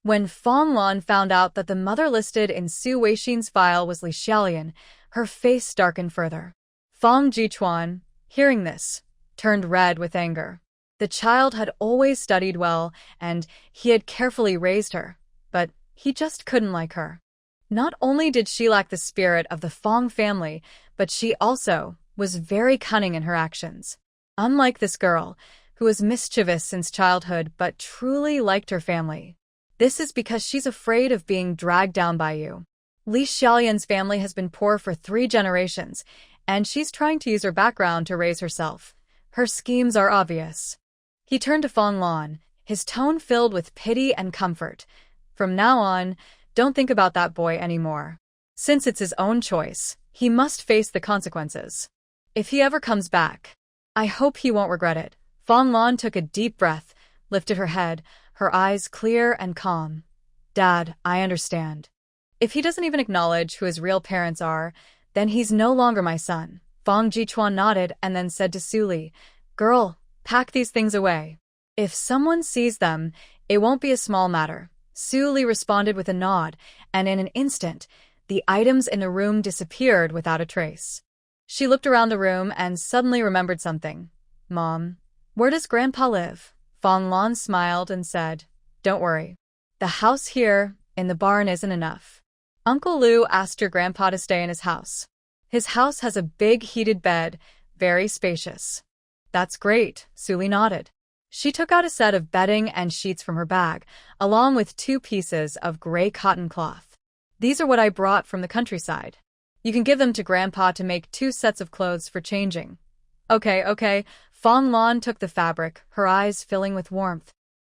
When Fong Lan found out that the mother listed in Su Weixin's file was Li Xiaolian, her face darkened further. Fong Jichuan, hearing this, turned red with anger. The child had always studied well, and he had carefully raised her, but he just couldn't like her. Not only did she lack the spirit of the Fong family, but she also was very cunning in her actions. Unlike this girl, who was mischievous since childhood but truly liked her family. This is because she's afraid of being dragged down by you. Li Xiaolian's family has been poor for 3 generations, and she's trying to use her background to raise herself. Her schemes are obvious. He turned to Fong Lan, his tone filled with pity and comfort. From now on, don't think about that boy anymore. Since it's his own choice, he must face the consequences. If he ever comes back, I hope he won't regret it. Fong Lan took a deep breath, lifted her head, her eyes clear and calm. Dad, I understand. If he doesn't even acknowledge who his real parents are, then he's no longer my son. Fong Jichuan nodded and then said to Su Li, Girl, pack these things away. If someone sees them, it won't be a small matter. Su Li responded with a nod, and in an instant, the items in the room disappeared without a trace. She looked around the room and suddenly remembered something. Mom, where does Grandpa live? Fong Lan smiled and said, Don't worry. The house here, in the barn, isn't enough. Uncle Lu asked your grandpa to stay in his house. His house has a big heated bed, very spacious. That's great, Su Li nodded. She took out a set of bedding and sheets from her bag, along with 2 pieces of gray cotton cloth. These are what I brought from the countryside. You can give them to Grandpa to make 2 sets of clothes for changing. Okay. Fong Lan took the fabric, her eyes filling with warmth.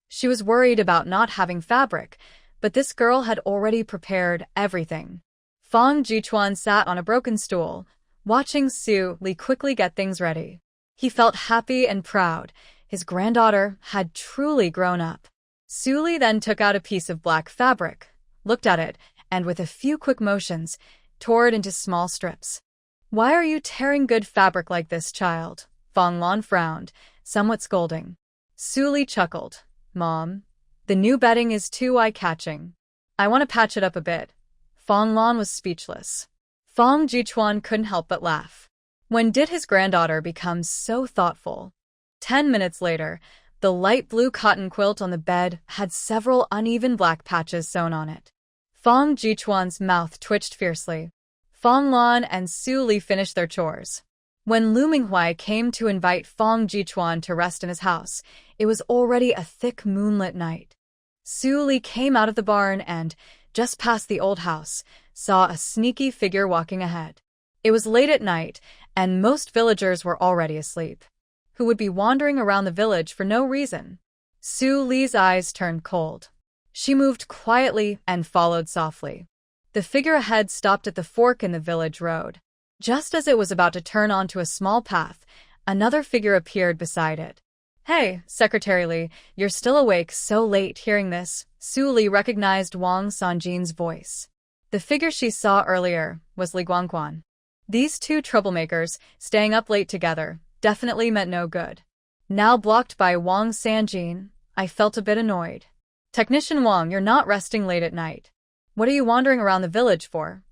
She was worried about not having fabric, but this girl had already prepared everything. Fong Jichuan sat on a broken stool, watching Su Li quickly get things ready. He felt happy and proud. His granddaughter had truly grown up. Su Li then took out a piece of black fabric, looked at it, and with a few quick motions, tore it into small strips. Why are you tearing good fabric like this, child? Fong Lan frowned, somewhat scolding. Su Li chuckled. Mom, the new bedding is too eye-catching. I want to patch it up a bit. Fong Lan was speechless. Fong Jichuan couldn't help but laugh. When did his granddaughter become so thoughtful? 10 minutes later, the light blue cotton quilt on the bed had several uneven black patches sewn on it. Fong Jichuan's mouth twitched fiercely. Fong Lan and Su Li finished their chores. When Lu Minghui came to invite Fong Jichuan to rest in his house, it was already a thick moonlit night. Su Li came out of the barn and, just past the old house, saw a sneaky figure walking ahead. It was late at night, and most villagers were already asleep. Who would be wandering around the village for no reason? Su Li's eyes turned cold. She moved quietly and followed softly. The figure ahead stopped at the fork in the village road. Just as it was about to turn onto a small path, another figure appeared beside it. Hey, Secretary Li, you're still awake so late. Hearing this, Su Li recognized Wang Sanjin's voice. The figure she saw earlier was Li Guangquan. These 2 troublemakers, staying up late together, definitely meant no good. Now blocked by Wang Sanjin, I felt a bit annoyed. Technician Wang, you're not resting late at night. What are you wandering around the village for?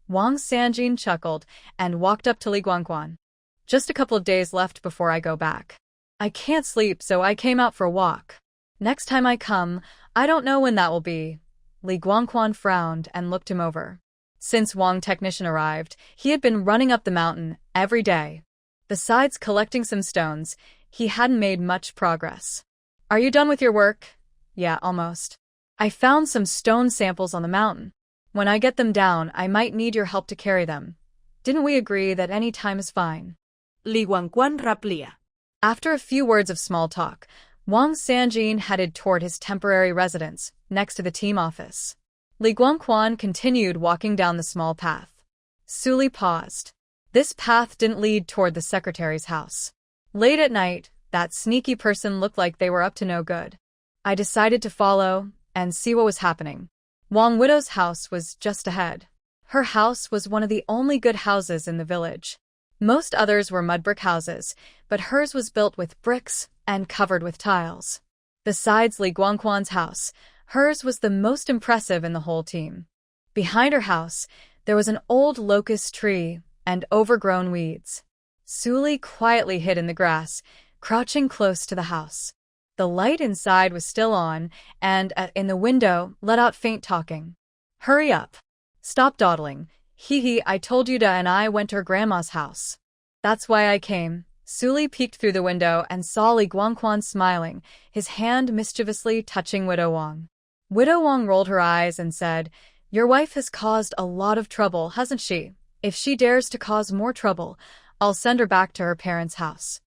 Wang Sanjin chuckled and walked up to Li Guangquan. Just a couple of days left before I go back. I can't sleep, so I came out for a walk. Next time I come, I don't know when that will be. Li Guangquan frowned and looked him over. Since Wang Technician arrived, he had been running up the mountain every day. Besides collecting some stones, he hadn't made much progress. Are you done with your work? Yeah, almost. I found some stone samples on the mountain. When I get them down, I might need your help to carry them. Didn't we agree that any time is fine? Li Guangquan replica. After a few words of small talk, Wang Sanjin headed toward his temporary residence, next to the team office. Li Guangquan continued walking down the small path. Su Li paused. This path didn't lead toward the secretary's house. Late at night, that sneaky person looked like they were up to no good. I decided to follow and see what was happening. Wang Widow's house was just ahead. Her house was one of the only good houses in the village. Most others were mud brick houses, but hers was built with bricks and covered with tiles. Besides Li Guangquan's house, Hers was the most impressive in the whole team. Behind her house, there was an old locust tree and overgrown weeds. Suli quietly hid in the grass, crouching close to the house. The light inside was still on, and in the window let out faint talking. "Hurry up. Stop dawdling. Hee, I told you Da and I went to her grandma's house." "That's why I came." Suli peeked through the window and saw Li Guangquan smiling, his hand mischievously touching Widow Wang. Widow Wang rolled her eyes and said, "Your wife has caused a lot of trouble, hasn't she? If she dares to cause more trouble, I'll send her back to her parents' house."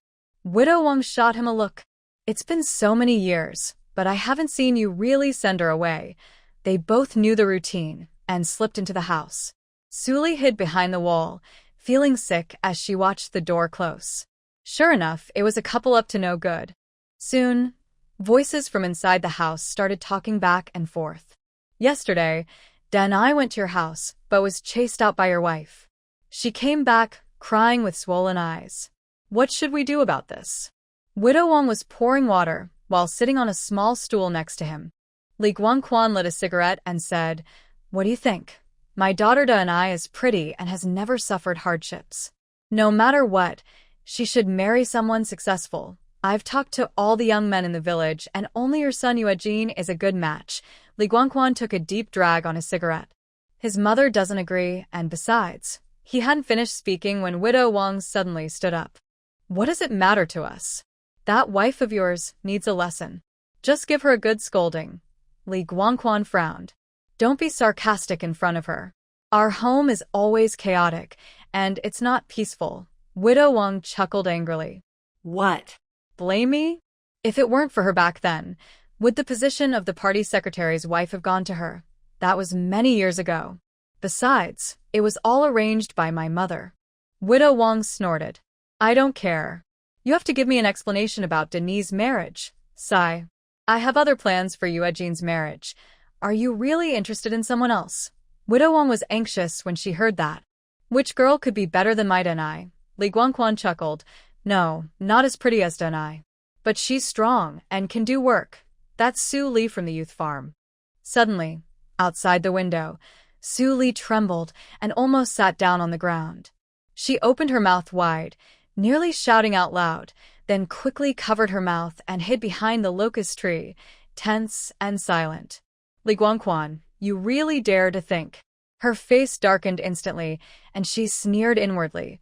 Widow Wang shot him a look. "It's been so many years, but I haven't seen you really send her away." They both knew the routine and slipped into the house. Suli hid behind the wall, feeling sick as she watched the door close. Sure enough, it was a couple up to no good. Soon, voices from inside the house started talking back and forth. "Yesterday, Dan I went to your house, but was chased out by your wife. She came back, crying with swollen eyes. What should we do about this?" Widow Wang was pouring water while sitting on a small stool next to him. Li Guangquan lit a cigarette and said, "What do you think? My daughter Da and I is pretty and has never suffered hardships. No matter what, she should marry someone successful. I've talked to all the young men in the village, and only your son Yuejin is a good match." Li Guangquan took a deep drag on his cigarette. His mother doesn't agree, and besides, he hadn't finished speaking when Widow Wang suddenly stood up. "What does it matter to us? That wife of yours needs a lesson. Just give her a good scolding." Li Guangquan frowned. "Don't be sarcastic in front of her. Our home is always chaotic, and it's not peaceful." Widow Wang chuckled angrily. What? "Blame me? If it weren't for her back then, would the position of the party secretary's wife have gone to her? That was many years ago. Besides, it was all arranged by my mother." Widow Wang snorted. "I don't care. You have to give me an explanation about Denis's marriage." Sigh. "I have other plans for Yuejin's marriage. Are you really interested in someone else?" Widow Wang was anxious when she heard that. "Which girl could be better than my Danai?" Li Guangquan chuckled. "No, not as pretty as Danai. But she's strong and can do work. That's Su Li from the youth farm." Suddenly, outside the window, Su Li trembled and almost sat down on the ground. She opened her mouth wide, nearly shouting out loud, then quickly covered her mouth and hid behind the locust tree, tense and silent. "Li Guangquan, you really dare to think." Her face darkened instantly, and she sneered inwardly.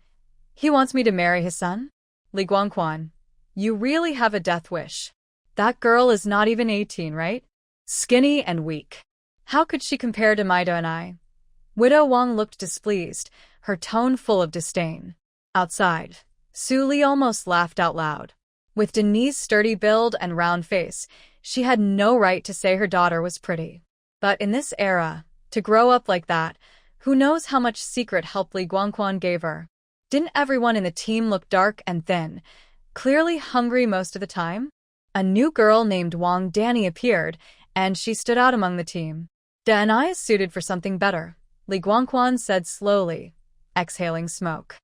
"He wants me to marry his son? Li Guangquan, you really have a death wish. That girl is not even 18, right? Skinny and weak. How could she compare to Maida and I?" Widow Wang looked displeased, her tone full of disdain. Outside, Su Li almost laughed out loud. With Denis's sturdy build and round face, she had no right to say her daughter was pretty. But in this era, to grow up like that, who knows how much secret help Li Guangquan gave her? Didn't everyone in the team look dark and thin, clearly hungry most of the time? A new girl named Wang Danny appeared, and she stood out among the team. "Dan I is suited for something better," Li Guangquan said slowly, exhaling smoke.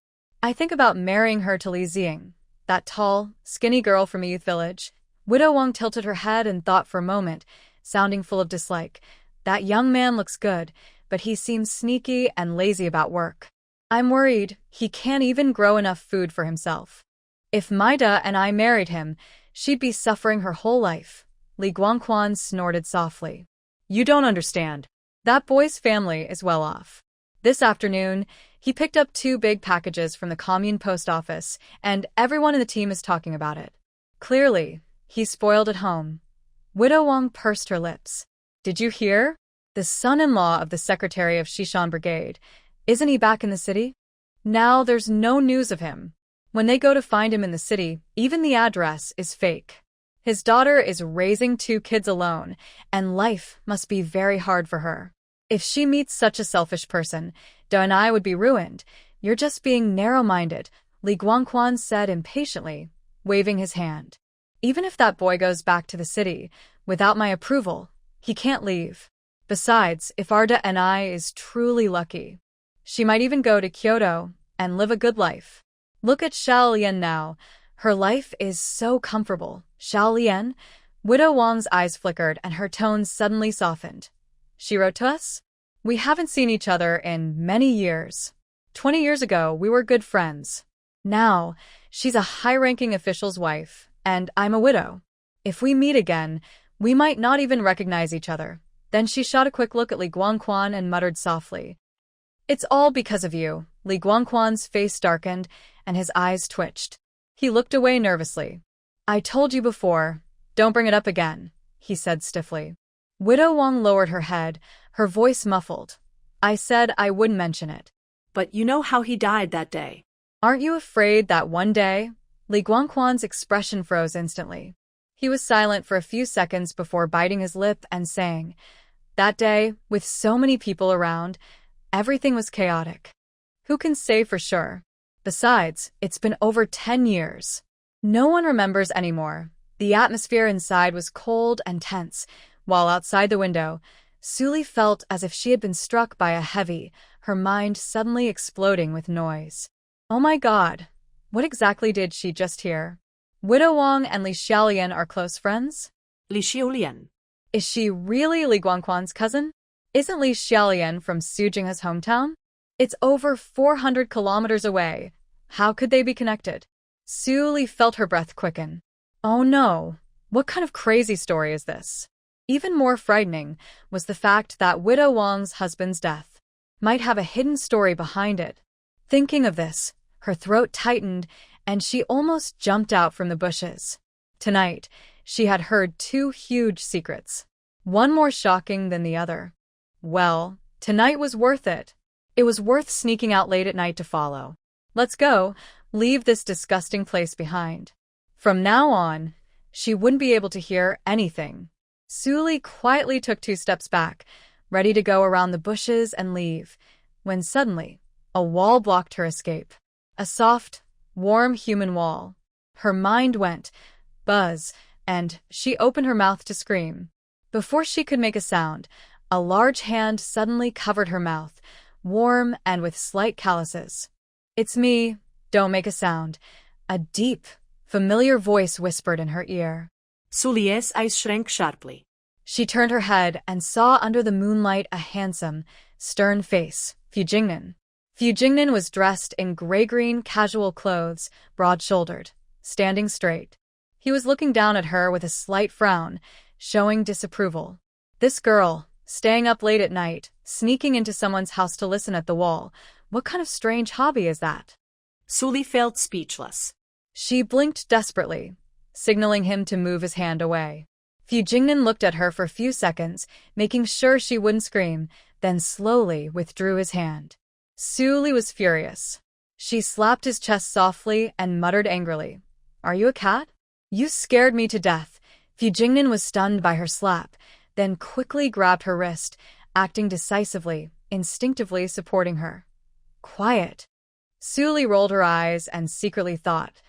"I think about marrying her to Li Ziying, that tall, skinny girl from a youth village." Widow Wang tilted her head and thought for a moment, sounding full of dislike. "That young man looks good, but he seems sneaky and lazy about work. I'm worried he can't even grow enough food for himself. If Maida and I married him, she'd be suffering her whole life." Li Guangquan snorted softly. "You don't understand. That boy's family is well off. This afternoon, he picked up 2 big packages from the commune post office, and everyone in the team is talking about it. Clearly, he's spoiled at home." Widow Wang pursed her lips. "Did you hear? The son-in-law of the secretary of Shishan Brigade. Isn't he back in the city? Now there's no news of him. When they go to find him in the city, even the address is fake. His daughter is raising 2 kids alone, and life must be very hard for her. If she meets such a selfish person, Da and I would be ruined. You're just being narrow-minded," Li Guangquan said impatiently, waving his hand. "Even if that boy goes back to the city, without my approval, he can't leave. Besides, if Arda and I is truly lucky, she might even go to Kyoto and live a good life. Look at Xiao Lian now. Her life is so comfortable." "Xiao Lian? Widow Wang's eyes flickered and her tone suddenly softened. She wrote to us? We haven't seen each other in many years. 20 years ago, we were good friends. Now, she's a high-ranking official's wife, and I'm a widow. If we meet again, we might not even recognize each other. Then she shot a quick look at Li Guangquan and muttered softly. It's all because of you. Li Guangquan's face darkened, and his eyes twitched. He looked away nervously. I told you before, don't bring it up again, he said stiffly. Widow Wang lowered her head, her voice muffled. I said I wouldn't mention it. But you know how he died that day. Aren't you afraid that one day? Li Guangquan's expression froze instantly. He was silent for a few seconds before biting his lip and saying, that day, with so many people around, everything was chaotic. Who can say for sure? Besides, it's been over 10 years. No one remembers anymore. The atmosphere inside was cold and tense, while outside the window, Suli felt as if she had been struck by a heavy, her mind suddenly exploding with noise. Oh my God, what exactly did she just hear? Widow Wang and Li Xiaolian are close friends? Li Xiaolian. Is she really Li Guangquan's cousin? Isn't Li Xiaolian from Su Jinghe's hometown? It's over 400 kilometers away. How could they be connected? Suli felt her breath quicken. Oh no, what kind of crazy story is this? Even more frightening was the fact that Widow Wang's husband's death might have a hidden story behind it. Thinking of this, her throat tightened and she almost jumped out from the bushes. Tonight, she had heard two huge secrets, one more shocking than the other. Well, tonight was worth it. It was worth sneaking out late at night to follow. Let's go, leave this disgusting place behind. From now on, she wouldn't be able to hear anything. Suli quietly took 2 steps back, ready to go around the bushes and leave, when suddenly, a wall blocked her escape. A soft, warm human wall. Her mind went buzz, and she opened her mouth to scream. Before she could make a sound, a large hand suddenly covered her mouth, warm and with slight calluses. It's me, don't make a sound. A deep, familiar voice whispered in her ear. Suli's eyes shrank sharply. She turned her head and saw under the moonlight a handsome, stern face, Fu Jingnan. Fu Jingnan was dressed in gray-green casual clothes, broad-shouldered, standing straight. He was looking down at her with a slight frown, showing disapproval. This girl, staying up late at night, sneaking into someone's house to listen at the wall, what kind of strange hobby is that? Suli felt speechless. She blinked desperately, signaling him to move his hand away. Fu Jingnan looked at her for a few seconds, making sure she wouldn't scream, then slowly withdrew his hand. Suli was furious. She slapped his chest softly and muttered angrily, Are you a cat? You scared me to death. Fu Jingnan was stunned by her slap, then quickly grabbed her wrist, acting decisively, instinctively supporting her. Quiet. Suli rolled her eyes and secretly thought,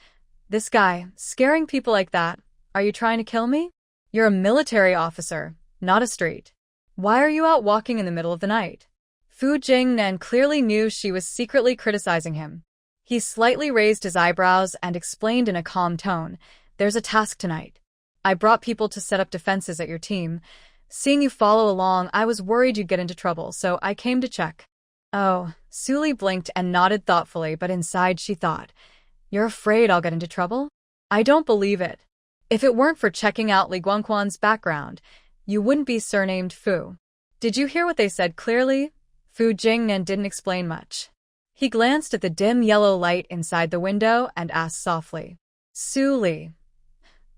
This guy, scaring people like that, are you trying to kill me? You're a military officer, not a street. Why are you out walking in the middle of the night? Fu Jingnan clearly knew she was secretly criticizing him. He slightly raised his eyebrows and explained in a calm tone, There's a task tonight. I brought people to set up defenses at your team. Seeing you follow along, I was worried you'd get into trouble, so I came to check. Oh, Suli blinked and nodded thoughtfully, but inside she thought, You're afraid I'll get into trouble? I don't believe it. If it weren't for checking out Li Guangquan's background, you wouldn't be surnamed Fu. Did you hear what they said clearly? Fu Jingnan didn't explain much. He glanced at the dim yellow light inside the window and asked softly, Suli.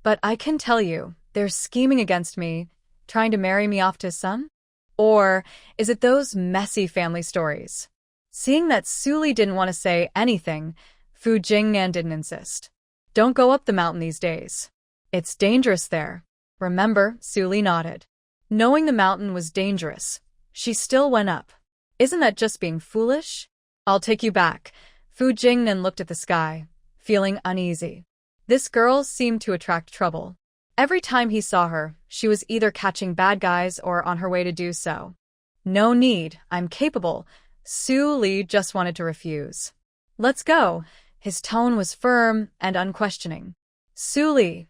But I can tell you, they're scheming against me, trying to marry me off to his son? Or is it those messy family stories? Seeing that Suli didn't want to say anything, Fu Jingnan didn't insist. Don't go up the mountain these days. It's dangerous there. Remember, Suli nodded. Knowing the mountain was dangerous, she still went up. Isn't that just being foolish? I'll take you back. Fu Jingnan looked at the sky, feeling uneasy. This girl seemed to attract trouble. Every time he saw her, she was either catching bad guys or on her way to do so. No need, I'm capable. Suli just wanted to refuse. Let's go. His tone was firm and unquestioning. Suli,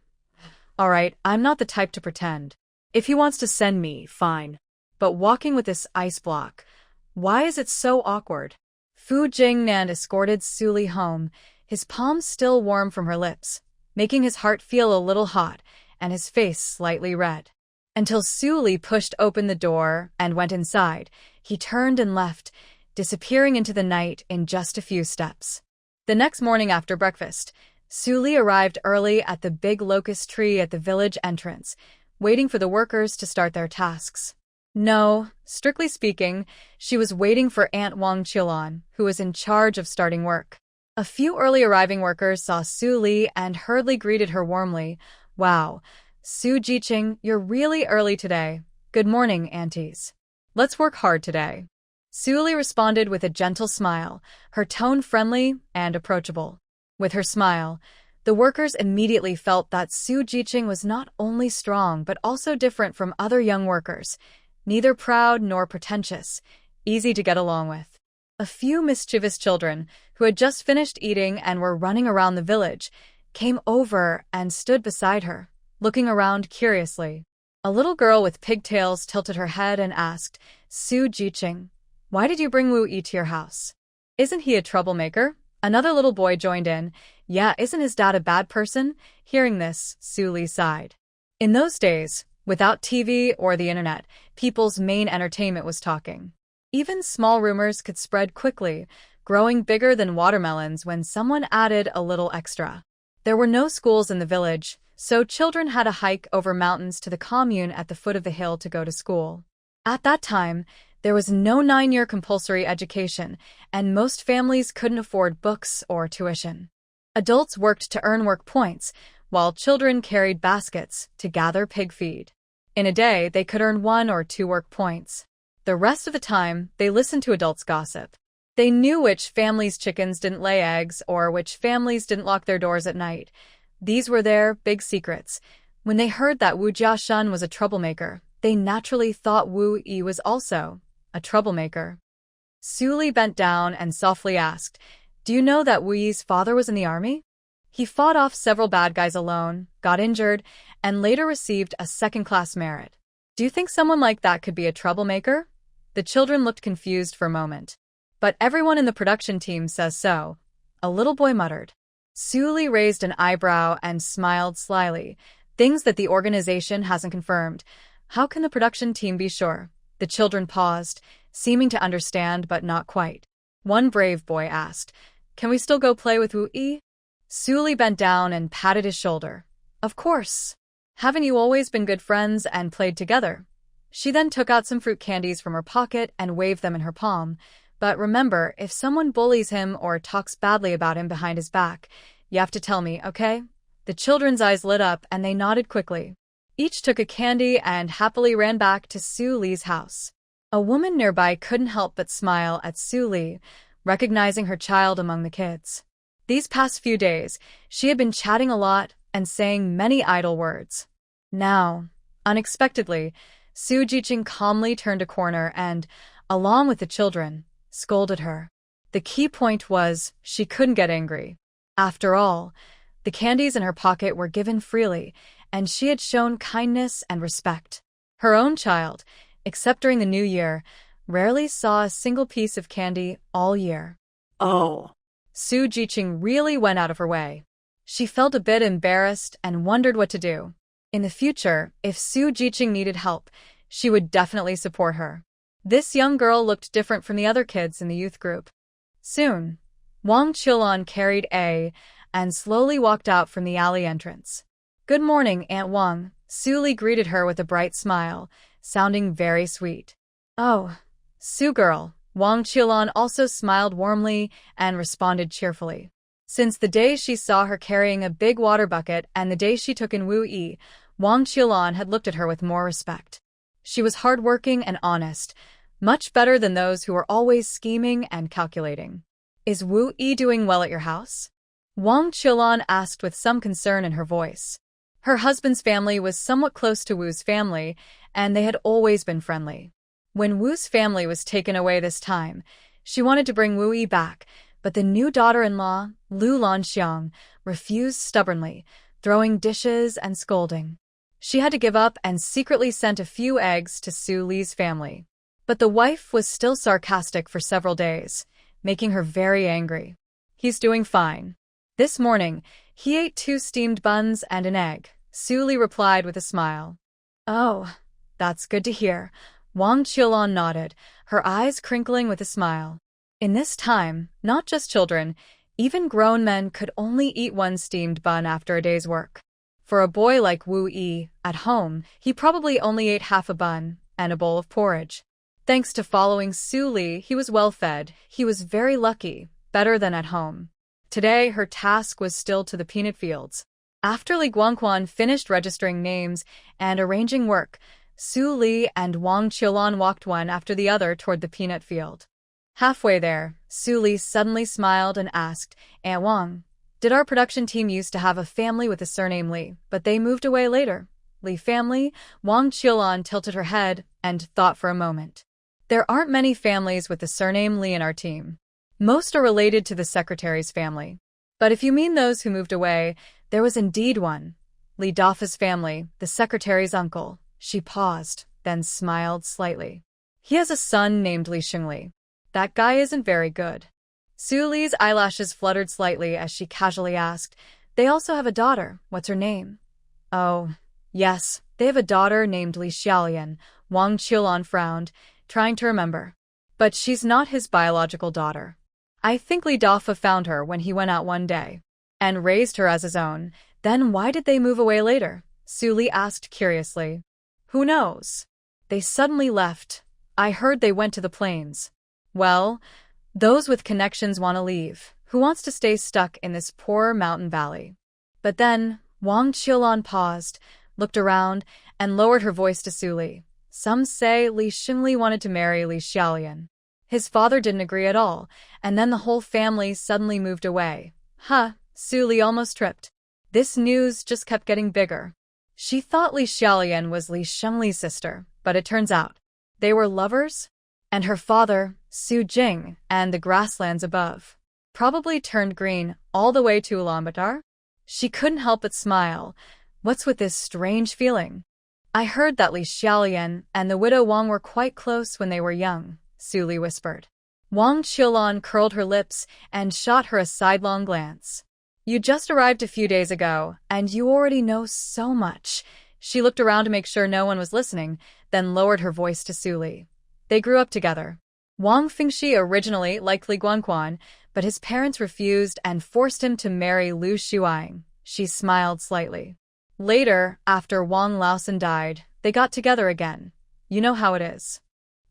Alright, I'm not the type to pretend. If he wants to send me, fine. But walking with this ice block, why is it so awkward? Fu Jingnan escorted Suli home, his palms still warm from her lips, making his heart feel a little hot and his face slightly red. Until Suli pushed open the door and went inside, he turned and left, disappearing into the night in just a few steps. The next morning after breakfast, Suli arrived early at the big locust tree at the village entrance, waiting for the workers to start their tasks. No, strictly speaking, she was waiting for Aunt Wang Qilan, who was in charge of starting work. A few early arriving workers saw Suli and hurriedly greeted her warmly. Wow, Su Jiqing, you're really early today. Good morning, aunties. Let's work hard today. Suli responded with a gentle smile, her tone friendly and approachable. With her smile, the workers immediately felt that Su Jiqing was not only strong but also different from other young workers, neither proud nor pretentious, easy to get along with. A few mischievous children, who had just finished eating and were running around the village, came over and stood beside her, looking around curiously. A little girl with pigtails tilted her head and asked, Su Jiqing, why did you bring Wu Yi to your house? Isn't he a troublemaker? Another little boy joined in. Yeah, isn't his dad a bad person? Hearing this, Suli sighed. In those days, without TV or the internet, people's main entertainment was talking. Even small rumors could spread quickly, growing bigger than watermelons when someone added a little extra. There were no schools in the village, so children had to hike over mountains to the commune at the foot of the hill to go to school. At that time, there was no 9-year compulsory education, and most families couldn't afford books or tuition. Adults worked to earn work points, while children carried baskets to gather pig feed. In a day, they could earn 1 or 2 work points. The rest of the time, they listened to adults gossip. They knew which families' chickens didn't lay eggs or which families didn't lock their doors at night. These were their big secrets. When they heard that Wu Jiashan was a troublemaker, they naturally thought Wu Yi was also a troublemaker. Suli bent down and softly asked, Do you know that Wu Yi's father was in the army? He fought off several bad guys alone, got injured, and later received a second-class merit. Do you think someone like that could be a troublemaker? The children looked confused for a moment. But everyone in the production team says so, a little boy muttered. Suli raised an eyebrow and smiled slyly. Things that the organization hasn't confirmed. How can the production team be sure? The children paused, seeming to understand but not quite. One brave boy asked, Can we still go play with Wu Yi? Suli bent down and patted his shoulder. Of course. Haven't you always been good friends and played together? She then took out some fruit candies from her pocket and waved them in her palm. But remember, if someone bullies him or talks badly about him behind his back, you have to tell me, okay? The children's eyes lit up and they nodded quickly. Each took a candy and happily ran back to Su Li's house. A woman nearby couldn't help but smile at Su Li, recognizing her child among the kids. These past few days, she had been chatting a lot and saying many idle words. Now, unexpectedly, Su Jiqing calmly turned a corner and, along with the children, scolded her. The key point was she couldn't get angry. After all, the candies in her pocket were given freely, and she had shown kindness and respect. Her own child, except during the New Year, rarely saw a single piece of candy all year. Oh. Su Jiqing really went out of her way. She felt a bit embarrassed and wondered what to do. In the future, if Su Jiqing needed help, she would definitely support her. This young girl looked different from the other kids in the youth group. Soon, Wang Qilan carried A and slowly walked out from the alley entrance. Good morning, Aunt Wang. Su Li greeted her with a bright smile, sounding very sweet. Oh, Su girl. Wang Qilan also smiled warmly and responded cheerfully. Since the day she saw her carrying a big water bucket and the day she took in Wu Yi, Wang Qilan had looked at her with more respect. She was hardworking and honest, much better than those who were always scheming and calculating. Is Wu Yi doing well at your house? Wang Qilan asked with some concern in her voice. Her husband's family was somewhat close to Wu's family, and they had always been friendly. When Wu's family was taken away this time, she wanted to bring Wu Yi back, but the new daughter-in-law, Lu Lanxiang, refused stubbornly, throwing dishes and scolding. She had to give up and secretly sent a few eggs to Su Li's family. But the wife was still sarcastic for several days, making her very angry. He's doing fine. This morning, he ate 2 steamed buns and an egg, Su Li replied with a smile. Oh, that's good to hear. Wang Qiulan nodded, her eyes crinkling with a smile. In this time, not just children, even grown men could only eat 1 steamed bun after a day's work. For a boy like Wu Yi, at home, he probably only ate half a bun and a bowl of porridge. Thanks to following Su Li, he was well fed. He was very lucky, better than at home. Today, her task was still to the peanut fields. After Li Guangquan finished registering names and arranging work, Su Li and Wang Qiulan walked one after the other toward the peanut field. Halfway there, Su Li suddenly smiled and asked, Aunt Wang, did our production team used to have a family with the surname Li, but they moved away later? Li family? Wang Qiulan tilted her head and thought for a moment. There aren't many families with the surname Li in our team. Most are related to the secretary's family. But if you mean those who moved away, there was indeed one. Li Dafa's family, the secretary's uncle. She paused, then smiled slightly. He has a son named Li Xingli. That guy isn't very good. Su Li's eyelashes fluttered slightly as she casually asked, They also have a daughter. What's her name? Oh, yes, they have a daughter named Li Xiaolian. Wang Qiulan frowned, trying to remember. But she's not his biological daughter. I think Li Dafa found her when he went out one day and raised her as his own. Then why did they move away later? Su Li asked curiously. Who knows? They suddenly left. I heard they went to the plains. Well, those with connections want to leave. Who wants to stay stuck in this poor mountain valley? But then, Wang Qiulan paused, looked around, and lowered her voice to Su Li. Some say Li Xingli wanted to marry Li Xiaolian. His father didn't agree at all, and then the whole family suddenly moved away. Su Li almost tripped. This news just kept getting bigger. She thought Li Xiaolian was Li Xingli's sister, but it turns out they were lovers? And her father, Su Jing, and the grasslands above, probably turned green all the way to Ulaanbaatar? She couldn't help but smile. What's with this strange feeling? I heard that Li Xiaolian and the widow Wang were quite close when they were young, Su Li whispered. Wang Qiulan curled her lips and shot her a sidelong glance. You just arrived a few days ago, and you already know so much. She looked around to make sure no one was listening, then lowered her voice to Su Li. They grew up together. Wang Fingxi originally liked Li Guangquan, but his parents refused and forced him to marry Lu Shuang. She smiled slightly. Later, after Wang Laosan died, they got together again. You know how it is.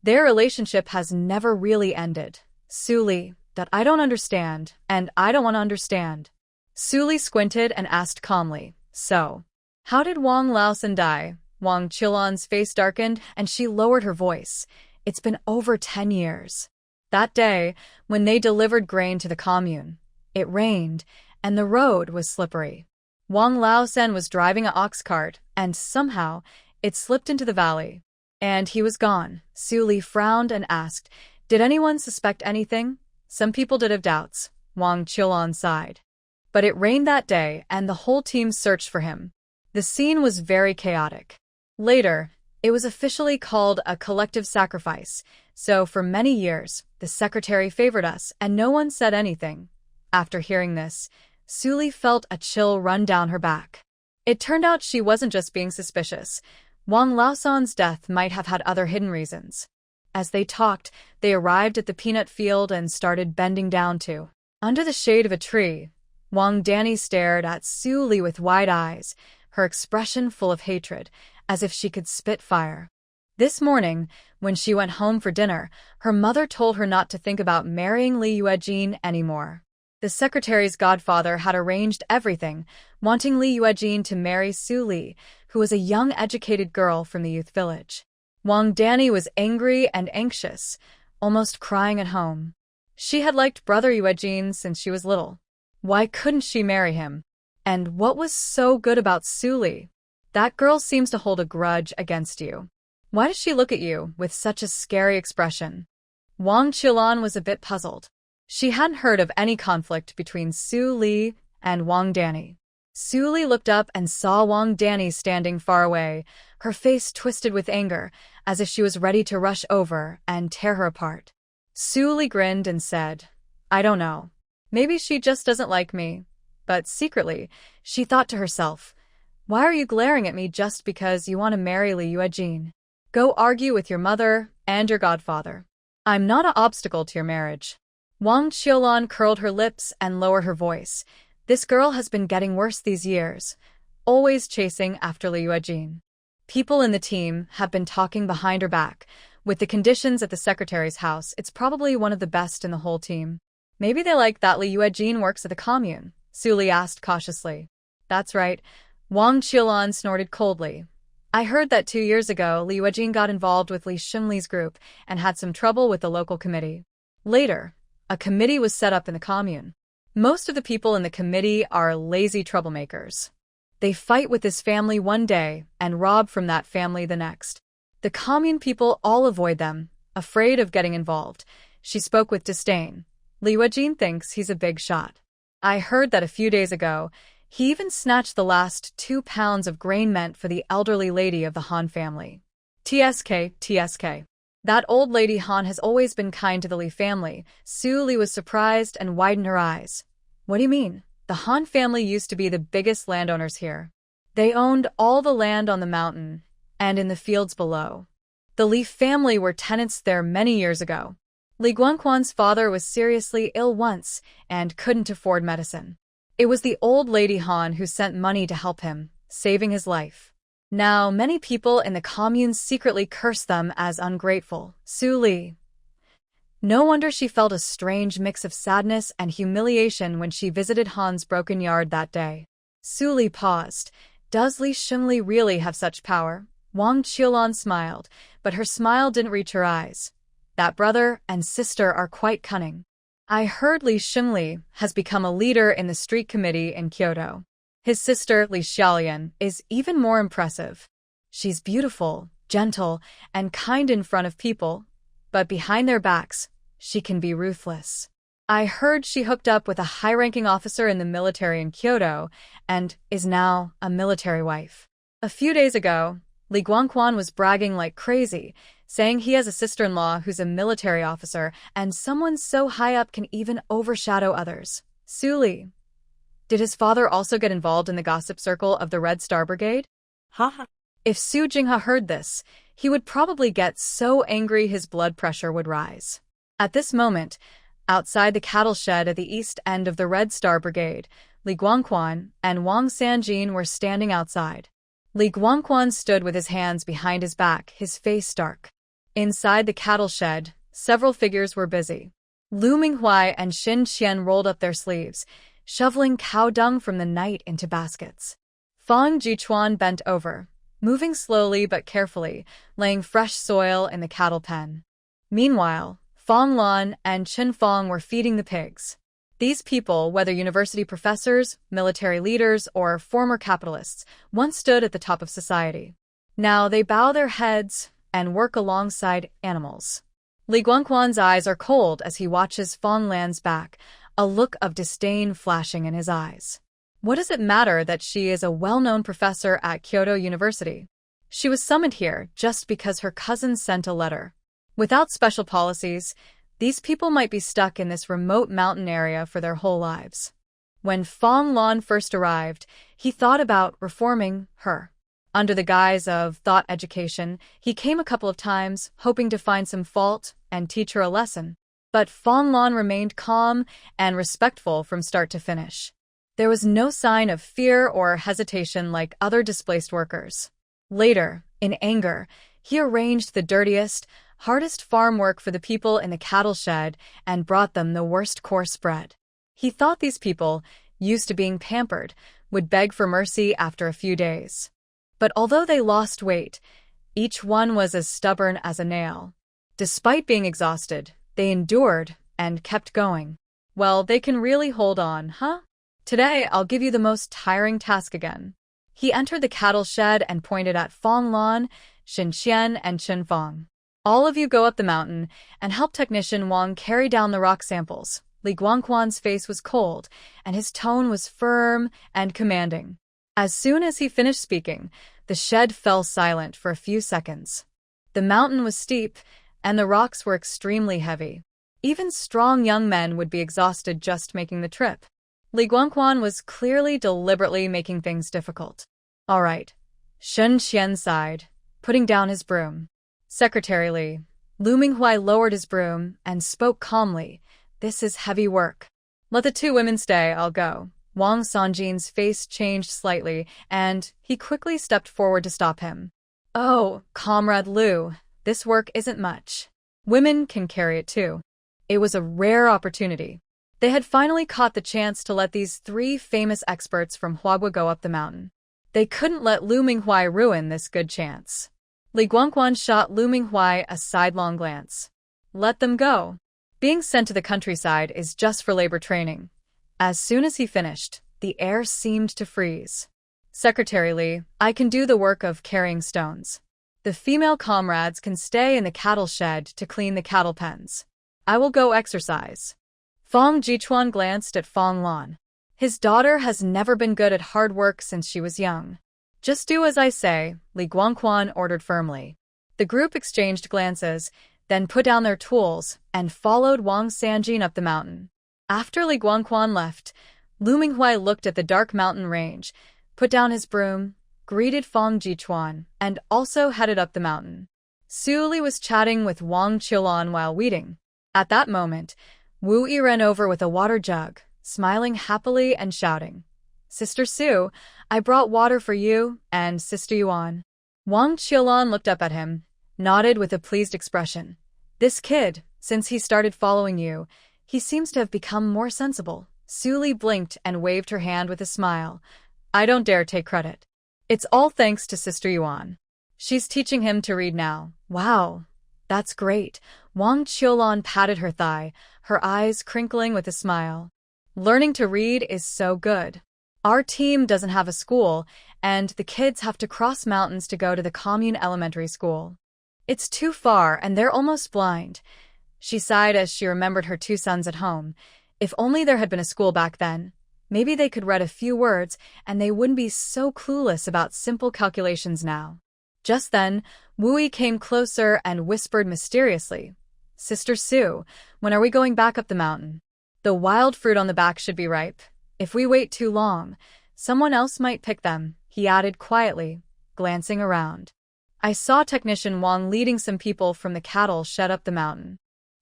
Their relationship has never really ended. Su Li, that I don't understand, and I don't want to understand. Su Li squinted and asked calmly, So, how did Wang Laosan die? Wang Qiulan's face darkened and she lowered her voice. It's been over 10 years. That day, when they delivered grain to the commune, it rained, and the road was slippery. Wang Laosan was driving an ox cart, and somehow, it slipped into the valley. And he was gone. Su Li frowned and asked, Did anyone suspect anything? Some people did have doubts. Wang Qiulan sighed. But it rained that day, and the whole team searched for him. The scene was very chaotic. Later, it was officially called a collective sacrifice, so for many years, the secretary favored us, and no one said anything. After hearing this, Su Li felt a chill run down her back. It turned out she wasn't just being suspicious. Wang Laosan's death might have had other hidden reasons. As they talked, they arrived at the peanut field and started bending down to. Under the shade of a tree, Wang Danny stared at Su Li with wide eyes, her expression full of hatred, as if she could spit fire. This morning, when she went home for dinner, her mother told her not to think about marrying Li Yuejin anymore. The secretary's godfather had arranged everything, wanting Li Yuejin to marry Su Li, who was a young educated girl from the youth village. Wang Danny was angry and anxious, almost crying at home. She had liked brother Yuejin since she was little. Why couldn't she marry him? And what was so good about Su Li? That girl seems to hold a grudge against you. Why does she look at you with such a scary expression? Wang Qiulan was a bit puzzled. She hadn't heard of any conflict between Su Li and Wang Danny. Su Li looked up and saw Wang Danny standing far away, her face twisted with anger, as if she was ready to rush over and tear her apart. Su Li grinned and said, "I don't know. Maybe she just doesn't like me." But secretly, she thought to herself, "Why are you glaring at me just because you want to marry Li Yuejin? Go argue with your mother and your godfather. I'm not an obstacle to your marriage." Wang Qiulan curled her lips and lowered her voice. This girl has been getting worse these years, always chasing after Li Yuejin. People in the team have been talking behind her back. With the conditions at the secretary's house, it's probably one of the best in the whole team. Maybe they like that Li Yuejin works at the commune, Su Li asked cautiously. That's right. Wang Qiulan snorted coldly. I heard that 2 years ago, Li Yuejin got involved with Li Xinli's group and had some trouble with the local committee. Later, a committee was set up in the commune. Most of the people in the committee are lazy troublemakers. They fight with this family one day and rob from that family the next. The commune people all avoid them, afraid of getting involved. She spoke with disdain. Li Yuejin thinks he's a big shot. I heard that a few days ago, he even snatched the last 2 pounds of grain meant for the elderly lady of the Han family. TSK. That old lady Han has always been kind to the Li family. Su Li was surprised and widened her eyes. What do you mean? The Han family used to be the biggest landowners here. They owned all the land on the mountain and in the fields below. The Li family were tenants there many years ago. Li Guangquan's father was seriously ill once and couldn't afford medicine. It was the old lady Han who sent money to help him, saving his life. Now, many people in the commune secretly curse them as ungrateful. Su Li. No wonder she felt a strange mix of sadness and humiliation when she visited Han's broken yard that day. Su Li paused. Does Li Xinli really have such power? Wang Qiulan smiled, but her smile didn't reach her eyes. That brother and sister are quite cunning. I heard Li Xinli has become a leader in the street committee in Kyoto. His sister, Li Xiaolian, is even more impressive. She's beautiful, gentle, and kind in front of people, but behind their backs, she can be ruthless. I heard she hooked up with a high-ranking officer in the military in Kyoto and is now a military wife. A few days ago, Li Guangquan was bragging like crazy, saying he has a sister-in-law who's a military officer and someone so high up can even overshadow others. Su Li. Did his father also get involved in the gossip circle of the Red Star Brigade? Haha. If Su Jinghe heard this, he would probably get so angry his blood pressure would rise. At this moment, outside the cattle shed at the east end of the Red Star Brigade, Li Guangquan and Wang Sanjin were standing outside. Li Guangquan stood with his hands behind his back, his face dark. Inside the cattle shed, several figures were busy. Lu Minghuai and Xin Qian rolled up their sleeves, shoveling cow dung from the night into baskets. Fang Jichuan bent over, moving slowly but carefully, laying fresh soil in the cattle pen. Meanwhile, Fang Lan and Chen Fang were feeding the pigs. These people, whether university professors, military leaders, or former capitalists, once stood at the top of society. Now they bow their heads and work alongside animals. Li Guangquan's eyes are cold as he watches Fang Lan's back, a look of disdain flashing in his eyes. What does it matter that she is a well-known professor at Kyoto University? She was summoned here just because her cousin sent a letter. Without special policies, these people might be stuck in this remote mountain area for their whole lives. When Fang Lan first arrived, he thought about reforming her. Under the guise of thought education, he came a couple of times, hoping to find some fault and teach her a lesson. But Fang Lan remained calm and respectful from start to finish. There was no sign of fear or hesitation like other displaced workers. Later, in anger, he arranged the dirtiest, hardest farm work for the people in the cattle shed and brought them the worst coarse bread. He thought these people, used to being pampered, would beg for mercy after a few days. But although they lost weight, each one was as stubborn as a nail. Despite being exhausted, they endured and kept going. Well, they can really hold on, huh? Today, I'll give you the most tiring task again. He entered the cattle shed and pointed at Fang Lan, Xin Qian, and Chen Fang. All of you go up the mountain and help technician Wang carry down the rock samples. Li Guangquan's face was cold, and his tone was firm and commanding. As soon as he finished speaking, the shed fell silent for a few seconds. The mountain was steep, and the rocks were extremely heavy. Even strong young men would be exhausted just making the trip. Li Guangquan was clearly deliberately making things difficult. All right. Shen Qian sighed, putting down his broom. Secretary Li, Lu Minghuai lowered his broom and spoke calmly. This is heavy work. Let the two women stay, I'll go. Wang Sanjin's face changed slightly, and he quickly stepped forward to stop him. Oh, Comrade Lu, this work isn't much. Women can carry it too. It was a rare opportunity. They had finally caught the chance to let these three famous experts from Huagua go up the mountain. They couldn't let Lu Minghuai ruin this good chance. Li Guangquan shot Lu Minghuai a sidelong glance. Let them go. Being sent to the countryside is just for labor training. As soon as he finished, the air seemed to freeze. Secretary Li, I can do the work of carrying stones. The female comrades can stay in the cattle shed to clean the cattle pens. I will go exercise. Fong Jichuan glanced at Fong Lan. His daughter has never been good at hard work since she was young. Just do as I say, Li Guangquan ordered firmly. The group exchanged glances, then put down their tools and followed Wang Sanjin up the mountain. After Li Guangquan left, Lu Minghuai looked at the dark mountain range, put down his broom, greeted Fong Jichuan, and also headed up the mountain. Su Li was chatting with Wang Qiulan while weeding. At that moment, Wu Yi ran over with a water jug, smiling happily and shouting, Sister Su, I brought water for you and Sister Yuan. Wang Qiulan looked up at him, nodded with a pleased expression. This kid, since he started following you, he seems to have become more sensible. Su Li blinked and waved her hand with a smile. I don't dare take credit. It's all thanks to Sister Yuan. She's teaching him to read now. Wow, that's great. Wang Qiulan patted her thigh, her eyes crinkling with a smile. Learning to read is so good. Our team doesn't have a school, and the kids have to cross mountains to go to the commune elementary school. It's too far, and they're almost blind. She sighed as she remembered her two sons at home. If only there had been a school back then. Maybe they could read a few words, and they wouldn't be so clueless about simple calculations now. Just then, Wu Yi came closer and whispered mysteriously, Sister Su, when are we going back up the mountain? The wild fruit on the back should be ripe. If we wait too long, someone else might pick them, he added quietly, glancing around. I saw Technician Wang leading some people from the cattle shed up the mountain.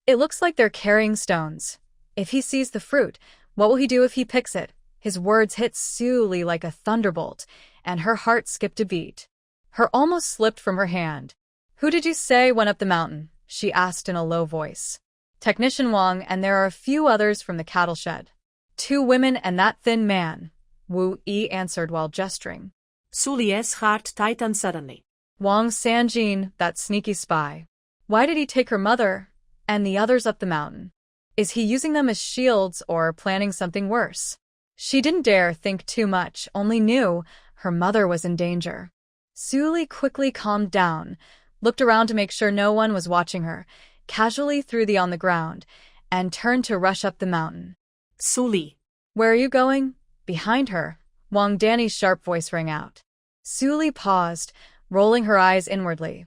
It looks like they're carrying stones. If he sees the fruit, what will he do if he picks it? His words hit Su Li like a thunderbolt, and her heart skipped a beat. Her almost slipped from her hand. Who did you say went up the mountain? She asked in a low voice. Technician Wang, and there are a few others from the cattle shed. 2 women and that thin man, Wu Yi answered while gesturing. Su Li's heart tightened suddenly. Wang Sanjin, that sneaky spy. Why did he take her mother and the others up the mountain? Is he using them as shields or planning something worse? She didn't dare think too much, only knew her mother was in danger. Su Li quickly calmed down, looked around to make sure no one was watching her, casually threw the on the ground, and turned to rush up the mountain. Su Li. Where are you going? Behind her, Wang Danny's sharp voice rang out. Su Li paused, rolling her eyes inwardly.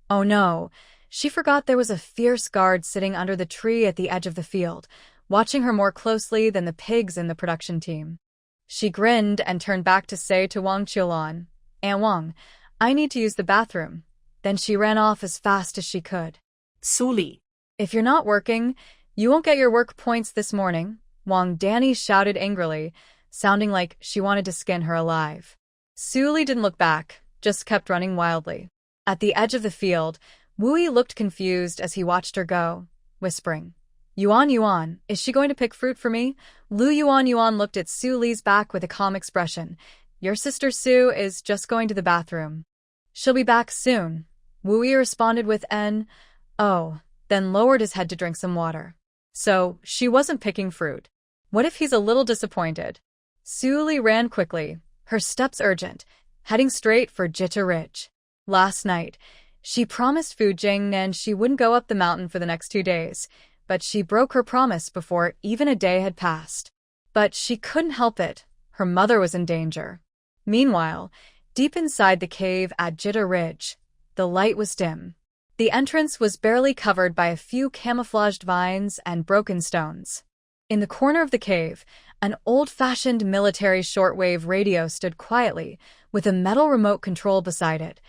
Oh no, she forgot there was a fierce guard sitting under the tree at the edge of the field, watching her more closely than the pigs in the production team. She grinned and turned back to say to Wang Qiulan, Aunt Wang, I need to use the bathroom. Then she ran off as fast as she could. Su Li. If you're not working, you won't get your work points this morning, Wang Danny shouted angrily, sounding like she wanted to skin her alive. Su Li didn't look back, just kept running wildly. At the edge of the field, Wu Yi looked confused as he watched her go, whispering, Yuan Yuan, is she going to pick fruit for me? Yuan Yuan looked at Su Li's back with a calm expression. Your sister Su is just going to the bathroom. She'll be back soon. Wu Yi responded with an, oh, then lowered his head to drink some water. So, she wasn't picking fruit. What if he's a little disappointed? Su Li ran quickly, her steps urgent, heading straight for Jita Ridge. Last night, she promised Fu Jingnan she wouldn't go up the mountain for the next 2 days, but she broke her promise before even a day had passed. But she couldn't help it. Her mother was in danger. Meanwhile, deep inside the cave at Jitta Ridge, the light was dim. The entrance was barely covered by a few camouflaged vines and broken stones. In the corner of the cave, an old-fashioned military shortwave radio stood quietly, with a metal remote control beside it,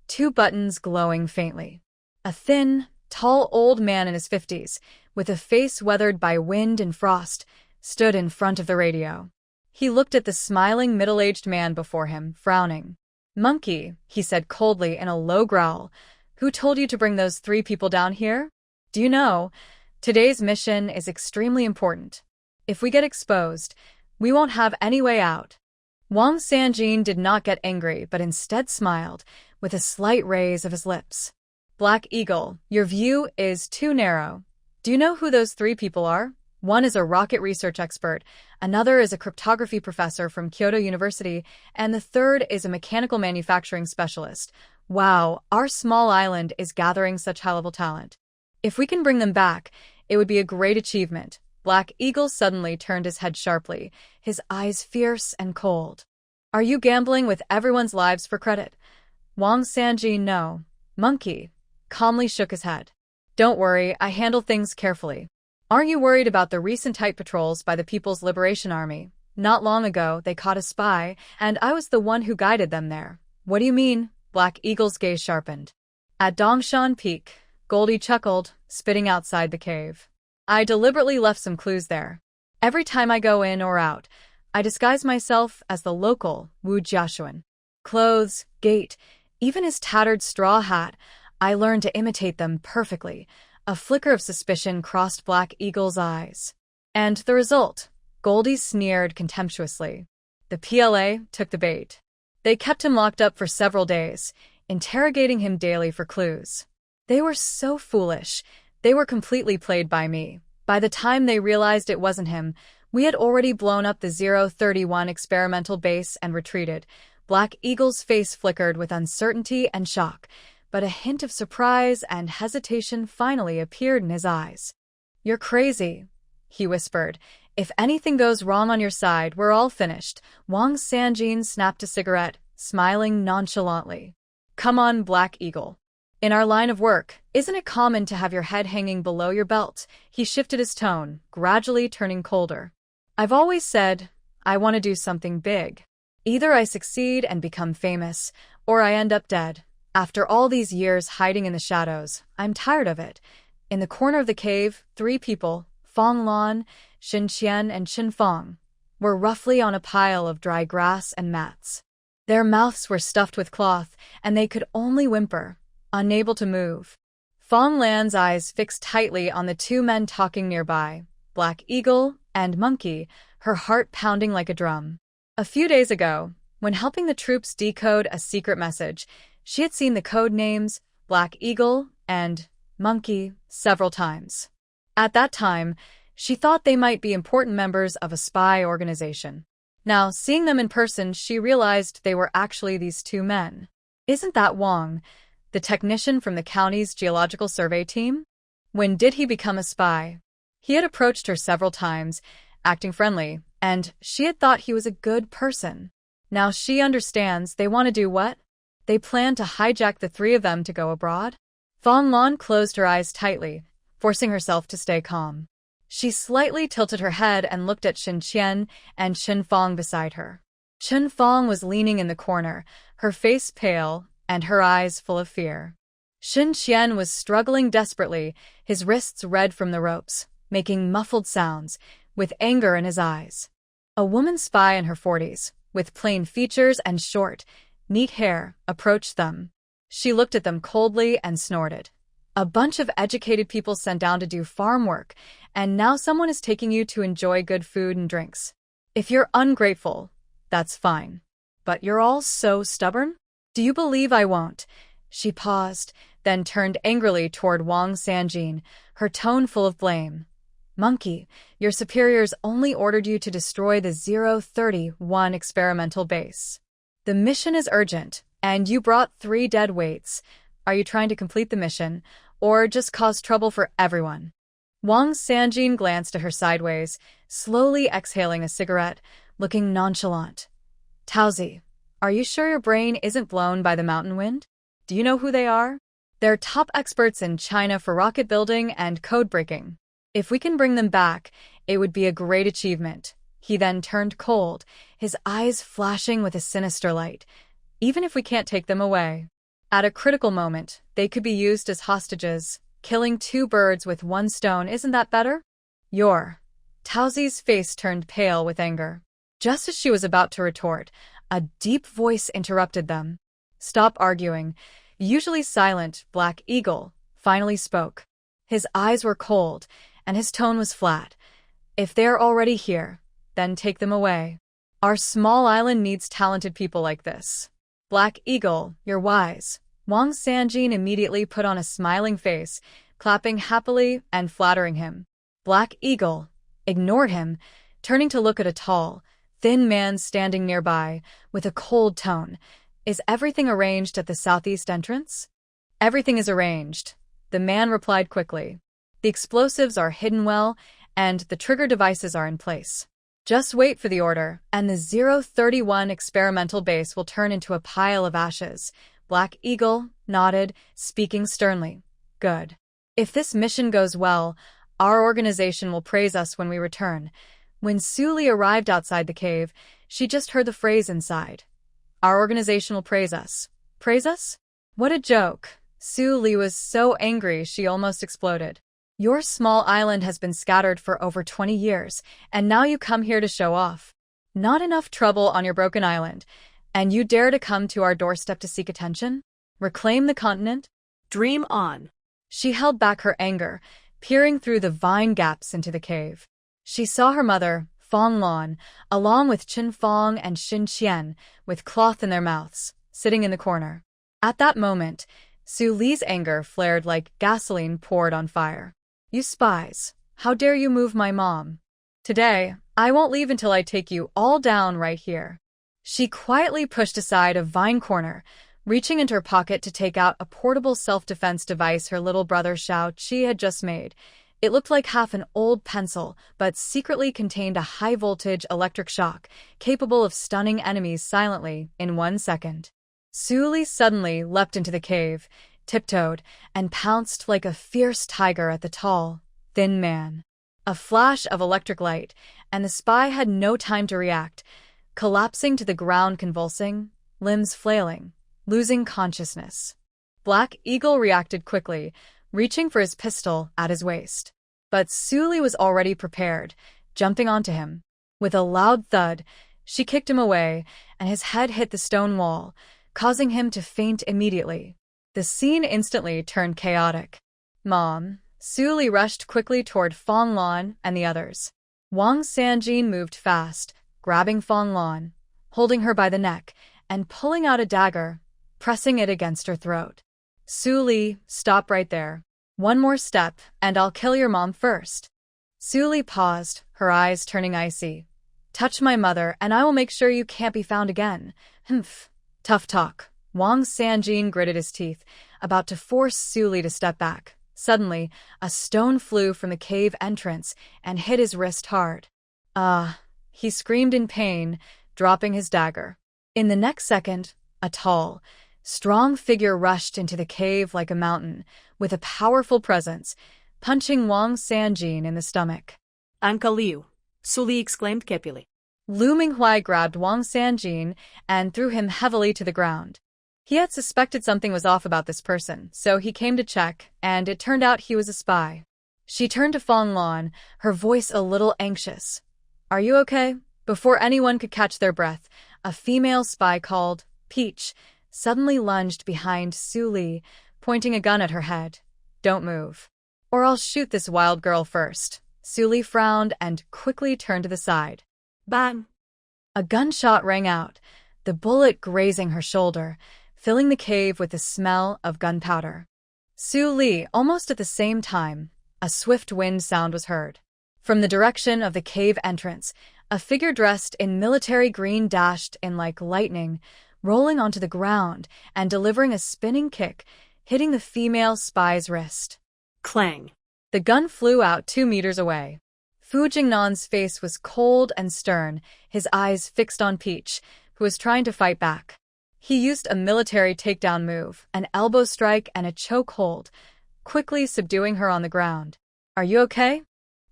2 buttons glowing faintly. A thin, tall old man in his 50s, with a face weathered by wind and frost, stood in front of the radio. He looked at the smiling middle-aged man before him, frowning. "Monkey," he said coldly in a low growl, "who told you to bring those 3 people down here? Do you know, today's mission is extremely important. If we get exposed, we won't have any way out." Wang Sanjin did not get angry, but instead smiled, with a slight raise of his lips. "Black Eagle, your view is too narrow. Do you know who those 3 people are? One is a rocket research expert, another is a cryptography professor from Kyoto University, and the third is a mechanical manufacturing specialist. Wow, our small island is gathering such high-level talent. If we can bring them back, it would be a great achievement." Black Eagle suddenly turned his head sharply, his eyes fierce and cold. "Are you gambling with everyone's lives for credit?" Wang Sanji, no. Monkey calmly shook his head. "Don't worry, I handle things carefully. Aren't you worried about the recent tight patrols by the People's Liberation Army? Not long ago, they caught a spy, and I was the one who guided them there." "What do you mean?" Black Eagle's gaze sharpened. "At Dongshan Peak," Goldie chuckled, spitting outside the cave. "I deliberately left some clues there. Every time I go in or out, I disguise myself as the local Wu Jiaxuan. Clothes, gait, even his tattered straw hat, I learned to imitate them perfectly." A flicker of suspicion crossed Black Eagle's eyes. "And the result?" Goldie sneered contemptuously. "The PLA took the bait. They kept him locked up for several days, interrogating him daily for clues. They were so foolish. They were completely played by me. By the time they realized it wasn't him, we had already blown up the 031 experimental base and retreated." Black Eagle's face flickered with uncertainty and shock, but a hint of surprise and hesitation finally appeared in his eyes. "You're crazy," he whispered. "If anything goes wrong on your side, we're all finished." Wang Sanjin snapped a cigarette, smiling nonchalantly. "Come on, Black Eagle. In our line of work, isn't it common to have your head hanging below your belt?" He shifted his tone, gradually turning colder. "I've always said, I want to do something big. Either I succeed and become famous, or I end up dead. After all these years hiding in the shadows, I'm tired of it." In the corner of the cave, 3 people, Fong Lan, Xin Qian, and Qin Fong, were roughly on a pile of dry grass and mats. Their mouths were stuffed with cloth, and they could only whimper, unable to move. Fong Lan's eyes fixed tightly on the 2 men talking nearby, Black Eagle and Monkey, her heart pounding like a drum. A few days ago, when helping the troops decode a secret message, she had seen the code names Black Eagle and Monkey several times. At that time, she thought they might be important members of a spy organization. Now, seeing them in person, she realized they were actually these 2 men. Isn't that Wang, the technician from the county's geological survey team? When did he become a spy? He had approached her several times, acting friendly, and she had thought he was a good person. Now she understands they want to do what? They plan to hijack the 3 of them to go abroad? Fong Lan closed her eyes tightly, forcing herself to stay calm. She slightly tilted her head and looked at Xin Qian and Qin Fong beside her. Qin Fong was leaning in the corner, her face pale and her eyes full of fear. Xin Qian was struggling desperately, his wrists red from the ropes, making muffled sounds, with anger in his eyes. A woman spy in her 40s, with plain features and short, neat hair, approached them. She looked at them coldly and snorted. "A bunch of educated people sent down to do farm work, and now someone is taking you to enjoy good food and drinks. If you're ungrateful, that's fine. But you're all so stubborn? Do you believe I won't?" She paused, then turned angrily toward Wang Sanjin, her tone full of blame. "Monkey, your superiors only ordered you to destroy the 031 experimental base. The mission is urgent, and you brought 3 dead weights. Are you trying to complete the mission, or just cause trouble for everyone?" Wang Sanjin glanced at her sideways, slowly exhaling a cigarette, looking nonchalant. Taozi, are you sure your brain isn't blown by the mountain wind? Do you know who they are? They're top experts in China for rocket building and code breaking. If we can bring them back, it would be a great achievement. He then turned cold, his eyes flashing with a sinister light. Even if we can't take them away. At a critical moment, they could be used as hostages. Killing two birds with one stone, isn't that better? Taozi's face turned pale with anger. Just as she was about to retort, a deep voice interrupted them. Stop arguing. Usually silent, Black Eagle finally spoke. His eyes were cold, and his tone was flat. If they're already here, then take them away. Our small island needs talented people like this. Black Eagle, you're wise. Wang Sanjin immediately put on a smiling face, clapping happily and flattering him. Black Eagle ignored him, turning to look at a tall, thin man standing nearby, with a cold tone. Is everything arranged at the southeast entrance? Everything is arranged, the man replied quickly. The explosives are hidden well, and the trigger devices are in place. Just wait for the order, and the 031 experimental base will turn into a pile of ashes. Black Eagle nodded, speaking sternly. Good. If this mission goes well, our organization will praise us when we return. When Su Li arrived outside the cave, she just heard the phrase inside. Our organization will praise us. Praise us? What a joke. Su Li was so angry she almost exploded. Your small island has been scattered for over 20 years, and now you come here to show off. Not enough trouble on your broken island, and you dare to come to our doorstep to seek attention? Reclaim the continent? Dream on. She held back her anger, peering through the vine gaps into the cave. She saw her mother, Fong Lan, along with Chen Fong and Xin Qian, with cloth in their mouths, sitting in the corner. At that moment, Su Li's anger flared like gasoline poured on fire. You spies, how dare you move my mom? Today, I won't leave until I take you all down right here. She quietly pushed aside a vine corner, reaching into her pocket to take out a portable self-defense device her little brother Xiao Qi had just made. It looked like half an old pencil, but secretly contained a high-voltage electric shock, capable of stunning enemies silently in 1 second. Su Li suddenly leapt into the cave, tiptoed, and pounced like a fierce tiger at the tall, thin man. A flash of electric light, and the spy had no time to react, collapsing to the ground convulsing, limbs flailing, losing consciousness. Black Eagle reacted quickly, reaching for his pistol at his waist. But Su Li was already prepared, jumping onto him. With a loud thud, she kicked him away, and his head hit the stone wall, causing him to faint immediately. The scene instantly turned chaotic. Mom, Su Li rushed quickly toward Fong Lan and the others. Wang Sanjin moved fast, grabbing Fong Lan, holding her by the neck, and pulling out a dagger, pressing it against her throat. Su Li, stop right there. One more step, and I'll kill your mom first. Su Li paused, her eyes turning icy. Touch my mother, and I will make sure you can't be found again. Humph. Tough talk. Wang Sanjin gritted his teeth, about to force Su Li to step back. Suddenly, a stone flew from the cave entrance and hit his wrist hard. He screamed in pain, dropping his dagger. In the next second, a tall, strong figure rushed into the cave like a mountain, with a powerful presence, punching Wang Sanjin in the stomach. Uncle Liu, Su Li exclaimed happily. Lu Minghui grabbed Wang Sanjin and threw him heavily to the ground. He had suspected something was off about this person, so he came to check, and it turned out he was a spy. She turned to Fong Lan, her voice a little anxious. Are you okay? Before anyone could catch their breath, a female spy called Peach suddenly lunged behind Su Li, pointing a gun at her head. Don't move, or I'll shoot this wild girl first. Su Li frowned and quickly turned to the side. Bang! A gunshot rang out, the bullet grazing her shoulder, filling the cave with the smell of gunpowder. Su Li, almost at the same time, a swift wind sound was heard. From the direction of the cave entrance, a figure dressed in military green dashed in like lightning, rolling onto the ground and delivering a spinning kick, hitting the female spy's wrist. Clang! The gun flew out 2 meters away. Fu Jingnan's face was cold and stern, his eyes fixed on Peach, who was trying to fight back. He used a military takedown move, an elbow strike and a choke hold, quickly subduing her on the ground. Are you okay?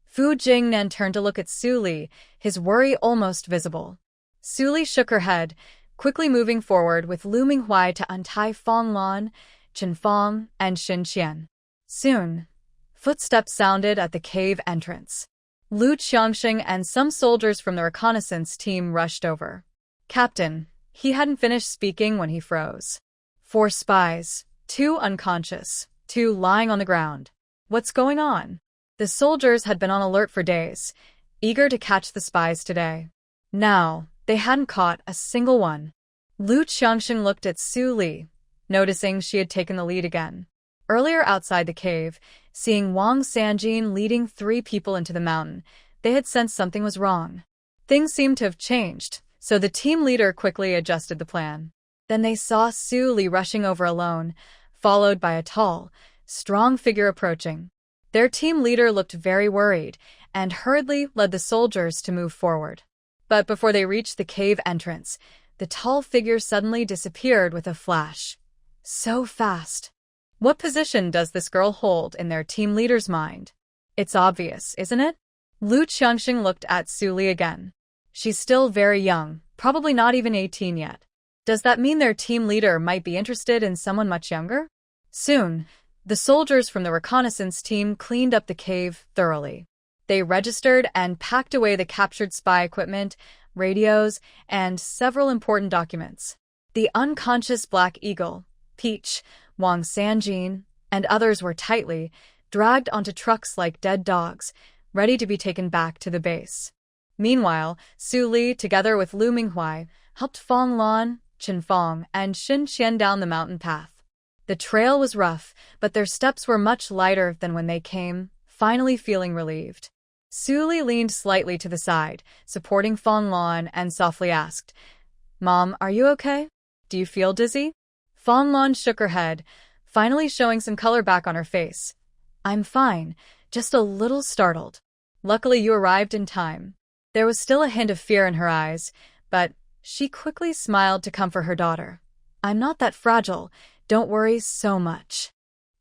Fu Jingnan turned to look at Su Li, his worry almost visible. Su Li shook her head, quickly moving forward with Lu Minghui to untie Fong Lan, Chen Fong, and Xin Qian. Soon, footsteps sounded at the cave entrance. Lu Qiangxing and some soldiers from the reconnaissance team rushed over. Captain, he hadn't finished speaking when he froze. 4 spies, 2 unconscious, 2 lying on the ground. What's going on? The soldiers had been on alert for days, eager to catch the spies today. Now, they hadn't caught a single one. Lu Qiangxing looked at Su Li, noticing she had taken the lead again. Earlier outside the cave, seeing Wang Sanjin leading 3 people into the mountain, they had sensed something was wrong. Things seemed to have changed, so the team leader quickly adjusted the plan. Then they saw Su Li rushing over alone, followed by a tall, strong figure approaching. Their team leader looked very worried and hurriedly led the soldiers to move forward. But before they reached the cave entrance, the tall figure suddenly disappeared with a flash. So fast. What position does this girl hold in their team leader's mind? It's obvious, isn't it? Lu Qiangxing looked at Su Li again. She's still very young, probably not even 18 yet. Does that mean their team leader might be interested in someone much younger? Soon, the soldiers from the reconnaissance team cleaned up the cave thoroughly. They registered and packed away the captured spy equipment, radios, and several important documents. The unconscious Black Eagle, Peach, Wang Sanjin, and others were tightly dragged onto trucks like dead dogs, ready to be taken back to the base. Meanwhile, Su Li, together with Lu Minghui, helped Fong Lan, Chen Fong, and Xin Qian down the mountain path. The trail was rough, but their steps were much lighter than when they came, finally feeling relieved. Su Li leaned slightly to the side, supporting Fong Lan, and softly asked, "Mom, are you okay? Do you feel dizzy?" Fong Lan shook her head, finally showing some color back on her face. "I'm fine, just a little startled. Luckily you arrived in time." There was still a hint of fear in her eyes, but she quickly smiled to comfort her daughter. "I'm not that fragile, don't worry so much."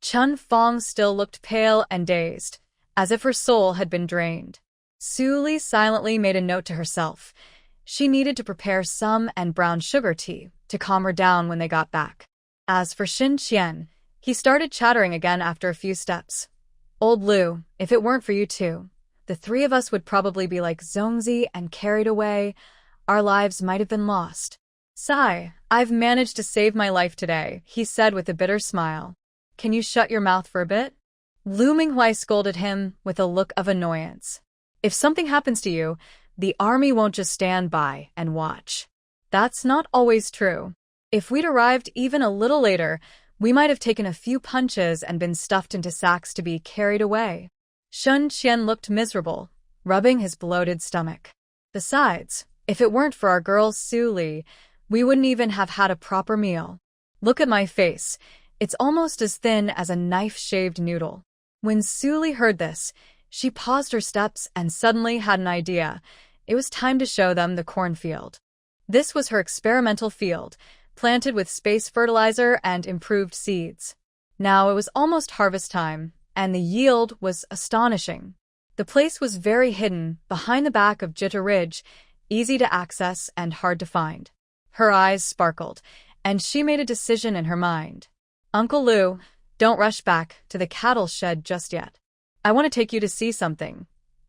Chen Fong still looked pale and dazed, as if her soul had been drained. Su Li silently made a note to herself. She needed to prepare some and brown sugar tea to calm her down when they got back. As for Xin Qian, he started chattering again after a few steps. "Old Lu, if it weren't for you two, the 3 of us would probably be like Zongzi and carried away. Our lives might have been lost." "Sigh, I've managed to save my life today," he said with a bitter smile. "Can you shut your mouth for a bit?" Lu Minghui scolded him with a look of annoyance. "If something happens to you, the army won't just stand by and watch. That's not always true. If we'd arrived even a little later, we might have taken a few punches and been stuffed into sacks to be carried away." Xin Qian looked miserable, rubbing his bloated stomach. "Besides, if it weren't for our girl Su Li, we wouldn't even have had a proper meal. Look at my face, it's almost as thin as a knife-shaved noodle." When Su Li heard this, she paused her steps and suddenly had an idea. It was time to show them the cornfield. This was her experimental field, planted with space fertilizer and improved seeds. Now it was almost harvest time, and the yield was astonishing. The place was very hidden, behind the back of Jitta Ridge, easy to access and hard to find. Her eyes sparkled, and she made a decision in her mind. "Uncle Lu, don't rush back to the cattle shed just yet. I want to take you to see something."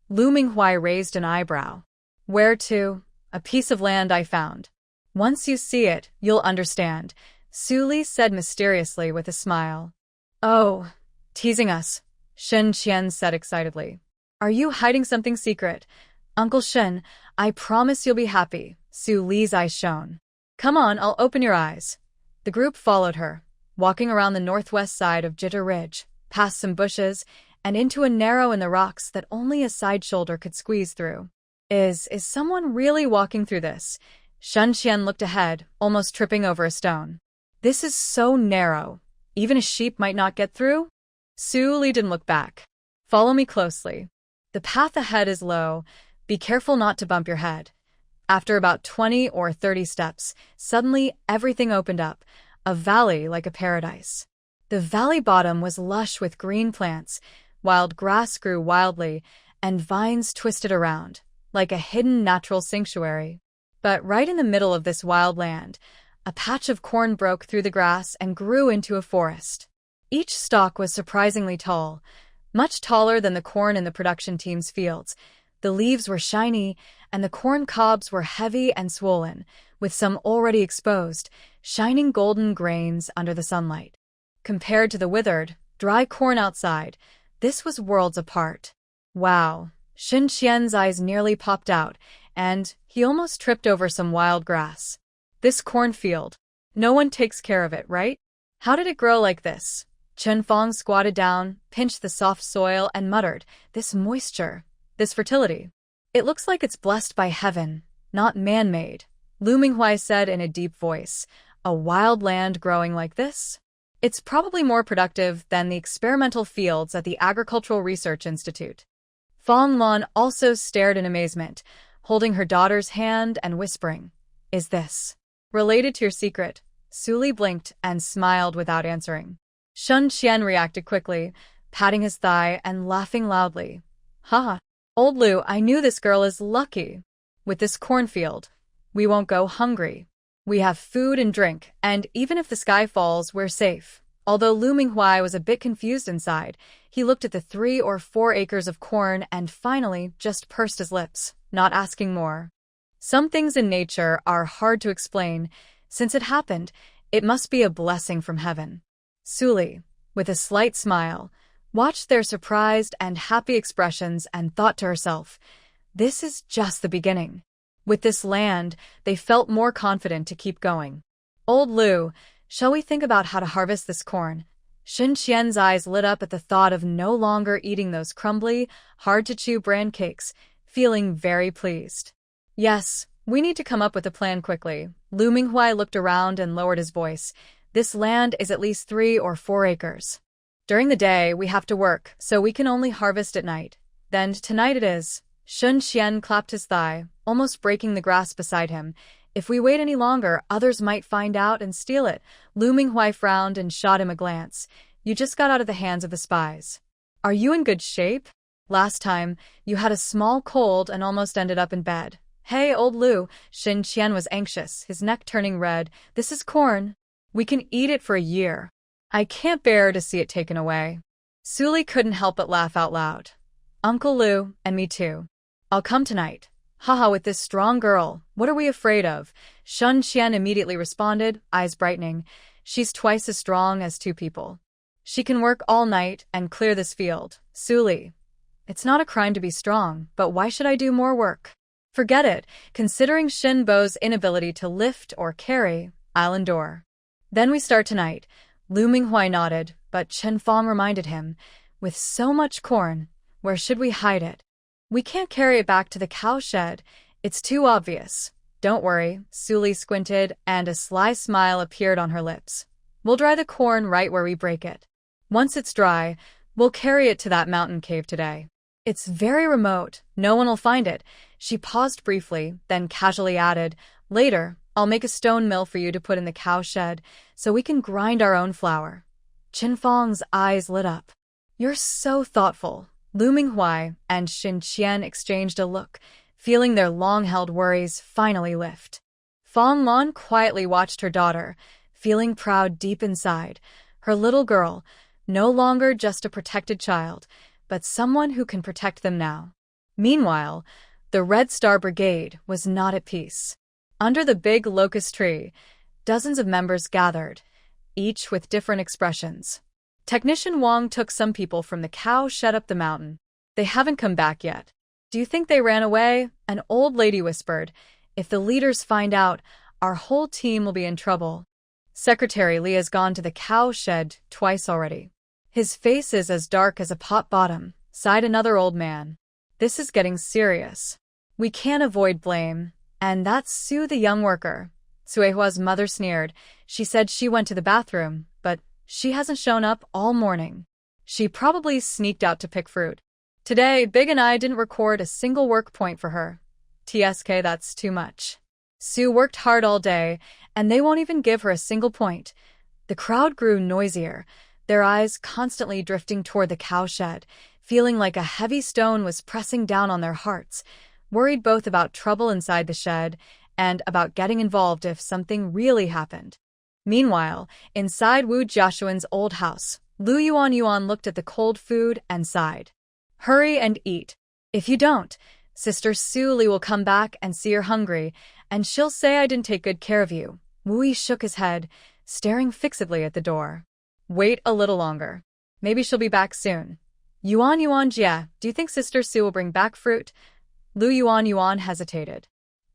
Lu Minghui raised an eyebrow. "Where to?" "A piece of land I found. Once you see it, you'll understand," Su Li said mysteriously with a smile. "Oh, teasing us," Xin Qian said excitedly. "Are you hiding something secret?" "Uncle Xin, I promise you'll be happy," Su Li's eyes shone. "Come on, I'll open your eyes." The group followed her, walking around the northwest side of Jitta Ridge, past some bushes, and into a narrow in the rocks that only a side shoulder could squeeze through. Is someone really walking through this?" Xin Qian looked ahead, almost tripping over a stone. "This is so narrow. Even a sheep might not get through?" Su Li didn't look back. Follow me closely. The path ahead is low. Be careful not to bump your head. After about 20 or 30 steps, suddenly everything opened up, a valley like a paradise. The valley bottom was lush with green plants, wild grass grew wildly, and vines twisted around, like a hidden natural sanctuary. But right in the middle of this wild land, a patch of corn broke through the grass and grew into a forest. Each stalk was surprisingly tall, much taller than the corn in the production team's fields. The leaves were shiny, and the corn cobs were heavy and swollen, with some already exposed, shining golden grains under the sunlight. Compared to the withered, dry corn outside, this was worlds apart. Wow! Shin Qian's eyes nearly popped out, and he almost tripped over some wild grass. This cornfield. No one takes care of it, right? How did it grow like this? Chen Fong squatted down, pinched the soft soil, and muttered, "This moisture, this fertility. It looks like it's blessed by heaven, not man-made." Lu Minghuai said in a deep voice, "A wild land growing like this? It's probably more productive than the experimental fields at the Agricultural Research Institute." Fong Lan also stared in amazement, holding her daughter's hand and whispering, "Is this related to your secret?" Su Li blinked and smiled without answering. Shun Qian reacted quickly, patting his thigh and laughing loudly. "Haha, old Lu, I knew this girl is lucky. With this cornfield, we won't go hungry. We have food and drink, and even if the sky falls, we're safe." Although Lu Minghuai was a bit confused inside, he looked at the 3 or 4 acres of corn and finally just pursed his lips, not asking more. Some things in nature are hard to explain. Since it happened, it must be a blessing from heaven. Su Li, with a slight smile, watched their surprised and happy expressions and thought to herself, "This is just the beginning." With this land, they felt more confident to keep going. "Old Lu, shall we think about how to harvest this corn?" Shin Qian's eyes lit up at the thought of no longer eating those crumbly, hard-to-chew bran cakes, feeling very pleased. "Yes, we need to come up with a plan quickly." Lu Minghuai looked around and lowered his voice. "This land is at least 3 or 4 acres. During the day, we have to work, so we can only harvest at night. Then tonight it is." Shun Qian clapped his thigh, almost breaking the grass beside him. "If we wait any longer, others might find out and steal it." Lu Minghuai frowned and shot him a glance. "You just got out of the hands of the spies. Are you in good shape? Last time, you had a small cold and almost ended up in bed." "Hey, old Lu," Shin Qian was anxious, his neck turning red. "This is corn. We can eat it for a year. I can't bear to see it taken away." Su Li couldn't help but laugh out loud. "Uncle Lu, and me too. I'll come tonight." "Haha, with this strong girl, what are we afraid of?" Shun Qian immediately responded, eyes brightening. "She's twice as strong as 2 people. She can work all night and clear this field." Su Li, "It's not a crime to be strong, but why should I do more work?" "Forget it. Considering Shin Bo's inability to lift or carry, I'll endure." "Then we start tonight." Lu Minghuai nodded, but Chen Fong reminded him, "With so much corn, where should we hide it? We can't carry it back to the cow shed. It's too obvious." "Don't worry." Su Li squinted, and a sly smile appeared on her lips. "We'll dry the corn right where we break it. Once it's dry, we'll carry it to that mountain cave today. It's very remote. No one will find it." She paused briefly, then casually added, "Later, I'll make a stone mill for you to put in the cow shed, so we can grind our own flour." Chen Fong's eyes lit up. "You're so thoughtful." Lu Minghuai and Shin Qian exchanged a look, feeling their long-held worries finally lift. Fong Lan quietly watched her daughter, feeling proud deep inside. Her little girl, no longer just a protected child, but someone who can protect them now. Meanwhile, the Red Star Brigade was not at peace. Under the big locust tree, dozens of members gathered, each with different expressions. Technician Wang took some people from the cow shed up the mountain. "They haven't come back yet. Do you think they ran away?" An old lady whispered. "If the leaders find out, our whole team will be in trouble." "Secretary Li has gone to the cow shed twice already. His face is as dark as a pot bottom," sighed another old man. "This is getting serious. We can't avoid blame. And that's Su, the young worker." Suehua's mother sneered. She said she went to the bathroom, but she hasn't shown up all morning. She probably sneaked out to pick fruit. Today, Big and I didn't record a single work point for her. TSK, that's too much. Sue worked hard all day, and they won't even give her a single point. The crowd grew noisier, their eyes constantly drifting toward the cowshed, feeling like a heavy stone was pressing down on their hearts, worried both about trouble inside the shed and about getting involved if something really happened. Meanwhile, inside Wu Jiashuan's old house, Lu Yuan looked at the cold food and sighed. Hurry and eat. If you don't, Sister Su Li will come back and see you're hungry, and she'll say I didn't take good care of you. Wu Yi shook his head, staring fixedly at the door. Wait a little longer. Maybe she'll be back soon. Yuan Jia, do you think Sister Su will bring back fruit? Lu Yuan hesitated.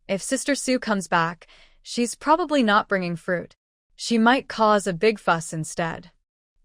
If Sister Su comes back, she's probably not bringing fruit. She might cause a big fuss instead.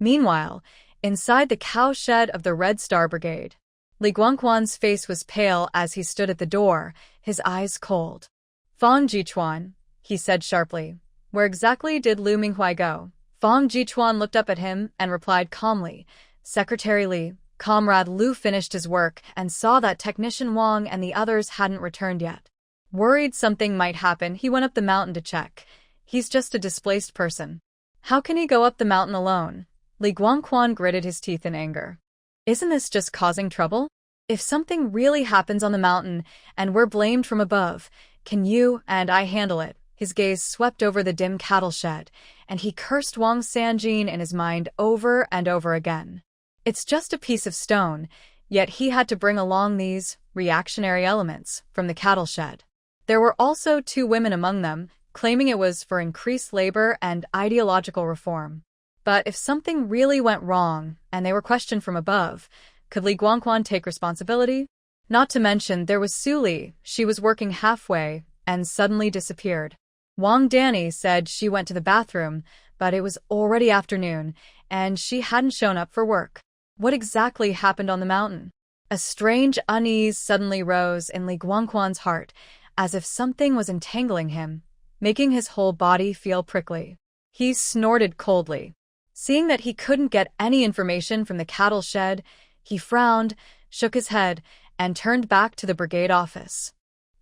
Meanwhile, inside the cowshed of the Red Star Brigade, Li Guangquan's face was pale as he stood at the door, his eyes cold. Fang Jichuan, he said sharply. Where exactly did Lu Minghui go? Fang Jichuan looked up at him and replied calmly. Secretary Li. Comrade Lu finished his work and saw that Technician Wang and the others hadn't returned yet. Worried something might happen, he went up the mountain to check. He's just a displaced person. How can he go up the mountain alone? Li Guangquan gritted his teeth in anger. Isn't this just causing trouble? If something really happens on the mountain and we're blamed from above, can you and I handle it? His gaze swept over the dim cattle shed, and he cursed Wang Sanjin in his mind over and over again. It's just a piece of stone, yet he had to bring along these reactionary elements from the cattle shed. There were also 2 women among them, claiming it was for increased labor and ideological reform. But if something really went wrong, and they were questioned from above, could Li Guangquan take responsibility? Not to mention there was Su Li. She was working halfway and suddenly disappeared. Wang Danny said she went to the bathroom, but it was already afternoon, and she hadn't shown up for work. What exactly happened on the mountain? A strange unease suddenly rose in Li Guangquan's heart, as if something was entangling him, making his whole body feel prickly. He snorted coldly. Seeing that he couldn't get any information from the cattle shed, he frowned, shook his head, and turned back to the brigade office.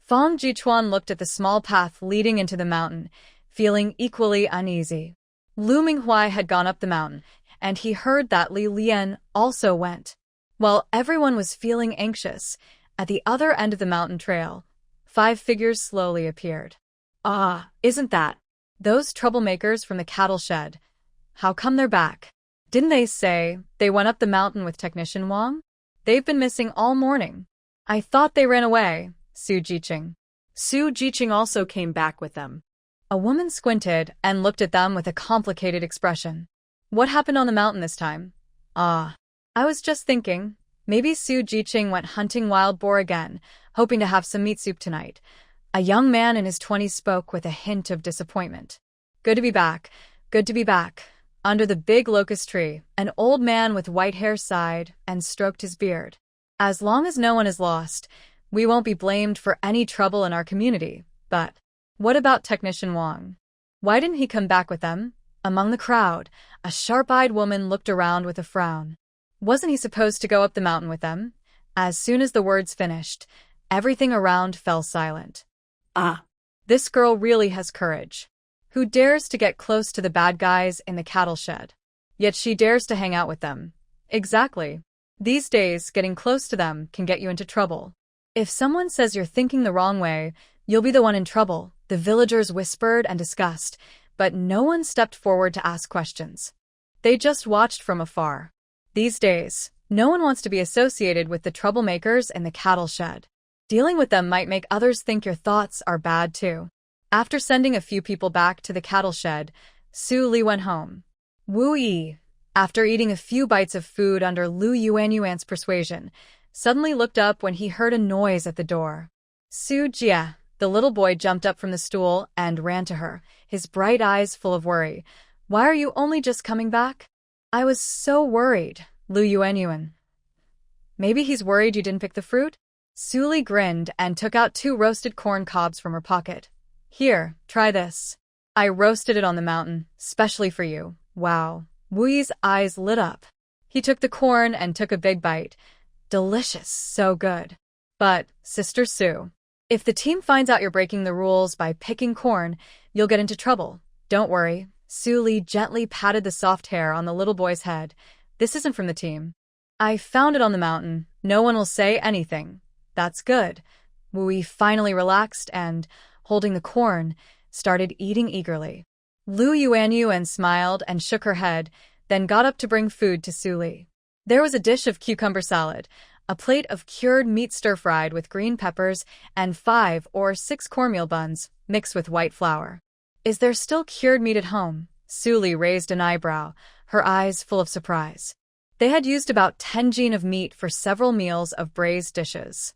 Fang Jichuan looked at the small path leading into the mountain, feeling equally uneasy. Lu Minghui had gone up the mountain, and he heard that Li Lian also went. While everyone was feeling anxious, at the other end of the mountain trail, 5 figures slowly appeared. Ah, isn't that those troublemakers from the cattle shed? How come they're back? Didn't they say they went up the mountain with Technician Wang? They've been missing all morning. I thought they ran away. Su Jiqing. Su Jiqing also came back with them. A woman squinted and looked at them with a complicated expression. What happened on the mountain this time? Ah, I was just thinking, maybe Su Jiqing went hunting wild boar again, hoping to have some meat soup tonight. A young man in his 20s spoke with a hint of disappointment. Good to be back. Good to be back. Under the big locust tree, an old man with white hair sighed and stroked his beard. As long as no one is lost, we won't be blamed for any trouble in our community. But what about Technician Wang? Why didn't he come back with them? Among the crowd, a sharp-eyed woman looked around with a frown. Wasn't he supposed to go up the mountain with them? As soon as the words finished, everything around fell silent. Ah, this girl really has courage. Who dares to get close to the bad guys in the cattle shed? Yet she dares to hang out with them. Exactly. These days, getting close to them can get you into trouble. If someone says you're thinking the wrong way, you'll be the one in trouble, the villagers whispered and discussed, but no one stepped forward to ask questions. They just watched from afar. These days, no one wants to be associated with the troublemakers in the cattle shed. Dealing with them might make others think your thoughts are bad too. After sending a few people back to the cattle shed, Su Li went home. Wu Yi, after eating a few bites of food under Lu Yuan's persuasion, suddenly looked up when he heard a noise at the door. Su Jia, the little boy, jumped up from the stool and ran to her, his bright eyes full of worry. Why are you only just coming back? I was so worried, Lu Yuan. Maybe he's worried you didn't pick the fruit? Su Li grinned and took out 2 roasted corn cobs from her pocket. Here, try this. I roasted it on the mountain, specially for you. Wow. Wu Yi's eyes lit up. He took the corn and took a big bite. Delicious, so good. But, Sister Sue, if the team finds out you're breaking the rules by picking corn, you'll get into trouble. Don't worry. Sue Lee gently patted the soft hair on the little boy's head. This isn't from the team. I found it on the mountain. No one will say anything. That's good. Wui finally relaxed and, holding the corn, started eating eagerly. Lu Yuanyuan smiled and shook her head, then got up to bring food to Sue Lee. There was a dish of cucumber salad, a plate of cured meat stir-fried with green peppers, and 5 or 6 cornmeal buns, mixed with white flour. Is there still cured meat at home? Sue Lee raised an eyebrow, her eyes full of surprise. They had used about 10 jin of meat for several meals of braised dishes.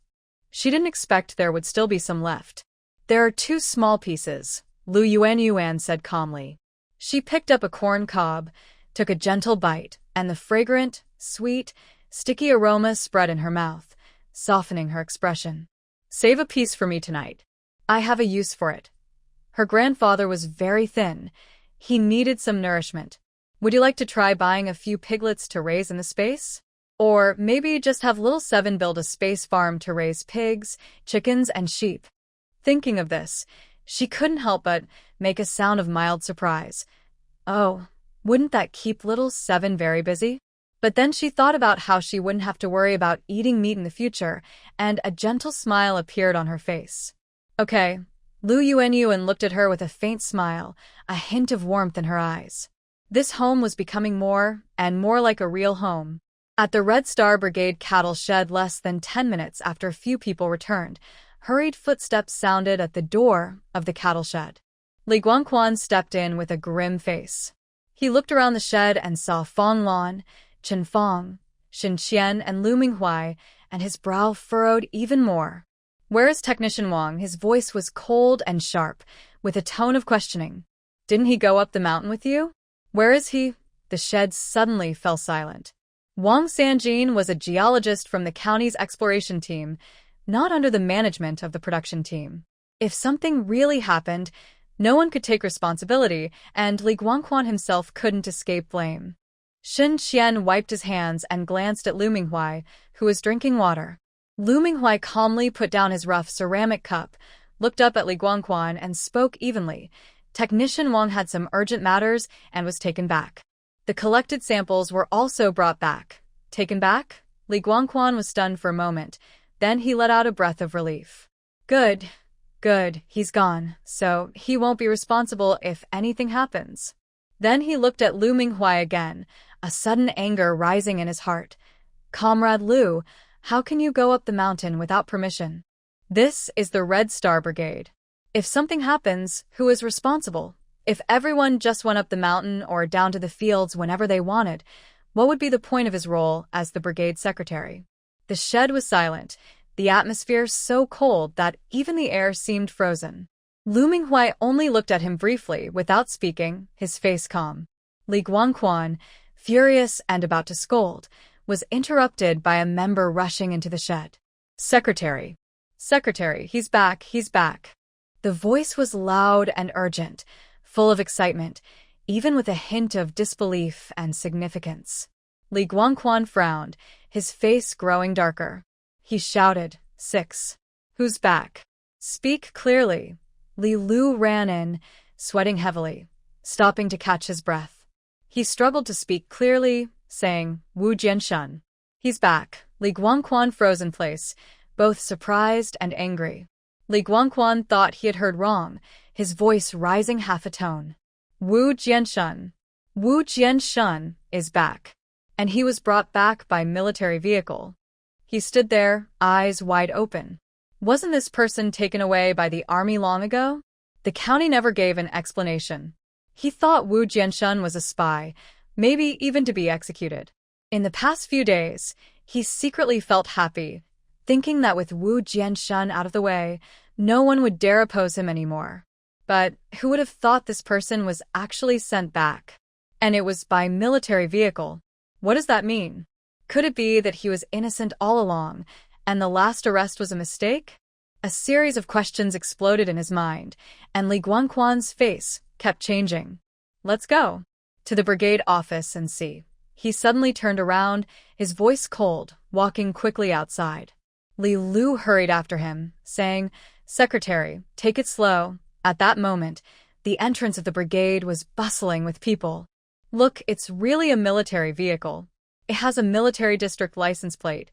She didn't expect there would still be some left. There are 2 small pieces, Lu Yuanyuan said calmly. She picked up a corn cob, took a gentle bite, and the fragrant, sweet, sticky aroma spread in her mouth, softening her expression. Save a piece for me tonight. I have a use for it. Her grandfather was very thin. He needed some nourishment. Would you like to try buying a few piglets to raise in the space? Or maybe just have little Seven build a space farm to raise pigs, chickens, and sheep. Thinking of this, she couldn't help but make a sound of mild surprise. Oh, wouldn't that keep little Seven very busy? But then she thought about how she wouldn't have to worry about eating meat in the future, and a gentle smile appeared on her face. Okay. Lu Yuanyuan looked at her with a faint smile, a hint of warmth in her eyes. This home was becoming more and more like a real home. At the Red Star Brigade cattle shed less than 10 minutes after a few people returned, hurried footsteps sounded at the door of the cattle shed. Li Guangquan stepped in with a grim face. He looked around the shed and saw Fong Lan, Chen Fong, Shin Qian, and Lu Minghuai, and his brow furrowed even more. Where is Technician Wang? His voice was cold and sharp, with a tone of questioning. Didn't he go up the mountain with you? Where is he? The shed suddenly fell silent. Wang Sanjin was a geologist from the county's exploration team, not under the management of the production team. If something really happened, no one could take responsibility, and Li Guangquan himself couldn't escape blame. Shin Qian wiped his hands and glanced at Lu Minghuai, who was drinking water. Lu Minghuai calmly put down his rough ceramic cup, looked up at Li Guangquan, and spoke evenly. Technician Wang had some urgent matters and was taken back. The collected samples were also brought back. Taken back? Li Guangquan was stunned for a moment. Then he let out a breath of relief. Good. Good, he's gone, so he won't be responsible if anything happens. Then he looked at Lu Minghuai again, a sudden anger rising in his heart. Comrade Lu, how can you go up the mountain without permission? This is the Red Star Brigade. If something happens, who is responsible? If everyone just went up the mountain or down to the fields whenever they wanted, what would be the point of his role as the brigade secretary? The shed was silent, the atmosphere so cold that even the air seemed frozen. Lu Minghuai only looked at him briefly without speaking, his face calm. Li Guangquan, furious and about to scold, was interrupted by a member rushing into the shed. Secretary. Secretary, he's back, he's back. The voice was loud and urgent, full of excitement, even with a hint of disbelief and significance. Li Guangquan frowned, his face growing darker. He shouted, 6. Who's back? Speak clearly. Li Lu ran in, sweating heavily, stopping to catch his breath. He struggled to speak clearly, saying, Wu Jianshun. He's back. Li Guangquan froze in place, both surprised and angry. Li Guangquan thought he had heard wrong, his voice rising half a tone. Wu Jianshun. Wu Jianshun is back. And he was brought back by military vehicle. He stood there, eyes wide open. Wasn't this person taken away by the army long ago? The county never gave an explanation. He thought Wu Jianshun was a spy, maybe even to be executed. In the past few days, he secretly felt happy, thinking that with Wu Jianshun out of the way, no one would dare oppose him anymore. But who would have thought this person was actually sent back? And it was by military vehicle. What does that mean? Could it be that he was innocent all along, and the last arrest was a mistake? A series of questions exploded in his mind, and Li Guangquan's face kept changing. Let's go to the brigade office and see. He suddenly turned around, his voice cold, walking quickly outside. Li Lu hurried after him, saying, "Secretary, take it slow." At that moment, the entrance of the brigade was bustling with people. "Look, it's really a military vehicle. It has a military district license plate.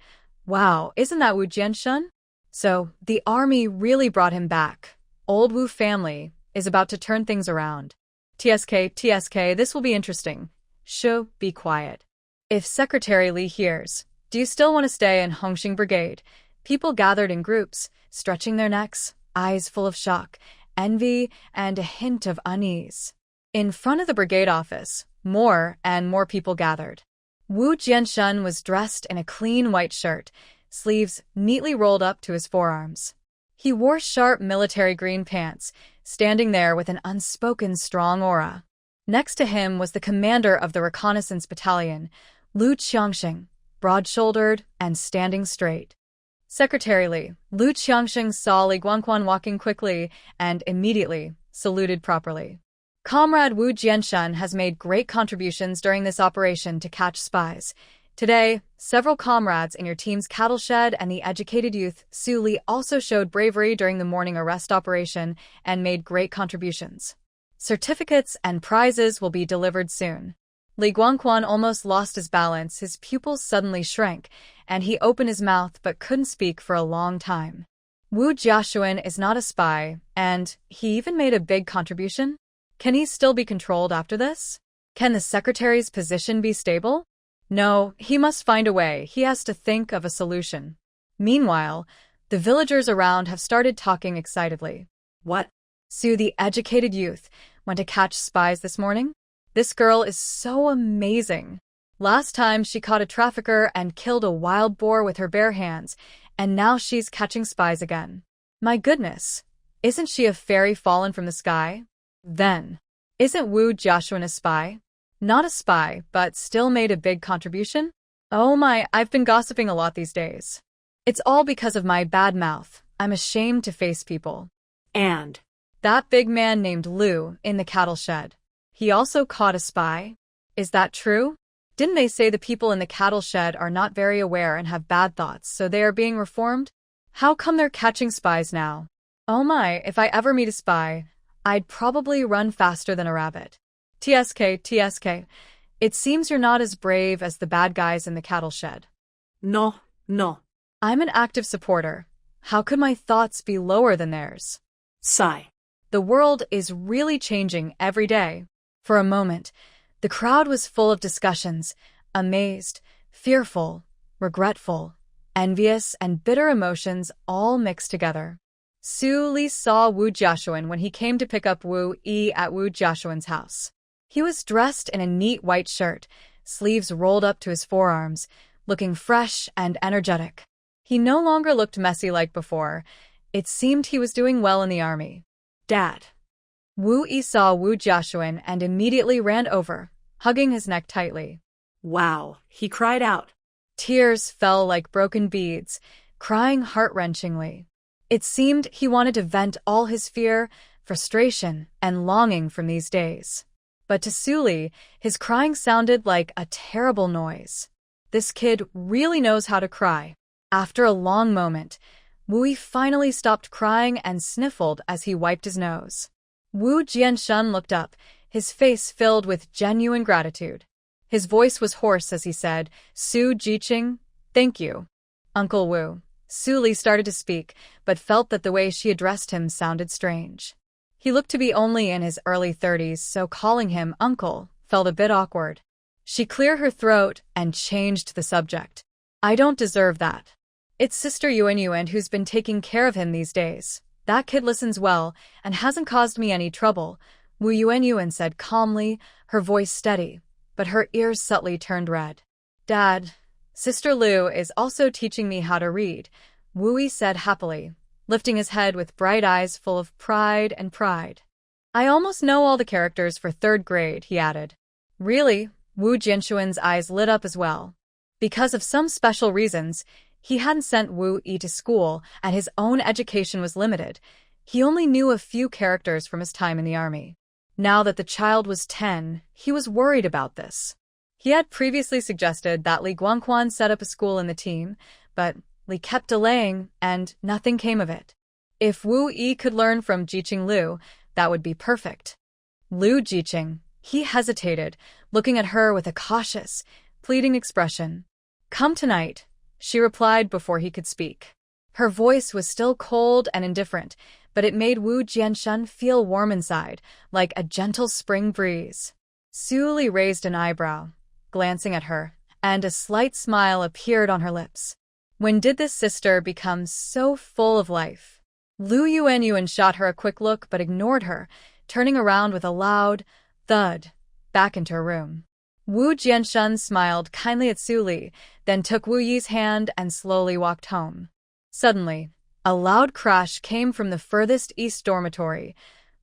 Wow, isn't that Wu Jianshun?" So, the army really brought him back. Old Wu family is about to turn things around. TSK, this will be interesting. Shh, be quiet. If Secretary Li hears, "Do you still want to stay in Hongxing Brigade?" People gathered in groups, stretching their necks, eyes full of shock, envy, and a hint of unease. In front of the brigade office, more and more people gathered. Wu Jianshun was dressed in a clean white shirt, sleeves neatly rolled up to his forearms. He wore sharp military green pants, standing there with an unspoken strong aura. Next to him was the commander of the reconnaissance battalion, Lu Qiangsheng, broad-shouldered and standing straight. Secretary Li, Lu Qiangsheng saw Li Guangquan walking quickly and immediately saluted properly. "Comrade Wu Jianshun has made great contributions during this operation to catch spies. Today, several comrades in your team's cattle shed and the educated youth Su Li also showed bravery during the morning arrest operation and made great contributions. Certificates and prizes will be delivered soon." Li Guangquan almost lost his balance, his pupils suddenly shrank, and he opened his mouth but couldn't speak for a long time. Wu Jiashuan is not a spy, and he even made a big contribution? Can he still be controlled after this? Can the secretary's position be stable? No, he must find a way. He has to think of a solution. Meanwhile, the villagers around have started talking excitedly. What? Su, the educated youth, went to catch spies this morning? This girl is so amazing. Last time she caught a trafficker and killed a wild boar with her bare hands, and now she's catching spies again. My goodness, isn't she a fairy fallen from the sky? Then, isn't Wu Jiashuan a spy? Not a spy, but still made a big contribution? Oh my, I've been gossiping a lot these days. It's all because of my bad mouth. I'm ashamed to face people. And that big man named Lu in the cattle shed. He also caught a spy? Is that true? Didn't they say the people in the cattle shed are not very aware and have bad thoughts, so they are being reformed? How come they're catching spies now? Oh my, if I ever meet a spy, I'd probably run faster than a rabbit. TSK, it seems you're not as brave as the bad guys in the cattle shed. No. I'm an active supporter. How could my thoughts be lower than theirs? Sigh. The world is really changing every day. For a moment, the crowd was full of discussions, amazed, fearful, regretful, envious, and bitter emotions all mixed together. Su Li saw Wu Jiashuan when he came to pick up Wu Yi at Wu Jiashuan's house. He was dressed in a neat white shirt, sleeves rolled up to his forearms, looking fresh and energetic. He no longer looked messy like before. It seemed he was doing well in the army. "Dad." Wu Yi saw Wu Jiashuan and immediately ran over, hugging his neck tightly. Wow, he cried out. Tears fell like broken beads, crying heart-wrenchingly. It seemed he wanted to vent all his fear, frustration, and longing from these days. But to Su Li, his crying sounded like a terrible noise. This kid really knows how to cry. After a long moment, Wu Yi finally stopped crying and sniffled as he wiped his nose. Wu Jianshun looked up, his face filled with genuine gratitude. His voice was hoarse as he said, "Su Jiqing, thank you." "Uncle Wu." Su Li started to speak, but felt that the way she addressed him sounded strange. He looked to be only in his early 30s, so calling him uncle felt a bit awkward. She cleared her throat and changed the subject. "I don't deserve that. It's Sister Yuan who's been taking care of him these days. That kid listens well and hasn't caused me any trouble," Wu Yuan said calmly, her voice steady, but her ears subtly turned red. "Dad, Sister Lu is also teaching me how to read," Wu Yi said happily, lifting his head with bright eyes full of pride. "I almost know all the characters for 3rd grade, he added. "Really?" Wu Jianshuan's eyes lit up as well. Because of some special reasons, he hadn't sent Wu Yi to school and his own education was limited. He only knew a few characters from his time in the army. Now that the child was 10, he was worried about this. He had previously suggested that Li Guangquan set up a school in the team, but Li kept delaying, and nothing came of it. If Wu Yi could learn from Jiqing Liu, that would be perfect. Liu Jiqing. He hesitated, looking at her with a cautious, pleading expression. Come tonight, she replied before he could speak. Her voice was still cold and indifferent, but it made Wu Jianshun feel warm inside, like a gentle spring breeze. Su Li raised an eyebrow, glancing at her, and a slight smile appeared on her lips. When did this sister become so full of life? Lu Yuanyuan shot her a quick look but ignored her, turning around with a loud thud back into her room. Wu Jianshun smiled kindly at Su Li, then took Wu Yi's hand and slowly walked home. Suddenly, a loud crash came from the furthest east dormitory,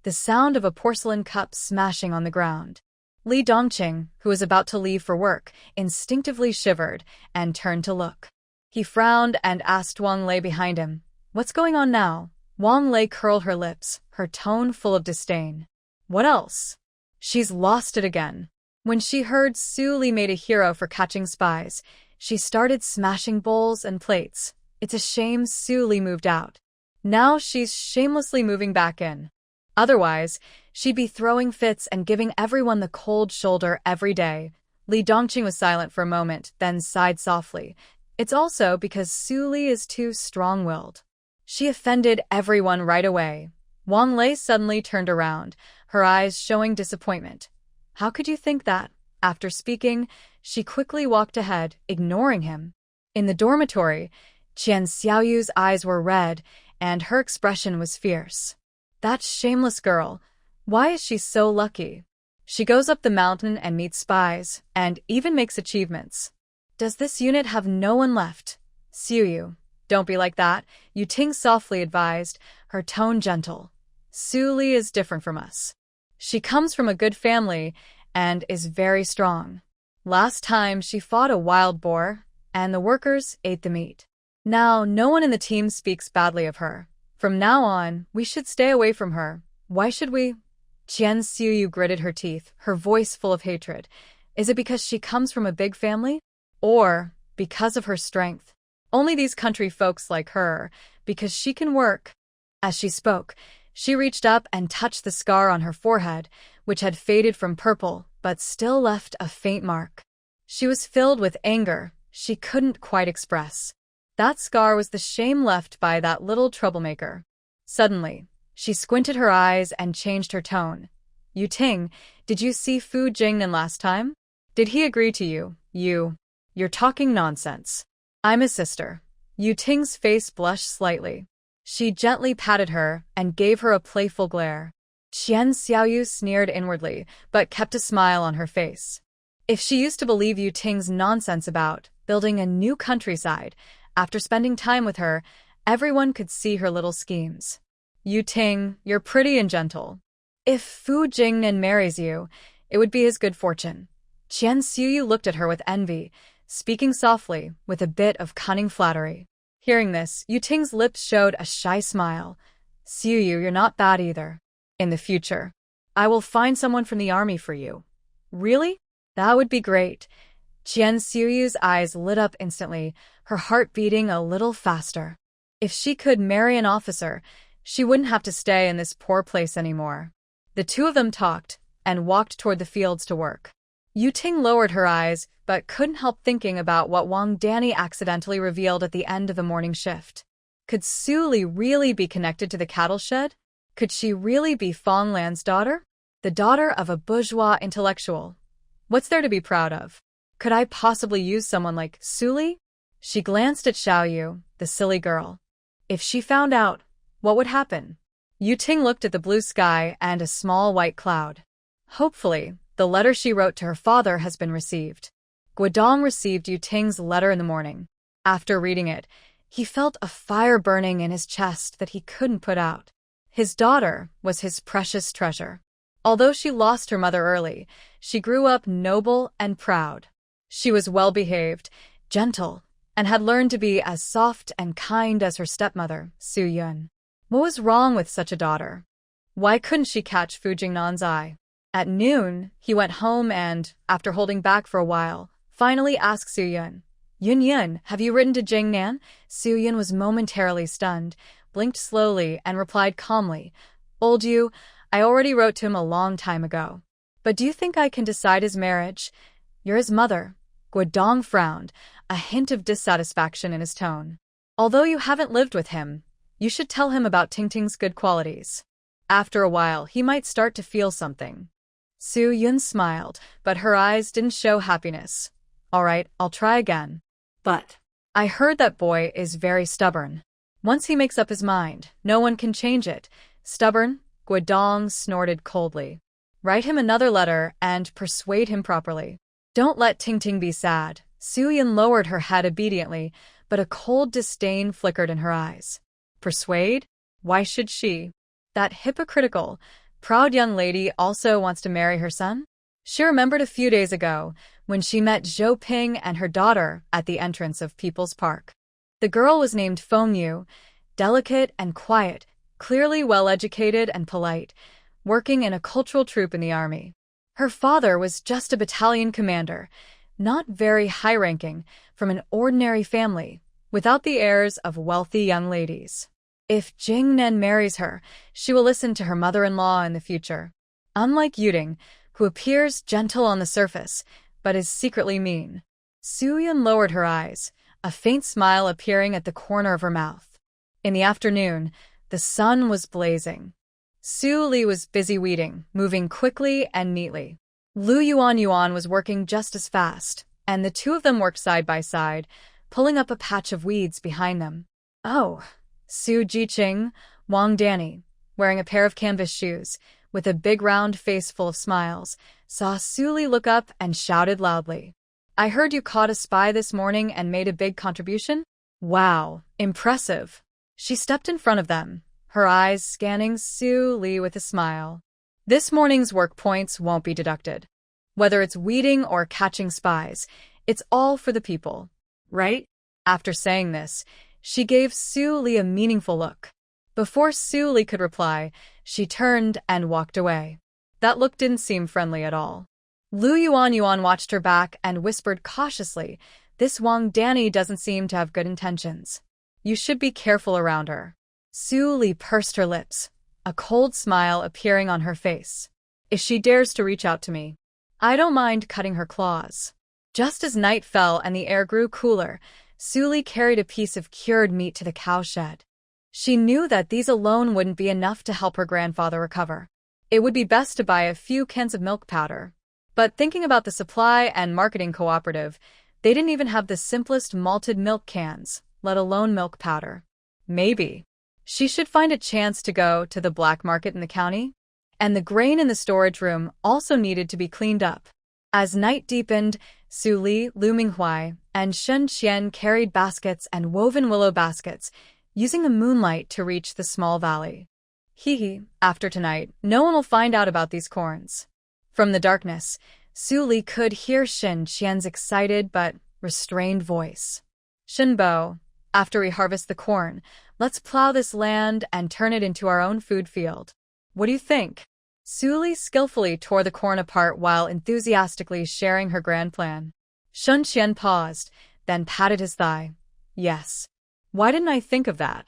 the sound of a porcelain cup smashing on the ground. Li Dongqing, who was about to leave for work, instinctively shivered and turned to look. He frowned and asked Wang Lei behind him, "What's going on now?" Wang Lei curled her lips, her tone full of disdain. "What else?" "She's lost it again." When she heard Su Li made a hero for catching spies, she started smashing bowls and plates. It's a shame Su Li moved out. Now she's shamelessly moving back in. Otherwise, she'd be throwing fits and giving everyone the cold shoulder every day. Li Dongqing was silent for a moment, then sighed softly. It's also because Su Li is too strong-willed. She offended everyone right away. Wang Lei suddenly turned around, her eyes showing disappointment. How could you think that? After speaking, she quickly walked ahead, ignoring him. In the dormitory, Qian Xiaoyu's eyes were red, and her expression was fierce. That shameless girl. Why is she so lucky? She goes up the mountain and meets spies, and even makes achievements. Does this unit have no one left? Xiuyu, don't be like that, Yu Ting softly advised, her tone gentle. Su Li is different from us. She comes from a good family and is very strong. Last time she fought a wild boar, and the workers ate the meat. Now no one in the team speaks badly of her. From now on, we should stay away from her. Why should we? Qian Xiuyu gritted her teeth, her voice full of hatred. Is it because she comes from a big family? Or because of her strength? Only these country folks like her, because she can work. As she spoke, she reached up and touched the scar on her forehead, which had faded from purple, but still left a faint mark. She was filled with anger she couldn't quite express. That scar was the shame left by that little troublemaker. Suddenly, she squinted her eyes and changed her tone. Yu Ting, did you see Fu Jingnan last time? Did he agree to you? You're talking nonsense. I'm his sister. Yu Ting's face blushed slightly. She gently patted her and gave her a playful glare. Qian Xiaoyu sneered inwardly, but kept a smile on her face. If she used to believe Yu Ting's nonsense about building a new countryside, after spending time with her, everyone could see her little schemes. Yu Ting, you're pretty and gentle. If Fu Jingnan marries you, it would be his good fortune. Qian Xiuyu looked at her with envy, speaking softly, with a bit of cunning flattery. Hearing this, Yu Ting's lips showed a shy smile. Xiuyu, you're not bad either. In the future, I will find someone from the army for you. Really? That would be great. Qian Xiuyu's eyes lit up instantly, her heart beating a little faster. If she could marry an officer, she wouldn't have to stay in this poor place anymore. The two of them talked and walked toward the fields to work. Yu Ting lowered her eyes, but couldn't help thinking about what Wang Danny accidentally revealed at the end of the morning shift. Could Su Li really be connected to the cattle shed? Could she really be Fong Lan's daughter? The daughter of a bourgeois intellectual? What's there to be proud of? Could I possibly use someone like Su Li? She glanced at Xiaoyu, the silly girl. If she found out, what would happen? Yu Ting looked at the blue sky and a small white cloud. Hopefully, the letter she wrote to her father has been received. Guodong received Yu Ting's letter in the morning. After reading it, he felt a fire burning in his chest that he couldn't put out. His daughter was his precious treasure. Although she lost her mother early, she grew up noble and proud. She was well-behaved, gentle, and had learned to be as soft and kind as her stepmother, Su Yun. What was wrong with such a daughter? Why couldn't she catch Fu Jingnan's eye? At noon, he went home and, after holding back for a while, finally asked Su-yun, Yun, have you written to Jingnan? Su-yun was momentarily stunned, blinked slowly, and replied calmly, Old you, I already wrote to him a long time ago. But do you think I can decide his marriage? You're his mother. Guodong frowned, a hint of dissatisfaction in his tone. Although you haven't lived with him, you should tell him about Tingting's good qualities. After a while, he might start to feel something. Su-yun smiled, but her eyes didn't show happiness. All right, I'll try again. But I heard that boy is very stubborn. Once he makes up his mind, no one can change it. Stubborn? Guodong snorted coldly. Write him another letter and persuade him properly. Don't let Tingting be sad. Su-yun lowered her head obediently, but a cold disdain flickered in her eyes. Persuade? Why should she? That hypocritical, proud young lady also wants to marry her son? She remembered a few days ago when she met Zhou Ping and her daughter at the entrance of People's Park. The girl was named Feng Yu, delicate and quiet, clearly well-educated and polite, working in a cultural troupe in the army. Her father was just a battalion commander, not very high-ranking, from an ordinary family, without the airs of wealthy young ladies. If Jingnan marries her, she will listen to her mother-in-law in the future. Unlike Yuding, who appears gentle on the surface, but is secretly mean. Su-yun lowered her eyes, a faint smile appearing at the corner of her mouth. In the afternoon, the sun was blazing. Su Li was busy weeding, moving quickly and neatly. Lu Yuan was working just as fast, and the two of them worked side by side, pulling up a patch of weeds behind them. Oh, Su Jiqing, Wang Danny, wearing a pair of canvas shoes, with a big round face full of smiles, saw Su Li look up and shouted loudly. I heard you caught a spy this morning and made a big contribution? Wow, impressive. She stepped in front of them, her eyes scanning Su Li with a smile. This morning's work points won't be deducted. Whether it's weeding or catching spies, it's all for the people. Right? After saying this, she gave Su Li a meaningful look. Before Su Li could reply, she turned and walked away. That look didn't seem friendly at all. Lu Yuan watched her back and whispered cautiously, This Wang Danny doesn't seem to have good intentions. You should be careful around her. Su Li pursed her lips, a cold smile appearing on her face. If she dares to reach out to me, I don't mind cutting her claws. Just as night fell and the air grew cooler, Su Li carried a piece of cured meat to the cowshed. She knew that these alone wouldn't be enough to help her grandfather recover. It would be best to buy a few cans of milk powder. But thinking about the supply and marketing cooperative, they didn't even have the simplest malted milk cans, let alone milk powder. Maybe she should find a chance to go to the black market in the county. And the grain in the storage room also needed to be cleaned up. As night deepened, Su Li, Lu Minghui, and Shen Qian carried baskets and woven willow baskets, using the moonlight to reach the small valley. After tonight, no one will find out about these corns. From the darkness, Su Li could hear Shen Qian's excited but restrained voice. Shenbo, after we harvest the corn, let's plow this land and turn it into our own food field. What do you think? Su Li skillfully tore the corn apart while enthusiastically sharing her grand plan. Shen Qian paused, then patted his thigh. Yes. Why didn't I think of that?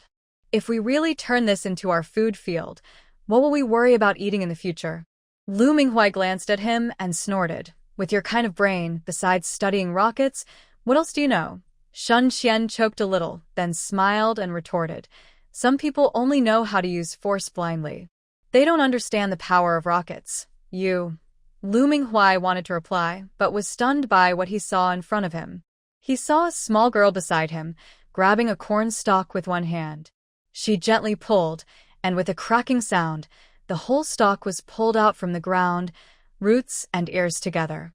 If we really turn this into our food field, what will we worry about eating in the future? Lu Minghui glanced at him and snorted. With your kind of brain, besides studying rockets, what else do you know? Shen Qian choked a little, then smiled and retorted. Some people only know how to use force blindly. They don't understand the power of rockets. Lu Minghui wanted to reply, but was stunned by what he saw in front of him. He saw a small girl beside him, grabbing a corn stalk with one hand. She gently pulled, and with a cracking sound, the whole stalk was pulled out from the ground, roots and ears together.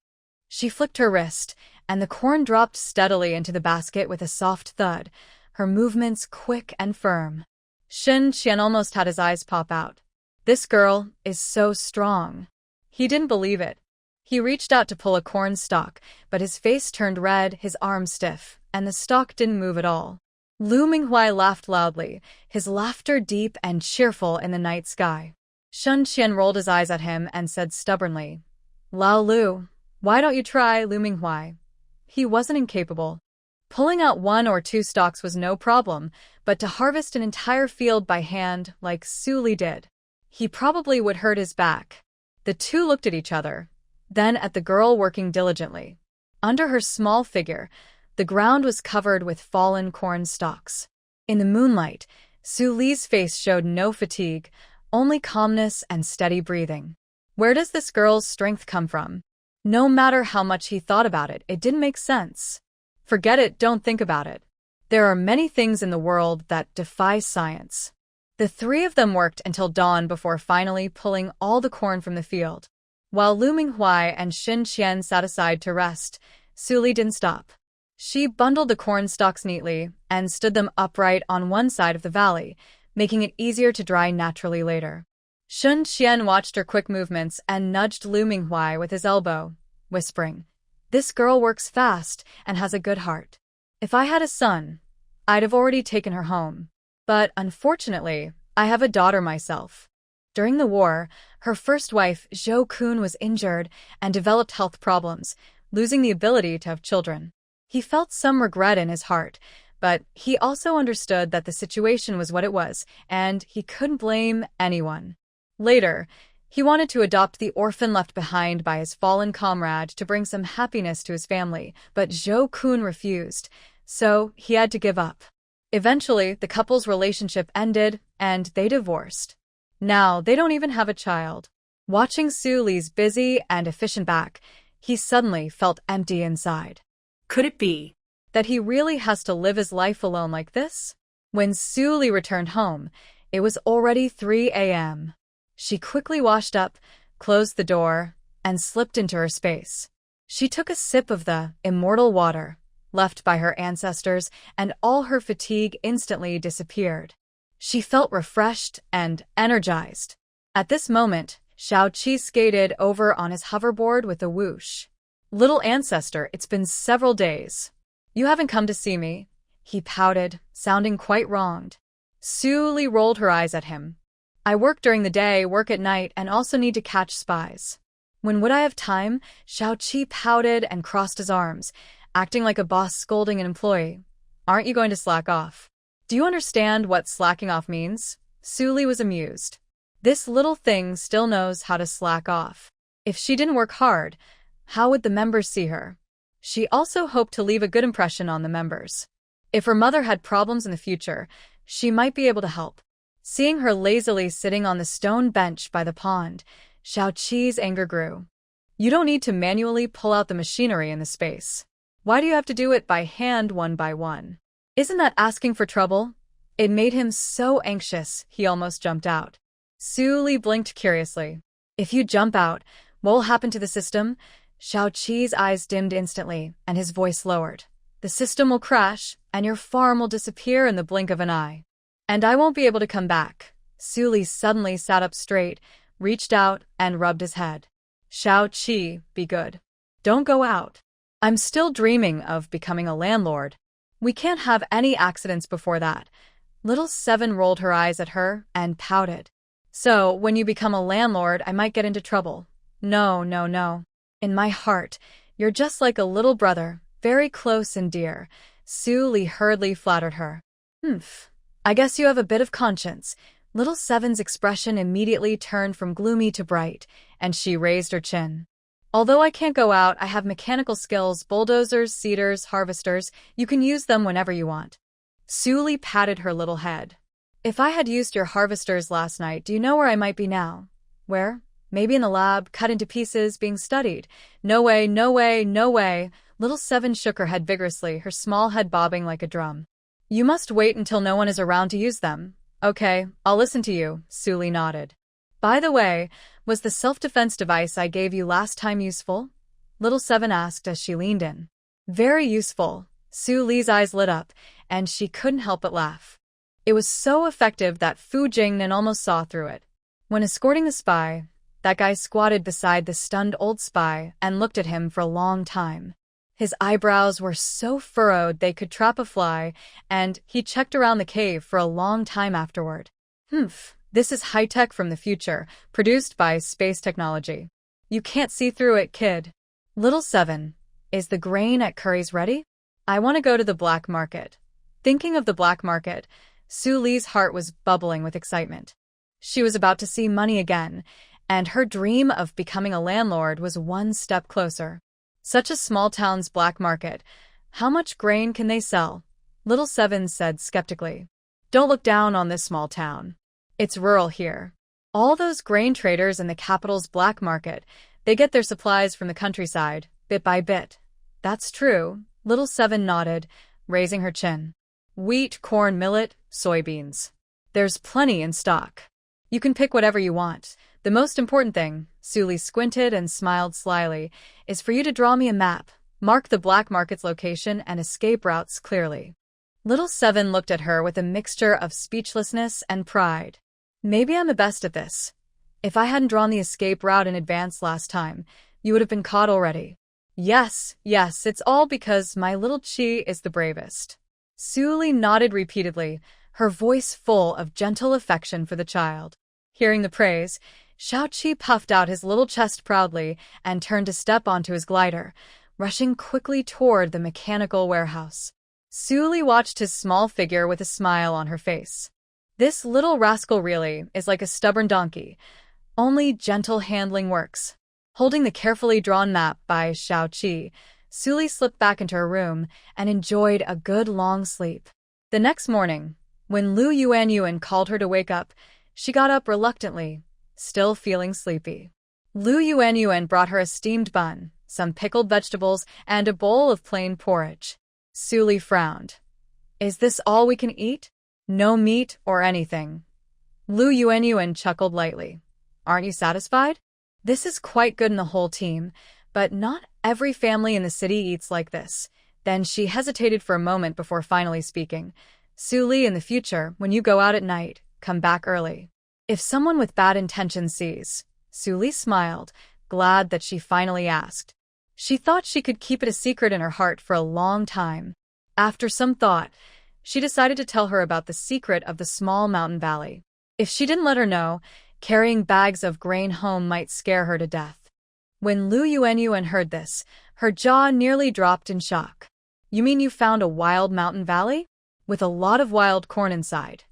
She flicked her wrist, and the corn dropped steadily into the basket with a soft thud, her movements quick and firm. Shen Qian almost had his eyes pop out. This girl is so strong. He didn't believe it. He reached out to pull a corn stalk, but his face turned red, his arms stiff, and the stalk didn't move at all. Lu Minghui laughed loudly, his laughter deep and cheerful in the night sky. Shun Qian rolled his eyes at him and said stubbornly, Lao Lu, why don't you try Lu Minghui? He wasn't incapable. Pulling out 1 or 2 stalks was no problem, but to harvest an entire field by hand like Su Li did, he probably would hurt his back. The two looked at each other, then at the girl working diligently. Under her small figure, the ground was covered with fallen corn stalks. In the moonlight, Su Li's face showed no fatigue, only calmness and steady breathing. Where does this girl's strength come from? No matter how much he thought about it, it didn't make sense. Forget it, don't think about it. There are many things in the world that defy science. The three of them worked until dawn before finally pulling all the corn from the field. While Lu Minghui and Xin Qian sat aside to rest, Su Li didn't stop. She bundled the corn stalks neatly and stood them upright on one side of the valley, making it easier to dry naturally later. Sun Qian watched her quick movements and nudged Lu Minghui with his elbow, whispering, This girl works fast and has a good heart. If I had a son, I'd have already taken her home. But unfortunately, I have a daughter myself. During the war, her first wife, Zhou Kun, was injured and developed health problems, losing the ability to have children. He felt some regret in his heart, but he also understood that the situation was what it was, and he couldn't blame anyone. Later, he wanted to adopt the orphan left behind by his fallen comrade to bring some happiness to his family, but Zhou Kun refused, so he had to give up. Eventually, the couple's relationship ended, and they divorced. Now, they don't even have a child. Watching Su Li's busy and efficient back, he suddenly felt empty inside. Could it be that he really has to live his life alone like this? When Su Li returned home, it was already 3 a.m. She quickly washed up, closed the door, and slipped into her space. She took a sip of the immortal water, left by her ancestors, and all her fatigue instantly disappeared. She felt refreshed and energized. At this moment, Xiao Qi skated over on his hoverboard with a whoosh. Little ancestor, it's been several days. You haven't come to see me, he pouted, sounding quite wronged. Su Li rolled her eyes at him. I work during the day, work at night, and also need to catch spies. When would I have time? Xiao Qi pouted and crossed his arms, acting like a boss scolding an employee. Aren't you going to slack off? Do you understand what slacking off means? Su Li was amused. This little thing still knows how to slack off. If she didn't work hard, how would the members see her? She also hoped to leave a good impression on the members. If her mother had problems in the future, she might be able to help. Seeing her lazily sitting on the stone bench by the pond, Xiao Qi's anger grew. You don't need to manually pull out the machinery in the space. Why do you have to do it by hand one by one? Isn't that asking for trouble? It made him so anxious, he almost jumped out. Su Li blinked curiously. If you jump out, what will happen to the system? Xiao Qi's eyes dimmed instantly, and his voice lowered. The system will crash, and your farm will disappear in the blink of an eye. And I won't be able to come back. Su Li suddenly sat up straight, reached out, and rubbed his head. Xiao Qi, be good. Don't go out. I'm still dreaming of becoming a landlord. We can't have any accidents before that. Little Seven rolled her eyes at her and pouted. So, when you become a landlord, I might get into trouble. No, no, no. In my heart, you're just like a little brother, very close and dear. Su Li hurriedly flattered her. I guess you have a bit of conscience. Little Seven's expression immediately turned from gloomy to bright, and she raised her chin. Although I can't go out, I have mechanical skills, bulldozers, seeders, harvesters. You can use them whenever you want. Su Li patted her little head. If I had used your harvesters last night, do you know where I might be now? Where? Maybe in the lab, cut into pieces, being studied. No way, no way, no way. Little Seven shook her head vigorously, her small head bobbing like a drum. You must wait until no one is around to use them. Okay, I'll listen to you, Su Li nodded. By the way, was the self-defense device I gave you last time useful? Little Seven asked as she leaned in. Very useful. Su Li's eyes lit up, and she couldn't help but laugh. It was so effective that Fu Jingnan almost saw through it. When escorting the spy, that guy squatted beside the stunned old spy and looked at him for a long time. His eyebrows were so furrowed they could trap a fly, and he checked around the cave for a long time afterward. This is high-tech from the future, produced by space technology. You can't see through it, kid. Little 7, is the grain at Curry's ready? I want to go to the black market. Thinking of the black market, Su Li's heart was bubbling with excitement. She was about to see money again, and her dream of becoming a landlord was one step closer. Such a small town's black market. How much grain can they sell? Little 7 said skeptically. Don't look down on this small town. It's rural here. All those grain traders in the capital's black market, they get their supplies from the countryside, bit by bit. That's true, Little 7 nodded, raising her chin. Wheat, corn, millet, soybeans. There's plenty in stock. You can pick whatever you want. The most important thing, Su Li squinted and smiled slyly, is for you to draw me a map, mark the black market's location and escape routes clearly. Little 7 looked at her with a mixture of speechlessness and pride. Maybe I'm the best at this. If I hadn't drawn the escape route in advance last time, you would have been caught already. Yes, it's all because my little Chi is the bravest. Su Li nodded repeatedly, her voice full of gentle affection for the child. Hearing the praise, Xiao Qi puffed out his little chest proudly and turned to step onto his glider, rushing quickly toward the mechanical warehouse. Su Li watched his small figure with a smile on her face. This little rascal really is like a stubborn donkey. Only gentle handling works. Holding the carefully drawn map by Xiao Qi, Su Li slipped back into her room and enjoyed a good long sleep. The next morning, when Lu Yuanyuan called her to wake up, she got up reluctantly, still feeling sleepy. Lu Yuanyuan brought her a steamed bun, some pickled vegetables, and a bowl of plain porridge. Su Li frowned. Is this all we can eat? No meat or anything. Lu Yuanyuan chuckled lightly. Aren't you satisfied? This is quite good in the whole team, but not every family in the city eats like this. Then she hesitated for a moment before finally speaking. Su Li, in the future, when you go out at night, come back early. If someone with bad intentions sees, Su Li smiled, glad that she finally asked. She thought she could keep it a secret in her heart for a long time. After some thought, she decided to tell her about the secret of the small mountain valley. If she didn't let her know, carrying bags of grain home might scare her to death. When Lu Yuanyuan heard this, her jaw nearly dropped in shock. You mean you found a wild mountain valley? With a lot of wild corn inside?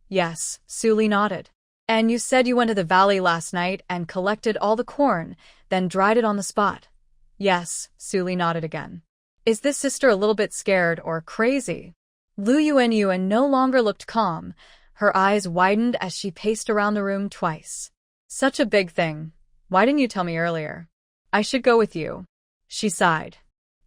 Yes, Su Li nodded. And you said you went to the valley last night and collected all the corn, then dried it on the spot. Yes, Su Li nodded again. Is this sister a little bit scared or crazy? Lu Yuanyuan no longer looked calm. Her eyes widened as she paced around the room twice. Such a big thing. Why didn't you tell me earlier? I should go with you. She sighed.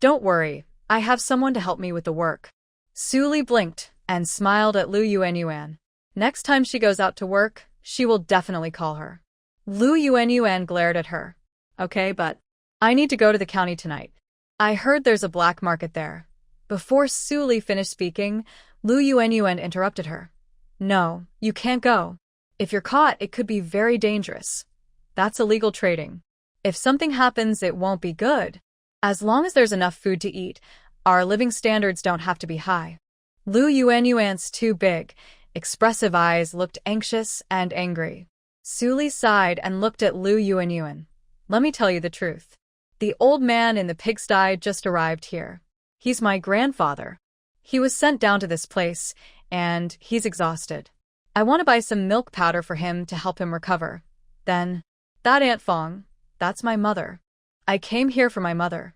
Don't worry, I have someone to help me with the work. Su Li blinked and smiled at Lu Yuanyuan. Next time she goes out to work, she will definitely call her. Lu Yuanyuan glared at her. Okay, but I need to go to the county tonight. I heard there's a black market there. Before Su Li finished speaking, Lu Yuanyuan interrupted her. No, you can't go. If you're caught, it could be very dangerous. That's illegal trading. If something happens, it won't be good. As long as there's enough food to eat, our living standards don't have to be high. Lu Yuanyuan's two big, expressive eyes looked anxious and angry. Su Li sighed and looked at Lu Yuanyuan. Let me tell you the truth. The old man in the pigsty just arrived here. He's my grandfather. He was sent down to this place, and he's exhausted. I want to buy some milk powder for him to help him recover. Then, that Aunt Fong, that's my mother. I came here for my mother.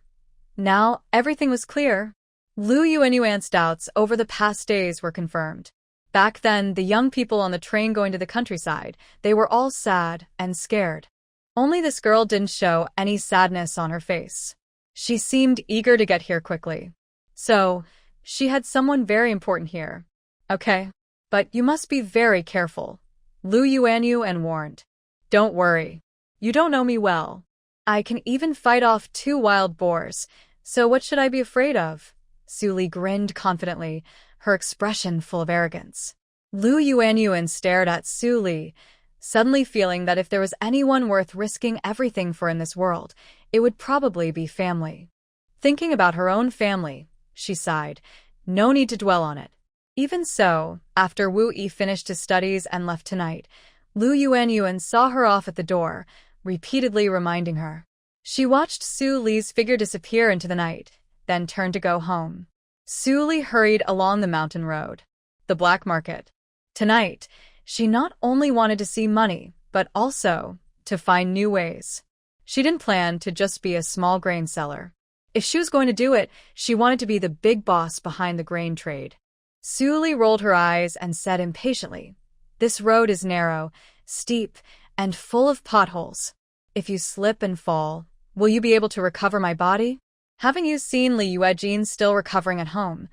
Now, everything was clear. Lu Yuanyuan's doubts over the past days were confirmed. Back then, the young people on the train going to the countryside, they were all sad and scared. Only this girl didn't show any sadness on her face. She seemed eager to get here quickly. So, she had someone very important here. Okay, but you must be very careful. Lu Yuanyuan warned. Don't worry. You don't know me well. I can even fight off 2 wild boars, so what should I be afraid of? Su Li grinned confidently, her expression full of arrogance. Lu Yuanyuan stared at Su Li, suddenly feeling that if there was anyone worth risking everything for in this world, it would probably be family. Thinking about her own family, she sighed. No need to dwell on it. Even so, after Wu Yi finished his studies and left tonight, Lu Yuanyuan saw her off at the door, repeatedly reminding her. She watched Su Li's figure disappear into the night, then turned to go home. Su Li hurried along the mountain road. The black market. Tonight, she not only wanted to see money, but also to find new ways. She didn't plan to just be a small grain seller. If she was going to do it, she wanted to be the big boss behind the grain trade. Su Li rolled her eyes and said impatiently, "This road is narrow, steep, and full of potholes. If you slip and fall, will you be able to recover my body?" Having you seen Li Yuejin still recovering at home,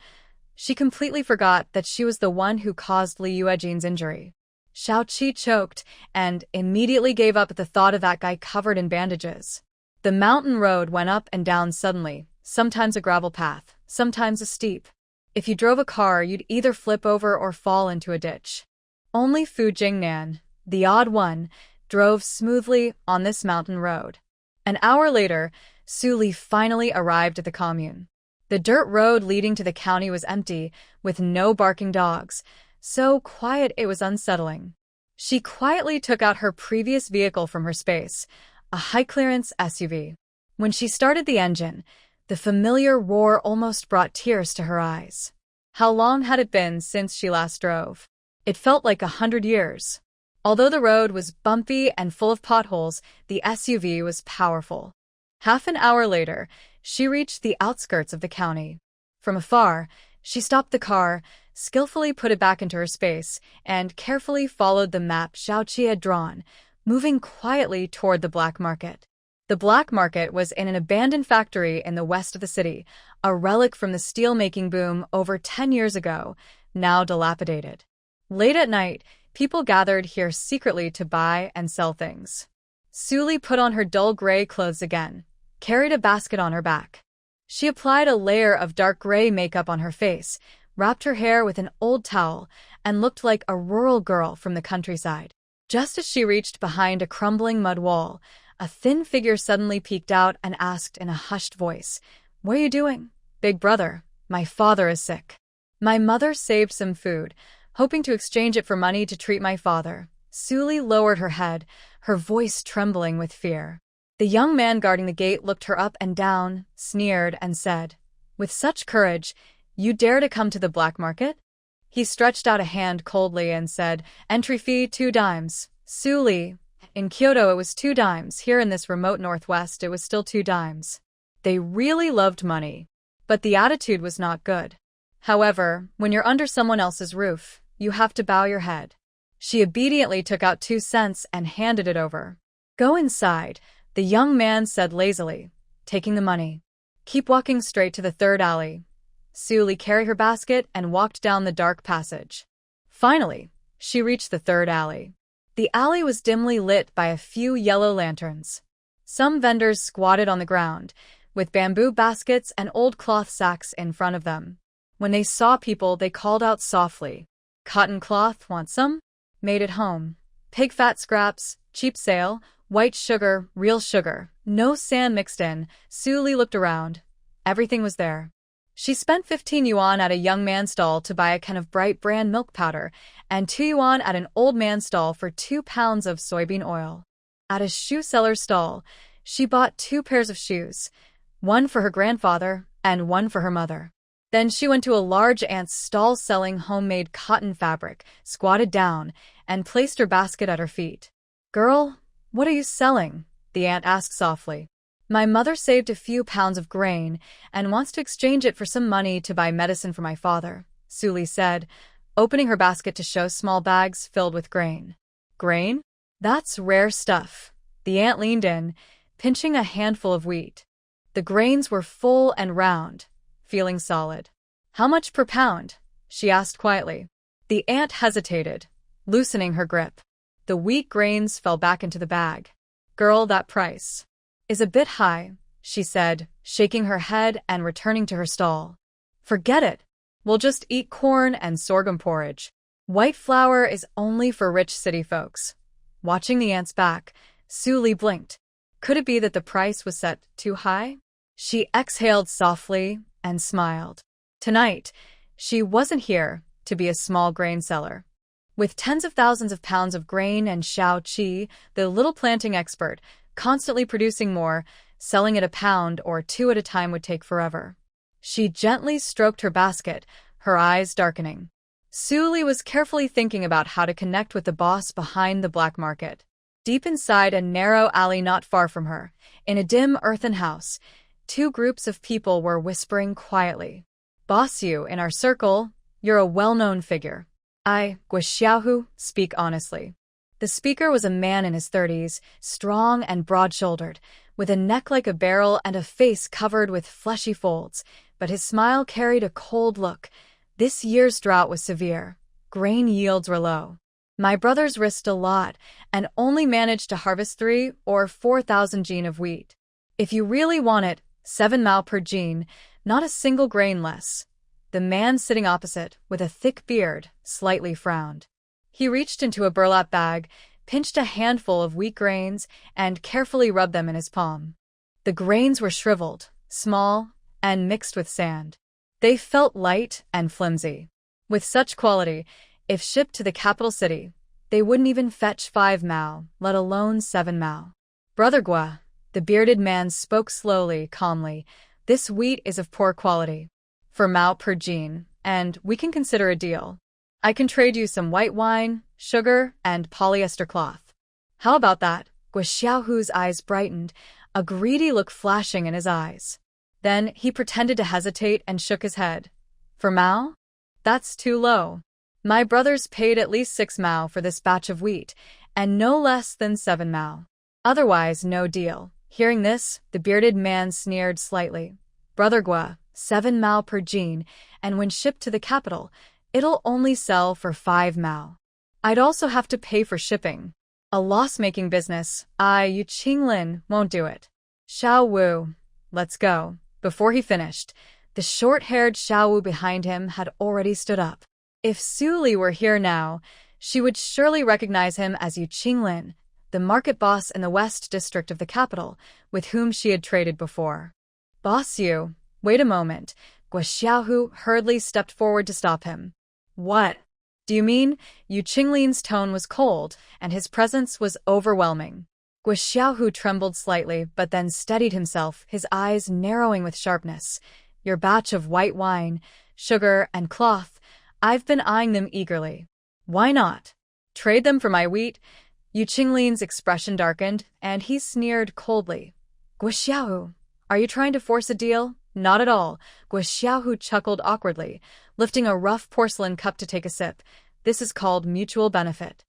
she completely forgot that she was the one who caused Li Yuejin's injury. Xiaoqi choked and immediately gave up at the thought of that guy covered in bandages. The mountain road went up and down suddenly, sometimes a gravel path, sometimes a steep. If you drove a car, you'd either flip over or fall into a ditch. Only Fu Jingnan, the odd one, drove smoothly on this mountain road. An hour later, Su Li finally arrived at the commune. The dirt road leading to the county was empty, with no barking dogs, so quiet it was unsettling. She quietly took out her previous vehicle from her space, a high-clearance SUV. When she started the engine, the familiar roar almost brought tears to her eyes. How long had it been since she last drove? It felt like 100 years. Although the road was bumpy and full of potholes, the SUV was powerful. Half an hour later, she reached the outskirts of the county. From afar, she stopped the car, skillfully put it back into her space, and carefully followed the map Xiaoqi had drawn, moving quietly toward the black market. The black market was in an abandoned factory in the west of the city, a relic from the steel-making boom over 10 years ago, now dilapidated. Late at night, people gathered here secretly to buy and sell things. Su Li put on her dull gray clothes again, carried a basket on her back. She applied a layer of dark gray makeup on her face, wrapped her hair with an old towel, and looked like a rural girl from the countryside. Just as she reached behind a crumbling mud wall, a thin figure suddenly peeked out and asked in a hushed voice, "What are you doing?" "Big brother, my father is sick. My mother saved some food, hoping to exchange it for money to treat my father." Su Li lowered her head, her voice trembling with fear. The young man guarding the gate looked her up and down, sneered, and said, "With such courage, you dare to come to the black market?" He stretched out a hand coldly and said, "Entry fee 2 dimes. Su Li, in Kyoto it was 2 dimes, here in this remote northwest it was still 2 dimes. They really loved money. But the attitude was not good. However, when you're under someone else's roof, you have to bow your head. She obediently took out 2 cents and handed it over. "Go inside," the young man said lazily, taking the money. "Keep walking straight to the 3rd alley." Su Li carried her basket and walked down the dark passage. Finally, she reached the 3rd alley. The alley was dimly lit by a few yellow lanterns. Some vendors squatted on the ground, with bamboo baskets and old cloth sacks in front of them. When they saw people, they called out softly, "Cotton cloth, want some? Made at home. Pig fat scraps, cheap sale, white sugar, real sugar, no sand mixed in." Su Li looked around. Everything was there. She spent 15 yuan at a young man's stall to buy a can of bright brand milk powder, and 2 yuan at an old man's stall for 2 pounds of soybean oil. At a shoe seller's stall, she bought 2 pairs of shoes, one for her grandfather and one for her mother. Then she went to a large aunt's stall selling homemade cotton fabric, squatted down, and placed her basket at her feet. "Girl, what are you selling?" the aunt asked softly. "My mother saved a few pounds of grain and wants to exchange it for some money to buy medicine for my father," Su Li said, opening her basket to show small bags filled with grain. "Grain? That's rare stuff." The aunt leaned in, pinching a handful of wheat. The grains were full and round, feeling solid. "How much per pound?" she asked quietly. The aunt hesitated, loosening her grip. The wheat grains fell back into the bag. "Girl, that price is a bit high," she said, shaking her head and returning to her stall. "Forget it. We'll just eat corn and sorghum porridge. White flour is only for rich city folks." Watching the aunt's back, Su Li blinked. Could it be that the price was set too high? She exhaled softly and smiled. Tonight, she wasn't here to be a small grain seller. With tens of thousands of pounds of grain and Xiao Qi, the little planting expert, constantly producing more, selling it a pound or two at a time would take forever. She gently stroked her basket, her eyes darkening. Su Li was carefully thinking about how to connect with the boss behind the black market. Deep inside a narrow alley not far from her, in a dim earthen house, two groups of people were whispering quietly. Boss Yu, in our circle, you're a well-known figure. Gua Xiaohu, speak honestly. The speaker was a man in his 30s, strong and broad-shouldered, with a neck like a barrel and a face covered with fleshy folds, but his smile carried a cold look. This year's drought was severe. Grain yields were low. My brothers risked a lot and only managed to harvest 3 or 4,000 jin of wheat. If you really want it, 7 mao per jin, not a single grain less. The man sitting opposite, with a thick beard, slightly frowned. He reached into a burlap bag, pinched a handful of wheat grains, and carefully rubbed them in his palm. The grains were shriveled, small, and mixed with sand. They felt light and flimsy. With such quality, if shipped to the capital city, they wouldn't even fetch 5 mao, let alone 7 mao. Brother Gua, the bearded man spoke slowly, calmly, this wheat is of poor quality. For mao per jin, and we can consider a deal. I can trade you some white wine, sugar, and polyester cloth. How about that? Gua Xiaohu's eyes brightened, a greedy look flashing in his eyes. Then he pretended to hesitate and shook his head. For mao? That's too low. My brothers paid at least 6 mao for this batch of wheat, and no less than 7 mao. Otherwise, no deal. Hearing this, the bearded man sneered slightly. Brother Gua, 7 mao per jin, and when shipped to the capital, it'll only sell for 5 mao. I'd also have to pay for shipping. A loss-making business, Yu Qinglin, won't do it. Xiao Wu, let's go. Before he finished, the short-haired Xiao Wu behind him had already stood up. If Su Li were here now, she would surely recognize him as Yu Qinglin, the market boss in the west district of the capital, with whom she had traded before. Boss Yu, wait a moment. Gua Xiaohu hurriedly stepped forward to stop him. What? Do you mean? Yu Qinglin's tone was cold, and his presence was overwhelming. Gua Xiaohu trembled slightly, but then steadied himself, his eyes narrowing with sharpness. Your batch of white wine, sugar, and cloth, I've been eyeing them eagerly. Why not? Trade them for my wheat? Yu Qinglin's expression darkened, and he sneered coldly. Gua Xiaohu, are you trying to force a deal? Not at all. Gua Xiaohu chuckled awkwardly, lifting a rough porcelain cup to take a sip. This is called mutual benefit.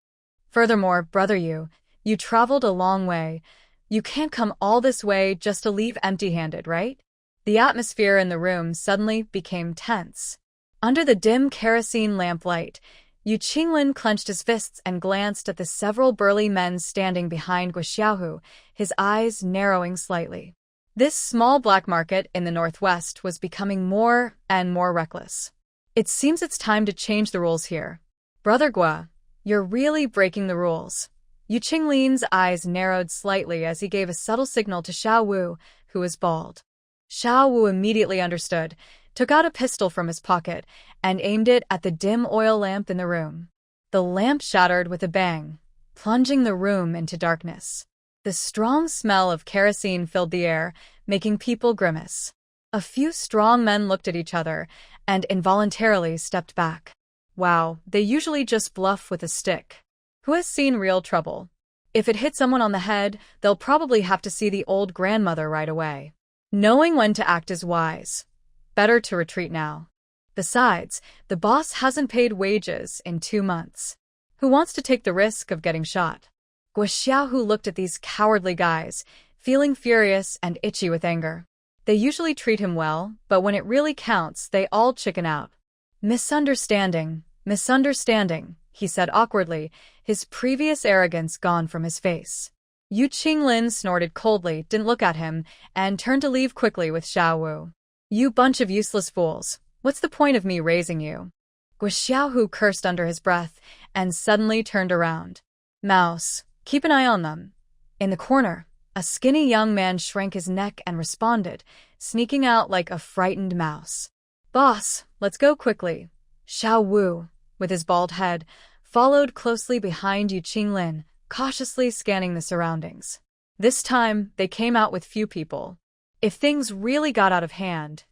Furthermore, brother Yu, you traveled a long way. You can't come all this way just to leave empty-handed, right? The atmosphere in the room suddenly became tense. Under the dim kerosene lamplight, Yu Qinglin clenched his fists and glanced at the several burly men standing behind Gua Xiaohu, his eyes narrowing slightly. This small black market in the northwest was becoming more and more reckless. It seems it's time to change the rules here. Brother Gua, you're really breaking the rules. Yu Qinglin's eyes narrowed slightly as he gave a subtle signal to Xiao Wu, who was bald. Xiao Wu immediately understood, took out a pistol from his pocket, and aimed it at the dim oil lamp in the room. The lamp shattered with a bang, plunging the room into darkness. The strong smell of kerosene filled the air, making people grimace. A few strong men looked at each other and involuntarily stepped back. Wow, they usually just bluff with a stick. Who has seen real trouble? If it hit someone on the head, they'll probably have to see the old grandmother right away. Knowing when to act is wise. Better to retreat now. Besides, the boss hasn't paid wages in 2 months. Who wants to take the risk of getting shot? Gua Xiaohu looked at these cowardly guys, feeling furious and itchy with anger. They usually treat him well, but when it really counts, they all chicken out. Misunderstanding, he said awkwardly, his previous arrogance gone from his face. Yu Qinglin snorted coldly, didn't look at him, and turned to leave quickly with Xiao Wu. You bunch of useless fools. What's the point of me raising you? Gua Xiaohu cursed under his breath, and suddenly turned around. Mouse, keep an eye on them. In the corner, a skinny young man shrank his neck and responded, sneaking out like a frightened mouse. Boss, let's go quickly. Xiao Wu, with his bald head, followed closely behind Yu Qinglin, cautiously scanning the surroundings. This time, they came out with few people. If things really got out of hand,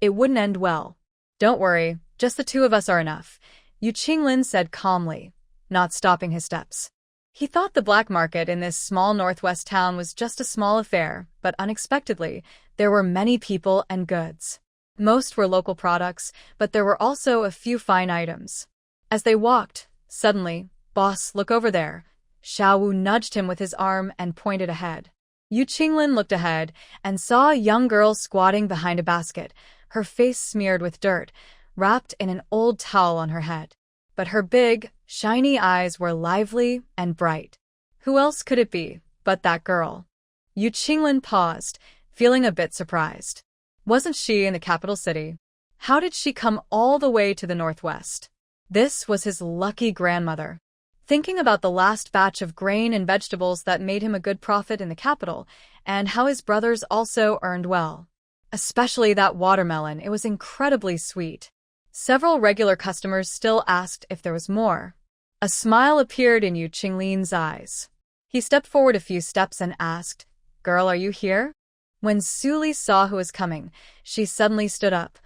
it wouldn't end well. Don't worry, just the two of us are enough, Yu Qinglin said calmly, not stopping his steps. He thought the black market in this small northwest town was just a small affair, but unexpectedly, there were many people and goods. Most were local products, but there were also a few fine items. As they walked, suddenly, "Boss, look over there." Xiao Wu nudged him with his arm and pointed ahead. Yu Qinglin looked ahead and saw a young girl squatting behind a basket, her face smeared with dirt, wrapped in an old towel on her head. But her big, shiny eyes were lively and bright. Who else could it be but that girl? Yu Qinglin paused, feeling a bit surprised. Wasn't she in the capital city? How did she come all the way to the northwest? This was his lucky grandmother. Thinking about the last batch of grain and vegetables that made him a good profit in the capital, and how his brothers also earned well. Especially that watermelon, it was incredibly sweet. Several regular customers still asked if there was more. A smile appeared in Yu Qinglin's eyes. He stepped forward a few steps and asked, "Girl, are you here?" When Suli saw who was coming, she suddenly stood up.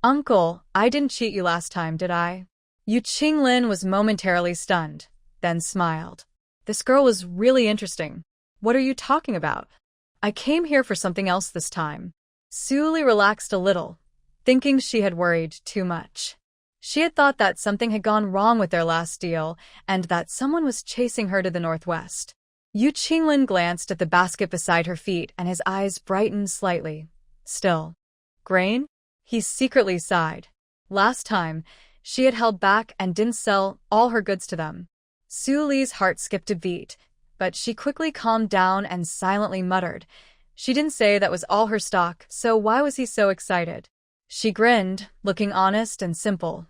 "Uncle, I didn't cheat you last time, did I?" Yu Qinglin was momentarily stunned, then smiled. "This girl was really interesting. What are you talking about?" "I came here for something else this time." Suli relaxed a little, thinking she had worried too much. She had thought that something had gone wrong with their last deal and that someone was chasing her to the northwest. Yu Qinglin glanced at the basket beside her feet and his eyes brightened slightly. "Still. Grain?" He secretly sighed. Last time, she had held back and didn't sell all her goods to them. Suli's heart skipped a beat, but she quickly calmed down and silently muttered. She didn't say that was all her stock, so why was he so excited? She grinned, looking honest and simple.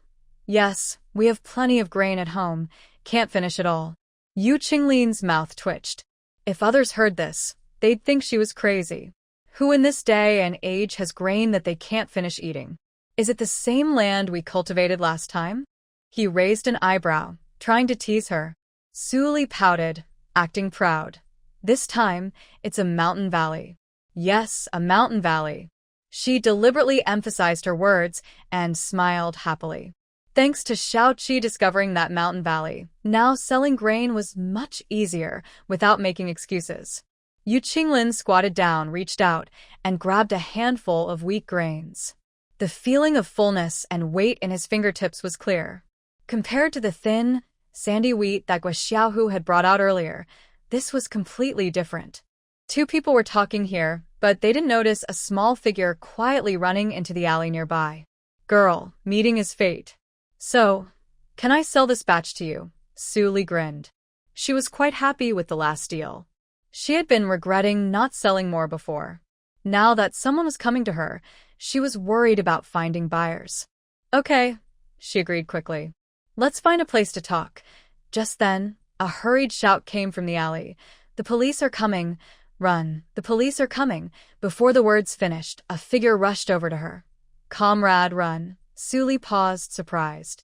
"Yes, we have plenty of grain at home. Can't finish it all." Yu Qinglin's mouth twitched. If others heard this, they'd think she was crazy. Who in this day and age has grain that they can't finish eating? Is it the same land we cultivated last time? He raised an eyebrow, trying to tease her. Suli pouted, acting proud. This time, it's a mountain valley. Yes, a mountain valley. She deliberately emphasized her words and smiled happily. Thanks to Xiaoqi discovering that mountain valley, now selling grain was much easier without making excuses. Yu Qinglin squatted down, reached out, and grabbed a handful of wheat grains. The feeling of fullness and weight in his fingertips was clear. Compared to the thin, sandy wheat that Guo had brought out earlier, this was completely different. Two people were talking here, but they didn't notice a small figure quietly running into the alley nearby. Girl, meeting his fate. "So, can I sell this batch to you?" Suli grinned. She was quite happy with the last deal. She had been regretting not selling more before. Now that someone was coming to her, she was worried about finding buyers. "Okay," she agreed quickly. "Let's find a place to talk." Just then, a hurried shout came from the alley. "The police are coming. Run, the police are coming." Before the words finished, a figure rushed over to her. "Comrade, run." Suli paused, surprised.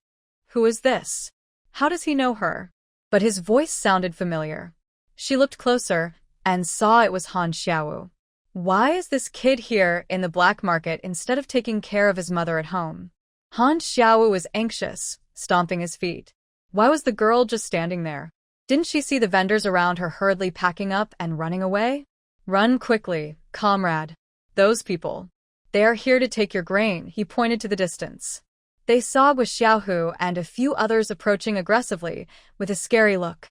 Who is this? How does he know her? But his voice sounded familiar. She looked closer and saw it was Han Xiaowu. Why is this kid here in the black market instead of taking care of his mother at home? Han Xiaowu was anxious, stomping his feet. Why was the girl just standing there? Didn't she see the vendors around her hurriedly packing up and running away? "Run quickly, comrade. Those people. They are here to take your grain," he pointed to the distance. They saw Guo and a few others approaching aggressively, with a scary look.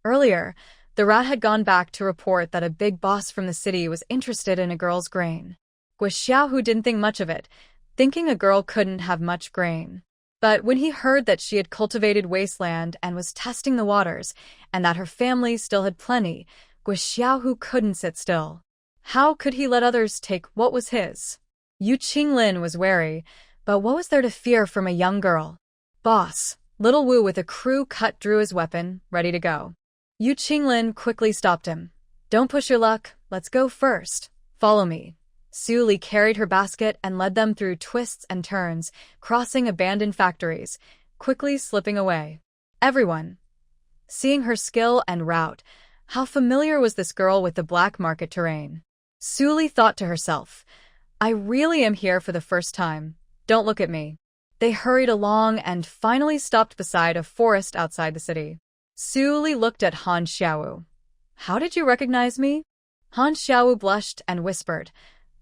Earlier, the rat had gone back to report that a big boss from the city was interested in a girl's grain. Guo didn't think much of it, thinking a girl couldn't have much grain. But when he heard that she had cultivated wasteland and was testing the waters, and that her family still had plenty, Guo couldn't sit still. How could he let others take what was his? Yu Qinglin was wary, but what was there to fear from a young girl? "Boss." Little Wu with a crew cut drew his weapon, ready to go. Yu Qinglin quickly stopped him. "Don't push your luck, let's go first. Follow me." Suli carried her basket and led them through twists and turns, crossing abandoned factories, quickly slipping away. Everyone, Seeing her skill and route, how familiar was this girl with the black market terrain? Suli thought to herself, I really am here for the first time. Don't look at me. They hurried along and finally stopped beside a forest outside the city. Suli looked at Han Xiaowu. How did you recognize me? Han Xiaowu blushed and whispered,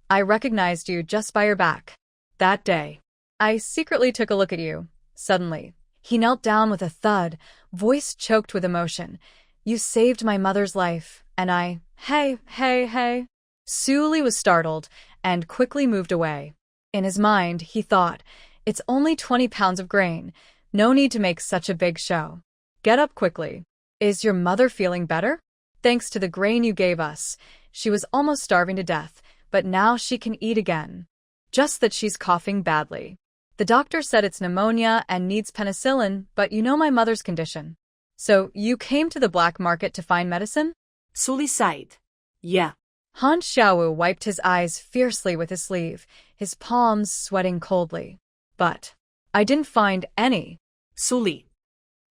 I recognized you just by your back. That day, I secretly took a look at you. Suddenly, he knelt down with a thud, voice choked with emotion. You saved my mother's life, and hey. Suli was startled and quickly moved away. In his mind, he thought, it's only 20 pounds of grain. No need to make such a big show. Get up quickly. Is your mother feeling better? Thanks to the grain you gave us. She was almost starving to death, but now she can eat again. Just that she's coughing badly. The doctor said it's pneumonia and needs penicillin, but you know my mother's condition. So you came to the black market to find medicine? Suli sighed. Yeah. Han Xiaowu wiped his eyes fiercely with his sleeve, his palms sweating coldly. But I didn't find any. Suli.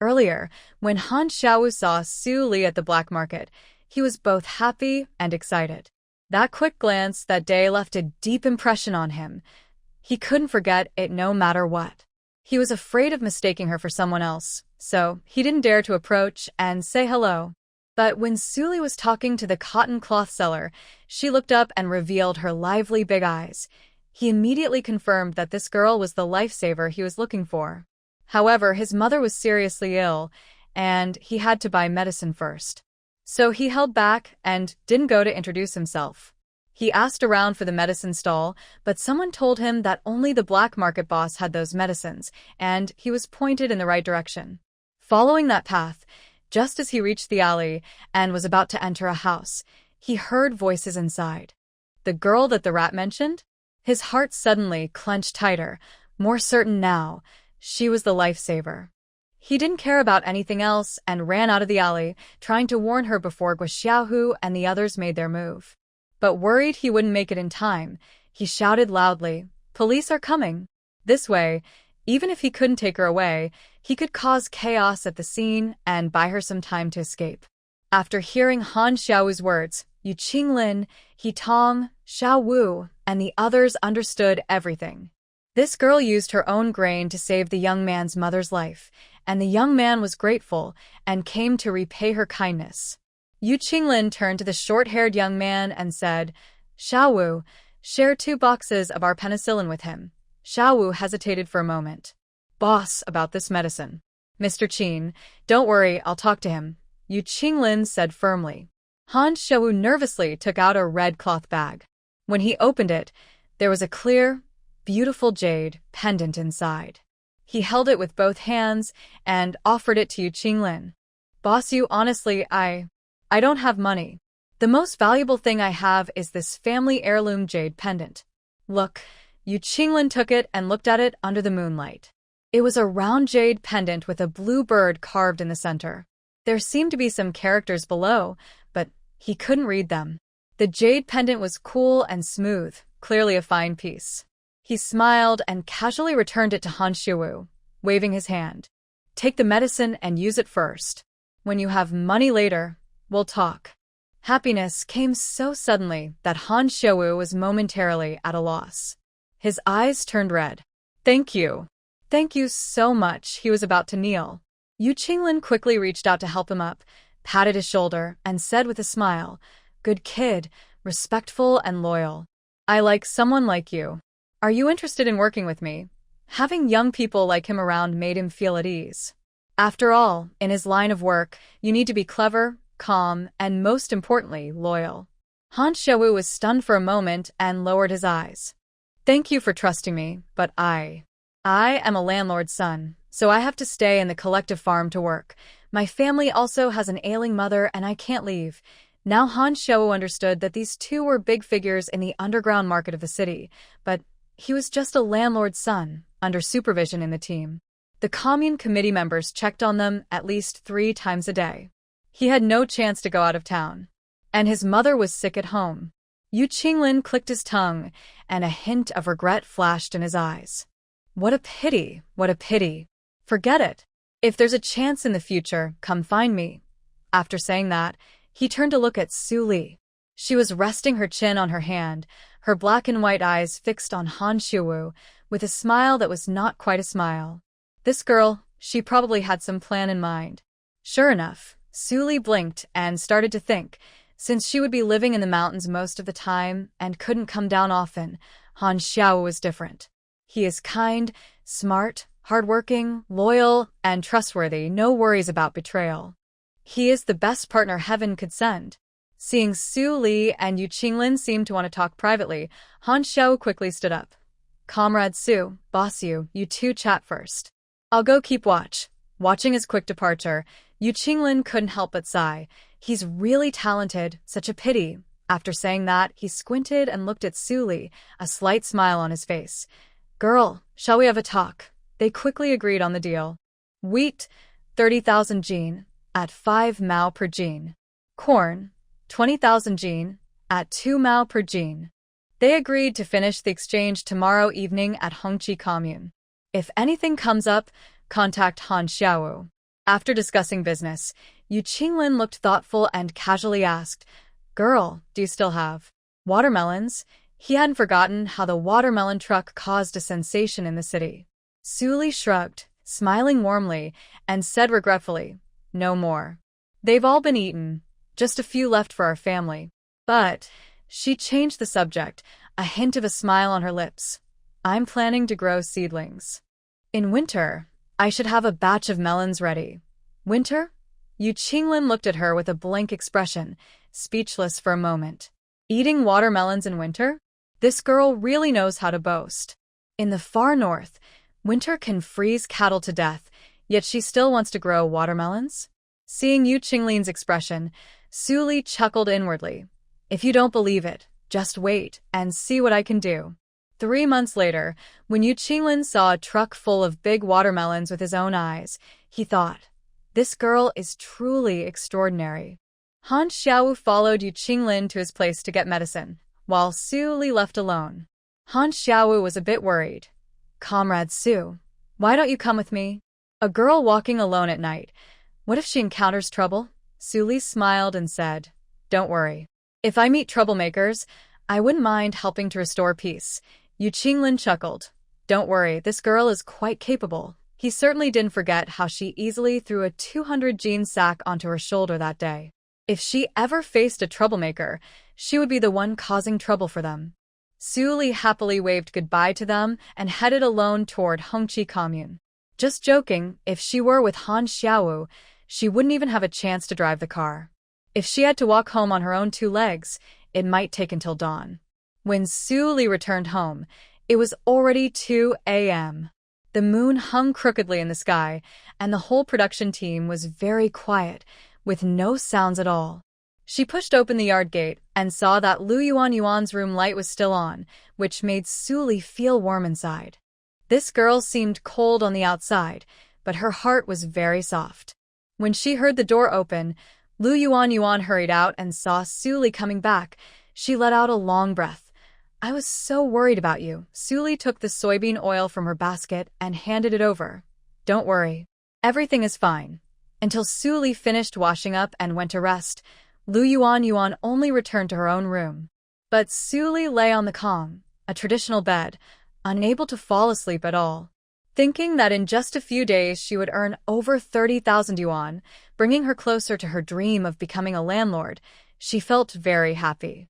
Earlier, when Han Xiaowu saw Suli at the black market, he was both happy and excited. That quick glance that day left a deep impression on him. He couldn't forget it no matter what. He was afraid of mistaking her for someone else, so he didn't dare to approach and say hello. But when Suli was talking to the cotton cloth seller, she looked up and revealed her lively big eyes. He immediately confirmed that this girl was the lifesaver he was looking for. However, his mother was seriously ill, and he had to buy medicine first. So he held back and didn't go to introduce himself. He asked around for the medicine stall, but someone told him that only the black market boss had those medicines, and he was pointed in the right direction. Following that path, just as he reached the alley and was about to enter a house, he heard voices inside. The girl that the rat mentioned? His heart suddenly clenched tighter, more certain now. She was the lifesaver. He didn't care about anything else and ran out of the alley, trying to warn her before Guo Xiaohu and the others made their move. But worried he wouldn't make it in time, he shouted loudly, Police are coming! This way, even if he couldn't take her away, he could cause chaos at the scene and buy her some time to escape. After hearing Han Xiaowu's words, Yu Qinglin, He Tong, Xiao Wu, and the others understood everything. This girl used her own grain to save the young man's mother's life, and the young man was grateful and came to repay her kindness. Yu Qinglin turned to the short-haired young man and said, Xiao Wu, share 2 boxes of our penicillin with him. Xiao Wu hesitated for a moment. Boss, about this medicine. Mr. Qin, don't worry, I'll talk to him, Yu Qinglin said firmly. Han Xiaowu nervously took out a red cloth bag. When he opened it, there was a clear, beautiful jade pendant inside. He held it with both hands and offered it to Yu Qinglin. Boss, you honestly, I don't have money. The most valuable thing I have is this family heirloom jade pendant. Look, Yu Qinglin took it and looked at it under the moonlight. It was a round jade pendant with a blue bird carved in the center. There seemed to be some characters below, but he couldn't read them. The jade pendant was cool and smooth, clearly a fine piece. He smiled and casually returned it to Han Xiaowu, waving his hand. Take the medicine and use it first. When you have money later, we'll talk. Happiness came so suddenly that Han Xiaowu was momentarily at a loss. His eyes turned red. Thank you. Thank you so much. He was about to kneel. Yu Qinglin quickly reached out to help him up, patted his shoulder, and said with a smile, Good kid, respectful and loyal. I like someone like you. Are you interested in working with me? Having young people like him around made him feel at ease. After all, in his line of work, you need to be clever, calm, and most importantly, loyal. Han Xiaowu was stunned for a moment and lowered his eyes. Thank you for trusting me, but I am a landlord's son, so I have to stay in the collective farm to work. My family also has an ailing mother and I can't leave. Now Han Xiaowu understood that these two were big figures in the underground market of the city, but he was just a landlord's son, under supervision in the team. The commune committee members checked on them at least 3 times a day. He had no chance to go out of town. And his mother was sick at home. Yu Qinglin clicked his tongue, and a hint of regret flashed in his eyes. What a pity, what a pity. Forget it. If there's a chance in the future, come find me. After saying that, he turned to look at Su Li. She was resting her chin on her hand, her black and white eyes fixed on Han Xiuwu, with a smile that was not quite a smile. This girl, she probably had some plan in mind. Sure enough, Su Li blinked and started to think. Since she would be living in the mountains most of the time and couldn't come down often, Han Xiao was different. He is kind, smart, hardworking, loyal, and trustworthy, no worries about betrayal. He is the best partner heaven could send. Seeing Su Li and Yu Qinglin seem to want to talk privately, Han Xiao quickly stood up. Comrade Su, boss you two chat first. I'll go keep watch. Watching his quick departure, Yu Qinglin couldn't help but sigh. He's really talented, such a pity. After saying that, he squinted and looked at Su Li, a slight smile on his face. Girl, shall we have a talk? They quickly agreed on the deal. Wheat, 30,000 jin, at 5 mao per jin. Corn, 20,000 jin, at 2 mao per jin. They agreed to finish the exchange tomorrow evening at Hongqi Commune. If anything comes up, contact Han Xiaowu. After discussing business, Yu Qinglin looked thoughtful and casually asked, Girl, do you still have watermelons? He hadn't forgotten how the watermelon truck caused a sensation in the city. Su Li shrugged, smiling warmly, and said regretfully, No more. They've all been eaten, just a few left for our family. But she changed the subject, a hint of a smile on her lips. I'm planning to grow seedlings. In winter, I should have a batch of melons ready. Winter? Yu Qinglin looked at her with a blank expression, speechless for a moment. Eating watermelons in winter? This girl really knows how to boast. In the far north, winter can freeze cattle to death, yet she still wants to grow watermelons? Seeing Yu Qinglin's expression, Su Li chuckled inwardly. If you don't believe it, just wait and see what I can do. 3 months later, when Yu Qinglin saw a truck full of big watermelons with his own eyes, he thought, This girl is truly extraordinary. Han Xiaowu followed Yu Qinglin to his place to get medicine, while Su Li left alone. Han Xiaowu was a bit worried. Comrade Su, why don't you come with me? A girl walking alone at night. What if she encounters trouble? Su Li smiled and said, Don't worry. If I meet troublemakers, I wouldn't mind helping to restore peace. Yu Qinglin chuckled. Don't worry, this girl is quite capable. He certainly didn't forget how she easily threw a 200 jean sack onto her shoulder that day. If she ever faced a troublemaker, she would be the one causing trouble for them. Su Li happily waved goodbye to them and headed alone toward Hongqi Commune. Just joking, if she were with Han Xiaowu, she wouldn't even have a chance to drive the car. If she had to walk home on her own 2 legs, it might take until dawn. When Su Li returned home, it was already 2 a.m. The moon hung crookedly in the sky, and the whole production team was very quiet, with no sounds at all. She pushed open the yard gate and saw that Lu Yuan's room light was still on, which made Su Li feel warm inside. This girl seemed cold on the outside, but her heart was very soft. When she heard the door open, Lu Yuan hurried out and saw Su Li coming back. She let out a long breath. I was so worried about you. Su Li took the soybean oil from her basket and handed it over. Don't worry. Everything is fine. Until Su Li finished washing up and went to rest, Lu Yuan only returned to her own room. But Su Li lay on the kong, a traditional bed, unable to fall asleep at all. Thinking that in just a few days she would earn over 30,000 yuan, bringing her closer to her dream of becoming a landlord, she felt very happy.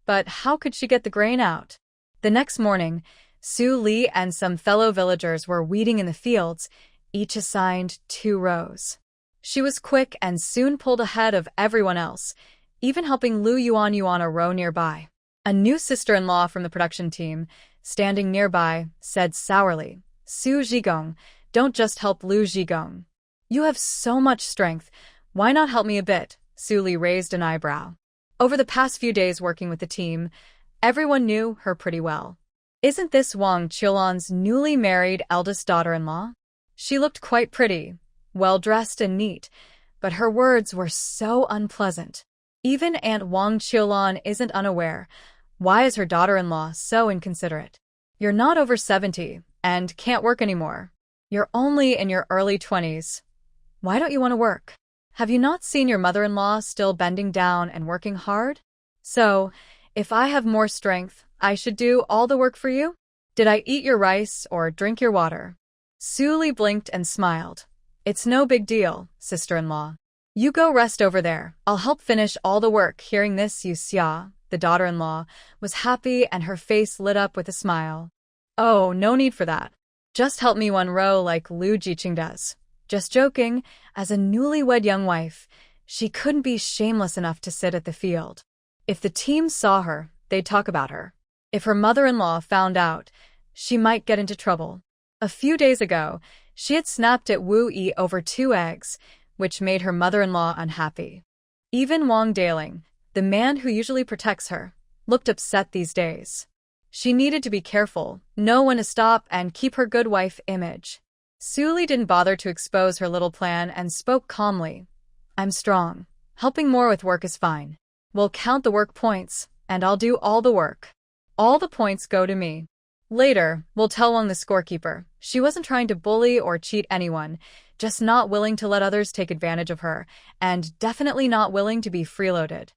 But how could she get the grain out? The next morning, Su Li and some fellow villagers were weeding in the fields, each assigned 2 rows. She was quick and soon pulled ahead of everyone else, even helping Lu Yuan a row nearby. A new sister-in-law from the production team, standing nearby, said sourly, Su Zhigong, don't just help Lu Zhigong. You have so much strength. Why not help me a bit? Su Li raised an eyebrow. Over the past few days working with the team, everyone knew her pretty well. Isn't this Wang Qiulan's newly married eldest daughter-in-law? She looked quite pretty, well-dressed and neat, but her words were so unpleasant. Even Aunt Wang Qiulan isn't unaware. Why is her daughter-in-law so inconsiderate? You're not over 70 and can't work anymore. You're only in your early 20s. Why don't you want to work? Have you not seen your mother-in-law still bending down and working hard? So, if I have more strength, I should do all the work for you? Did I eat your rice or drink your water? Suli blinked and smiled. It's no big deal, sister-in-law. You go rest over there. I'll help finish all the work. Hearing this, Yu Xia, the daughter-in-law, was happy and her face lit up with a smile. Oh, no need for that. Just help me one row like Lu Jiqing does. Just joking, as a newlywed young wife, she couldn't be shameless enough to sit at the field. If the team saw her, they'd talk about her. If her mother-in-law found out, she might get into trouble. A few days ago, she had snapped at Wu Yi over 2 eggs, which made her mother-in-law unhappy. Even Wang Daling, the man who usually protects her, looked upset these days. She needed to be careful, know when to stop, and keep her good wife image. Suli didn't bother to expose her little plan and spoke calmly. I'm strong. Helping more with work is fine. We'll count the work points, and I'll do all the work. All the points go to me. Later, we'll tell Wang the scorekeeper. She wasn't trying to bully or cheat anyone, just not willing to let others take advantage of her, and definitely not willing to be freeloaded.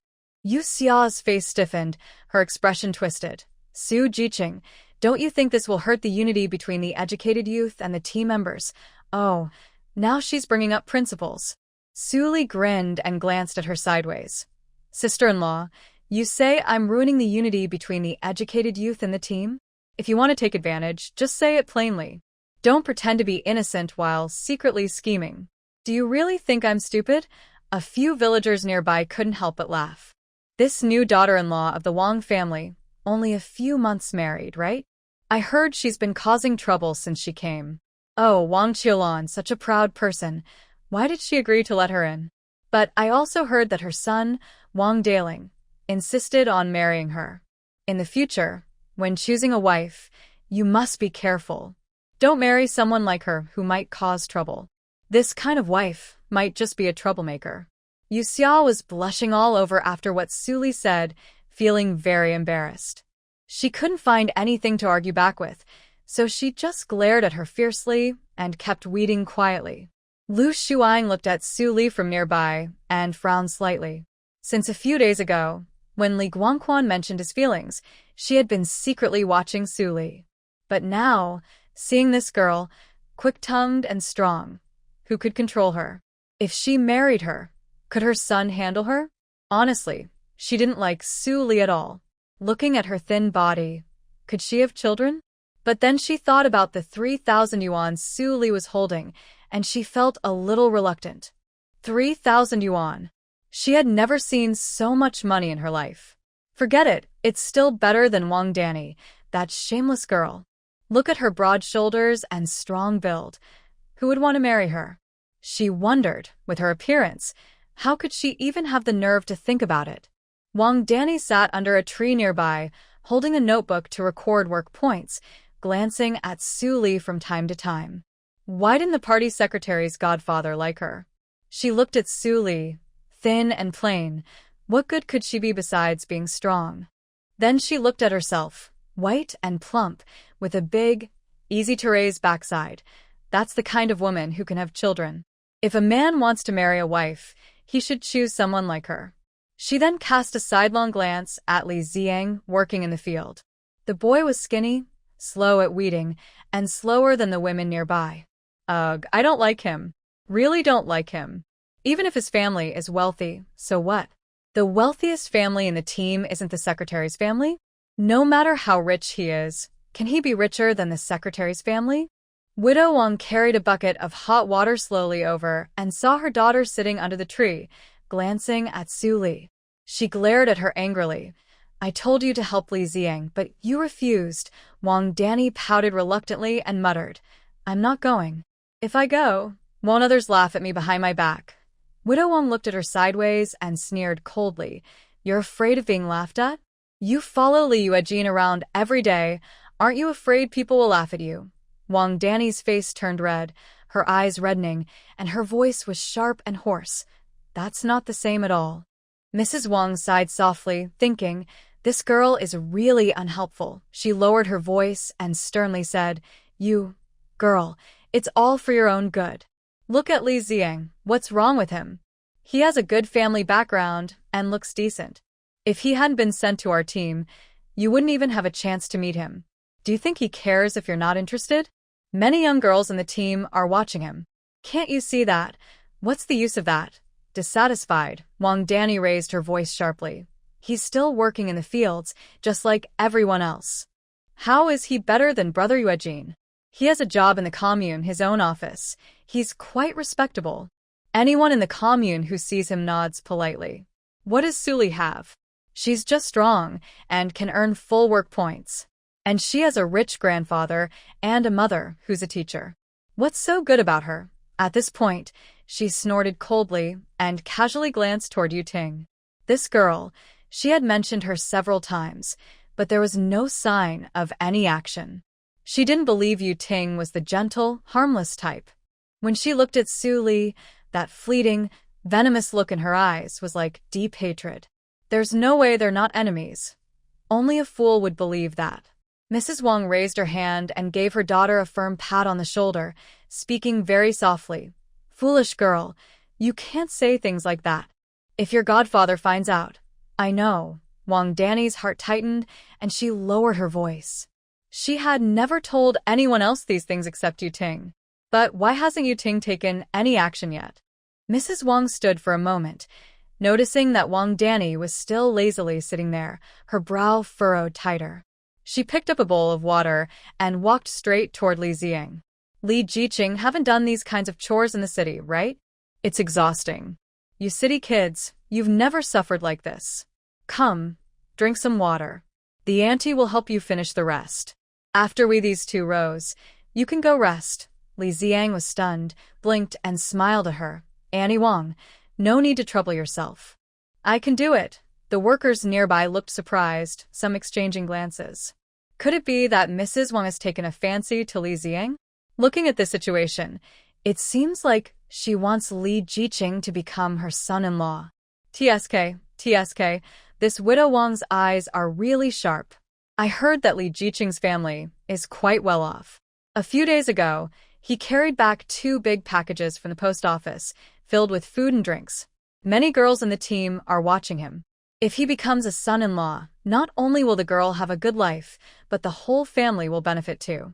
Yu Xia's face stiffened, her expression twisted. Su Jiqing, don't you think this will hurt the unity between the educated youth and the team members? Oh, now she's bringing up principles. Suli grinned and glanced at her sideways. Sister-in-law, you say I'm ruining the unity between the educated youth and the team? If you want to take advantage, just say it plainly. Don't pretend to be innocent while secretly scheming. Do you really think I'm stupid? A few villagers nearby couldn't help but laugh. This new daughter-in-law of the Wang family, only a few months married, right? I heard she's been causing trouble since she came. Oh, Wang Qiulan, such a proud person. Why did she agree to let her in? But I also heard that her son, Wang Daling, insisted on marrying her. In the future, when choosing a wife, you must be careful. Don't marry someone like her who might cause trouble. This kind of wife might just be a troublemaker. Yu Xia was blushing all over after what Suli said, feeling very embarrassed. She couldn't find anything to argue back with, so she just glared at her fiercely and kept weeding quietly. Lu Shuang looked at Suli from nearby and frowned slightly. Since a few days ago, when Li Guangquan mentioned his feelings, she had been secretly watching Suli. But now, seeing this girl, quick-tongued and strong, who could control her? If she married her, could her son handle her? Honestly, she didn't like Suli at all. Looking at her thin body, could she have children? But then she thought about the 3,000 yuan Suli was holding, and she felt a little reluctant. 3,000 yuan. She had never seen so much money in her life. Forget it, it's still better than Wang Danny, that shameless girl. Look at her broad shoulders and strong build. Who would want to marry her? She wondered, with her appearance, how could she even have the nerve to think about it? Wang Danny sat under a tree nearby, holding a notebook to record work points, glancing at Suli from time to time. Why didn't the party secretary's godfather like her? She looked at Suli, thin and plain. What good could she be besides being strong? Then she looked at herself, white and plump, with a big, easy-to-raise backside. That's the kind of woman who can have children. If a man wants to marry a wife, he should choose someone like her. She then cast a sidelong glance at Li Ziang working in the field. The boy was skinny, slow at weeding, and slower than the women nearby. Ugh, I don't like him. Really don't like him. Even if his family is wealthy, so what? The wealthiest family in the team isn't the secretary's family? No matter how rich he is, can he be richer than the secretary's family? Widow Wang carried a bucket of hot water slowly over and saw her daughter sitting under the tree, glancing at Suli. She glared at her angrily. I told you to help Li Ziang, but you refused. Wang Danny pouted reluctantly and muttered, I'm not going. If I go, won't others laugh at me behind my back? Widow Wang looked at her sideways and sneered coldly. You're afraid of being laughed at? You follow Li Yuejin around every day. Aren't you afraid people will laugh at you? Wang Danny's face turned red, her eyes reddening, and her voice was sharp and hoarse. That's not the same at all. Mrs. Wang sighed softly, thinking, this girl is really unhelpful. She lowered her voice and sternly said, You, girl, it's all for your own good. Look at Li Ziang. What's wrong with him? He has a good family background and looks decent. If he hadn't been sent to our team, you wouldn't even have a chance to meet him. Do you think he cares if you're not interested? Many young girls in the team are watching him. Can't you see that? What's the use of that? Dissatisfied, Wang Danny raised her voice sharply. He's still working in the fields, just like everyone else. How is he better than Brother Yuejin? He has a job in the commune, his own office. He's quite respectable. Anyone in the commune who sees him nods politely. What does Suli have? She's just strong and can earn full work points. And she has a rich grandfather and a mother who's a teacher. What's so good about her? At this point, she snorted coldly and casually glanced toward Yu Ting. This girl, she had mentioned her several times, but there was no sign of any action. She didn't believe Yu Ting was the gentle, harmless type. When she looked at Su Li, that fleeting, venomous look in her eyes was like deep hatred. There's no way they're not enemies. Only a fool would believe that. Mrs. Wang raised her hand and gave her daughter a firm pat on the shoulder, speaking very softly. Foolish girl, you can't say things like that. If your godfather finds out. I know. Wang Danny's heart tightened and she lowered her voice. She had never told anyone else these things except Yu Ting. But why hasn't Yu Ting taken any action yet? Mrs. Wang stood for a moment, noticing that Wang Danny was still lazily sitting there, her brow furrowed tighter. She picked up a bowl of water and walked straight toward Li Ziang. Li Jiqing haven't done these kinds of chores in the city, right? It's exhausting. You city kids, you've never suffered like this. Come, drink some water. The auntie will help you finish the rest. After these two rows, you can go rest. Li Ziang was stunned, blinked, and smiled at her. Annie Wang, no need to trouble yourself. I can do it. The workers nearby looked surprised, some exchanging glances. Could it be that Mrs. Wang has taken a fancy to Li Ziang? Looking at this situation, it seems like she wants Li Jiqing to become her son-in-law. TSK, this widow Wang's eyes are really sharp. I heard that Li Jiqing's family is quite well off. A few days ago, he carried back 2 big packages from the post office, filled with food and drinks. Many girls in the team are watching him. If he becomes a son-in-law, not only will the girl have a good life, but the whole family will benefit too.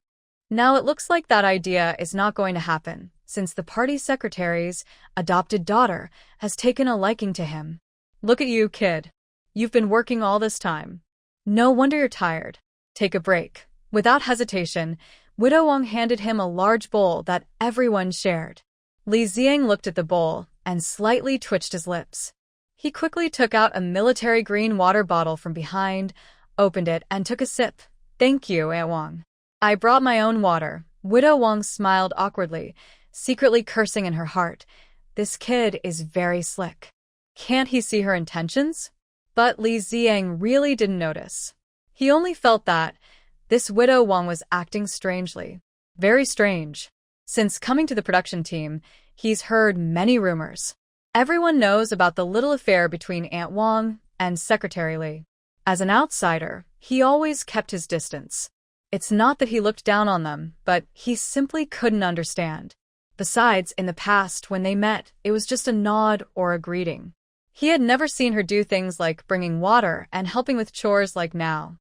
Now it looks like that idea is not going to happen, since the party secretary's adopted daughter has taken a liking to him. Look at you, kid. You've been working all this time. No wonder you're tired. Take a break. Without hesitation, Widow Wang handed him a large bowl that everyone shared. Li Ziang looked at the bowl and slightly twitched his lips. He quickly took out a military green water bottle from behind, opened it, and took a sip. Thank you, Aunt Wang. I brought my own water. Widow Wang smiled awkwardly, secretly cursing in her heart. This kid is very slick. Can't he see her intentions? But Li Ziang really didn't notice. He only felt that this Widow Wang was acting strangely. Very strange. Since coming to the production team, he's heard many rumors. Everyone knows about the little affair between Aunt Wang and Secretary Li. As an outsider, he always kept his distance. It's not that he looked down on them, but he simply couldn't understand. Besides, in the past, when they met, it was just a nod or a greeting. He had never seen her do things like bringing water and helping with chores like now.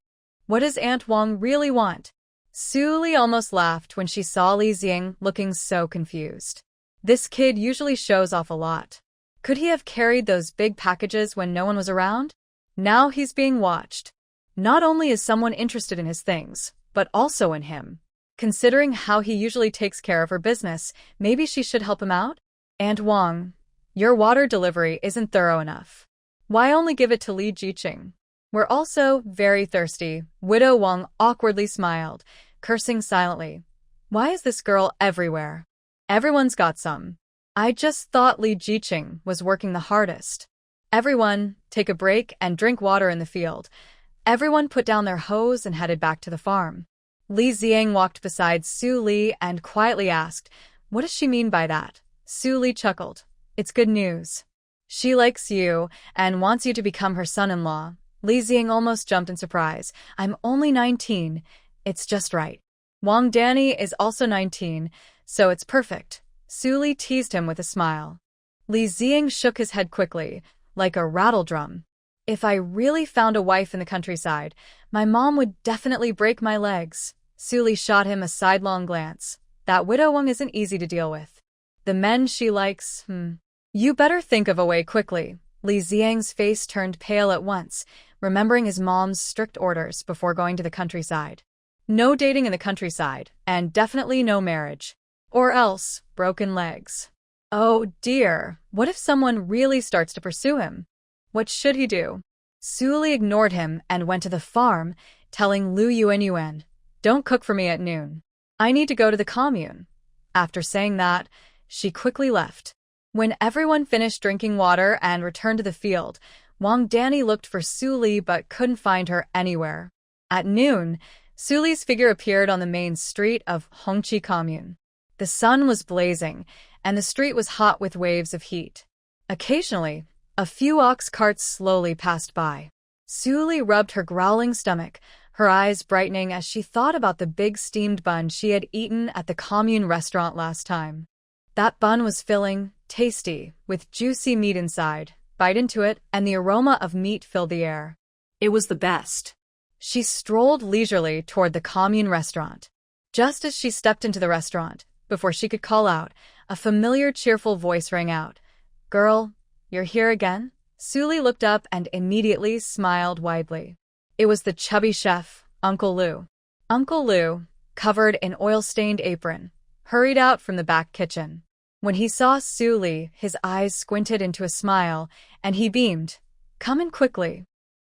What does Aunt Wang really want? Su Li almost laughed when she saw Li Ziang looking so confused. This kid usually shows off a lot. Could he have carried those big packages when no one was around? Now he's being watched. Not only is someone interested in his things, but also in him. Considering how he usually takes care of her business, maybe she should help him out? Aunt Wang, your water delivery isn't thorough enough. Why only give it to Li Jiqing? We're also very thirsty. Widow Wang awkwardly smiled, cursing silently. Why is this girl everywhere? Everyone's got some. I just thought Li Jiqing was working the hardest. Everyone, take a break and drink water in the field. Everyone put down their hose and headed back to the farm. Li Ziang walked beside Su Li and quietly asked, what does she mean by that? Su Li chuckled. It's good news. She likes you and wants you to become her son-in-law. Li Ziang almost jumped in surprise. I'm only 19. It's just right. Wang Danny is also 19, so it's perfect. Su Li teased him with a smile. Li Ziang shook his head quickly, like a rattle drum. If I really found a wife in the countryside, my mom would definitely break my legs. Su Li shot him a sidelong glance. That widow Wang isn't easy to deal with. The men she likes, You better think of a way quickly. Li Ziang's face turned pale at once, remembering his mom's strict orders before going to the countryside. No dating in the countryside, and definitely no marriage. Or else, broken legs. Oh dear, what if someone really starts to pursue him? What should he do? Su Li ignored him and went to the farm, telling Lu Yuan, "Don't cook for me at noon. I need to go to the commune." After saying that, she quickly left. When everyone finished drinking water and returned to the field, Wang Danny looked for Su Li but couldn't find her anywhere. At noon, Su Li's figure appeared on the main street of Hongqi Commune. The sun was blazing, and the street was hot with waves of heat. Occasionally, a few ox carts slowly passed by. Su Li rubbed her growling stomach, her eyes brightening as she thought about the big steamed bun she had eaten at the commune restaurant last time. That bun was filling, tasty, with juicy meat inside. Bite into it, and the aroma of meat filled the air. It was the best. She strolled leisurely toward the commune restaurant. Just as she stepped into the restaurant, before she could call out, a familiar cheerful voice rang out. "Girl, you're here again?" Su Li looked up and immediately smiled widely. It was the chubby chef, Uncle Lu. Uncle Lu, covered in oil-stained apron, hurried out from the back kitchen. When he saw Su Li, his eyes squinted into a smile, and he beamed. "Come in quickly.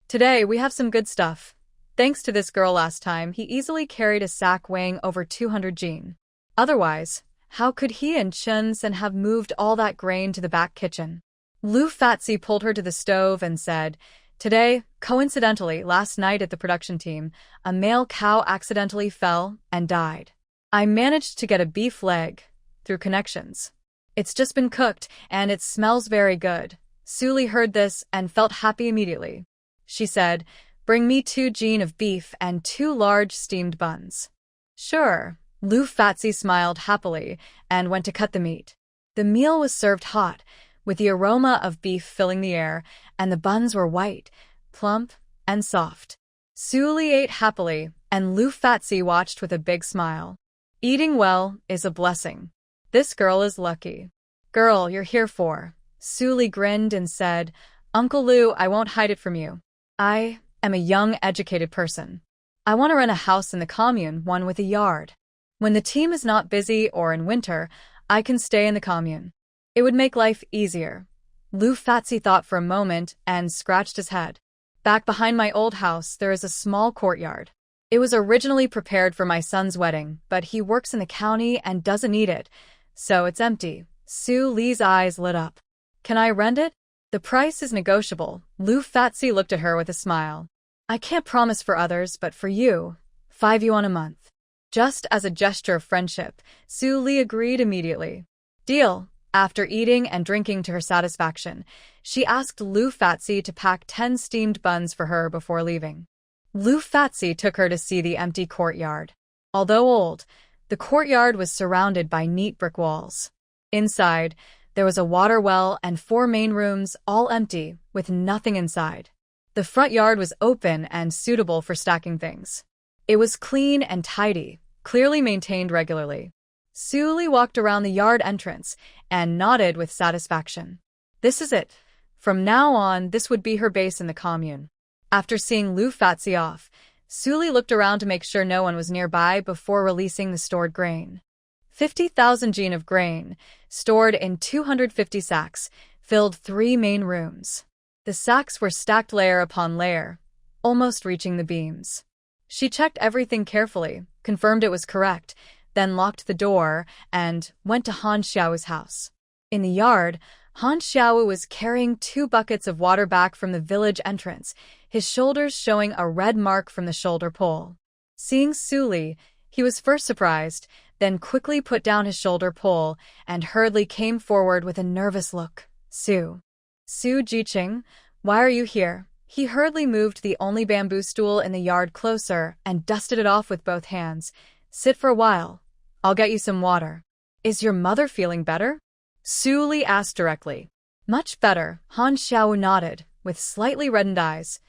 Today we have some good stuff." Thanks to this girl last time, he easily carried a sack weighing over 200 jin. Otherwise, how could he and Chen Sen have moved all that grain to the back kitchen? Lu Fatsi pulled her to the stove and said, "Today, coincidentally, last night at the production team, a male cow accidentally fell and died. I managed to get a beef leg through connections. It's just been cooked, and it smells very good." Su Li heard this and felt happy immediately. She said, "Bring me 2 jin of beef and 2 large steamed buns." "Sure." Lu Fatsi smiled happily and went to cut the meat. The meal was served hot, with the aroma of beef filling the air, and the buns were white, plump, and soft. Su Li ate happily, and Lu Fatsi watched with a big smile. Eating well is a blessing. This girl is lucky. "Girl, you're here for." Su Li grinned and said, "Uncle Lu, I won't hide it from you. I am a young, educated person. I want to rent a house in the commune, one with a yard. When the team is not busy or in winter, I can stay in the commune. It would make life easier." Lu Fatsi thought for a moment and scratched his head. "Back behind my old house, there is a small courtyard. It was originally prepared for my son's wedding, but he works in the county and doesn't need it, so it's empty." Su Li's eyes lit up. "Can I rent it?" "The price is negotiable." Lu Fatsi looked at her with a smile. "I can't promise for others, but for you, 5 yuan a month." Just as a gesture of friendship, Su Li agreed immediately. "Deal." After eating and drinking to her satisfaction, she asked Lu Fatsi to pack 10 steamed buns for her before leaving. Lu Fatsi took her to see the empty courtyard. Although old, the courtyard was surrounded by neat brick walls. Inside, there was a water well and 4 main rooms, all empty, with nothing inside. The front yard was open and suitable for stacking things. It was clean and tidy, clearly maintained regularly. Su Li walked around the yard entrance and nodded with satisfaction. This is it. From now on, this would be her base in the commune. After seeing Lu Fatsi off, Su Li looked around to make sure no one was nearby before releasing the stored grain. 50,000 jin of grain, stored in 250 sacks, filled 3 main rooms. The sacks were stacked layer upon layer, almost reaching the beams. She checked everything carefully, confirmed it was correct, then locked the door, and went to Han Xiao's house. In the yard, Han Xiao was carrying 2 buckets of water back from the village entrance, his shoulders showing a red mark from the shoulder pole. Seeing Su Li, he was first surprised, then quickly put down his shoulder pole and hurriedly came forward with a nervous look. Su Jiqing, why are you here?" He hurriedly moved the only bamboo stool in the yard closer and dusted it off with both hands. "Sit for a while. I'll get you some water." Is your mother feeling better? Su Li asked directly. Much better, Han Xiao nodded, with slightly reddened eyes.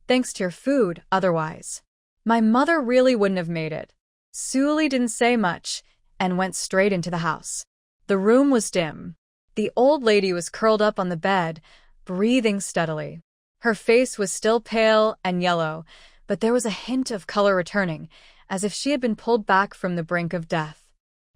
Thanks to your food, otherwise. My mother really wouldn't have made it. Su Li didn't say much, and went straight into the house. The room was dim. The old lady was curled up on the bed, breathing steadily. Her face was still pale and yellow, but there was a hint of color returning, as if she had been pulled back from the brink of death.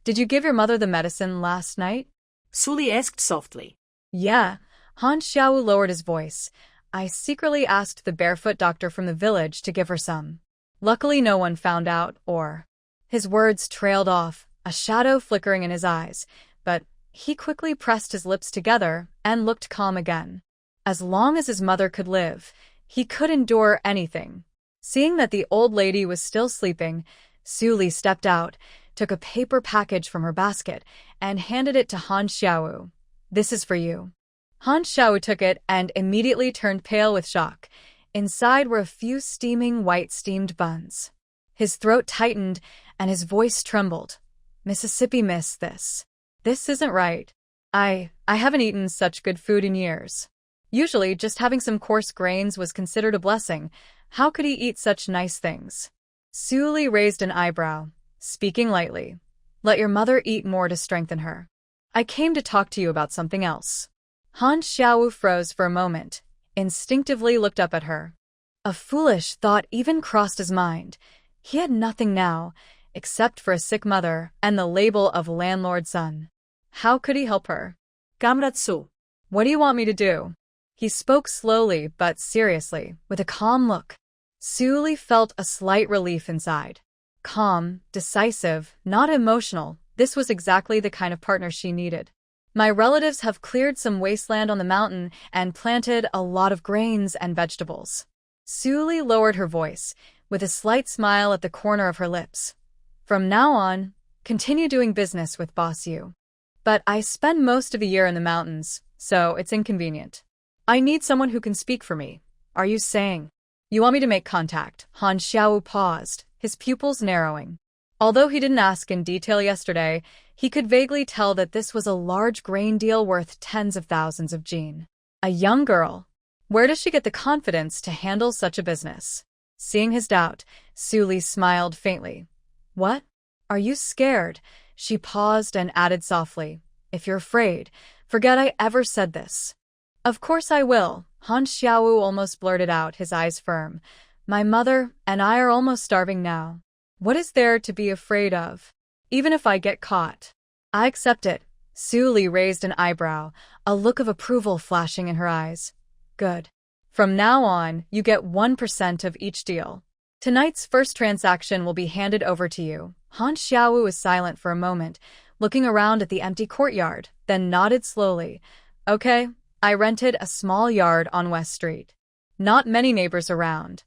Did you give your mother the medicine last night? Su Li asked softly. Yeah. Han Xiao lowered his voice. I secretly asked the barefoot doctor from the village to give her some. Luckily no one found out, or... His words trailed off, a shadow flickering in his eyes, but he quickly pressed his lips together and looked calm again. As long as his mother could live, he could endure anything. Seeing that the old lady was still sleeping, Su Li stepped out, took a paper package from her basket, and handed it to Han Xiao. This is for you. Han Xiao took it and immediately turned pale with shock. Inside were a few steaming white steamed buns. His throat tightened and his voice trembled. Mississippi Miss, this isn't right. I haven't eaten such good food in years. Usually just having some coarse grains was considered a blessing. How could he eat such nice things? Su Li raised an eyebrow, speaking lightly. Let your mother eat more to strengthen her. I came to talk to you about something else. Han Xiao froze for a moment, instinctively looked up at her. A foolish thought even crossed his mind. He had nothing now, except for a sick mother and the label of landlord's son. How could he help her? Gamratsu. What do you want me to do? He spoke slowly but seriously, with a calm look. Su Li felt a slight relief inside. Calm, decisive, not emotional, this was exactly the kind of partner she needed. My relatives have cleared some wasteland on the mountain and planted a lot of grains and vegetables. Su Li lowered her voice, with a slight smile at the corner of her lips. From now on, continue doing business with Boss Yu. But I spend most of the year in the mountains, so it's inconvenient. I need someone who can speak for me. Are you saying? You want me to make contact? Han Xiao paused, his pupils narrowing. Although he didn't ask in detail yesterday, he could vaguely tell that this was a large grain deal worth tens of thousands of jin. A young girl. Where does she get the confidence to handle such a business? Seeing his doubt, Su Li smiled faintly. What? Are you scared? She paused and added softly. If you're afraid, forget I ever said this. Of course I will, Han Xiao almost blurted out, his eyes firm. My mother and I are almost starving now. What is there to be afraid of? Even if I get caught. I accept it. Su Li raised an eyebrow, a look of approval flashing in her eyes. Good. From now on, you get 1% of each deal. Tonight's first transaction will be handed over to you. Han Xiao was silent for a moment, looking around at the empty courtyard, then nodded slowly. Okay, I rented a small yard on West Street. Not many neighbors around.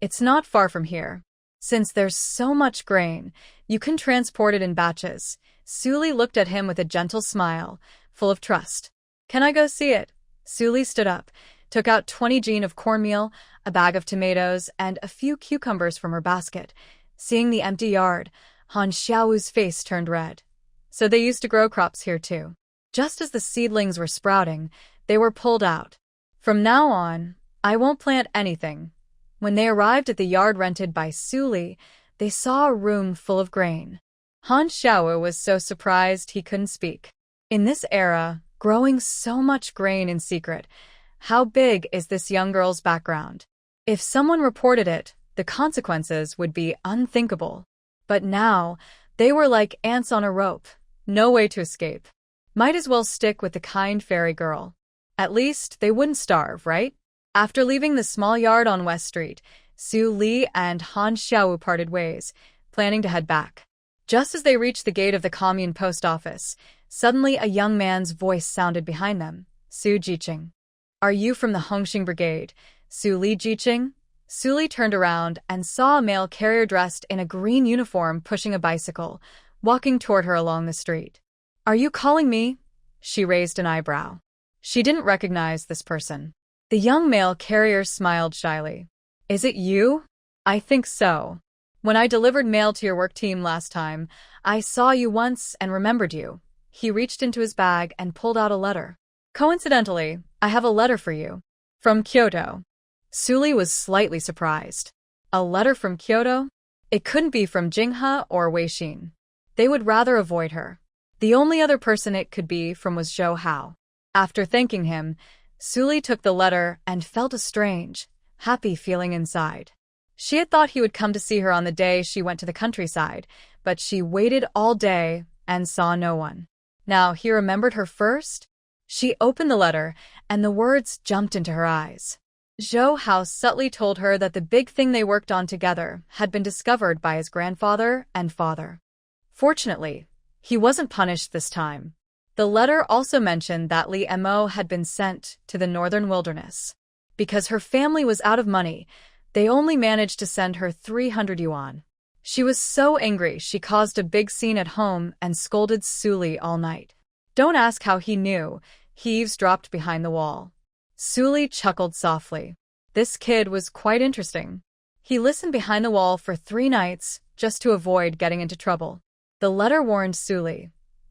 It's not far from here. Since there's so much grain, you can transport it in batches. Su Li looked at him with a gentle smile, full of trust. Can I go see it? Su Li stood up, took out 20 jin of cornmeal, a bag of tomatoes, and a few cucumbers from her basket. Seeing the empty yard, Han Xiao's face turned red. So they used to grow crops here too. Just as the seedlings were sprouting, they were pulled out. From now on, I won't plant anything. When they arrived at the yard rented by Su Li, they saw a room full of grain. Han Xiao was so surprised he couldn't speak. In this era, growing so much grain in secret, how big is this young girl's background? If someone reported it, the consequences would be unthinkable. But now, they were like ants on a rope. No way to escape. Might as well stick with the kind fairy girl. At least, they wouldn't starve, right? After leaving the small yard on West Street, Su Li and Han Xiao parted ways, planning to head back. Just as they reached the gate of the commune post office, suddenly a young man's voice sounded behind them. Su Jiqing. Are you from the Hongxing Brigade? Su Li Jiqing? Su Li turned around and saw a male carrier dressed in a green uniform pushing a bicycle, walking toward her along the street. Are you calling me? She raised an eyebrow. She didn't recognize this person. The young male carrier smiled shyly. Is it you? I think so. When I delivered mail to your work team last time, I saw you once and remembered you. He reached into his bag and pulled out a letter. Coincidentally, I have a letter for you. From Kyoto. Suli was slightly surprised. A letter from Kyoto? It couldn't be from Jinghe or Weixin. They would rather avoid her. The only other person it could be from was Zhou Hao. After thanking him, Suli took the letter and felt a strange, happy feeling inside. She had thought he would come to see her on the day she went to the countryside, but she waited all day and saw no one. Now he remembered her first? She opened the letter, and the words jumped into her eyes. Zhou Hao subtly told her that the big thing they worked on together had been discovered by his grandfather and father. Fortunately, he wasn't punished this time. The letter also mentioned that Li Mo had been sent to the northern wilderness. Because her family was out of money, they only managed to send her 300 yuan. She was so angry she caused a big scene at home and scolded Suli all night. Don't ask how he knew. He eavesdropped behind the wall. Suli chuckled softly. This kid was quite interesting. He listened behind the wall for 3 nights just to avoid getting into trouble. The letter warned Suli,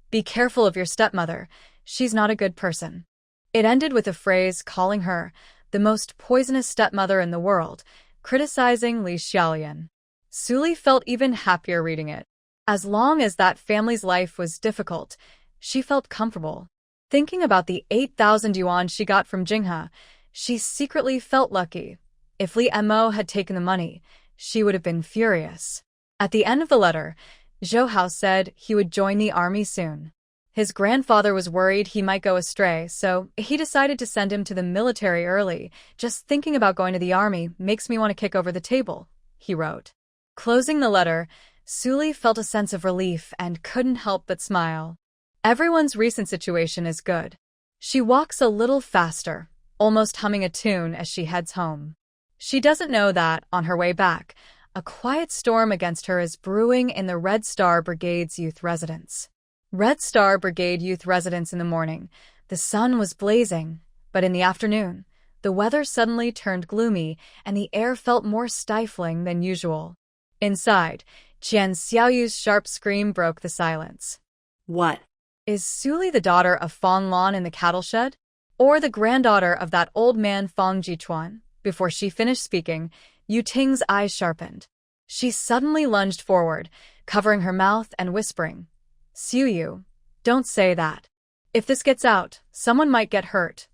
"Be careful of your stepmother. She's not a good person." It ended with a phrase calling her the most poisonous stepmother in the world, criticizing Li Xiaolian. Suli felt even happier reading it. As long as that family's life was difficult, she felt comfortable. Thinking about the 8,000 yuan she got from Jinghe, she secretly felt lucky. If Li Mo had taken the money, she would have been furious. At the end of the letter, Zhou Hao said he would join the army soon. His grandfather was worried he might go astray, so he decided to send him to the military early. Just thinking about going to the army makes me want to kick over the table, he wrote. Closing the letter, Suli felt a sense of relief and couldn't help but smile. Everyone's recent situation is good. She walks a little faster, almost humming a tune as she heads home. She doesn't know that, on her way back, a quiet storm against her is brewing in the Red Star Brigade's youth residence. Red Star Brigade youth residence in the morning. The sun was blazing, but in the afternoon, the weather suddenly turned gloomy and the air felt more stifling than usual. Inside, Qian Xiaoyu's sharp scream broke the silence. What? Is Suli the daughter of Fong Lan in the cattle shed? Or the granddaughter of that old man Fong Jichuan? Before she finished speaking, Yu Ting's eyes sharpened. She suddenly lunged forward, covering her mouth and whispering, "Xiuyu, don't say that. If this gets out, someone might get hurt."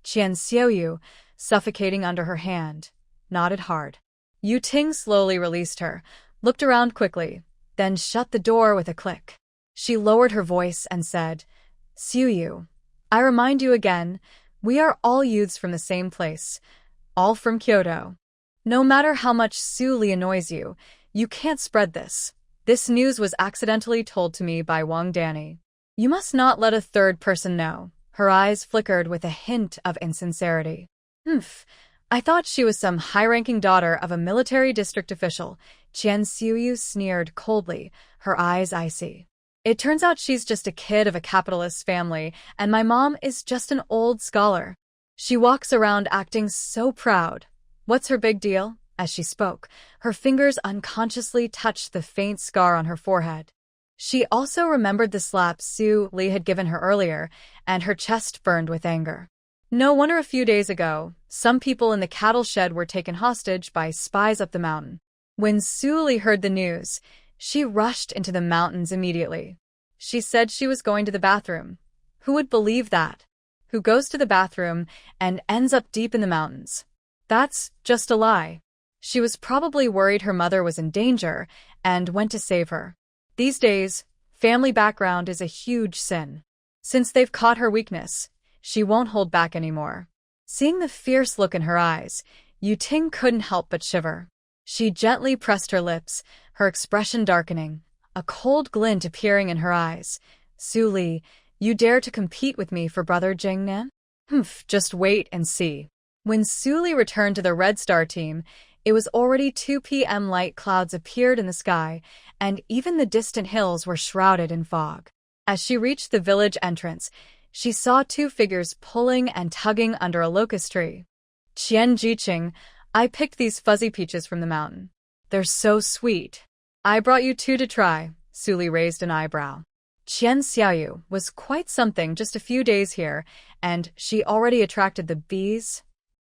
Qian Xiaoyu, suffocating under her hand, nodded hard. Yu Ting slowly released her, looked around quickly, then shut the door with a click. She lowered her voice and said, "Xiuyu, I remind you again, we are all youths from the same place, all from Kyoto. No matter how much Suli annoys you, you can't spread this. This news was accidentally told to me by Wang Danny. You must not let a third person know." Her eyes flickered with a hint of insincerity. I thought she was some high-ranking daughter of a military district official." Qian Xiuyu sneered coldly, her eyes icy. "It turns out she's just a kid of a capitalist family, and my mom is just an old scholar. She walks around acting so proud. What's her big deal?" As she spoke, her fingers unconsciously touched the faint scar on her forehead. She also remembered the slap Su Li had given her earlier, and her chest burned with anger. No wonder a few days ago, some people in the cattle shed were taken hostage by spies up the mountain. When Su Li heard the news, she rushed into the mountains immediately. She said she was going to the bathroom. Who would believe that? Who goes to the bathroom and ends up deep in the mountains? That's just a lie. She was probably worried her mother was in danger and went to save her. These days, family background is a huge sin. Since they've caught her weakness, she won't hold back anymore. Seeing the fierce look in her eyes, Yu Ting couldn't help but shiver. She gently pressed her lips, her expression darkening, a cold glint appearing in her eyes. "Su Li, you dare to compete with me for brother Jingnan? Just wait and see." When Su Li returned to the Red Star team, it was already 2 p.m. Light clouds appeared in the sky, and even the distant hills were shrouded in fog. As she reached the village entrance, she saw 2 figures pulling and tugging under a locust tree. "Qian Jiqing, I picked these fuzzy peaches from the mountain. They're so sweet. I brought you 2 to try." Su Li raised an eyebrow. Qian Xiaoyu was quite something just a few days here, and she already attracted the bees.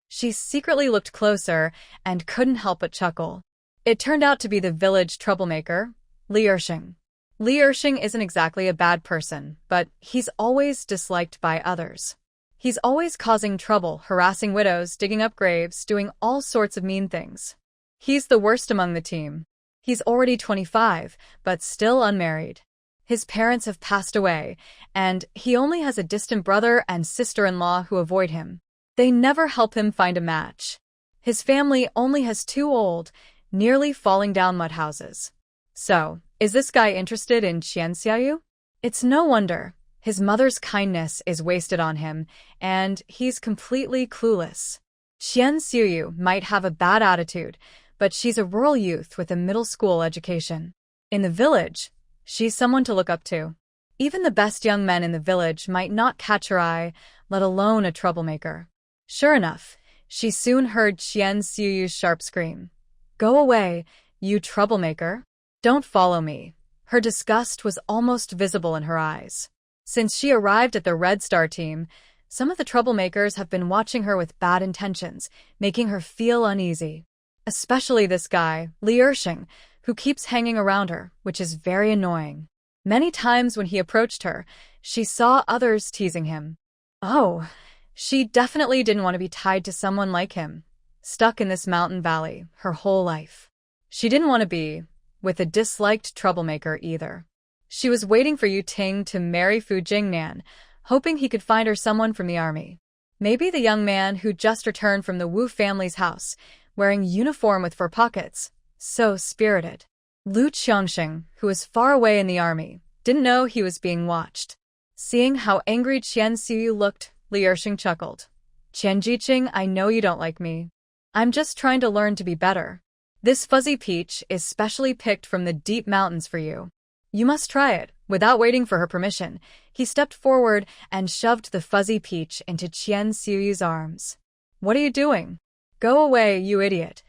She secretly looked closer and couldn't help but chuckle. It turned out to be the village troublemaker, Li Ershing. Li Ershing isn't exactly a bad person, but he's always disliked by others. He's always causing trouble, harassing widows, digging up graves, doing all sorts of mean things. He's the worst among the team. He's already 25, but still unmarried. His parents have passed away, and he only has a distant brother and sister-in-law who avoid him. They never help him find a match. His family only has 2 old, nearly falling down mud houses. So, is this guy interested in Qian Xiaoyu? It's no wonder. His mother's kindness is wasted on him, and he's completely clueless. Qian Xiaoyu might have a bad attitude, but she's a rural youth with a middle school education. In the village, she's someone to look up to. Even the best young men in the village might not catch her eye, let alone a troublemaker. Sure enough, she soon heard Qian Xiaoyu's sharp scream. "Go away, you troublemaker. Don't follow me." Her disgust was almost visible in her eyes. Since she arrived at the Red Star team, some of the troublemakers have been watching her with bad intentions, making her feel uneasy. Especially this guy, Li Ershing, who keeps hanging around her, which is very annoying. Many times when he approached her, she saw others teasing him. Oh, she definitely didn't want to be tied to someone like him, stuck in this mountain valley her whole life. She didn't want to be with a disliked troublemaker either. She was waiting for Yu Ting to marry Fu Jingnan, hoping he could find her someone from the army. Maybe the young man who just returned from the Wu family's house, wearing uniform with fur pockets. So spirited. Lu Qiangxing, who was far away in the army, didn't know he was being watched. Seeing how angry Qian Xiaoyu looked, Li Ershing chuckled. "Qian Jiqing, I know you don't like me. I'm just trying to learn to be better. This fuzzy peach is specially picked from the deep mountains for you. You must try it." Without waiting for her permission, he stepped forward and shoved the fuzzy peach into Qian Xiaoyu's arms. "What are you doing? Go away, you idiot."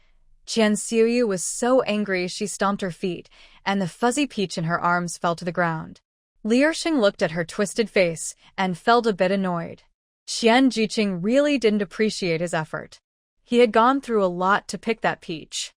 Qian Xiaoyu was so angry she stomped her feet, and the fuzzy peach in her arms fell to the ground. Li Ershing looked at her twisted face and felt a bit annoyed. Qian Jiqing really didn't appreciate his effort. He had gone through a lot to pick that peach.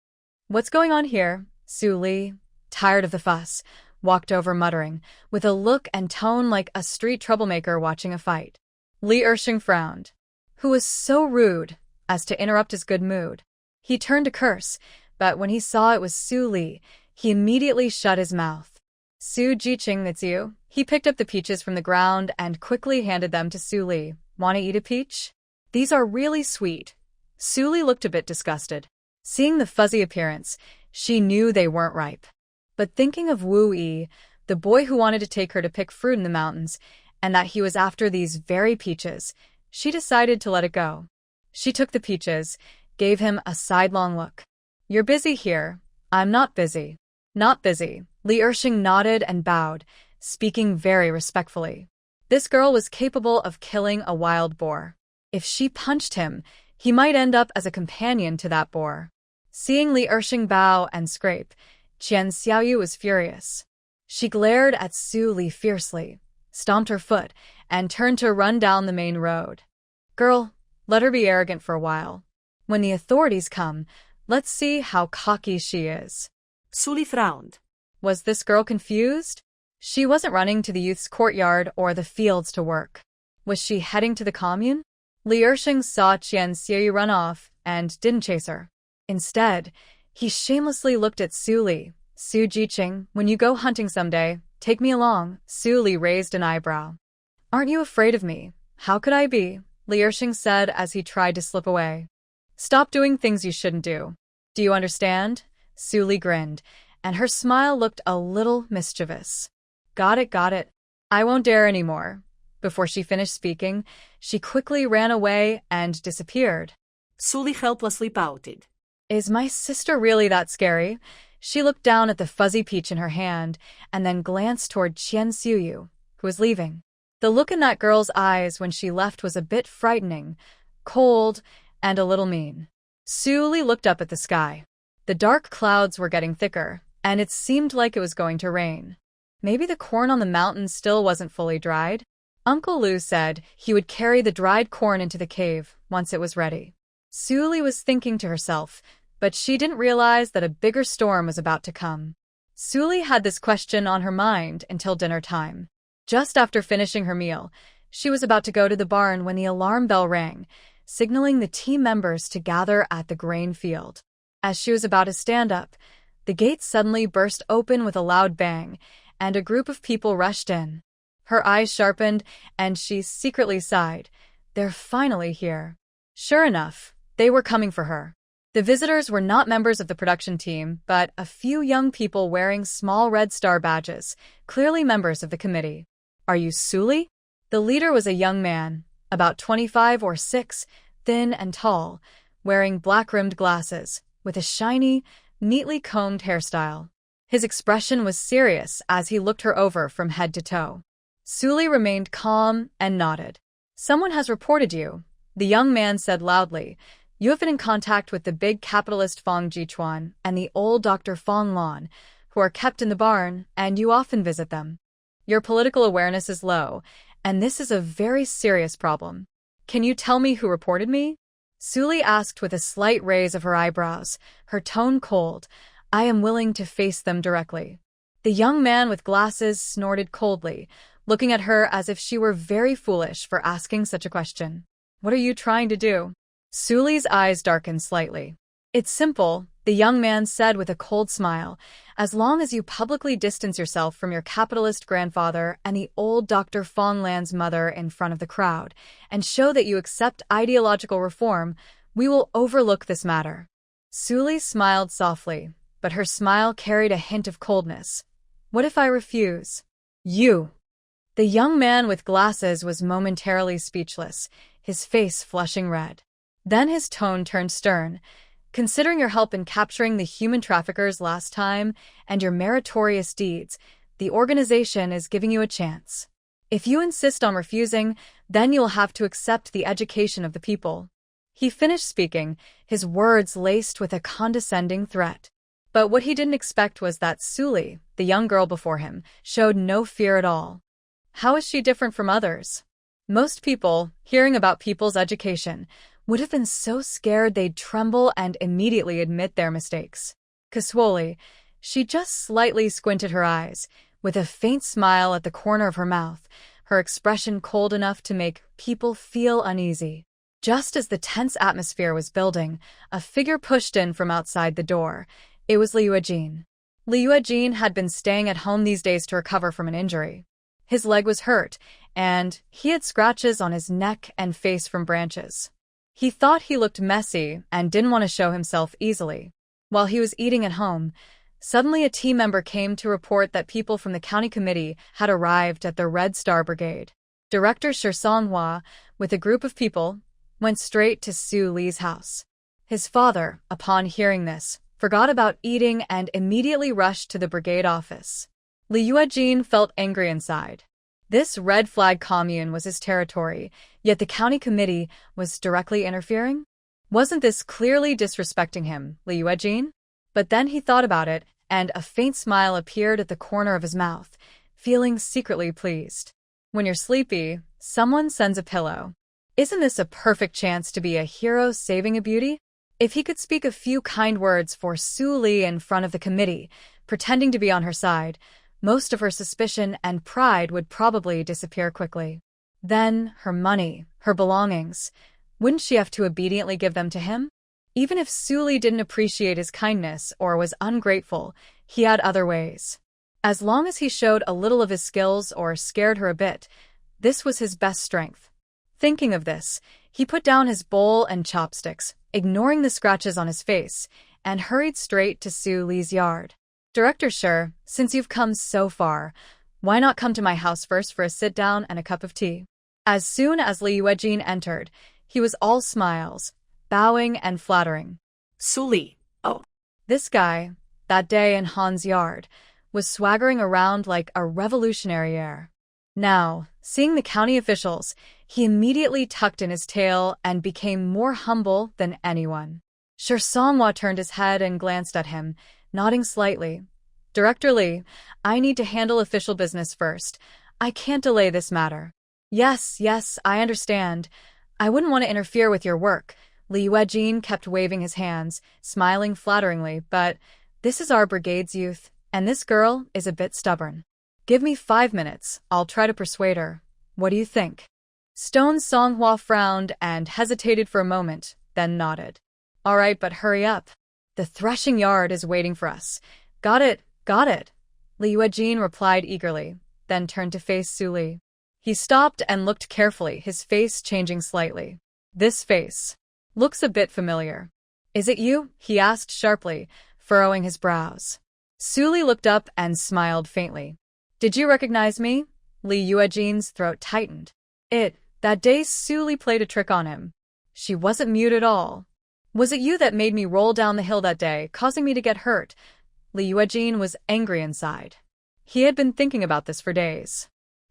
"What's going on here?" Su Li, tired of the fuss, walked over muttering, with a look and tone like a street troublemaker watching a fight. Li Ershing frowned. Who was so rude as to interrupt his good mood? He turned to curse, but when he saw it was Su Li, he immediately shut his mouth. "Su Jiqing, that's you." He picked up the peaches from the ground and quickly handed them to Su Li. "Want to eat a peach? These are really sweet." Su Li looked a bit disgusted. Seeing the fuzzy appearance, she knew they weren't ripe. But thinking of Wu Yi, the boy who wanted to take her to pick fruit in the mountains, and that he was after these very peaches, she decided to let it go. She took the peaches, gave him a sidelong look. "You're busy here. I'm not busy." "Not busy." Li Ershing nodded and bowed, speaking very respectfully. This girl was capable of killing a wild boar. If she punched him, he might end up as a companion to that boar. Seeing Li Ershing bow and scrape, Qian Xiaoyu was furious. She glared at Su Li fiercely, stomped her foot, and turned to run down the main road. "Girl, let her be arrogant for a while. When the authorities come, let's see how cocky she is." Su Li frowned. Was this girl confused? She wasn't running to the youth's courtyard or the fields to work. Was she heading to the commune? Li Ershing saw Qian Xiaoyu run off and didn't chase her. Instead, he shamelessly looked at Su Li. "Su Jiqing, when you go hunting someday, take me along." Su Li raised an eyebrow. "Aren't you afraid of me?" "How could I be?" Li Ershing said as he tried to slip away. "Stop doing things you shouldn't do. Do you understand?" Su Li grinned, and her smile looked a little mischievous. Got it. I won't dare anymore." Before she finished speaking, she quickly ran away and disappeared. Su Li helplessly pouted. Is my sister really that scary? She looked down at the fuzzy peach in her hand and then glanced toward Qian Xiaoyu, who was leaving. The look in that girl's eyes when she left was a bit frightening, cold, and a little mean. Su Li looked up at the sky. The dark clouds were getting thicker, and it seemed like it was going to rain. Maybe the corn on the mountain still wasn't fully dried? Uncle Lu said he would carry the dried corn into the cave once it was ready. Suli was thinking to herself, but she didn't realize that a bigger storm was about to come. Suli had this question on her mind until dinner time. Just after finishing her meal, she was about to go to the barn when the alarm bell rang, signaling the team members to gather at the grain field. As she was about to stand up, the gate suddenly burst open with a loud bang, and a group of people rushed in. Her eyes sharpened, and she secretly sighed. They're finally here. Sure enough, they were coming for her. The visitors were not members of the production team, but a few young people wearing small red star badges, clearly members of the committee. Are you Suli? The leader was a young man, about 25 or 6, thin and tall, wearing black-rimmed glasses, with a shiny, neatly combed hairstyle. His expression was serious as he looked her over from head to toe. Suli remained calm and nodded. Someone has reported you, the young man said loudly. You have been in contact with the big capitalist Fang Jichuan and the old Dr. Fang Lan, who are kept in the barn, and you often visit them. Your political awareness is low, and this is a very serious problem. Can you tell me who reported me? Suli asked with a slight raise of her eyebrows, her tone cold. I am willing to face them directly. The young man with glasses snorted coldly, looking at her as if she were very foolish for asking such a question. What are you trying to do? Suli's eyes darkened slightly. It's simple, the young man said with a cold smile. As long as you publicly distance yourself from your capitalist grandfather and the old Dr. Fang Lan's mother in front of the crowd, and show that you accept ideological reform, we will overlook this matter. Suli smiled softly, but her smile carried a hint of coldness. What if I refuse? You! The young man with glasses was momentarily speechless, his face flushing red. Then his tone turned stern. Considering your help in capturing the human traffickers last time and your meritorious deeds, the organization is giving you a chance. If you insist on refusing, then you'll have to accept the education of the people. He finished speaking, his words laced with a condescending threat. But what he didn't expect was that Suli, the young girl before him, showed no fear at all. How is she different from others? Most people, hearing about people's education, would have been so scared they'd tremble and immediately admit their mistakes. Casually, she just slightly squinted her eyes, with a faint smile at the corner of her mouth, her expression cold enough to make people feel uneasy. Just as the tense atmosphere was building, a figure pushed in from outside the door. It was Liu Jin. Liu Jin had been staying at home these days to recover from an injury. His leg was hurt, and he had scratches on his neck and face from branches. He thought he looked messy and didn't want to show himself easily. While he was eating at home, suddenly a team member came to report that people from the county committee had arrived at the Red Star Brigade. Director Manhwa, with a group of people, went straight to Su Li's house. His father, upon hearing this, forgot about eating and immediately rushed to the brigade office. Liu Jin felt angry inside. This red flag commune was his territory, yet the county committee was directly interfering? Wasn't this clearly disrespecting him, Liu Jin? But then he thought about it, and a faint smile appeared at the corner of his mouth, feeling secretly pleased. When you're sleepy, someone sends a pillow. Isn't this a perfect chance to be a hero saving a beauty? If he could speak a few kind words for Su Li in front of the committee, pretending to be on her side, most of her suspicion and pride would probably disappear quickly. Then, her money, her belongings, wouldn't she have to obediently give them to him? Even if Su Li didn't appreciate his kindness or was ungrateful, he had other ways. As long as he showed a little of his skills or scared her a bit, this was his best strength. Thinking of this, he put down his bowl and chopsticks, ignoring the scratches on his face, and hurried straight to Su Li's yard. Director Sure, since you've come so far, why not come to my house first for a sit-down and a cup of tea? As soon as Liu Jin entered, he was all smiles, bowing and flattering. Suli, oh. This guy, that day in Han's yard, was swaggering around like a revolutionary heir. Now, seeing the county officials, he immediately tucked in his tail and became more humble than anyone. Sure Songhwa turned his head and glanced at him, nodding slightly. Director Lee, I need to handle official business first. I can't delay this matter. Yes, yes, I understand. I wouldn't want to interfere with your work. Li Yuejin kept waving his hands, smiling flatteringly, but this is our brigade's youth, and this girl is a bit stubborn. Give me 5 minutes, I'll try to persuade her. What do you think? Stone Songhua frowned and hesitated for a moment, then nodded. All right, but hurry up. The threshing yard is waiting for us. Got it, got it. Li Yuejin replied eagerly, then turned to face Su Li. He stopped and looked carefully, his face changing slightly. This face looks a bit familiar. Is it you? He asked sharply, furrowing his brows. Su Li looked up and smiled faintly. Did you recognize me? Li Yuejin's throat tightened. That day Su Li played a trick on him. She wasn't mute at all. Was it you that made me roll down the hill that day, causing me to get hurt? Li Yuejin was angry inside. He had been thinking about this for days.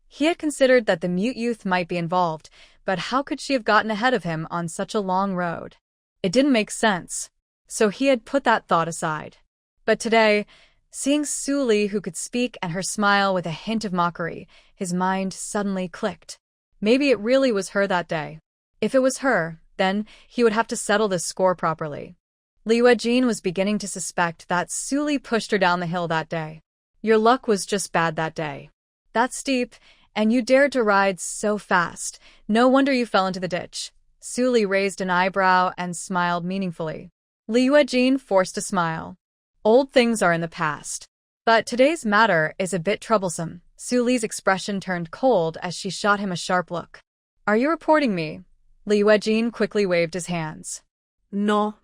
He had considered that the mute youth might be involved, but how could she have gotten ahead of him on such a long road? It didn't make sense, so he had put that thought aside. But today, seeing Su Li who could speak and her smile with a hint of mockery, his mind suddenly clicked. Maybe it really was her that day. If it was her, then he would have to settle this score properly. Li Yuejin was beginning to suspect that Su Li pushed her down the hill that day. Your luck was just bad that day. That's steep, and you dared to ride so fast. No wonder you fell into the ditch. Su Li raised an eyebrow and smiled meaningfully. Li Yuejin forced a smile. Old things are in the past. But today's matter is a bit troublesome. Su Li's expression turned cold as she shot him a sharp look. Are you reporting me? Li Yuejin quickly waved his hands. No.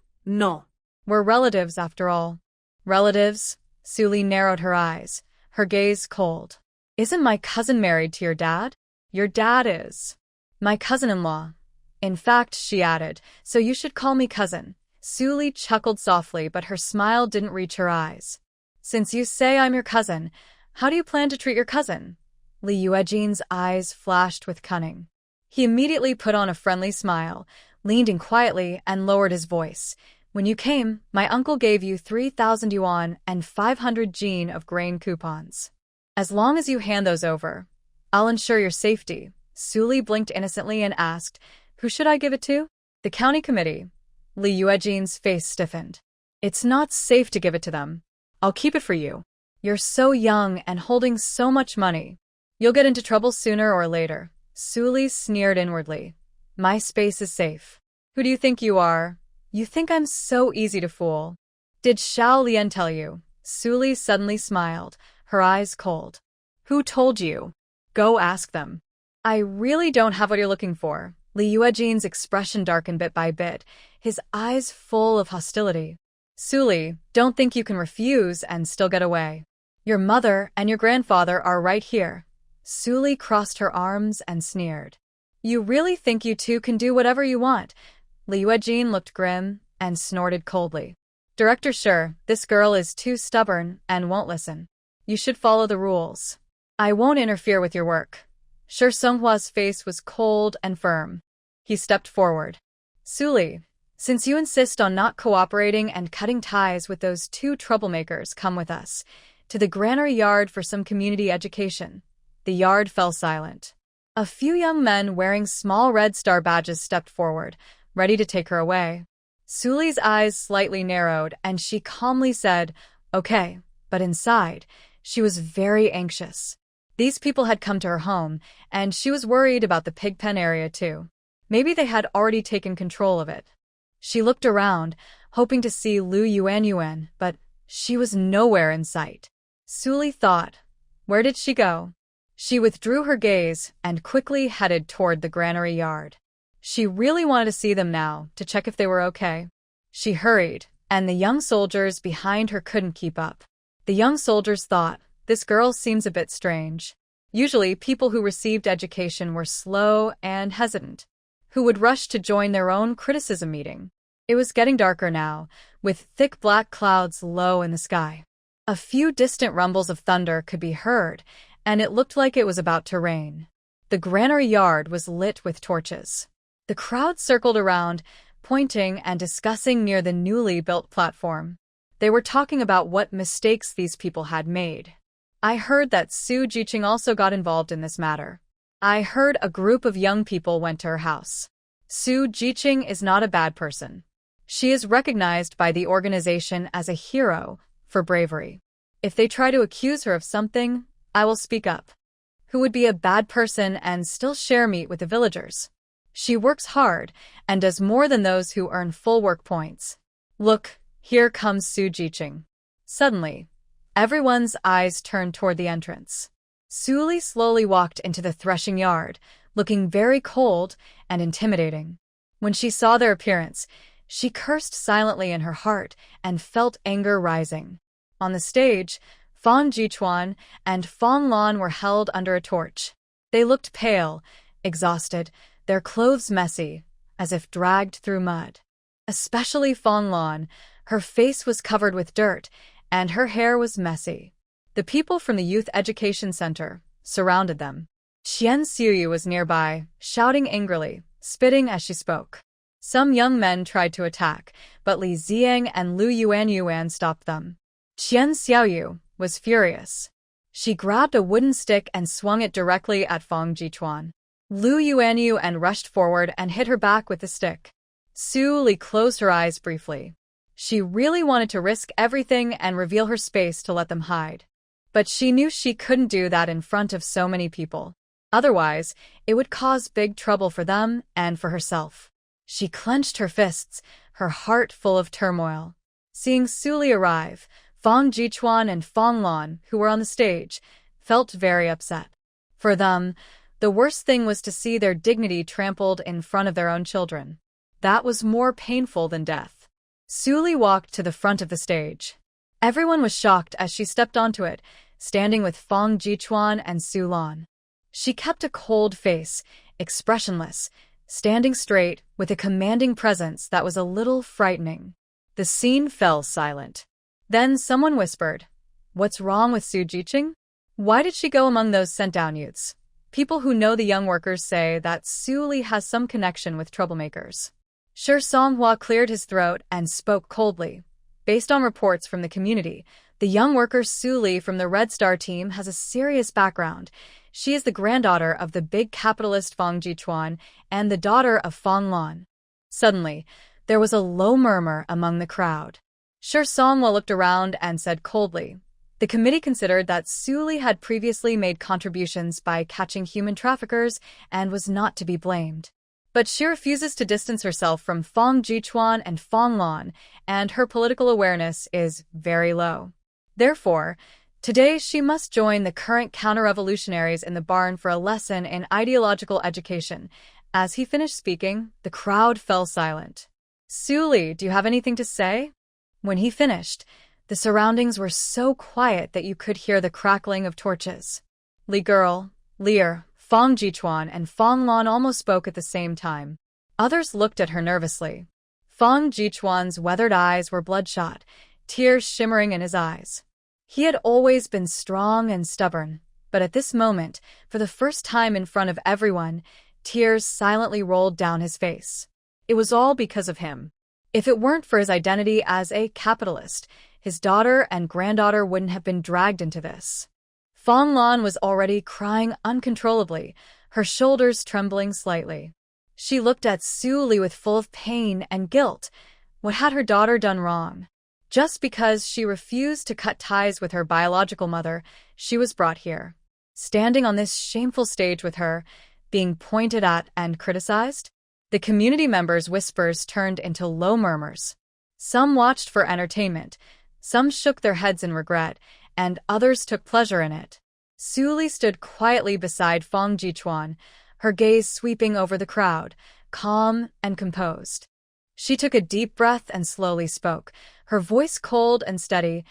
We're relatives after all. Relatives? Su Li narrowed her eyes, her gaze cold. Isn't my cousin married to your dad? Your dad is my cousin-in-law. In fact, she added, so you should call me cousin. Su Li chuckled softly, but her smile didn't reach her eyes. Since you say I'm your cousin, how do you plan to treat your cousin? Li Yuejin's eyes flashed with cunning. He immediately put on a friendly smile, leaned in quietly, and lowered his voice. When you came, my uncle gave you 3,000 yuan and 500 jin of grain coupons. As long as you hand those over, I'll ensure your safety. Su Li blinked innocently and asked, who should I give it to? The county committee. Li Yuejin's face stiffened. It's not safe to give it to them. I'll keep it for you. You're so young and holding so much money. You'll get into trouble sooner or later. Su Li sneered inwardly. My space is safe. Who do you think you are? You think I'm so easy to fool. Did Xiao Lian tell you? Su Li suddenly smiled, her eyes cold. Who told you? Go ask them. I really don't have what you're looking for. Li Yuejin's expression darkened bit by bit, his eyes full of hostility. Su Li, don't think you can refuse and still get away. Your mother and your grandfather are right here. Su Li crossed her arms and sneered. You really think you two can do whatever you want? Li Yuejin looked grim and snorted coldly. Director Sure, this girl is too stubborn and won't listen. You should follow the rules. I won't interfere with your work. Sure Songhua's face was cold and firm. He stepped forward. Su Li, since you insist on not cooperating and cutting ties with those two troublemakers, come with us to the granary yard for some community education. The yard fell silent. A few young men wearing small red star badges stepped forward, ready to take her away. Su Li's eyes slightly narrowed, and she calmly said, okay, but inside, she was very anxious. These people had come to her home, and she was worried about the pigpen area too. Maybe they had already taken control of it. She looked around, hoping to see Lu Yuanyuan, but she was nowhere in sight. Su Li thought, where did she go? She withdrew her gaze and quickly headed toward the granary yard. She really wanted to see them now, to check if they were okay. She hurried, and the young soldiers behind her couldn't keep up. The young soldiers thought, this girl seems a bit strange. Usually, people who received education were slow and hesitant, who would rush to join their own criticism meeting. It was getting darker now, with thick black clouds low in the sky. A few distant rumbles of thunder could be heard, and it looked like it was about to rain. The granary yard was lit with torches. The crowd circled around, pointing and discussing near the newly built platform. They were talking about what mistakes these people had made. I heard that Su Jiqing also got involved in this matter. I heard a group of young people went to her house. Su Jiqing is not a bad person. She is recognized by the organization as a hero for bravery. If they try to accuse her of something, I will speak up. Who would be a bad person and still share meat with the villagers? She works hard and does more than those who earn full work points. Look, here comes Su Jiqing. Suddenly, everyone's eyes turned toward the entrance. Su Li slowly walked into the threshing yard, looking very cold and intimidating. When she saw their appearance, she cursed silently in her heart and felt anger rising. On the stage, Fang Jichuan and Fang Lan were held under a torch. They looked pale, exhausted, their clothes messy, as if dragged through mud. Especially Fang Lan, her face was covered with dirt, and her hair was messy. The people from the Youth Education Center surrounded them. Qian Xiuyu was nearby, shouting angrily, spitting as she spoke. Some young men tried to attack, but Li Ziang and Lu Yuan stopped them. Qian Xiaoyu was furious. She grabbed a wooden stick and swung it directly at Fang Jichuan. Lu Yuan rushed forward and hit her back with the stick. Su Li closed her eyes briefly. She really wanted to risk everything and reveal her space to let them hide. But she knew she couldn't do that in front of so many people. Otherwise, it would cause big trouble for them and for herself. She clenched her fists, her heart full of turmoil. Seeing Su Li arrive, Fang Jichuan and Fang Lan, who were on the stage, felt very upset. For them, the worst thing was to see their dignity trampled in front of their own children. That was more painful than death. Su Li walked to the front of the stage. Everyone was shocked as she stepped onto it, standing with Fang Jichuan and Su Lan. She kept a cold face, expressionless, standing straight with a commanding presence that was a little frightening. The scene fell silent. Then someone whispered, "What's wrong with Su Jiqing? Why did she go among those sent-down youths?" People who know the young workers say that Su Li has some connection with troublemakers. Shi Songhua cleared his throat and spoke coldly. Based on reports from the community, the young worker Su Li from the Red Star team has a serious background. She is the granddaughter of the big capitalist Fang Jichuan and the daughter of Fang Lan. Suddenly, there was a low murmur among the crowd. Shi Songhua looked around and said coldly, "The committee considered that Su Li had previously made contributions by catching human traffickers and was not to be blamed. But she refuses to distance herself from Fang Jichuan and Fang Lan, and her political awareness is very low. Therefore, today she must join the current counter-revolutionaries in the barn for a lesson in ideological education." As he finished speaking, the crowd fell silent. "Su Li, do you have anything to say?" When he finished, the surroundings were so quiet that you could hear the crackling of torches. Li Girl, Lear, Fang Jichuan and Fang Lan almost spoke at the same time. Others looked at her nervously. Fang Jichuan's weathered eyes were bloodshot, tears shimmering in his eyes. He had always been strong and stubborn, but at this moment, for the first time in front of everyone, tears silently rolled down his face. It was all because of him. If it weren't for his identity as a capitalist, his daughter and granddaughter wouldn't have been dragged into this. Fang Lan was already crying uncontrollably, her shoulders trembling slightly. She looked at Su Li with full of pain and guilt. What had her daughter done wrong? Just because she refused to cut ties with her biological mother, she was brought here. Standing on this shameful stage with her, being pointed at and criticized? The community members' whispers turned into low murmurs. Some watched for entertainment, some shook their heads in regret, and others took pleasure in it. Su Li stood quietly beside Fang Jichuan, her gaze sweeping over the crowd, calm and composed. She took a deep breath and slowly spoke, her voice cold and steady.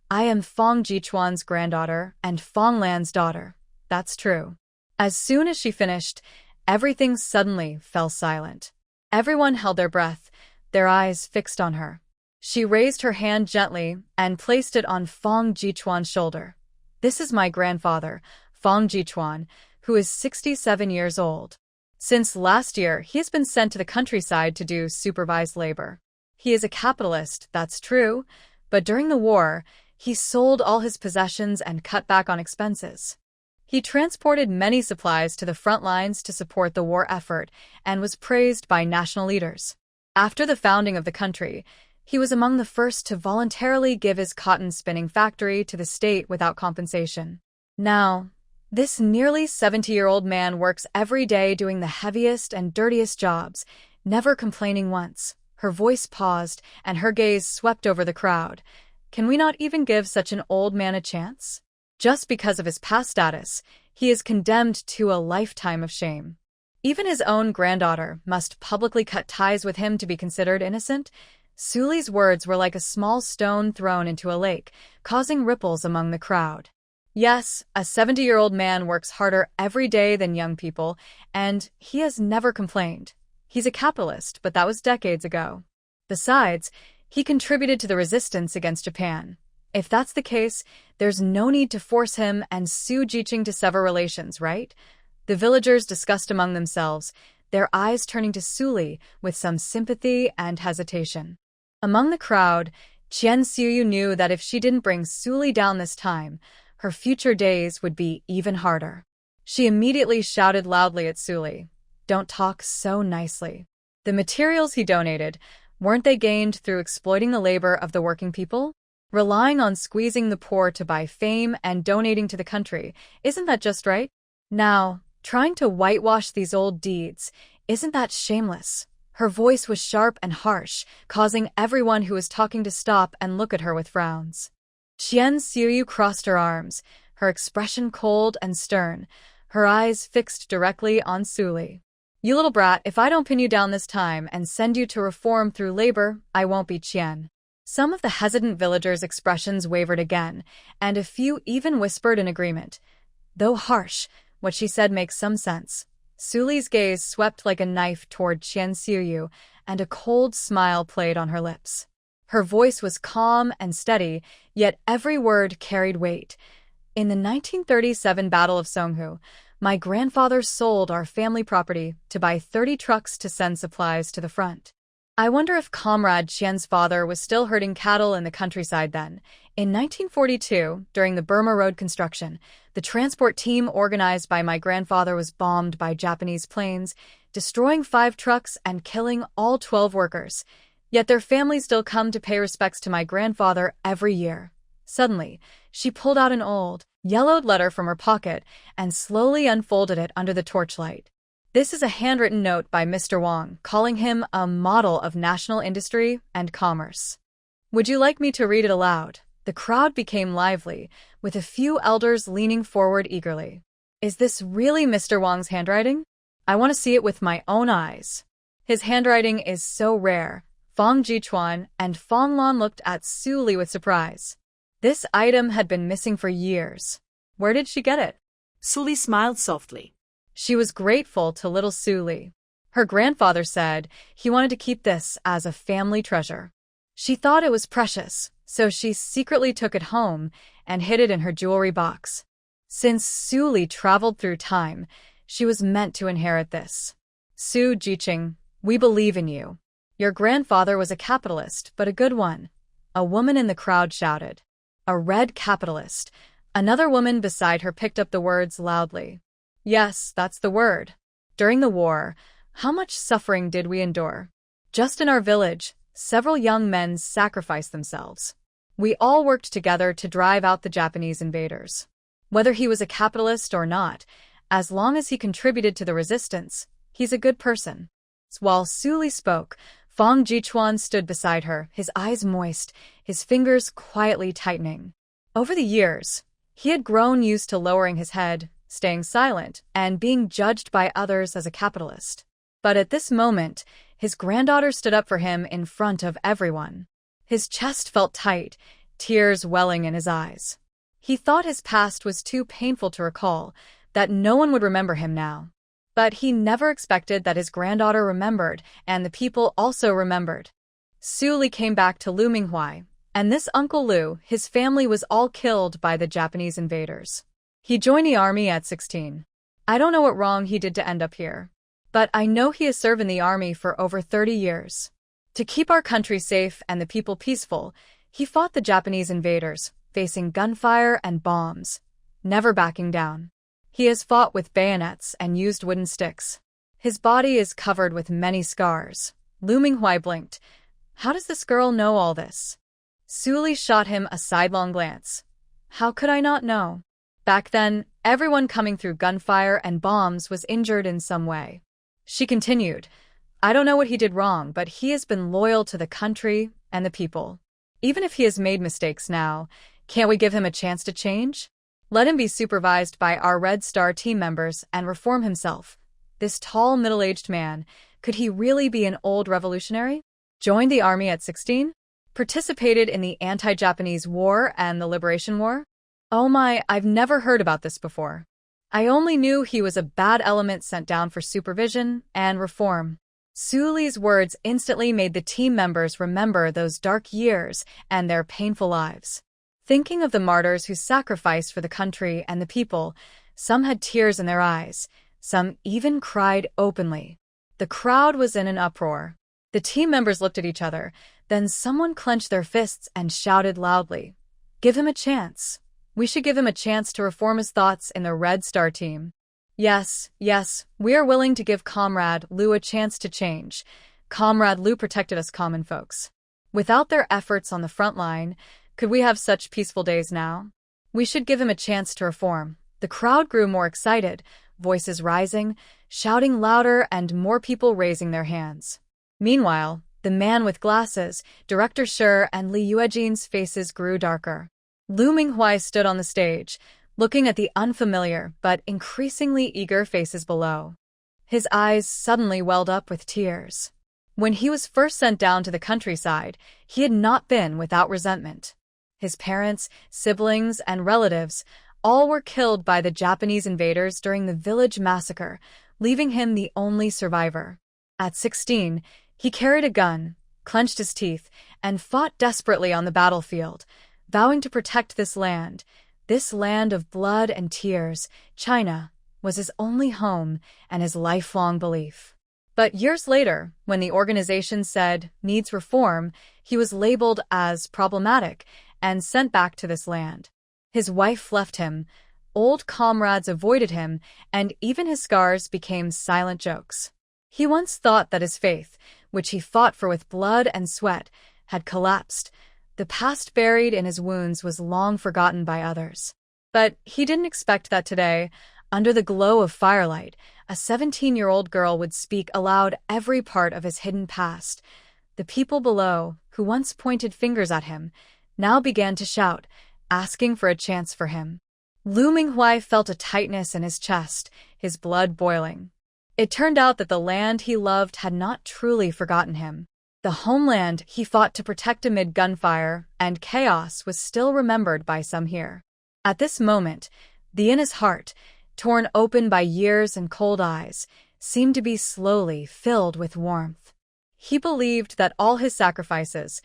"I am Fang Jichuan's granddaughter and Fang Lan's daughter. That's true." As soon as she finished, everything suddenly fell silent. Everyone held their breath, their eyes fixed on her. She raised her hand gently and placed it on Fang Jichuan's shoulder. "This is my grandfather, Fang Jichuan, who is 67 years old. Since last year, he has been sent to the countryside to do supervised labor. He is a capitalist, that's true, But during the war, he sold all his possessions and cut back on expenses. He transported many supplies to the front lines to support the war effort and was praised by national leaders. After the founding of the country, he was among the first to voluntarily give his cotton spinning factory to the state without compensation. Now, this nearly 70-year-old man works every day doing the heaviest and dirtiest jobs, never complaining once. Her voice paused, and her gaze swept over the crowd. Can we not even give such an old man a chance? Just because of his past status, he is condemned to a lifetime of shame. Even his own granddaughter must publicly cut ties with him to be considered innocent. Suli's words were like a small stone thrown into a lake, causing ripples among the crowd. Yes, a 70-year-old man works harder every day than young people, and he has never complained. He's a capitalist, but that was decades ago. Besides, he contributed to the resistance against Japan. If that's the case, there's no need to force him and Su Jiqing to sever relations, right? The villagers discussed among themselves, their eyes turning to Suli with some sympathy and hesitation. Among the crowd, Qian Xiuyu knew that if she didn't bring Suli down this time, her future days would be even harder. She immediately shouted loudly at Suli, "Don't talk so nicely." The materials he donated, weren't they gained through exploiting the labor of the working people? Relying on squeezing the poor to buy fame and donating to the country, isn't that just right? Now, trying to whitewash these old deeds, isn't that shameless? Her voice was sharp and harsh, causing everyone who was talking to stop and look at her with frowns. Qian Xiuyu crossed her arms, her expression cold and stern, her eyes fixed directly on Suli. "You little brat, if I don't pin you down this time and send you to reform through labor, I won't be Qian." Some of the hesitant villagers' expressions wavered again, and a few even whispered in agreement. Though harsh, what she said makes some sense. Suli's gaze swept like a knife toward Qian Xiuyu, and a cold smile played on her lips. Her voice was calm and steady, yet every word carried weight. "In the 1937 Battle of Songhu, my grandfather sold our family property to buy 30 trucks to send supplies to the front. I wonder if Comrade Qian's father was still herding cattle in the countryside then. In 1942, during the Burma Road construction, the transport team organized by my grandfather was bombed by Japanese planes, destroying 5 trucks and killing all 12 workers. Yet their families still come to pay respects to my grandfather every year." Suddenly, she pulled out an old, yellowed letter from her pocket and slowly unfolded it under the torchlight. "This is a handwritten note by Mr. Wang, calling him a model of national industry and commerce. Would you like me to read it aloud?" The crowd became lively, with a few elders leaning forward eagerly. "Is this really Mr. Wang's handwriting? I want to see it with my own eyes." His handwriting is so rare. Fang Jichuan and Fang Lan looked at Suli with surprise. This item had been missing for years. Where did she get it? Suli smiled softly. She was grateful to little Suli. Her grandfather said he wanted to keep this as a family treasure. She thought it was precious, so she secretly took it home and hid it in her jewelry box. Since Suli traveled through time, she was meant to inherit this. "Su Jiqing, we believe in you. Your grandfather was a capitalist, but a good one," a woman in the crowd shouted. "A red capitalist." Another woman beside her picked up the words loudly. "Yes, that's the word. During the war, how much suffering did we endure? Just in our village, several young men sacrificed themselves. We all worked together to drive out the Japanese invaders. Whether he was a capitalist or not, as long as he contributed to the resistance, he's a good person." While Suli spoke, Fang Jichuan stood beside her, his eyes moist, his fingers quietly tightening. Over the years, he had grown used to lowering his head, staying silent, and being judged by others as a capitalist. But at this moment, his granddaughter stood up for him in front of everyone. His chest felt tight, tears welling in his eyes. He thought his past was too painful to recall, that no one would remember him now. But he never expected that his granddaughter remembered, and the people also remembered. Suli came back to Lu Minghui, and this Uncle Lu, his family was all killed by the Japanese invaders. He joined the army at 16. I don't know what wrong he did to end up here, but I know he has served in the army for over 30 years. To keep our country safe and the people peaceful, He fought the Japanese invaders, facing gunfire and bombs, never backing down. He has fought with bayonets and used wooden sticks. His body is covered with many scars. Lu Minghui blinked. How does this girl know all this? Su Li shot him a sidelong glance. How could I not know? Back then, everyone coming through gunfire and bombs was injured in some way. She continued, I don't know what he did wrong, but he has been loyal to the country and the people. Even if he has made mistakes now, can't we give him a chance to change? Let him be supervised by our Red Star team members and reform himself. This tall, middle-aged man, could he really be an old revolutionary? Joined the army at 16? Participated in the anti-Japanese war and the Liberation War? Oh my, I've never heard about this before. I only knew he was a bad element sent down for supervision and reform. Su Li's words instantly made the team members remember those dark years and their painful lives. Thinking of the martyrs who sacrificed for the country and the people, some had tears in their eyes, some even cried openly. The crowd was in an uproar. The team members looked at each other, then someone clenched their fists and shouted loudly, Give him a chance. We should give him a chance to reform his thoughts in the Red Star team. Yes, we are willing to give Comrade Lu a chance to change. Comrade Lu protected us common folks. Without their efforts on the front line, could we have such peaceful days now? We should give him a chance to reform. The crowd grew more excited, voices rising, shouting louder and more people raising their hands. Meanwhile, the man with glasses, Director Shi and Li Yuejin's faces grew darker. Lu Minghui stood on the stage, looking at the unfamiliar but increasingly eager faces below. His eyes suddenly welled up with tears. When he was first sent down to the countryside, he had not been without resentment. His parents, siblings, and relatives all were killed by the Japanese invaders during the village massacre, leaving him the only survivor. At 16, he carried a gun, clenched his teeth, and fought desperately on the battlefield, vowing to protect this land of blood and tears. China was his only home and his lifelong belief. But years later, when the organization said, needs reform, he was labeled as problematic and sent back to this land. His wife left him, old comrades avoided him, and even his scars became silent jokes. He once thought that his faith, which he fought for with blood and sweat, had collapsed. The past buried in his wounds was long forgotten by others. But he didn't expect that today, under the glow of firelight, a 17-year-old girl would speak aloud every part of his hidden past. The people below, who once pointed fingers at him, now began to shout, asking for a chance for him. Lu Minghui felt a tightness in his chest, his blood boiling. It turned out that the land he loved had not truly forgotten him. The homeland he fought to protect amid gunfire and chaos was still remembered by some here. At this moment, in his heart, torn open by years and cold eyes, seemed to be slowly filled with warmth. He believed that all his sacrifices,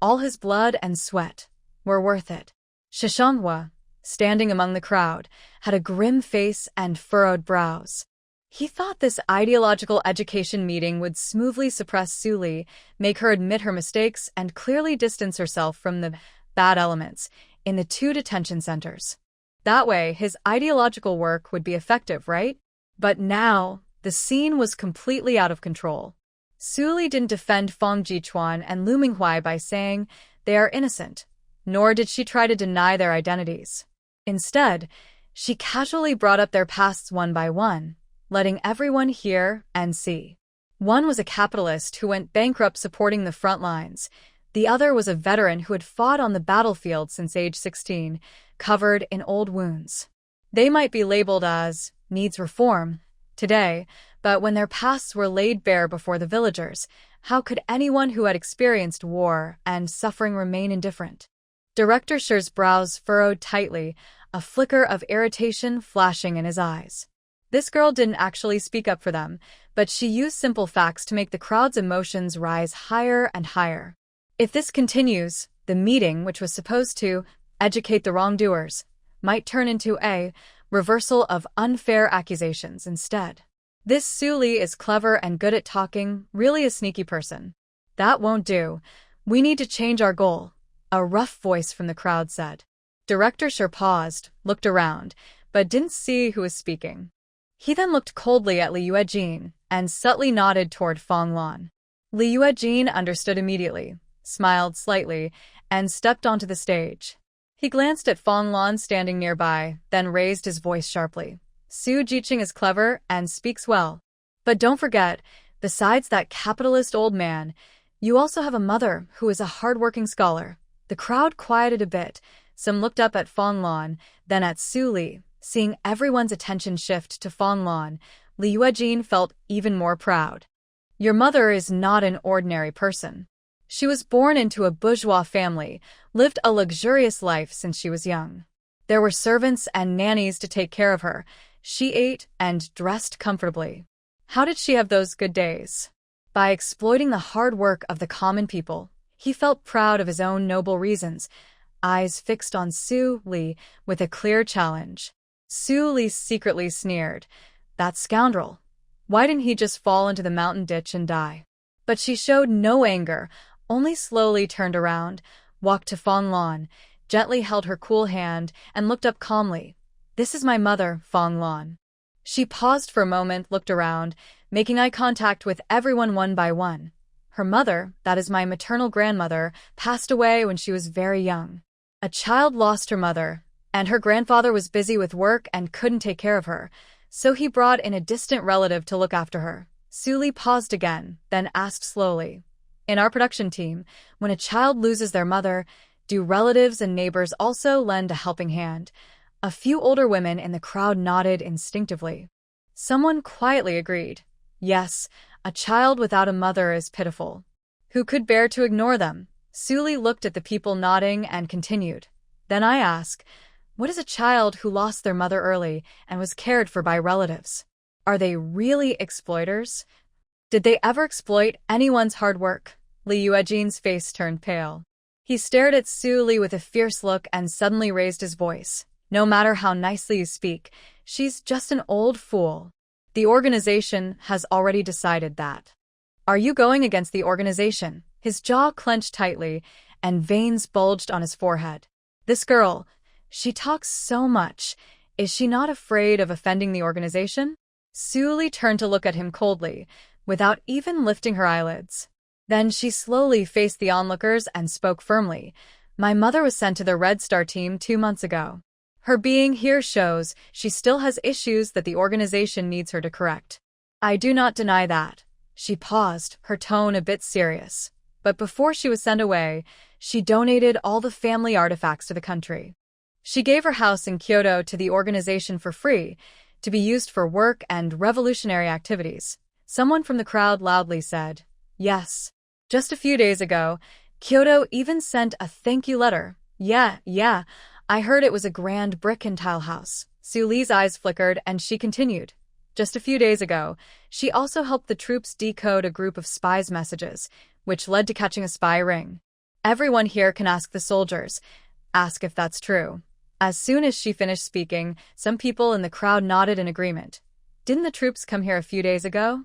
all his blood and sweat, were worth it. Shishangwa, standing among the crowd, had a grim face and furrowed brows. He thought this ideological education meeting would smoothly suppress Su Li, make her admit her mistakes, and clearly distance herself from the bad elements in the 2 detention centers. That way, his ideological work would be effective, right? But now, the scene was completely out of control. Su Li didn't defend Fang Jichuan and Lu Minghui by saying they are innocent, nor did she try to deny their identities. Instead, she casually brought up their pasts one by one, letting everyone hear and see. One was a capitalist who went bankrupt supporting the front lines. The other was a veteran who had fought on the battlefield since age 16, covered in old wounds. They might be labeled as needs reform today, but when their pasts were laid bare before the villagers, how could anyone who had experienced war and suffering remain indifferent? Director Shi's brows furrowed tightly, a flicker of irritation flashing in his eyes. This girl didn't actually speak up for them, but she used simple facts to make the crowd's emotions rise higher and higher. If this continues, the meeting, which was supposed to educate the wrongdoers, might turn into a reversal of unfair accusations instead. This Su Li is clever and good at talking, really a sneaky person. That won't do. We need to change our goal. a rough voice from the crowd said. Director Sher paused, looked around, but didn't see who was speaking. He then looked coldly at Li Yuejin and subtly nodded toward Fong Lan. Li Yuejin understood immediately, smiled slightly, and stepped onto the stage. He glanced at Fong Lan standing nearby, then raised his voice sharply. Su Jiqing is clever and speaks well. But don't forget, besides that capitalist old man, you also have a mother who is a hard-working scholar. The crowd quieted a bit. Some looked up at Fong Lan, then at Su Li. Seeing everyone's attention shift to Fong Lan, Li Yuejin felt even more proud. Your mother is not an ordinary person. She was born into a bourgeois family, lived a luxurious life since she was young. There were servants and nannies to take care of her. She ate and dressed comfortably. How did she have those good days? By exploiting the hard work of the common people. He felt proud of his own noble reasons, eyes fixed on Su Li with a clear challenge. Su Li secretly sneered. That scoundrel. Why didn't he just fall into the mountain ditch and die? But she showed no anger, only slowly turned around, walked to Fong Lan, gently held her cool hand, and looked up calmly. This is my mother, Fong Lan. She paused for a moment, looked around, making eye contact with everyone one by one. Her mother, that is my maternal grandmother, passed away when she was very young. A child lost her mother, and her grandfather was busy with work and couldn't take care of her, so he brought in a distant relative to look after her. Su Li paused again, then asked slowly. In our production team, when a child loses their mother, do relatives and neighbors also lend a helping hand? A few older women in the crowd nodded instinctively. Someone quietly agreed. Yes, a child without a mother is pitiful. Who could bear to ignore them? Su Li looked at the people nodding and continued. Then I ask, what is a child who lost their mother early and was cared for by relatives? Are they really exploiters? Did they ever exploit anyone's hard work? Li Yuejin's face turned pale. He stared at Su Li with a fierce look and suddenly raised his voice. No matter how nicely you speak, she's just an old fool. The organization has already decided that. Are you going against the organization? His jaw clenched tightly, and veins bulged on his forehead. This girl, she talks so much. Is she not afraid of offending the organization? Su Li turned to look at him coldly, without even lifting her eyelids. Then she slowly faced the onlookers and spoke firmly. My mother was sent to the Red Star team 2 months ago. Her being here shows she still has issues that the organization needs her to correct. I do not deny that. She paused, her tone a bit serious. But before she was sent away, she donated all the family artifacts to the country. She gave her house in Kyoto to the organization for free, to be used for work and revolutionary activities. Someone from the crowd loudly said, yes. Just a few days ago, Kyoto even sent a thank you letter. Yeah, I heard it was a grand brick and tile house. Su Li's eyes flickered and she continued. Just a few days ago, she also helped the troops decode a group of spies' messages, which led to catching a spy ring. Everyone here can ask the soldiers. Ask if that's true. As soon as she finished speaking, some people in the crowd nodded in agreement. Didn't the troops come here a few days ago?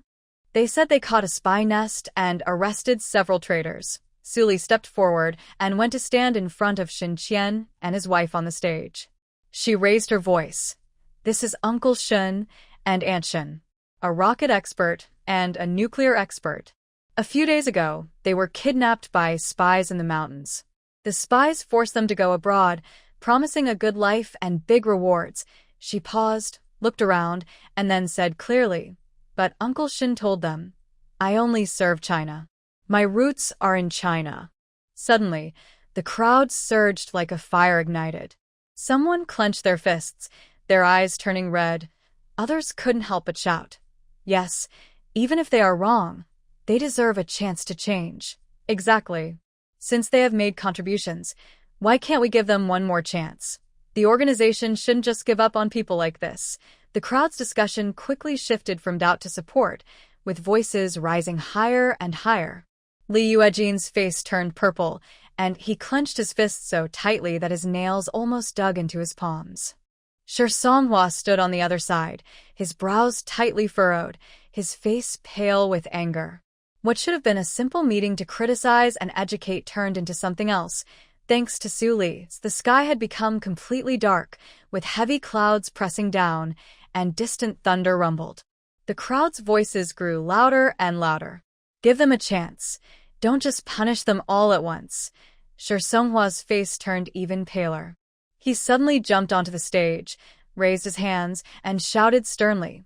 They said they caught a spy nest and arrested several traitors. Su Li stepped forward and went to stand in front of Shin Qian and his wife on the stage. She raised her voice. This is Uncle Shin and Aunt Shin, a rocket expert and a nuclear expert. A few days ago, they were kidnapped by spies in the mountains. The spies forced them to go abroad, promising a good life and big rewards. She paused, looked around, and then said clearly, but Uncle Shin told them, I only serve China. My roots are in China. Suddenly, the crowd surged like a fire ignited. Someone clenched their fists, their eyes turning red. Others couldn't help but shout. Yes, even if they are wrong, they deserve a chance to change. Exactly. Since they have made contributions, why can't we give them one more chance? The organization shouldn't just give up on people like this. The crowd's discussion quickly shifted from doubt to support, with voices rising higher and higher. Li Yuejin's face turned purple, and he clenched his fists so tightly that his nails almost dug into his palms. Sher Manhwa stood on the other side, his brows tightly furrowed, his face pale with anger. What should have been a simple meeting to criticize and educate turned into something else. Thanks to Su Li, the sky had become completely dark, with heavy clouds pressing down, and distant thunder rumbled. The crowd's voices grew louder and louder. Give them a chance. Don't just punish them all at once. Shi Songhua's face turned even paler. He suddenly jumped onto the stage, raised his hands, and shouted sternly,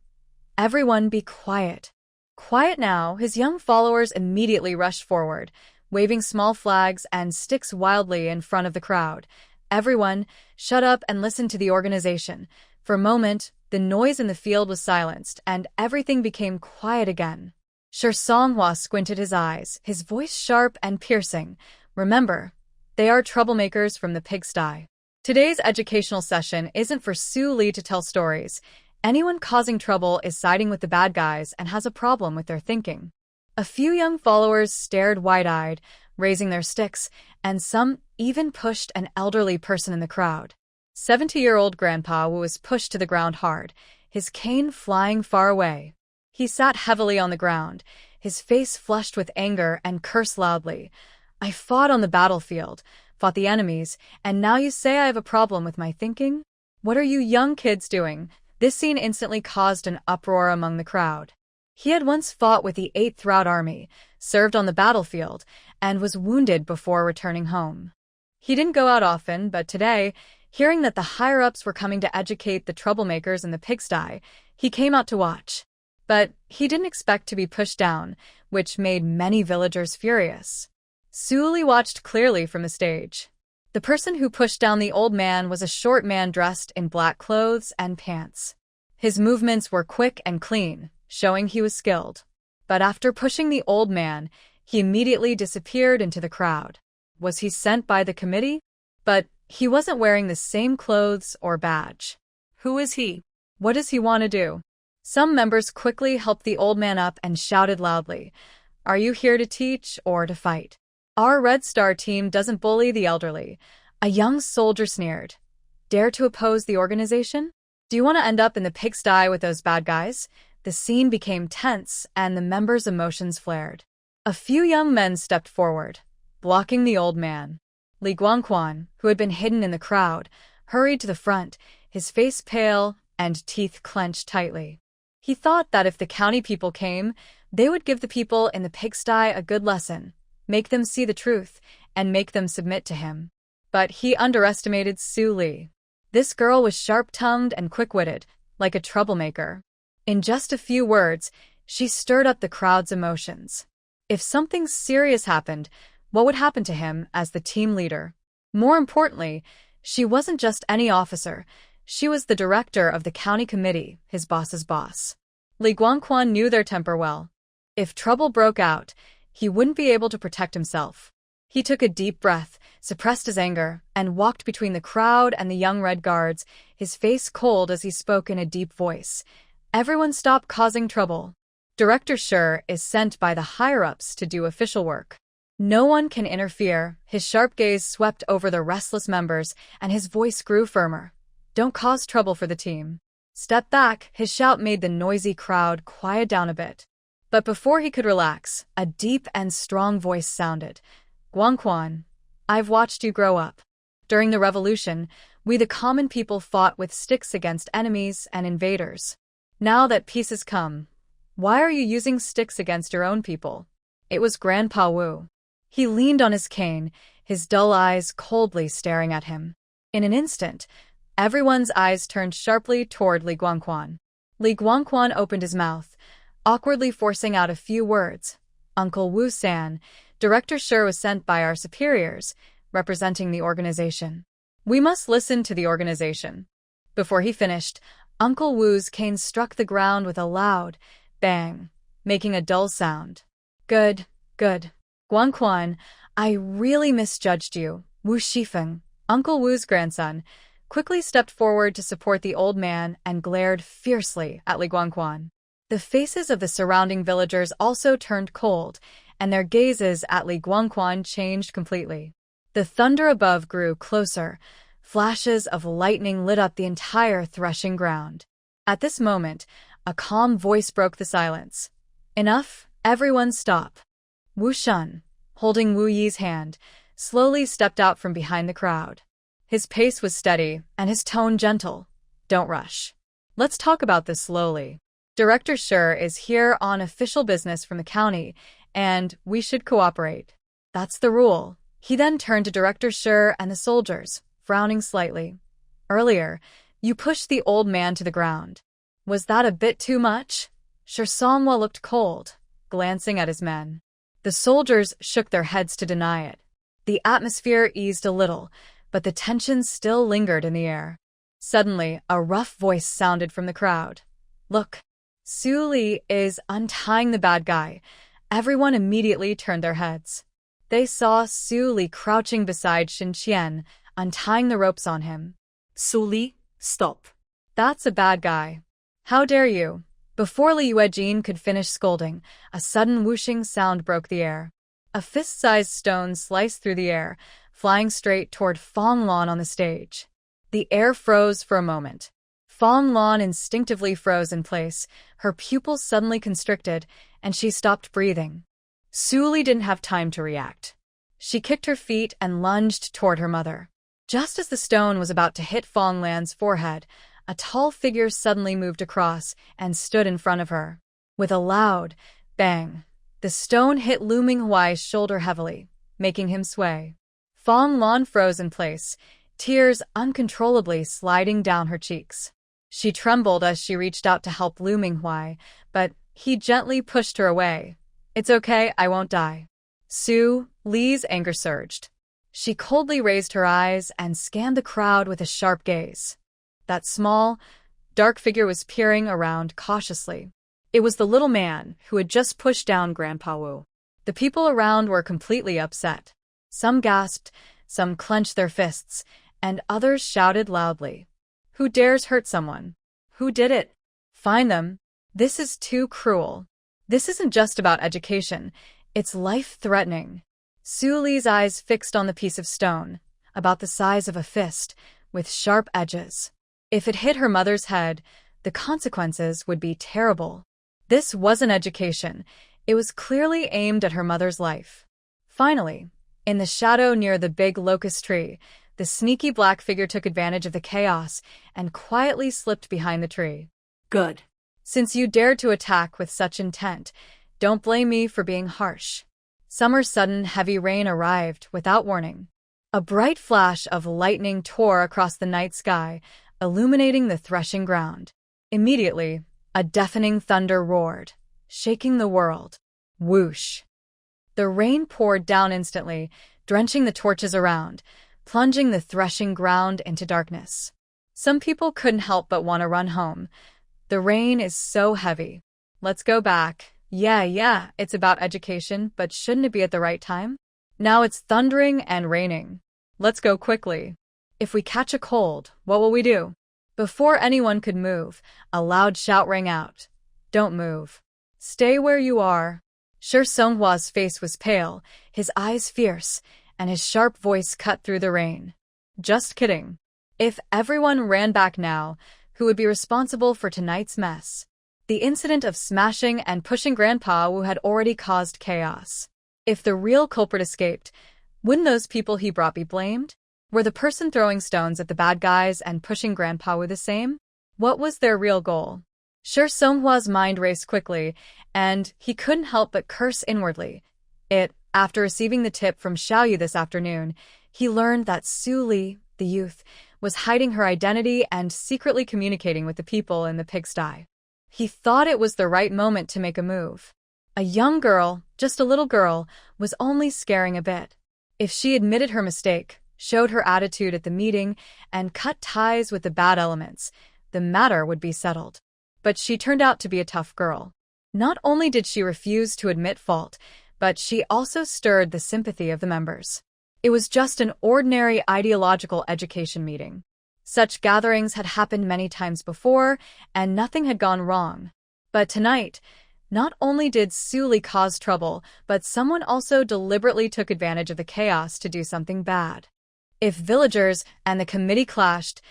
"Everyone be quiet." Quiet now, his young followers immediately rushed forward, waving small flags and sticks wildly in front of the crowd. Everyone, shut up and listen to the organization. For a moment, the noise in the field was silenced, and everything became quiet again. Shi Songhua squinted his eyes, his voice sharp and piercing. Remember, they are troublemakers from the pigsty. Today's educational session isn't for Su Li to tell stories. Anyone causing trouble is siding with the bad guys and has a problem with their thinking. A few young followers stared wide-eyed, raising their sticks, and some even pushed an elderly person in the crowd. 70-year-old Grandpa Wu was pushed to the ground hard, his cane flying far away. He sat heavily on the ground, his face flushed with anger, and cursed loudly. "I fought on the battlefield, fought the enemies, and now you say I have a problem with my thinking? What are you young kids doing?" This scene instantly caused an uproar among the crowd. He had once fought with the 8th Route Army, served on the battlefield, and was wounded before returning home. He didn't go out often, but today, hearing that the higher-ups were coming to educate the troublemakers in the pigsty, he came out to watch. But he didn't expect to be pushed down, which made many villagers furious. Su Li watched clearly from the stage. The person who pushed down the old man was a short man dressed in black clothes and pants. His movements were quick and clean, showing he was skilled. But after pushing the old man, he immediately disappeared into the crowd. Was he sent by the committee? But he wasn't wearing the same clothes or badge. Who is he? What does he want to do? Some members quickly helped the old man up and shouted loudly, "Are you here to teach or to fight?" "Our Red Star team doesn't bully the elderly," a young soldier sneered. "Dare to oppose the organization? Do you want to end up in the pigsty with those bad guys?" The scene became tense, and the members' emotions flared. A few young men stepped forward, blocking the old man. Li Guangquan, who had been hidden in the crowd, hurried to the front, his face pale and teeth clenched tightly. He thought that if the county people came, they would give the people in the pigsty a good lesson, make them see the truth, and make them submit to him. But he underestimated Su Li. This girl was sharp-tongued and quick-witted, like a troublemaker. In just a few words, she stirred up the crowd's emotions. If something serious happened, what would happen to him as the team leader? More importantly, she wasn't just any officer. She was the director of the county committee, his boss's boss. Li Guangquan knew their temper well. If trouble broke out, he wouldn't be able to protect himself. He took a deep breath, suppressed his anger, and walked between the crowd and the young Red Guards, his face cold as he spoke in a deep voice. "Everyone stop causing trouble. Director Shi is sent by the higher-ups to do official work. No one can interfere." His sharp gaze swept over the restless members, and his voice grew firmer. "Don't cause trouble for the team. Step back." His shout made the noisy crowd quiet down a bit. But before he could relax, a deep and strong voice sounded. "Guangquan, I've watched you grow up. During the revolution, we the common people fought with sticks against enemies and invaders. Now that peace has come, why are you using sticks against your own people?" It was Grandpa Wu. He leaned on his cane, his dull eyes coldly staring at him. In an instant, everyone's eyes turned sharply toward Li Guangquan. Li Guangquan opened his mouth, awkwardly forcing out a few words. "Uncle Wu-san, Director Shi was sent by our superiors, representing the organization. We must listen to the organization." Before he finished, Uncle Wu's cane struck the ground with a loud bang, making a dull sound. Good. Guangquan, I really misjudged you." Wu Shifeng, Uncle Wu's grandson, quickly stepped forward to support the old man and glared fiercely at Li Guangquan. The faces of the surrounding villagers also turned cold, and their gazes at Li Guangquan changed completely. The thunder above grew closer. Flashes of lightning lit up the entire threshing ground. At this moment, a calm voice broke the silence. "Enough, everyone stop." Wu Shun, holding Wu Yi's hand, slowly stepped out from behind the crowd. His pace was steady, and his tone gentle. Don't rush. Let's talk about this slowly. Director Shi is here on official business from the county, and we should cooperate. That's the rule. He then turned to Director Shi and the soldiers, frowning slightly. Earlier, you pushed the old man to the ground. Was that a bit too much? Shi Songhwa looked cold, glancing at his men. The soldiers shook their heads to deny it. The atmosphere eased a little, but the tension still lingered in the air. Suddenly, a rough voice sounded from the crowd. Look, Su Li is untying the bad guy. Everyone immediately turned their heads. They saw Su Li crouching beside Shin Qian, untying the ropes on him. Su Li, stop. That's a bad guy. How dare you? Before Li Yuejin could finish scolding, a sudden whooshing sound broke the air. A fist-sized stone sliced through the air, flying straight toward Fong Lan on the stage. The air froze for a moment. Fong Lan instinctively froze in place, her pupils suddenly constricted, and she stopped breathing. Su Li didn't have time to react. She kicked her feet and lunged toward her mother. Just as the stone was about to hit Fong Lan's forehead, a tall figure suddenly moved across and stood in front of her. With a loud bang, the stone hit Lu Minghuai's shoulder heavily, making him sway. Fong Lan froze in place, tears uncontrollably sliding down her cheeks. She trembled as she reached out to help Lu Minghuai, but he gently pushed her away. It's okay, I won't die. Su Li's anger surged. She coldly raised her eyes and scanned the crowd with a sharp gaze. That small, dark figure was peering around cautiously. It was the little man who had just pushed down Grandpa Wu. The people around were completely upset. Some gasped, some clenched their fists, and others shouted loudly. Who dares hurt someone? Who did it? Find them. This is too cruel. This isn't just about education. It's life-threatening. Su Li's eyes fixed on the piece of stone, about the size of a fist, with sharp edges. If it hit her mother's head, the consequences would be terrible. This wasn't education. It was clearly aimed at her mother's life. Finally, in the shadow near the big locust tree, the sneaky black figure took advantage of the chaos and quietly slipped behind the tree. Good. Since you dared to attack with such intent, don't blame me for being harsh. Summer's sudden heavy rain arrived without warning. A bright flash of lightning tore across the night sky, illuminating the threshing ground. Immediately, a deafening thunder roared, shaking the world. Whoosh! The rain poured down instantly, drenching the torches around, plunging the threshing ground into darkness. Some people couldn't help but want to run home. The rain is so heavy. Let's go back. Yeah, it's about education, but shouldn't it be at the right time? Now it's thundering and raining. Let's go quickly. If we catch a cold, what will we do? Before anyone could move, a loud shout rang out. Don't move. Stay where you are. Shi Songhwa's face was pale, his eyes fierce, and his sharp voice cut through the rain. Just kidding. If everyone ran back now, who would be responsible for tonight's mess? The incident of smashing and pushing Grandpa Wu had already caused chaos. If the real culprit escaped, wouldn't those people he brought be blamed? Were the person throwing stones at the bad guys and pushing Grandpa Wu the same? What was their real goal? Shi Songhwa's mind raced quickly, and he couldn't help but curse inwardly. After receiving the tip from Xiaoyu this afternoon, he learned that Su Li, the youth, was hiding her identity and secretly communicating with the people in the pigsty. He thought it was the right moment to make a move. A young girl, just a little girl, was only scaring a bit. If she admitted her mistake, showed her attitude at the meeting, and cut ties with the bad elements, the matter would be settled. But she turned out to be a tough girl. Not only did she refuse to admit fault, but she also stirred the sympathy of the members. It was just an ordinary ideological education meeting. Such gatherings had happened many times before, and nothing had gone wrong. But tonight, not only did Su Li cause trouble, but someone also deliberately took advantage of the chaos to do something bad. If villagers and the committee clashed,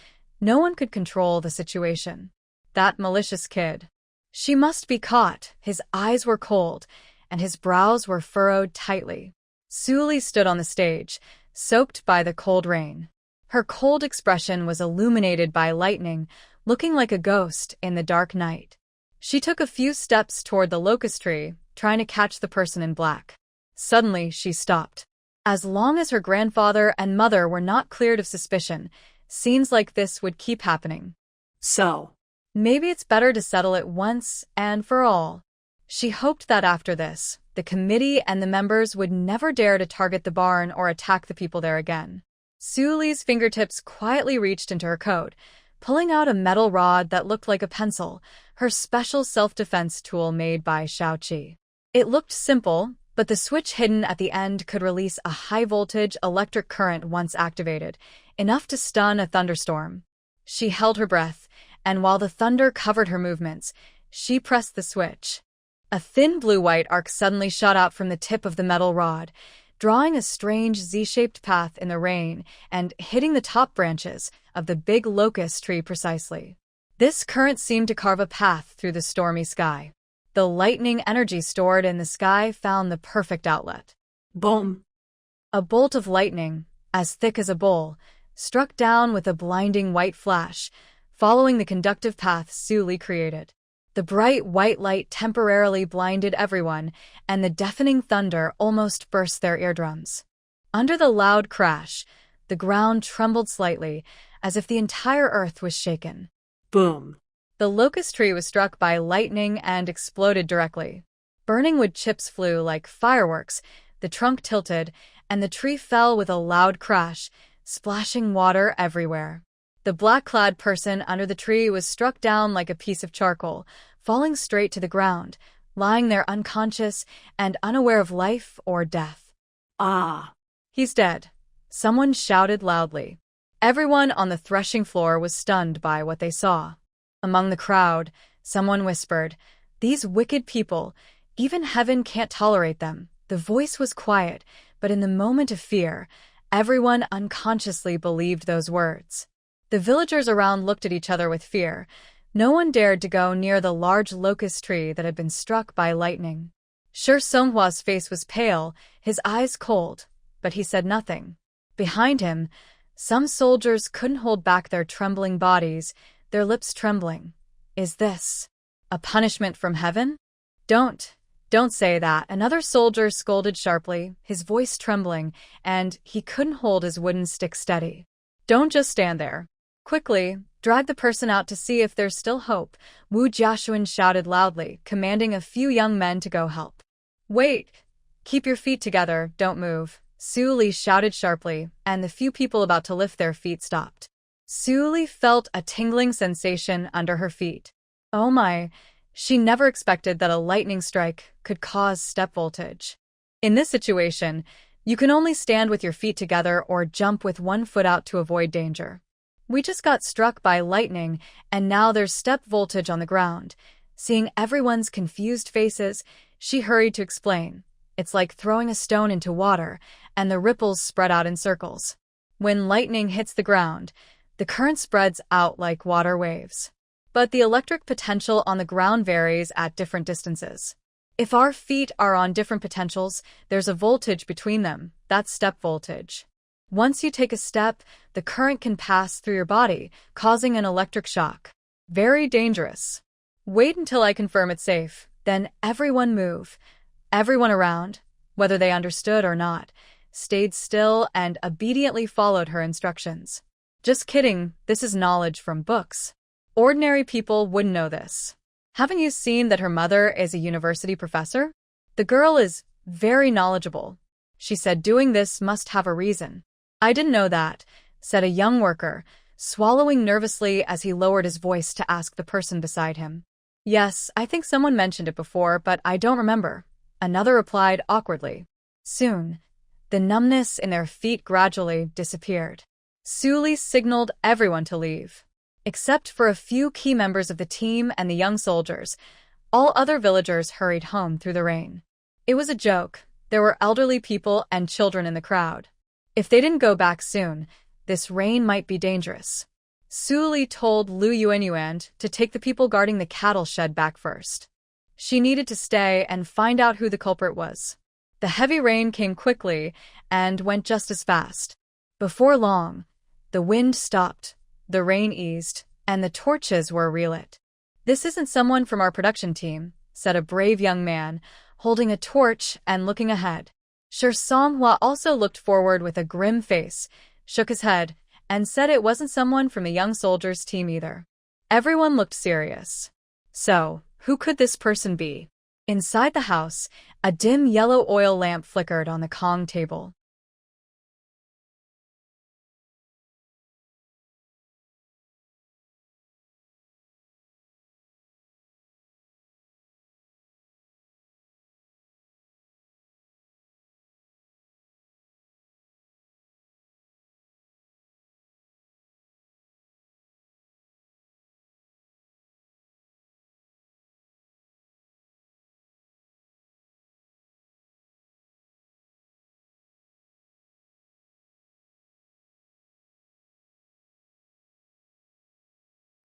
no one could control the situation. That malicious kid. She must be caught. His eyes were cold, and his brows were furrowed tightly. Suli stood on the stage, soaked by the cold rain. Her cold expression was illuminated by lightning, looking like a ghost in the dark night. She took a few steps toward the locust tree, trying to catch the person in black. Suddenly, she stopped. As long as her grandfather and mother were not cleared of suspicion, scenes like this would keep happening. So, Maybe it's better to settle it once and for all. She hoped that after this, the committee and the members would never dare to target the barn or attack the people there again. Suli's fingertips quietly reached into her coat, pulling out a metal rod that looked like a pencil, her special self-defense tool made by Shaoqi. It looked simple, but the switch hidden at the end could release a high-voltage electric current once activated, enough to stun a thunderstorm. She held her breath, and while the thunder covered her movements, she pressed the switch. A thin blue-white arc suddenly shot out from the tip of the metal rod, drawing a strange Z-shaped path in the rain and hitting the top branches of the big locust tree precisely. This current seemed to carve a path through the stormy sky. The lightning energy stored in the sky found the perfect outlet. boom. A bolt of lightning, as thick as a bowl, struck down with a blinding white flash, following the conductive path Suli created. The bright white light temporarily blinded everyone, and the deafening thunder almost burst their eardrums. Under the loud crash, the ground trembled slightly, as if the entire earth was shaken. Boom. The locust tree was struck by lightning and exploded directly. Burning wood chips flew like fireworks, the trunk tilted, and the tree fell with a loud crash, splashing water everywhere. The black-clad person under the tree was struck down like a piece of charcoal, falling straight to the ground, lying there unconscious and unaware of life or death. Ah. "He's dead," someone shouted loudly. Everyone on the threshing floor was stunned by what they saw. Among the crowd, someone whispered, "These wicked people, even heaven can't tolerate them." The voice was quiet, but in the moment of fear, everyone unconsciously believed those words. The villagers around looked at each other with fear. No one dared to go near the large locust tree that had been struck by lightning. Sure, Songhwa's face was pale, his eyes cold, but he said nothing. Behind him, some soldiers couldn't hold back their trembling bodies, their lips trembling. "Is this a punishment from heaven?" Don't say that," another soldier scolded sharply, his voice trembling, and he couldn't hold his wooden stick steady. "Don't just stand there. Quickly, drag the person out to see if there's still hope," Wu Jiashuan shouted loudly, commanding a few young men to go help. "Wait! Keep your feet together, don't move," Suli shouted sharply, and the few people about to lift their feet stopped. Suli felt a tingling sensation under her feet. Oh my, she never expected that a lightning strike could cause step voltage. In this situation, you can only stand with your feet together or jump with one foot out to avoid danger. "We just got struck by lightning, and now there's step voltage on the ground." Seeing everyone's confused faces, she hurried to explain. "It's like throwing a stone into water, and the ripples spread out in circles. When lightning hits the ground, the current spreads out like water waves. But the electric potential on the ground varies at different distances. If our feet are on different potentials, there's a voltage between them, that's step voltage. Once you take a step, the current can pass through your body, causing an electric shock. Very dangerous. Wait until I confirm it's safe, then everyone move. Everyone around, whether they understood or not, stayed still and obediently followed her instructions. Just kidding, this is knowledge from books. Ordinary people wouldn't know this. Haven't you seen that her mother is a university professor? The girl is very knowledgeable. She said doing this must have a reason. "I didn't know that," said a young worker, swallowing nervously as he lowered his voice to ask the person beside him. "Yes, I think someone mentioned it before, but I don't remember," another replied awkwardly. Soon, the numbness in their feet gradually disappeared. Suli signaled everyone to leave. Except for a few key members of the team and the young soldiers, all other villagers hurried home through the rain. It was a joke. There were elderly people and children in the crowd. If they didn't go back soon, this rain might be dangerous. Suli told Lu Yuanyuan to take the people guarding the cattle shed back first. She needed to stay and find out who the culprit was. The heavy rain came quickly and went just as fast. Before long, the wind stopped, the rain eased, and the torches were relit. "This isn't someone from our production team," said a brave young man, holding a torch and looking ahead. Manhwa also looked forward with a grim face, shook his head, and said it wasn't someone from the young soldiers' team either. Everyone looked serious. So, who could this person be? Inside the house, a dim yellow oil lamp flickered on the Kong table.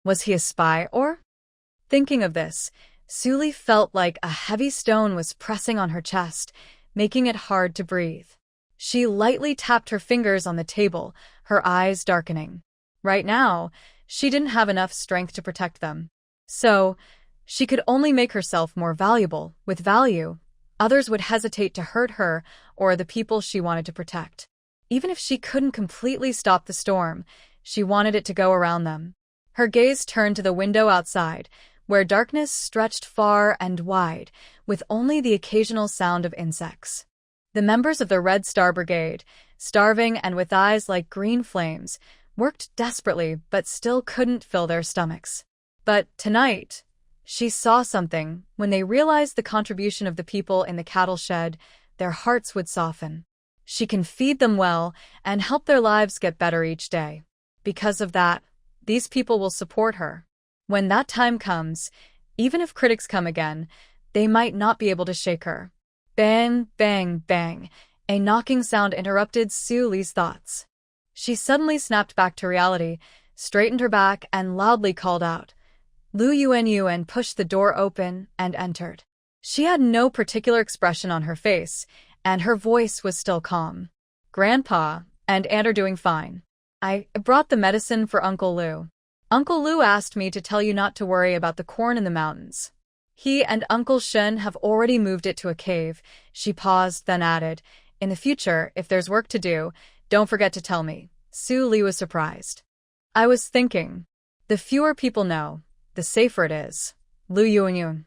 Was he a spy or? Thinking of this, Suli felt like a heavy stone was pressing on her chest, making it hard to breathe. She lightly tapped her fingers on the table, her eyes darkening. Right now, she didn't have enough strength to protect them. So, she could only make herself more valuable. With value, others would hesitate to hurt her or the people she wanted to protect. Even if she couldn't completely stop the storm, she wanted it to go around them. Her gaze turned to the window outside, where darkness stretched far and wide, with only the occasional sound of insects. The members of the Red Star Brigade, starving and with eyes like green flames, worked desperately but still couldn't fill their stomachs. But tonight, she saw something. When they realized the contribution of the people in the cattle shed, their hearts would soften. She can feed them well and help their lives get better each day. Because of that, these people will support her. When that time comes, even if critics come again, they might not be able to shake her. Bang, bang, bang. A knocking sound interrupted Suli's thoughts. She suddenly snapped back to reality, straightened her back, and loudly called out. Lu Yuanyuan pushed the door open and entered. She had no particular expression on her face, and her voice was still calm. "Grandpa and Aunt are doing fine. I brought the medicine for Uncle Lu. Uncle Lu asked me to tell you not to worry about the corn in the mountains. He and Uncle Shen have already moved it to a cave." She paused, then added, "In the future, if there's work to do, don't forget to tell me." Suli was surprised. "I was thinking, the fewer people know, the safer it is." Lu Yuanyuan.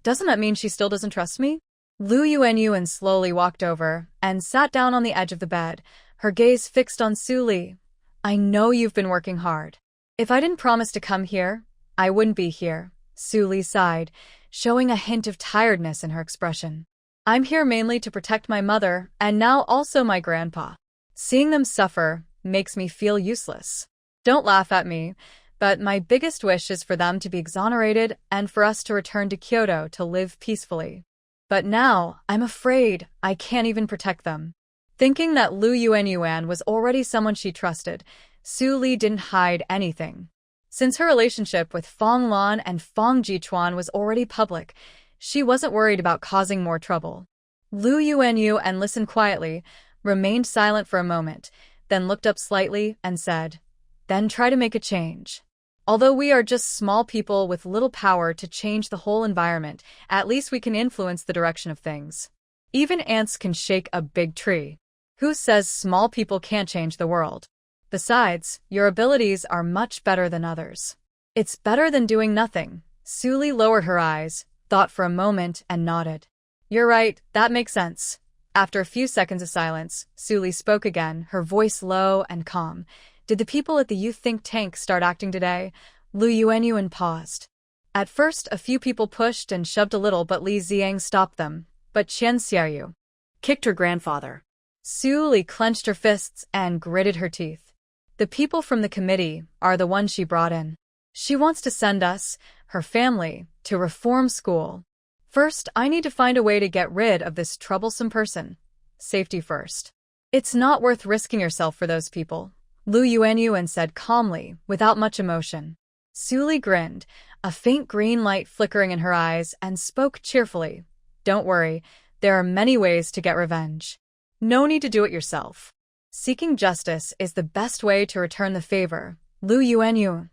"Doesn't that mean she still doesn't trust me?" Lu Yuanyuan slowly walked over and sat down on the edge of the bed, her gaze fixed on Suli. "I know you've been working hard. If I didn't promise to come here, I wouldn't be here." Suli sighed, showing a hint of tiredness in her expression. "I'm here mainly to protect my mother and now also my grandpa. Seeing them suffer makes me feel useless. Don't laugh at me, but my biggest wish is for them to be exonerated and for us to return to Kyoto to live peacefully. But now, I'm afraid I can't even protect them." Thinking that Lu Yuanyuan was already someone she trusted, Suli didn't hide anything. Since her relationship with Fong Lan and Fong Jichuan was already public, she wasn't worried about causing more trouble. Lu Yuanyuan listened quietly, remained silent for a moment, then looked up slightly and said, "Then try to make a change. Although we are just small people with little power to change the whole environment, at least we can influence the direction of things. Even ants can shake a big tree. Who says small people can't change the world? Besides, your abilities are much better than others. It's better than doing nothing." Suli lowered her eyes, thought for a moment, and nodded. "You're right, that makes sense." After a few seconds of silence, Suli spoke again, her voice low and calm. "Did the people at the youth think tank start acting today?" Lu Yuanyuan paused. "At first, a few people pushed and shoved a little, but Li Xiang stopped them. But Chen Xiaoyu Kicked her grandfather." Suli clenched her fists and gritted her teeth. "The people from the committee are the ones she brought in. She wants to send us, her family, to reform school. First, I need to find a way to get rid of this troublesome person. Safety first. It's not worth risking yourself for those people," Lu Yuanyuan said calmly, without much emotion. Suli grinned, a faint green light flickering in her eyes, and spoke cheerfully. "Don't worry, There are many ways to get revenge. No need to do it yourself. Seeking justice is the best way to return the favor, Lu Yuanyu.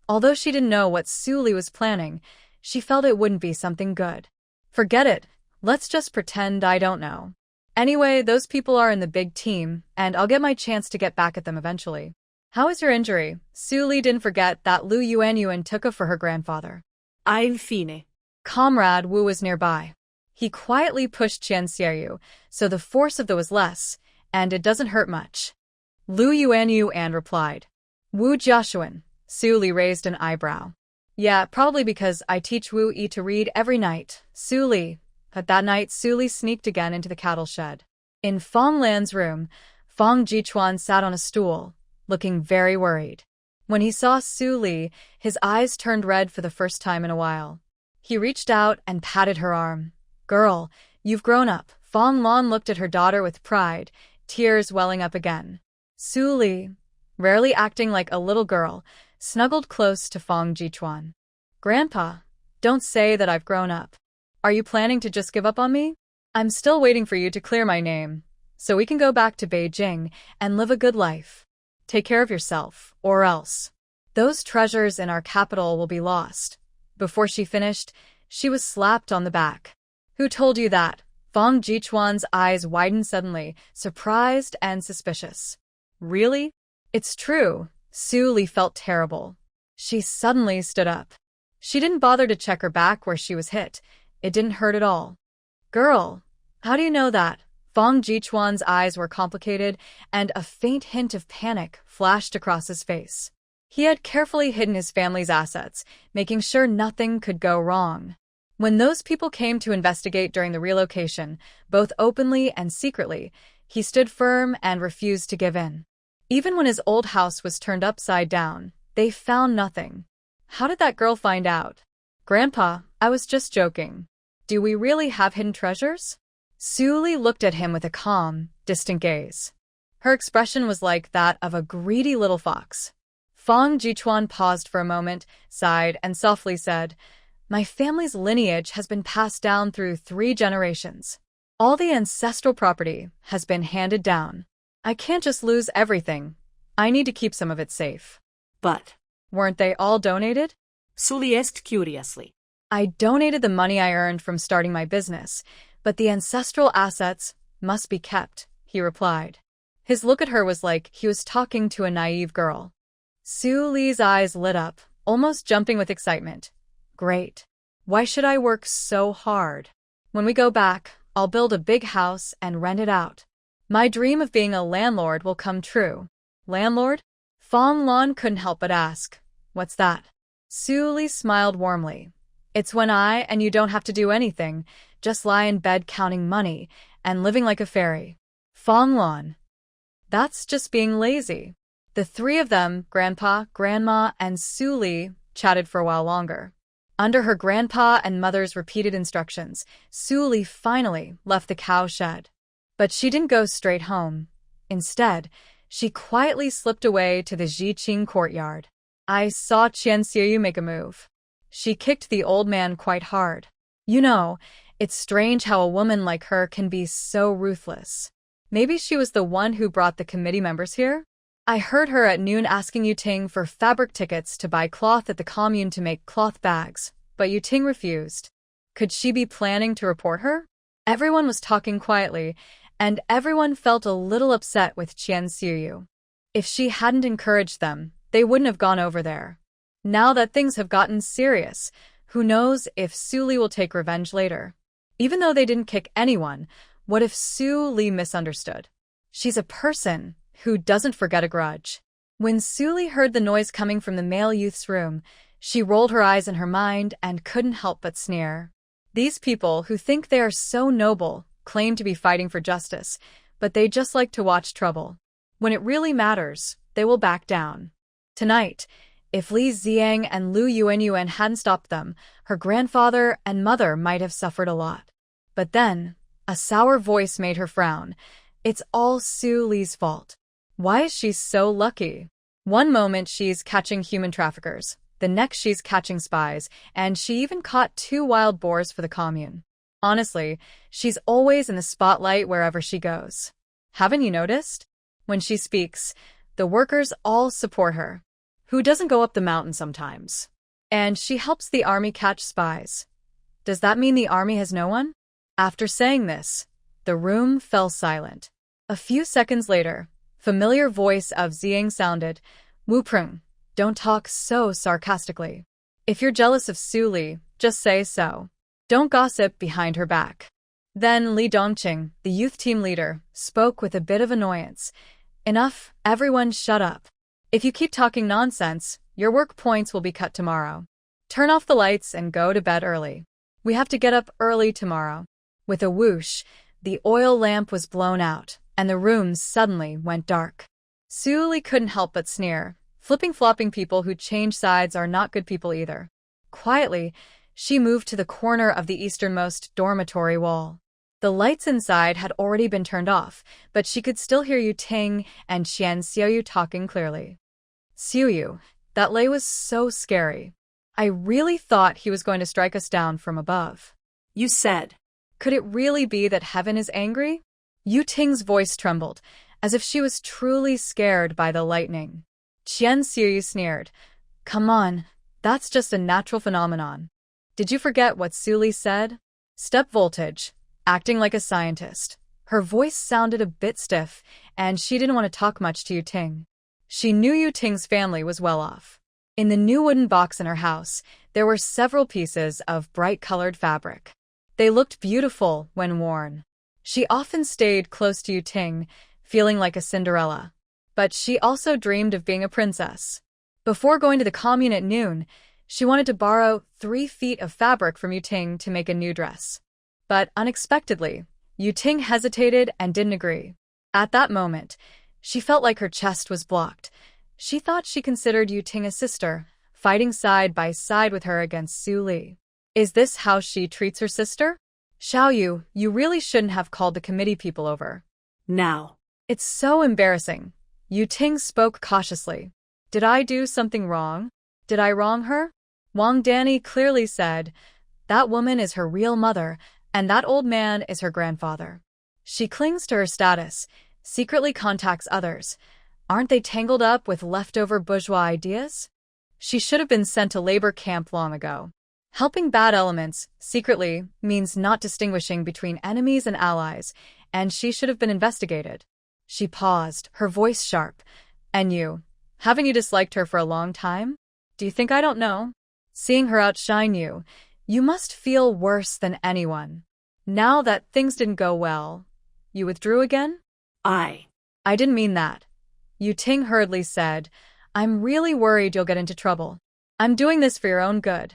Although she didn't know what Su Li was planning, she felt it wouldn't be something good. Forget it. Let's just pretend I don't know. Anyway, those people are in the big team, and I'll get my chance to get back at them eventually. How is your injury? Su Li didn't forget that Lu Yuanyuan took her for her grandfather. I'm fine. Comrade Wu was nearby. He quietly pushed Qian Xiaoyu, so the force of the was less, and it doesn't hurt much. Lu Yuanyuan replied. Wu Jiashuan. Su Li raised an eyebrow. Yeah, probably because I teach Wu Yi to read every night, Su Li. But that night, Su Li sneaked again into the cattle shed. In Fong Lan's room, Fong Jichuan sat on a stool, looking very worried. When he saw Su Li, his eyes turned red for the first time in a while. He reached out and patted her arm. Girl, you've grown up. Fong Lan looked at her daughter with pride, tears welling up again. Su Li, rarely acting like a little girl, snuggled close to Fong Jichuan. Grandpa, don't say that I've grown up. Are you planning to just give up on me? I'm still waiting for you to clear my name, so we can go back to Beijing and live a good life. Take care of yourself, or else. Those treasures in our capital will be lost. Before she finished, she was slapped on the back. Who told you that? Fong Jichuan's eyes widened suddenly, surprised and suspicious. Really? It's true. Su Li felt terrible. She suddenly stood up. She didn't bother to check her back where she was hit. It didn't hurt at all. Girl, how do you know that? Fong Jichuan's eyes were complicated, and a faint hint of panic flashed across his face. He had carefully hidden his family's assets, making sure nothing could go wrong. When those people came to investigate during the relocation, both openly and secretly, he stood firm and refused to give in. Even when his old house was turned upside down, they found nothing. How did that girl find out? Grandpa, I was just joking. Do we really have hidden treasures? Su Li looked at him with a calm, distant gaze. Her expression was like that of a greedy little fox. Fong Jichuan paused for a moment, sighed, and softly said, My family's lineage has been passed down through 3 generations. All the ancestral property has been handed down. I can't just lose everything. I need to keep some of it safe. But Weren't they all donated? Su Li asked curiously. I donated the money I earned from starting my business, but the ancestral assets must be kept, he replied. His look at her was like he was talking to a naive girl. Su Li's eyes lit up, almost jumping with excitement. Great. Why should I work so hard? When we go back, I'll build a big house and rent it out. My dream of being a landlord will come true. Landlord? Fong Lan couldn't help but ask. What's that? Su Li smiled warmly. It's when I and you don't have to do anything, just lie in bed counting money and living like a fairy. Fong Lan. That's just being lazy. The 3 of them, Grandpa, Grandma, and Su Li, chatted for a while longer. Under her grandpa and mother's repeated instructions, Su Li finally left the cow shed. But she didn't go straight home. Instead, she quietly slipped away to the Jiqing courtyard. I saw Qian Xiaoyu make a move. She kicked the old man quite hard. You know, it's strange how a woman like her can be so ruthless. Maybe she was the one who brought the committee members here? I heard her at noon asking Yuting for fabric tickets to buy cloth at the commune to make cloth bags, but Yuting refused. Could she be planning to report her? Everyone was talking quietly, and everyone felt a little upset with Qian Xiaoyu. If she hadn't encouraged them, they wouldn't have gone over there. Now that things have gotten serious, who knows if Su Li will take revenge later. Even though they didn't kick anyone, what if Su Li misunderstood? She's a person who doesn't forget a grudge. When Su Li heard the noise coming from the male youth's room, she rolled her eyes in her mind and couldn't help but sneer. These people who think they are so noble claim to be fighting for justice, but they just like to watch trouble. When it really matters, they will back down. Tonight, if Li Ziang and Lu Yuanyuan hadn't stopped them, her grandfather and mother might have suffered a lot. But then, a sour voice made her frown. It's all Su Li's fault. Why is she so lucky? One moment she's catching human traffickers, the next she's catching spies, and she even caught 2 wild boars for the commune. Honestly, she's always in the spotlight wherever she goes. Haven't you noticed? When she speaks, the workers all support her. Who doesn't go up the mountain sometimes? And she helps the army catch spies. Does that mean the army has no one? After saying this, the room fell silent. A few seconds later, familiar voice of Ziyang sounded, Wu Prung, don't talk so sarcastically. If you're jealous of Su Li, just say so. Don't gossip behind her back. Then Li Dongqing, the youth team leader, spoke with a bit of annoyance. Enough, everyone shut up. If you keep talking nonsense, your work points will be cut tomorrow. Turn off the lights and go to bed early. We have to get up early tomorrow. With a whoosh, the oil lamp was blown out, and the room suddenly went dark. Su Li couldn't help but sneer. Flipping-flopping people who change sides are not good people either. Quietly, she moved to the corner of the easternmost dormitory wall. The lights inside had already been turned off, but she could still hear Yu Ting and Qian Xiuyu talking clearly. Xiuyu, that lay was so scary. I really thought he was going to strike us down from above. You said. Could it really be that heaven is angry? Yu Ting's voice trembled, as if she was truly scared by the lightning. Qian Xiuyu sneered. Come on, that's just a natural phenomenon. Did you forget what Su Li said? Step voltage, acting like a scientist. Her voice sounded a bit stiff, and she didn't want to talk much to Yu Ting. She knew Yu Ting's family was well off. In the new wooden box in her house, there were several pieces of bright-colored fabric. They looked beautiful when worn. She often stayed close to Yu Ting, feeling like a Cinderella. But she also dreamed of being a princess. Before going to the commune at noon, she wanted to borrow 3 feet of fabric from Yu Ting to make a new dress. But unexpectedly, Yu Ting hesitated and didn't agree. At that moment, she felt like her chest was blocked. She thought she considered Yu Ting a sister, fighting side by side with her against Su Li. Is this how she treats her sister? Xiaoyu, you really shouldn't have called the committee people over. Now. It's so embarrassing. Yu Ting spoke cautiously. Did I do something wrong? Did I wrong her? Wang Danny clearly said, that woman is her real mother, and that old man is her grandfather. She clings to her status, secretly contacts others. Aren't they tangled up with leftover bourgeois ideas? She should have been sent to labor camp long ago. Helping bad elements, secretly, means not distinguishing between enemies and allies, and she should have been investigated. She paused, her voice sharp. And you? Haven't you disliked her for a long time? Do you think I don't know? Seeing her outshine you, you must feel worse than anyone. Now that things didn't go well, you withdrew again? I didn't mean that. Yu Ting hurriedly said, I'm really worried you'll get into trouble. I'm doing this for your own good.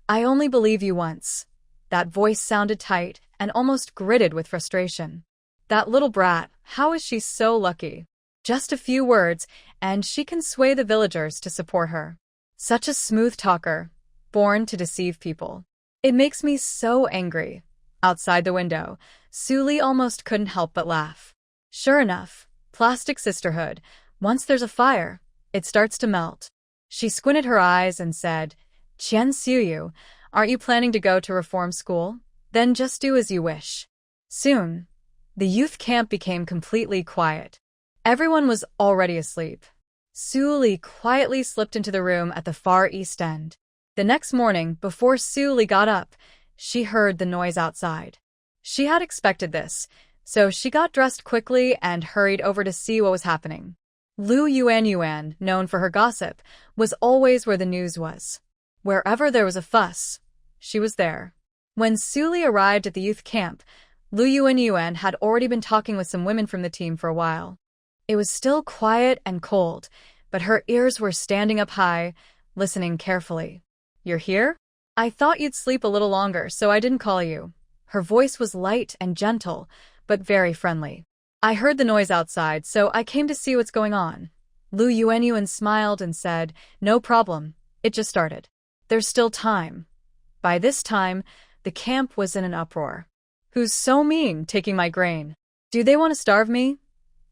I only believe you once. That voice sounded tight and almost gritted with frustration. That little brat, how is she so lucky? Just a few words, and she can sway the villagers to support her. Such a smooth talker, born to deceive people. It makes me so angry. Outside the window, Su Li almost couldn't help but laugh. Sure enough, plastic sisterhood. Once there's a fire, it starts to melt. She squinted her eyes and said, Qian Xiuyu, aren't you planning to go to reform school? Then just do as you wish. Soon, the youth camp became completely quiet. Everyone was already asleep. Su Li quietly slipped into the room at the far east end. The next morning, before Su Li got up, she heard the noise outside. She had expected this, so she got dressed quickly and hurried over to see what was happening. Lu Yuan, known for her gossip, was always where the news was. Wherever there was a fuss, she was there. When Su Li arrived at the youth camp, Lu Yuan had already been talking with some women from the team for a while. It was still quiet and cold, but her ears were standing up high, listening carefully. You're here? I thought you'd sleep a little longer, so I didn't call you. Her voice was light and gentle, but very friendly. I heard the noise outside, so I came to see what's going on. Lu Yuan smiled and said, No problem, it just started. There's still time. By this time, the camp was in an uproar. Who's so mean, taking my grain? Do they want to starve me?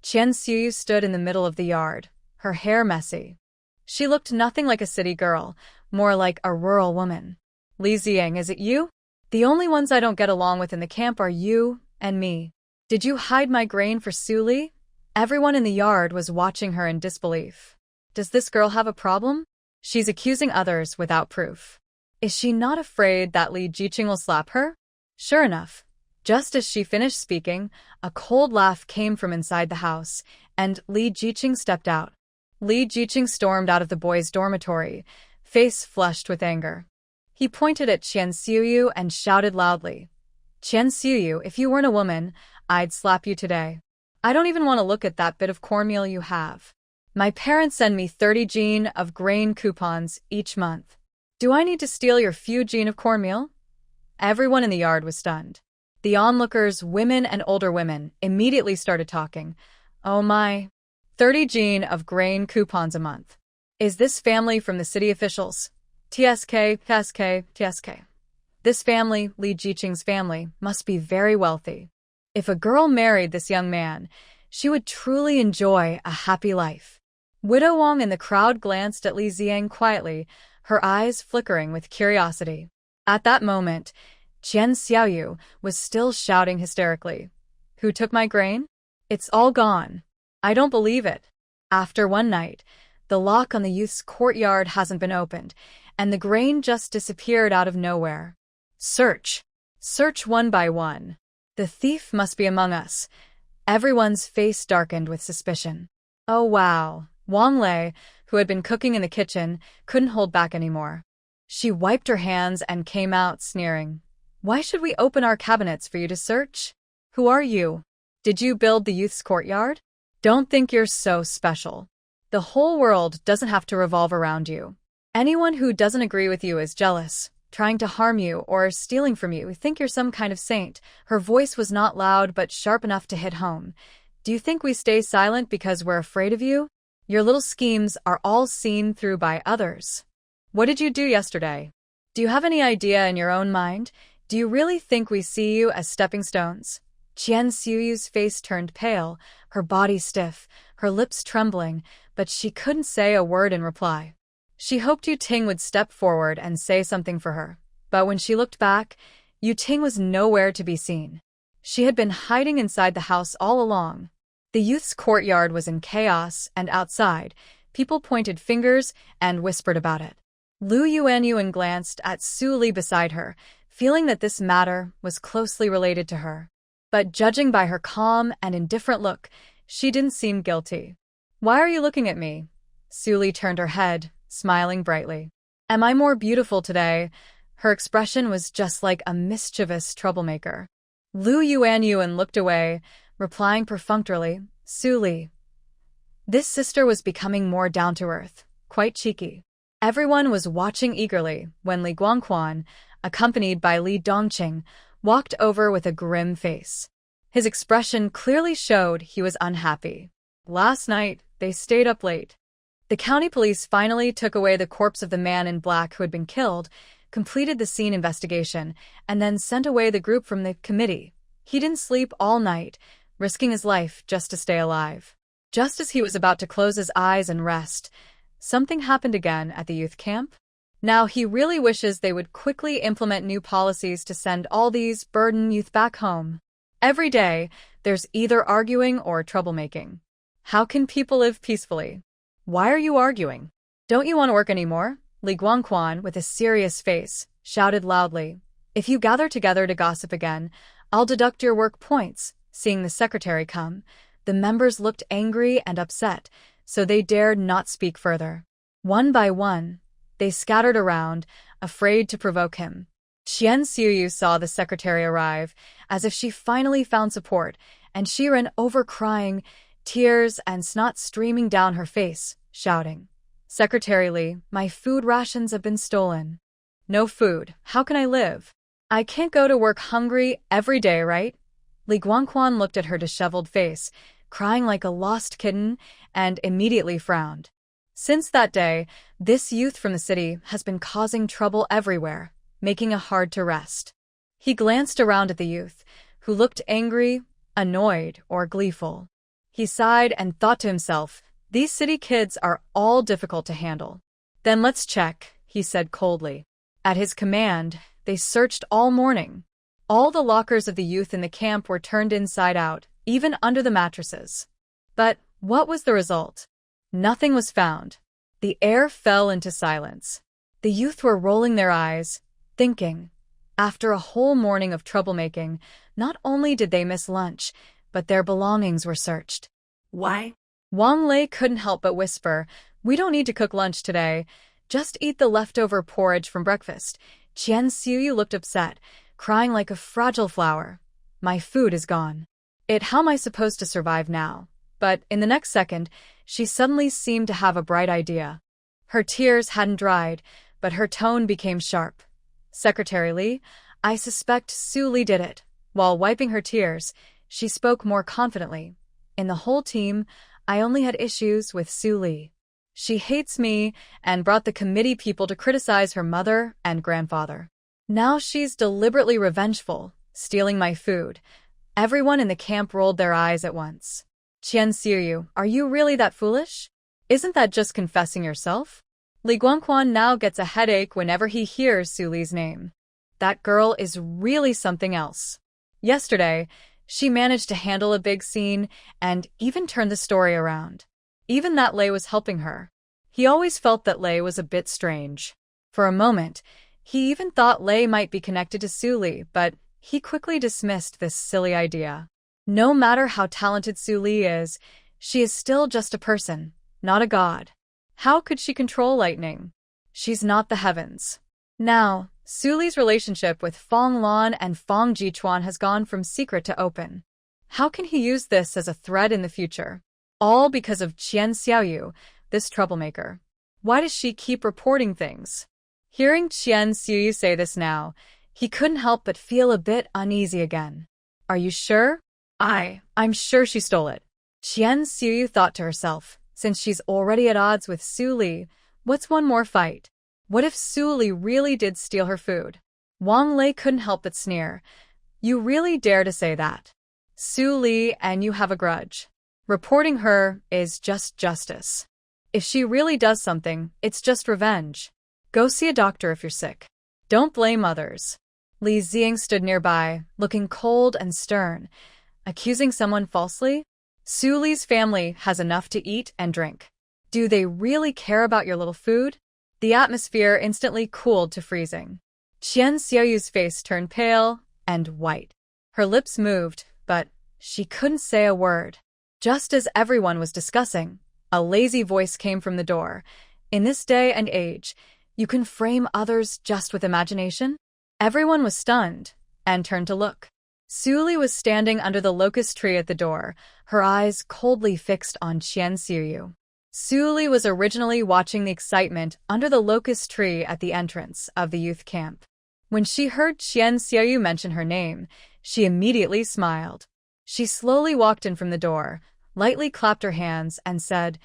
Qian Xiuyu stood in the middle of the yard, her hair messy. She looked nothing like a city girl, more like a rural woman. Li Ziyang, is it you? The only ones I don't get along with in the camp are you and me. Did you hide my grain for Suli? Everyone in the yard was watching her in disbelief. Does this girl have a problem? She's accusing others without proof. Is she not afraid that Li Jiqing will slap her? Sure enough, just as she finished speaking, a cold laugh came from inside the house, and Li Jiqing stepped out. Li Jiqing stormed out of the boys' dormitory, face flushed with anger. He pointed at Qian Xiuyu and shouted loudly, "Qian Xiuyu, if you weren't a woman, I'd slap you today. I don't even want to look at that bit of cornmeal you have. My parents send me 30 jin of grain coupons each month. Do I need to steal your few jin of cornmeal?" Everyone in the yard was stunned. The onlookers, women and older women, immediately started talking. Oh my. 30 jin of grain coupons a month. Is this family from the city officials? TSK, TSK, TSK. This family, Li Jiqing's family, must be very wealthy. If a girl married this young man, she would truly enjoy a happy life. Widow Wang in the crowd glanced at Li Ziang quietly, her eyes flickering with curiosity. At that moment, Qian Xiaoyu was still shouting hysterically. Who took my grain? It's all gone. I don't believe it. After one night, the lock on the youth's courtyard hasn't been opened, and the grain just disappeared out of nowhere. Search. Search one by one. The thief must be among us. Everyone's face darkened with suspicion. Oh wow. Wang Lei, who had been cooking in the kitchen, couldn't hold back anymore. She wiped her hands and came out, sneering. Why should we open our cabinets for you to search? Who are you? Did you build the youth's courtyard? Don't think you're so special. The whole world doesn't have to revolve around you. Anyone who doesn't agree with you is jealous, trying to harm you or stealing from you. Think you're some kind of saint. Her voice was not loud but sharp enough to hit home. Do you think we stay silent because we're afraid of you? Your little schemes are all seen through by others. What did you do yesterday? Do you have any idea in your own mind? Do you really think we see you as stepping stones? Qian Xiuyu's face turned pale, her body stiff, her lips trembling, but she couldn't say a word in reply. She hoped Yu Ting would step forward and say something for her, but when she looked back, Yu Ting was nowhere to be seen. She had been hiding inside the house all along. The youth's courtyard was in chaos, and outside, people pointed fingers and whispered about it. Lu Yuanyuan glanced at Su Li beside her, feeling that this matter was closely related to her. But judging by her calm and indifferent look, she didn't seem guilty. Why are you looking at me? Su Li turned her head, smiling brightly. Am I more beautiful today? Her expression was just like a mischievous troublemaker. Lu Yuanyuan looked away, replying perfunctorily, Su Li. This sister was becoming more down-to-earth, quite cheeky. Everyone was watching eagerly when Li Guangquan, accompanied by Li Dongqing, walked over with a grim face. His expression clearly showed he was unhappy. Last night, they stayed up late. The county police finally took away the corpse of the man in black who had been killed, completed the scene investigation, and then sent away the group from the committee. He didn't sleep all night, risking his life just to stay alive. Just as he was about to close his eyes and rest, something happened again at the youth camp. Now he really wishes they would quickly implement new policies to send all these burdened youth back home. Every day, there's either arguing or troublemaking. How can people live peacefully? Why are you arguing? Don't you want to work anymore? Li Guangquan, with a serious face, shouted loudly. If you gather together to gossip again, I'll deduct your work points. Seeing the secretary come, the members looked angry and upset, so they dared not speak further. One by one, they scattered around, afraid to provoke him. Qian Xiuyu saw the secretary arrive, as if she finally found support, and she ran over crying, tears and snot streaming down her face, shouting, Secretary Li, my food rations have been stolen. No food, how can I live? I can't go to work hungry every day, right? Li Guangquan looked at her disheveled face, crying like a lost kitten, and immediately frowned. Since that day, this youth from the city has been causing trouble everywhere, making it hard to rest. He glanced around at the youth, who looked angry, annoyed, or gleeful. He sighed and thought to himself, these city kids are all difficult to handle. Then let's check, he said coldly. At his command, They searched all morning. All the lockers of the youth in the camp were turned inside out, even under the mattresses. But what was the result? Nothing was found. The air fell into silence. The youth were rolling their eyes, thinking. After a whole morning of troublemaking, not only did they miss lunch, but their belongings were searched. Why? Wang Lei couldn't help but whisper, "We don't need to cook lunch today. Just eat the leftover porridge from breakfast." Qian Xiuyu looked upset, crying like a fragile flower. "My food is gone. How am I supposed to survive now?" But in the next second, she suddenly seemed to have a bright idea. Her tears hadn't dried, but her tone became sharp. "Secretary Li, I suspect Su Li did it." While wiping her tears, she spoke more confidently. "In the whole team, I only had issues with Su Li. She hates me and brought the committee people to criticize her mother and grandfather. Now she's deliberately revengeful, stealing my food." Everyone in the camp rolled their eyes at once. "Qian Xiuyu, are you really that foolish? Isn't that just confessing yourself?" Li Guangquan now gets a headache whenever he hears Su Li's name. That girl is really something else. Yesterday, she managed to handle a big scene and even turn the story around. Even that Lei was helping her. He always felt that Lei was a bit strange. For a moment, he even thought Lei might be connected to Su Li, but he quickly dismissed this silly idea. No matter how talented Su Li is, she is still just a person, not a god. How could she control lightning? She's not the heavens. Now, Su Li's relationship with Fong Lan and Fong Jichuan has gone from secret to open. How can he use this as a threat in the future? All because of Qian Xiaoyu, this troublemaker. Why does she keep reporting things? Hearing Qian Xiaoyu say this now, he couldn't help but feel a bit uneasy again. "Are you sure?" I'm sure she stole it." Qian Xiaoyu thought to herself, since she's already at odds with Su Li, what's one more fight? What if Su Li really did steal her food? Wang Lei couldn't help but sneer. "You really dare to say that? Su Li and you have a grudge. Reporting her is just justice. If she really does something, it's just revenge. Go see a doctor if you're sick. Don't blame others." Li Ziying stood nearby, looking cold and stern. Accusing someone falsely? Su Li's family has enough to eat and drink. Do they really care about your little food? The atmosphere instantly cooled to freezing. Qian Xiaoyu's face turned pale and white. Her lips moved, but she couldn't say a word. Just as everyone was discussing, a lazy voice came from the door. "In this day and age, you can frame others just with imagination?" Everyone was stunned and turned to look. Su Li was standing under the locust tree at the door, her eyes coldly fixed on Qian Xiuyu. Su Li was originally watching the excitement under the locust tree at the entrance of the youth camp. When she heard Qian Xiuyu mention her name, she immediately smiled. She slowly walked in from the door, lightly clapped her hands, and said,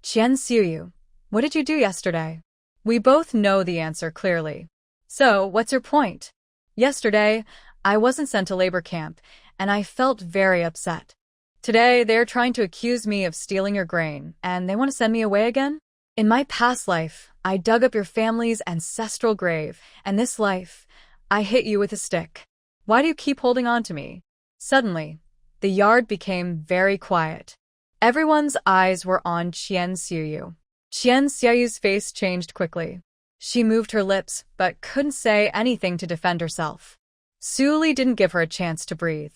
"Qian Xiuyu, what did you do yesterday?" "We both know the answer clearly. So, what's your point?" "Yesterday, I wasn't sent to labor camp, and I felt very upset. Today, they're trying to accuse me of stealing your grain, and they want to send me away again? In my past life, I dug up your family's ancestral grave, and this life, I hit you with a stick. Why do you keep holding on to me?" Suddenly, the yard became very quiet. Everyone's eyes were on Qian Xiuyu. Qian Xiaoyu's face changed quickly. She moved her lips, but couldn't say anything to defend herself. Su Li didn't give her a chance to breathe.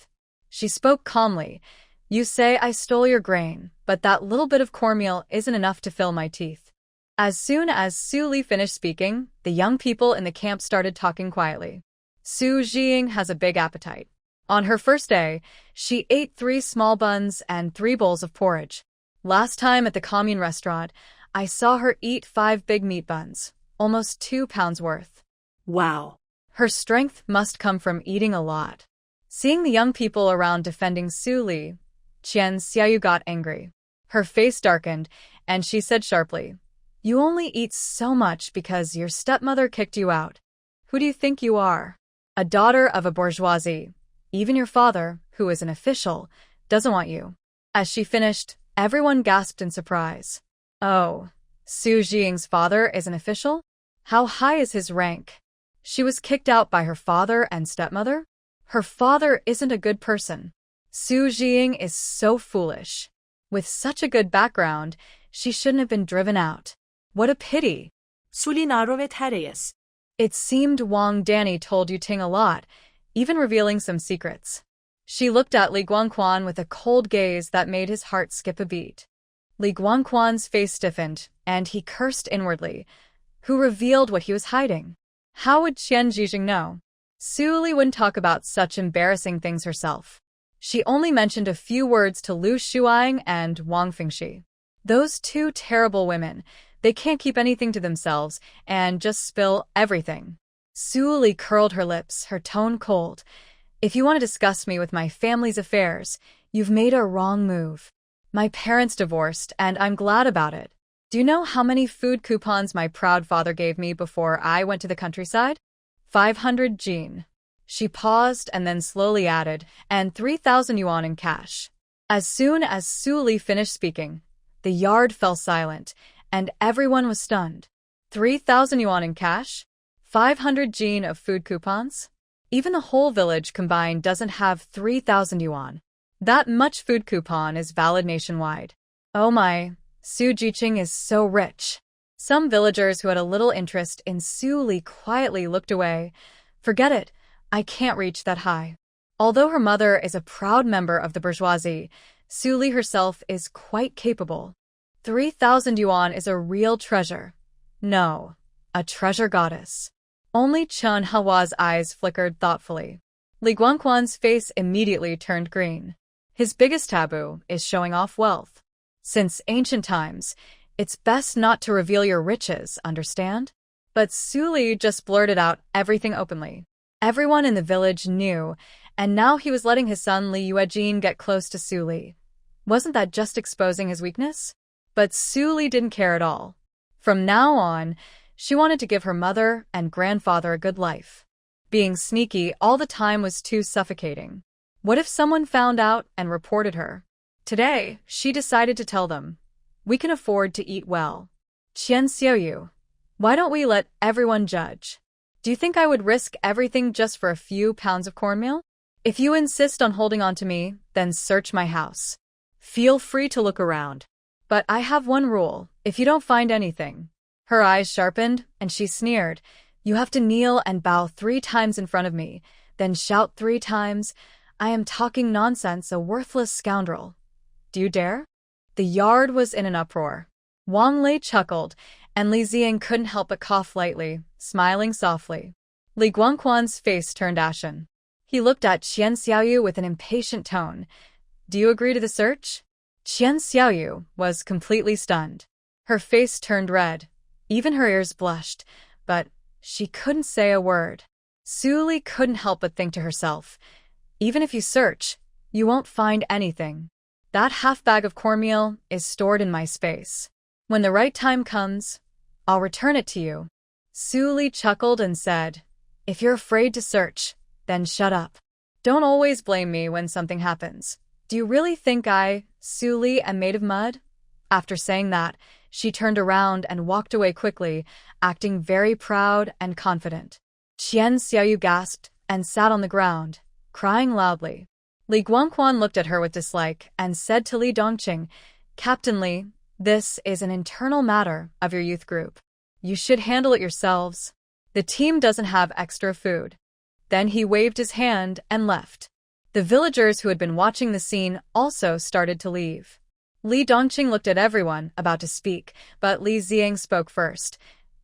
She spoke calmly. "You say I stole your grain, but that little bit of cornmeal isn't enough to fill my teeth." As soon as Su Li finished speaking, the young people in the camp started talking quietly. Su Jiying has a big appetite. On her first day, she ate 3 small buns and 3 bowls of porridge. Last time at the commune restaurant, I saw her eat 5 big meat buns, almost 2 pounds worth. Wow. Her strength must come from eating a lot. Seeing the young people around defending Su Li, Qian Xiaoyu got angry. Her face darkened, and she said sharply, "You only eat so much because your stepmother kicked you out. Who do you think you are? A daughter of a bourgeoisie. Even your father, who is an official, doesn't want you." As she finished, everyone gasped in surprise. "Oh, Su Jiying's father is an official? How high is his rank?" She was kicked out by her father and stepmother? Her father isn't a good person. Su Jing is so foolish. With such a good background, she shouldn't have been driven out. What a pity. Sulinarovet Hareas. It seemed Wang Danny told Yu Ting a lot, even revealing some secrets. She looked at Li Guangquan with a cold gaze that made his heart skip a beat. Li Guangquan's face stiffened, and he cursed inwardly. Who revealed what he was hiding? How would Qian Jijing know? Su Li wouldn't talk about such embarrassing things herself. She only mentioned a few words to Lu Shuang and Wang Fingxi. Those two terrible women, they can't keep anything to themselves and just spill everything. Su Li curled her lips, her tone cold. If you want to discuss me with my family's affairs, you've made a wrong move. My parents divorced, and I'm glad about it. Do you know how many food coupons my proud father gave me before I went to the countryside? 500 Jean. She paused and then slowly added, and 3,000 yuan in cash. As soon as Su Li finished speaking, the yard fell silent, and everyone was stunned. 3,000 yuan in cash? 500 Jean of food coupons? Even the whole village combined doesn't have 3,000 yuan. That much food coupon is valid nationwide. Oh my, Su Jiqing is so rich. Some villagers who had a little interest in Su Li quietly looked away. Forget it, I can't reach that high. Although her mother is a proud member of the bourgeoisie, Su Li herself is quite capable. 3,000 yuan is a real treasure. No, a treasure goddess. Only Chen Hawa's eyes flickered thoughtfully. Li Guangquan's face immediately turned green. His biggest taboo is showing off wealth. Since ancient times, it's best not to reveal your riches, understand? But Su Li just blurted out everything openly. Everyone in the village knew, and now he was letting his son Li Yuejin get close to Su Li. Wasn't that just exposing his weakness? But Su Li didn't care at all. From now on, she wanted to give her mother and grandfather a good life. Being sneaky all the time was too suffocating. What if someone found out and reported her? Today, she decided to tell them. We can afford to eat well. Qian Xiaoyu, why don't we let everyone judge? Do you think I would risk everything just for a few pounds of cornmeal? If you insist on holding on to me, then search my house. Feel free to look around. But I have one rule, if you don't find anything. Her eyes sharpened, and she sneered. You have to kneel and bow 3 times in front of me, then shout 3 times, I am talking nonsense, a worthless scoundrel. Do you dare? The yard was in an uproar. Wang Lei chuckled, and Li Ziang couldn't help but cough lightly, smiling softly. Li Guangquan's face turned ashen. He looked at Qian Xiaoyu with an impatient tone. Do you agree to the search? Qian Xiaoyu was completely stunned. Her face turned red. Even her ears blushed, but she couldn't say a word. Su Li couldn't help but think to herself, even if you search, you won't find anything. That half bag of cornmeal is stored in my space. When the right time comes, I'll return it to you. Su Li chuckled and said, if you're afraid to search, then shut up. Don't always blame me when something happens. Do you really think I, Su Li, am made of mud? After saying that, she turned around and walked away quickly, acting very proud and confident. Qian Xiaoyu gasped and sat on the ground, crying loudly. Li Guangquan looked at her with dislike and said to Li Dongqing, Captain Li, this is an internal matter of your youth group. You should handle it yourselves. The team doesn't have extra food. Then he waved his hand and left. The villagers who had been watching the scene also started to leave. Li Dongqing looked at everyone about to speak, but Li Ziang spoke first.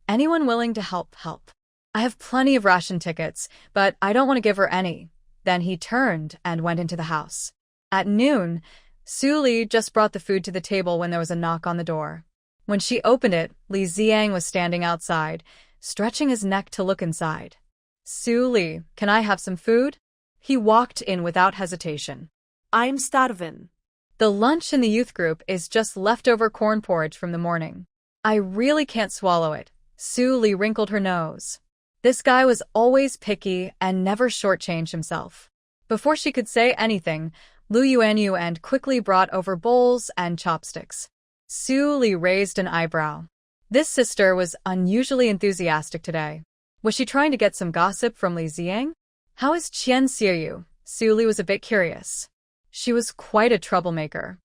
Anyone willing to help, help. I have plenty of ration tickets, but I don't want to give her any. Then he turned and went into the house. At noon, Su Li just brought the food to the table when there was a knock on the door. When she opened it, Li Ziang was standing outside, stretching his neck to look inside. Su Li, can I have some food? He walked in without hesitation. I'm starving. The lunch in the youth group is just leftover corn porridge from the morning. I really can't swallow it. Su Li wrinkled her nose. This guy was always picky and never shortchanged himself. Before she could say anything, Lu Yuanyu and quickly brought over bowls and chopsticks. Su Li raised an eyebrow. This sister was unusually enthusiastic today. Was she trying to get some gossip from Li Ziang? How is Qian Xiaoyu? Su Li was a bit curious. She was quite a troublemaker.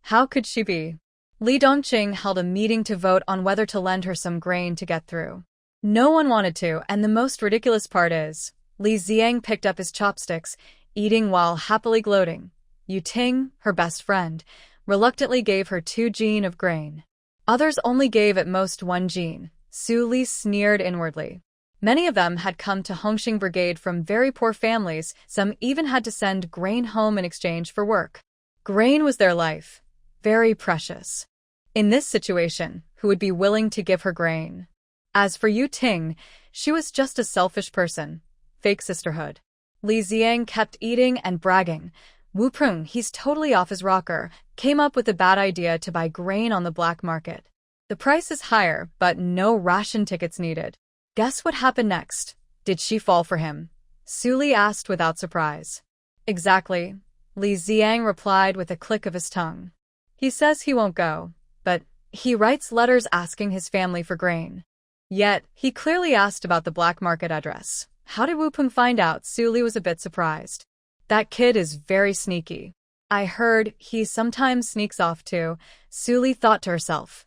How could she be? Li Dongqing held a meeting to vote on whether to lend her some grain to get through. No one wanted to, and the most ridiculous part is, Li Ziang picked up his chopsticks, eating while happily gloating. Yu Ting, her best friend, reluctantly gave her 2 jin of grain. Others only gave at most 1 jin. Su Li sneered inwardly. Many of them had come to Hongxing Brigade from very poor families, some even had to send grain home in exchange for work. Grain was their life. Very precious. In this situation, who would be willing to give her grain? As for Yu Ting, she was just a selfish person. Fake sisterhood. Li Ziang kept eating and bragging. Wu Prung, he's totally off his rocker, came up with a bad idea to buy grain on the black market. The price is higher, but no ration tickets needed. Guess what happened next? Did she fall for him? Su Li asked without surprise. Exactly. Li Ziang replied with a click of his tongue. He says he won't go, but he writes letters asking his family for grain. Yet, he clearly asked about the black market address. How did Wu Peng find out? Su Li was a bit surprised. That kid is very sneaky. I heard he sometimes sneaks off too, Su Li thought to herself.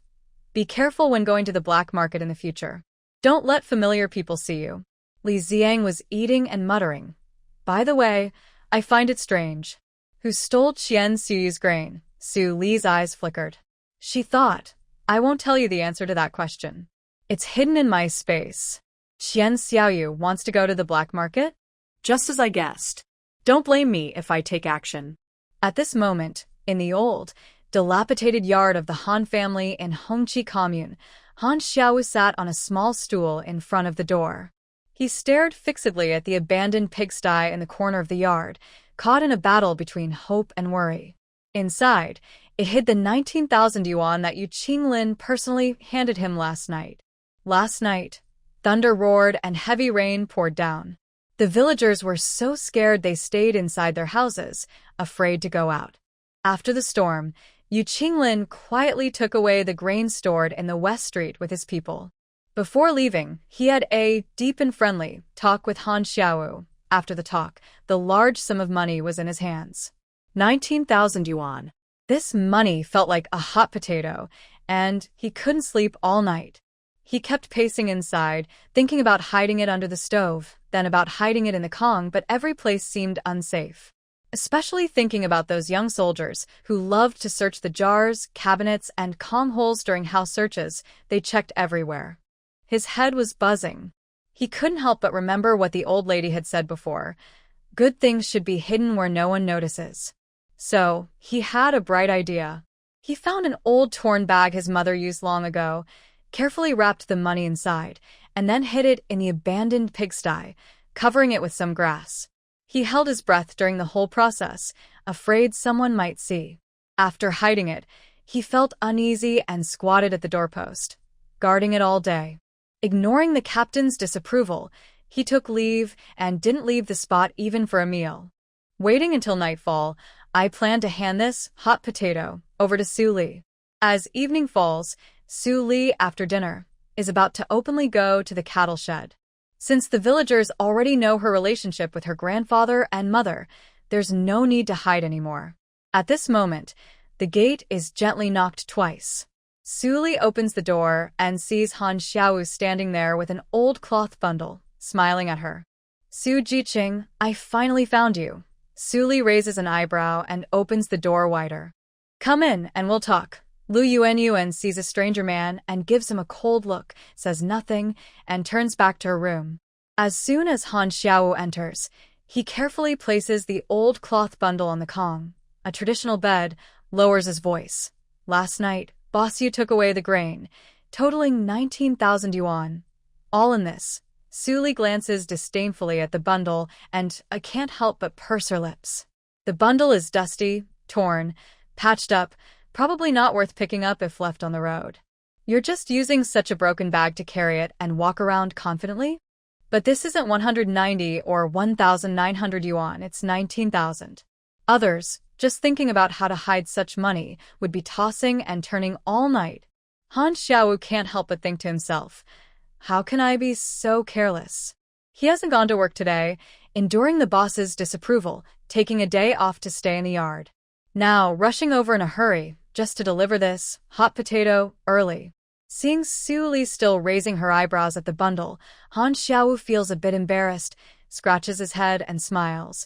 Be careful when going to the black market in the future. Don't let familiar people see you. Li Ziang was eating and muttering. By the way, I find it strange. Who stole Qian Xuyu's grain? Su Li's eyes flickered. She thought, I won't tell you the answer to that question. It's hidden in my space. Qian Xiaoyu wants to go to the black market? Just as I guessed. Don't blame me if I take action. At this moment, in the old, dilapidated yard of the Han family in Hongqi Commune, Han Xiaowu sat on a small stool in front of the door. He stared fixedly at the abandoned pigsty in the corner of the yard, caught in a battle between hope and worry. Inside, it hid the 19,000 yuan that Yu Qinglin personally handed him last night. Last night, thunder roared and heavy rain poured down. The villagers were so scared they stayed inside their houses, afraid to go out. After the storm, Yu Qinglin quietly took away the grain stored in the West Street with his people. Before leaving, he had a deep and friendly talk with Han Xiaowu. After the talk, the large sum of money was in his hands. 19,000 yuan. This money felt like a hot potato, and he couldn't sleep all night. He kept pacing inside, thinking about hiding it under the stove, then about hiding it in the Kong, but every place seemed unsafe. Especially thinking about those young soldiers who loved to search the jars, cabinets, and Kong holes during house searches. They checked everywhere. His head was buzzing. He couldn't help but remember what the old lady had said before. Good things should be hidden where no one notices. So, he had a bright idea. He found an old torn bag his mother used long ago, carefully wrapped the money inside, and then hid it in the abandoned pigsty, covering it with some grass. He held his breath during the whole process, afraid someone might see. After hiding it, he felt uneasy and squatted at the doorpost, guarding it all day. Ignoring the captain's disapproval, he took leave and didn't leave the spot even for a meal. Waiting until nightfall, I plan to hand this hot potato over to Su Li. As evening falls, Su Li, after dinner, is about to openly go to the cattle shed. Since the villagers already know her relationship with her grandfather and mother, there's no need to hide anymore. At this moment, the gate is gently knocked twice. Su Li opens the door and sees Han Xiaowu standing there with an old cloth bundle, smiling at her. Su Jiqing, I finally found you. Su Li raises an eyebrow and opens the door wider. Come in and we'll talk. Lu Yuanyuan sees a stranger man and gives him a cold look, says nothing, and turns back to her room. As soon as Han Xiaowu enters, he carefully places the old cloth bundle on the Kong, a traditional bed, lowers his voice. Last night, Boss Yu took away the grain, totaling 19,000 yuan. All in this. Su Li glances disdainfully at the bundle and I can't help but purse her lips. The bundle is dusty, torn, patched up, probably not worth picking up if left on the road. You're just using such a broken bag to carry it and walk around confidently? But this isn't 190 or 1,900 yuan, it's 19,000. Others, just thinking about how to hide such money, would be tossing and turning all night. Han Xiaowu can't help but think to himself, How can I be so careless? He hasn't gone to work today, enduring the boss's disapproval, taking a day off to stay in the yard. Now, rushing over in a hurry, just to deliver this hot potato early. Seeing Su Li still raising her eyebrows at the bundle, Han Xiaowu feels a bit embarrassed, scratches his head and smiles.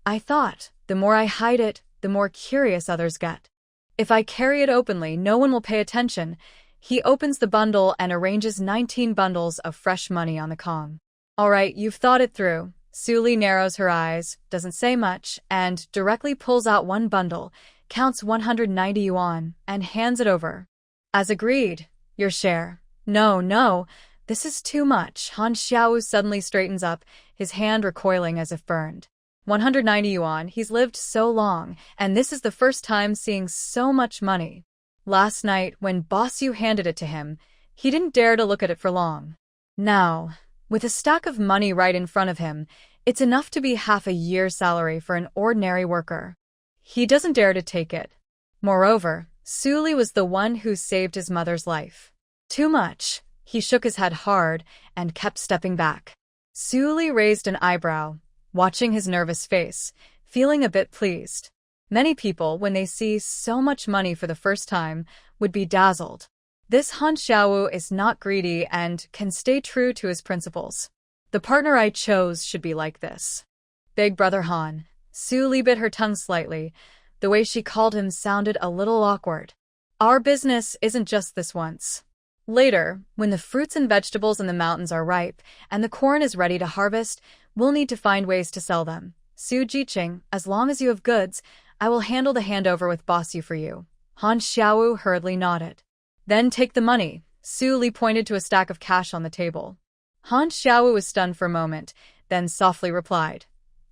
I thought, the more I hide it, the more curious others get. If I carry it openly, no one will pay attention. He opens the bundle and arranges 19 bundles of fresh money on the Kong. All right, you've thought it through. Su Li narrows her eyes, doesn't say much, and directly pulls out one bundle, counts 190 yuan, and hands it over. As agreed, your share. No, this is too much. Han Xiaowu suddenly straightens up, his hand recoiling as if burned. 190 yuan, he's lived so long, and this is the first time seeing so much money. Last night, when Boss Yu handed it to him, he didn't dare to look at it for long. Now, with a stack of money right in front of him, it's enough to be half a year's salary for an ordinary worker. He doesn't dare to take it. Moreover, Su Li was the one who saved his mother's life. Too much. He shook his head hard and kept stepping back. Su Li raised an eyebrow, watching his nervous face, feeling a bit pleased. Many people, when they see so much money for the first time, would be dazzled. This Han Xiaowu is not greedy and can stay true to his principles. The partner I chose should be like this. Big brother Han. Su Li bit her tongue slightly. The way she called him sounded a little awkward. Our business isn't just this once. Later, when the fruits and vegetables in the mountains are ripe and the corn is ready to harvest, we'll need to find ways to sell them. Su Jiqing, as long as you have goods, I will handle the handover with Boss Yu for you. Han Xiaowu hurriedly nodded. Then take the money. Su Li pointed to a stack of cash on the table. Han Xiaowu was stunned for a moment, then softly replied.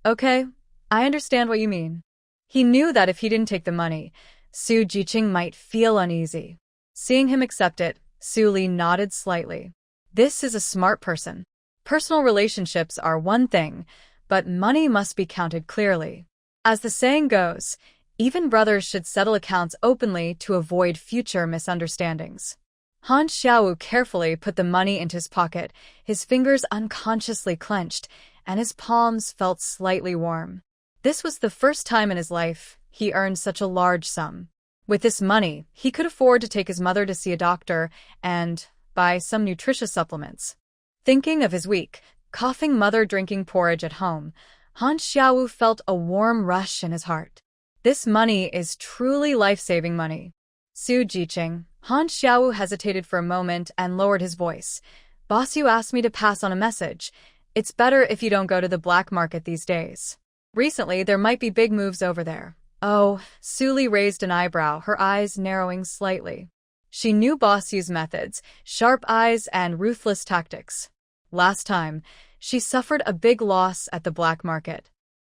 Okay, I understand what you mean. He knew that if he didn't take the money, Su Jiqing might feel uneasy. Seeing him accept it, Su Li nodded slightly. This is a smart person. Personal relationships are one thing, but money must be counted clearly. As the saying goes, even brothers should settle accounts openly to avoid future misunderstandings. Han Xiaowu carefully put the money into his pocket, his fingers unconsciously clenched, and his palms felt slightly warm. This was the first time in his life he earned such a large sum. With this money, he could afford to take his mother to see a doctor and buy some nutritious supplements. Thinking of his weak, coughing mother drinking porridge at home, Han Xiaowu felt a warm rush in his heart. This money is truly life-saving money. Su Jiqing. Han Xiaowu hesitated for a moment and lowered his voice. Boss Yu asked me to pass on a message. It's better if you don't go to the black market these days. Recently, there might be big moves over there. Oh, Su Li raised an eyebrow, her eyes narrowing slightly. She knew Boss Yu's methods, sharp eyes and ruthless tactics. Last time, she suffered a big loss at the black market.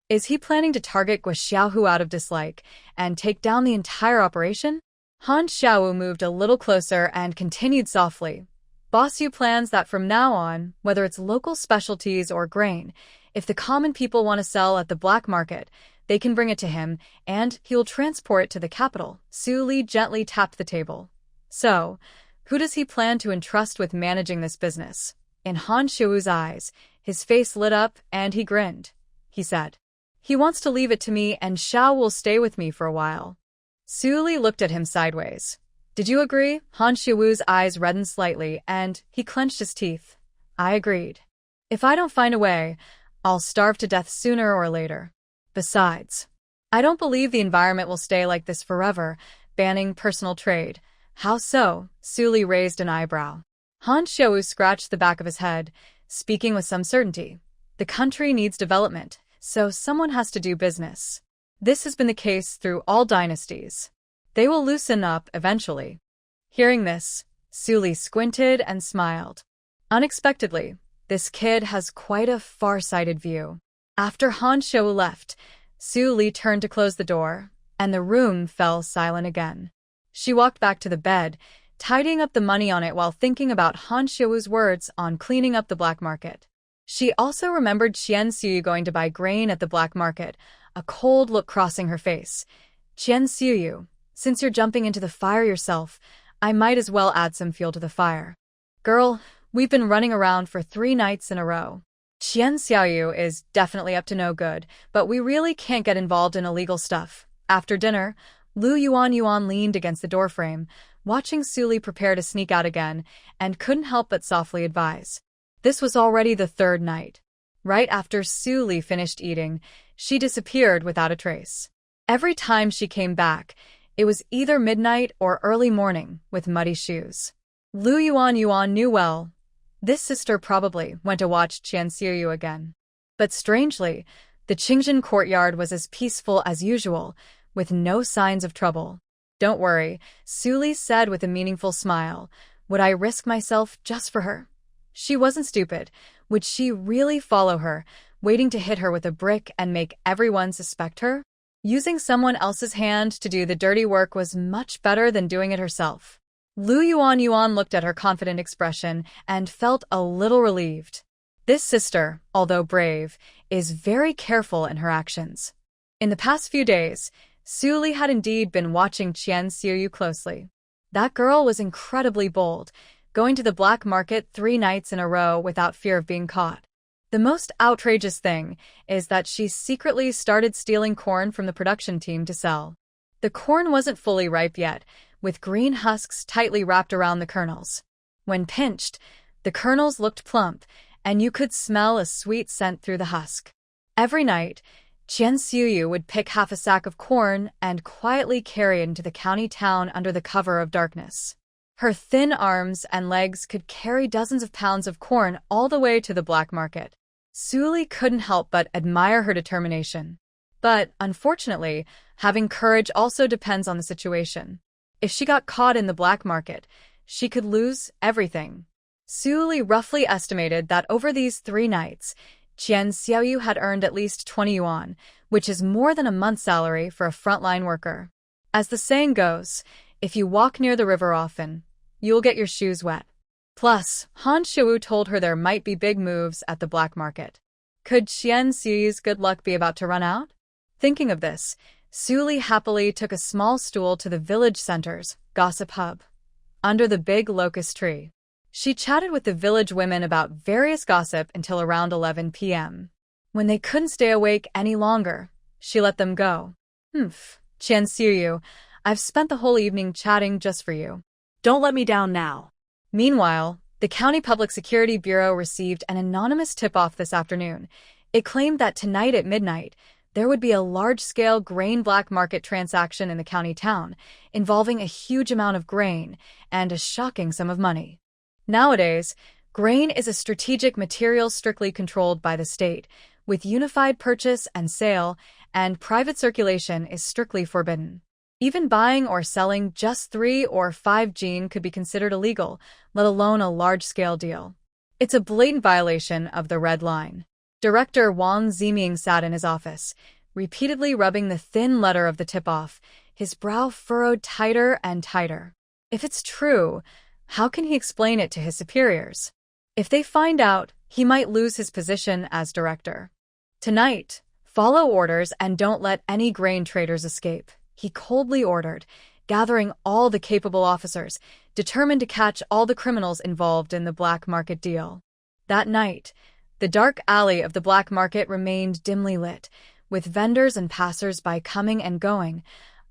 Is he planning to target Guo Xiaohu out of dislike and take down the entire operation? Han Xiaowu moved a little closer and continued softly. Boss Yu plans that from now on, whether it's local specialties or grain, if the common people want to sell at the black market, they can bring it to him, and he will transport it to the capital. Su Li gently tapped the table. So, who does he plan to entrust with managing this business? In Han Xiaowu's eyes, his face lit up and he grinned. He said, he wants to leave it to me and Xiao will stay with me for a while. Su Li looked at him sideways. Did you agree? Han Xiaowu's eyes reddened slightly and he clenched his teeth. I agreed. If I don't find a way, I'll starve to death sooner or later. Besides, I don't believe the environment will stay like this forever, banning personal trade. How so? Su Li raised an eyebrow. Han Xiaowu scratched the back of his head, speaking with some certainty. The country needs development, so someone has to do business. This has been the case through all dynasties. They will loosen up eventually. Hearing this, Su Li squinted and smiled. Unexpectedly, this kid has quite a far-sighted view. After Han Xiaowu left, Su Li turned to close the door, and the room fell silent again. She walked back to the bed, tidying up the money on it while thinking about Han Xiaowu's words on cleaning up the black market. She also remembered Qian Xiuyu going to buy grain at the black market, a cold look crossing her face. Qian Xiuyu, since you're jumping into the fire yourself, I might as well add some fuel to the fire. Girl, We've been running around for 3 nights in a row. Qian Xiaoyu is definitely up to no good, but we really can't get involved in illegal stuff. After dinner, Lu Yuan leaned against the doorframe, watching Suli prepare to sneak out again, and couldn't help but softly advise. This was already the 3rd night. Right after Suli finished eating, she disappeared without a trace. Every time she came back, it was either midnight or early morning with muddy shoes. Lu Yuan knew well. This sister probably went to watch Qian Xiaoyu again. But strangely, the Qingjin courtyard was as peaceful as usual, with no signs of trouble. Don't worry, Suli said with a meaningful smile. Would I risk myself just for her? She wasn't stupid. Would she really follow her, waiting to hit her with a brick and make everyone suspect her? Using someone else's hand to do the dirty work was much better than doing it herself. Lu Yuan looked at her confident expression and felt a little relieved. This sister, although brave, is very careful in her actions. In the past few days, Suli had indeed been watching Qian Xiaoyu closely. That girl was incredibly bold, going to the black market 3 nights in a row without fear of being caught. The most outrageous thing is that she secretly started stealing corn from the production team to sell. The corn wasn't fully ripe yet, with green husks tightly wrapped around the kernels. When pinched, the kernels looked plump, and you could smell a sweet scent through the husk. Every night, Qian Xiaoyu would pick half a sack of corn and quietly carry it into the county town under the cover of darkness. Her thin arms and legs could carry dozens of pounds of corn all the way to the black market. Suli couldn't help but admire her determination. But, unfortunately, having courage also depends on the situation. If she got caught in the black market, she could lose everything. Suli roughly estimated that over these 3 nights, Qian Xiaoyu had earned at least 20 yuan, which is more than a month's salary for a frontline worker. As the saying goes, if you walk near the river often, you'll get your shoes wet. Plus, Han Xiaowu told her there might be big moves at the black market. Could Qian Xiaoyu's good luck be about to run out? Thinking of this, Suli happily took a small stool to the village center's gossip hub. Under the big locust tree, she chatted with the village women about various gossip until around 11 p.m. When they couldn't stay awake any longer, she let them go. Qian Xiaoyu, I've spent the whole evening chatting just for you. Don't let me down now. Meanwhile, the County Public Security Bureau received an anonymous tip-off this afternoon. It claimed that tonight at midnight, there would be a large-scale grain black market transaction in the county town, involving a huge amount of grain and a shocking sum of money. Nowadays, grain is a strategic material strictly controlled by the state, with unified purchase and sale, and private circulation is strictly forbidden. Even buying or selling just 3 or 5 gene could be considered illegal, let alone a large-scale deal. It's a blatant violation of the red line. Director Wang Ziming sat in his office, repeatedly rubbing the thin letter of the tip-off, his brow furrowed tighter and tighter. If it's true, how can he explain it to his superiors? If they find out, he might lose his position as director. Tonight, follow orders and don't let any grain traders escape, he coldly ordered, gathering all the capable officers, determined to catch all the criminals involved in the black market deal. That night, the dark alley of the black market remained dimly lit, with vendors and passers-by coming and going,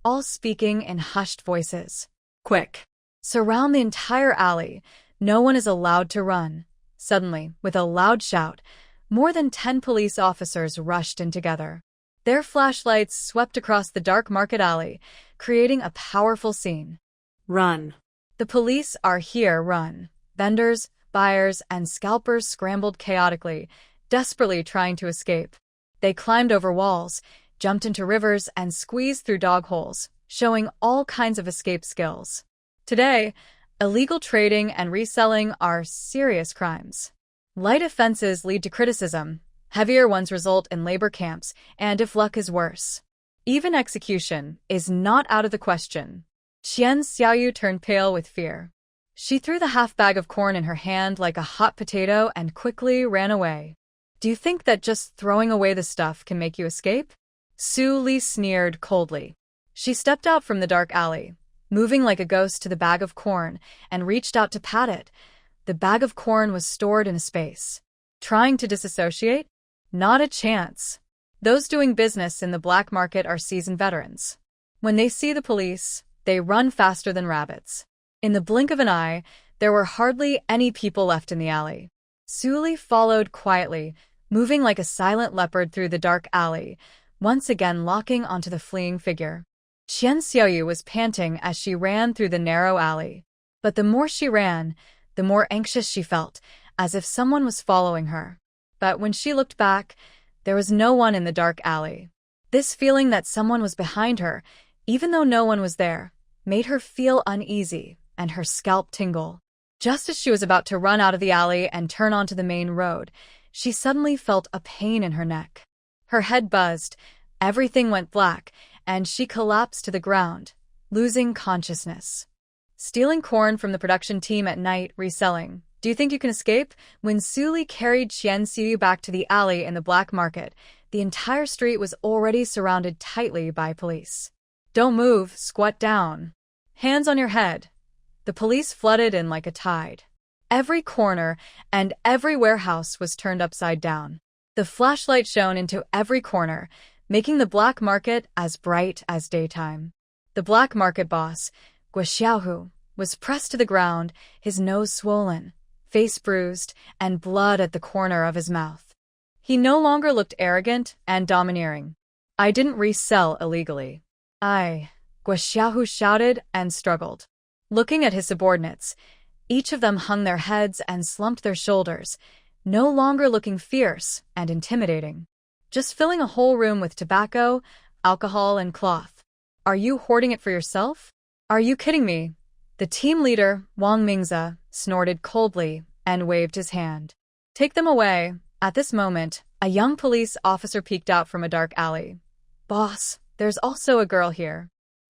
all speaking in hushed voices. Quick! Surround the entire alley. No one is allowed to run. Suddenly, with a loud shout, more than 10 police officers rushed in together. Their flashlights swept across the dark market alley, creating a powerful scene. Run! The police are here, run. Vendors, buyers, and scalpers scrambled chaotically, desperately trying to escape. They climbed over walls, jumped into rivers, and squeezed through dog holes, showing all kinds of escape skills. Today, illegal trading and reselling are serious crimes. Light offenses lead to criticism, heavier ones result in labor camps, and if luck is worse, even execution is not out of the question. Qian Xiaoyu turned pale with fear. She threw the half-bag of corn in her hand like a hot potato and quickly ran away. Do you think that just throwing away the stuff can make you escape? Suli sneered coldly. She stepped out from the dark alley, moving like a ghost to the bag of corn, and reached out to pat it. The bag of corn was stored in a space. Trying to disassociate? Not a chance. Those doing business in the black market are seasoned veterans. When they see the police, they run faster than rabbits. In the blink of an eye, there were hardly any people left in the alley. Suli followed quietly, moving like a silent leopard through the dark alley, once again locking onto the fleeing figure. Qian Xiaoyu was panting as she ran through the narrow alley. But the more she ran, the more anxious she felt, as if someone was following her. But when she looked back, there was no one in the dark alley. This feeling that someone was behind her, even though no one was there, made her feel uneasy and her scalp tingle. Just as she was about to run out of the alley and turn onto the main road, she suddenly felt a pain in her neck. Her head buzzed, everything went black, and she collapsed to the ground, losing consciousness. Stealing corn from the production team at night, reselling. Do you think you can escape? When Suli carried Qian Xiaoyu back to the alley in the black market, the entire street was already surrounded tightly by police. Don't move, squat down. Hands on your head. The police flooded in like a tide. Every corner and every warehouse was turned upside down. The flashlight shone into every corner, making the black market as bright as daytime. The black market boss, Guo Xiaohu, was pressed to the ground, his nose swollen, face bruised, and blood at the corner of his mouth. He no longer looked arrogant and domineering. I didn't resell illegally. Guo Xiaohu shouted and struggled. Looking at his subordinates, each of them hung their heads and slumped their shoulders, no longer looking fierce and intimidating. Just filling a whole room with tobacco, alcohol, and cloth. Are you hoarding it for yourself? Are you kidding me? The team leader, Wang Mingze, snorted coldly and waved his hand. Take them away. At this moment, a young police officer peeked out from a dark alley. Boss, there's also a girl here.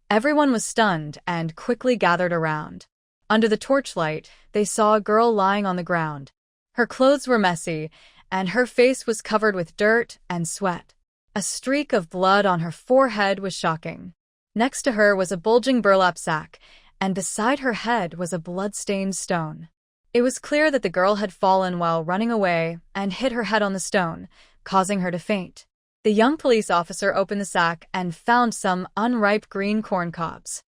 Everyone was stunned and quickly gathered around. Under the torchlight, they saw a girl lying on the ground. Her clothes were messy, and her face was covered with dirt and sweat. A streak of blood on her forehead was shocking. Next to her was a bulging burlap sack, and beside her head was a blood-stained stone. It was clear that the girl had fallen while running away and hit her head on the stone, causing her to faint. The young police officer opened the sack and found some unripe green corn cobs.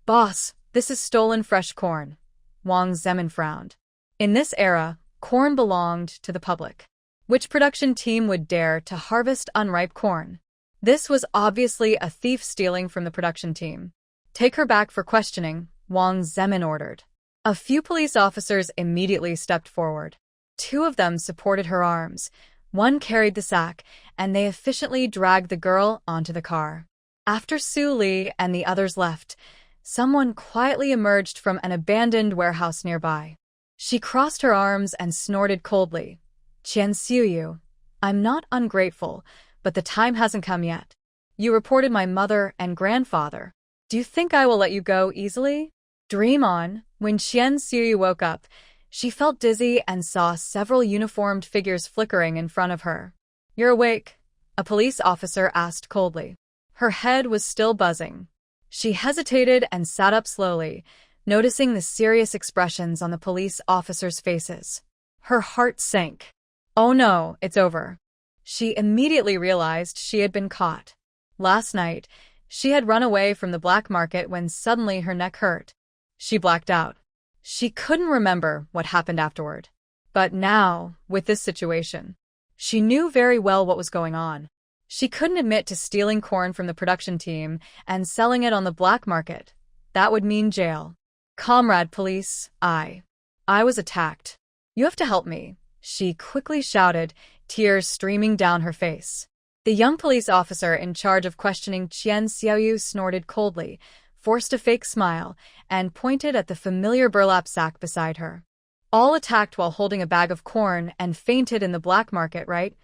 Boss, this is stolen fresh corn. Wang Zemin frowned. In this era, corn belonged to the public. Which production team would dare to harvest unripe corn? This was obviously a thief stealing from the production team. Take her back for questioning, Wang Zemin ordered. A few police officers immediately stepped forward. Two of them supported her arms. One carried the sack, and they efficiently dragged the girl onto the car. After Su Li and the others left, someone quietly emerged from an abandoned warehouse nearby. She crossed her arms and snorted coldly. Qian Xiaoyu, I'm not ungrateful, but the time hasn't come yet. You reported my mother and grandfather. Do you think I will let you go easily? Dream on. When Qian Xiaoyu woke up, she felt dizzy and saw several uniformed figures flickering in front of her. You're awake? A police officer asked coldly. Her head was still buzzing. She hesitated and sat up slowly, noticing the serious expressions on the police officers' faces. Her heart sank. Oh no, it's over. She immediately realized she had been caught. Last night, she had run away from the black market when suddenly her neck hurt. She blacked out. She couldn't remember what happened afterward. But now, with this situation, she knew very well what was going on. She couldn't admit to stealing corn from the production team and selling it on the black market. That would mean jail. Comrade police, I was attacked. You have to help me, she quickly shouted, tears streaming down her face. The young police officer in charge of questioning Qian Xiaoyu snorted coldly, forced a fake smile, and pointed at the familiar burlap sack beside her. All attacked while holding a bag of corn and fainted in the black market, right?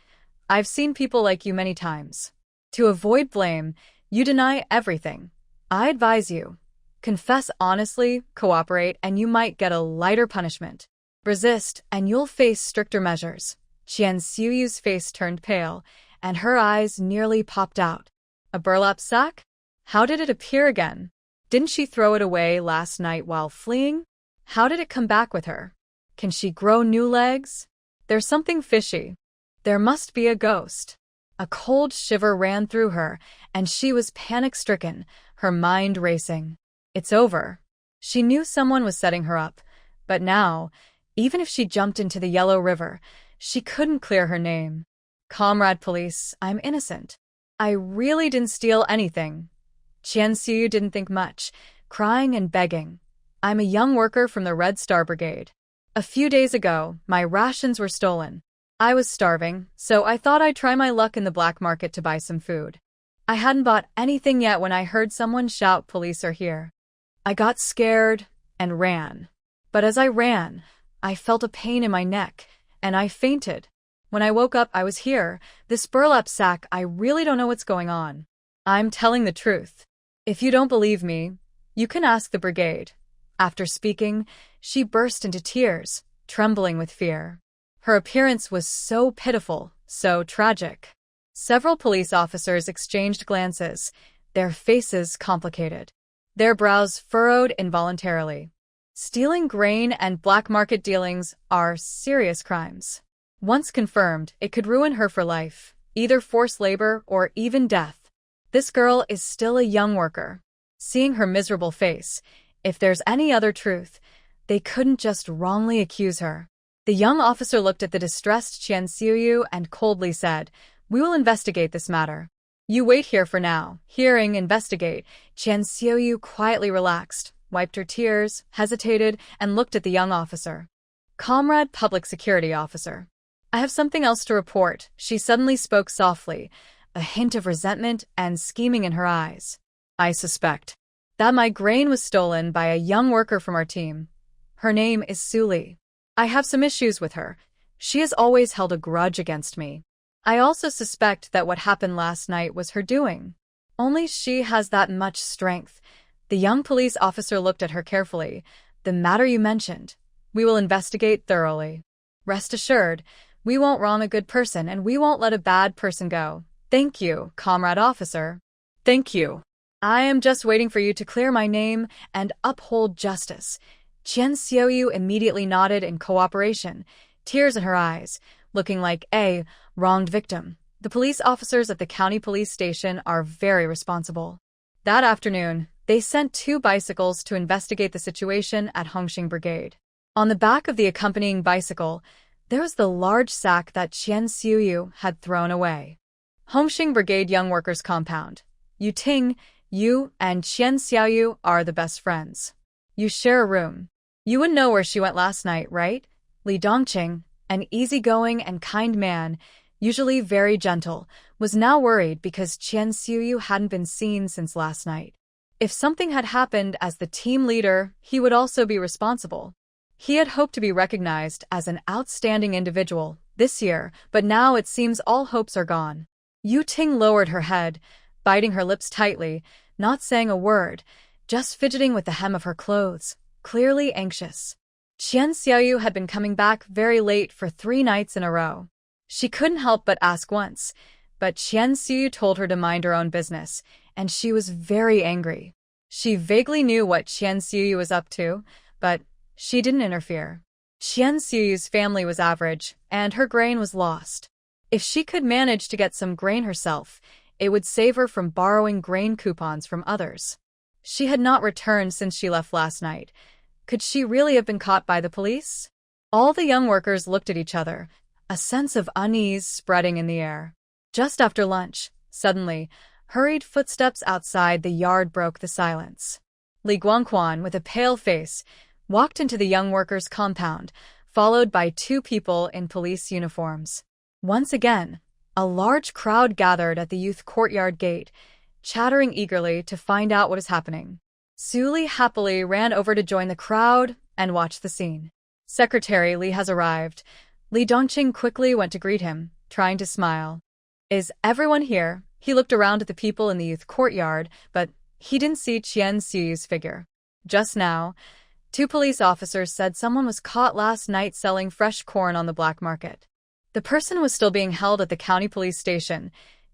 I've seen people like you many times. To avoid blame, you deny everything. I advise you. Confess honestly, cooperate, and you might get a lighter punishment. Resist, and you'll face stricter measures. Qian Xiaoyu's face turned pale, and her eyes nearly popped out. A burlap sack? How did it appear again? Didn't she throw it away last night while fleeing? How did it come back with her? Can she grow new legs? There's something fishy. There must be a ghost. A cold shiver ran through her, and she was panic-stricken, her mind racing. It's over. She knew someone was setting her up, but now, even if she jumped into the Yellow River, she couldn't clear her name. Comrade police, I'm innocent. I really didn't steal anything. Qian Xiu didn't think much, crying and begging. I'm a young worker from the Red Star Brigade. A few days ago, my rations were stolen. I was starving, so I thought I'd try my luck in the black market to buy some food. I hadn't bought anything yet when I heard someone shout, "Police are here." I got scared and ran. But as I ran, I felt a pain in my neck, and I fainted. When I woke up, I was here, this burlap sack. I really don't know what's going on. I'm telling the truth. If you don't believe me, you can ask the brigade. After speaking, she burst into tears, trembling with fear. Her appearance was so pitiful, so tragic. Several police officers exchanged glances, their faces complicated, their brows furrowed involuntarily. Stealing grain and black market dealings are serious crimes. Once confirmed, it could ruin her for life, either forced labor or even death. This girl is still a young worker. Seeing her miserable face, if there's any other truth, they couldn't just wrongly accuse her. The young officer looked at the distressed Qian Xiu and coldly said, "We will investigate this matter. You wait here for now." Hearing investigate, Qian Xiu quietly relaxed, wiped her tears, hesitated, and looked at the young officer. "Comrade Public Security Officer, I have something else to report." She suddenly spoke softly, a hint of resentment and scheming in her eyes. "I suspect that my grain was stolen by a young worker from our team. Her name is Suli. I have some issues with her. She has always held a grudge against me. I also suspect that what happened last night was her doing. Only she has that much strength." The young police officer looked at her carefully. "The matter you mentioned, we will investigate thoroughly. Rest assured, we won't wrong a good person and we won't let a bad person go. Thank you, comrade officer." Thank you. "I am just waiting for you to clear my name and uphold justice." Qian Xiu immediately nodded in cooperation, tears in her eyes, looking like a wronged victim. The police officers at the county police station are very responsible. That afternoon, they sent 2 bicycles to investigate the situation at Hongxing Brigade. On the back of the accompanying bicycle, there was the large sack that Qian Xiu had thrown away. Hongxing Brigade Young Workers Compound. Yu Ting, you and Qian Xiaoyu are the best friends. You share a room. You would know where she went last night, right? Li Dongqing, an easygoing and kind man, usually very gentle, was now worried because Qian Xiu hadn't been seen since last night. If something had happened as the team leader, he would also be responsible. He had hoped to be recognized as an outstanding individual this year, but now it seems all hopes are gone. Yu Ting lowered her head, biting her lips tightly, not saying a word, just fidgeting with the hem of her clothes, clearly anxious. Qian Xiaoyu had been coming back very late for 3 nights in a row. She couldn't help but ask once, but Qian Xiu told her to mind her own business, and she was very angry. She vaguely knew what Qian Xiu was up to, but she didn't interfere. Qian Xiu's family was average, and her grain was lost. If she could manage to get some grain herself, it would save her from borrowing grain coupons from others. She had not returned since she left last night. Could she really have been caught by the police? All the young workers looked at each other, a sense of unease spreading in the air. Just after lunch, suddenly, hurried footsteps outside the yard broke the silence. Li Guangquan, with a pale face, walked into the young workers' compound, followed by 2 people in police uniforms. Once again, a large crowd gathered at the youth courtyard gate, chattering eagerly to find out what is happening. Suli happily ran over to join the crowd and watch the scene. "Secretary Li has arrived." Li Dongqing quickly went to greet him, trying to smile. "Is everyone here?" He looked around at the people in the youth courtyard, but he didn't see Qian Xiu's figure. Just now, 2 police officers said someone was caught last night selling fresh corn on the black market. The person was still being held at the county police station,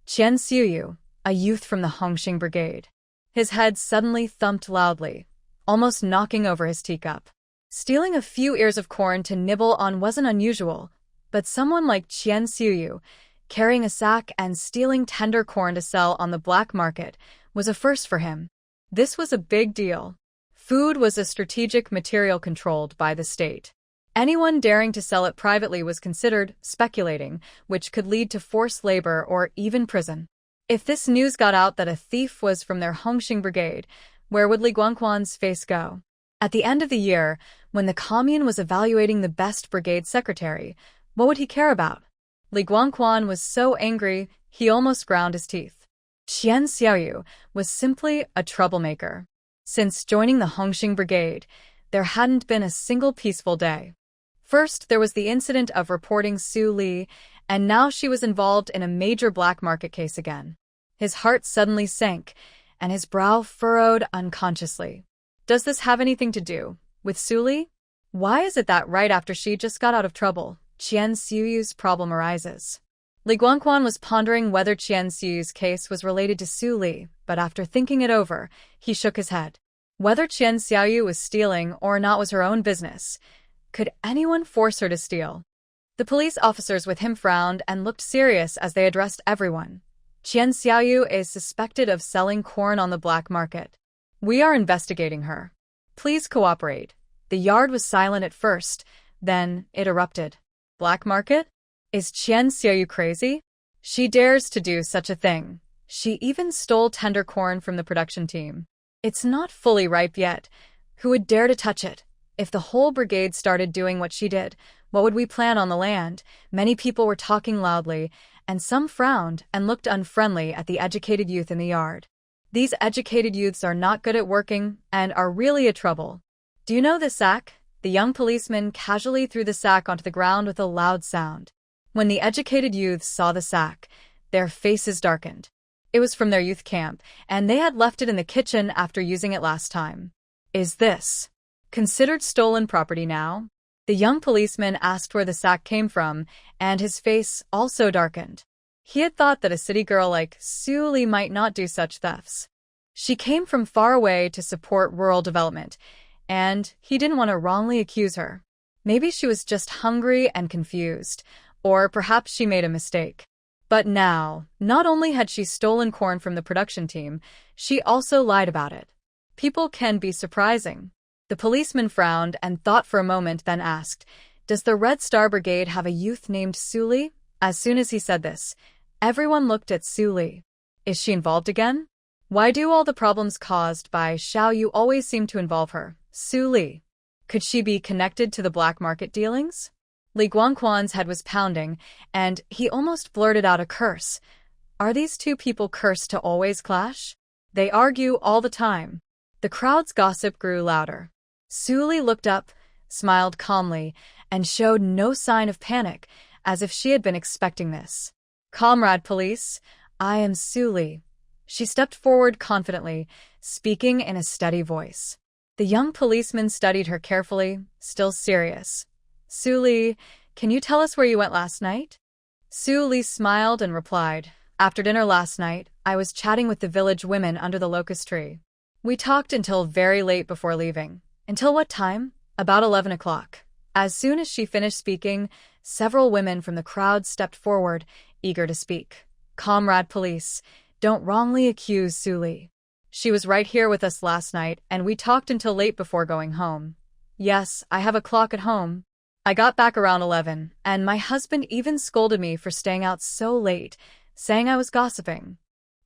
Qian Xiu, a youth from the Hongxing Brigade. His head suddenly thumped loudly, almost knocking over his teacup. Stealing a few ears of corn to nibble on wasn't unusual, but someone like Qian Xiuyu, carrying a sack and stealing tender corn to sell on the black market, was a first for him. This was a big deal. Food was a strategic material controlled by the state. Anyone daring to sell it privately was considered speculating, which could lead to forced labor or even prison. If this news got out that a thief was from their Hongxing brigade, where would Li Guangquan's face go? At the end of the year, when the commune was evaluating the best brigade secretary, what would he care about? Li Guangquan was so angry, he almost ground his teeth. Qian Xiaoyu was simply a troublemaker. Since joining the Hongxing brigade, there hadn't been a single peaceful day. First, there was the incident of reporting Su Li, and now she was involved in a major black market case again. His heart suddenly sank, and his brow furrowed unconsciously. Does this have anything to do with Su Li? Why is it that right after she just got out of trouble, Qian Xiuyu's problem arises? Li Guangquan was pondering whether Qian Xiuyu's case was related to Su Li, but after thinking it over, he shook his head. Whether Qian Xiuyu was stealing or not was her own business. Could anyone force her to steal? The police officers with him frowned and looked serious as they addressed everyone. Qian Xiuyu is suspected of selling corn on the black market. We are investigating her. Please cooperate. The yard was silent at first, then it erupted. Black market? Is Qian Xiuyu crazy? She dares to do such a thing. She even stole tender corn from the production team. It's not fully ripe yet. Who would dare to touch it? If the whole brigade started doing what she did, what would we plant on the land? Many people were talking loudly, and some frowned and looked unfriendly at the educated youth in the yard. These educated youths are not good at working and are really a trouble. Do you know this sack? The young policeman casually threw the sack onto the ground with a loud sound. When the educated youths saw the sack, their faces darkened. It was from their youth camp, and they had left it in the kitchen after using it last time. Is this considered stolen property now? The young policeman asked where the sack came from, and his face also darkened. He had thought that a city girl like Su Li might not do such thefts. She came from far away to support rural development, and he didn't want to wrongly accuse her. Maybe she was just hungry and confused, or perhaps she made a mistake. But now, not only had she stolen corn from the production team, she also lied about it. People can be surprising. The policeman frowned and thought for a moment, then asked, "Does the Red Star Brigade have a youth named Su Li?" As soon as he said this, everyone looked at Su Li. Is she involved again? Why do all the problems caused by Xiaoyu always seem to involve her, Su Li? Could she be connected to the black market dealings? Li Guangquan's head was pounding, and he almost blurted out a curse. Are these two people cursed to always clash? They argue all the time. The crowd's gossip grew louder. Su Li looked up, smiled calmly, and showed no sign of panic, as if she had been expecting this. "Comrade police, I am Su Li." She stepped forward confidently, speaking in a steady voice. The young policeman studied her carefully, still serious. "Su Li, can you tell us where you went last night?" Su Li smiled and replied, "After dinner last night, I was chatting with the village women under the locust tree. We talked until very late before leaving." "Until what time?" "About 11 o'clock. As soon as she finished speaking, several women from the crowd stepped forward, eager to speak. "Comrade police, don't wrongly accuse Su Li. She was right here with us last night, and we talked until late before going home." "Yes, I have a clock at home. I got back around 11, and my husband even scolded me for staying out so late, saying I was gossiping.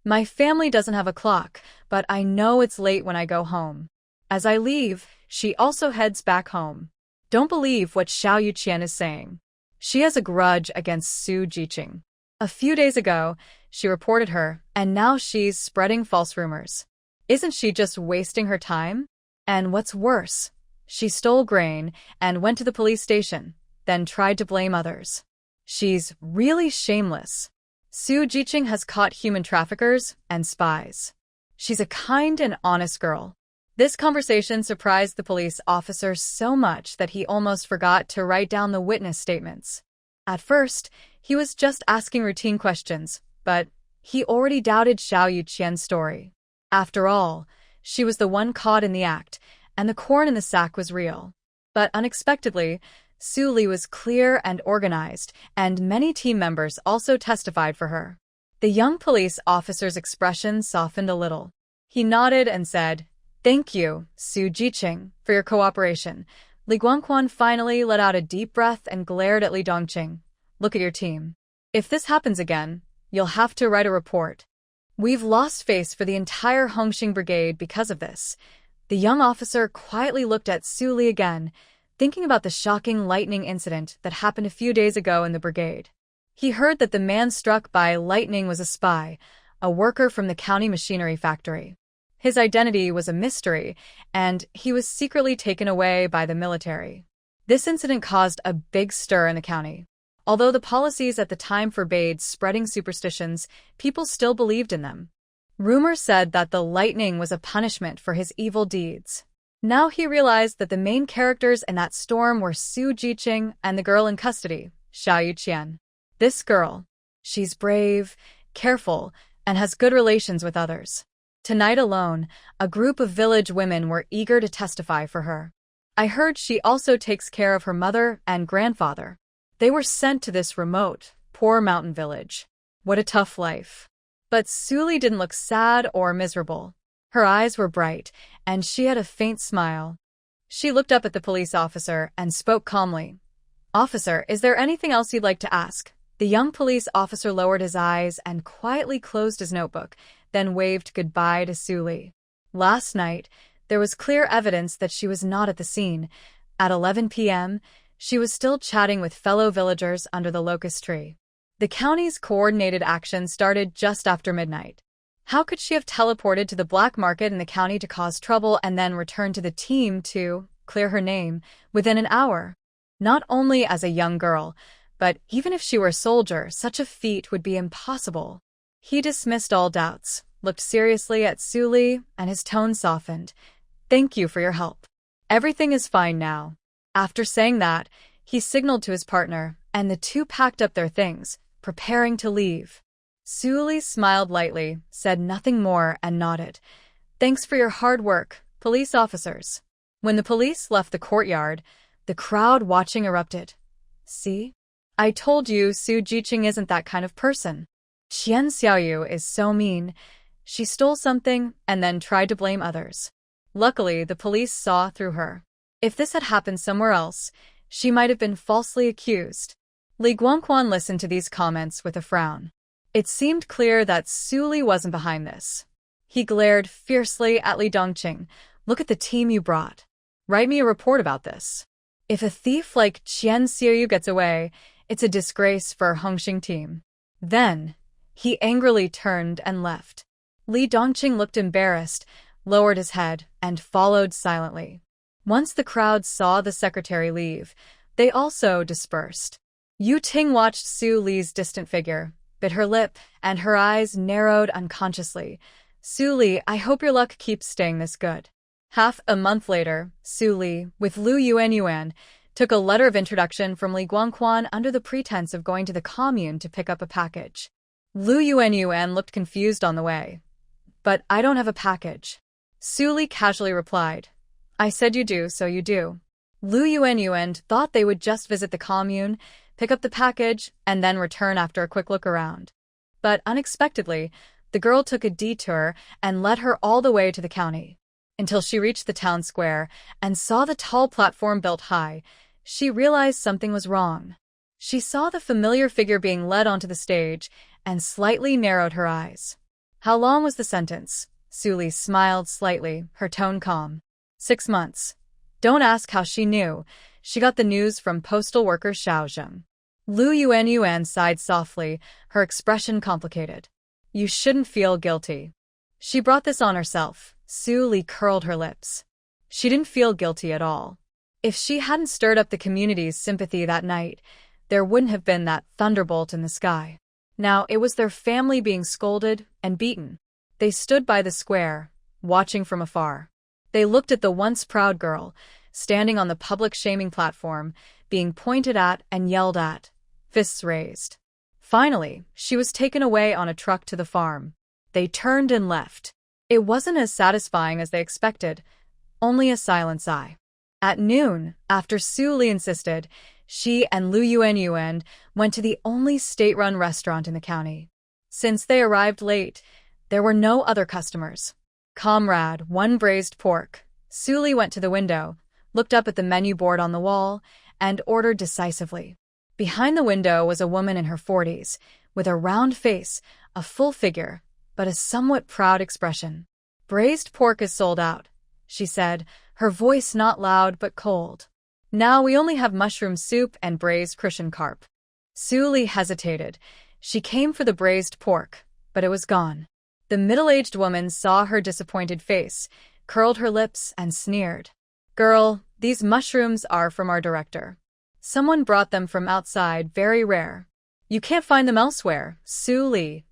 My family doesn't have a clock, but I know it's late when I go home. As I leave, she also heads back home. Don't believe what Xiao Yuqian is saying. She has a grudge against Su Jiqing. A few days ago, she reported her, and now she's spreading false rumors. Isn't she just wasting her time? And what's worse, she stole grain and went to the police station, then tried to blame others. She's really shameless. Su Jiqing has caught human traffickers and spies. She's a kind and honest girl." This conversation surprised the police officer so much that he almost forgot to write down the witness statements. At first, he was just asking routine questions, but he already doubted Xiao Yuqian's story. After all, she was the one caught in the act, and the corn in the sack was real. But unexpectedly, Su Li was clear and organized, and many team members also testified for her. The young police officer's expression softened a little. He nodded and said, "Thank you, Su Jiqing, for your cooperation." Li Guangquan finally let out a deep breath and glared at Li Dongqing. "Look at your team. If this happens again, you'll have to write a report. We've lost face for the entire Hongxing Brigade because of this." The young officer quietly looked at Su Li again, thinking about the shocking lightning incident that happened a few days ago in the brigade. He heard that the man struck by lightning was a spy, a worker from the county machinery factory. His identity was a mystery, and he was secretly taken away by the military. This incident caused a big stir in the county. Although the policies at the time forbade spreading superstitions, people still believed in them. Rumors said that the lightning was a punishment for his evil deeds. Now he realized that the main characters in that storm were Su Jiqing and the girl in custody, Xiao Yuqian. This girl, she's brave, careful, and has good relations with others. Tonight alone, a group of village women were eager to testify for her. I heard she also takes care of her mother and grandfather. They were sent to this remote, poor mountain village. What a tough life. But Su Li didn't look sad or miserable. Her eyes were bright, and she had a faint smile. She looked up at the police officer and spoke calmly. "Officer, is there anything else you'd like to ask?" The young police officer lowered his eyes and quietly closed his notebook, then waved goodbye to Su Li. Last night, there was clear evidence that she was not at the scene. At 11 p.m., she was still chatting with fellow villagers under the locust tree. The county's coordinated action started just after midnight. How could she have teleported to the black market in the county to cause trouble and then return to the team to clear her name within an hour? Not only as a young girl, but even if she were a soldier, such a feat would be impossible. He dismissed all doubts, looked seriously at Su Li, and his tone softened. "Thank you for your help. Everything is fine now." After saying that, he signaled to his partner, and the two packed up their things, preparing to leave. Su Li smiled lightly, said nothing more, and nodded. "Thanks for your hard work, police officers." When the police left the courtyard, the crowd watching erupted. "See? I told you Su Jiqing isn't that kind of person. Qian Xiaoyu is so mean. She stole something and then tried to blame others. Luckily, the police saw through her. If this had happened somewhere else, she might have been falsely accused." Li Guangquan listened to these comments with a frown. It seemed clear that Su Li wasn't behind this. He glared fiercely at Li Dongqing. "Look at the team you brought. Write me a report about this. If a thief like Qian Xiaoyu gets away, it's a disgrace for our Hongxing team." Then, he angrily turned and left. Li Dongqing looked embarrassed, lowered his head, and followed silently. Once the crowd saw the secretary leave, they also dispersed. Yu Ting watched Su Li's distant figure, bit her lip, and her eyes narrowed unconsciously. "Su Li, I hope your luck keeps staying this good." Half a month later, Su Li, with Lu Yuanyuan, took a letter of introduction from Li Guangquan under the pretense of going to the commune to pick up a package. Lu Yuanyuan looked confused on the way. "But I don't have a package." Su Li casually replied. "I said you do, so you do." Lu Yuanyuan thought they would just visit the commune, pick up the package, and then return after a quick look around. But unexpectedly, the girl took a detour and led her all the way to the county. Until she reached the town square and saw the tall platform built high, she realized something was wrong. She saw the familiar figure being led onto the stage and slightly narrowed her eyes. "How long was the sentence?" Su Li smiled slightly, her tone calm. 6 months. Don't ask how she knew. She got the news from postal worker Xiaozheng. Lu Yuanyuan sighed softly, her expression complicated. "You shouldn't feel guilty. She brought this on herself." Su Li curled her lips. She didn't feel guilty at all. If she hadn't stirred up the community's sympathy that night, there wouldn't have been that thunderbolt in the sky. Now it was their family being scolded and beaten. They stood by the square, watching from afar. They looked at the once proud girl, standing on the public shaming platform, being pointed at and yelled at, fists raised. Finally, she was taken away on a truck to the farm. They turned and left. It wasn't as satisfying as they expected, only a silent sigh. At noon, after Su Li insisted, she and Lu Yuanyuan went to the only state-run restaurant in the county. Since they arrived late, there were no other customers. Comrade, 1 braised pork. Su Li went to the window, looked up at the menu board on the wall, and ordered decisively. Behind the window was a woman in her 40s, with a round face, a full figure, but a somewhat proud expression. "Braised pork is sold out," she said, her voice not loud but cold. "Now we only have mushroom soup and braised Christian carp." Su Li hesitated. She came for the braised pork, but it was gone. The middle-aged woman saw her disappointed face, curled her lips, and sneered. "Girl, these mushrooms are from our director. Someone brought them from outside, very rare. You can't find them elsewhere, Su Li.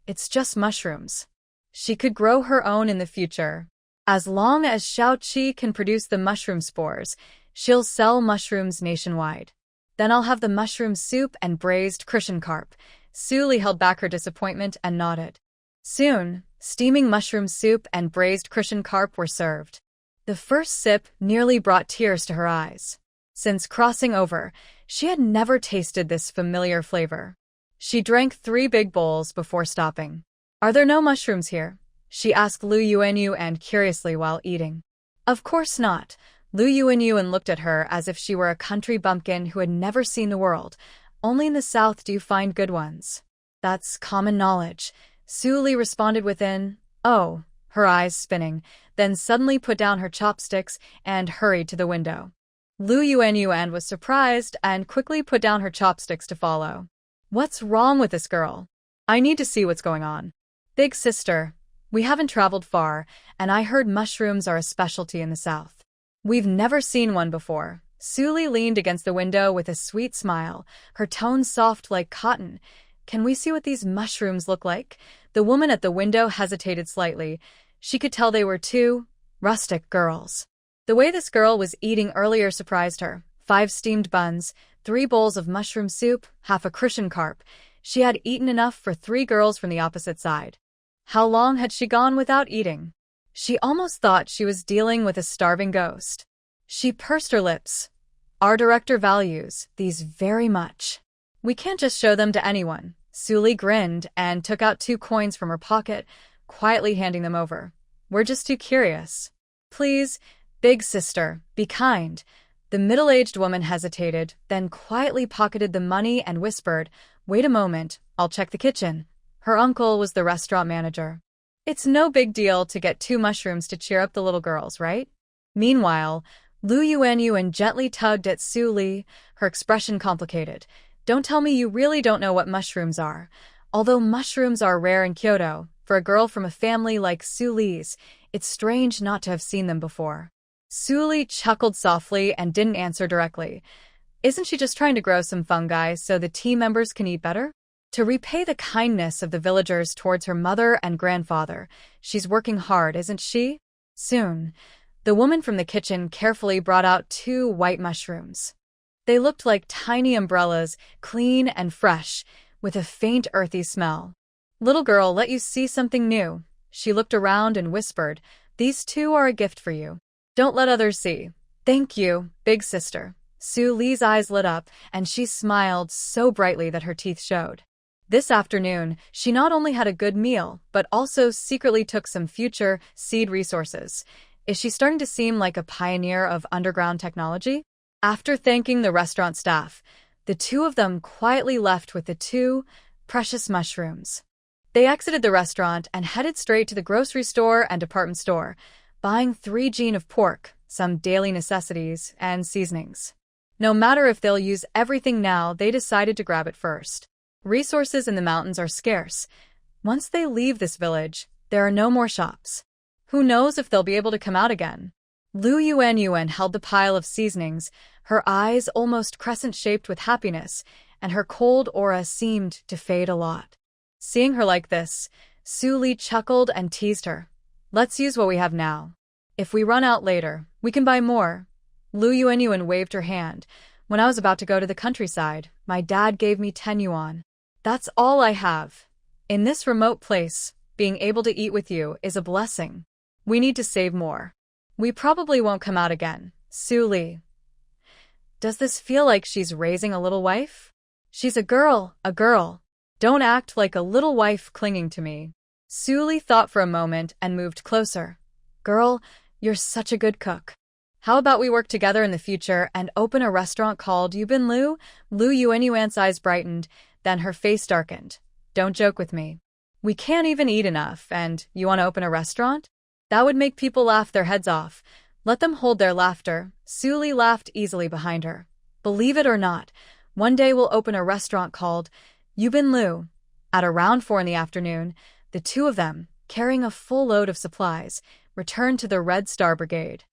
It's just mushrooms. She could grow her own in the future. As long as Xiaoqi can produce the mushroom spores, she'll sell mushrooms nationwide. Then I'll have the mushroom soup and braised Christian carp." Su Li held back her disappointment and nodded. Soon, steaming mushroom soup and braised Christian carp were served. The first sip nearly brought tears to her eyes. Since crossing over, she had never tasted this familiar flavor. She drank 3 big bowls before stopping. "Are there no mushrooms here?" she asked Lu Yuanyuan curiously while eating. "Of course not." Lu Yuanyuan looked at her as if she were a country bumpkin who had never seen the world. "Only in the south do you find good ones." "That's common knowledge," Su Li responded within, "Oh," her eyes spinning, then suddenly put down her chopsticks and hurried to the window. Lu Yuanyuan was surprised and quickly put down her chopsticks to follow. "What's wrong with this girl? I need to see what's going on." "Big sister, we haven't traveled far, and I heard mushrooms are a specialty in the south. We've never seen one before." Su Li leaned against the window with a sweet smile, her tone soft like cotton. "Can we see what these mushrooms look like?" The woman at the window hesitated slightly. She could tell they were 2 rustic girls. The way this girl was eating earlier surprised her. 5 steamed buns, 3 bowls of mushroom soup, half a Christian carp. She had eaten enough for 3 girls from the opposite side. How long had she gone without eating? She almost thought she was dealing with a starving ghost. She pursed her lips. "Our director values these very much. We can't just show them to anyone." Su Li grinned and took out 2 coins from her pocket, quietly handing them over. "We're just too curious." "Please, big sister, be kind." The middle-aged woman hesitated, then quietly pocketed the money and whispered, "Wait a moment, I'll check the kitchen." Her uncle was the restaurant manager. "It's no big deal to get 2 mushrooms to cheer up the little girls, right?" Meanwhile, Lu Yuanyuan gently tugged at Su Li, her expression complicated. "Don't tell me you really don't know what mushrooms are. Although mushrooms are rare in Kyoto, for a girl from a family like Su Li's, it's strange not to have seen them before." Su Li chuckled softly and didn't answer directly. Isn't she just trying to grow some fungi so the team members can eat better? To repay the kindness of the villagers towards her mother and grandfather, she's working hard, isn't she? Soon, the woman from the kitchen carefully brought out 2 white mushrooms. They looked like tiny umbrellas, clean and fresh, with a faint earthy smell. "Little girl, let you see something new." She looked around and whispered, "These 2 are a gift for you. Don't let others see." "Thank you, big sister." Su Li's eyes lit up, and she smiled so brightly that her teeth showed. This afternoon, she not only had a good meal, but also secretly took some future seed resources. Is she starting to seem like a pioneer of underground technology? After thanking the restaurant staff, the 2 of them quietly left with the 2 precious mushrooms. They exited the restaurant and headed straight to the grocery store and department store, buying 3 jean of pork, some daily necessities, and seasonings. No matter if they'll use everything now, they decided to grab it first. Resources in the mountains are scarce. Once they leave this village, there are no more shops. Who knows if they'll be able to come out again? Lu Yuanyuan held the pile of seasonings, her eyes almost crescent-shaped with happiness, and her cold aura seemed to fade a lot. Seeing her like this, Su Li chuckled and teased her. "Let's use what we have now. If we run out later, we can buy more." Lu Yuanyuan waved her hand. "When I was about to go to the countryside, my dad gave me 10 yuan. That's all I have. In this remote place, being able to eat with you is a blessing. We need to save more. We probably won't come out again." Su Li. Does this feel like she's raising a little wife? She's a girl, a girl. Don't act like a little wife clinging to me. Su Li thought for a moment and moved closer. Girl, you're such a good cook. How about we work together in the future and open a restaurant called Yubin Lu? Lu Yuanyuan's eyes brightened, then her face darkened. Don't joke with me. We can't even eat enough, and you want to open a restaurant? That would make people laugh their heads off. Let them hold their laughter. Su Li laughed easily behind her. Believe it or not, one day we'll open a restaurant called Yubin Lu. At around 4 in the afternoon, the two of them, carrying a full load of supplies, returned to the Red Star Brigade.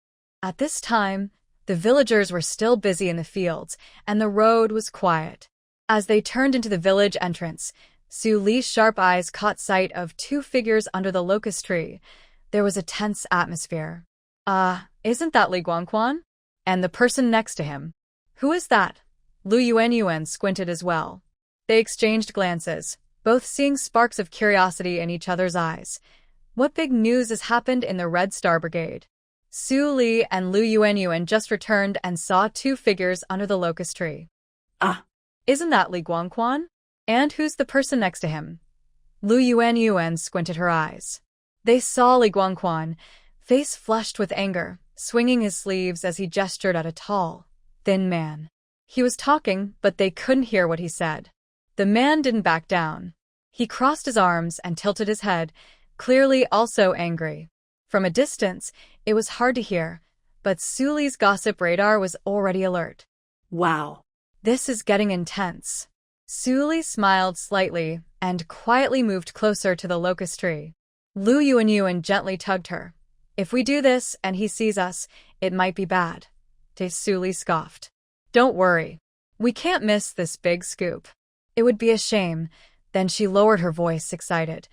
At this time, the villagers were still busy in the fields, and the road was quiet. As they turned into the village entrance, Su Li's sharp eyes caught sight of 2 figures under the locust tree. There was a tense atmosphere. Isn't that Li Guangquan? And the person next to him. Who is that? Lu Yuanyuan squinted as well. They exchanged glances, both seeing sparks of curiosity in each other's eyes. What big news has happened in the Red Star Brigade? Su Li and Lu Yuanyuan just returned and saw 2 figures under the locust tree. Isn't that Li Guangquan? And who's the person next to him? Lu Yuanyuan squinted her eyes. They saw Li Guangquan, face flushed with anger, swinging his sleeves as he gestured at a tall, thin man. He was talking, but they couldn't hear what he said. The man didn't back down. He crossed his arms and tilted his head, clearly also angry. From a distance, it was hard to hear, but Su Li's gossip radar was already alert. Wow. This is getting intense. Su Li smiled slightly and quietly moved closer to the locust tree. Lu Yuanyuan gently tugged her. If we do this and he sees us, it might be bad. Su Li scoffed. Don't worry. We can't miss this big scoop. It would be a shame. Then she lowered her voice, excited.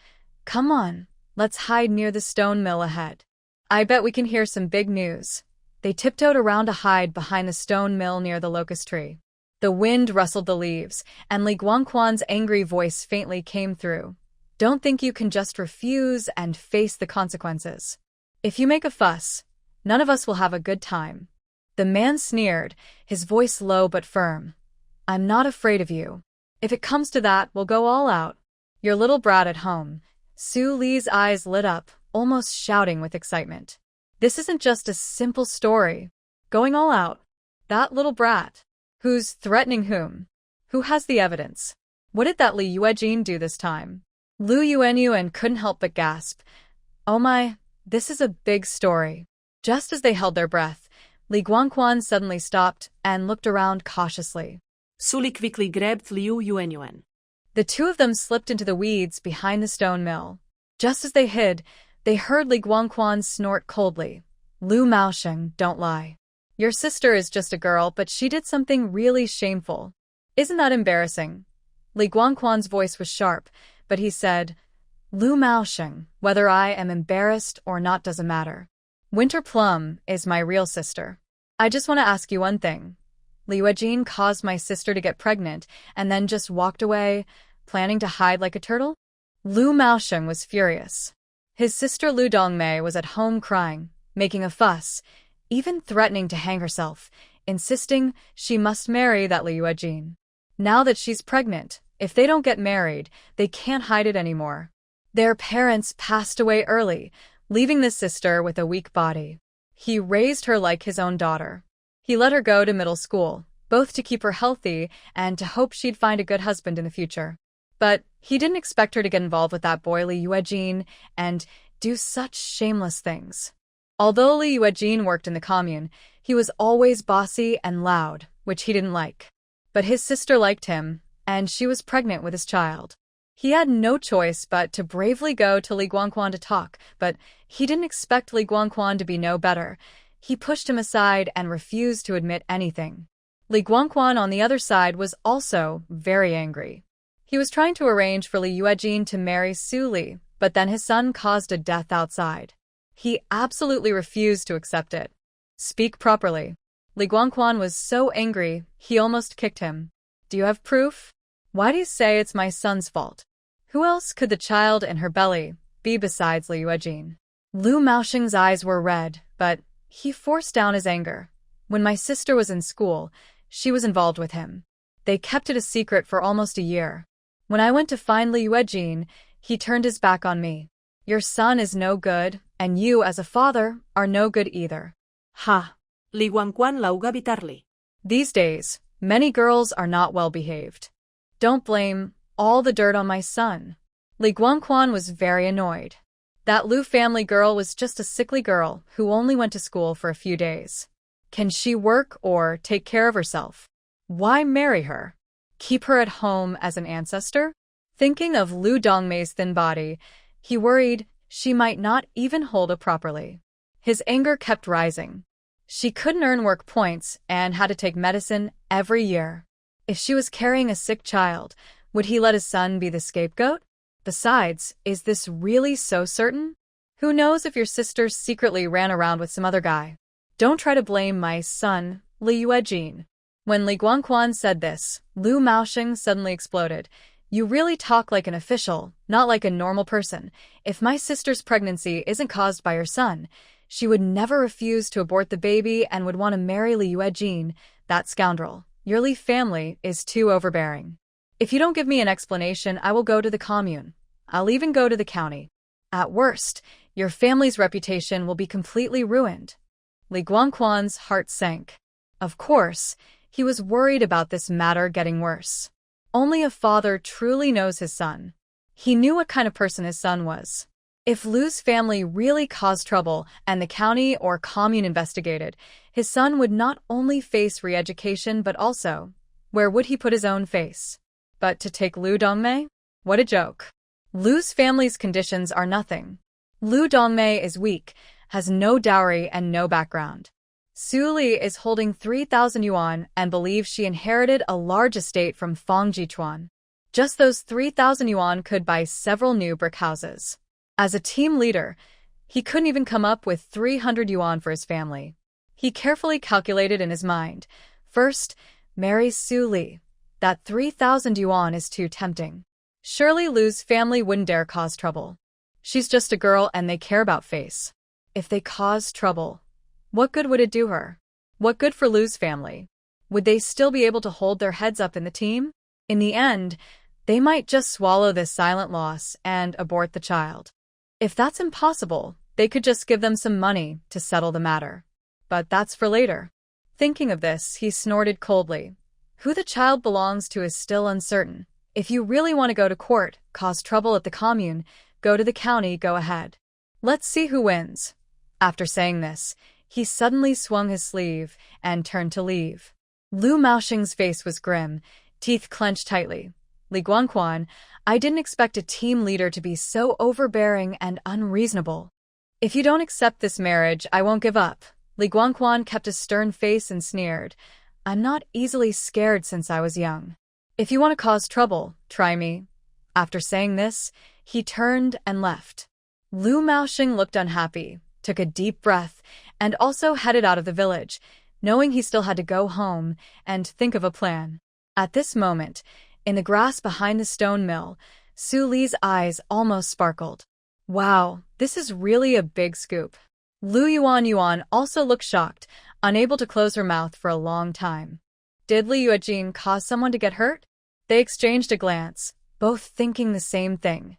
Come on. Let's hide near the stone mill ahead. I bet we can hear some big news. They tiptoed around to hide behind the stone mill near the locust tree. The wind rustled the leaves, and Li Guangquan's angry voice faintly came through. Don't think you can just refuse and face the consequences. If you make a fuss, none of us will have a good time. The man sneered, his voice low but firm. I'm not afraid of you. If it comes to that, we'll go all out. Your little brat at home. Su Li's eyes lit up, almost shouting with excitement. This isn't just a simple story. Going all out. That little brat. Who's threatening whom? Who has the evidence? What did that Li Yuejin do this time? Lu Yuanyuan couldn't help but gasp. Oh my, this is a big story. Just as they held their breath, Li Guangquan suddenly stopped and looked around cautiously. Su Li quickly grabbed Liu Yuanyuan. The two of them slipped into the weeds behind the stone mill. Just as they hid, they heard Li Guangquan snort coldly. Lu Maosheng, don't lie. Your sister is just a girl, but she did something really shameful. Isn't that embarrassing? Li Guangquan's voice was sharp, but he said, Lu Maosheng, whether I am embarrassed or not doesn't matter. Winter Plum is my real sister. I just want to ask you one thing. Li Yuejin caused my sister to get pregnant and then just walked away, planning to hide like a turtle? Lu Maosheng was furious. His sister Lu Dongmei was at home crying, making a fuss, even threatening to hang herself, insisting she must marry that Li Yuejin. Now that she's pregnant, if they don't get married, they can't hide it anymore. Their parents passed away early, leaving the sister with a weak body. He raised her like his own daughter. He let her go to middle school, both to keep her healthy and to hope she'd find a good husband in the future. But he didn't expect her to get involved with that boy Li Yuejin and do such shameless things. Although Li Yuejin worked in the commune, he was always bossy and loud, which he didn't like. But his sister liked him, and she was pregnant with his child. He had no choice but to bravely go to Li Guangquan to talk, but he didn't expect Li Guangquan to be no better. He pushed him aside and refused to admit anything. Li Guangquan on the other side was also very angry. He was trying to arrange for Li Yuejin to marry Su Li, but then his son caused a death outside. He absolutely refused to accept it. Speak properly. Li Guangquan was so angry, he almost kicked him. Do you have proof? Why do you say it's my son's fault? Who else could the child in her belly be besides Li Yuejin? Lu Maosheng's eyes were red, but he forced down his anger. When my sister was in school, she was involved with him. They kept it a secret for almost a year. When I went to find Li Yuejin, he turned his back on me. Your son is no good, and you, as a father, are no good either. Ha! Li Guangquan lauga bitarli. These days, many girls are not well behaved. Don't blame all the dirt on my son. Li Guangquan was very annoyed. That Lu family girl was just a sickly girl who only went to school for a few days. Can she work or take care of herself? Why marry her? Keep her at home as an ancestor? Thinking of Lu Dongmei's thin body, he worried she might not even hold it properly. His anger kept rising. She couldn't earn work points and had to take medicine every year. If she was carrying a sick child, would he let his son be the scapegoat? Besides, is this really so certain? Who knows if your sister secretly ran around with some other guy? Don't try to blame my son, Li Yuejin. When Li Guangquan said this, Lu Maosheng suddenly exploded. You really talk like an official, not like a normal person. If my sister's pregnancy isn't caused by her son, she would never refuse to abort the baby and would want to marry Li Yuejin, that scoundrel. Your Li family is too overbearing. If you don't give me an explanation, I will go to the commune. I'll even go to the county. At worst, your family's reputation will be completely ruined. Li Guangquan's heart sank. Of course, he was worried about this matter getting worse. Only a father truly knows his son. He knew what kind of person his son was. If Lu's family really caused trouble and the county or commune investigated, his son would not only face re-education but also, where would he put his own face? But to take Lu Dongmei? What a joke. Lu's family's conditions are nothing. Lu Dongmei is weak, has no dowry and no background. Su Li is holding 3,000 yuan and believes she inherited a large estate from Fang Jichuan. Just those 3,000 yuan could buy several new brick houses. As a team leader, he couldn't even come up with 300 yuan for his family. He carefully calculated in his mind. First, marry Su Li. That 3,000 yuan is too tempting. Surely Lu's family wouldn't dare cause trouble. She's just a girl and they care about face. If they cause trouble, what good would it do her? What good for Lu's family? Would they still be able to hold their heads up in the team? In the end, they might just swallow this silent loss and abort the child. If that's impossible, they could just give them some money to settle the matter. But that's for later. Thinking of this, he snorted coldly. Who the child belongs to is still uncertain. If you really want to go to court, cause trouble at the commune, go to the county, go ahead. Let's see who wins. After saying this, he suddenly swung his sleeve and turned to leave. Lu Maosheng's face was grim, teeth clenched tightly. Li Guangquan, I didn't expect a team leader to be so overbearing and unreasonable. If you don't accept this marriage, I won't give up. Li Guangquan kept a stern face and sneered. I'm not easily scared since I was young. If you want to cause trouble, try me. After saying this, he turned and left. Lu Maosheng looked unhappy, took a deep breath, and also headed out of the village, knowing he still had to go home and think of a plan. At this moment, in the grass behind the stone mill, Su Li's eyes almost sparkled. Wow, this is really a big scoop. Lu Yuan also looked shocked, unable to close her mouth for a long time. Did Li Yuejin cause someone to get hurt? They exchanged a glance, both thinking the same thing.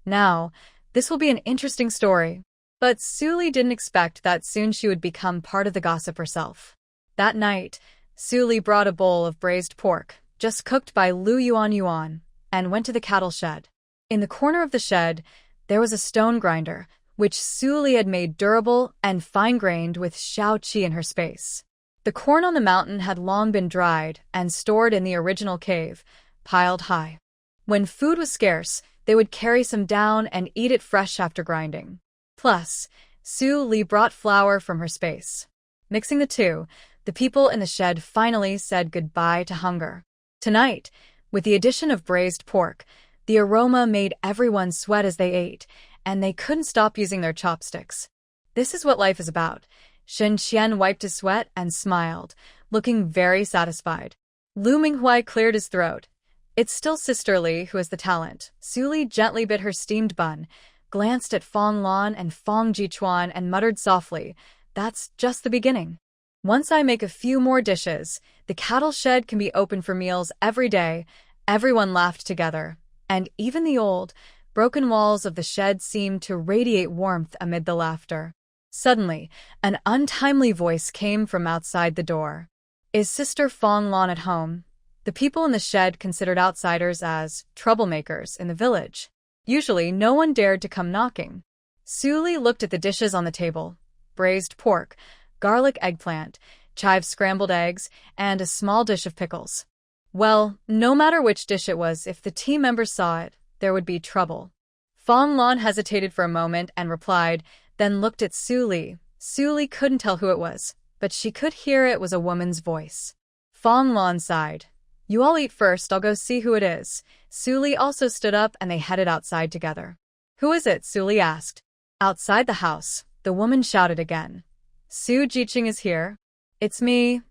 Now, this will be an interesting story. But Su Li didn't expect that soon she would become part of the gossip herself. That night, Su Li brought a bowl of braised pork, just cooked by Lu Yuan, and went to the cattle shed. In the corner of the shed, there was a stone grinder, which Su Li had made durable and fine-grained with Xiao Qi in her space. The corn on the mountain had long been dried and stored in the original cave, piled high. When food was scarce, they would carry some down and eat it fresh after grinding. Plus, Su Li brought flour from her space. Mixing the two, the people in the shed finally said goodbye to hunger. Tonight, with the addition of braised pork, the aroma made everyone sweat as they ate, and they couldn't stop using their chopsticks. This is what life is about. Shen Qian wiped his sweat and smiled, looking very satisfied. Lu Minghui cleared his throat. It's still Sister Li who has the talent. Su Li gently bit her steamed bun, glanced at Fang Lan and Fang Jichuan and muttered softly, that's just the beginning. Once I make a few more dishes, the cattle shed can be open for meals every day. Everyone laughed together, and even the old, broken walls of the shed seemed to radiate warmth amid the laughter. Suddenly, an untimely voice came from outside the door. Is Sister Fong Lan at home? The people in the shed considered outsiders as troublemakers in the village. Usually, no one dared to come knocking. Su Li looked at the dishes on the table: braised pork, garlic eggplant, chive scrambled eggs, and a small dish of pickles. Well, no matter which dish it was, if the team members saw it, there would be trouble. Fong Lan hesitated for a moment and replied, then looked at Su Li. Su Li couldn't tell who it was, but she could hear it was a woman's voice. Fong Lan sighed. You all eat first, I'll go see who it is. Su Li also stood up and they headed outside together. Who is it? Su Li asked. Outside the house, the woman shouted again. Su Jiqing is here. It's me,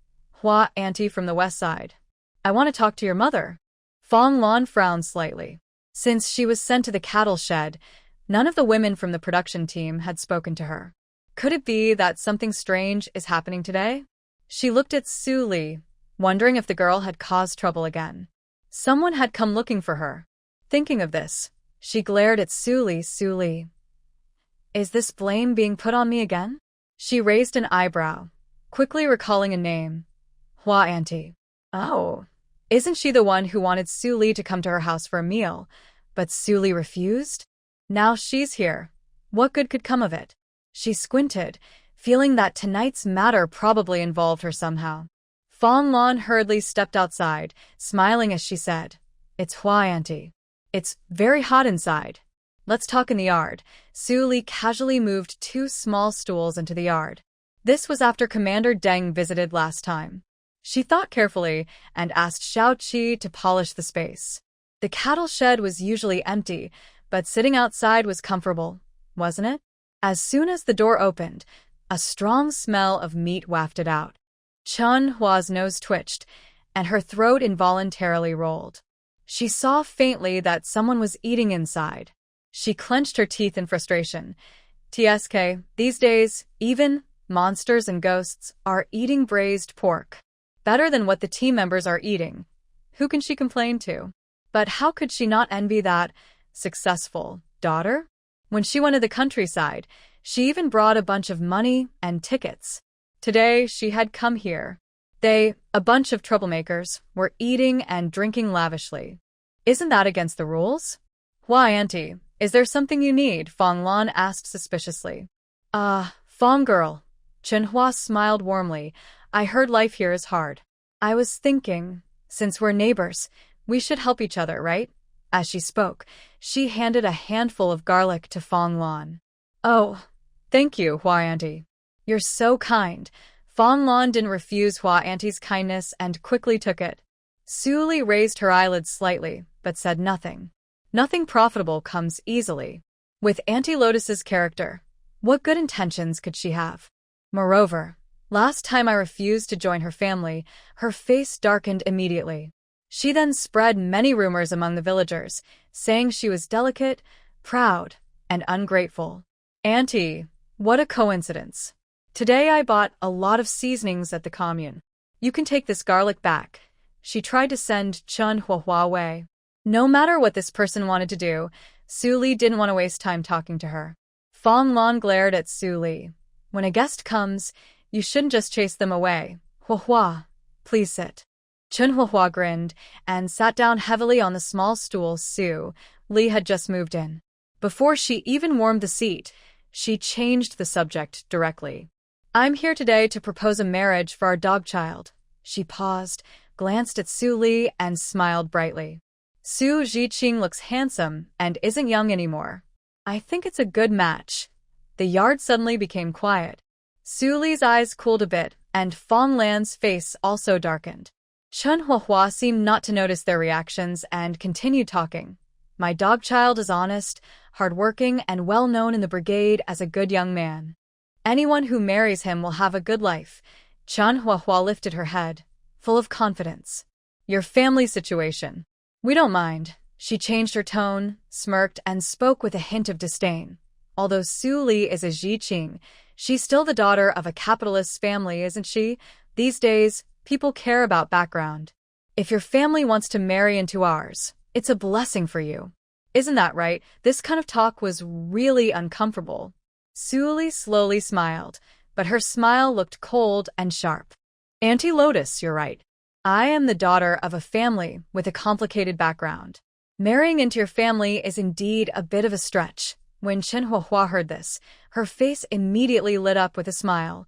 Hua Auntie from the west side. I want to talk to your mother. Fong Lan frowned slightly. Since she was sent to the cattle shed, none of the women from the production team had spoken to her. Could it be that something strange is happening today? She looked at Su Li, wondering if the girl had caused trouble again. Someone had come looking for her. Thinking of this, she glared at Su Li. Su Li, is this blame being put on me again? She raised an eyebrow, quickly recalling a name. Hua Auntie. Oh, isn't she the one who wanted Su Li to come to her house for a meal, but Su Li refused? Now she's here. What good could come of it? She squinted, feeling that tonight's matter probably involved her somehow. Fong Lan hurriedly stepped outside, smiling as she said, It's Hua Auntie. It's very hot inside. Let's talk in the yard. Su Li casually moved 2 small stools into the yard. This was after Commander Deng visited last time. She thought carefully and asked Xiao Qi to polish the space. The cattle shed was usually empty, but sitting outside was comfortable, wasn't it? As soon as the door opened, a strong smell of meat wafted out. Chun Hua's nose twitched, and her throat involuntarily rolled. She saw faintly that someone was eating inside. She clenched her teeth in frustration. TSK, these days, even monsters and ghosts are eating braised pork. Better than what the team members are eating. Who can she complain to? But how could she not envy that successful daughter? When she went to the countryside, she even brought a bunch of money and tickets. Today, she had come here. They, a bunch of troublemakers, were eating and drinking lavishly. Isn't that against the rules? Why, Auntie, is there something you need? Fong Lan asked suspiciously. Fong girl. Chenhua smiled warmly. I heard life here is hard. I was thinking, since we're neighbors, we should help each other, right? As she spoke, she handed a handful of garlic to Fong Lan. Oh, thank you, Hua Auntie. You're so kind. Fong Lan didn't refuse Hua Auntie's kindness and quickly took it. Su Li raised her eyelids slightly, but said nothing. Nothing profitable comes easily. With Auntie Lotus's character, what good intentions could she have? Moreover, last time I refused to join her family, her face darkened immediately. She then spread many rumors among the villagers, saying she was delicate, proud, and ungrateful. Auntie, what a coincidence. Today I bought a lot of seasonings at the commune. You can take this garlic back. She tried to send Chun Hua away. No matter what this person wanted to do, Su Li didn't want to waste time talking to her. Fong Lan glared at Su Li. When a guest comes, you shouldn't just chase them away. Hua, please sit. Chun Hua grinned and sat down heavily on the small stool Su Li had just moved in. Before she even warmed the seat, she changed the subject directly. I'm here today to propose a marriage for our dog child. She paused, glanced at Su Li, and smiled brightly. Su Jiqing looks handsome and isn't young anymore. I think it's a good match. The yard suddenly became quiet. Su Li's eyes cooled a bit, and Fong Lan's face also darkened. Chun Hua seemed not to notice their reactions and continued talking. My dog child is honest, hardworking, and well known in the brigade as a good young man. Anyone who marries him will have a good life. Chun Hua lifted her head, full of confidence. Your family situation. We don't mind. She changed her tone, smirked, and spoke with a hint of disdain. Although Su Li is a Jiqing, She's still the daughter of a capitalist family, isn't she? These days, people care about background. If your family wants to marry into ours, it's a blessing for you. Isn't that right? This kind of talk was really uncomfortable. Suli slowly smiled, but her smile looked cold and sharp. Auntie Lotus, you're right. I am the daughter of a family with a complicated background. Marrying into your family is indeed a bit of a stretch. When Manhwa heard this, her face immediately lit up with a smile.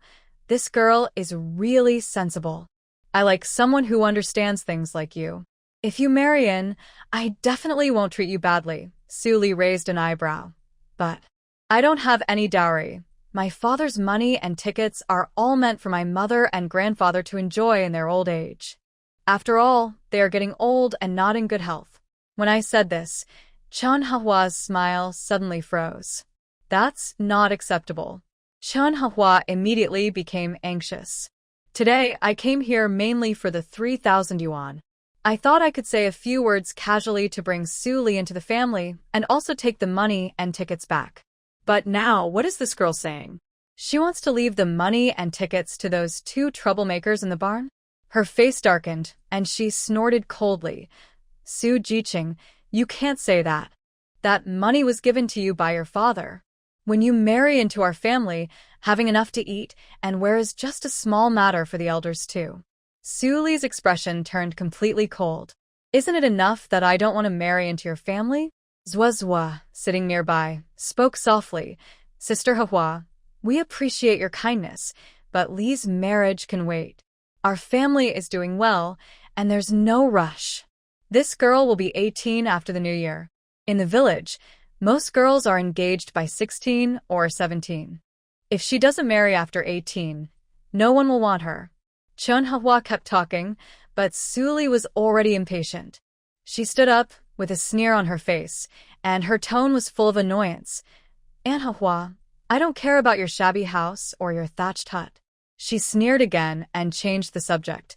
This girl is really sensible. I like someone who understands things like you. If you marry in, I definitely won't treat you badly. Suli raised an eyebrow. But I don't have any dowry. My father's money and tickets are all meant for my mother and grandfather to enjoy in their old age. After all, they are getting old and not in good health. When I said this, Manhwa's smile suddenly froze. That's not acceptable. Manhwa immediately became anxious. Today, I came here mainly for the 3,000 yuan. I thought I could say a few words casually to bring Suli into the family and also take the money and tickets back. But now, what is this girl saying? She wants to leave the money and tickets to those two troublemakers in the barn? Her face darkened, and she snorted coldly. Su Jiqing, you can't say that. That money was given to you by your father. When you marry into our family, having enough to eat and wear is just a small matter for the elders too. Suli's expression turned completely cold. Isn't it enough that I don't want to marry into your family? Zwa, sitting nearby, spoke softly. Sister Hua, we appreciate your kindness, but Li's marriage can wait. Our family is doing well, and there's no rush. This girl will be 18 after the new year. In the village, most girls are engaged by 16 or 17. If she doesn't marry after 18, no one will want her. Manhwa kept talking, but Suli was already impatient. She stood up, with a sneer on her face, and her tone was full of annoyance. Manhwa, I don't care about your shabby house or your thatched hut. She sneered again and changed the subject.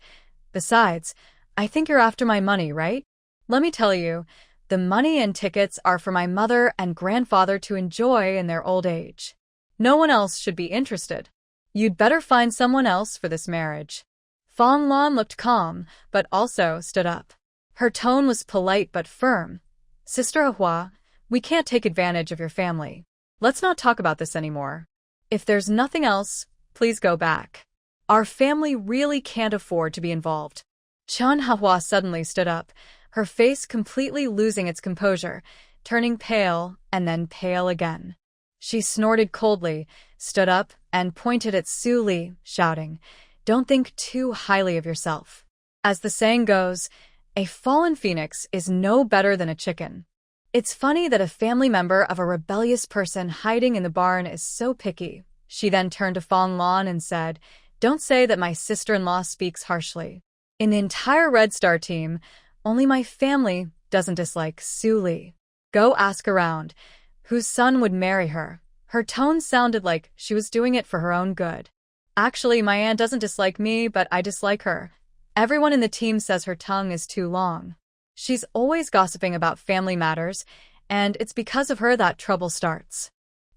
Besides, I think you're after my money, right? Let me tell you, the money and tickets are for my mother and grandfather to enjoy in their old age. No one else should be interested. You'd better find someone else for this marriage. Fong Lan looked calm, but also stood up. Her tone was polite but firm. Sister Hua, we can't take advantage of your family. Let's not talk about this anymore. If there's nothing else, please go back. Our family really can't afford to be involved. Manhwa suddenly stood up, her face completely losing its composure, turning pale and then pale again. She snorted coldly, stood up, and pointed at Suli, shouting, "Don't think too highly of yourself. As the saying goes, a fallen phoenix is no better than a chicken." It's funny that a family member of a rebellious person hiding in the barn is so picky. She then turned to Fong Lan and said, "Don't say that my sister-in-law speaks harshly. In the entire Red Star team, only my family doesn't dislike Suli. Go ask around whose son would marry her." Her tone sounded like she was doing it for her own good. "Actually, my aunt doesn't dislike me, but I dislike her. Everyone in the team says her tongue is too long. She's always gossiping about family matters, and it's because of her that trouble starts.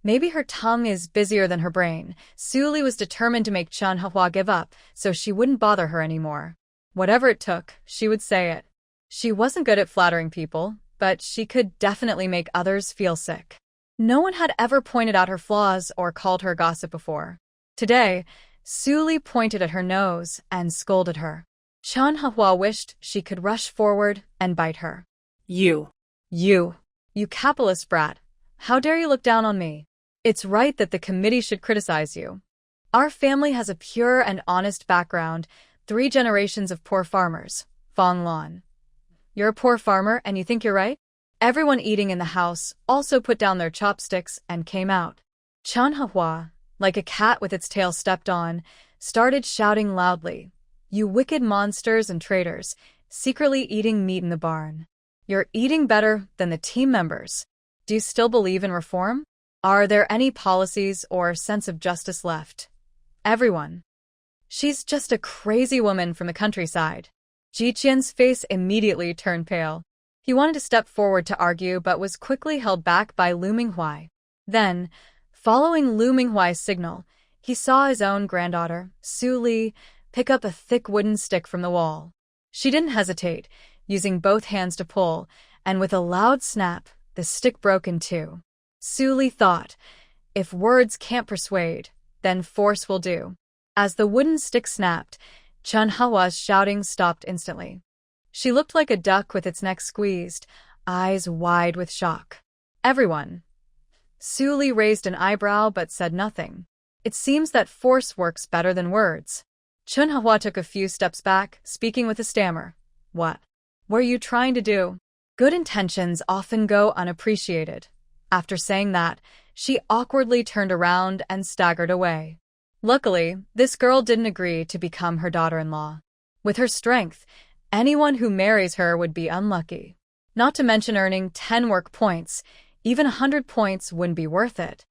Maybe her tongue is busier than her brain." Suli was determined to make Manhwa give up, so she wouldn't bother her anymore. Whatever it took, she would say it. She wasn't good at flattering people, but she could definitely make others feel sick. No one had ever pointed out her flaws or called her gossip before. Today, Suli pointed at her nose and scolded her. Manhwa wished she could rush forward and bite her. You capitalist brat. How dare you look down on me? It's right that the committee should criticize you. Our family has a pure and honest background, 3 generations of poor farmers. Fong Lan. You're a poor farmer and you think you're right? Everyone eating in the house also put down their chopsticks and came out. Manhwa, like a cat with its tail stepped on, started shouting loudly, "You wicked monsters and traitors, secretly eating meat in the barn. You're eating better than the team members. Do you still believe in reform? Are there any policies or sense of justice left? Everyone. She's just a crazy woman from the countryside." Jiqian's face immediately turned pale. He wanted to step forward to argue but was quickly held back by Lu Minghui. Then, following Lu Minghui's signal, He saw his own granddaughter, Su Li, pick up a thick wooden stick from the wall. She didn't hesitate, using both hands to pull, and with a loud snap, the stick broke in two. Su Li thought, if words can't persuade, then force will do. As the wooden stick snapped, Chun Hawa's shouting stopped instantly. She looked like a duck with its neck squeezed, eyes wide with shock. Everyone. Su Li raised an eyebrow but said nothing. It seems that force works better than words. Chun Hua took a few steps back, speaking with a stammer. What were you trying to do? Good intentions often go unappreciated. After saying that, she awkwardly turned around and staggered away. Luckily, this girl didn't agree to become her daughter-in-law. With her strength, anyone who marries her would be unlucky. Not to mention earning 10 work points, even 100 points wouldn't be worth it.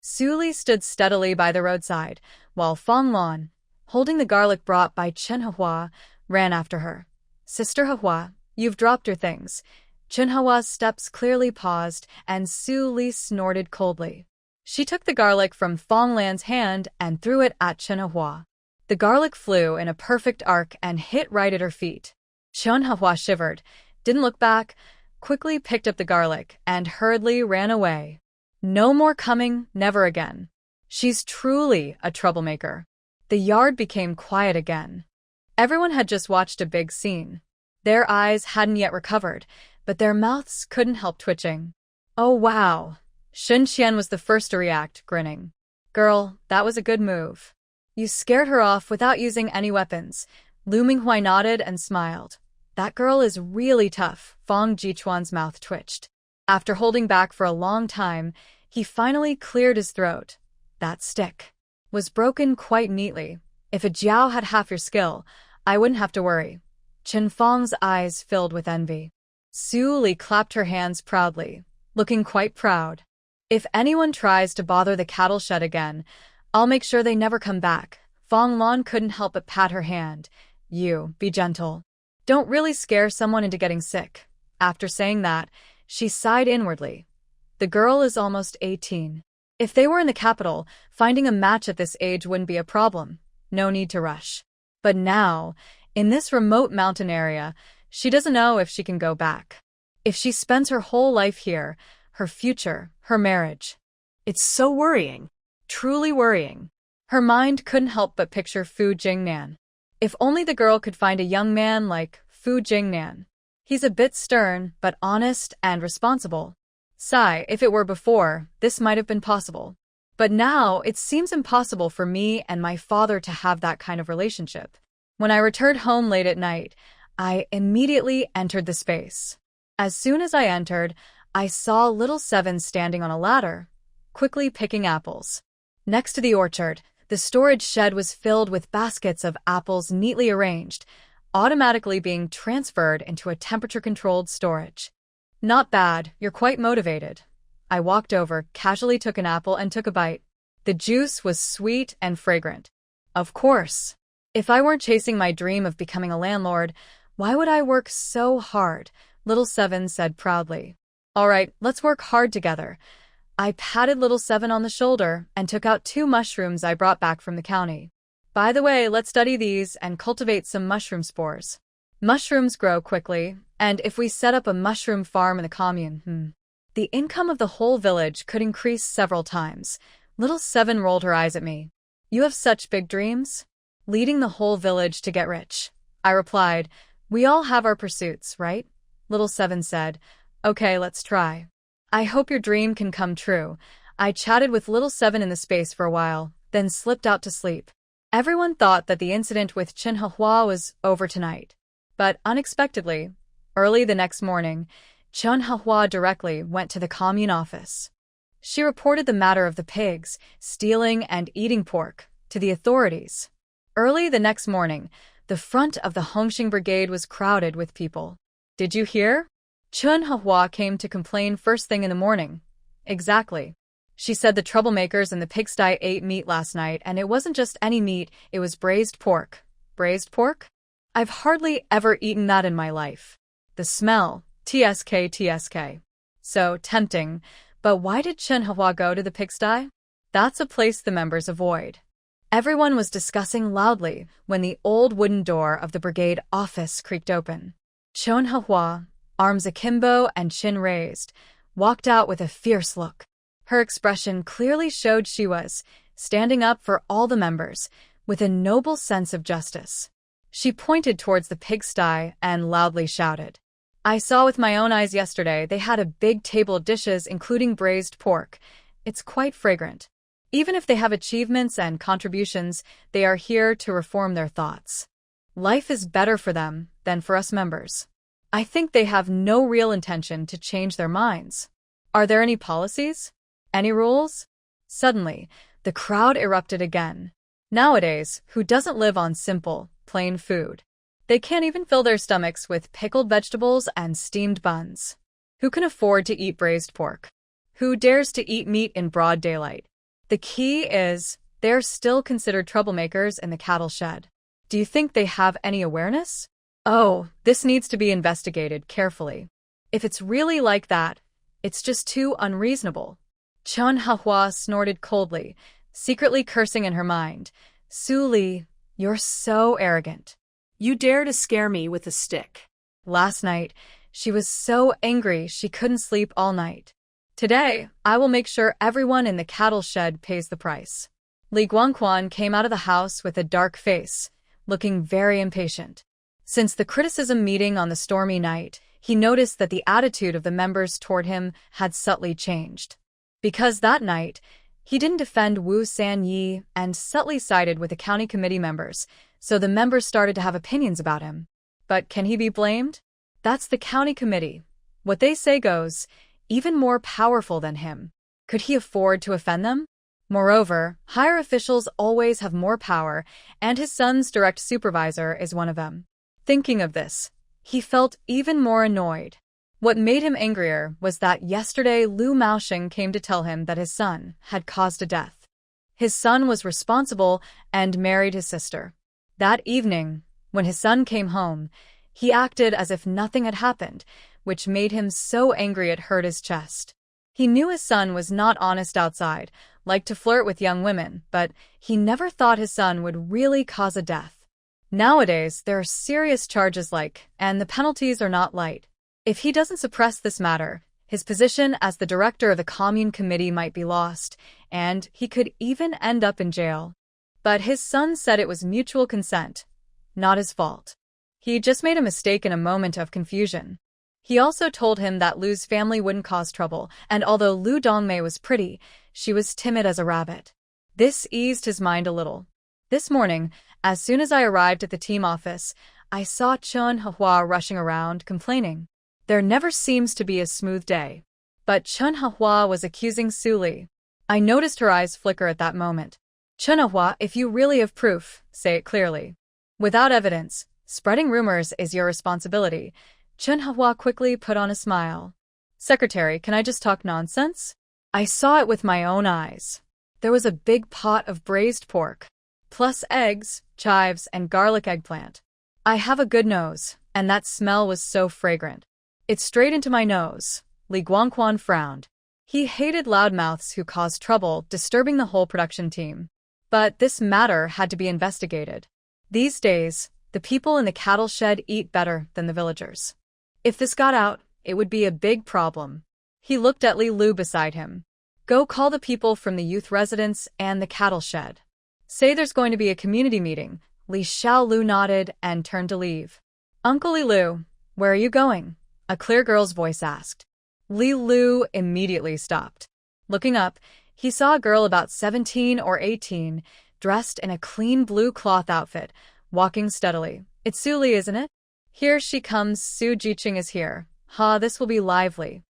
Su Li stood steadily by the roadside, while Fong Lan, holding the garlic brought by Chun Hua, ran after her. Sister Hua, you've dropped your things. Chun Hua's steps clearly paused, and Su Li snorted coldly. She took the garlic from Fong Lan's hand and threw it at Chun Hua. The garlic flew in a perfect arc and hit right at her feet. Chun Hua shivered, didn't look back, quickly picked up the garlic, and hurriedly ran away. No more coming, never again. She's truly a troublemaker. The yard became quiet again. Everyone had just watched a big scene. Their eyes hadn't yet recovered, but their mouths couldn't help twitching. Oh wow! Shun Qian was the first to react, grinning. Girl, that was a good move. You scared her off without using any weapons. Lu Minghui nodded and smiled. That girl is really tough. Fong Jichuan's mouth twitched. After holding back for a long time, he finally cleared his throat. That stick was broken quite neatly. If a Jiao had half your skill, I wouldn't have to worry. Chen Fong's eyes filled with envy. Su Li clapped her hands proudly, looking quite proud. If anyone tries to bother the cattle shed again, I'll make sure they never come back. Fong Lan couldn't help but pat her hand. You, be gentle. Don't really scare someone into getting sick. After saying that, she sighed inwardly. The girl is almost 18. If they were in the capital, finding a match at this age wouldn't be a problem. No need to rush. But now, in this remote mountain area, she doesn't know if she can go back. If she spends her whole life here, her future, her marriage. It's so worrying. Truly worrying. Her mind couldn't help but picture Fu Jingnan. If only the girl could find a young man like Fu Jingnan. He's a bit stern, but honest and responsible. Sigh, if it were before, this might have been possible. But now, it seems impossible for me and my father to have that kind of relationship. When I returned home late at night, I immediately entered the space. As soon as I entered, I saw little Seven standing on a ladder, quickly picking apples. Next to the orchard, the storage shed was filled with baskets of apples neatly arranged, automatically being transferred into a temperature-controlled storage. Not bad, you're quite motivated. I walked over, casually took an apple and took a bite. The juice was sweet and fragrant. Of course. If I weren't chasing my dream of becoming a landlord, why would I work so hard? Little Seven said proudly. All right, let's work hard together. I patted Little Seven on the shoulder and took out 2 mushrooms I brought back from the county. By the way, let's study these and cultivate some mushroom spores. Mushrooms grow quickly, and if we set up a mushroom farm in the commune, the income of the whole village could increase several times. Little Seven rolled her eyes at me. You have such big dreams? Leading the whole village to get rich. I replied, we all have our pursuits, right? Little Seven said, okay, let's try. I hope your dream can come true. I chatted with Little Seven in the space for a while, then slipped out to sleep. Everyone thought that the incident with Chen Hua was over tonight. But unexpectedly, early the next morning, Chen Hua directly went to the commune office. She reported the matter of the pigs stealing and eating pork to the authorities. Early the next morning, the front of the Hongxing Brigade was crowded with people. Did you hear? Chen Hua came to complain first thing in the morning. Exactly. She said the troublemakers in the pigsty ate meat last night, and it wasn't just any meat, it was braised pork. Braised pork? I've hardly ever eaten that in my life. The smell, TSK. So tempting, but why did Chen Hua go to the pigsty? That's a place the members avoid. Everyone was discussing loudly when the old wooden door of the brigade office creaked open. Manhwa, arms akimbo and chin raised, walked out with a fierce look. Her expression clearly showed she was standing up for all the members, with a noble sense of justice. She pointed towards the pigsty and loudly shouted, "I saw with my own eyes yesterday they had a big table of dishes including braised pork. It's quite fragrant. Even if they have achievements and contributions, they are here to reform their thoughts. Life is better for them than for us members. I think they have no real intention to change their minds. Are there any policies? Any rules?" Suddenly, the crowd erupted again. Nowadays, who doesn't live on simple, plain food? They can't even fill their stomachs with pickled vegetables and steamed buns. Who can afford to eat braised pork? Who dares to eat meat in broad daylight? The key is, they're still considered troublemakers in the cattle shed. Do you think they have any awareness? Oh, this needs to be investigated carefully. If it's really like that, it's just too unreasonable. Manhwa snorted coldly, secretly cursing in her mind. Su Li, you're so arrogant. You dare to scare me with a stick. Last night, she was so angry she couldn't sleep all night. Today, I will make sure everyone in the cattle shed pays the price. Li Guangquan came out of the house with a dark face, looking very impatient. Since the criticism meeting on the stormy night, he noticed that the attitude of the members toward him had subtly changed. Because that night, he didn't defend Wu Sanyi and subtly sided with the county committee members, so the members started to have opinions about him. But can he be blamed? That's the county committee. What they say goes, even more powerful than him. Could he afford to offend them? Moreover, higher officials always have more power, and his son's direct supervisor is one of them. Thinking of this, he felt even more annoyed. What made him angrier was that yesterday Lu Maosheng came to tell him that his son had caused a death. His son was responsible and married his sister. That evening, when his son came home, he acted as if nothing had happened, which made him so angry it hurt his chest. He knew his son was not honest outside, liked to flirt with young women, but he never thought his son would really cause a death. Nowadays, there are serious charges and the penalties are not light. If he doesn't suppress this matter, his position as the director of the commune committee might be lost, and he could even end up in jail. But his son said it was mutual consent, not his fault. He just made a mistake in a moment of confusion. He also told him that Lu's family wouldn't cause trouble, and although Lu Dongmei was pretty, she was timid as a rabbit. This eased his mind a little. This morning, as soon as I arrived at the team office, I saw Manhwa rushing around, complaining. There never seems to be a smooth day. But Manhwa was accusing Su Li. I noticed her eyes flicker at that moment. Manhwa, if you really have proof, say it clearly. Without evidence, spreading rumors is your responsibility. Manhwa quickly put on a smile. Secretary, can I just talk nonsense? I saw it with my own eyes. There was a big pot of braised pork, plus eggs, chives, and garlic eggplant. I have a good nose, and that smell was so fragrant. It's straight into my nose. Li Guangquan frowned. He hated loudmouths who caused trouble, disturbing the whole production team. But this matter had to be investigated. These days, the people in the cattle shed eat better than the villagers. If this got out, it would be a big problem. He looked at Li Lu beside him. Go call the people from the youth residence and the cattle shed. Say there's going to be a community meeting. Li Xiaolu nodded and turned to leave. Uncle Li Lu, where are you going? A clear girl's voice asked. Li Lu immediately stopped. Looking up, he saw a girl about 17 or 18, dressed in a clean blue cloth outfit, walking steadily. It's Su Li, isn't it? Here she comes, Su Jiqing is here. Ha, this will be lively.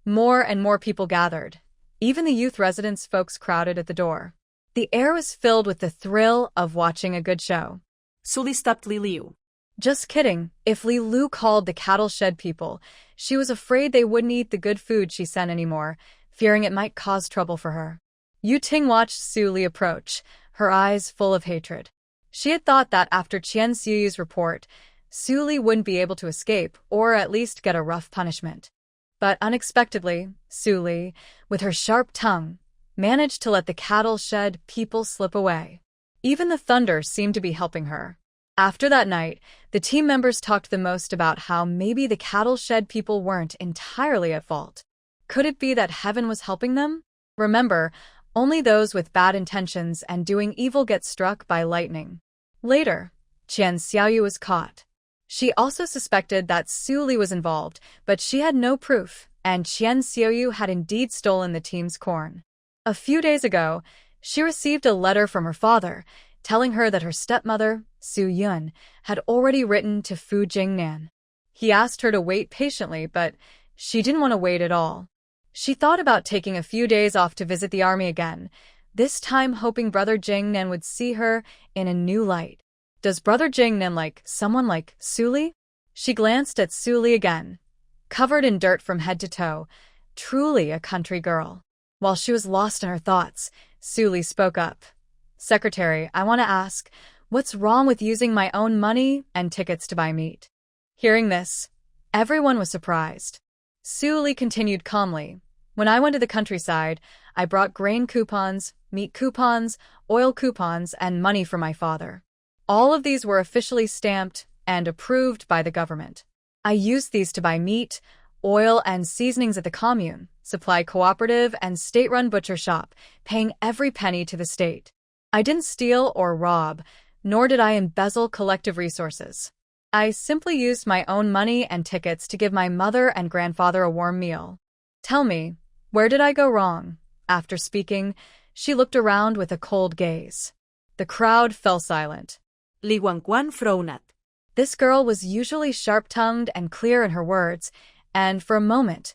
More and more people gathered. Even the youth residence folks crowded at the door. The air was filled with the thrill of watching a good show. Su Li stopped Li Liu. Just kidding. If Li Lu called the cattle shed people, she was afraid they wouldn't eat the good food she sent anymore, fearing it might cause trouble for her. Yu Ting watched Su Li approach, her eyes full of hatred. She had thought that after Qian Xuyu's report, Su Li wouldn't be able to escape, or at least get a rough punishment. But unexpectedly, Su Li, with her sharp tongue, managed to let the cattle shed people slip away. Even the thunder seemed to be helping her. After that night, the team members talked the most about how maybe the cattle shed people weren't entirely at fault. Could it be that heaven was helping them? Remember, only those with bad intentions and doing evil get struck by lightning. Later, Qian Xiaoyu was caught. She also suspected that Su Li was involved, but she had no proof, and Qian Xiaoyu had indeed stolen the team's corn. A few days ago, she received a letter from her father, telling her that her stepmother, Su Yun, had already written to Fu Jingnan. He asked her to wait patiently, but she didn't want to wait at all. She thought about taking a few days off to visit the army again, this time hoping Brother Jingnan would see her in a new light. Does Brother Jingnan like someone like Su Li? She glanced at Su Li again, covered in dirt from head to toe, truly a country girl. While she was lost in her thoughts, Su Li spoke up. Secretary, I want to ask, what's wrong with using my own money and tickets to buy meat? Hearing this, everyone was surprised. Su Li continued calmly. When I went to the countryside, I brought grain coupons, meat coupons, oil coupons, and money for my father. All of these were officially stamped and approved by the government. I used these to buy meat, oil, and seasonings at the commune, supply cooperative, and state-run butcher shop, paying every penny to the state. I didn't steal or rob, nor did I embezzle collective resources. I simply used my own money and tickets to give my mother and grandfather a warm meal. Tell me, where did I go wrong? After speaking, she looked around with a cold gaze. The crowd fell silent. Li Guangguan frowned. This girl was usually sharp-tongued and clear in her words, and for a moment,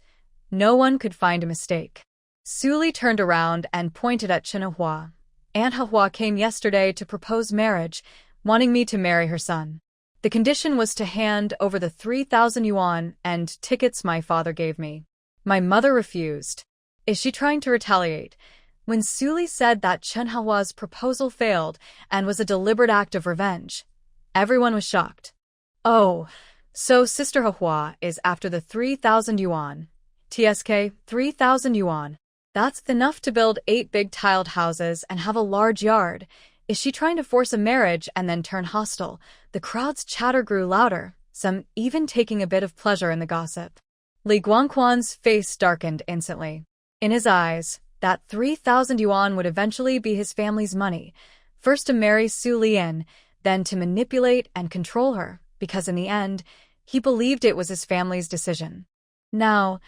no one could find a mistake. Su Li turned around and pointed at Chen Hua. Aunt Hua came yesterday to propose marriage, wanting me to marry her son. The condition was to hand over the 3,000 yuan and tickets my father gave me. My mother refused. Is she trying to retaliate? When Su Li said that Chen Hua's proposal failed and was a deliberate act of revenge, everyone was shocked. Oh, so Sister Hua is after the 3,000 yuan. TSK, 3,000 yuan. That's enough to build 8 big tiled houses and have a large yard. Is she trying to force a marriage and then turn hostile? The crowd's chatter grew louder, some even taking a bit of pleasure in the gossip. Li Guangquan's face darkened instantly. In his eyes, that 3,000 yuan would eventually be his family's money, first to marry Su Lian, then to manipulate and control her, because in the end, he believed it was his family's decision. Now,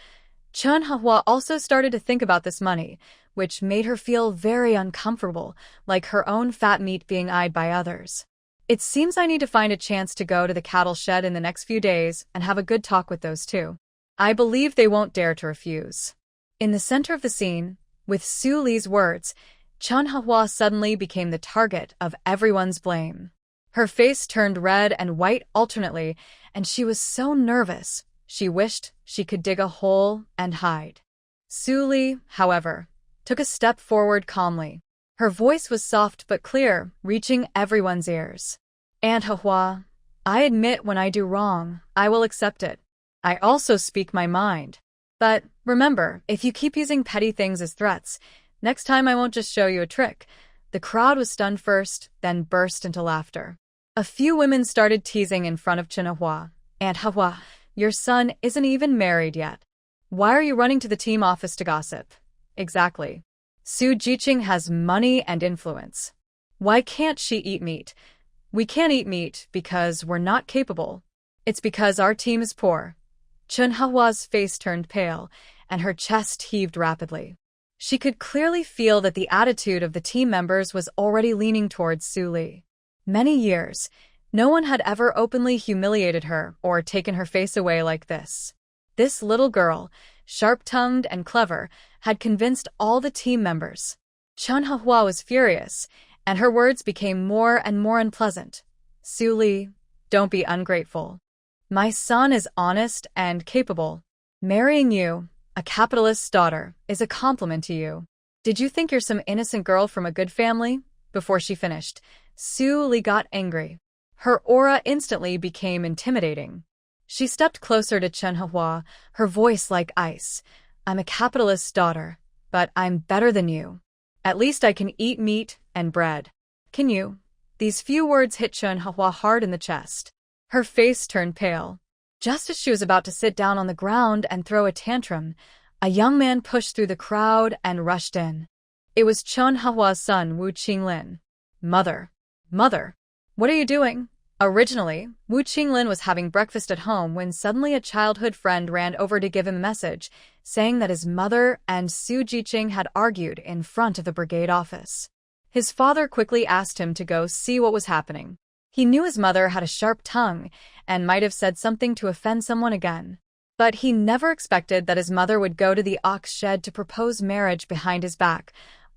Chen Hua also started to think about this money, which made her feel very uncomfortable, like her own fat meat being eyed by others. It seems I need to find a chance to go to the cattle shed in the next few days and have a good talk with those two. I believe they won't dare to refuse. In the center of the scene, with Su Li's words, Chen Hua suddenly became the target of everyone's blame. Her face turned red and white alternately, and she was so nervous, she wished she could dig a hole and hide. Su Li, however, took a step forward calmly. Her voice was soft but clear, reaching everyone's ears. Aunt Hua, I admit when I do wrong, I will accept it. I also speak my mind. But remember, if you keep using petty things as threats, next time I won't just show you a trick. The crowd was stunned first, then burst into laughter. A few women started teasing in front of Chen Hua. Aunt Hua, your son isn't even married yet. Why are you running to the team office to gossip? Exactly. Su Jiqing has money and influence. Why can't she eat meat? We can't eat meat because we're not capable. It's because our team is poor. Chen Hua's face turned pale, and her chest heaved rapidly. She could clearly feel that the attitude of the team members was already leaning towards Su Li. Many years, no one had ever openly humiliated her or taken her face away like this. This little girl, sharp-tongued and clever, had convinced all the team members. Chen Hua was furious, and her words became more and more unpleasant. Su Li, don't be ungrateful. My son is honest and capable. Marrying you, a capitalist's daughter, is a compliment to you. Did you think you're some innocent girl from a good family? Before she finished, Su Li got angry. Her aura instantly became intimidating. She stepped closer to Chen Hua, her voice like ice. I'm a capitalist's daughter, but I'm better than you. At least I can eat meat and bread. Can you? These few words hit Chun-Hua hard in the chest. Her face turned pale. Just as she was about to sit down on the ground and throw a tantrum, a young man pushed through the crowd and rushed in. It was Chun-Hua's son, Wu Qinglin. Mother. Mother. What are you doing? Originally, Wu Qinglin was having breakfast at home when suddenly a childhood friend ran over to give him a message, saying that his mother and Su Jiqing had argued in front of the brigade office. His father quickly asked him to go see what was happening. He knew his mother had a sharp tongue and might have said something to offend someone again. But he never expected that his mother would go to the ox shed to propose marriage behind his back,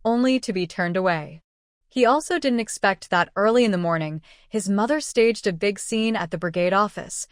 only to be turned away. He also didn't expect that early in the morning, his mother staged a big scene at the brigade office,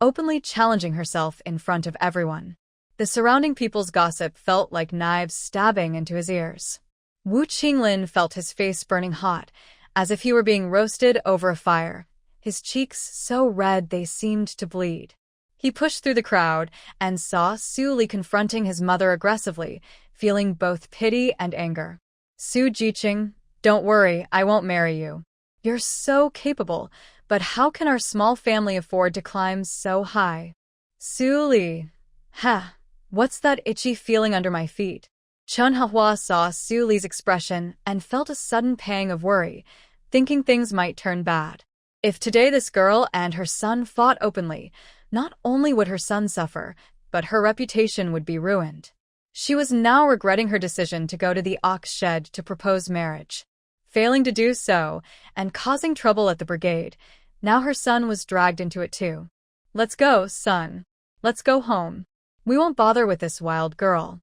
openly challenging herself in front of everyone. The surrounding people's gossip felt like knives stabbing into his ears. Wu Qinglin felt his face burning hot, as if he were being roasted over a fire, his cheeks so red they seemed to bleed. He pushed through the crowd and saw Su Li confronting his mother aggressively, feeling both pity and anger. Su Jiqing, don't worry, I won't marry you. You're so capable, but how can our small family afford to climb so high? Su Li. What's that itchy feeling under my feet? Chun-Hua saw Su Li's expression and felt a sudden pang of worry, thinking things might turn bad. If today this girl and her son fought openly, not only would her son suffer, but her reputation would be ruined. She was now regretting her decision to go to the ox shed to propose marriage. Failing to do so, and causing trouble at the brigade, now her son was dragged into it too. Let's go, son. Let's go home. We won't bother with this wild girl.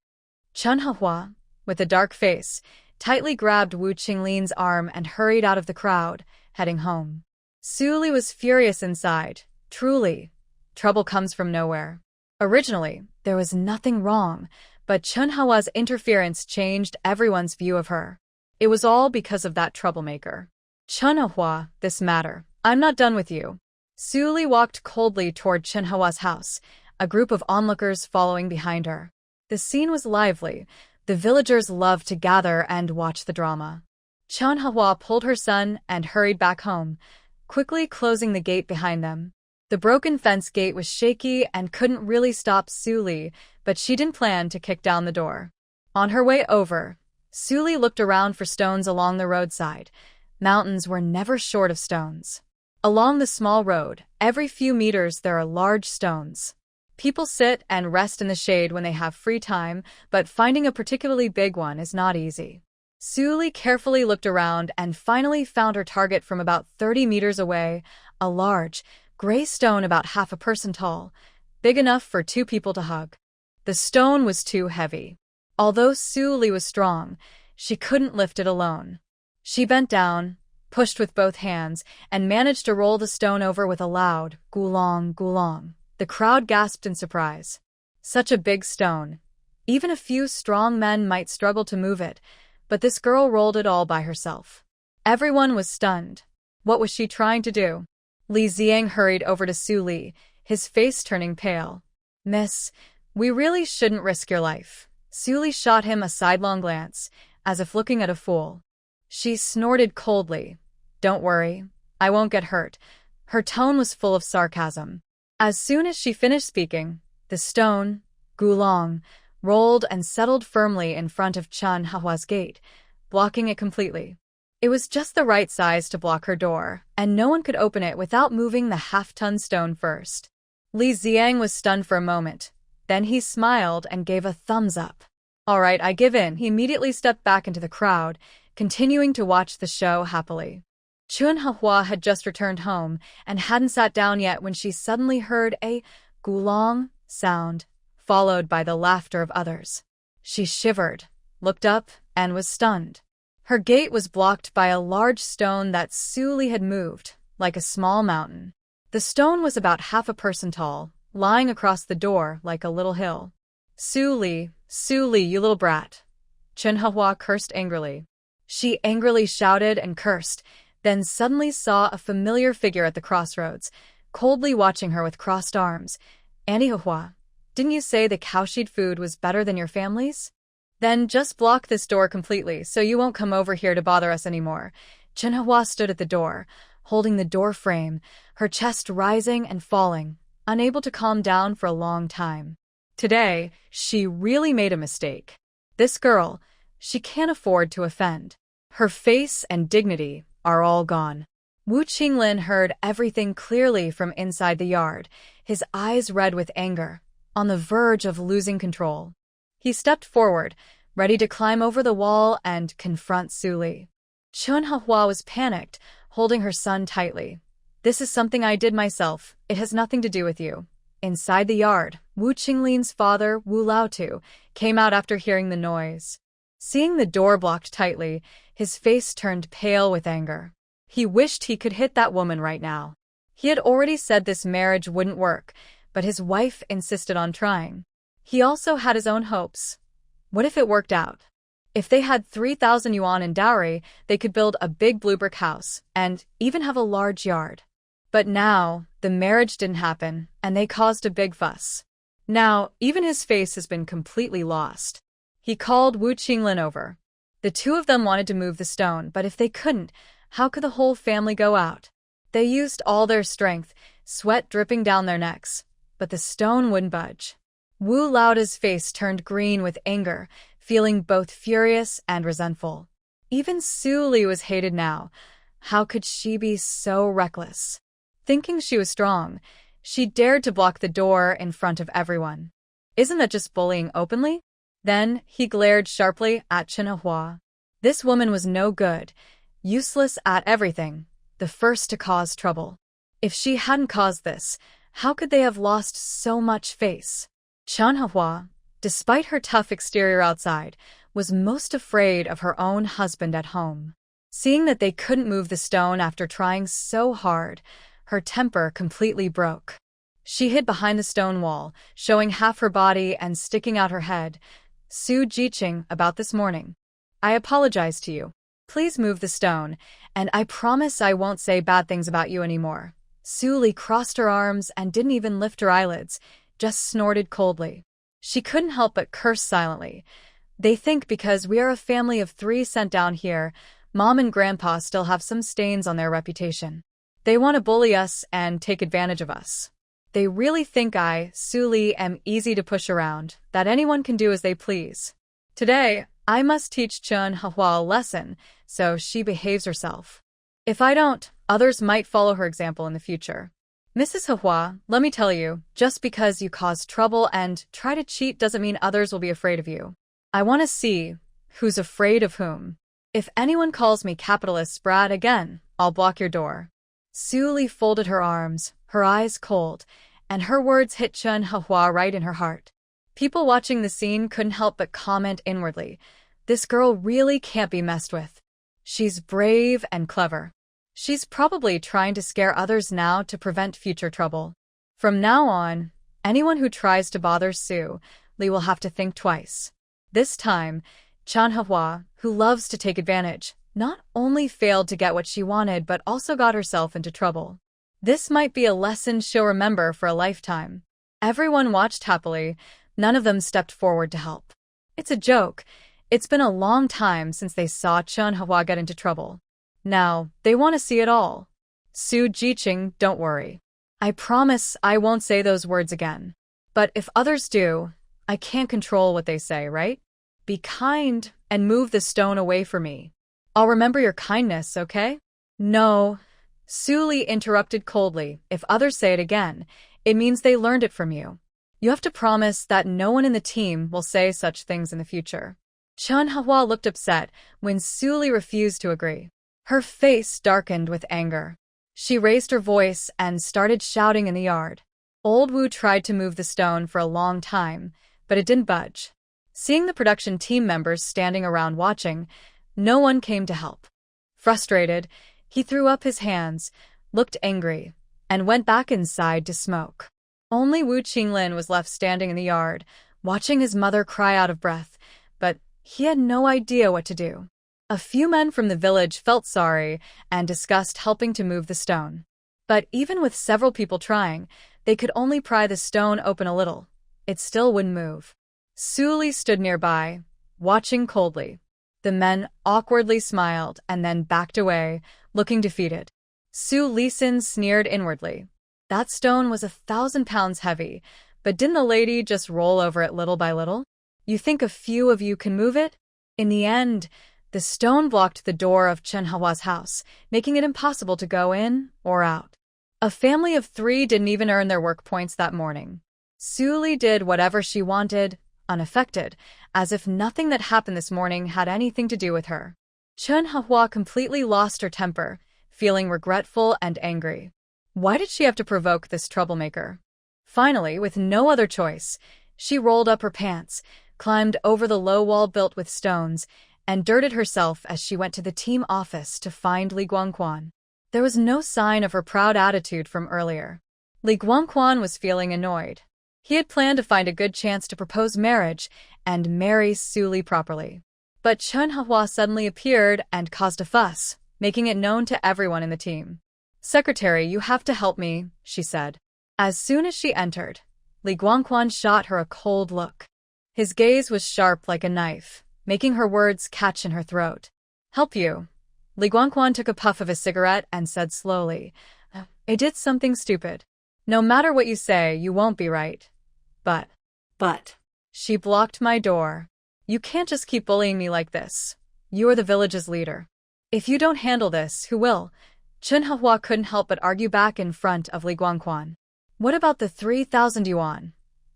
Chun-Hua, with a dark face, tightly grabbed Wu Qinglin's arm and hurried out of the crowd, heading home. Su Li was furious inside. Truly, trouble comes from nowhere. Originally, there was nothing wrong, but Chun-Hua's interference changed everyone's view of her. It was all because of that troublemaker. Chun-Hua, this matter. I'm not done with you. Su Li walked coldly toward Chun-Hua's house, a group of onlookers following behind her. The scene was lively. The villagers loved to gather and watch the drama. Chun-Hua pulled her son and hurried back home, quickly closing the gate behind them. The broken fence gate was shaky and couldn't really stop Su Li, but she didn't plan to kick down the door. On her way over, Su Li looked around for stones along the roadside. Mountains were never short of stones. Along the small road, every few meters there are large stones. People sit and rest in the shade when they have free time, but finding a particularly big one is not easy. Su Li carefully looked around and finally found her target from about 30 meters away, a large, gray stone about half a person tall, big enough for 2 people to hug. The stone was too heavy. Although Su Li was strong, she couldn't lift it alone. She bent down, pushed with both hands, and managed to roll the stone over with a loud gulong gulong. The crowd gasped in surprise. Such a big stone. Even a few strong men might struggle to move it, but this girl rolled it all by herself. Everyone was stunned. What was she trying to do? Li Ziang hurried over to Su Li, his face turning pale. Miss, we really shouldn't risk your life. Su Li shot him a sidelong glance, as if looking at a fool. She snorted coldly. Don't worry, I won't get hurt. Her tone was full of sarcasm. As soon as she finished speaking, the stone, gulong, rolled and settled firmly in front of Chun-Hua's gate, blocking it completely. It was just the right size to block her door, and no one could open it without moving the half-ton stone first. Li Ziang was stunned for a moment. Then he smiled and gave a thumbs up. All right, I give in. He immediately stepped back into the crowd, continuing to watch the show happily. Chun-Hua had just returned home and hadn't sat down yet when she suddenly heard a gulong sound, followed by the laughter of others. She shivered, looked up, and was stunned. Her gate was blocked by a large stone that Su Li had moved, like a small mountain. The stone was about half a person tall, lying across the door like a little hill. Su Li, you little brat. Chun-Hua cursed angrily. She angrily shouted and cursed, then suddenly saw a familiar figure at the crossroads, coldly watching her with crossed arms. Annie-Hua, didn't you say the cowshed food was better than your family's? Then just block this door completely so you won't come over here to bother us anymore. Manhwa stood at the door, holding the door frame, her chest rising and falling, unable to calm down for a long time. Today, she really made a mistake. This girl, she can't afford to offend. Her face and dignity are all gone. Wu Qinglin heard everything clearly from inside the yard, his eyes red with anger, on the verge of losing control. He stepped forward, ready to climb over the wall and confront Su Li. Manhwa was panicked, holding her son tightly. "This is something I did myself. It has nothing to do with you." Inside the yard, Wu Qinglin's father, Wu Laotu, came out after hearing the noise. Seeing the door blocked tightly, his face turned pale with anger. He wished he could hit that woman right now. He had already said this marriage wouldn't work, but his wife insisted on trying. He also had his own hopes. What if it worked out? If they had 3,000 yuan in dowry, they could build a big blue brick house and even have a large yard. But now, the marriage didn't happen, and they caused a big fuss. Now, even his face has been completely lost. He called Wu Qinglin over. The two of them wanted to move the stone, but if they couldn't, how could the whole family go out? They used all their strength, sweat dripping down their necks, but the stone wouldn't budge. Wu Laota's face turned green with anger, feeling both furious and resentful. Even Su Li was hated now. How could she be so reckless? Thinking she was strong, she dared to block the door in front of everyone. Isn't that just bullying openly? Then he glared sharply at Manhwa. This woman was no good, useless at everything, the first to cause trouble. If she hadn't caused this, how could they have lost so much face? Manhwa, despite her tough exterior outside, was most afraid of her own husband at home. Seeing that they couldn't move the stone after trying so hard, her temper completely broke. She hid behind the stone wall, showing half her body and sticking out her head. "Su Jiqing, about this morning. I apologize to you. Please move the stone, and I promise I won't say bad things about you anymore." Su Li crossed her arms and didn't even lift her eyelids, just snorted coldly. She couldn't help but curse silently. They think because we are a family of 3 sent down here, Mom and Grandpa still have some stains on their reputation. They want to bully us and take advantage of us. They really think I, Su Li, am easy to push around, that anyone can do as they please. Today, I must teach Manhwa a lesson, so she behaves herself. If I don't, others might follow her example in the future. Mrs. Manhwa, let me tell you, just because you cause trouble and try to cheat doesn't mean others will be afraid of you. I want to see who's afraid of whom. If anyone calls me capitalist brat again, I'll block your door. Su Li folded her arms, her eyes cold, and her words hit Manhwa right in her heart. People watching the scene couldn't help but comment inwardly, "This girl really can't be messed with. She's brave and clever. She's probably trying to scare others now to prevent future trouble." From now on, anyone who tries to bother Su Li will have to think twice. This time, Manhwa, who loves to take advantage, not only failed to get what she wanted but also got herself into trouble. This might be a lesson she'll remember for a lifetime. Everyone watched happily. None of them stepped forward to help. It's a joke. It's been a long time since they saw Manhwa get into trouble. Now, they want to see it all. Su Jiqing, don't worry. I promise I won't say those words again. But if others do, I can't control what they say, right? Be kind and move the stone away from me. I'll remember your kindness, okay? No. Su Li interrupted coldly. If others say it again, it means they learned it from you. You have to promise that no one in the team will say such things in the future. Manhwa looked upset when Su Li refused to agree. Her face darkened with anger. She raised her voice and started shouting in the yard. Old Wu tried to move the stone for a long time, but it didn't budge. Seeing the production team members standing around watching, no one came to help. Frustrated, he threw up his hands, looked angry, and went back inside to smoke. Only Wu Qinglin was left standing in the yard, watching his mother cry out of breath, but he had no idea what to do. A few men from the village felt sorry and discussed helping to move the stone. But even with several people trying, they could only pry the stone open a little. It still wouldn't move. Su Li stood nearby, watching coldly. The men awkwardly smiled and then backed away, looking defeated. Su Lisin sneered inwardly. That stone was 1,000 pounds heavy, but didn't the lady just roll over it little by little? You think a few of you can move it? In the end, the stone blocked the door of Chen Hawa's house, making it impossible to go in or out. A family of 3 didn't even earn their work points that morning. Su Li did whatever she wanted, unaffected, as if nothing that happened this morning had anything to do with her. Chen Hua completely lost her temper, feeling regretful and angry. Why did she have to provoke this troublemaker? Finally, with no other choice, she rolled up her pants, climbed over the low wall built with stones, and dirted herself as she went to the team office to find Li Guangquan. There was no sign of her proud attitude from earlier. Li Guangquan was feeling annoyed. He had planned to find a good chance to propose marriage and marry Su Li properly. But Chen Hua suddenly appeared and caused a fuss, making it known to everyone in the team. "Secretary, you have to help me," she said. As soon as she entered, Li Guangquan shot her a cold look. His gaze was sharp like a knife, making her words catch in her throat. "Help you?" Li Guangquan took a puff of his cigarette and said slowly, "I did something stupid. No matter what you say, you won't be right. But, she blocked my door. You can't just keep bullying me like this. You are the village's leader. If you don't handle this, who will?" Chen Hua couldn't help but argue back in front of Li Guangquan. "What about the 3,000 yuan?"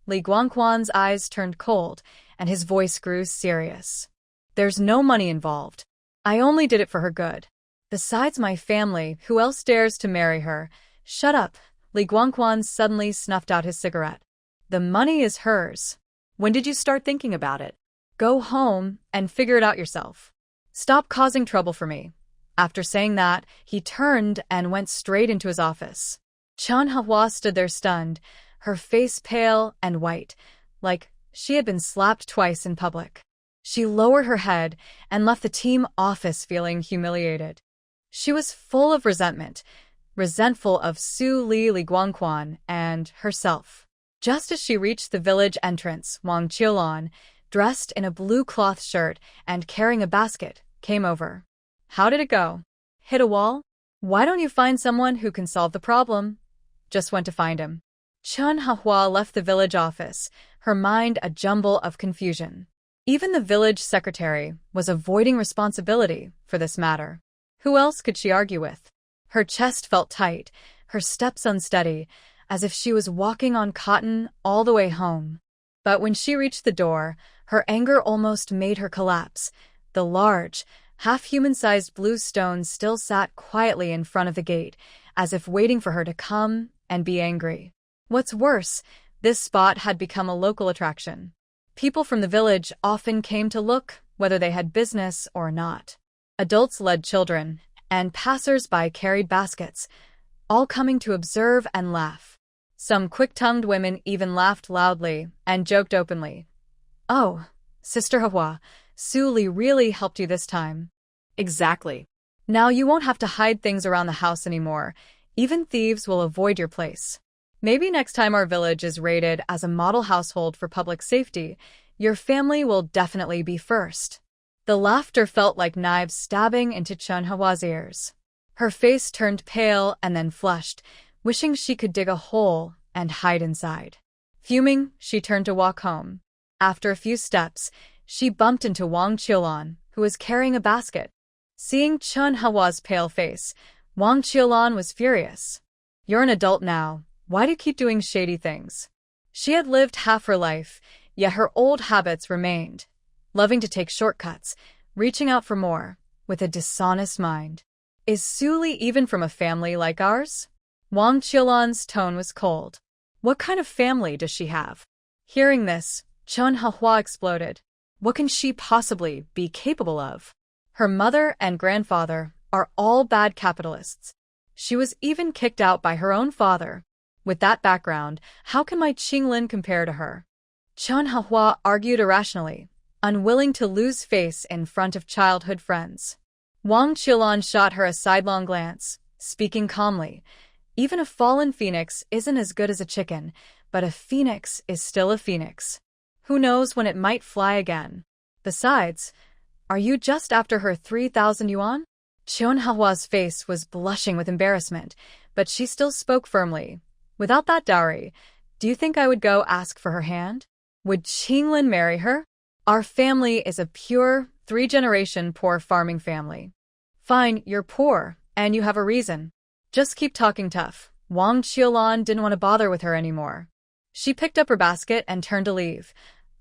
Li Guangquan's eyes turned cold, and his voice grew serious. "There's no money involved. I only did it for her good. Besides my family, who else dares to marry her?" "Shut up." Li Guangquan suddenly snuffed out his cigarette. "The money is hers. When did you start thinking about it?" "Go home and figure it out yourself. Stop causing trouble for me." After saying that, he turned and went straight into his office. Chen Hua stood there stunned, her face pale and white, like she had been slapped twice in public. She lowered her head and left the team office feeling humiliated. She was full of resentment, resentful of Su Li, Li Guangquan, and herself. Just as she reached the village entrance, Wang Qiulan, dressed in a blue cloth shirt and carrying a basket, came over. "How did it go? Hit a wall? Why don't you find someone who can solve the problem?" "Just went to find him." Chen Hua left the village office, her mind a jumble of confusion. Even the village secretary was avoiding responsibility for this matter. Who else could she argue with? Her chest felt tight, her steps unsteady, as if she was walking on cotton all the way home. But when she reached the door, her anger almost made her collapse. The large, half-human-sized blue stone still sat quietly in front of the gate, as if waiting for her to come and be angry. What's worse, this spot had become a local attraction. People from the village often came to look, whether they had business or not. Adults led children, and passers-by carried baskets, all coming to observe and laugh. Some quick-tongued women even laughed loudly and joked openly. "Oh, Sister Hua, Su Li really helped you this time." "Exactly. Now you won't have to hide things around the house anymore. Even thieves will avoid your place. Maybe next time our village is rated as a model household for public safety, your family will definitely be first." The laughter felt like knives stabbing into Chen Hua's ears. Her face turned pale and then flushed, wishing she could dig a hole and hide inside. Fuming, she turned to walk home. After a few steps, she bumped into Wang Qiulan, who was carrying a basket. Seeing Chen Hua's pale face, Wang Qiulan was furious. "You're an adult now. Why do you keep doing shady things?" She had lived half her life, yet her old habits remained, loving to take shortcuts, reaching out for more, with a dishonest mind. "Is Su Li even from a family like ours?" Wang Qiulan's tone was cold. "What kind of family does she have?" Hearing this, Chen Hua exploded. What can she possibly be capable of? Her mother and grandfather are all bad capitalists. She was even kicked out by her own father. With that background, how can my Qinglin compare to her? Chen Hua argued irrationally, unwilling to lose face in front of childhood friends. Wang Qiulan shot her a sidelong glance, speaking calmly. "Even a fallen phoenix isn't as good as a chicken, but a phoenix is still a phoenix. Who knows when it might fly again? Besides, Are you just after her 3,000 yuan? Manhwa's face was blushing with embarrassment, but she still spoke firmly. Without that dowry, do you think I would go ask for her hand? Would Qinglin marry her? Our family is a pure, three-generation poor farming family. Fine, you're poor, and you have a reason. Just keep talking tough. Wang Qiulan didn't want to bother with her anymore. She picked up her basket and turned to leave.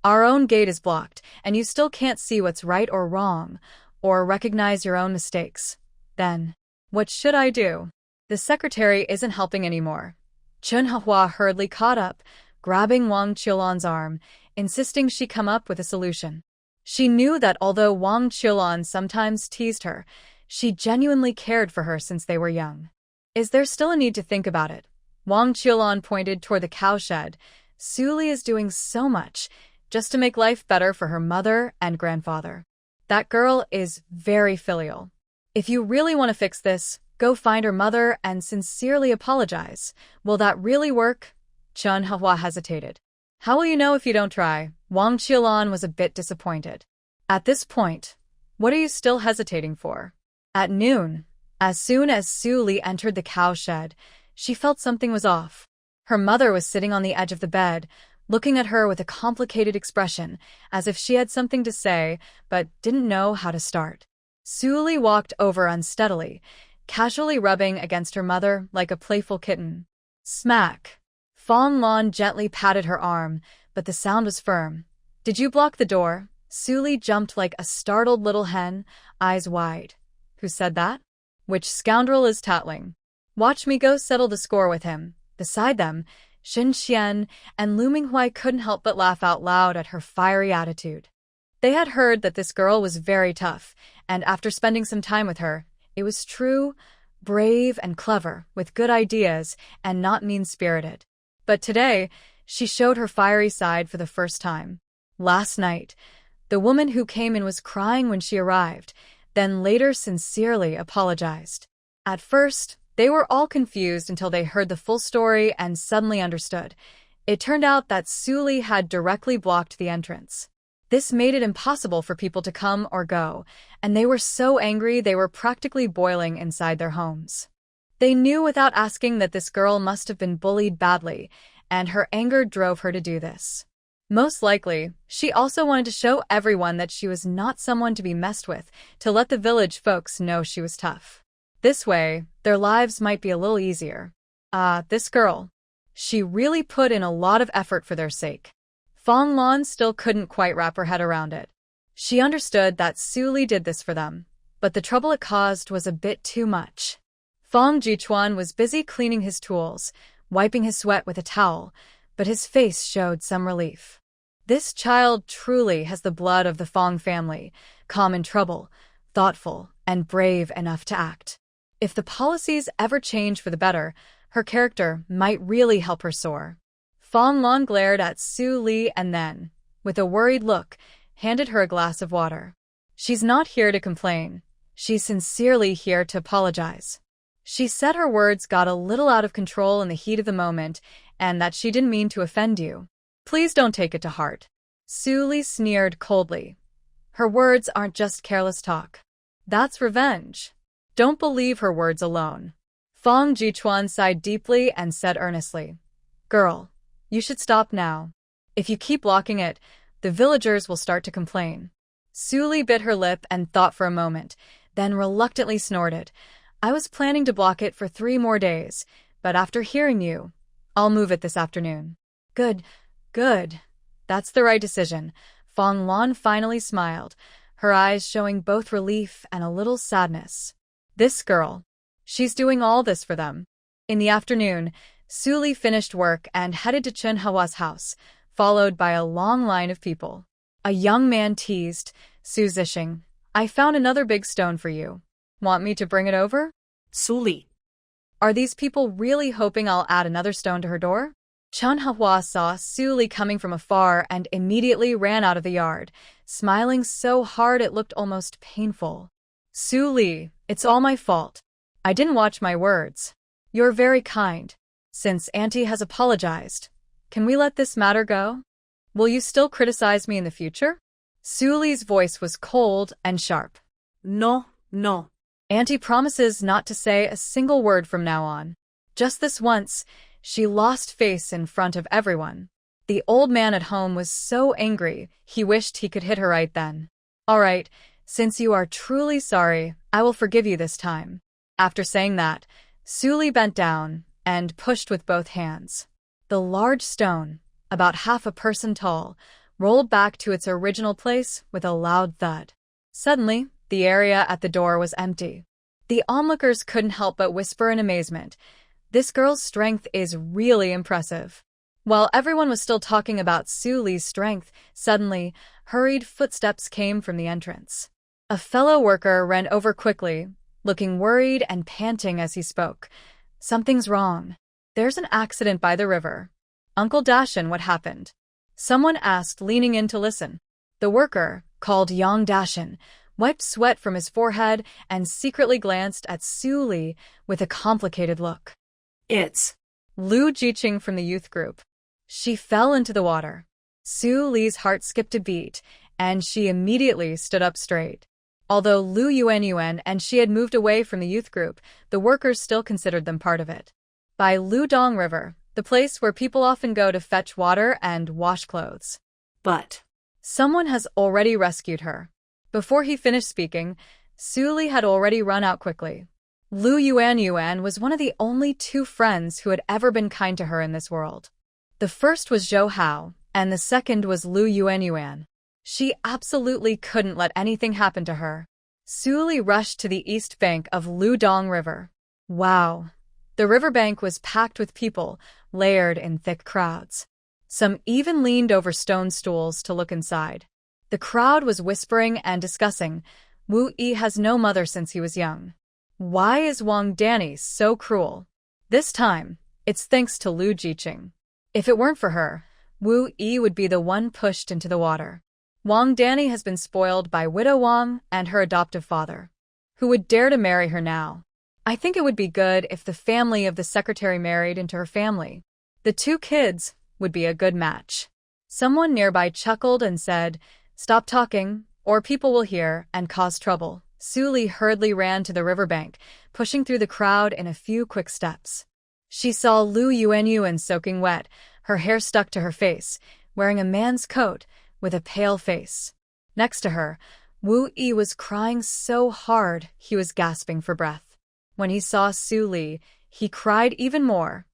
Our own gate is blocked, and you still can't see what's right or wrong, or recognize your own mistakes. Then, what should I do? The secretary isn't helping anymore. Manhwa hurriedly caught up, grabbing Wang Qiulan's arm, insisting she come up with a solution. She knew that although Wang Qiulan sometimes teased her, she genuinely cared for her since they were young. Is there still a need to think about it? Wang Qiulan pointed toward the cowshed. Suli is doing so much, just to make life better for her mother and grandfather. That girl is very filial. If you really want to fix this, go find her mother and sincerely apologize. Will that really work? Manhwa hesitated. How will you know if you don't try? Wang Qiulan was a bit disappointed. At this point, what are you still hesitating for? At noon, as soon as Suli entered the cowshed, she felt something was off. Her mother was sitting on the edge of the bed, looking at her with a complicated expression, as if she had something to say, but didn't know how to start. Suli walked over unsteadily, casually rubbing against her mother like a playful kitten. Smack! Fong Lan gently patted her arm, but the sound was firm. Did you block the door? Suli jumped like a startled little hen, eyes wide. Who said that? Which scoundrel is tattling? Watch me go settle the score with him. Beside them, Xin Xian and Lu Minghui couldn't help but laugh out loud at her fiery attitude. They had heard that this girl was very tough, and after spending some time with her, it was true, brave, and clever, with good ideas, and not mean-spirited. But today, she showed her fiery side for the first time. Last night, the woman who came in was crying when she arrived, then later sincerely apologized. At first, they were all confused until they heard the full story and suddenly understood. It turned out that Suli had directly blocked the entrance. This made it impossible for people to come or go, and they were so angry they were practically boiling inside their homes. They knew without asking that this girl must have been bullied badly, and her anger drove her to do this. Most likely, she also wanted to show everyone that she was not someone to be messed with, to let the village folks know she was tough. This way, their lives might be a little easier. This girl. She really put in a lot of effort for their sake. Fong Lan still couldn't quite wrap her head around it. She understood that Suli did this for them, but the trouble it caused was a bit too much. Fong Jichuan was busy cleaning his tools, wiping his sweat with a towel, but his face showed some relief. This child truly has the blood of the Fong family, calm in trouble, thoughtful, and brave enough to act. If the policies ever change for the better, her character might really help her soar. Fong Lan glared at Su Li and then, with a worried look, handed her a glass of water. She's not here to complain. She's sincerely here to apologize. She said her words got a little out of control in the heat of the moment, and that she didn't mean to offend you. Please don't take it to heart. Su Li sneered coldly. Her words aren't just careless talk. That's revenge. Don't believe her words alone. Fong Jichuan sighed deeply and said earnestly, Girl, you should stop now. If you keep blocking it, the villagers will start to complain. Su Li bit her lip and thought for a moment, then reluctantly snorted. I was planning to block it for 3 more days, but after hearing you, I'll move it this afternoon. Good. That's the right decision. Fong Lan finally smiled, her eyes showing both relief and a little sadness. This girl. She's doing all this for them. In the afternoon, Su Li finished work and headed to Manhwa's house, followed by a long line of people. A young man teased, Su Zixing, I found another big stone for you. Want me to bring it over? Suli. Are these people really hoping I'll add another stone to her door? Manhwa saw Su Li coming from afar and immediately ran out of the yard, smiling so hard it looked almost painful. Su Li, it's all my fault. I didn't watch my words. You're very kind. Since Auntie has apologized, can we let this matter go? Will you still criticize me in the future? Su Li's voice was cold and sharp. No, no. Auntie promises not to say a single word from now on. Just this once, she lost face in front of everyone. The old man at home was so angry, he wished he could hit her right then. All right, since you are truly sorry, I will forgive you this time. After saying that, Su Li bent down and pushed with both hands. The large stone, about half a person tall, rolled back to its original place with a loud thud. Suddenly, the area at the door was empty. The onlookers couldn't help but whisper in amazement, "This girl's strength is really impressive." While everyone was still talking about Su Li's strength, suddenly, hurried footsteps came from the entrance. A fellow worker ran over quickly, looking worried and panting as he spoke. "Something's wrong. There's an accident by the river." "Uncle Dashin, what happened?" Someone asked, leaning in to listen. The worker, called Yang Dashin, wiped sweat from his forehead and secretly glanced at Su Li with a complicated look. It's Lu Jiqing from the youth group. She fell into the water. Su Li's heart skipped a beat, and she immediately stood up straight. Although Lu Yuanyuan and she had moved away from the youth group, the workers still considered them part of it. By Ludong River, the place where people often go to fetch water and wash clothes. But Someone has already rescued her. Before he finished speaking, Su Li had already run out quickly. Lu Yuanyuan was one of the only two friends who had ever been kind to her in this world. The first was Zhou Hao, and the second was Lu Yuanyuan. She absolutely couldn't let anything happen to her. Su Li rushed to the east bank of Ludong River. Wow! The riverbank was packed with people, layered in thick crowds. Some even leaned over stone stools to look inside. The crowd was whispering and discussing, "Wu Yi has no mother since he was young. Why is Wang Danny so cruel? This time, it's thanks to Lu Jiqing. If it weren't for her, Wu Yi would be the one pushed into the water. Wang Danny has been spoiled by Widow Wang and her adoptive father. Who would dare to marry her now? I think it would be good if the family of the secretary married into her family. The two kids would be a good match." Someone nearby chuckled and said, "Stop talking, or people will hear and cause trouble." Su Li hurriedly ran to the riverbank, pushing through the crowd in a few quick steps. She saw Lu Yuanyuan soaking wet, her hair stuck to her face, wearing a man's coat with a pale face. Next to her, Wu Yi was crying so hard he was gasping for breath. When he saw Su Li, he cried even more.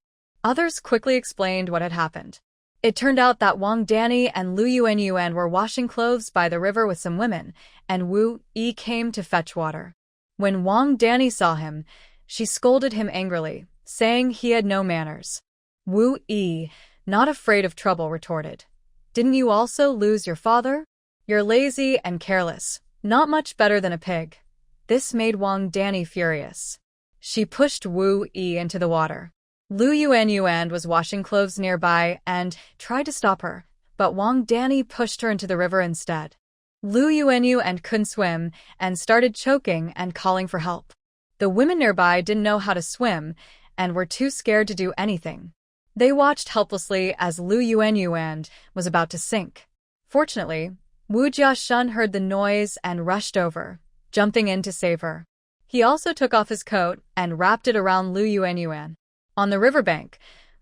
Others quickly explained what had happened. It turned out that Wang Danny and Lu Yuanyuan were washing clothes by the river with some women, and Wu Yi came to fetch water. When Wang Danny saw him, she scolded him angrily, saying he had no manners. Wu Yi, not afraid of trouble, retorted, "Didn't you also lose your father? You're lazy and careless, not much better than a pig." This made Wang Danny furious. She pushed Wu Yi into the water. Lu Yuanyuan was washing clothes nearby and tried to stop her, but Wang Danny pushed her into the river instead. Lu Yuanyuan couldn't swim and started choking and calling for help. The women nearby didn't know how to swim and were too scared to do anything. They watched helplessly as Lu Yuanyuan was about to sink. Fortunately, Wu Jiashun heard the noise and rushed over, jumping in to save her. He also took off his coat and wrapped it around Lu Yuanyuan. On the riverbank,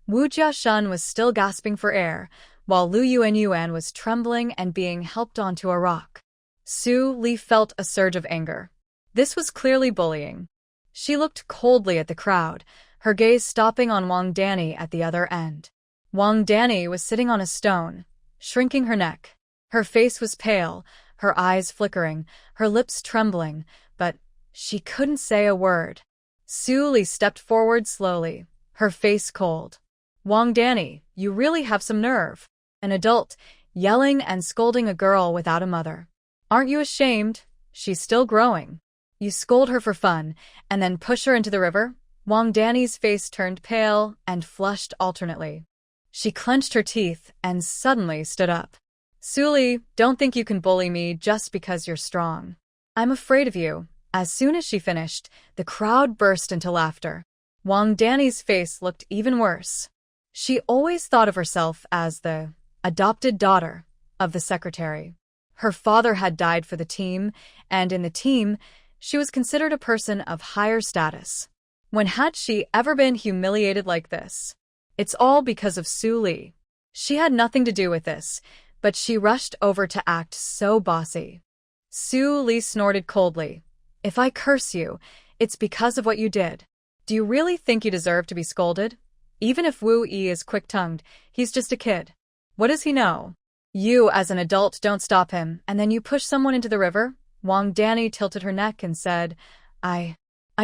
Wu Jiashun was still gasping for air, while Lu Yuanyuan was trembling and being helped onto a rock. Su Li felt a surge of anger. This was clearly bullying. She looked coldly at the crowd, her gaze stopping on Wang Danny at the other end. Wang Danny was sitting on a stone, shrinking her neck. Her face was pale, her eyes flickering, her lips trembling, but she couldn't say a word. Su Li stepped forward slowly, her face cold. "Wang Danny, you really have some nerve. An adult, yelling and scolding a girl without a mother. Aren't you ashamed? She's still growing. You scold her for fun, and then push her into the river?" Wang Danny's face turned pale and flushed alternately. She clenched her teeth and suddenly stood up. "Su Li, don't think you can bully me just because you're strong. I'm afraid of you." As soon as she finished, the crowd burst into laughter. Wang Danny's face looked even worse. She always thought of herself as the adopted daughter of the secretary. Her father had died for the team, and in the team, she was considered a person of higher status. When had she ever been humiliated like this? It's all because of Su Li. She had nothing to do with this, but she rushed over to act so bossy. Su Li snorted coldly. If I curse you, it's because of what you did. Do you really think you deserve to be scolded? Even if Wu Yi is quick-tongued, he's just a kid. What does he know? You, as an adult, don't stop him, and then you push someone into the river? Wang Danny tilted her neck and said, I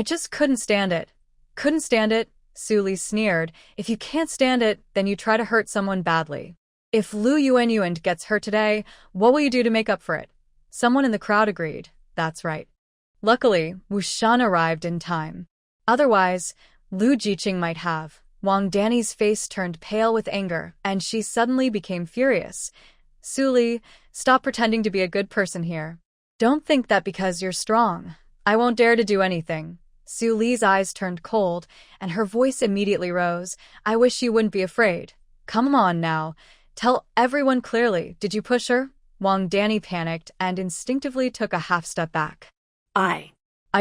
just couldn't stand it. Couldn't stand it? Su Li sneered. If you can't stand it, then you try to hurt someone badly. If Lu Yuanyuan gets hurt today, what will you do to make up for it? Someone in the crowd agreed. That's right. Luckily, Wu Shan arrived in time. Otherwise, Lu Jiqing might have. Wang Danny's face turned pale with anger, and she suddenly became furious. Su Li, stop pretending to be a good person here. Don't think that because you're strong, I won't dare to do anything. Su Li's eyes turned cold, and her voice immediately rose. I wish you wouldn't be afraid. Come on now. Tell everyone clearly, did you push her? Wang Danny panicked and instinctively took a half step back. I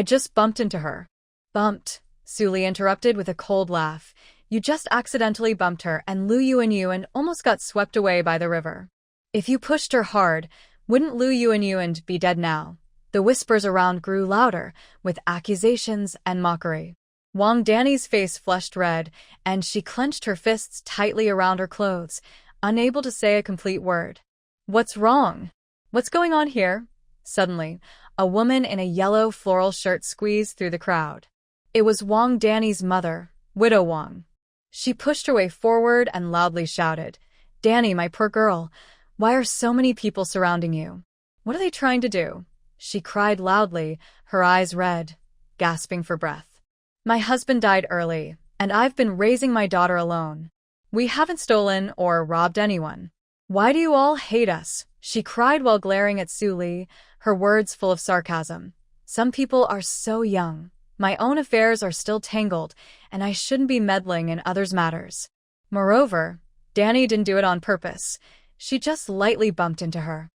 just bumped into her. Bumped? Su Li interrupted with a cold laugh. You just accidentally bumped her and Lu Yuanyuan almost got swept away by the river. If you pushed her hard, wouldn't Lu Yuanyuan be dead now? The whispers around grew louder, with accusations and mockery. Wang Danny's face flushed red, and she clenched her fists tightly around her clothes, unable to say a complete word. What's wrong? What's going on here? Suddenly, a woman in a yellow floral shirt squeezed through the crowd. It was Wang Danny's mother, Widow Wang. She pushed her way forward and loudly shouted, Danny, my poor girl, why are so many people surrounding you? What are they trying to do? She cried loudly, her eyes red, gasping for breath. My husband died early, and I've been raising my daughter alone. We haven't stolen or robbed anyone. Why do you all hate us? She cried while glaring at Su Li, her words full of sarcasm. Some people are so young. My own affairs are still tangled, and I shouldn't be meddling in others' matters. Moreover, Danny didn't do it on purpose. She just lightly bumped into her.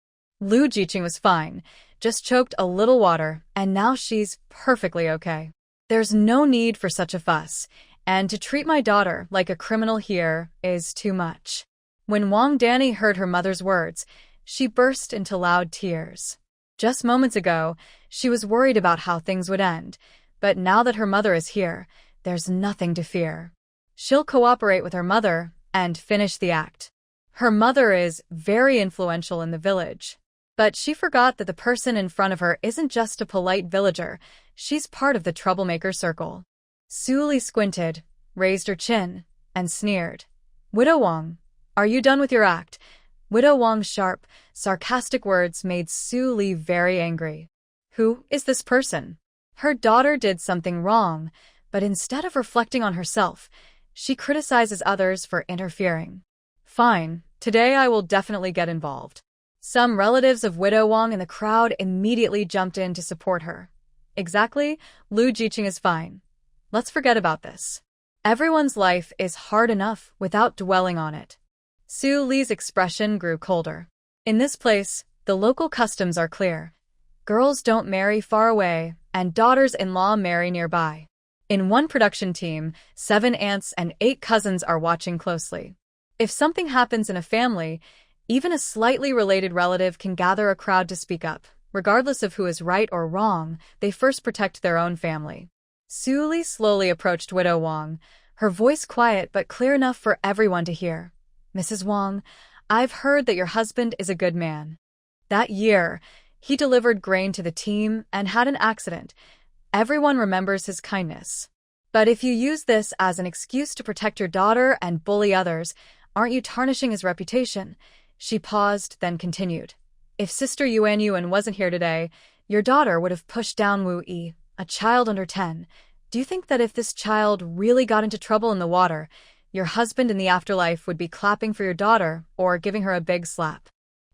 Lu Jiqing was fine, just choked a little water, and now she's perfectly okay. There's no need for such a fuss, and to treat my daughter like a criminal here is too much. When Wang Danny heard her mother's words, she burst into loud tears. Just moments ago, she was worried about how things would end, but now that her mother is here, there's nothing to fear. She'll cooperate with her mother and finish the act. Her mother is very influential in the village. But she forgot that the person in front of her isn't just a polite villager, she's part of the troublemaker circle. Su Li squinted, raised her chin, and sneered. Widow Wang, are you done with your act? Widow Wang's sharp, sarcastic words made Su Li very angry. Who is this person? Her daughter did something wrong, but instead of reflecting on herself, she criticizes others for interfering. Fine, today I will definitely get involved. Some relatives of Widow Wang in the crowd immediately jumped in to support her. Exactly, Lu Jiqing is fine. Let's forget about this. Everyone's life is hard enough without dwelling on it. Su Li's expression grew colder. In this place, the local customs are clear. Girls don't marry far away, and daughters-in-law marry nearby. In one production team, 7 aunts and 8 cousins are watching closely. If something happens in a family, even a slightly related relative can gather a crowd to speak up. Regardless of who is right or wrong, they first protect their own family. Su Li slowly approached Widow Wang, her voice quiet but clear enough for everyone to hear. Mrs. Wang, I've heard that your husband is a good man. That year, he delivered grain to the team and had an accident. Everyone remembers his kindness. But if you use this as an excuse to protect your daughter and bully others, aren't you tarnishing his reputation? She paused, then continued. If Sister Yuanyuan wasn't here today, your daughter would have pushed down Wu Yi, a child under 10. Do you think that if this child really got into trouble in the water, your husband in the afterlife would be clapping for your daughter or giving her a big slap?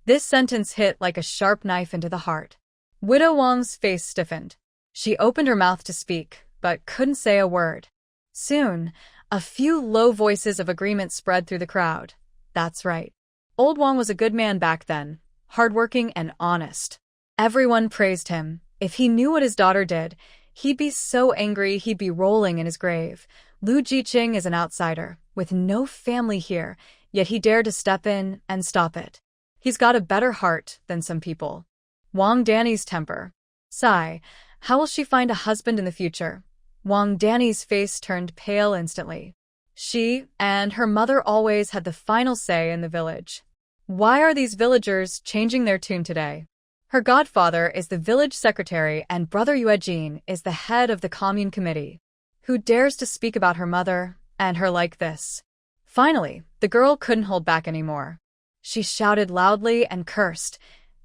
This sentence hit like a sharp knife into the heart. Widow Wang's face stiffened. She opened her mouth to speak, but couldn't say a word. Soon, a few low voices of agreement spread through the crowd. That's right. Old Wang was a good man back then. hardworking and honest. Everyone praised him. If he knew what his daughter did, he'd be so angry he'd be rolling in his grave. Lu Jiqing is an outsider, with no family here, yet he dared to step in and stop it. He's got a better heart than some people. Wang Danny's temper. Sigh. How will she find a husband in the future? Wang Danny's face turned pale instantly. She and her mother always had the final say in the village. Why are these villagers changing their tune today? Her godfather is the village secretary and brother Yuejin is the head of the commune committee. Who dares to speak about her mother and her like this? Finally, the girl couldn't hold back anymore. She shouted loudly and cursed.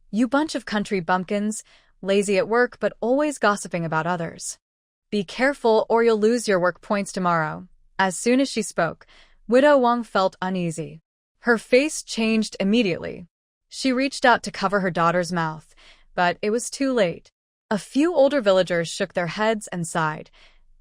You bunch of country bumpkins, lazy at work but always gossiping about others. Be careful or you'll lose your work points tomorrow. As soon as she spoke, Widow Wang felt uneasy. Her face changed immediately. She reached out to cover her daughter's mouth, but it was too late. A few older villagers shook their heads and sighed.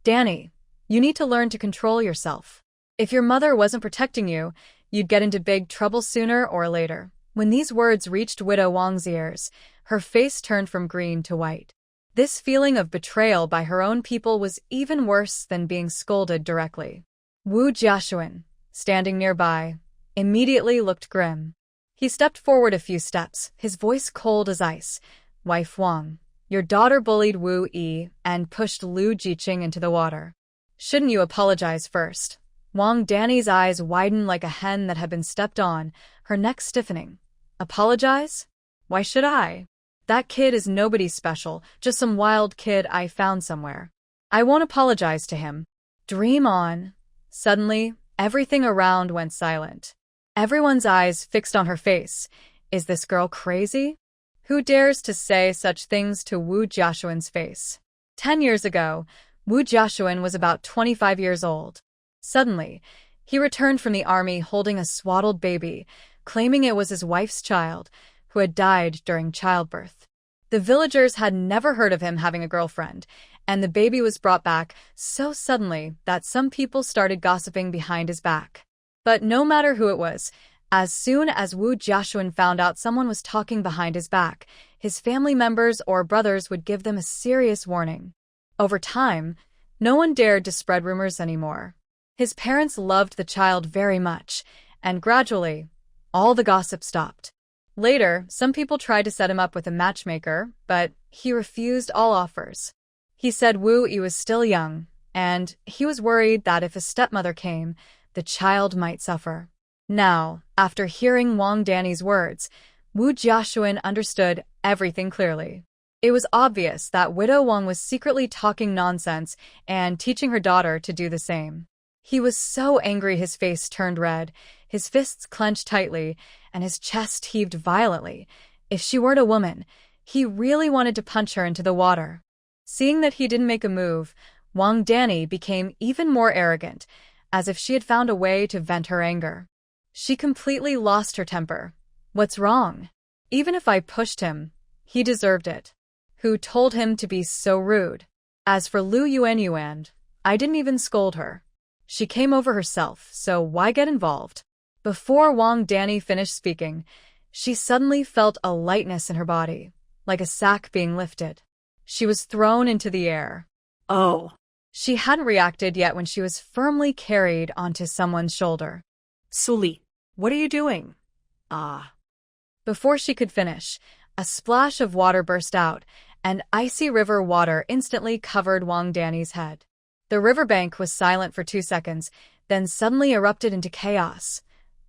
Danny, you need to learn to control yourself. If your mother wasn't protecting you, you'd get into big trouble sooner or later. When these words reached Widow Wang's ears, her face turned from green to white. This feeling of betrayal by her own people was even worse than being scolded directly. Wu Jiashuan, standing nearby, immediately looked grim. He stepped forward a few steps, his voice cold as ice. Wife Wang, your daughter bullied Wu Yi and pushed Lu Jiqing into the water. Shouldn't you apologize first? Wang Danny's eyes widened like a hen that had been stepped on, her neck stiffening. Apologize? Why should I? That kid is nobody special, just some wild kid I found somewhere. I won't apologize to him. Dream on. Suddenly, everything around went silent. Everyone's eyes fixed on her face. Is this girl crazy? Who dares to say such things to Wu Jiashuan's face? 10 years ago, Wu Jiashuan was about 25 years old. Suddenly, he returned from the army holding a swaddled baby, claiming it was his wife's child, who had died during childbirth. The villagers had never heard of him having a girlfriend, and the baby was brought back so suddenly that some people started gossiping behind his back. But no matter who it was, as soon as Wu Jiashuan found out someone was talking behind his back, his family members or brothers would give them a serious warning. Over time, no one dared to spread rumors anymore. His parents loved the child very much, and gradually, all the gossip stopped. Later, some people tried to set him up with a matchmaker, but he refused all offers. He said Wu Yi was still young, and he was worried that if a stepmother came, the child might suffer. Now, after hearing Wang Danny's words, Wu Jiashuan understood everything clearly. It was obvious that Widow Wang was secretly talking nonsense and teaching her daughter to do the same. He was so angry his face turned red, his fists clenched tightly, and his chest heaved violently. If she weren't a woman, he really wanted to punch her into the water. Seeing that he didn't make a move, Wang Danny became even more arrogant, as if she had found a way to vent her anger. She completely lost her temper. What's wrong? Even if I pushed him, he deserved it. Who told him to be so rude? As for Lu Yuan, I didn't even scold her. She came over herself, so why get involved? Before Wang Danny finished speaking, she suddenly felt a lightness in her body, like a sack being lifted. She was thrown into the air. Oh. She hadn't reacted yet when she was firmly carried onto someone's shoulder. Suli, what are you doing? Before she could finish, a splash of water burst out, and icy river water instantly covered Wang Danny's head. The riverbank was silent for 2 seconds, then suddenly erupted into chaos.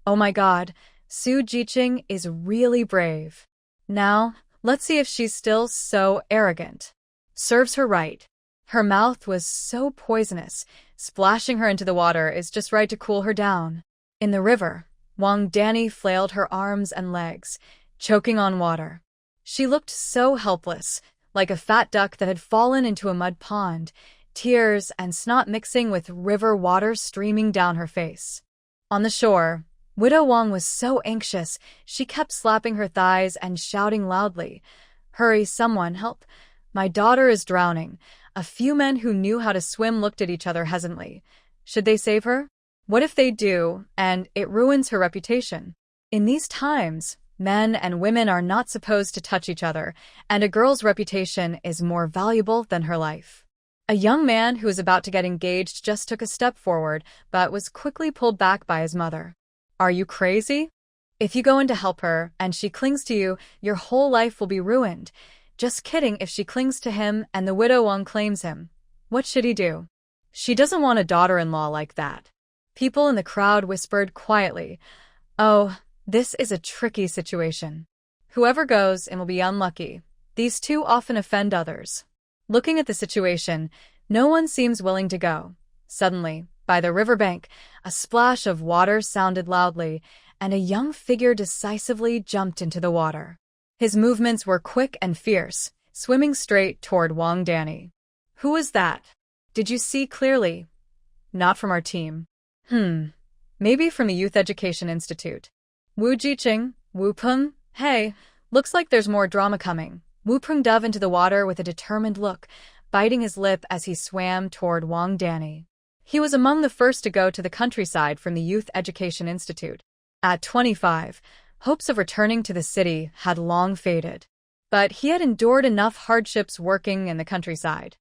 Oh my god, Su Jiqing is really brave. Now, let's see if she's still so arrogant. Serves her right. Her mouth was so poisonous, splashing her into the water is just right to cool her down. In the river, Wang Danny flailed her arms and legs, choking on water. She looked so helpless, like a fat duck that had fallen into a mud pond, tears and snot mixing with river water streaming down her face. On the shore, Widow Wang was so anxious, she kept slapping her thighs and shouting loudly, "Hurry, someone, help! My daughter is drowning." A few men who knew how to swim looked at each other hesitantly. Should they save her? What if they do, and it ruins her reputation? In these times, Men and women are not supposed to touch each other, and a girl's reputation is more valuable than her life. A young man who was about to get engaged just took a step forward, but was quickly pulled back by his mother. Are you crazy? If you go in to help her and she clings to you, your whole life will be ruined. Just kidding. If she clings to him and the widow Wang claims him, what should he do? She doesn't want a daughter-in-law like that. People in the crowd whispered quietly, Oh, this is a tricky situation. Whoever goes in will be unlucky. These two often offend others. Looking at the situation, no one seems willing to go. Suddenly, by the riverbank, a splash of water sounded loudly, and a young figure decisively jumped into the water. His movements were quick and fierce, swimming straight toward Wang Danny. Who was that? Did you see clearly? Not from our team. Maybe from the Youth Education Institute. Wu Jiqing, Wu Peng, hey, looks like there's more drama coming. Wu Peng dove into the water with a determined look, biting his lip as he swam toward Wang Danny. He was among the first to go to the countryside from the Youth Education Institute. At 25, hopes of returning to the city had long faded. But he had endured enough hardships working in the countryside.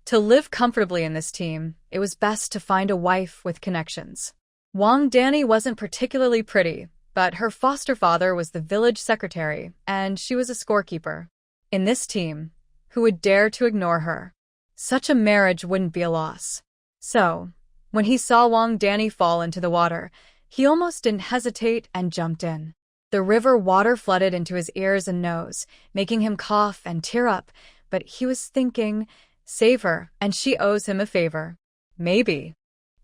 To live comfortably in this team, it was best to find a wife with connections. Wang Danny wasn't particularly pretty, but her foster father was the village secretary, and she was a scorekeeper. In this team, who would dare to ignore her? Such a marriage wouldn't be a loss. So, when he saw Wang Danny fall into the water, he almost didn't hesitate and jumped in. The river water flooded into his ears and nose, making him cough and tear up, but he was thinking, save her, and she owes him a favor. Maybe.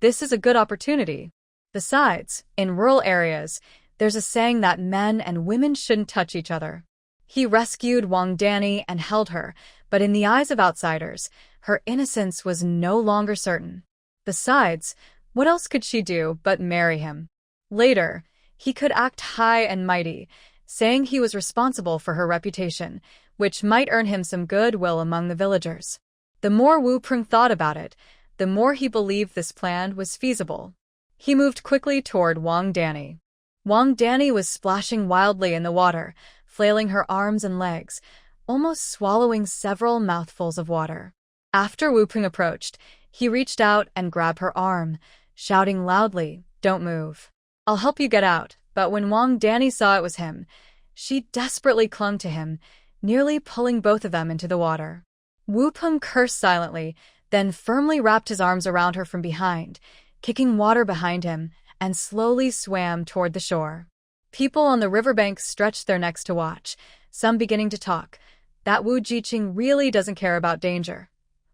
This is a good opportunity. Besides, in rural areas, there's a saying that men and women shouldn't touch each other. He rescued Wang Danny and held her, but in the eyes of outsiders, her innocence was no longer certain. Besides, what else could she do but marry him? Later, he could act high and mighty, saying he was responsible for her reputation, which might earn him some goodwill among the villagers. The more Wu Peng thought about it, the more he believed this plan was feasible. He moved quickly toward Wang Danny. Wang Danny was splashing wildly in the water, flailing her arms and legs, almost swallowing several mouthfuls of water. After Wu Peng approached, he reached out and grabbed her arm, shouting loudly, Don't move. I'll help you get out. But when Wang Danny saw it was him, she desperately clung to him, nearly pulling both of them into the water. Wu Peng cursed silently, then firmly wrapped his arms around her from behind, kicking water behind him, and slowly swam toward the shore. People on the riverbank stretched their necks to watch, some beginning to talk. That Wu Jiqing really doesn't care about danger.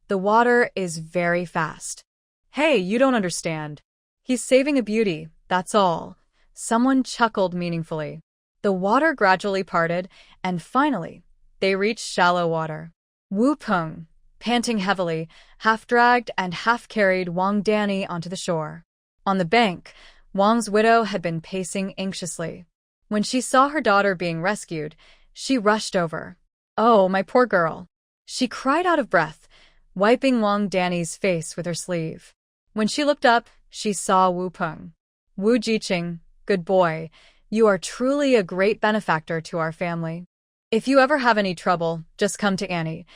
The water is very fast. Hey, you don't understand. He's saving a beauty, that's all. Someone chuckled meaningfully. The water gradually parted, and finally, they reached shallow water. Wu Peng, panting heavily, half-dragged and half-carried Wang Danny onto the shore. On the bank, Wang's widow had been pacing anxiously. When she saw her daughter being rescued, she rushed over. Oh, my poor girl. She cried out of breath, wiping Wang Danny's face with her sleeve. When she looked up, she saw Wu Peng. Wu Jiqing, good boy, you are truly a great benefactor to our family. If you ever have any trouble, just come to Annie.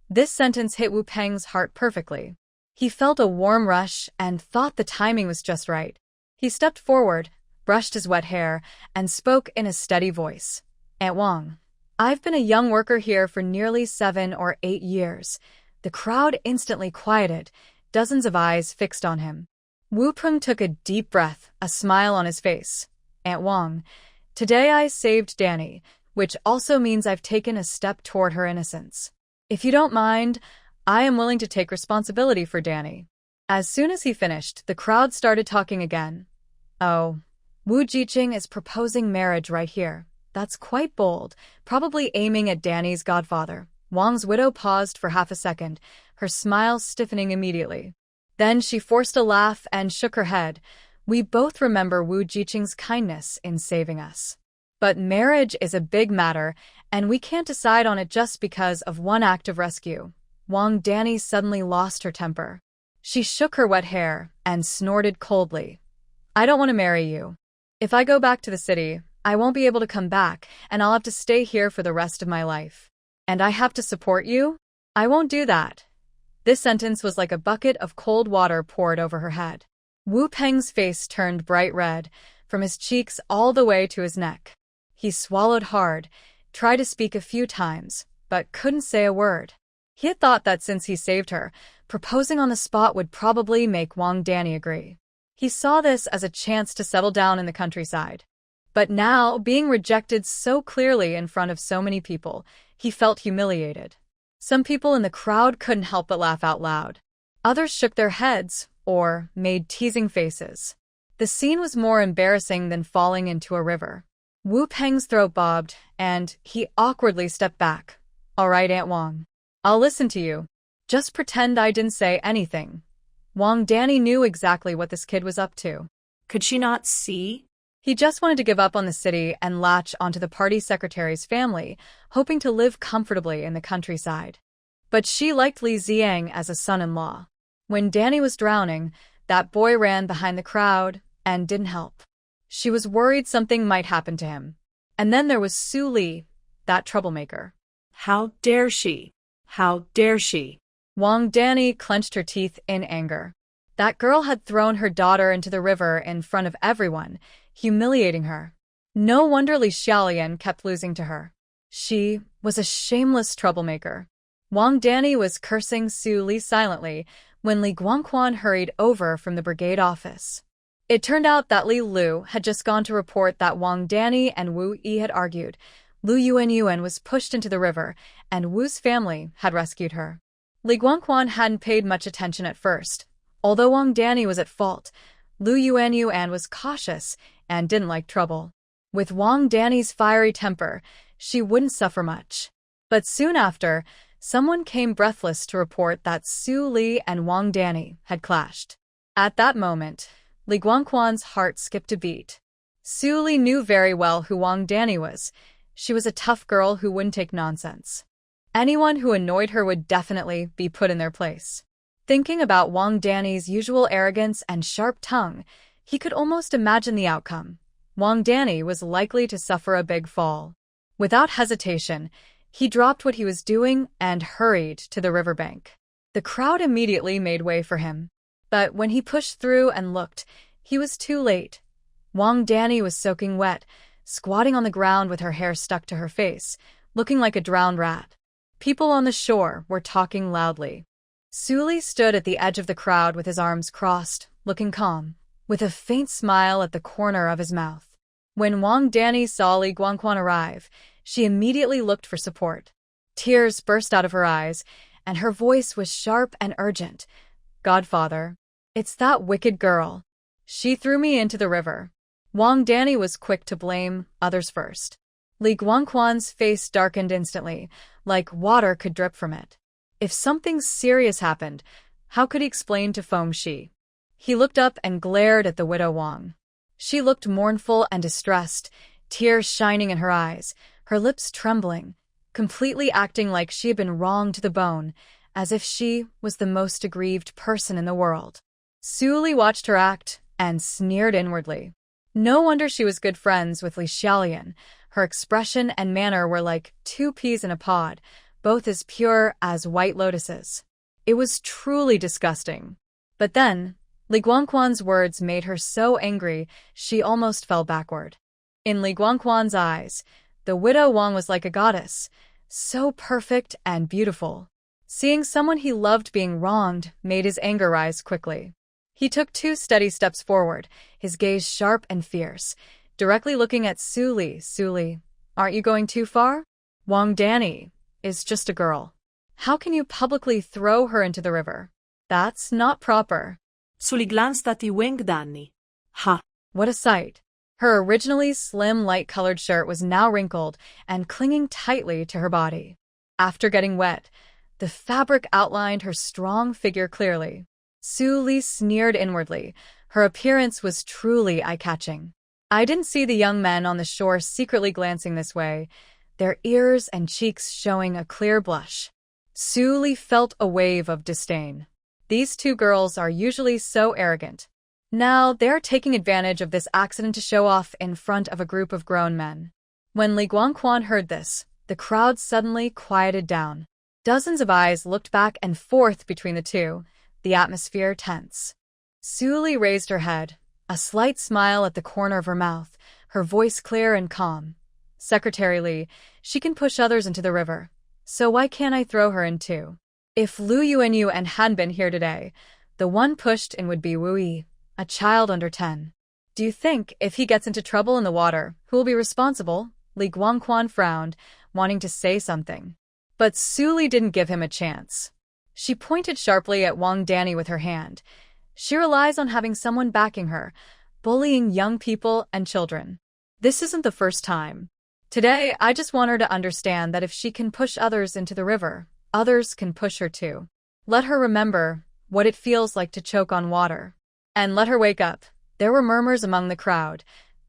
This sentence hit Wu Peng's heart perfectly. He felt a warm rush and thought the timing was just right. He stepped forward, brushed his wet hair, and spoke in a steady voice. Aunt Wang, I've been a young worker here for nearly 7 or 8 years. The crowd instantly quieted, dozens of eyes fixed on him. Wu Peng took a deep breath, a smile on his face. Aunt Wang, today I saved Danny, which also means I've taken a step toward her innocence. If you don't mind, I am willing to take responsibility for Danny. As soon as he finished, the crowd started talking again. Oh, Wu Jiqing is proposing marriage right here. That's quite bold, probably aiming at Danny's godfather. Wang's widow paused for half a second, her smile stiffening immediately. Then she forced a laugh and shook her head. We both remember Wu Jiqing's kindness in saving us. But marriage is a big matter, and we can't decide on it just because of one act of rescue. Wang Danny suddenly lost her temper. She shook her wet hair and snorted coldly. I don't want to marry you. If I go back to the city, I won't be able to come back, and I'll have to stay here for the rest of my life. And I have to support you? I won't do that. This sentence was like a bucket of cold water poured over her head. Wu Peng's face turned bright red, from his cheeks all the way to his neck. He swallowed hard, tried to speak a few times, but couldn't say a word. He had thought that since he saved her, proposing on the spot would probably make Wang Danny agree. He saw this as a chance to settle down in the countryside. But now, being rejected so clearly in front of so many people, he felt humiliated. Some people in the crowd couldn't help but laugh out loud. Others shook their heads or made teasing faces. The scene was more embarrassing than falling into a river. Wu Peng's throat bobbed, and he awkwardly stepped back. All right, Aunt Wang. I'll listen to you. Just pretend I didn't say anything. Wang Danny knew exactly what this kid was up to. Could she not see? He just wanted to give up on the city and latch onto the party secretary's family, hoping to live comfortably in the countryside. But she liked Li Ziang as a son-in-law. When Danny was drowning, that boy ran behind the crowd and didn't help. She was worried something might happen to him. And then there was Su Li, that troublemaker. How dare she? How dare she? Wang Danny clenched her teeth in anger. That girl had thrown her daughter into the river in front of everyone, humiliating her. No wonder Li Xiaolian kept losing to her. She was a shameless troublemaker. Wang Danny was cursing Su Li silently when Li Guangquan hurried over from the brigade office. It turned out that Li Lu had just gone to report that Wang Danny and Wu Yi had argued. Lu Yuan was pushed into the river, and Wu's family had rescued her. Li Guangquan hadn't paid much attention at first. Although Wang Danny was at fault, Lu Yuan was cautious and didn't like trouble. With Wang Danny's fiery temper, she wouldn't suffer much. But soon after, someone came breathless to report that Su Li and Wang Danny had clashed. At that moment, Li Guangquan's heart skipped a beat. Su Li knew very well who Wang Danny was. She was a tough girl who wouldn't take nonsense. Anyone who annoyed her would definitely be put in their place. Thinking about Wang Danny's usual arrogance and sharp tongue, he could almost imagine the outcome. Wang Danny was likely to suffer a big fall. Without hesitation, he dropped what he was doing and hurried to the riverbank. The crowd immediately made way for him. But when he pushed through and looked, he was too late. Wang Danny was soaking wet, squatting on the ground with her hair stuck to her face, looking like a drowned rat. People on the shore were talking loudly. Su Li stood at the edge of the crowd with his arms crossed, looking calm, with a faint smile at the corner of his mouth. When Wang Danny saw Li Guangquan arrive, she immediately looked for support. Tears burst out of her eyes, and her voice was sharp and urgent. Godfather, it's that wicked girl. She threw me into the river. Wang Danny was quick to blame others first. Li Guangquan's face darkened instantly, like water could drip from it. If something serious happened, how could he explain to Feng Shi? He looked up and glared at the widow Wang. She looked mournful and distressed, tears shining in her eyes, her lips trembling, completely acting like she had been wronged to the bone, as if she was the most aggrieved person in the world. Su Li watched her act and sneered inwardly. No wonder she was good friends with Li Xiaolian. Her expression and manner were like two peas in a pod, both as pure as white lotuses. It was truly disgusting. But then, Li Guangquan's words made her so angry she almost fell backward. In Li Guangquan's eyes, the widow Wang was like a goddess, so perfect and beautiful. Seeing someone he loved being wronged made his anger rise quickly. He took 2 steady steps forward, his gaze sharp and fierce, directly looking at Su Li. Su Li, aren't you going too far? Wang Danny is just a girl. How can you publicly throw her into the river? That's not proper. Su Li glanced at the Wang Danny. Ha! What a sight. Her originally slim light-colored shirt was now wrinkled and clinging tightly to her body. After getting wet, the fabric outlined her strong figure clearly. Su Li sneered inwardly. Her appearance was truly eye-catching. I didn't see the young men on the shore secretly glancing this way, their ears and cheeks showing a clear blush. Su Li felt a wave of disdain. These 2 girls are usually so arrogant. Now they're taking advantage of this accident to show off in front of a group of grown men. When Li Guangquan heard this, the crowd suddenly quieted down. Dozens of eyes looked back and forth between the two, the atmosphere tense. Su Li raised her head, a slight smile at the corner of her mouth, her voice clear and calm. Secretary Li, she can push others into the river, so why can't I throw her in too? If Lu Yuanyu and Han been here today, the one pushed in would be Wu Yi, a child under 10. Do you think, if he gets into trouble in the water, who will be responsible? Li Guangquan frowned, wanting to say something. But Su Li didn't give him a chance. She pointed sharply at Wang Danny with her hand. She relies on having someone backing her, bullying young people and children. This isn't the first time. Today, I just want her to understand that if she can push others into the river, others can push her too. Let her remember what it feels like to choke on water. And let her wake up. There were murmurs among the crowd.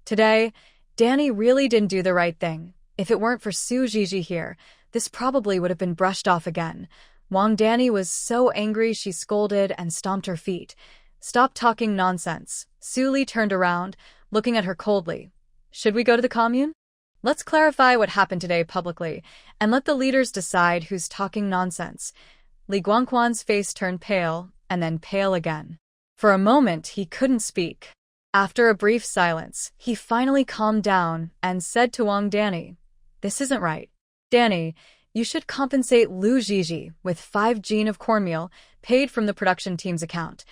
Today, Danny really didn't do the right thing. If it weren't for Su Jiji here, this probably would have been brushed off again. Wang Danny was so angry she scolded and stomped her feet. Stop talking nonsense. Su Li turned around, looking at her coldly. Should we go to the commune? Let's clarify what happened today publicly, and let the leaders decide who's talking nonsense. Li Guangquan's face turned pale, and then pale again. For a moment, he couldn't speak. After a brief silence, he finally calmed down and said to Wang Danny, "This isn't right. Danny, you should compensate Lu Jiji with 5 gene of cornmeal paid from the production team's account."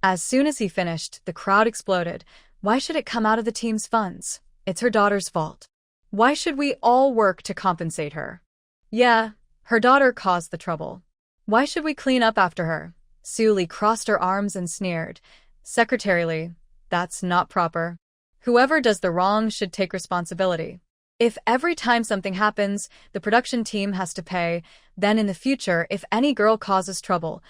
As soon as he finished, the crowd exploded. Why should it come out of the team's funds? It's her daughter's fault. Why should we all work to compensate her? Yeah, her daughter caused the trouble. Why should we clean up after her? Su Li crossed her arms and sneered. Secretary Li, that's not proper. Whoever does the wrong should take responsibility. If every time something happens, the production team has to pay, then in the future, if any girl causes trouble,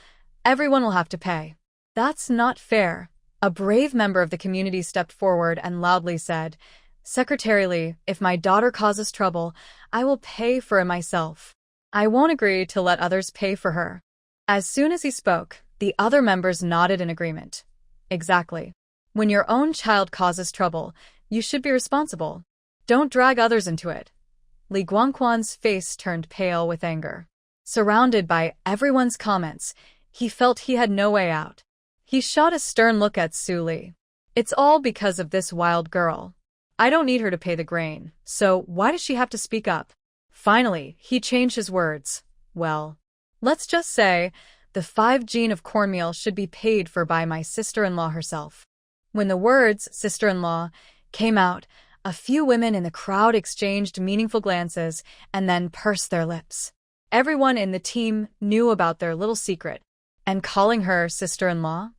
everyone will have to pay. That's not fair. A brave member of the community stepped forward and loudly said, Secretary Li, if my daughter causes trouble, I will pay for it myself. I won't agree to let others pay for her. As soon as he spoke, the other members nodded in agreement. Exactly. When your own child causes trouble, you should be responsible. Don't drag others into it. Li Guangquan's face turned pale with anger. Surrounded by everyone's comments, he felt he had no way out. He shot a stern look at Su Li. It's all because of this wild girl. I don't need her to pay the grain, so why does she have to speak up? Finally, he changed his words. Well, let's just say the 5 gene of cornmeal should be paid for by my sister-in-law herself. When the words sister-in-law came out, a few women in the crowd exchanged meaningful glances and then pursed their lips. Everyone in the team knew about their little secret, and calling her sister-in-law?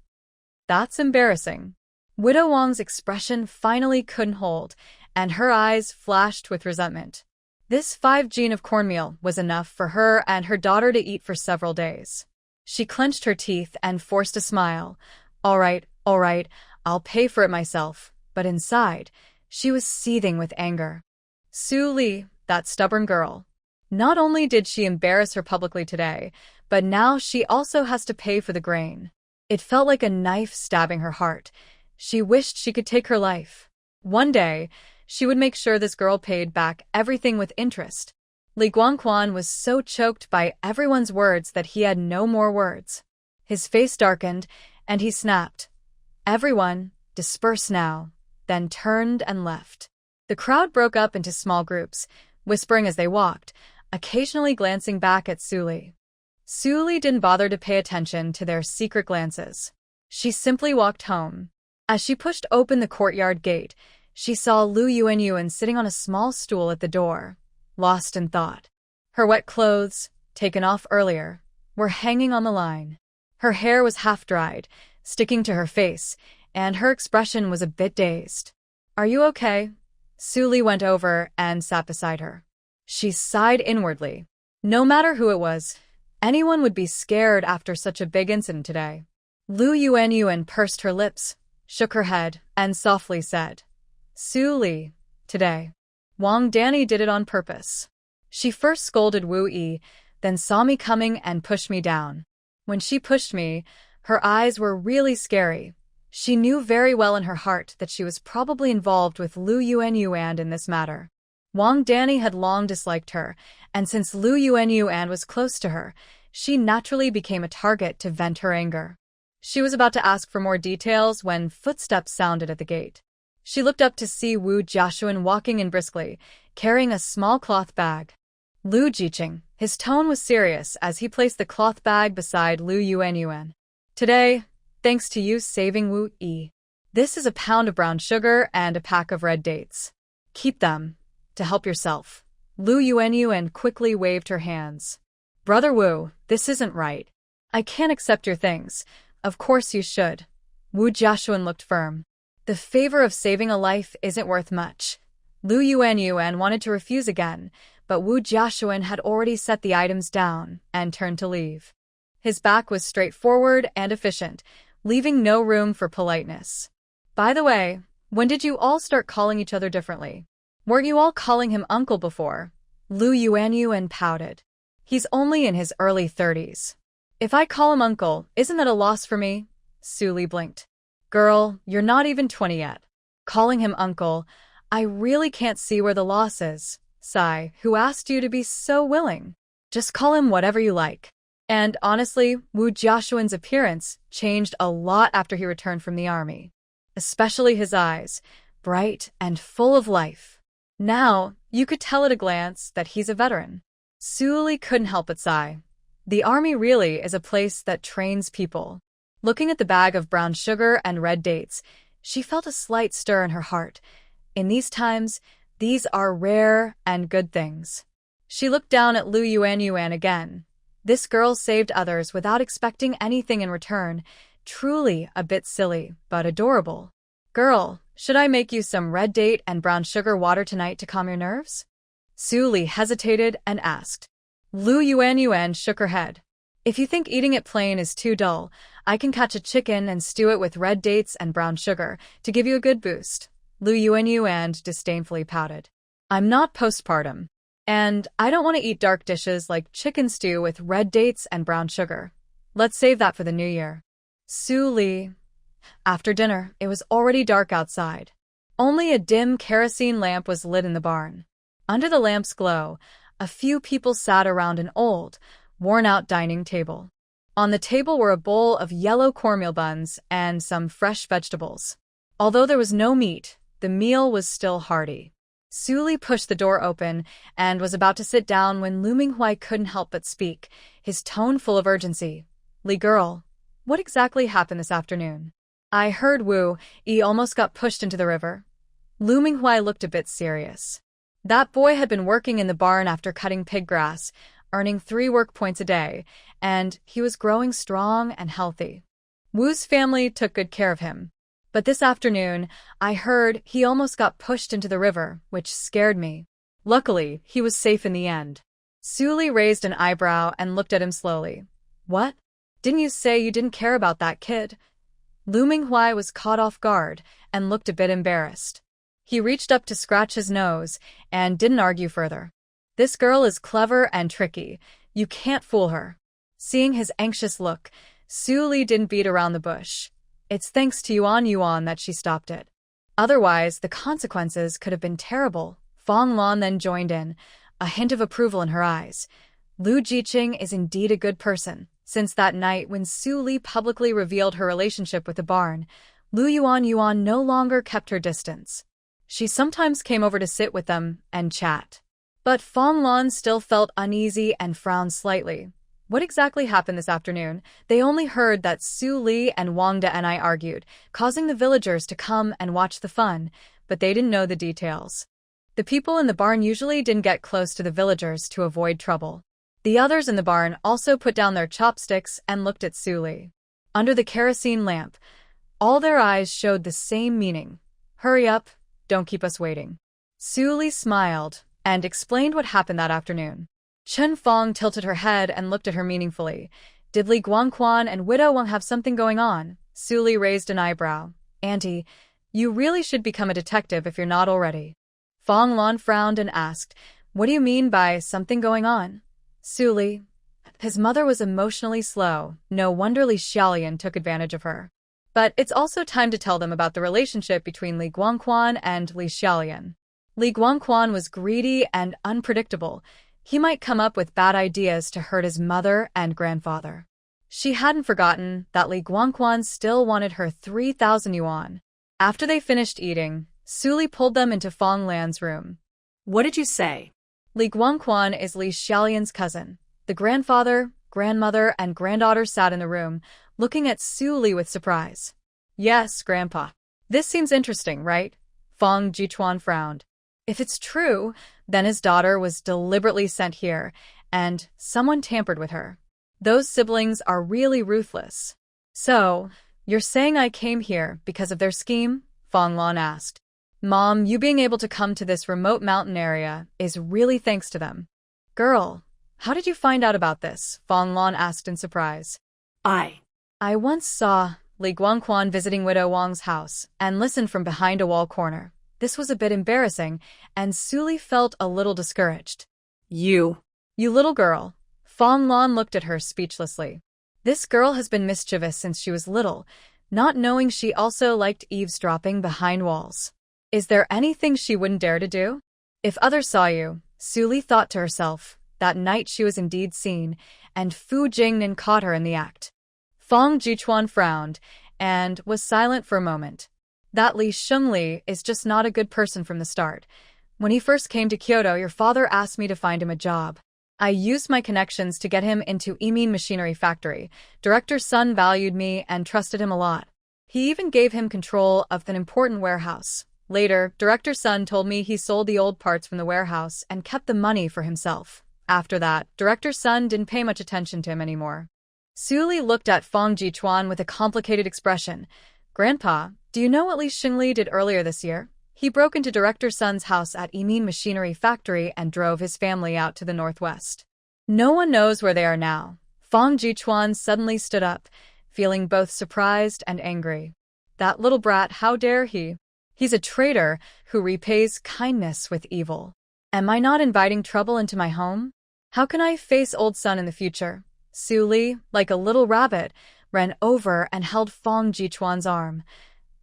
That's embarrassing. Widow Wang's expression finally couldn't hold, and her eyes flashed with resentment. This 5 gene of cornmeal was enough for her and her daughter to eat for several days. She clenched her teeth and forced a smile. All right, I'll pay for it myself. But inside, she was seething with anger. Su Li, that stubborn girl. Not only did she embarrass her publicly today, but now she also has to pay for the grain. It felt like a knife stabbing her heart. She wished she could take her life. One day, she would make sure this girl paid back everything with interest. Li Guangquan was so choked by everyone's words that he had no more words. His face darkened, and he snapped. Everyone, disperse now, then turned and left. The crowd broke up into small groups, whispering as they walked, occasionally glancing back at Su Li. Su Li didn't bother to pay attention to their secret glances. She simply walked home. As she pushed open the courtyard gate, she saw Lu Yuanyuan sitting on a small stool at the door, lost in thought. Her wet clothes, taken off earlier, were hanging on the line. Her hair was half-dried, sticking to her face, and her expression was a bit dazed. Are you okay? Su Li went over and sat beside her. She sighed inwardly. No matter who it was, anyone would be scared after such a big incident today. Lu Yuanyuan pursed her lips, shook her head, and softly said, Su Li, today. Wang Danny did it on purpose. She first scolded Wu Yi, then saw me coming and pushed me down. When she pushed me, her eyes were really scary. She knew very well in her heart that she was probably involved with Lu Yuanyuan in this matter. Wang Danny had long disliked her, and since Lu Yuanyuan was close to her, she naturally became a target to vent her anger. She was about to ask for more details when footsteps sounded at the gate. She looked up to see Wu Jiashuan walking in briskly, carrying a small cloth bag. Lu Jiqing. His tone was serious as he placed the cloth bag beside Lu Yuanyuan. Today, thanks to you saving Wu Yi, this is a pound of brown sugar and a pack of red dates. Keep them, to help yourself. Lu Yuanyuan quickly waved her hands. Brother Wu, this isn't right. I can't accept your things. Of course you should. Wu Jiashuan looked firm. The favor of saving a life isn't worth much. Lu Yuanyuan wanted to refuse again, but Wu Jiashuan had already set the items down and turned to leave. His back was straightforward and efficient, leaving no room for politeness. By the way, when did you all start calling each other differently? Weren't you all calling him uncle before? Lu Yuanyuan pouted. He's only in his early 30s. If I call him uncle, isn't that a loss for me? Su Li blinked. Girl, you're not even 20 yet. Calling him uncle, I really can't see where the loss is. Sigh, who asked you to be so willing? Just call him whatever you like. And honestly, Wu Jiashuan's appearance changed a lot after he returned from the army. Especially his eyes, bright and full of life. Now, you could tell at a glance that he's a veteran. Su Li couldn't help but sigh. The army really is a place that trains people. Looking at the bag of brown sugar and red dates, she felt a slight stir in her heart. In these times, these are rare and good things. She looked down at Lu Yuanyuan again. This girl saved others without expecting anything in return. Truly a bit silly, but adorable. Girl, should I make you some red date and brown sugar water tonight to calm your nerves? Su Li hesitated and asked. Lu Yuanyuan shook her head. If you think eating it plain is too dull, I can catch a chicken and stew it with red dates and brown sugar to give you a good boost. Lu Yuanyuan disdainfully pouted. I'm not postpartum. And I don't want to eat dark dishes like chicken stew with red dates and brown sugar. Let's save that for the new year. Su Li. After dinner, it was already dark outside. Only a dim kerosene lamp was lit in the barn. Under the lamp's glow, a few people sat around an old, worn-out dining table. On the table were a bowl of yellow cornmeal buns and some fresh vegetables. Although there was no meat, the meal was still hearty. Su Li pushed the door open and was about to sit down when Lu Minghui couldn't help but speak, his tone full of urgency. Li girl, what exactly happened this afternoon? I heard Wu Yi almost got pushed into the river. Lu Minghui looked a bit serious. That boy had been working in the barn after cutting pig grass, earning 3 work points a day, and he was growing strong and healthy. Wu's family took good care of him. But this afternoon, I heard he almost got pushed into the river, which scared me. Luckily, he was safe in the end. Su Li raised an eyebrow and looked at him slowly. What? Didn't you say you didn't care about that kid? Lu Minghui was caught off guard and looked a bit embarrassed. He reached up to scratch his nose and didn't argue further. This girl is clever and tricky. You can't fool her. Seeing his anxious look, Su Li didn't beat around the bush. It's thanks to Yuan that she stopped it. Otherwise, the consequences could have been terrible. Fong Lan then joined in, a hint of approval in her eyes. Lu Jiqing is indeed a good person. Since that night when Su Li publicly revealed her relationship with the barn, Lu Yuan no longer kept her distance. She sometimes came over to sit with them and chat. But Fong Lan still felt uneasy and frowned slightly. What exactly happened this afternoon? They only heard that Su Li and Wang De and I argued, causing the villagers to come and watch the fun, but they didn't know the details. The people in the barn usually didn't get close to the villagers to avoid trouble. The others in the barn also put down their chopsticks and looked at Su Li. Under the kerosene lamp, all their eyes showed the same meaning. Hurry up, don't keep us waiting. Su Li smiled and explained what happened that afternoon. Chen Fong tilted her head and looked at her meaningfully. Did Li Guangquan and Widow Wang have something going on? Su Li raised an eyebrow. Auntie, you really should become a detective if you're not already. Fong Lan frowned and asked, what do you mean by something going on? Su Li. His mother was emotionally slow. No wonder Li Xiaolian took advantage of her. But it's also time to tell them about the relationship between Li Guangquan and Li Xiaolian. Li Guangquan was greedy and unpredictable. He might come up with bad ideas to hurt his mother and grandfather. She hadn't forgotten that Li Guangquan still wanted her 3,000 yuan. After they finished eating, Suli pulled them into Fong Lan's room. What did you say? Li Guangquan is Li Xiaolian's cousin. The grandfather, grandmother, and granddaughter sat in the room, looking at Suli with surprise. Yes, Grandpa. This seems interesting, right? Fong Jichuan frowned. If it's true, then his daughter was deliberately sent here, and someone tampered with her. Those siblings are really ruthless. So, you're saying I came here because of their scheme? Fong Lan asked. Mom, you being able to come to this remote mountain area is really thanks to them. Girl, how did you find out about this? Fong Lan asked in surprise. I once saw Li Guangquan visiting Widow Wang's house and listened from behind a wall corner. This was a bit embarrassing, and Suli felt a little discouraged. You little girl. Fong Lan looked at her speechlessly. This girl has been mischievous since she was little, not knowing she also liked eavesdropping behind walls. Is there anything she wouldn't dare to do? If others saw you, Suli thought to herself. That night she was indeed seen, and Fu Jingnan caught her in the act. Fong Jichuan frowned, and was silent for a moment. That Li Shengli is just not a good person from the start. When he first came to Kyoto, your father asked me to find him a job. I used my connections to get him into Emin Machinery Factory. Director Sun valued me and trusted him a lot. He even gave him control of an important warehouse. Later, Director Sun told me he sold the old parts from the warehouse and kept the money for himself. After that, Director Sun didn't pay much attention to him anymore. Suli looked at Fong Jichuan with a complicated expression. Grandpa, do you know what Li Xingli did earlier this year? He broke into Director Sun's house at Emin Machinery Factory and drove his family out to the northwest. No one knows where they are now. Fong Jichuan suddenly stood up, feeling both surprised and angry. That little brat, how dare he? He's a traitor who repays kindness with evil. Am I not inviting trouble into my home? How can I face old Sun in the future? Suli, like a little rabbit, ran over and held Fong Jichuan's arm.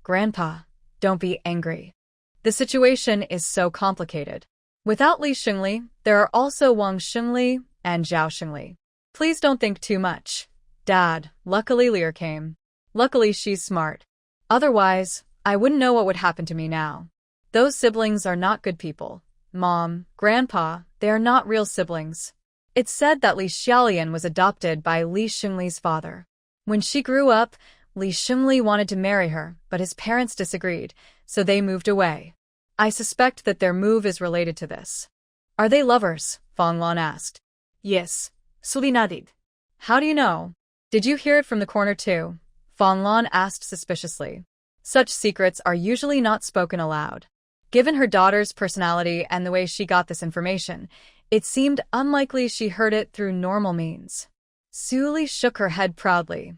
Grandpa, don't be angry. The situation is so complicated. Without Li Xingli, there are also Wang Xingli and Zhao Xingli. Please don't think too much. Dad, luckily Lear came. Luckily she's smart. Otherwise, I wouldn't know what would happen to me now. Those siblings are not good people. Mom, Grandpa, they are not real siblings. It's said that Li Xiaolian was adopted by Li Xingli's father. When she grew up, Li Xingli wanted to marry her, but his parents disagreed, so they moved away. I suspect that their move is related to this. Are they lovers? Fong Lan asked. Yes, Suli nodded. How do you know? Did you hear it from the corner too? Fong Lan asked suspiciously. Such secrets are usually not spoken aloud. Given her daughter's personality and the way she got this information, it seemed unlikely she heard it through normal means. Suli shook her head proudly.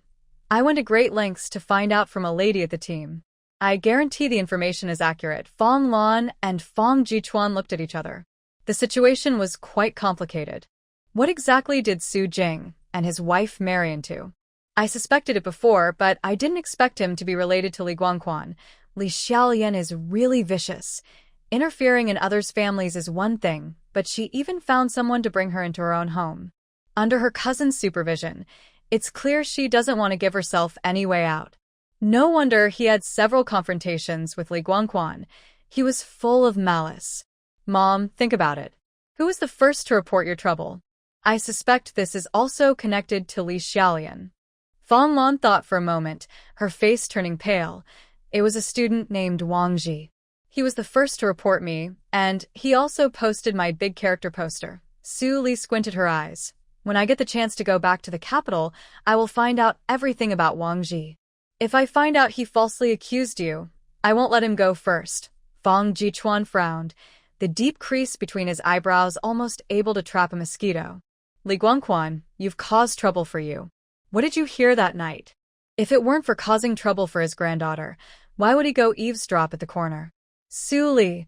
I went to great lengths to find out from a lady at the team. I guarantee the information is accurate. Fong Lan and Fong Jichuan looked at each other. The situation was quite complicated. What exactly did Su Jing and his wife marry into? I suspected it before, but I didn't expect him to be related to Li Guangquan. Li Xiaolian is really vicious. Interfering in others' families is one thing, but she even found someone to bring her into her own home. Under her cousin's supervision, it's clear she doesn't want to give herself any way out. No wonder he had several confrontations with Li Guangquan. He was full of malice. Mom, think about it. Who was the first to report your trouble? I suspect this is also connected to Li Xiaolian. Fong Lan thought for a moment, her face turning pale. It was a student named Wang Ji. He was the first to report me, and he also posted my big character poster. Su Li squinted her eyes. When I get the chance to go back to the capital, I will find out everything about Wang Ji. If I find out he falsely accused you, I won't let him go first. Fong Jichuan frowned, the deep crease between his eyebrows almost able to trap a mosquito. Li Guangquan, you've caused trouble for you. What did you hear that night? If it weren't for causing trouble for his granddaughter, why would he go eavesdrop at the corner? Su Li,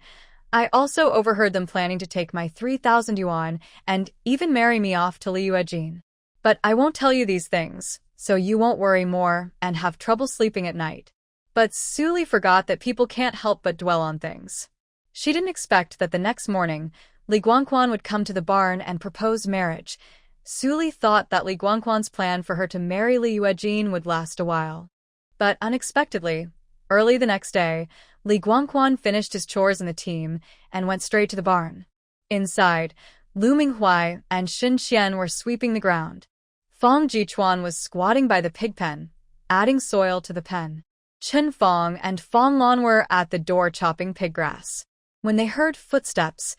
I also overheard them planning to take my 3,000 yuan and even marry me off to Li Yuejin. But I won't tell you these things. so you won't worry more and have trouble sleeping at night. But Su Li forgot that people can't help but dwell on things. She didn't expect that the next morning, Li Guangquan would come to the barn and propose marriage. Su Li thought that Li Guangquan's plan for her to marry Li Yuejin would last a while. But unexpectedly, early the next day, Li Guangquan finished his chores in the team and went straight to the barn. Inside, Lu Minghuai and Xin Xian were sweeping the ground. Fong Jichuan was squatting by the pig pen, adding soil to the pen. Chen Fong and Fong Lan were at the door chopping pig grass. When they heard footsteps,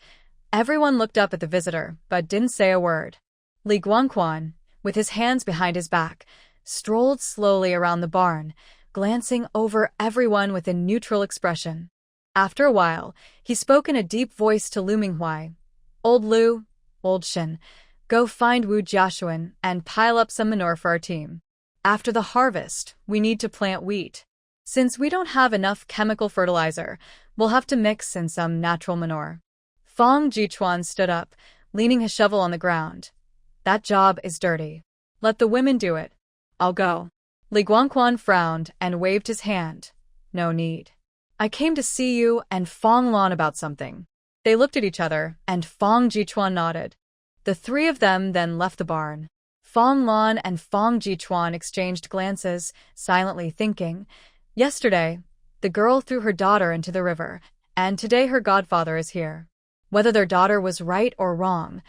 everyone looked up at the visitor but didn't say a word. Li Guangquan, with his hands behind his back, strolled slowly around the barn, glancing over everyone with a neutral expression. After a while, he spoke in a deep voice to Lu Minghuai. "Old Lu, old Shin, go find Wu Jiashuan and pile up some manure for our team. After the harvest, we need to plant wheat. Since we don't have enough chemical fertilizer, we'll have to mix in some natural manure." Fong Jichuan stood up, leaning his shovel on the ground. "That job is dirty. Let the women do it. I'll go." Li Guangquan frowned and waved his hand. "No need. I came to see you and Fong Lan about something." They looked at each other, and Fong Jichuan nodded. The three of them then left the barn. Fong Lan and Fong Jichuan exchanged glances, silently thinking, yesterday, the girl threw her daughter into the river, and today her godfather is here. Whether their daughter was right or wrong,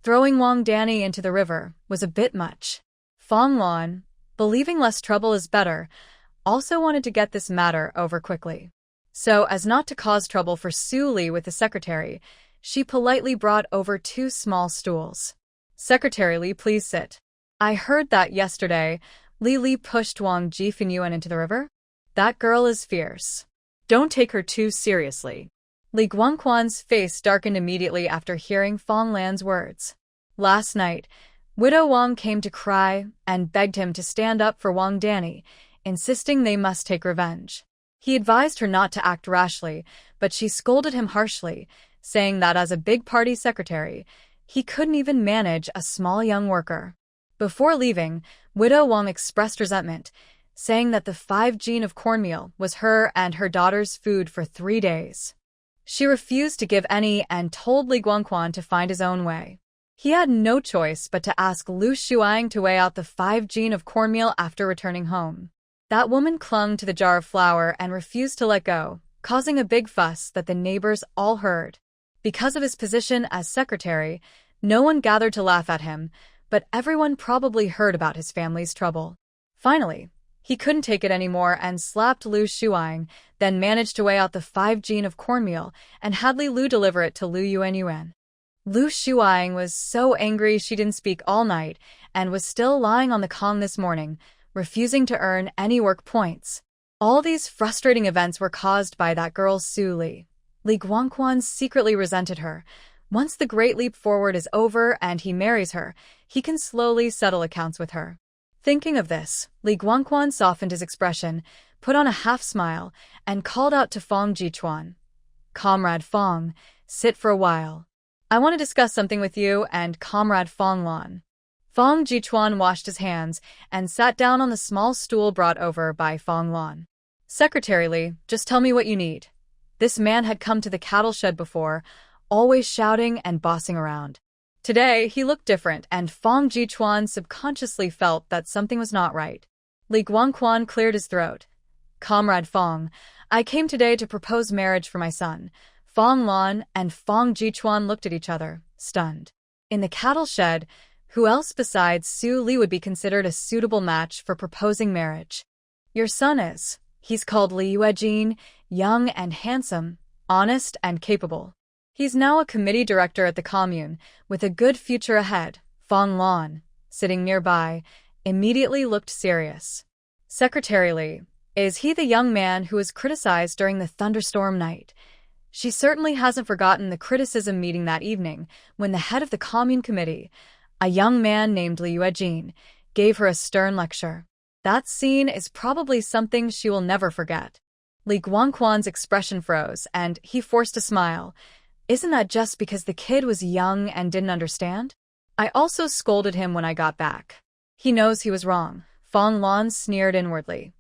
throwing Wang Danny into the river was a bit much. Fong Lan, believing less trouble is better, also wanted to get this matter over quickly. So, as not to cause trouble for Su Li with the secretary, she politely brought over 2 small stools. "Secretary Li, please sit. I heard that yesterday, Li pushed Wang Jifinyuan into the river? That girl is fierce. Don't take her too seriously." Li Guangquan's face darkened immediately after hearing Fong Lan's words. Last night, Widow Wang came to cry and begged him to stand up for Wang Danny, insisting they must take revenge. He advised her not to act rashly, but she scolded him harshly, saying that as a big party secretary, he couldn't even manage a small young worker. Before leaving, Widow Wang expressed resentment, saying that the 5 gene of cornmeal was her and her daughter's food for 3 days. She refused to give any and told Li Guangquan to find his own way. He had no choice but to ask Lu Shuang to weigh out the 5 gene of cornmeal after returning home. That woman clung to the jar of flour and refused to let go, causing a big fuss that the neighbors all heard. Because of his position as secretary, no one gathered to laugh at him, but everyone probably heard about his family's trouble. Finally, he couldn't take it anymore and slapped Lu Shuang, then managed to weigh out the 5 gene of cornmeal and had Li Lu deliver it to Lu Yuanyuan. Lu Shuang was so angry she didn't speak all night and was still lying on the Kong this morning, refusing to earn any work points. All these frustrating events were caused by that girl Su Li. Li Guangquan secretly resented her. Once the Great Leap Forward is over and he marries her, he can slowly settle accounts with her. Thinking of this, Li Guangquan softened his expression, put on a half-smile, and called out to Fong Jichuan. "Comrade Fong, sit for a while. I want to discuss something with you and Comrade Fong Lan." Fong Jichuan washed his hands and sat down on the small stool brought over by Fong Lan. "Secretary Li, just tell me what you need." This man had come to the cattle shed before, always shouting and bossing around. Today, he looked different, and Fong Jichuan subconsciously felt that something was not right. Li Guangquan cleared his throat. "Comrade Fong, I came today to propose marriage for my son." Fong Lan and Fong Jichuan looked at each other, stunned. In the cattle shed, who else besides Su Li would be considered a suitable match for proposing marriage? "Your son is. He's called Li Yuejin, young and handsome, honest and capable. He's now a committee director at the commune, with a good future ahead." Fong Lan, sitting nearby, immediately looked serious. "Secretary Li, is he the young man who was criticized during the thunderstorm night?" She certainly hasn't forgotten the criticism meeting that evening, when the head of the commune committee, a young man named Li Yuejin, gave her a stern lecture. That scene is probably something she will never forget. Li Guangquan's expression froze, and he forced a smile. "Isn't that just because the kid was young and didn't understand? I also scolded him when I got back. He knows he was wrong." Fong Lan sneered inwardly.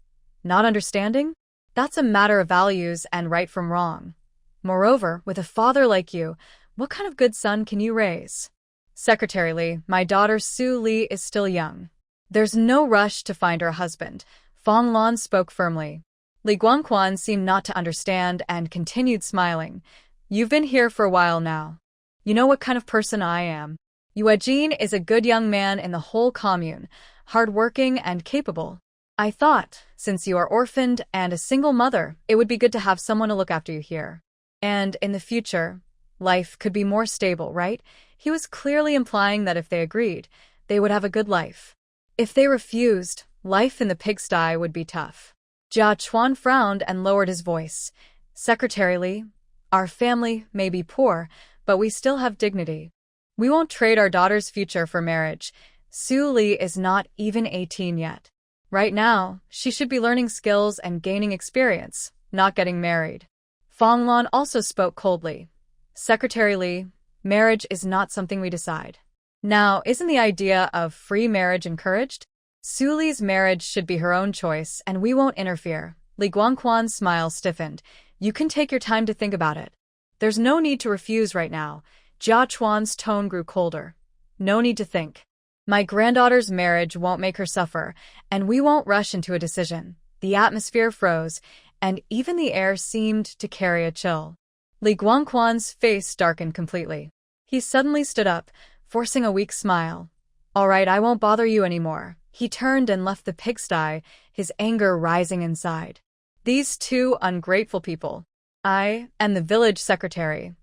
Not understanding? That's a matter of values and right from wrong. Moreover, with a father like you, what kind of good son can you raise? Secretary Li, my daughter Su Li is still young. There's no rush to find her a husband. Fong Lan spoke firmly. Li Guangquan seemed not to understand and continued smiling. You've been here for a while now. You know what kind of person I am. Yue Jin is a good young man in the whole commune, hard-working and capable. I thought, since you are orphaned and a single mother, it would be good to have someone to look after you here. And in the future, life could be more stable, right? He was clearly implying that if they agreed, they would have a good life. If they refused, life in the pigsty would be tough. Jia Chuan frowned and lowered his voice. Secretary Li, our family may be poor, but we still have dignity. We won't trade our daughter's future for marriage. Su Li is not even 18 yet. Right now, she should be learning skills and gaining experience, not getting married. Fong Lan also spoke coldly. Secretary Li, marriage is not something we decide. Now, isn't the idea of free marriage encouraged? Su Li's marriage should be her own choice, and we won't interfere. Li Guangquan's smile stiffened. You can take your time to think about it. There's no need to refuse right now. Jia Chuan's tone grew colder. No need to think. My granddaughter's marriage won't make her suffer, and we won't rush into a decision. The atmosphere froze, and even the air seemed to carry a chill. Li Guangquan's face darkened completely. He suddenly stood up, forcing a weak smile. All right, I won't bother you anymore. He turned and left the pigsty, his anger rising inside. These two ungrateful people. I am the village secretary,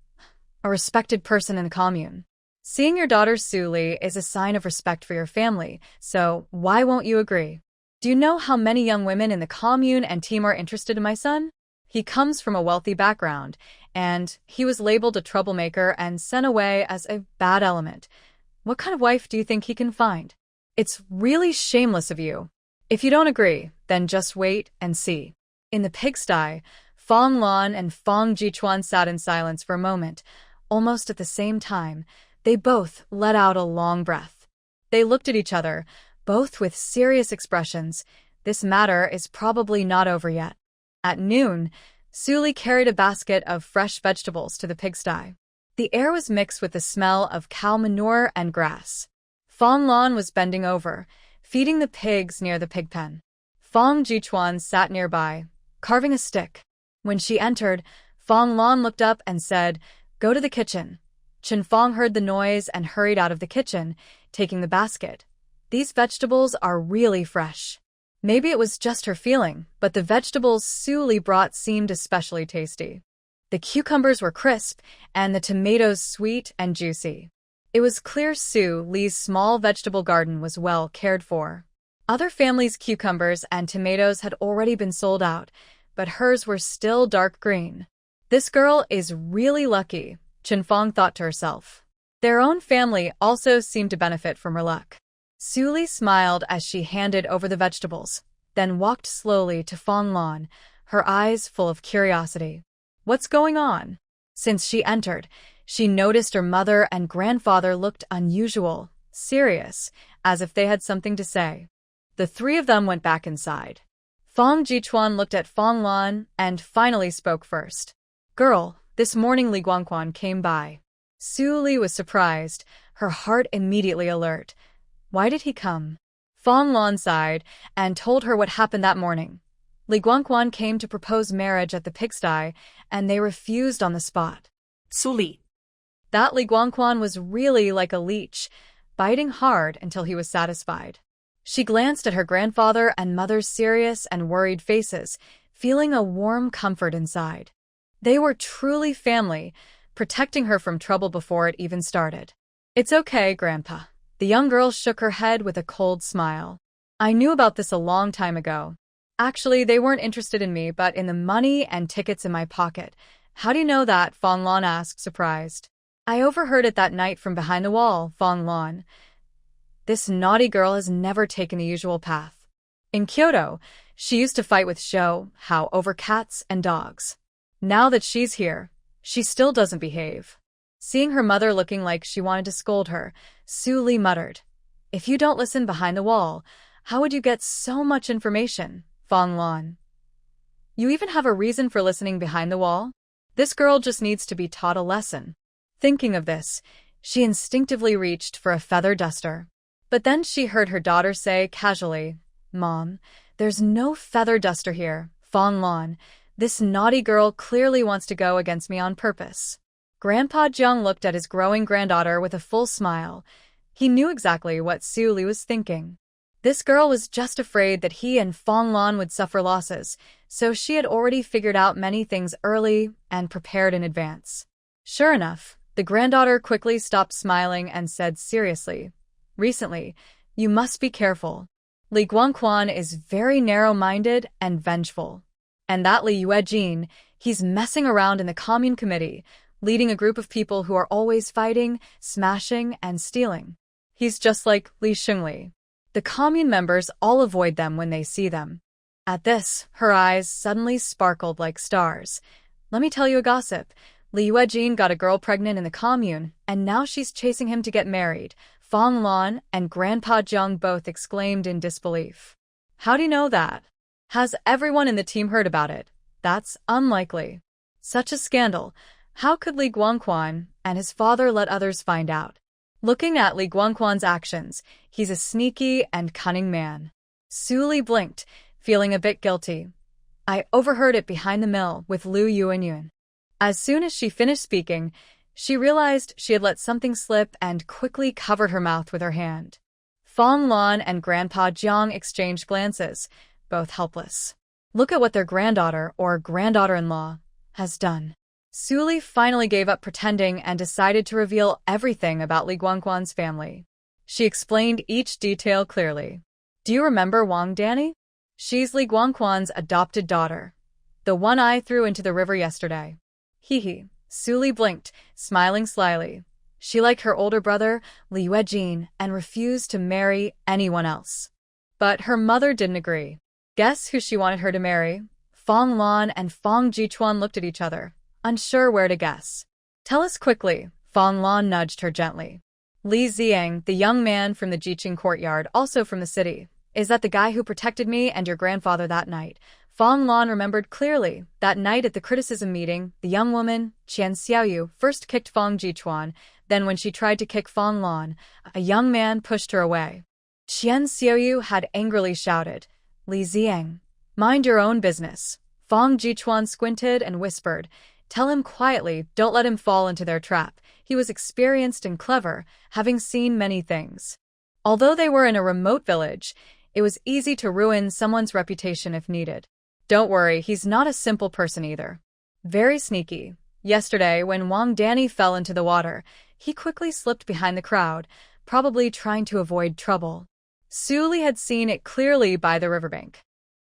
a respected person in the commune. Seeing your daughter Su Li is a sign of respect for your family, so why won't you agree? Do you know how many young women in the commune and team are interested in my son? He comes from a wealthy background, and he was labeled a troublemaker and sent away as a bad element. What kind of wife do you think he can find? It's really shameless of you. If you don't agree, then just wait and see. In the pigsty, Fong Lan and Fong Jichuan sat in silence for a moment. Almost at the same time, they both let out a long breath. They looked at each other, both with serious expressions. This matter is probably not over yet. At noon, Su Li carried a basket of fresh vegetables to the pigsty. The air was mixed with the smell of cow manure and grass. Fong Lan was bending over, feeding the pigs near the pig pen. Fong Jichuan sat nearby, carving a stick. When she entered, Fong Lan looked up and said, "Go to the kitchen." Chen Fong heard the noise and hurried out of the kitchen, taking the basket. These vegetables are really fresh. Maybe it was just her feeling, but the vegetables Su Li brought seemed especially tasty. The cucumbers were crisp, and the tomatoes sweet and juicy. It was clear Su Li's small vegetable garden was well cared for. Other families' cucumbers and tomatoes had already been sold out, but hers were still dark green. This girl is really lucky, Chen Fong thought to herself. Their own family also seemed to benefit from her luck. Su Li smiled as she handed over the vegetables, then walked slowly to Fong Lan, her eyes full of curiosity. What's going on? Since she entered, she noticed her mother and grandfather looked unusual, serious, as if they had something to say. The three of them went back inside. Fong Jichuan looked at Fong Lan and finally spoke first. Girl, this morning Li Guangquan came by. Su Li was surprised, her heart immediately alert. Why did he come? Fong Lan sighed and told her what happened that morning. Li Guangquan came to propose marriage at the pigsty, and they refused on the spot. Su Li. That Li Guangquan was really like a leech, biting hard until he was satisfied. She glanced at her grandfather and mother's serious and worried faces, feeling a warm comfort inside. They were truly family, protecting her from trouble before it even started. It's okay, Grandpa. The young girl shook her head with a cold smile. I knew about this a long time ago. Actually, they weren't interested in me, but in the money and tickets in my pocket. How do you know that? Fong Lan asked, surprised. I overheard it that night from behind the wall, Fong Lan. This naughty girl has never taken the usual path. In Kyoto, she used to fight with Shou Hao over cats and dogs. Now that she's here, she still doesn't behave. Seeing her mother looking like she wanted to scold her, Su Li muttered, If you don't listen behind the wall, How would you get so much information, Fong Lan? You even have a reason for listening behind the wall? This girl just needs to be taught a lesson. Thinking of this, she instinctively reached for a feather duster. But then she heard her daughter say casually, "Mom, there's no feather duster here, Fong Lan. This naughty girl clearly wants to go against me on purpose." Grandpa Jiang looked at his growing granddaughter with a full smile. He knew exactly what Su Li was thinking. This girl was just afraid that he and Fong Lan would suffer losses, so she had already figured out many things early and prepared in advance. Sure enough, the granddaughter quickly stopped smiling and said seriously, "Recently, you must be careful. Li Guangquan is very narrow-minded and vengeful. And that Li Yuejin, he's messing around in the commune committee, leading a group of people who are always fighting, smashing, and stealing. He's just like Li Xingli. The commune members all avoid them when they see them." At this, her eyes suddenly sparkled like stars. "Let me tell you a gossip. Li Yuejin got a girl pregnant in the commune, and now she's chasing him to get married." Fong Lan and Grandpa Jiang both exclaimed in disbelief. "How do you know that? Has everyone in the team heard about it? That's unlikely. Such a scandal. How could Li Guangquan and his father let others find out?" Looking at Li Guangquan's actions, he's a sneaky and cunning man. Su Li blinked, feeling a bit guilty. "I overheard it behind the mill with Lu Yuanyun." As soon as she finished speaking, she realized she had let something slip and quickly covered her mouth with her hand. Fong Lan and Grandpa Jiang exchanged glances, both helpless. Look at what their granddaughter or granddaughter-in-law has done. Su Li finally gave up pretending and decided to reveal everything about Li Guangquan's family. She explained each detail clearly. "Do you remember Wang Danny? She's Li Guangquan's adopted daughter. The one I threw into the river yesterday." Hee. Su Li blinked, smiling slyly. She liked her older brother, Li Yuejin, and refused to marry anyone else. But her mother didn't agree. Guess who she wanted her to marry? Fong Lan and Fong Jichuan looked at each other, unsure where to guess. "Tell us quickly," Fong Lan nudged her gently. "Li Ziang, the young man from the Jiqing courtyard, also from the city. Is that the guy who protected me and your grandfather that night?" Fong Lan remembered clearly. That night at the criticism meeting, the young woman, Qian Xiaoyu, first kicked Fong Jichuan. Then when she tried to kick Fong Lan, a young man pushed her away. Qian Xiaoyu had angrily shouted, "Li Ziang, mind your own business." Fong Jichuan squinted and whispered, "Tell him quietly, don't let him fall into their trap. He was experienced and clever, having seen many things." Although they were in a remote village, it was easy to ruin someone's reputation if needed. Don't worry, he's not a simple person either. Very sneaky. Yesterday, when Wang Danny fell into the water, he quickly slipped behind the crowd, probably trying to avoid trouble. Su Li had seen it clearly by the riverbank.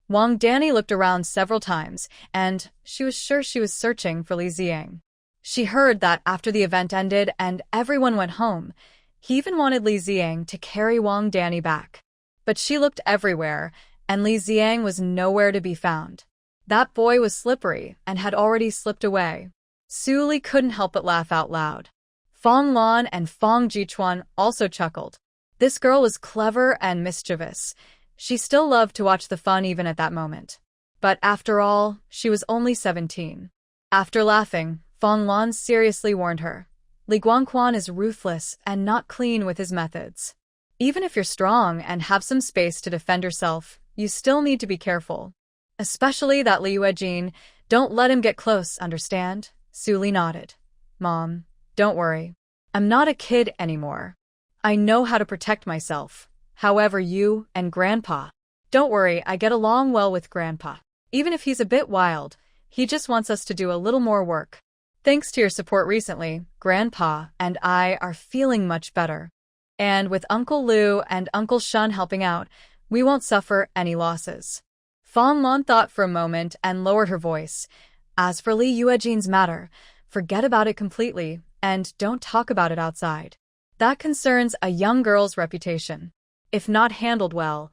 Wang Danny looked around several times, and she was sure she was searching for Li Ziang. She heard that after the event ended and everyone went home, he even wanted Li Ziang to carry Wang Danny back. But she looked everywhere, and Li Ziang was nowhere to be found. That boy was slippery and had already slipped away. Su Li couldn't help but laugh out loud. Fong Lan and Fong Jichuan also chuckled. This girl was clever and mischievous. She still loved to watch the fun even at that moment. But after all, she was only 17. After laughing, Fong Lan seriously warned her. Li Guangquan is ruthless and not clean with his methods. Even if you're strong and have some space to defend yourself, you still need to be careful. Especially that Li Yuejin. Don't let him get close, understand? Su Li nodded. "Mom, don't worry. I'm not a kid anymore. I know how to protect myself. However, you and Grandpa. Don't worry, I get along well with Grandpa. Even if he's a bit wild, he just wants us to do a little more work. Thanks to your support recently, Grandpa and I are feeling much better. And with Uncle Lu and Uncle Shun helping out, we won't suffer any losses." Fong Lan thought for a moment and lowered her voice. "As for Li Yuejin's matter, forget about it completely, and don't talk about it outside. That concerns a young girl's reputation. If not handled well,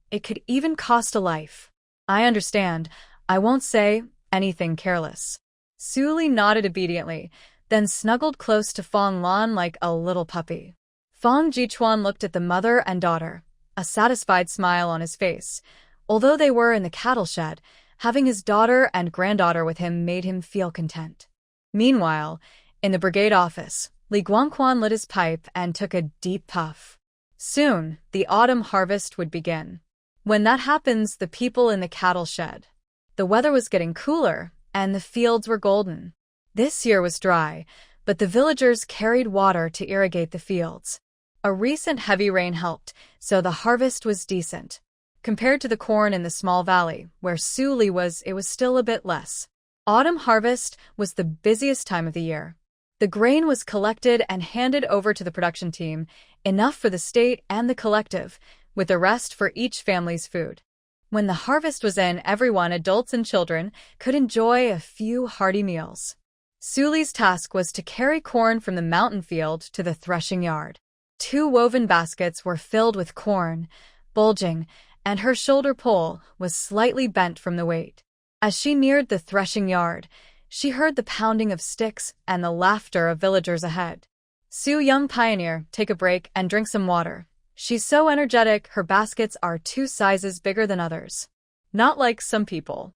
it could even cost a life." "I understand. I won't say anything careless." Su Li nodded obediently, then snuggled close to Fong Lan like a little puppy. Fong Jichuan looked at the mother and daughter. a satisfied smile on his face. Although they were in the cattle shed, having his daughter and granddaughter with him made him feel content. Meanwhile, in the brigade office, Li Guangquan lit his pipe and took a deep puff. Soon, the autumn harvest would begin. When that happens, the people in the cattle shed. The weather was getting cooler, and the fields were golden. This year was dry, but the villagers carried water to irrigate the fields. A recent heavy rain helped, so the harvest was decent. Compared to the corn in the small valley, where Suli was, it was still a bit less. Autumn harvest was the busiest time of the year. The grain was collected and handed over to the production team, enough for the state and the collective, with the rest for each family's food. When the harvest was in, everyone, adults and children, could enjoy a few hearty meals. Suli's task was to carry corn from the mountain field to the threshing yard. 2 woven baskets were filled with corn, bulging, and her shoulder pole was slightly bent from the weight. As she neared the threshing yard, she heard the pounding of sticks and the laughter of villagers ahead. Su, young pioneer, take a break and drink some water. She's so energetic, her baskets are 2 sizes bigger than others. Not like some people,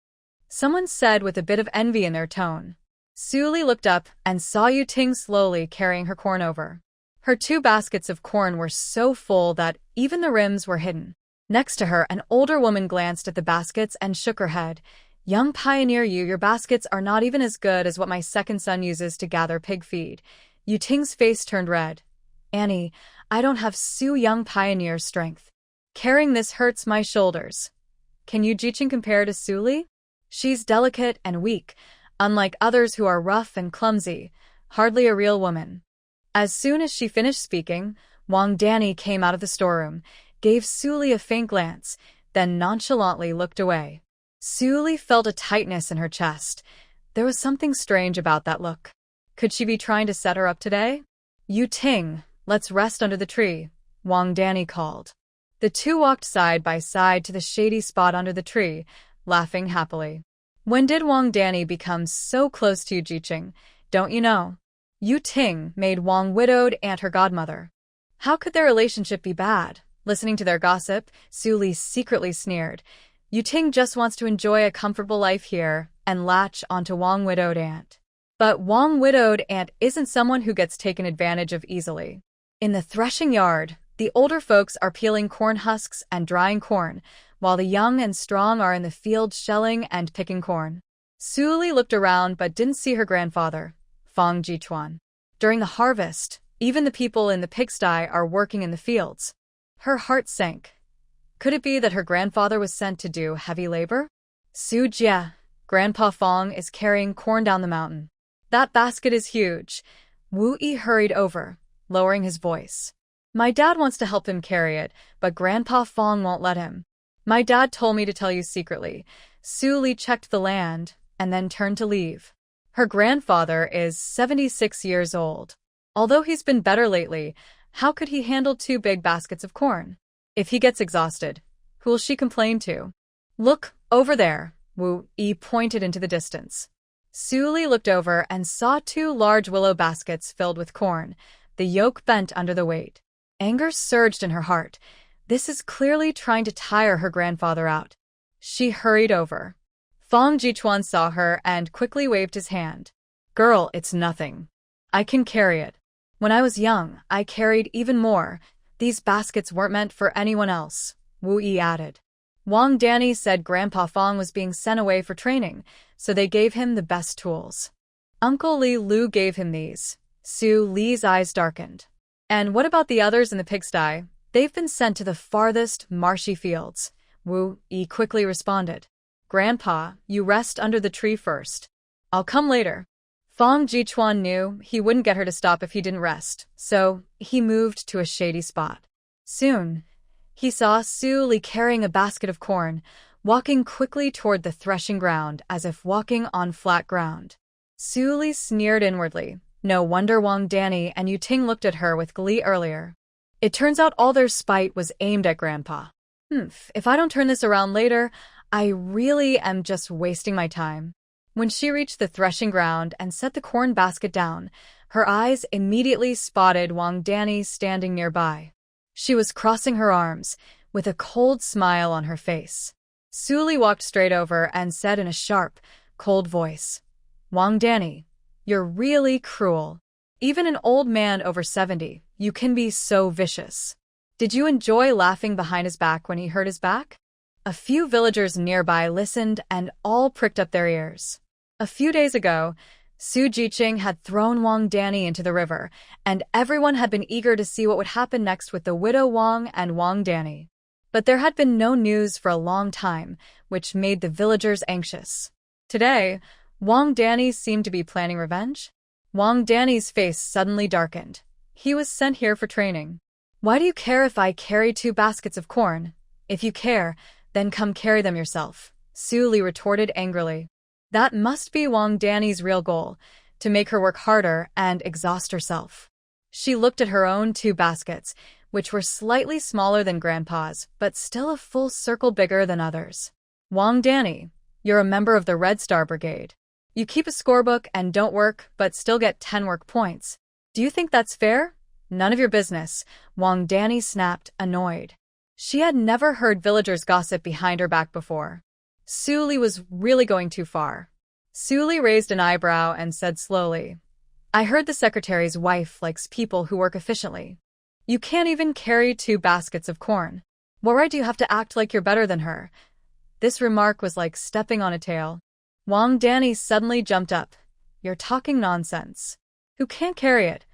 someone said with a bit of envy in their tone. Suli looked up and saw Yu Ting slowly carrying her corn over. Her 2 baskets of corn were so full that even the rims were hidden. Next to her, an older woman glanced at the baskets and shook her head. Young pioneer Yu, your baskets are not even as good as what my second son uses to gather pig feed. Yu Ting's face turned red. Annie, I don't have Su young pioneer's strength. Carrying this hurts my shoulders. Can you Jiqing compare to Suli? She's delicate and weak, unlike others who are rough and clumsy, hardly a real woman. As soon as she finished speaking, Wang Danny came out of the storeroom, gave Suli a faint glance, then nonchalantly looked away. Suli felt a tightness in her chest. There was something strange about that look. Could she be trying to set her up today? Yu Ting, let's rest under the tree, Wang Danny called. The 2 walked side by side to the shady spot under the tree, laughing happily. When did Wang Danny become so close to Yu Jiqing? Don't you know? Yu Ting made Wang widowed and her godmother. How could their relationship be bad? Listening to their gossip, Suli secretly sneered. Yu Ting just wants to enjoy a comfortable life here and latch onto Wang widowed aunt. But Wang widowed aunt isn't someone who gets taken advantage of easily. In the threshing yard, the older folks are peeling corn husks and drying corn, while the young and strong are in the field shelling and picking corn. Suli looked around but didn't see her grandfather, Fang Jichuan. During the harvest, even the people in the pigsty are working in the fields. Her heart sank. Could it be that her grandfather was sent to do heavy labor? Su Jia, Grandpa Fang is carrying corn down the mountain. That basket is huge. Wu Yi hurried over, lowering his voice. My dad wants to help him carry it, but Grandpa Fang won't let him. My dad told me to tell you secretly. Su Li checked the land and then turned to leave. Her grandfather is 76 years old. Although he's been better lately, how could he handle 2 big baskets of corn? If he gets exhausted, who'll she complain to? Look, over there, Wu Yi pointed into the distance. Suli looked over and saw 2 large willow baskets filled with corn, the yoke bent under the weight. Anger surged in her heart. This is clearly trying to tire her grandfather out. She hurried over. Fang Jichuan saw her and quickly waved his hand. Girl, it's nothing. I can carry it. When I was young, I carried even more. These baskets weren't meant for anyone else, Wu Yi added. Wang Danny said Grandpa Fang was being sent away for training, so they gave him the best tools. Uncle Li Lu gave him these. Su Li's eyes darkened. And what about the others in the pigsty? They've been sent to the farthest, marshy fields, Wu Yi quickly responded. Grandpa, you rest under the tree first. I'll come later. Fang Jichuan knew he wouldn't get her to stop if he didn't rest, so he moved to a shady spot. Soon, he saw Su Li carrying a basket of corn, walking quickly toward the threshing ground as if walking on flat ground. Su Li sneered inwardly. No wonder Wang Danny and Yu Ting looked at her with glee earlier. It turns out all their spite was aimed at Grandpa. If I don't turn this around later, I really am just wasting my time. When she reached the threshing ground and set the corn basket down, her eyes immediately spotted Wang Danny standing nearby. She was crossing her arms, with a cold smile on her face. Su Li walked straight over and said in a sharp, cold voice, "Wang Danny, you're really cruel. Even an old man over 70, you can be so vicious." Did you enjoy laughing behind his back when he hurt his back? A few villagers nearby listened and all pricked up their ears. A few days ago, Su Jiqing had thrown Wang Danny into the river, and everyone had been eager to see what would happen next with the widow Wang and Wang Danny. But there had been no news for a long time, which made the villagers anxious. Today, Wang Danny seemed to be planning revenge. Wang Danny's face suddenly darkened. He was sent here for training. "Why do you care if I carry 2 baskets of corn? If you care, then come carry them yourself," Su Li retorted angrily. That must be Wang Danny's real goal, to make her work harder and exhaust herself. She looked at her own 2 baskets, which were slightly smaller than Grandpa's, but still a full circle bigger than others. "Wang Danny, you're a member of the Red Star Brigade. You keep a scorebook and don't work, but still get 10 work points. Do you think that's fair?" "None of your business," Wang Danny snapped, annoyed. She had never heard villagers gossip behind her back before. Su Li was really going too far. Su Li raised an eyebrow and said slowly, "I heard the secretary's wife likes people who work efficiently. You can't even carry 2 baskets of corn. What right do you have to act like you're better than her?" This remark was like stepping on a tail. Wang Danny suddenly jumped up. "You're talking nonsense. Who can't carry it?"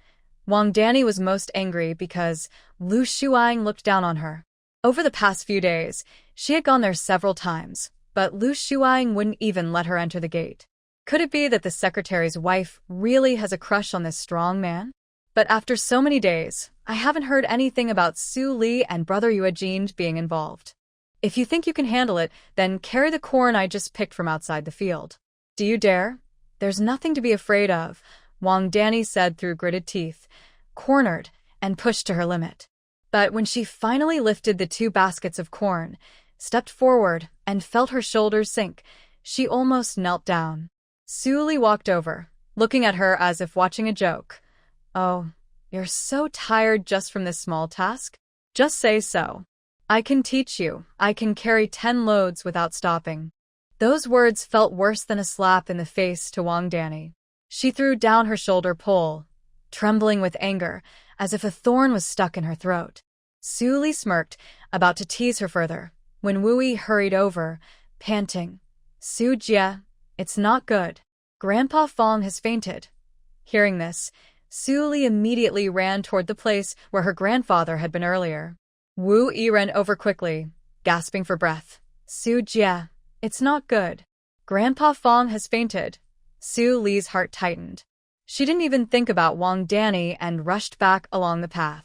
Wang Danny was most angry because Lu Shuang looked down on her. Over the past few days, she had gone there several times, but Lu Shuang wouldn't even let her enter the gate. Could it be that the secretary's wife really has a crush on this strong man? But after so many days, I haven't heard anything about Su Li and brother Yuejin being involved. If you think you can handle it, then carry the corn I just picked from outside the field. Do you dare? There's nothing to be afraid of, Wang Danny said through gritted teeth, cornered and pushed to her limit. But when she finally lifted the 2 baskets of corn, stepped forward, and felt her shoulders sink, she almost knelt down. Su Li walked over, looking at her as if watching a joke. "Oh, you're so tired just from this small task? Just say so. I can teach you. I can carry 10 loads without stopping." Those words felt worse than a slap in the face to Wang Danny. She threw down her shoulder pole, trembling with anger, as if a thorn was stuck in her throat. Su Li smirked, about to tease her further, when Wu Yi hurried over, panting. "Su Jie, it's not good. Grandpa Fong has fainted." Hearing this, Su Li immediately ran toward the place where her grandfather had been earlier. Wu Yi ran over quickly, gasping for breath. "Su Jie, it's not good. Grandpa Fong has fainted." Su Li's heart tightened. She didn't even think about Wang Danny and rushed back along the path.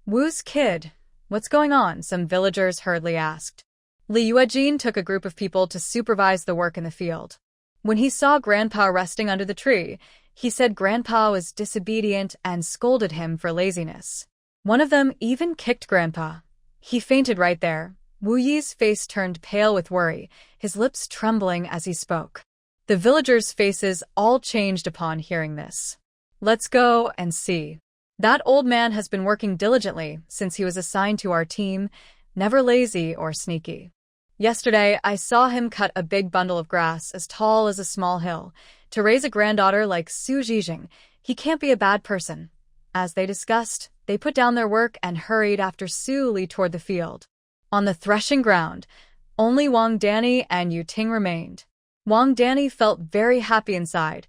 "Wu's kid, what's going on?" some villagers hurriedly asked. Li Yuejin took a group of people to supervise the work in the field. When he saw Grandpa resting under the tree, he said Grandpa was disobedient and scolded him for laziness. One of them even kicked Grandpa. He fainted right there. Wu Yi's face turned pale with worry, his lips trembling as he spoke. The villagers' faces all changed upon hearing this. "Let's go and see. That old man has been working diligently since he was assigned to our team, never lazy or sneaky. Yesterday, I saw him cut a big bundle of grass as tall as a small hill. To raise a granddaughter like Su Jijing, he can't be a bad person." As they discussed, they put down their work and hurried after Su Li toward the field. On the threshing ground, only Wang Danny and Yu Ting remained. Wang Danny felt very happy inside.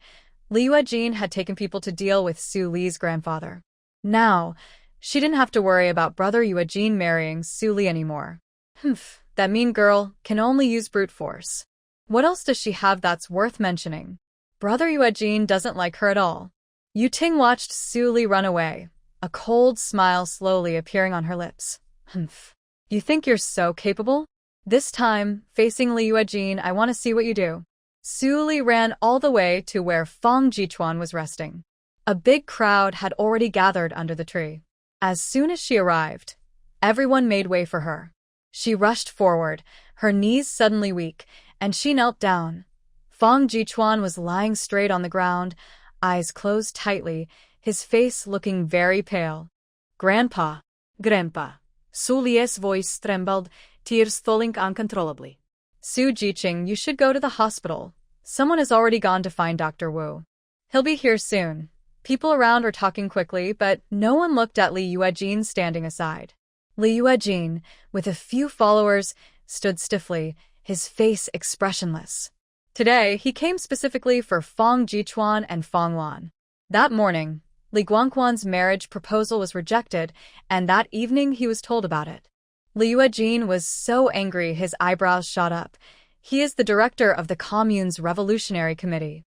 Li Yuejin had taken people to deal with Su Li's grandfather. Now, she didn't have to worry about brother Yuejin marrying Su Li anymore. Humph, that mean girl can only use brute force. What else does she have that's worth mentioning? Brother Yuejin doesn't like her at all. Yu Ting watched Su Li run away, a cold smile slowly appearing on her lips. Humph. You think you're so capable? This time, facing Li Yuejin, I want to see what you do. Su Li ran all the way to where Fong Jichuan was resting. A big crowd had already gathered under the tree. As soon as she arrived, everyone made way for her. She rushed forward, her knees suddenly weak, and she knelt down. Fong Jichuan was lying straight on the ground, eyes closed tightly, his face looking very pale. Grandpa, Su Lie's voice trembled, tears falling uncontrollably. Su Jiqing, you should go to the hospital. Someone has already gone to find Dr. Wu. He'll be here soon. People around were talking quickly, but no one looked at Li Yuejin standing aside. Li Yuejin, with a few followers, stood stiffly, his face expressionless. Today, he came specifically for Fang Jichuan and Fang Lan. That morning, Li Guangquan's marriage proposal was rejected, and that evening he was told about it. Li Yuejin was so angry his eyebrows shot up. He is the director of the commune's revolutionary committee.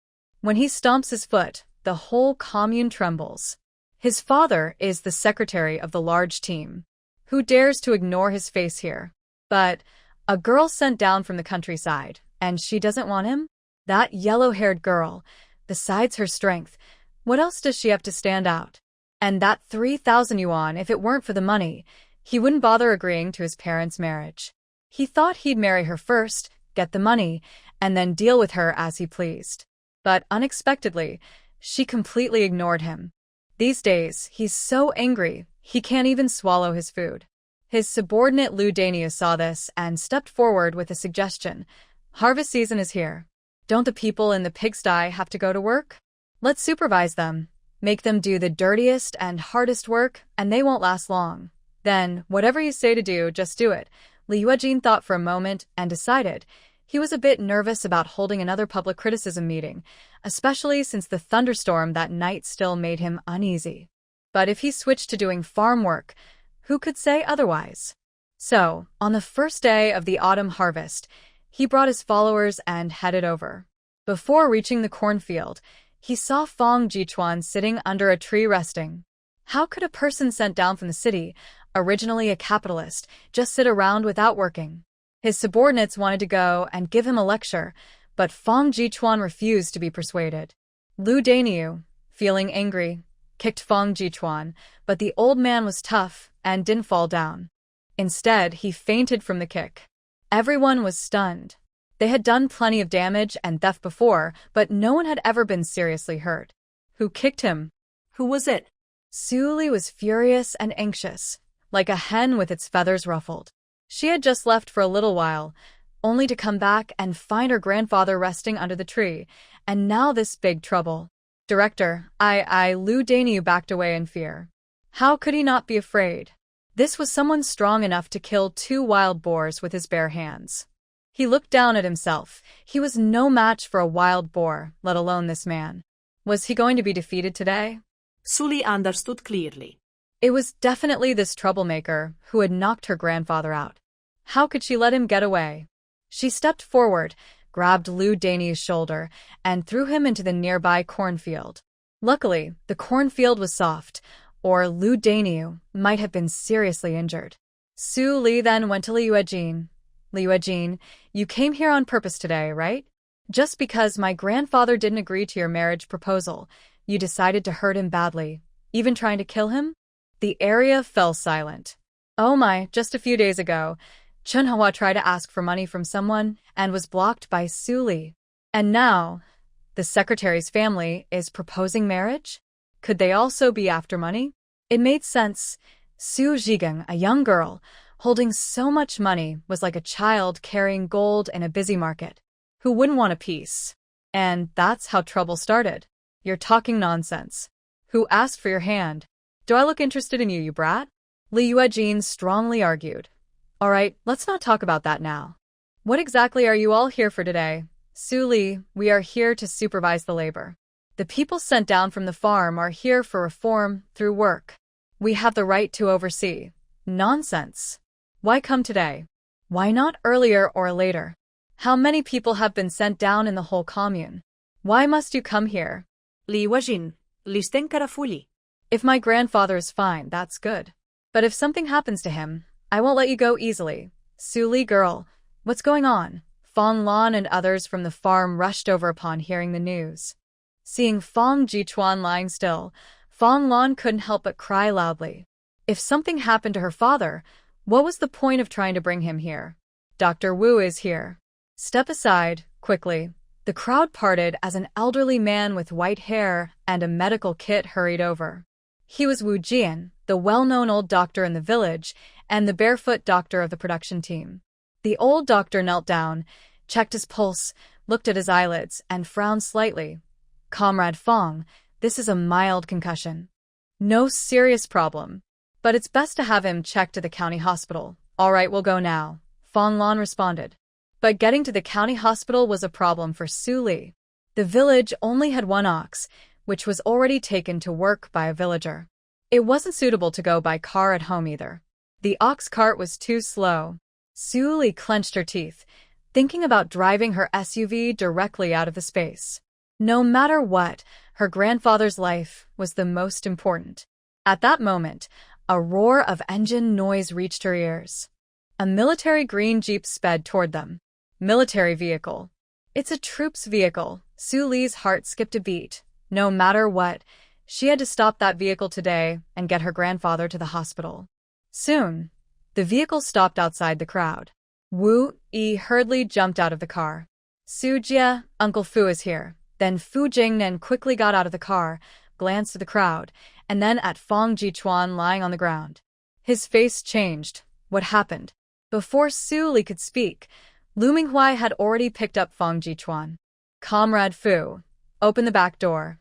When he stomps his foot, the whole commune trembles. His father is the secretary of the large team. Who dares to ignore his face here? But a girl sent down from the countryside, and she doesn't want him? That yellow-haired girl, besides her strength, what else does she have to stand out? And that 3,000 yuan, if it weren't for the money, he wouldn't bother agreeing to his parents' marriage. He thought he'd marry her first, get the money, and then deal with her as he pleased. But unexpectedly, she completely ignored him. These days, he's so angry, he can't even swallow his food. His subordinate Lu Daniu saw this and stepped forward with a suggestion. Harvest season is here. Don't the people in the pigsty have to go to work? Let's supervise them. Make them do the dirtiest and hardest work, and they won't last long. Then, whatever you say to do, just do it. Li Yuejin thought for a moment and decided. He was a bit nervous about holding another public criticism meeting, especially since the thunderstorm that night still made him uneasy. But if he switched to doing farm work, who could say otherwise? So, on the first day of the autumn harvest, he brought his followers and headed over. Before reaching the cornfield, he saw Fang Jichuan sitting under a tree resting. How could a person sent down from the city, originally a capitalist, just sit around without working? His subordinates wanted to go and give him a lecture, but Fang Jichuan refused to be persuaded. Lu Daniu, feeling angry, kicked Fang Jichuan, but the old man was tough and didn't fall down. Instead, he fainted from the kick. Everyone was stunned. They had done plenty of damage and theft before, but no one had ever been seriously hurt. Who kicked him? Who was it? Su Li was furious and anxious, like a hen with its feathers ruffled. She had just left for a little while, only to come back and find her grandfather resting under the tree, and now this big trouble. Director, Lu Daniu backed away in fear. How could he not be afraid? This was someone strong enough to kill 2 wild boars with his bare hands. He looked down at himself. He was no match for a wild boar, let alone this man. Was he going to be defeated today? Su Li understood clearly. It was definitely this troublemaker who had knocked her grandfather out. How could she let him get away? She stepped forward, grabbed Lu Daniu's shoulder, and threw him into the nearby cornfield. Luckily, the cornfield was soft, or Lu Daniu might have been seriously injured. Su Li then went to Li Yuejin. Li Yuejin, you came here on purpose today, right? Just because my grandfather didn't agree to your marriage proposal, you decided to hurt him badly, even trying to kill him? The area fell silent. Oh my, just a few days ago, Manhwa tried to ask for money from someone and was blocked by Su Li. And now, the secretary's family is proposing marriage? Could they also be after money? It made sense. Su Zhigang, a young girl, holding so much money, was like a child carrying gold in a busy market. Who wouldn't want a piece? And that's how trouble started. You're talking nonsense. Who asked for your hand? Do I look interested in you, you brat? Li Yuejin strongly argued. All right, let's not talk about that now. What exactly are you all here for today? Su Li, we are here to supervise the labor. The people sent down from the farm are here for reform through work. We have the right to oversee. Nonsense. Why come today? Why not earlier or later? How many people have been sent down in the whole commune? Why must you come here? Li Yuejin, listen carefully. If my grandfather is fine, that's good. But if something happens to him, I won't let you go easily. Su Li girl, what's going on? Fang Lan and others from the farm rushed over upon hearing the news. Seeing Fang Jichuan lying still, Fang Lan couldn't help but cry loudly. If something happened to her father, what was the point of trying to bring him here? Dr. Wu is here. Step aside, quickly. The crowd parted as an elderly man with white hair and a medical kit hurried over. He was Wu Jian, the well-known old doctor in the village, and the barefoot doctor of the production team. The old doctor knelt down, checked his pulse, looked at his eyelids, and frowned slightly. Comrade Fong, this is a mild concussion. No serious problem. But it's best to have him checked to the county hospital. All right, we'll go now, Fong Lan responded. But getting to the county hospital was a problem for Su Li. The village only had one ox, which was already taken to work by a villager. It wasn't suitable to go by car at home either. The ox cart was too slow. Su Li clenched her teeth, thinking about driving her SUV directly out of the space. No matter what, her grandfather's life was the most important. At that moment, a roar of engine noise reached her ears. A military green jeep sped toward them. Military vehicle. It's a troops vehicle. Su Li's heart skipped a beat. No matter what, she had to stop that vehicle today and get her grandfather to the hospital. Soon, the vehicle stopped outside the crowd. Wu Yi hurriedly jumped out of the car. Su Jia, Uncle Fu is here. Then Fu Jingnan quickly got out of the car, glanced at the crowd, and then at Fong Jichuan lying on the ground. His face changed. What happened? Before Su Li could speak, Lu Minghui had already picked up Fong Jichuan. Comrade Fu, open the back door.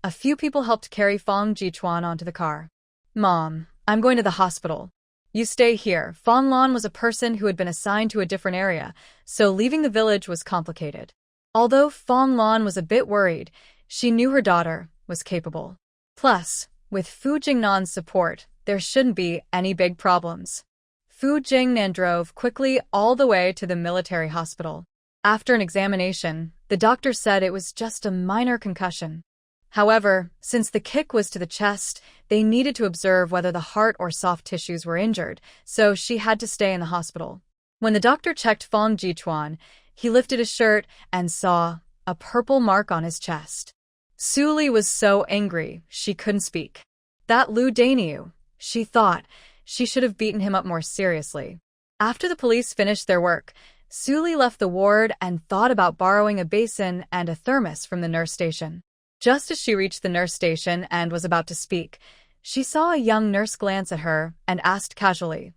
A few people helped carry Fong Jichuan onto the car. Mom, I'm going to the hospital. You stay here. Fong Lan was a person who had been assigned to a different area, so leaving the village was complicated. Although Fong Lan was a bit worried, she knew her daughter was capable. Plus, with Fu Jingnan's support, there shouldn't be any big problems. Fu Jingnan drove quickly all the way to the military hospital. After an examination, the doctor said it was just a minor concussion. However, since the kick was to the chest, they needed to observe whether the heart or soft tissues were injured, so she had to stay in the hospital. When the doctor checked Fong Jichuan, he lifted his shirt and saw a purple mark on his chest. Su Li was so angry she couldn't speak. That Lu Daniu, she thought. She should have beaten him up more seriously. After the police finished their work, Su Li left the ward and thought about borrowing a basin and a thermos from the nurse station. Just as she reached the nurse station and was about to speak, she saw a young nurse glance at her and asked casually,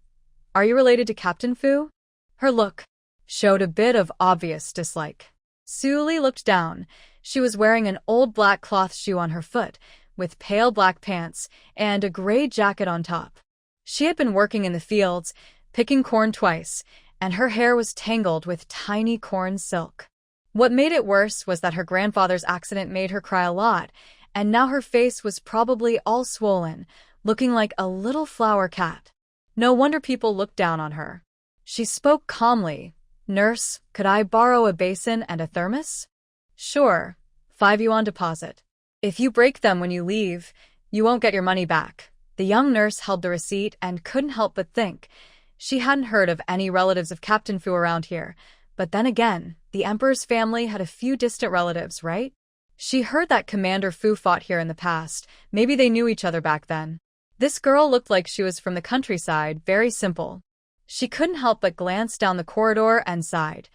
"Are you related to Captain Fu?" Her look showed a bit of obvious dislike. Su Li looked down. She was wearing an old black cloth shoe on her foot, with pale black pants and a gray jacket on top. She had been working in the fields, picking corn twice, and her hair was tangled with tiny corn silk. What made it worse was that her grandfather's accident made her cry a lot, and now her face was probably all swollen, looking like a little flower cat. No wonder people looked down on her. She spoke calmly. "Nurse, could I borrow a basin and a thermos?" "Sure. 5 yuan deposit. If you break them when you leave, you won't get your money back." The young nurse held the receipt and couldn't help but think. She hadn't heard of any relatives of Captain Fu around here, but then again, the Emperor's family had a few distant relatives, right? She heard that Commander Fu fought here in the past. Maybe they knew each other back then. This girl looked like she was from the countryside, very simple. She couldn't help but glance down the corridor and sighed.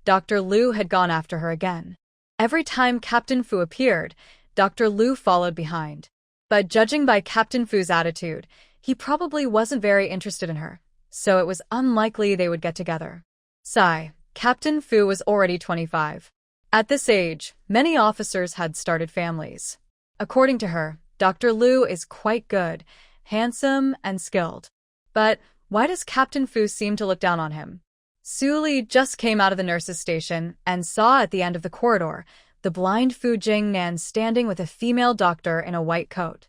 Dr. Liu had gone after her again. Every time Captain Fu appeared, Dr. Liu followed behind. But judging by Captain Fu's attitude, he probably wasn't very interested in her, so it was unlikely they would get together. Sigh. Captain Fu was already 25. At this age, many officers had started families. According to her, Dr. Liu is quite good, handsome, and skilled. But why does Captain Fu seem to look down on him? Su Li just came out of the nurse's station and saw at the end of the corridor the blind Fu Jingnan standing with a female doctor in a white coat.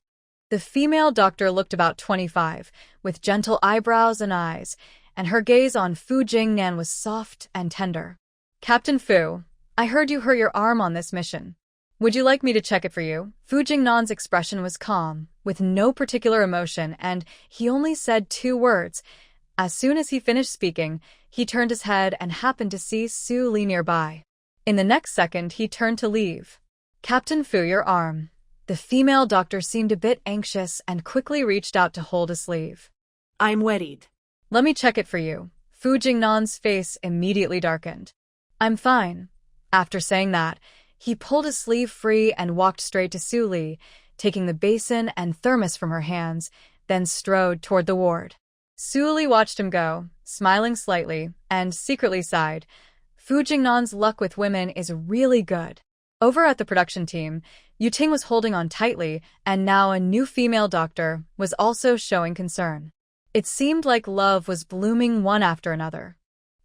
The female doctor looked about 25, with gentle eyebrows and eyes, and her gaze on Fu Jingnan was soft and tender. "Captain Fu, I heard you hurt your arm on this mission. Would you like me to check it for you?" Fu Jingnan's expression was calm, with no particular emotion, and he only said 2 words. As soon as he finished speaking, he turned his head and happened to see Su Li nearby. In the next second, he turned to leave. "Captain Fu, your arm." The female doctor seemed a bit anxious and quickly reached out to hold his sleeve. "I'm wetted." "Let me check it for you." Fu Jingnan's face immediately darkened. "I'm fine." After saying that, he pulled his sleeve free and walked straight to Su Li, taking the basin and thermos from her hands, then strode toward the ward. Su Li watched him go, smiling slightly, and secretly sighed. Fu Jingnan's luck with women is really good. Over at the production team, Yu Ting was holding on tightly, and now a new female doctor was also showing concern. It seemed like love was blooming one after another.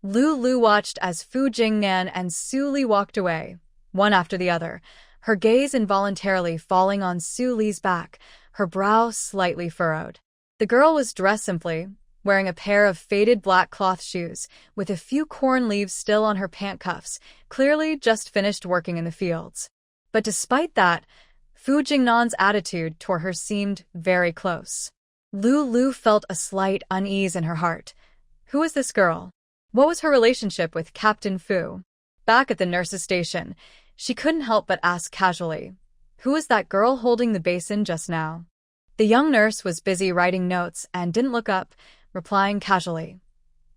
Lu Lu watched as Fu Jingnan and Su Li walked away, one after the other, her gaze involuntarily falling on Su Li's back, her brow slightly furrowed. The girl was dressed simply, wearing a pair of faded black cloth shoes, with a few corn leaves still on her pant cuffs, clearly just finished working in the fields. But despite that, Fu Jingnan's attitude toward her seemed very close. Lu Lu felt a slight unease in her heart. Who was this girl? What was her relationship with Captain Fu? Back at the nurse's station, she couldn't help but ask casually, who was that girl holding the basin just now? The young nurse was busy writing notes and didn't look up, replying casually.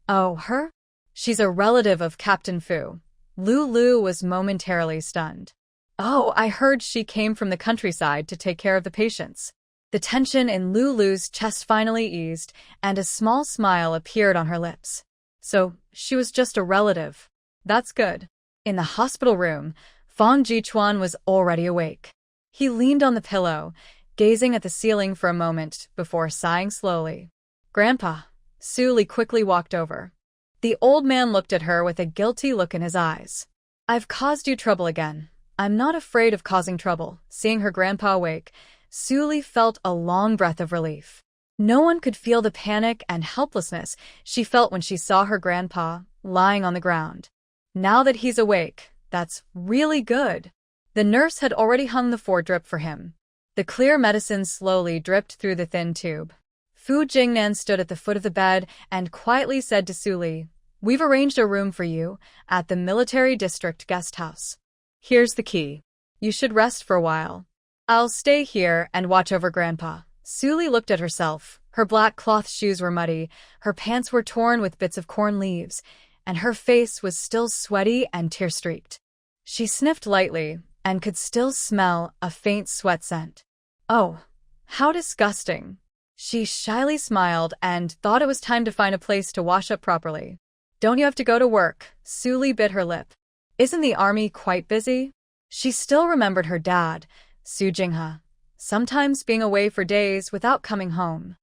Oh, her? She's a relative of Captain Fu. Lu Lu was momentarily stunned. Oh, I heard she came from the countryside to take care of the patients. The tension in Lu Lu's chest finally eased, and a small smile appeared on her lips. So, she was just a relative. That's good. In the hospital room, Fang Jichuan was already awake. He leaned on the pillow, gazing at the ceiling for a moment before sighing slowly. Grandpa. Su Li quickly walked over. The old man looked at her with a guilty look in his eyes. I've caused you trouble again. I'm not afraid of causing trouble. Seeing her grandpa awake, Su Li felt a long breath of relief. No one could feel the panic and helplessness she felt when she saw her grandpa lying on the ground. Now that he's awake, that's really good. The nurse had already hung the foredrip for him. The clear medicine slowly dripped through the thin tube. Fu Jingnan stood at the foot of the bed and quietly said to Su Li, "We've arranged a room for you at the military district guest house. Here's the key. You should rest for a while. I'll stay here and watch over Grandpa." Su Li looked at herself. Her black cloth shoes were muddy, her pants were torn with bits of corn leaves, and her face was still sweaty and tear-streaked. She sniffed lightly and could still smell a faint sweat scent. Oh, how disgusting. She shyly smiled and thought it was time to find a place to wash up properly. Don't you have to go to work? Su Li bit her lip. Isn't the army quite busy? She still remembered her dad, Su Jinghe, sometimes being away for days without coming home.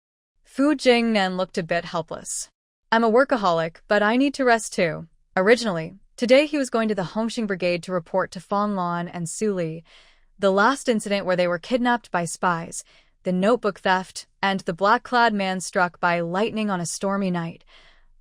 Fu Jingnan looked a bit helpless. I'm a workaholic, but I need to rest too. Originally, today he was going to the Hongxing Brigade to report to Fang Lan and Su Li the last incident where they were kidnapped by spies, the notebook theft, and the black-clad man struck by lightning on a stormy night.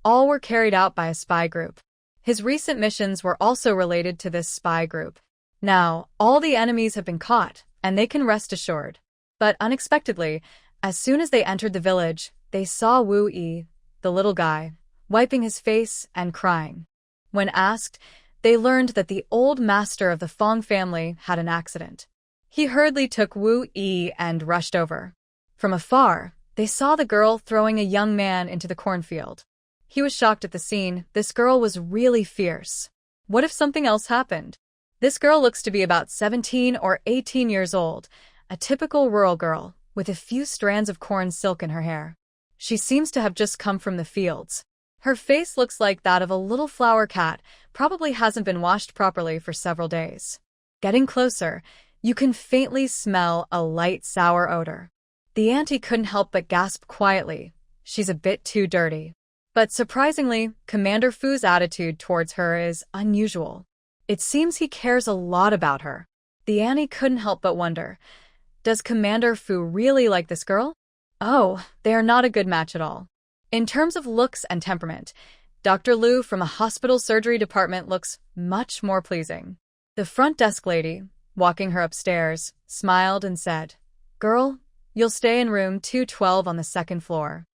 All were carried out by a spy group. His recent missions were also related to this spy group. Now, all the enemies have been caught, and they can rest assured. But unexpectedly, as soon as they entered the village, they saw Wu Yi, the little guy, wiping his face and crying. When asked, they learned that the old master of the Fang family had an accident. He hurriedly took Wu Yi and rushed over. From afar, they saw the girl throwing a young man into the cornfield. He was shocked at the scene. This girl was really fierce. What if something else happened? This girl looks to be about 17 or 18 years old, a typical rural girl, with a few strands of corn silk in her hair. She seems to have just come from the fields. Her face looks like that of a little flower cat, probably hasn't been washed properly for several days. Getting closer, you can faintly smell a light sour odor. The auntie couldn't help but gasp quietly. She's a bit too dirty. But surprisingly, Commander Fu's attitude towards her is unusual. It seems he cares a lot about her. The auntie couldn't help but wonder, does Commander Fu really like this girl? Oh, they are not a good match at all. In terms of looks and temperament, Dr. Liu from a hospital surgery department looks much more pleasing. The front desk lady, walking her upstairs, smiled and said, "Girl, you'll stay in room 212 on the second floor."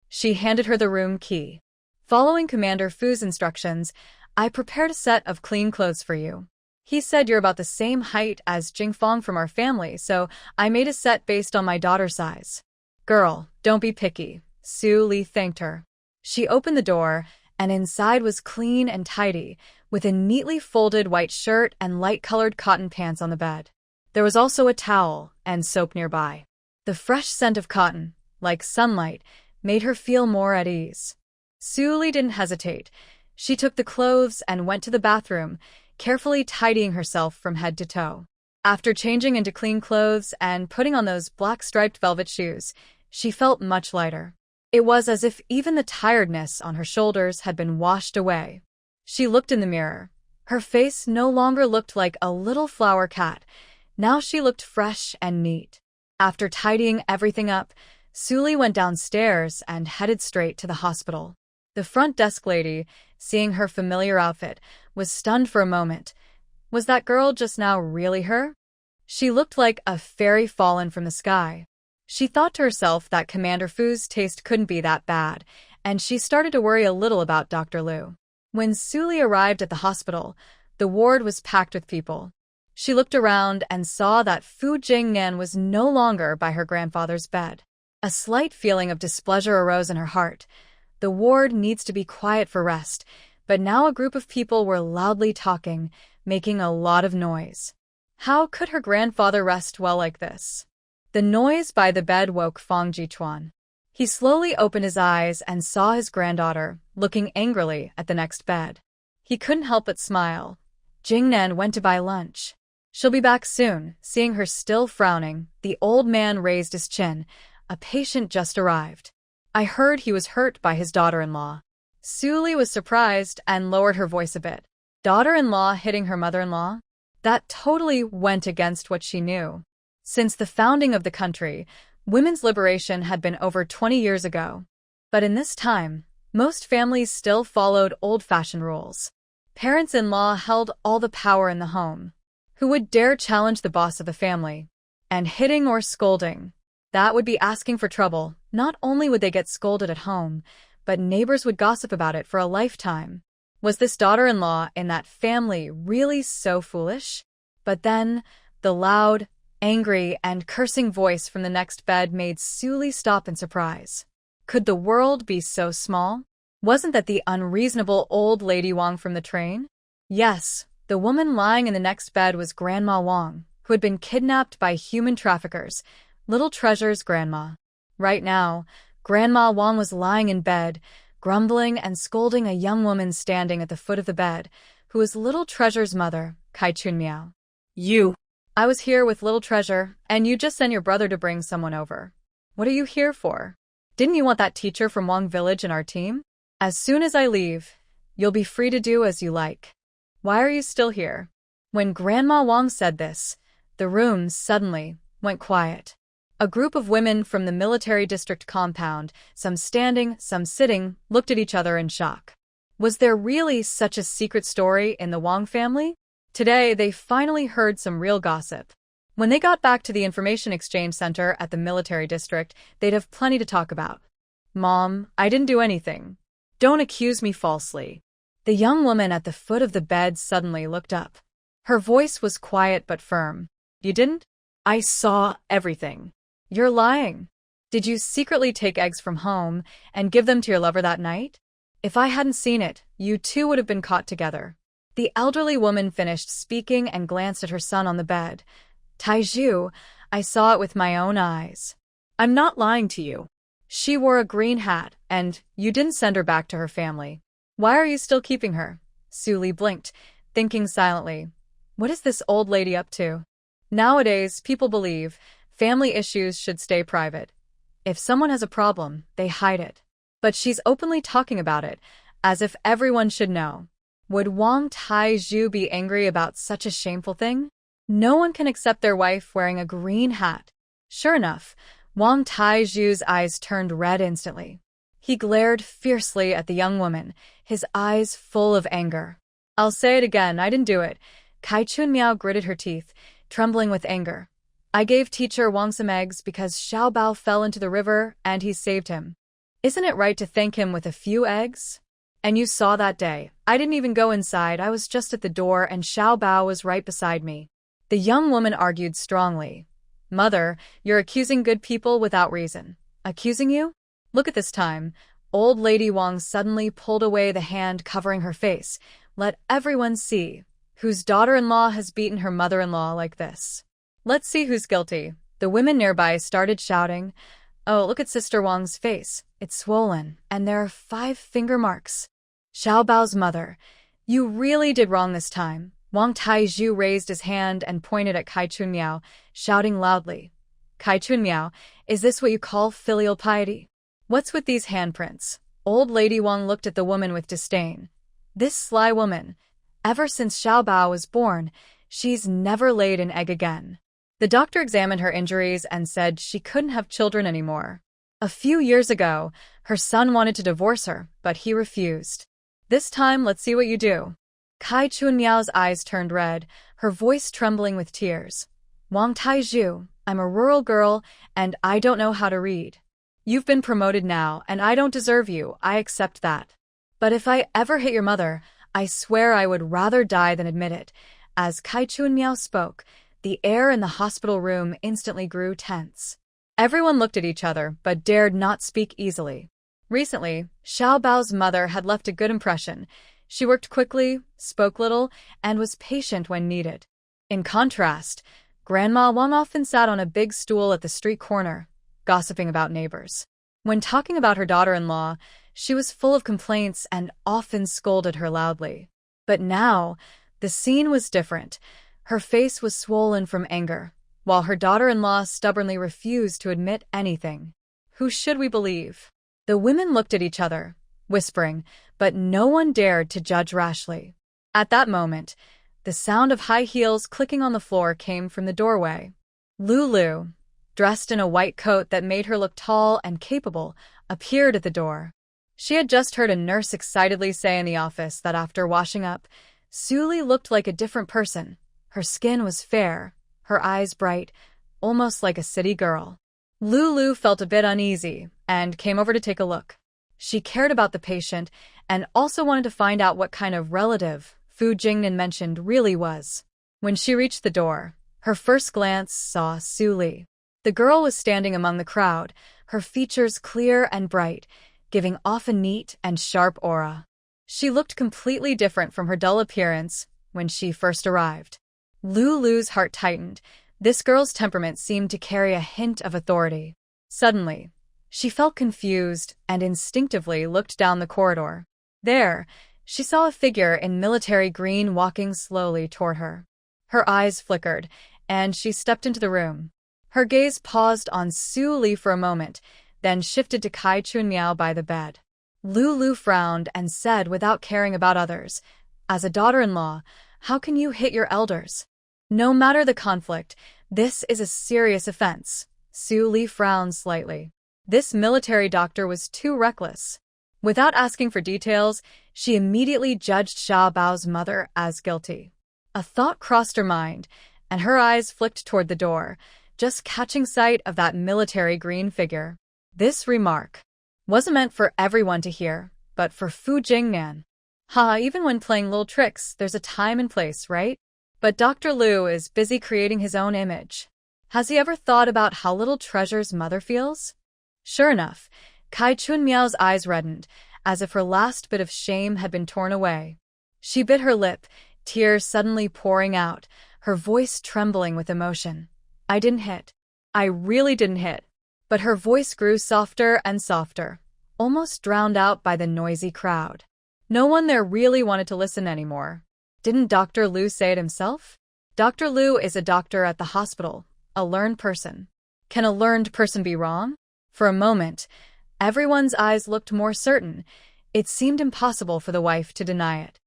She handed her the room key. Following Commander Fu's instructions, I prepared a set of clean clothes for you. He said you're about the same height as Jingfang from our family, so I made a set based on my daughter's size. Girl, don't be picky. Su Li thanked her. She opened the door, and inside was clean and tidy, with a neatly folded white shirt and light-colored cotton pants on the bed. There was also a towel and soap nearby. The fresh scent of cotton, like sunlight, made her feel more at ease. Su Li didn't hesitate. She took the clothes and went to the bathroom, carefully tidying herself from head to toe. After changing into clean clothes and putting on those black striped velvet shoes, she felt much lighter. It was as if even the tiredness on her shoulders had been washed away. She looked in the mirror. Her face no longer looked like a little flower cat. Now she looked fresh and neat. After tidying everything up, Su Li went downstairs and headed straight to the hospital. The front desk lady, seeing her familiar outfit, was stunned for a moment. Was that girl just now really her? She looked like a fairy fallen from the sky. She thought to herself that Commander Fu's taste couldn't be that bad, and she started to worry a little about Dr. Liu. When Su Li arrived at the hospital, the ward was packed with people. She looked around and saw that Fu Jingnan was no longer by her grandfather's bed. A slight feeling of displeasure arose in her heart. The ward needs to be quiet for rest, but now a group of people were loudly talking, making a lot of noise. How could her grandfather rest well like this? The noise by the bed woke Fang Jichuan. He slowly opened his eyes and saw his granddaughter, looking angrily at the next bed. He couldn't help but smile. Jingnan went to buy lunch. She'll be back soon. Seeing her still frowning, the old man raised his chin. A patient just arrived. I heard he was hurt by his daughter-in-law. Su Li was surprised and lowered her voice a bit. Daughter-in-law hitting her mother-in-law? That totally went against what she knew. Since the founding of the country, women's liberation had been over 20 years ago. But in this time, most families still followed old-fashioned rules. Parents-in-law held all the power in the home. Who would dare challenge the boss of the family? And hitting or scolding? That would be asking for trouble. Not only would they get scolded at home, but neighbors would gossip about it for a lifetime. Was this daughter-in-law in that family really so foolish? But then, the loud, angry, and cursing voice from the next bed made Su Li stop in surprise. Could the world be so small? Wasn't that the unreasonable old lady Wang from the train? Yes, the woman lying in the next bed was Grandma Wang, who had been kidnapped by human traffickers, Little Treasure's grandma. Right now, Grandma Wang was lying in bed, grumbling and scolding a young woman standing at the foot of the bed, who was Little Treasure's mother, Kai Chunmiao. You. I was here with Little Treasure, and you just sent your brother to bring someone over. What are you here for? Didn't you want that teacher from Wang Village in our team? As soon as I leave, you'll be free to do as you like. Why are you still here? When Grandma Wang said this, the room suddenly went quiet. A group of women from the military district compound, some standing, some sitting, looked at each other in shock. Was there really such a secret story in the Wang family? Today, they finally heard some real gossip. When they got back to the information exchange center at the military district, they'd have plenty to talk about. Mom, I didn't do anything. Don't accuse me falsely. The young woman at the foot of the bed suddenly looked up. Her voice was quiet but firm. You didn't? I saw everything. You're lying. Did you secretly take eggs from home and give them to your lover that night? If I hadn't seen it, you two would have been caught together. The elderly woman finished speaking and glanced at her son on the bed. Taizhu, I saw it with my own eyes. I'm not lying to you. She wore a green hat, and you didn't send her back to her family. Why are you still keeping her? Su Li blinked, thinking silently. What is this old lady up to? Nowadays, people believe family issues should stay private. If someone has a problem, they hide it. But she's openly talking about it, as if everyone should know. Would Wang Taizhu be angry about such a shameful thing? No one can accept their wife wearing a green hat. Sure enough, Wang Taizhu's eyes turned red instantly. He glared fiercely at the young woman, his eyes full of anger. I'll say it again, I didn't do it. Kai Chunmiao gritted her teeth, trembling with anger. I gave teacher Wang some eggs because Xiao Bao fell into the river and he saved him. Isn't it right to thank him with a few eggs? And you saw that day. I didn't even go inside, I was just at the door and Xiao Bao was right beside me. The young woman argued strongly. Mother, you're accusing good people without reason. Accusing you? Look at this time. Old Lady Wang suddenly pulled away the hand covering her face. Let everyone see. Whose daughter-in-law has beaten her mother-in-law like this? Let's see who's guilty. The women nearby started shouting. Oh, look at Sister Wang's face. It's swollen, and there are 5 finger marks. Xiao Bao's mother. You really did wrong this time. Wang Taizhu raised his hand and pointed at Kai Chunmiao, shouting loudly. Kai Chunmiao, is this what you call filial piety? What's with these handprints? Old Lady Wang looked at the woman with disdain. This sly woman. Ever since Xiao Bao was born, she's never laid an egg again. The doctor examined her injuries and said she couldn't have children anymore. A few years ago, her son wanted to divorce her, but he refused. This time, let's see what you do. Kai Chunmiao's eyes turned red, her voice trembling with tears. Wang Taizhu, I'm a rural girl, and I don't know how to read. You've been promoted now, and I don't deserve you, I accept that. But if I ever hit your mother, I swear I would rather die than admit it. As Kai Chunmiao spoke, the air in the hospital room instantly grew tense. Everyone looked at each other, but dared not speak easily. Recently, Xiao Bao's mother had left a good impression. She worked quickly, spoke little, and was patient when needed. In contrast, Grandma Wang often sat on a big stool at the street corner, gossiping about neighbors. When talking about her daughter-in-law, she was full of complaints and often scolded her loudly. But now, the scene was different. Her face was swollen from anger, while her daughter-in-law stubbornly refused to admit anything. Who should we believe? The women looked at each other, whispering, but no one dared to judge rashly. At that moment, the sound of high heels clicking on the floor came from the doorway. Lulu, dressed in a white coat that made her look tall and capable, appeared at the door. She had just heard a nurse excitedly say in the office that after washing up, Suli looked like a different person. Her skin was fair, her eyes bright, almost like a city girl. Lulu felt a bit uneasy and came over to take a look. She cared about the patient and also wanted to find out what kind of relative Fu Jingnan mentioned really was. When she reached the door, her first glance saw Suli. The girl was standing among the crowd, her features clear and bright, giving off a neat and sharp aura. She looked completely different from her dull appearance when she first arrived. Lulu's heart tightened. This girl's temperament seemed to carry a hint of authority. Suddenly, she felt confused and instinctively looked down the corridor. There, she saw a figure in military green walking slowly toward her. Her eyes flickered, and she stepped into the room. Her gaze paused on Su Li for a moment, then shifted to Kai Chunmiao by the bed. Lulu frowned and said without caring about others, "As a daughter-in-law, how can you hit your elders? No matter the conflict, this is a serious offense." Su Li frowned slightly. This military doctor was too reckless. Without asking for details, she immediately judged Xiao Bao's mother as guilty. A thought crossed her mind, and her eyes flicked toward the door, just catching sight of that military green figure. This remark wasn't meant for everyone to hear, but for Fu Jingnan. Even when playing little tricks, there's a time and place, right? But Dr. Liu is busy creating his own image. Has he ever thought about how little Treasure's mother feels? Sure enough, Kai Chunmiao's eyes reddened, as if her last bit of shame had been torn away. She bit her lip, tears suddenly pouring out, her voice trembling with emotion. "I didn't hit. I really didn't hit." But her voice grew softer and softer, almost drowned out by the noisy crowd. No one there really wanted to listen anymore. Didn't Dr. Liu say it himself? Dr. Liu is a doctor at the hospital, a learned person. Can a learned person be wrong? For a moment, everyone's eyes looked more certain. It seemed impossible for the wife to deny it.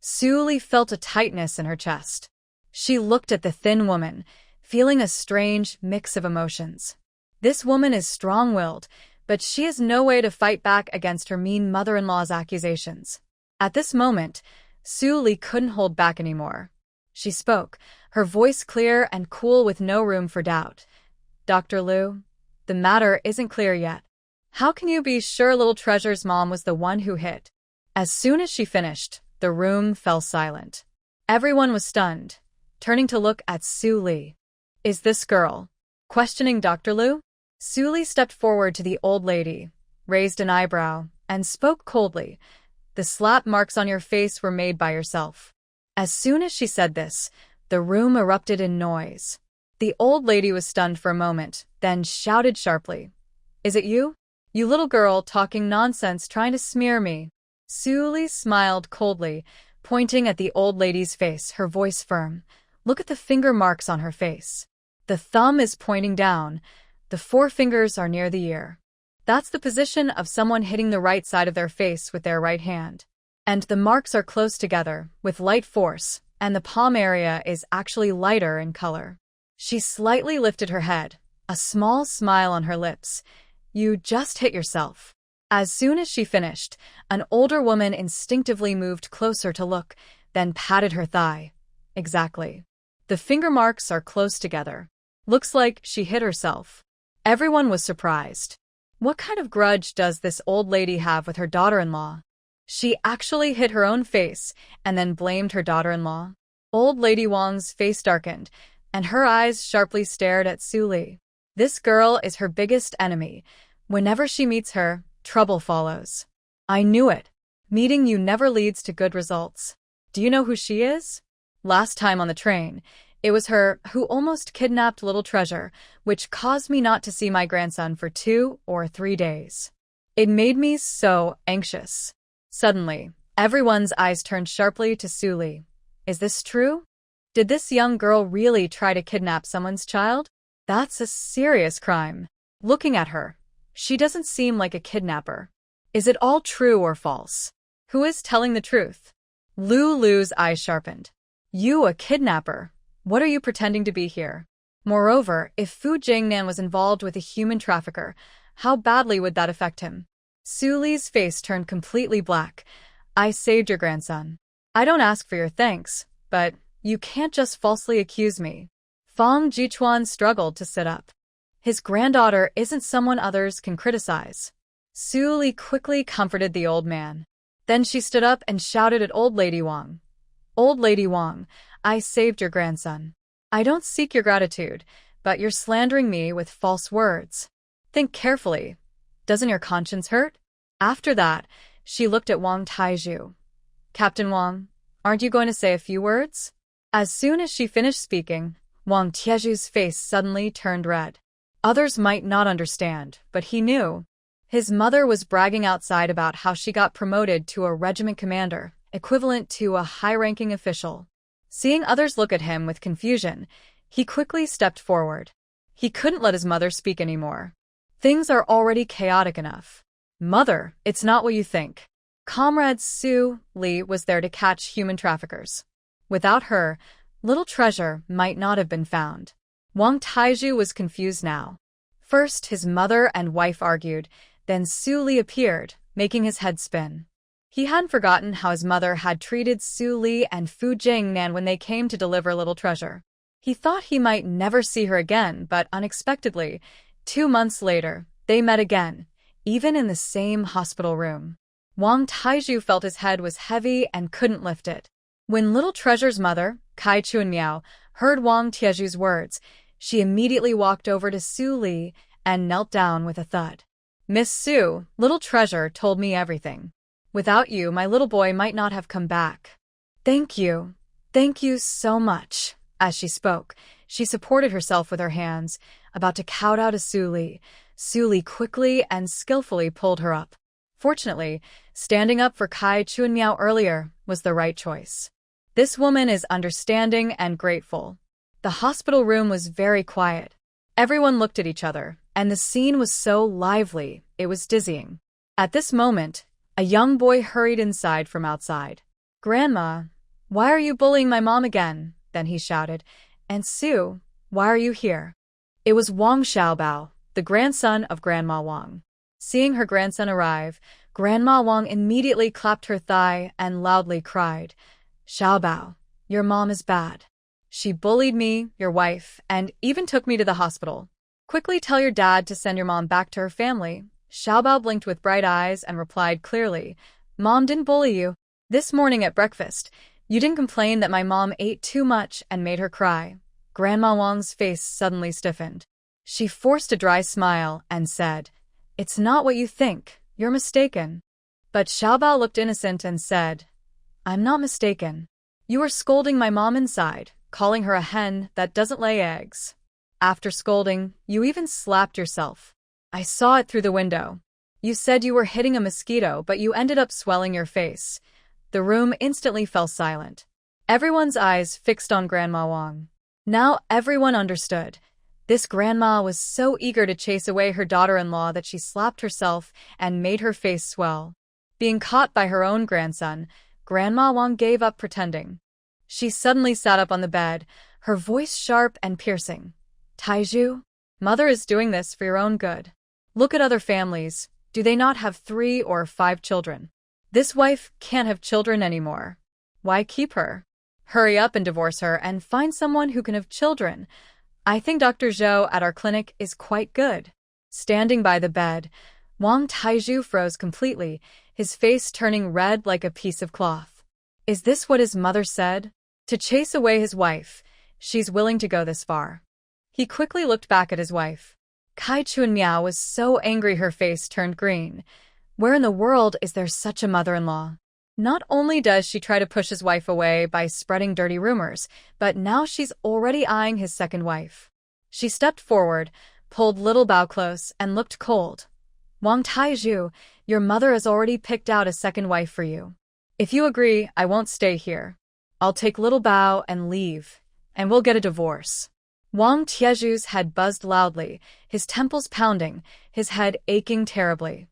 Su Li felt a tightness in her chest. She looked at the thin woman, feeling a strange mix of emotions. This woman is strong-willed, but she has no way to fight back against her mean mother-in-law's accusations. At this moment, Su Li couldn't hold back anymore. She spoke, her voice clear and cool with no room for doubt. "Dr. Liu, the matter isn't clear yet. How can you be sure little Treasure's mom was the one who hit?" As soon as she finished, the room fell silent. Everyone was stunned, turning to look at Su Li. "Is this girl questioning Dr. Liu?" Su Li stepped forward to the old lady, raised an eyebrow, and spoke coldly. "The slap marks on your face were made by yourself." As soon as she said this, the room erupted in noise. The old lady was stunned for a moment, then shouted sharply, Is it you? You little girl talking nonsense trying to smear me. Su Li smiled coldly, pointing at the old lady's face, her voice firm. Look at the finger marks on her face. The thumb is pointing down. The forefingers are near the ear. That's the position of someone hitting the right side of their face with their right hand. And the marks are close together, with light force, and the palm area is actually lighter in color. She slightly lifted her head, a small smile on her lips. You just hit yourself. As soon as she finished, an older woman instinctively moved closer to look, then patted her thigh. Exactly. The finger marks are close together. Looks like she hit herself. Everyone was surprised. What kind of grudge does this old lady have with her daughter-in-law? She actually hit her own face and then blamed her daughter-in-law. Old Lady Wang's face darkened, and her eyes sharply stared at Su Li. This girl is her biggest enemy. Whenever she meets her, trouble follows. I knew it. Meeting you never leads to good results. Do you know who she is? Last time on the train, it was her who almost kidnapped Little Treasure, which caused me not to see my grandson for 2 or 3 days. It made me so anxious. Suddenly, everyone's eyes turned sharply to Su Li. Is this true? Did this young girl really try to kidnap someone's child? That's a serious crime. Looking at her, she doesn't seem like a kidnapper. Is it all true or false? Who is telling the truth? Lu's eyes sharpened. You a kidnapper? What are you pretending to be here? Moreover, if Fu Jingnan was involved with a human trafficker, how badly would that affect him? Su Li's face turned completely black. I saved your grandson. I don't ask for your thanks, but you can't just falsely accuse me. Fang Jichuan struggled to sit up. His granddaughter isn't someone others can criticize. Su Li quickly comforted the old man. Then she stood up and shouted at Old Lady Wang. Old Lady Wang, I saved your grandson. I don't seek your gratitude, but you're slandering me with false words. Think carefully. Doesn't your conscience hurt? After that, she looked at Wang Taizhu. Captain Wang, aren't you going to say a few words? As soon as she finished speaking, Wang Taizhu's face suddenly turned red. Others might not understand, but he knew. His mother was bragging outside about how she got promoted to a regiment commander, equivalent to a high-ranking official. Seeing others look at him with confusion, he quickly stepped forward. He couldn't let his mother speak anymore. Things are already chaotic enough. Mother, it's not what you think. Comrade Su Li was there to catch human traffickers. Without her, Little Treasure might not have been found. Wang Taizhu was confused now. First, his mother and wife argued, then Su Li appeared, making his head spin. He hadn't forgotten how his mother had treated Su Li and Fu Jingnan when they came to deliver Little Treasure. He thought he might never see her again, but unexpectedly, 2 months later, they met again, even in the same hospital room. Wang Taizhu felt his head was heavy and couldn't lift it. When Little Treasure's mother, Kai Chunmiao, heard Wang Taizhu's words, she immediately walked over to Su Li and knelt down with a thud. Miss Su, Little Treasure told me everything. Without you, my little boy might not have come back. Thank you. Thank you so much. As she spoke, she supported herself with her hands, about to kowtow to Su Li. Su Li quickly and skillfully pulled her up. Fortunately, standing up for Kai Chunmiao earlier was the right choice. This woman is understanding and grateful. The hospital room was very quiet. Everyone looked at each other, and the scene was so lively, it was dizzying. At this moment, a young boy hurried inside from outside. Grandma, why are you bullying my mom again? Then he shouted. And Su, why are you here? It was Wang Xiaobao, the grandson of Grandma Wang. Seeing her grandson arrive, Grandma Wang immediately clapped her thigh and loudly cried, Xiaobao, your mom is bad. She bullied me, your wife, and even took me to the hospital. Quickly tell your dad to send your mom back to her family. Xiaobao blinked with bright eyes and replied clearly, Mom didn't bully you. This morning at breakfast, you didn't complain that my mom ate too much and made her cry. Grandma Wang's face suddenly stiffened. She forced a dry smile and said, It's not what you think. You're mistaken. But Xiaobao looked innocent and said, I'm not mistaken. You were scolding my mom inside, calling her a hen that doesn't lay eggs. After scolding, you even slapped yourself. I saw it through the window. You said you were hitting a mosquito, but you ended up swelling your face. The room instantly fell silent. Everyone's eyes fixed on Grandma Wang. Now everyone understood. This grandma was so eager to chase away her daughter-in-law that she slapped herself and made her face swell. Being caught by her own grandson, Grandma Wang gave up pretending. She suddenly sat up on the bed, her voice sharp and piercing. Taiju, Mother is doing this for your own good. Look at other families. Do they not have 3 or 5 children? This wife can't have children anymore. Why keep her? Hurry up and divorce her and find someone who can have children. I think Dr. Zhou at our clinic is quite good. Standing by the bed, Wang Taiju froze completely, his face turning red like a piece of cloth. Is this what his mother said? To chase away his wife, she's willing to go this far. He quickly looked back at his wife. Kai Chun Miao was so angry her face turned green. Where in the world is there such a mother-in-law? Not only does she try to push his wife away by spreading dirty rumors, but now she's already eyeing his second wife. She stepped forward, pulled Little Bao close, and looked cold. Wang Taiju, your mother has already picked out a second wife for you. If you agree, I won't stay here. I'll take Little Bao and leave, and we'll get a divorce. Wang Tieju's head buzzed loudly, his temples pounding, his head aching terribly.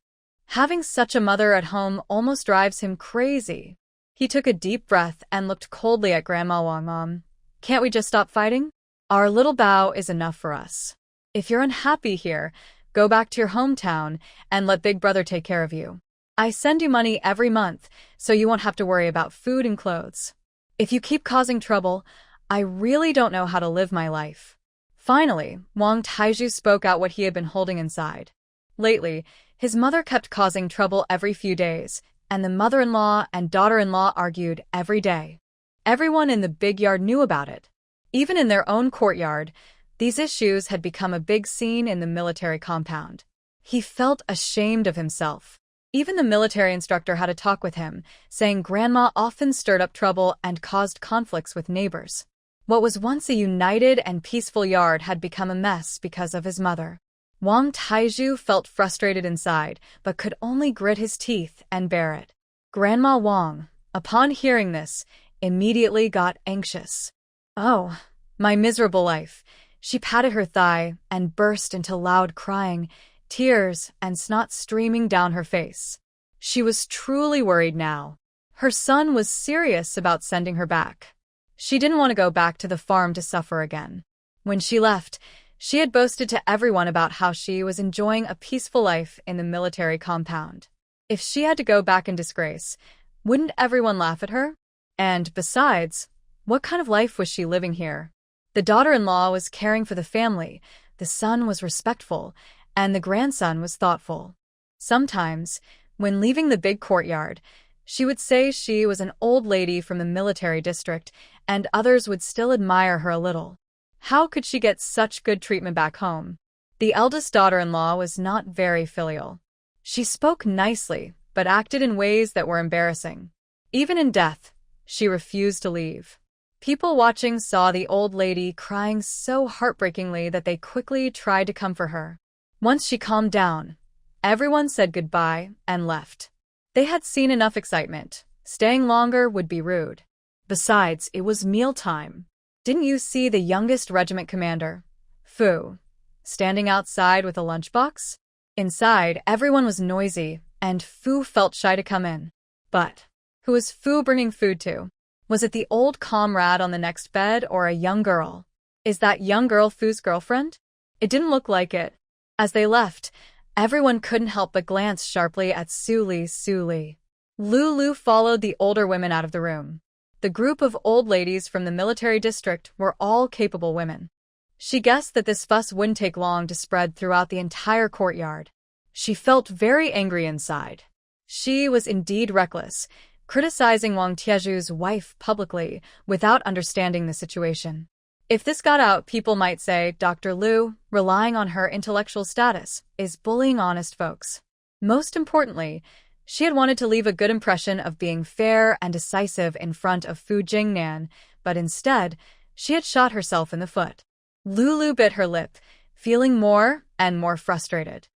Having such a mother at home almost drives him crazy. He took a deep breath and looked coldly at Grandma Wang. Can't we just stop fighting? Our Little Bao is enough for us. If you're unhappy here, go back to your hometown and let Big Brother take care of you. I send you money every month, so you won't have to worry about food and clothes. If you keep causing trouble, I really don't know how to live my life. Finally, Wang Taiju spoke out what he had been holding inside. Lately, his mother kept causing trouble every few days, and the mother-in-law and daughter-in-law argued every day. Everyone in the big yard knew about it. Even in their own courtyard, these issues had become a big scene in the military compound. He felt ashamed of himself. Even the military instructor had a talk with him, saying Grandma often stirred up trouble and caused conflicts with neighbors. What was once a united and peaceful yard had become a mess because of his mother. Wang Taiju felt frustrated inside, but could only grit his teeth and bear it. Grandma Wang, upon hearing this, immediately got anxious. Oh, my miserable life. She patted her thigh and burst into loud crying, tears and snot streaming down her face. She was truly worried now. Her son was serious about sending her back. She didn't want to go back to the farm to suffer again. When she left, she had boasted to everyone about how she was enjoying a peaceful life in the military compound. If she had to go back in disgrace, wouldn't everyone laugh at her? And besides, what kind of life was she living here? The daughter-in-law was caring for the family, the son was respectful, and the grandson was thoughtful. Sometimes, when leaving the big courtyard, she would say she was an old lady from the military district, and others would still admire her a little. How could she get such good treatment back home? The eldest daughter-in-law was not very filial. She spoke nicely, but acted in ways that were embarrassing. Even in death, she refused to leave. People watching saw the old lady crying so heartbreakingly that they quickly tried to comfort her. Once she calmed down, everyone said goodbye and left. They had seen enough excitement. Staying longer would be rude. Besides, it was mealtime. Didn't you see the youngest regiment commander, Fu, standing outside with a lunchbox? Inside, everyone was noisy, and Fu felt shy to come in. But who was Fu bringing food to? Was it the old comrade on the next bed or a young girl? Is that young girl Fu's girlfriend? It didn't look like it. As they left, everyone couldn't help but glance sharply at Su Li. Lulu followed the older women out of the room. The group of old ladies from the military district were all capable women. She guessed that this fuss wouldn't take long to spread throughout the entire courtyard. She felt very angry inside. She was indeed reckless, criticizing Wang Tieju's wife publicly without understanding the situation. If this got out, people might say Dr. Liu, relying on her intellectual status, is bullying honest folks. Most importantly, she had wanted to leave a good impression of being fair and decisive in front of Fu Jingnan, but instead, she had shot herself in the foot. Lulu bit her lip, feeling more and more frustrated.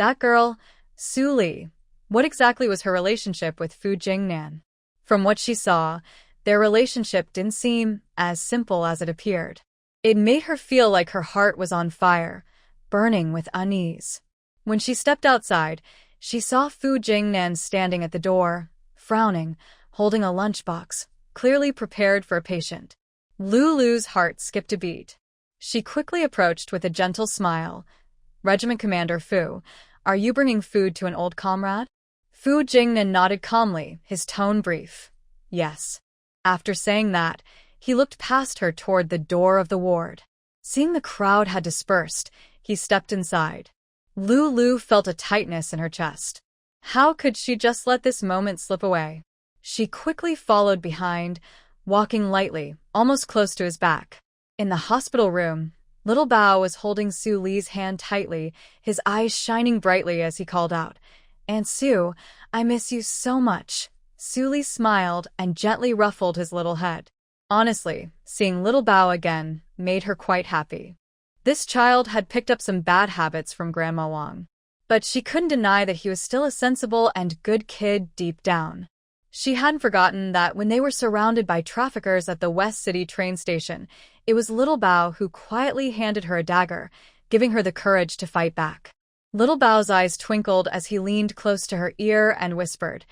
That girl, Su Li. What exactly was her relationship with Fu Jingnan? From what she saw, their relationship didn't seem as simple as it appeared. It made her feel like her heart was on fire, burning with unease. When she stepped outside, she saw Fu Jingnan standing at the door, frowning, holding a lunchbox, clearly prepared for a patient. Lulu's heart skipped a beat. She quickly approached with a gentle smile. Regiment Commander Fu, are you bringing food to an old comrade? Fu Jingnan nodded calmly, his tone brief. Yes. After saying that, he looked past her toward the door of the ward. Seeing the crowd had dispersed, he stepped inside. Lulu felt a tightness in her chest. How could she just let this moment slip away? She quickly followed behind, walking lightly, almost close to his back. In the hospital room, little Bao was holding Su Li's hand tightly, his eyes shining brightly as he called out, Aunt Su, I miss you so much. Su Li smiled and gently ruffled his little head. Honestly, seeing little Bao again made her quite happy. This child had picked up some bad habits from Grandma Wang, but she couldn't deny that he was still a sensible and good kid deep down. She hadn't forgotten that when they were surrounded by traffickers at the West City train station, it was little Bao who quietly handed her a dagger, giving her the courage to fight back. Little Bao's eyes twinkled as he leaned close to her ear and whispered,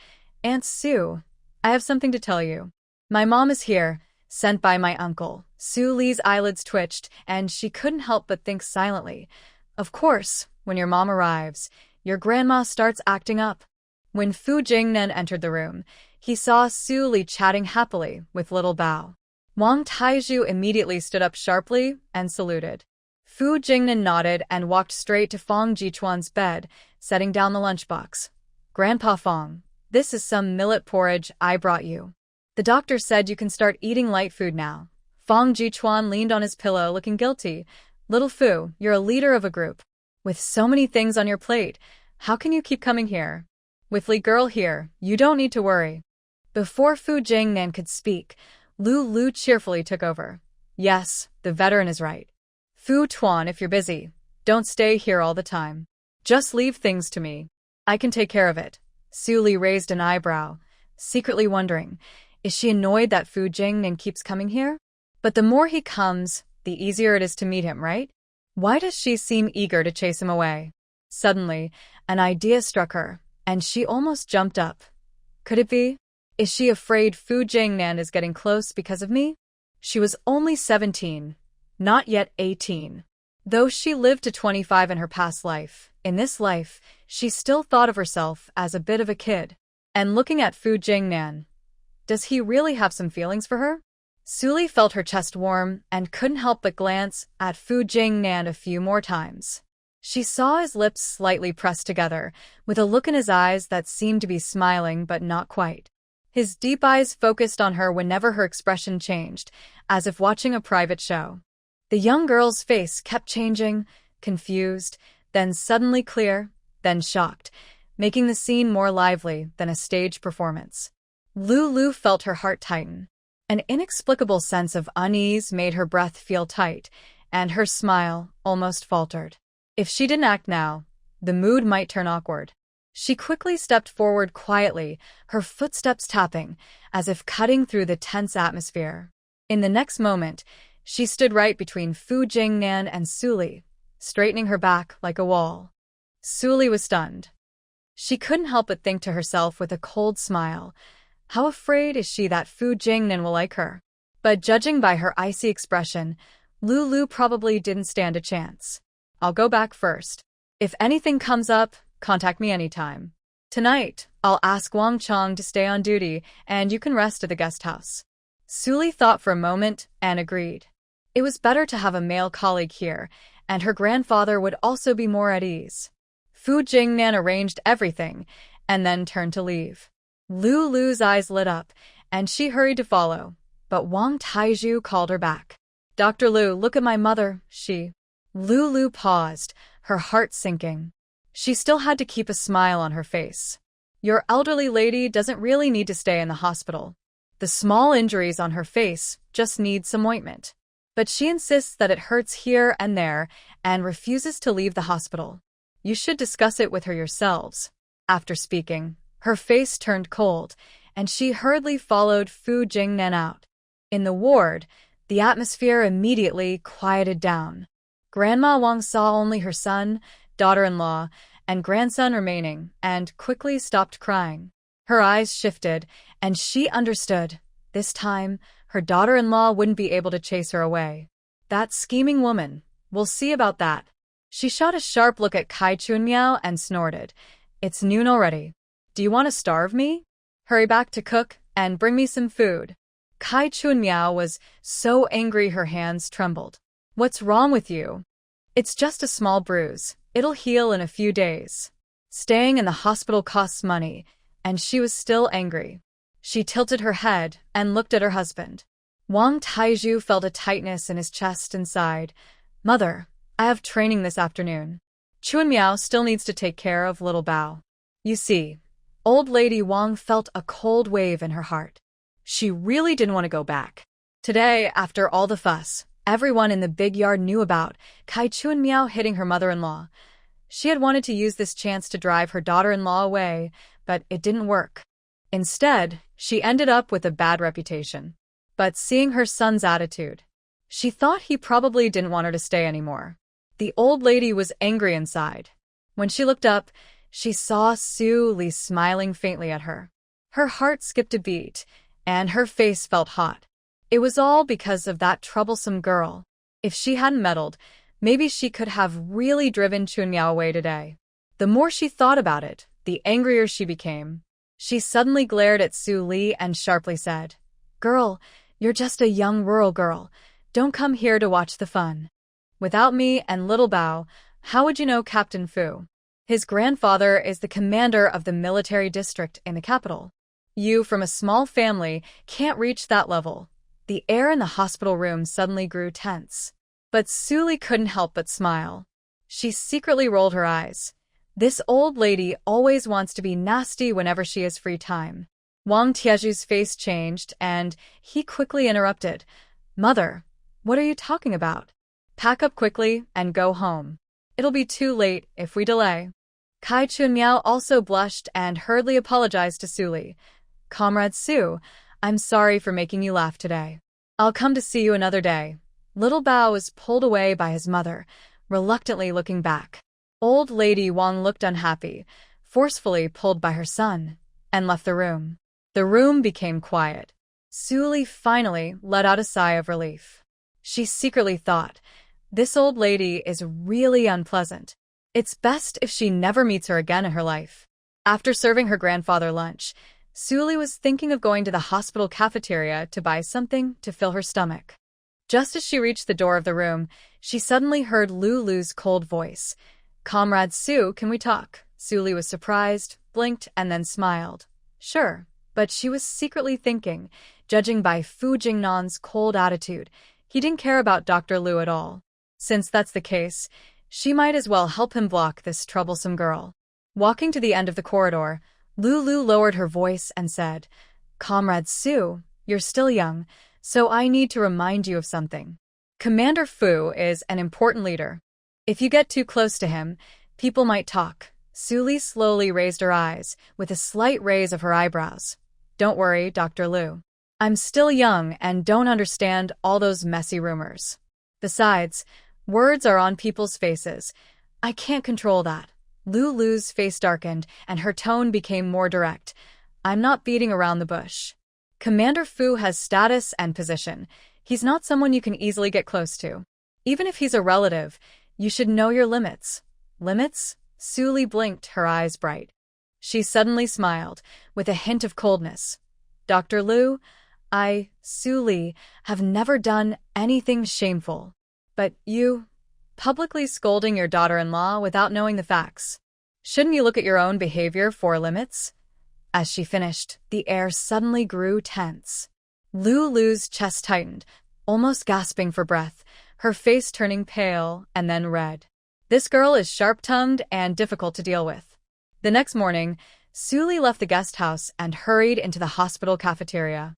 Aunt Su, I have something to tell you. My mom is here, sent by my uncle. Su Li's eyelids twitched, and she couldn't help but think silently. Of course, when your mom arrives, your grandma starts acting up. When Fu Jingnan entered the room, he saw Su Li chatting happily with little Bao. Wang Taizhu immediately stood up sharply and saluted. Fu Jingnan nodded and walked straight to Fong Jichuan's bed, setting down the lunchbox. Grandpa Fong, this is some millet porridge I brought you. The doctor said you can start eating light food now. Fong Jichuan leaned on his pillow looking guilty. Little Fu, you're a leader of a group. With so many things on your plate, how can you keep coming here? With Li girl here, you don't need to worry. Before Fu Jingnan could speak, Lu cheerfully took over. Yes, the veteran is right. Fu Tuan, if you're busy, don't stay here all the time. Just leave things to me. I can take care of it. Su Li raised an eyebrow, secretly wondering, is she annoyed that Fu Jingnan keeps coming here? But the more he comes, the easier it is to meet him, right? Why does she seem eager to chase him away? Suddenly, an idea struck her, and she almost jumped up. Could it be? Is she afraid Fu Jingnan is getting close because of me? She was only 17, not yet 18. Though she lived to 25 in her past life, in this life, she still thought of herself as a bit of a kid. And looking at Fu Jingnan, does he really have some feelings for her? Su Li felt her chest warm and couldn't help but glance at Fu Jingnan a few more times. She saw his lips slightly pressed together, with a look in his eyes that seemed to be smiling but not quite. His deep eyes focused on her whenever her expression changed, as if watching a private show. The young girl's face kept changing, confused, then suddenly clear, then shocked, making the scene more lively than a stage performance. Lu felt her heart tighten. An inexplicable sense of unease made her breath feel tight, and her smile almost faltered. If she didn't act now, the mood might turn awkward. She quickly stepped forward quietly, her footsteps tapping, as if cutting through the tense atmosphere. In the next moment, she stood right between Fu Jingnan and Su Li, straightening her back like a wall. Su Li was stunned. She couldn't help but think to herself with a cold smile, how afraid is she that Fu Jingnan will like her? But judging by her icy expression, Lu probably didn't stand a chance. I'll go back first. If anything comes up, contact me anytime. Tonight, I'll ask Wang Chong to stay on duty, and you can rest at the guest house. Su Li thought for a moment and agreed. It was better to have a male colleague here, and her grandfather would also be more at ease. Fu Jingnan arranged everything, and then turned to leave. Lu's eyes lit up, and she hurried to follow, but Wang Taizhu called her back. Dr. Lu, look at my mother, she. Lu paused, her heart sinking. She still had to keep a smile on her face. Your elderly lady doesn't really need to stay in the hospital. The small injuries on her face just need some ointment. But she insists that it hurts here and there and refuses to leave the hospital. You should discuss it with her yourselves. After speaking, her face turned cold, and she hurriedly followed Fu Jingnan out. In the ward, the atmosphere immediately quieted down. Grandma Wang saw only her son, daughter-in-law, and grandson remaining, and quickly stopped crying. Her eyes shifted, and she understood. This time, her daughter-in-law wouldn't be able to chase her away. That scheming woman. We'll see about that. She shot a sharp look at Kai Chunmiao and snorted. It's noon already. Do you want to starve me? Hurry back to cook and bring me some food. Kai Chunmiao was so angry her hands trembled. What's wrong with you? It's just a small bruise. It'll heal in a few days. Staying in the hospital costs money, and she was still angry. She tilted her head and looked at her husband. Wang Taizhu felt a tightness in his chest and sighed. Mother, I have training this afternoon. Chunmiao still needs to take care of little Bao. You see, old lady Wang felt a cold wave in her heart. She really didn't want to go back. Today, after all the fuss, everyone in the big yard knew about Kai Chunmiao hitting her mother-in-law. She had wanted to use this chance to drive her daughter-in-law away, but it didn't work. Instead, she ended up with a bad reputation. But seeing her son's attitude, she thought he probably didn't want her to stay anymore. The old lady was angry inside. When she looked up, she saw Su Li smiling faintly at her. Her heart skipped a beat, and her face felt hot. It was all because of that troublesome girl. If she hadn't meddled, maybe she could have really driven Chunmiao away today. The more she thought about it, the angrier she became. She suddenly glared at Su Li and sharply said, Girl, you're just a young rural girl. Don't come here to watch the fun. Without me and little Bao, how would you know Captain Fu? His grandfather is the commander of the military district in the capital. You, from a small family, can't reach that level. The air in the hospital room suddenly grew tense. But Su Li couldn't help but smile. She secretly rolled her eyes. This old lady always wants to be nasty whenever she has free time. Wang Tiezhu's face changed, and he quickly interrupted. Mother, what are you talking about? Pack up quickly and go home. It'll be too late if we delay. Kai Chunmiao also blushed and hurriedly apologized to Su Li. Comrade Su, I'm sorry for making you laugh today. I'll come to see you another day. Little Bao was pulled away by his mother, reluctantly looking back. Old lady Wang looked unhappy, forcefully pulled by her son, and left the room. The room became quiet. Su Li finally let out a sigh of relief. She secretly thought, this old lady is really unpleasant. It's best if she never meets her again in her life. After serving her grandfather lunch, Su Li was thinking of going to the hospital cafeteria to buy something to fill her stomach. Just as she reached the door of the room, she suddenly heard Lulu's cold voice. Comrade Su, can we talk? Su Li was surprised, blinked, and then smiled. Sure, but she was secretly thinking, judging by Fu Jingnan's cold attitude, he didn't care about Dr. Lu at all. Since that's the case, she might as well help him block this troublesome girl. Walking to the end of the corridor, Lulu lowered her voice and said, Comrade Su, you're still young, so I need to remind you of something. Commander Fu is an important leader. If you get too close to him, people might talk. Su Li slowly raised her eyes, with a slight raise of her eyebrows. Don't worry, Dr. Lu. I'm still young and don't understand all those messy rumors. Besides, words are on people's faces. I can't control that. Lulu's face darkened, and her tone became more direct. I'm not beating around the bush. Commander Fu has status and position. He's not someone you can easily get close to. Even if he's a relative, you should know your limits. Limits? Su Li blinked, her eyes bright. She suddenly smiled, with a hint of coldness. Dr. Lu, Su Li, have never done anything shameful. But you, publicly scolding your daughter-in-law without knowing the facts. Shouldn't you look at your own behavior for limits? As she finished, the air suddenly grew tense. Lulu's chest tightened, almost gasping for breath, her face turning pale and then red. This girl is sharp-tongued and difficult to deal with. The next morning, Su Li left the guest house and hurried into the hospital cafeteria.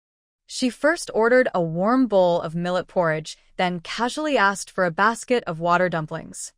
She first ordered a warm bowl of millet porridge, then casually asked for a basket of water dumplings.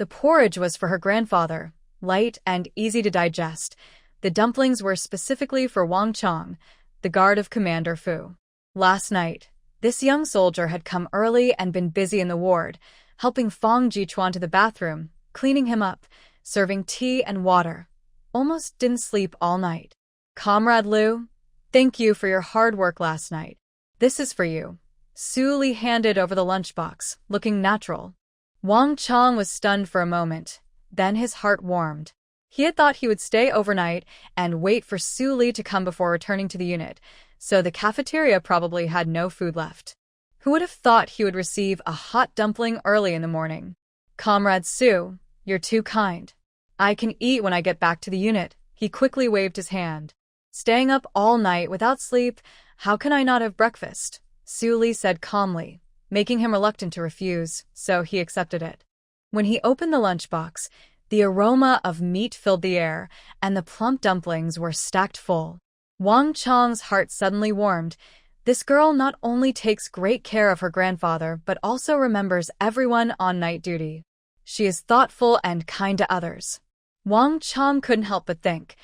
The porridge was for her grandfather, light and easy to digest. The dumplings were specifically for Wang Chong, the guard of Commander Fu. Last night, this young soldier had come early and been busy in the ward, helping Fong Jichuan to the bathroom, cleaning him up, serving tea and water. Almost didn't sleep all night. Comrade Liu, thank you for your hard work last night. This is for you. Su Li handed over the lunchbox, looking natural. Wang Chong was stunned for a moment, then his heart warmed. He had thought he would stay overnight and wait for Su Li to come before returning to the unit, so the cafeteria probably had no food left. Who would have thought he would receive a hot dumpling early in the morning? Comrade Su, you're too kind. I can eat when I get back to the unit. He quickly waved his hand. Staying up all night without sleep, how can I not have breakfast? Su Li said calmly, making him reluctant to refuse, so he accepted it. When he opened the lunchbox, the aroma of meat filled the air, and the plump dumplings were stacked full. Wang Chong's heart suddenly warmed. This girl not only takes great care of her grandfather, but also remembers everyone on night duty. She is thoughtful and kind to others. Wang Chong couldn't help but think,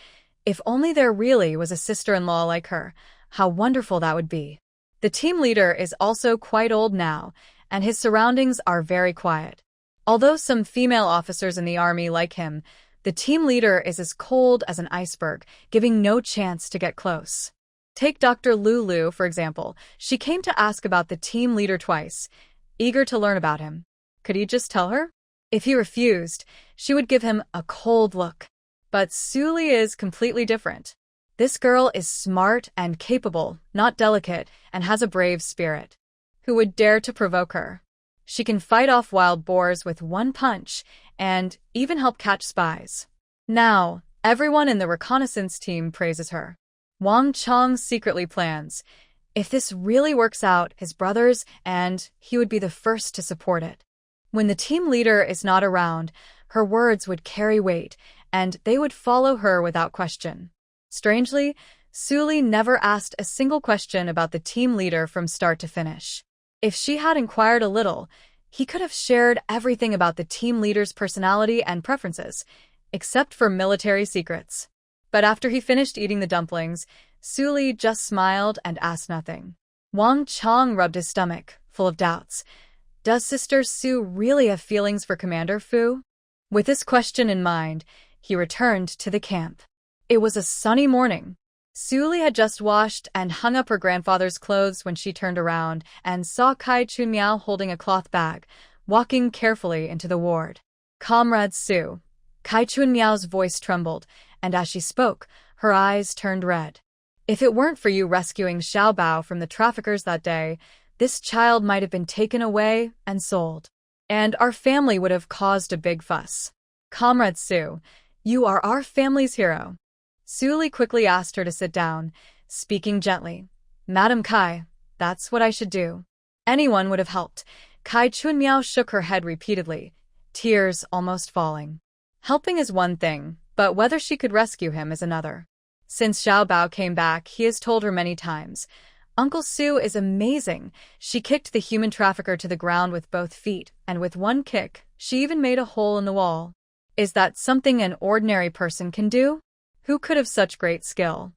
if only there really was a sister-in-law like her, how wonderful that would be. The team leader is also quite old now, and his surroundings are very quiet. Although some female officers in the army like him, the team leader is as cold as an iceberg, giving no chance to get close. Take Dr. Lulu, for example. She came to ask about the team leader twice, eager to learn about him. Could he just tell her? If he refused, she would give him a cold look. But Su Li is completely different. This girl is smart and capable, not delicate, and has a brave spirit. Who would dare to provoke her? She can fight off wild boars with one punch, and even help catch spies. Now, everyone in the reconnaissance team praises her. Wang Chong secretly plans, if this really works out, his brothers and he would be the first to support it. When the team leader is not around, her words would carry weight, and they would follow her without question. Strangely, Su Li never asked a single question about the team leader from start to finish. If she had inquired a little, he could have shared everything about the team leader's personality and preferences, except for military secrets. But after he finished eating the dumplings, Su Li just smiled and asked nothing. Wang Chong rubbed his stomach, full of doubts. Does Sister Su really have feelings for Commander Fu? With this question in mind, he returned to the camp. It was a sunny morning. Su Li had just washed and hung up her grandfather's clothes when she turned around and saw Kai Chunmiao holding a cloth bag, walking carefully into the ward. Comrade Su. Kai Chunmiao's voice trembled, and as she spoke, her eyes turned red. If it weren't for you rescuing Xiao Bao from the traffickers that day, this child might have been taken away and sold. And our family would have caused a big fuss. Comrade Su, you are our family's hero. Su Li quickly asked her to sit down, speaking gently. Madam Kai, that's what I should do. Anyone would have helped. Kai Chunmiao shook her head repeatedly, tears almost falling. Helping is one thing, but whether she could rescue him is another. Since Xiao Bao came back, he has told her many times, Uncle Su is amazing. She kicked the human trafficker to the ground with both feet, and with one kick, she even made a hole in the wall. Is that something an ordinary person can do? Who could have such great skill?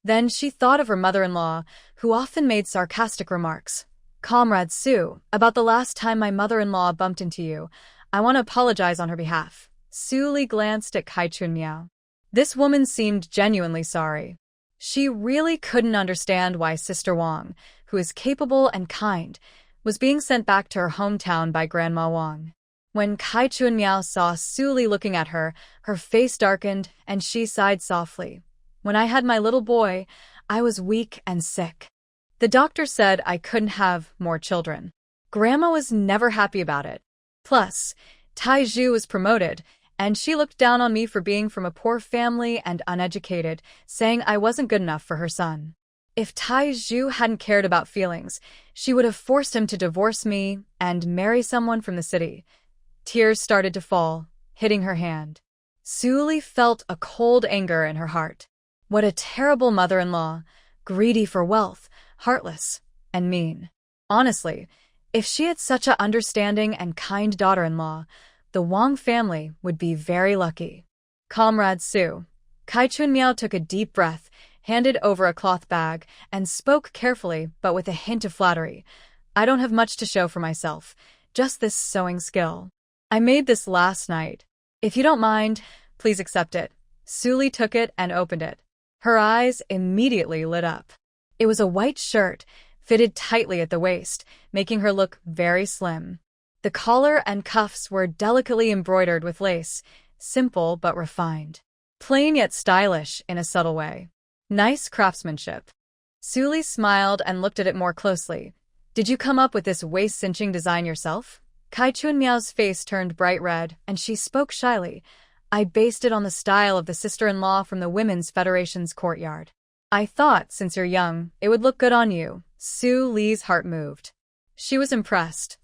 Then she thought of her mother-in-law, who often made sarcastic remarks. Comrade Su, about the last time my mother-in-law bumped into you, I want to apologize on her behalf. Su Li glanced at Kai Chunmiao. This woman seemed genuinely sorry. She really couldn't understand why Sister Wang, who is capable and kind, was being sent back to her hometown by Grandma Wang. When Kai Chunmiao saw Su Li looking at her, her face darkened and she sighed softly. When I had my little boy, I was weak and sick. The doctor said I couldn't have more children. Grandma was never happy about it. Plus, Tai Zhu was promoted, and she looked down on me for being from a poor family and uneducated, saying I wasn't good enough for her son. If Tai Zhu hadn't cared about feelings, she would have forced him to divorce me and marry someone from the city. Tears started to fall, hitting her hand. Su Li felt a cold anger in her heart. What a terrible mother-in-law, greedy for wealth, heartless, and mean. Honestly, if she had such an understanding and kind daughter-in-law, The Wang family would be very lucky. Comrade Su. Kai Chunmiao took a deep breath, handed over a cloth bag, and spoke carefully but with a hint of flattery. I don't have much to show for myself, just this sewing skill. I made this last night. If you don't mind, please accept it. Suli took it and opened it. Her eyes immediately lit up. It was a white shirt, fitted tightly at the waist, making her look very slim. The collar and cuffs were delicately embroidered with lace, simple but refined. Plain yet stylish in a subtle way. Nice craftsmanship. Suli smiled and looked at it more closely. Did you come up with this waist-cinching design yourself? Kai Chunmiao's face turned bright red, and she spoke shyly. I based it on the style of the sister-in-law from the Women's Federation's courtyard. I thought, since you're young, it would look good on you. Su Li's heart moved. She was impressed.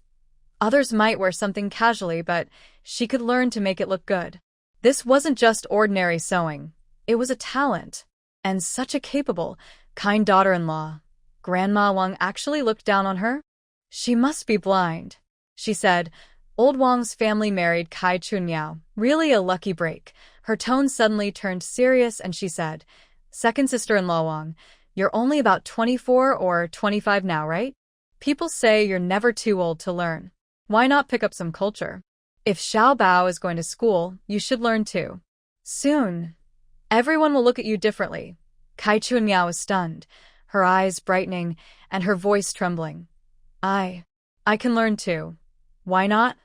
Others might wear something casually, but she could learn to make it look good. This wasn't just ordinary sewing. It was a talent. And such a capable, kind daughter-in-law. Grandma Wang actually looked down on her? She must be blind, she said. Old Wang's family married Kai Chunmiao. Really a lucky break. Her tone suddenly turned serious and she said, Second sister-in-law Wang, you're only about 24 or 25 now, right? People say you're never too old to learn. Why not pick up some culture? If Xiao Bao is going to school, you should learn too. Soon. Everyone will look at you differently. Kai Chunmiao was stunned, her eyes brightening and her voice trembling. I can learn too. Why not?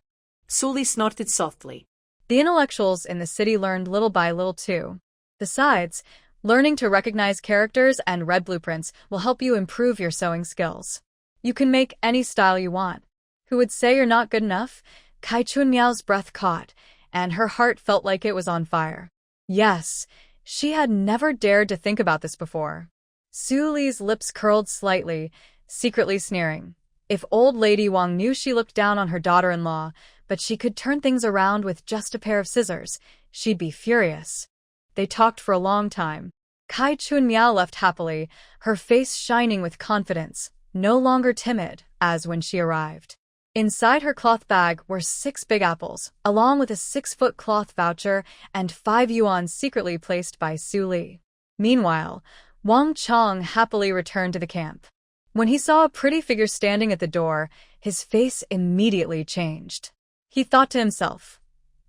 Suli snorted softly. The intellectuals in the city learned little by little too. Besides, learning to recognize characters and read blueprints will help you improve your sewing skills. You can make any style you want. Who would say you're not good enough? Kai Chunmiao's breath caught, and her heart felt like it was on fire. Yes, she had never dared to think about this before. Su Li's lips curled slightly, secretly sneering. If old lady Wang knew she looked down on her daughter-in-law, but she could turn things around with just a pair of scissors, she'd be furious. They talked for a long time. Kai Chunmiao left happily, her face shining with confidence, no longer timid, as when she arrived. Inside her cloth bag were 6 big apples, along with a 6-foot cloth voucher and 5 yuan secretly placed by Su Li. Meanwhile, Wang Chong happily returned to the camp. When he saw a pretty figure standing at the door, his face immediately changed. He thought to himself,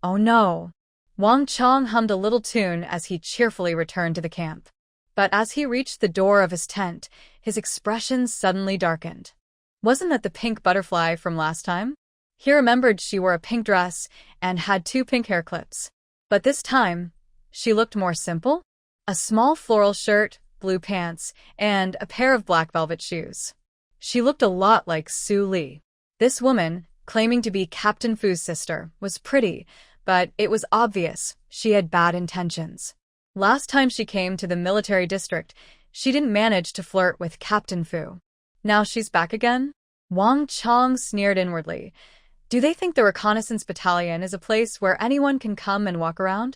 oh no. Wang Chong hummed a little tune as he cheerfully returned to the camp. But as he reached the door of his tent, his expression suddenly darkened. Wasn't that the pink butterfly from last time? He remembered she wore a pink dress and had 2 pink hair clips. But this time, she looked more simple. A small floral shirt, blue pants, and a pair of black velvet shoes. She looked a lot like Su Li. This woman, claiming to be Captain Fu's sister, was pretty, but it was obvious she had bad intentions. Last time she came to the military district, she didn't manage to flirt with Captain Fu. Now she's back again? Wang Chong sneered inwardly. Do they think the reconnaissance battalion is a place where anyone can come and walk around?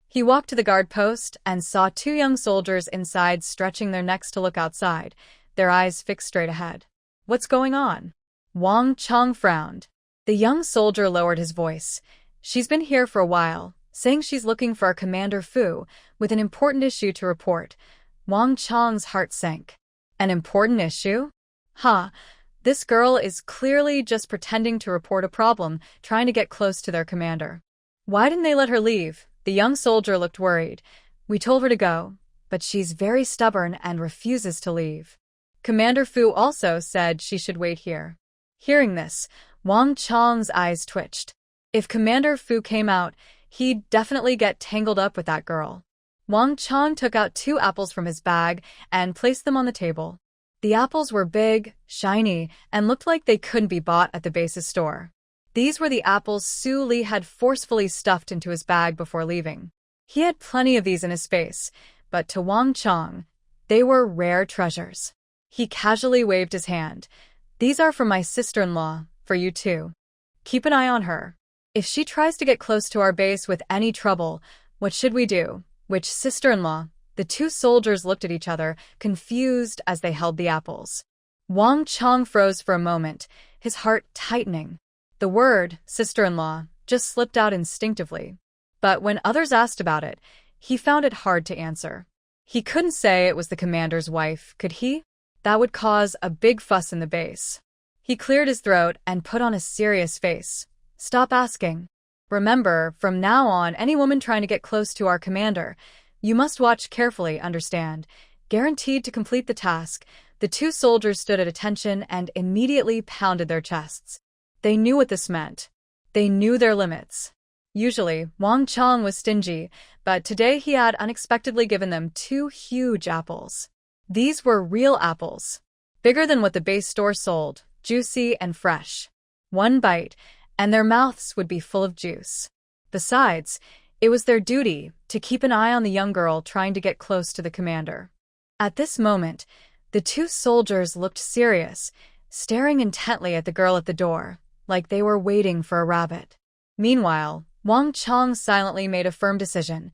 He walked to the guard post and saw 2 young soldiers inside stretching their necks to look outside, their eyes fixed straight ahead. What's going on? Wang Chong frowned. The young soldier lowered his voice. She's been here for a while, saying she's looking for our Commander Fu, with an important issue to report. Wang Chong's heart sank. An important issue? This girl is clearly just pretending to report a problem, trying to get close to their commander. Why didn't they let her leave? The young soldier looked worried. We told her to go, but she's very stubborn and refuses to leave. Commander Fu also said she should wait here. Hearing this, Wang Chong's eyes twitched. If Commander Fu came out, he'd definitely get tangled up with that girl. Wang Chong took out 2 apples from his bag and placed them on the table. The apples were big, shiny, and looked like they couldn't be bought at the base's store. These were the apples Su Li had forcefully stuffed into his bag before leaving. He had plenty of these in his space, but to Wang Chong, they were rare treasures. He casually waved his hand. These are from my sister-in-law, for you too. Keep an eye on her. If she tries to get close to our base with any trouble, what should we do? Which sister-in-law? The 2 soldiers looked at each other, confused as they held the apples. Wang Chong froze for a moment, his heart tightening. The word, sister-in-law, just slipped out instinctively. But when others asked about it, he found it hard to answer. He couldn't say it was the commander's wife, could he? That would cause a big fuss in the base. He cleared his throat and put on a serious face. Stop asking. Remember, from now on, any woman trying to get close to our commander, you must watch carefully, understand? Guaranteed to complete the task. The two soldiers stood at attention and immediately pounded their chests. They knew what this meant. They knew their limits. Usually, Wang Chong was stingy, but today he had unexpectedly given them 2 huge apples. These were real apples, bigger than what the base store sold, juicy and fresh. One bite, and their mouths would be full of juice. Besides, it was their duty to keep an eye on the young girl trying to get close to the commander. At this moment, the 2 soldiers looked serious, staring intently at the girl at the door, like they were waiting for a rabbit. Meanwhile, Wang Chong silently made a firm decision.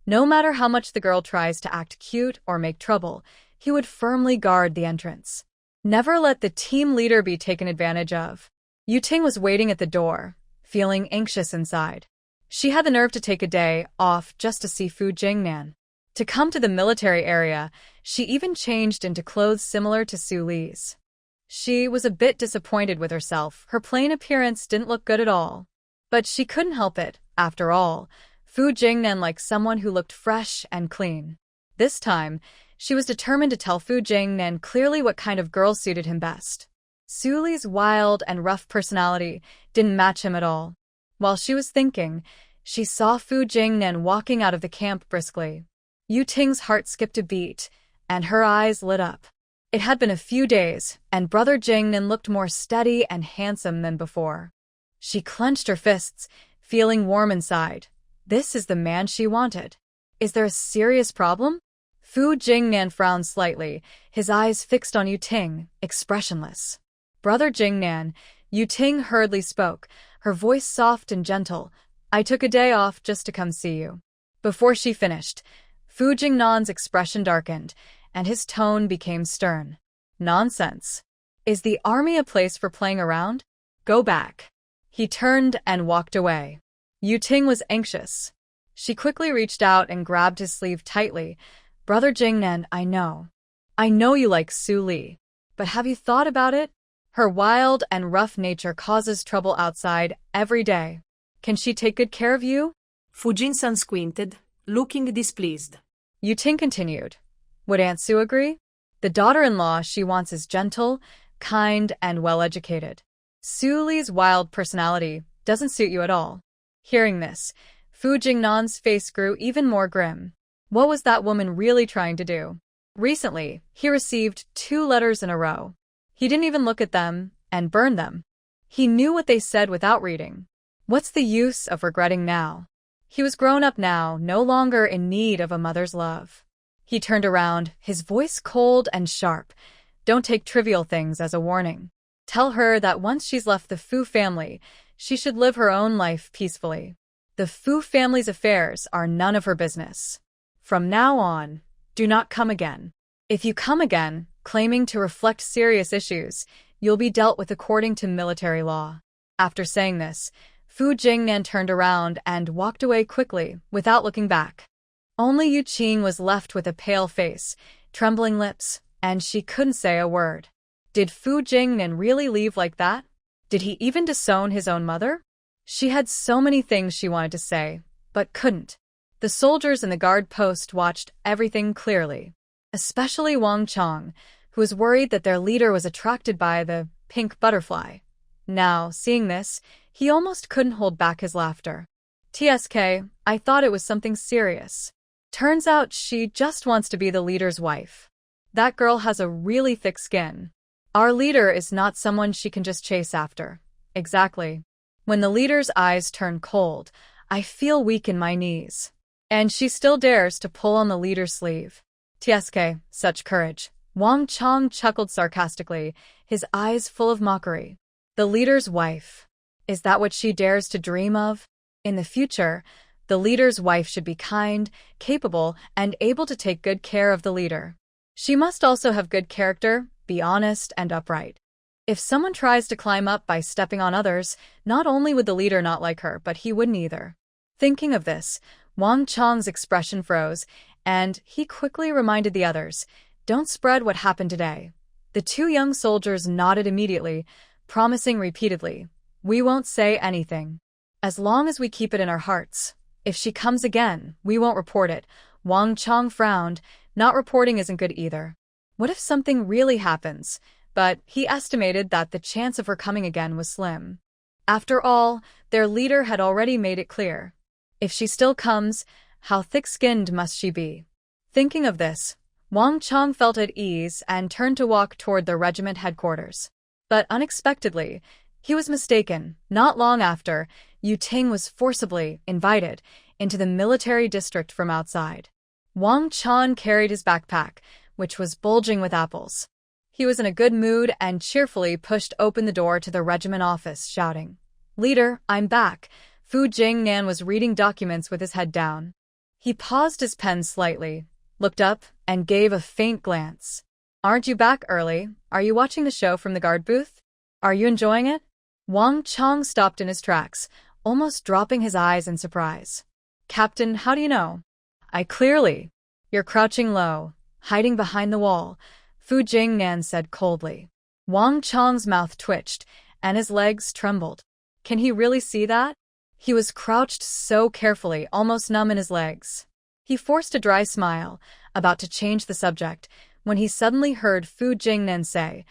No matter how much the girl tries to act cute or make trouble, he would firmly guard the entrance. Never let the team leader be taken advantage of. Yuting was waiting at the door, feeling anxious inside. She had the nerve to take a day off just to see Fu Jingnan. To come to the military area, she even changed into clothes similar to Su Li's. She was a bit disappointed with herself. Her plain appearance didn't look good at all. But she couldn't help it. After all, Fu Jingnan liked someone who looked fresh and clean. This time, she was determined to tell Fu Jingnan clearly what kind of girl suited him best. Su Li's wild and rough personality didn't match him at all. While she was thinking, she saw Fu Jingnan walking out of the camp briskly. Yu Ting's heart skipped a beat, and her eyes lit up. It had been a few days, and Brother Jingnan looked more steady and handsome than before. She clenched her fists, feeling warm inside. This is the man she wanted. Is there a serious problem? Fu Jingnan frowned slightly, his eyes fixed on Yu Ting, expressionless. Brother Jingnan, Yu Ting hurriedly spoke, her voice soft and gentle. I took a day off just to come see you. Before she finished, Fu Jingnan's expression darkened, and his tone became stern. Nonsense. Is the army a place for playing around? Go back. He turned and walked away. Yu Ting was anxious. She quickly reached out and grabbed his sleeve tightly. Brother Jingnan, I know you like Su Li, but have you thought about it? Her wild and rough nature causes trouble outside every day. Can she take good care of you? Fu Jin-san squinted, looking displeased. Yu Ting continued. Would Aunt Su agree? The daughter-in-law she wants is gentle, kind, and well-educated. Su Li's wild personality doesn't suit you at all. Hearing this, Fu Jingnan's face grew even more grim. What was that woman really trying to do? Recently, he received 2 letters in a row. He didn't even look at them and burned them. He knew what they said without reading. What's the use of regretting now? He was grown up now, no longer in need of a mother's love. He turned around, his voice cold and sharp. Don't take trivial things as a warning. Tell her that once she's left the Fu family, she should live her own life peacefully. The Fu family's affairs are none of her business. From now on, do not come again. If you come again, claiming to reflect serious issues, you'll be dealt with according to military law. After saying this, Fu Jingnan turned around and walked away quickly, without looking back. Only Yu Qing was left with a pale face, trembling lips, and she couldn't say a word. Did Fu Jingnan really leave like that? Did he even disown his own mother? She had so many things she wanted to say, but couldn't. The soldiers in the guard post watched everything clearly, especially Wang Chong, who was worried that their leader was attracted by the pink butterfly. Now, seeing this, he almost couldn't hold back his laughter. TSK, I thought it was something serious. Turns out she just wants to be the leader's wife. That girl has a really thick skin. Our leader is not someone she can just chase after. Exactly. When the leader's eyes turn cold, I feel weak in my knees. And she still dares to pull on the leader's sleeve. TSK, such courage. Wang Chong chuckled sarcastically, his eyes full of mockery. The leader's wife. Is that what she dares to dream of? In the future, the leader's wife should be kind, capable, and able to take good care of the leader. She must also have good character, be honest and upright. If someone tries to climb up by stepping on others, not only would the leader not like her, but he wouldn't either. Thinking of this, Wang Chong's expression froze, and he quickly reminded the others, "Don't spread what happened today." The two young soldiers nodded immediately, promising repeatedly, "We won't say anything. As long as we keep it in our hearts. If she comes again, we won't report it." Wang Chong frowned. Not reporting isn't good either. What if something really happens? But he estimated that the chance of her coming again was slim. After all, their leader had already made it clear. If she still comes, how thick-skinned must she be? Thinking of this, Wang Chong felt at ease and turned to walk toward the regiment headquarters. But unexpectedly, he was mistaken. Not long after, Yu Ting was forcibly invited into the military district from outside. Wang Chong carried his backpack, which was bulging with apples. He was in a good mood and cheerfully pushed open the door to the regiment office, shouting, "Leader, I'm back." Fu Jingnan was reading documents with his head down. He paused his pen slightly, looked up, and gave a faint glance. "Aren't you back early? Are you watching the show from the guard booth? Are you enjoying it?" Wang Chong stopped in his tracks, almost dropping his eyes in surprise. "Captain, how do you know?" "I clearly." "You're crouching low, hiding behind the wall," Fu Jingnan said coldly. Wang Chong's mouth twitched, and his legs trembled. Can he really see that? He was crouched so carefully, almost numb in his legs. He forced a dry smile, about to change the subject, when he suddenly heard Fu Jingnan say,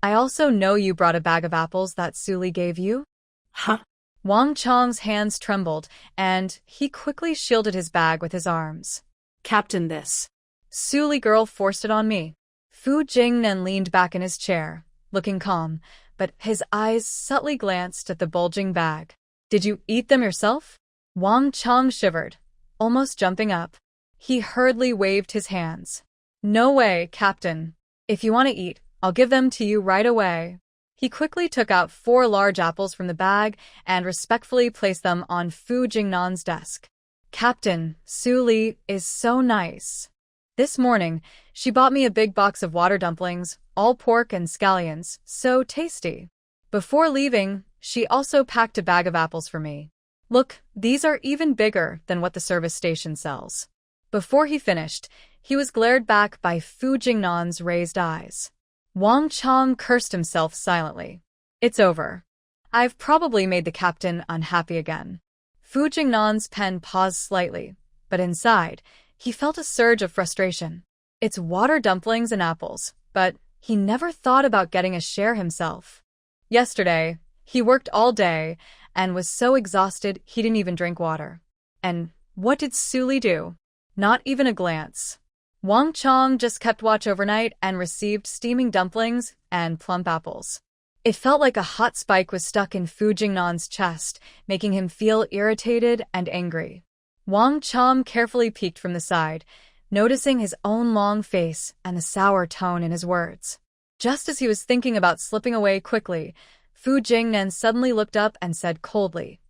"I also know you brought a bag of apples that Suli gave you?" Huh? Wang Chong's hands trembled, and he quickly shielded his bag with his arms. "Captain, this." "Suli girl forced it on me." Fu Jingnan leaned back in his chair, looking calm, but his eyes subtly glanced at the bulging bag. "Did you eat them yourself?" Wang Chong shivered, almost jumping up. He hurriedly waved his hands. "No way, Captain. If you want to eat, I'll give them to you right away." He quickly took out 4 large apples from the bag and respectfully placed them on Fu Jingnan's desk. "Captain, Suli is so nice. This morning, she bought me a big box of water dumplings, all pork and scallions, so tasty. Before leaving, she also packed a bag of apples for me. Look, these are even bigger than what the service station sells." Before he finished, he was glared back by Fu Jingnan's raised eyes. Wang Chong cursed himself silently. "It's over. I've probably made the captain unhappy again." Fu Jingnan's pen paused slightly, but inside, he felt a surge of frustration. It's water dumplings and apples, but he never thought about getting a share himself. Yesterday, he worked all day and was so exhausted he didn't even drink water. And what did Suli do? Not even a glance. Wang Chong just kept watch overnight and received steaming dumplings and plump apples. It felt like a hot spike was stuck in Fu Jingnan's chest, making him feel irritated and angry. Wang Chong carefully peeked from the side, noticing his own long face and the sour tone in his words. Just as he was thinking about slipping away quickly, Fu Jingnan suddenly looked up and said coldly,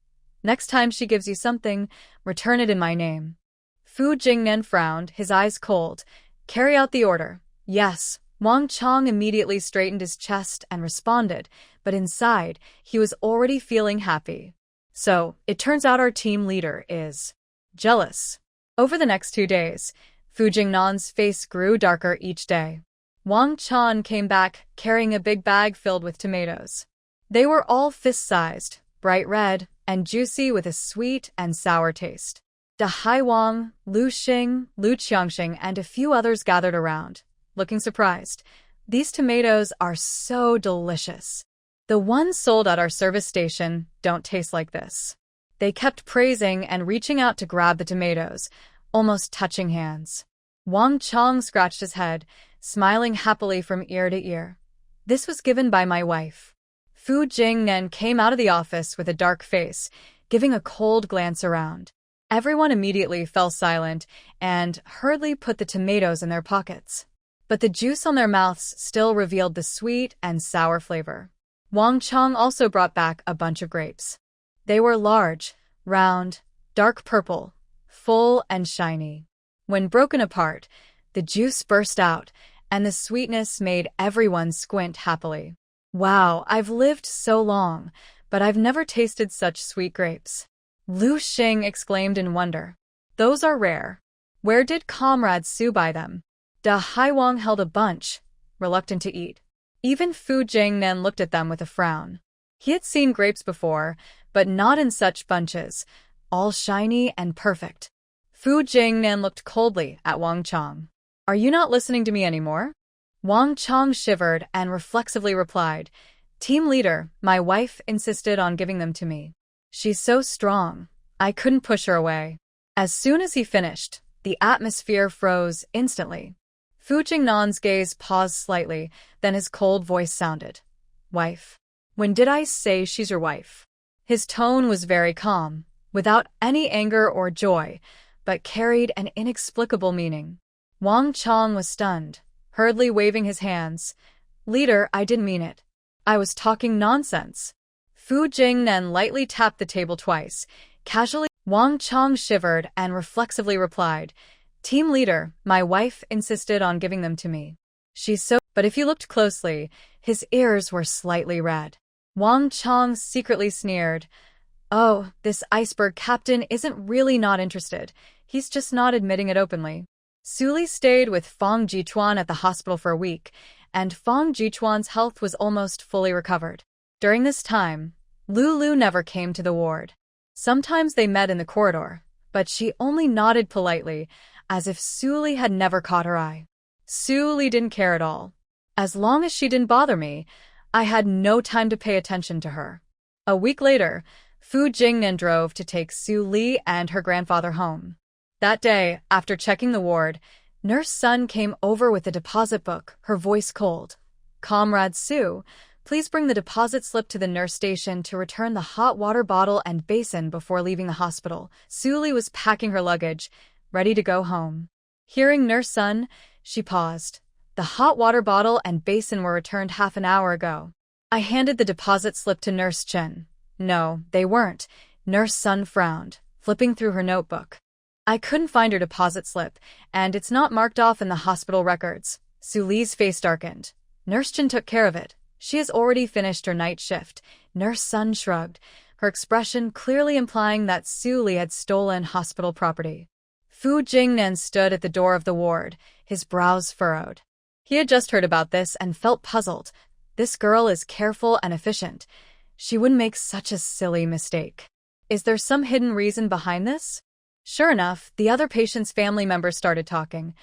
"Next time she gives you something, return it in my name." Fu Jingnan frowned, his eyes cold. "Carry out the order." "Yes." Wang Chong immediately straightened his chest and responded, but inside, he was already feeling happy. "So, it turns out our team leader is jealous." Over the next 2 days, Fu Jingnan's face grew darker each day. Wang Chong came back carrying a big bag filled with tomatoes. They were all fist-sized, bright red, and juicy with a sweet and sour taste. Da Haiwang, Lu Xing, Lu Qiangxing, and a few others gathered around, looking surprised. "These tomatoes are so delicious. The ones sold at our service station don't taste like this." They kept praising and reaching out to grab the tomatoes, almost touching hands. Wang Chong scratched his head, smiling happily from ear to ear. "This was given by my wife." Fu Jingnan came out of the office with a dark face, giving a cold glance around. Everyone immediately fell silent and hurriedly put the tomatoes in their pockets. But the juice on their mouths still revealed the sweet and sour flavor. Wang Chong also brought back a bunch of grapes. They were large, round, dark purple, full and shiny. When broken apart, the juice burst out, and the sweetness made everyone squint happily. Wow, I've lived so long, but I've never tasted such sweet grapes. Lu Xing exclaimed in wonder. Those are rare. Where did Comrade Su buy them? Da Haiwang held a bunch, reluctant to eat. Even Fu Jingnan looked at them with a frown. He had seen grapes before, but not in such bunches, all shiny and perfect. Fu Jingnan looked coldly at Wang Chong. Are you not listening to me anymore? Wang Chong shivered and reflexively replied, Team leader, my wife insisted on giving them to me. She's so strong. I couldn't push her away. As soon as he finished, the atmosphere froze instantly. Fu Jingnan's gaze paused slightly, then his cold voice sounded. Wife. When did I say she's your wife? His tone was very calm, without any anger or joy, but carried an inexplicable meaning. Wang Chong was stunned, hurriedly waving his hands. Leader, I didn't mean it. I was talking nonsense. Fu Jingnan lightly tapped the table twice, casually. Wang Chong shivered and reflexively replied, Team leader, my wife insisted on giving them to me. She's so— But if you looked closely, his ears were slightly red. Wang Chong secretly sneered. Oh, this iceberg captain isn't really not interested. He's just not admitting it openly. Su Li stayed with Fang Jichuan at the hospital for a week, and Fang Jichuan's health was almost fully recovered. During this time, Lulu never came to the ward. Sometimes they met in the corridor, but she only nodded politely, as if Su Li had never caught her eye. Su Li didn't care at all. As long as she didn't bother me, I had no time to pay attention to her. A week later, Fu Jingnan drove to take Su Li and her grandfather home. That day, after checking the ward, Nurse Sun came over with the deposit book, her voice cold. Comrade Su, please bring the deposit slip to the nurse station to return the hot water bottle and basin before leaving the hospital. Su Li was packing her luggage, ready to go home. Hearing Nurse Sun, she paused. The hot water bottle and basin were returned half an hour ago. I handed the deposit slip to Nurse Chen. No, they weren't. Nurse Sun frowned, flipping through her notebook. I couldn't find her deposit slip, and it's not marked off in the hospital records. Su Li's face darkened. Nurse Chen took care of it. She has already finished her night shift. Nurse Sun shrugged, her expression clearly implying that Su Li had stolen hospital property. Fu Jingnan stood at the door of the ward, his brows furrowed. He had just heard about this and felt puzzled. This girl is careful and efficient. She wouldn't make such a silly mistake. Is there some hidden reason behind this? Sure enough, the other patient's family members started talking.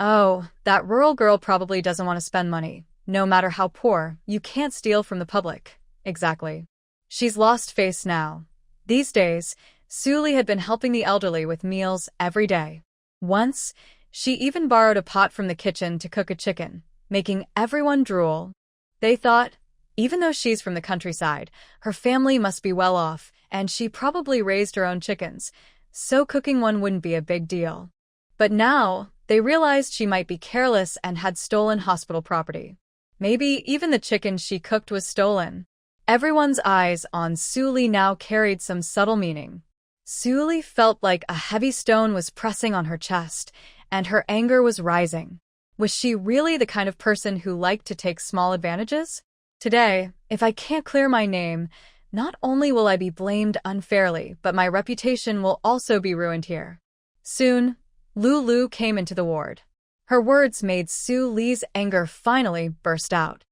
Oh, that rural girl probably doesn't want to spend money. No matter how poor, you can't steal from the public. Exactly. She's lost face now. These days, Su Li had been helping the elderly with meals every day. Once, she even borrowed a pot from the kitchen to cook a chicken, making everyone drool. They thought, even though she's from the countryside, her family must be well off, and she probably raised her own chickens, so cooking one wouldn't be a big deal. But now, they realized she might be careless and had stolen hospital property. Maybe even the chicken she cooked was stolen. Everyone's eyes on Su Li now carried some subtle meaning. Su Li felt like a heavy stone was pressing on her chest, and her anger was rising. Was she really the kind of person who liked to take small advantages? Today, if I can't clear my name, not only will I be blamed unfairly, but my reputation will also be ruined here. Soon, Lulu came into the ward. Her words made Su Li's anger finally burst out.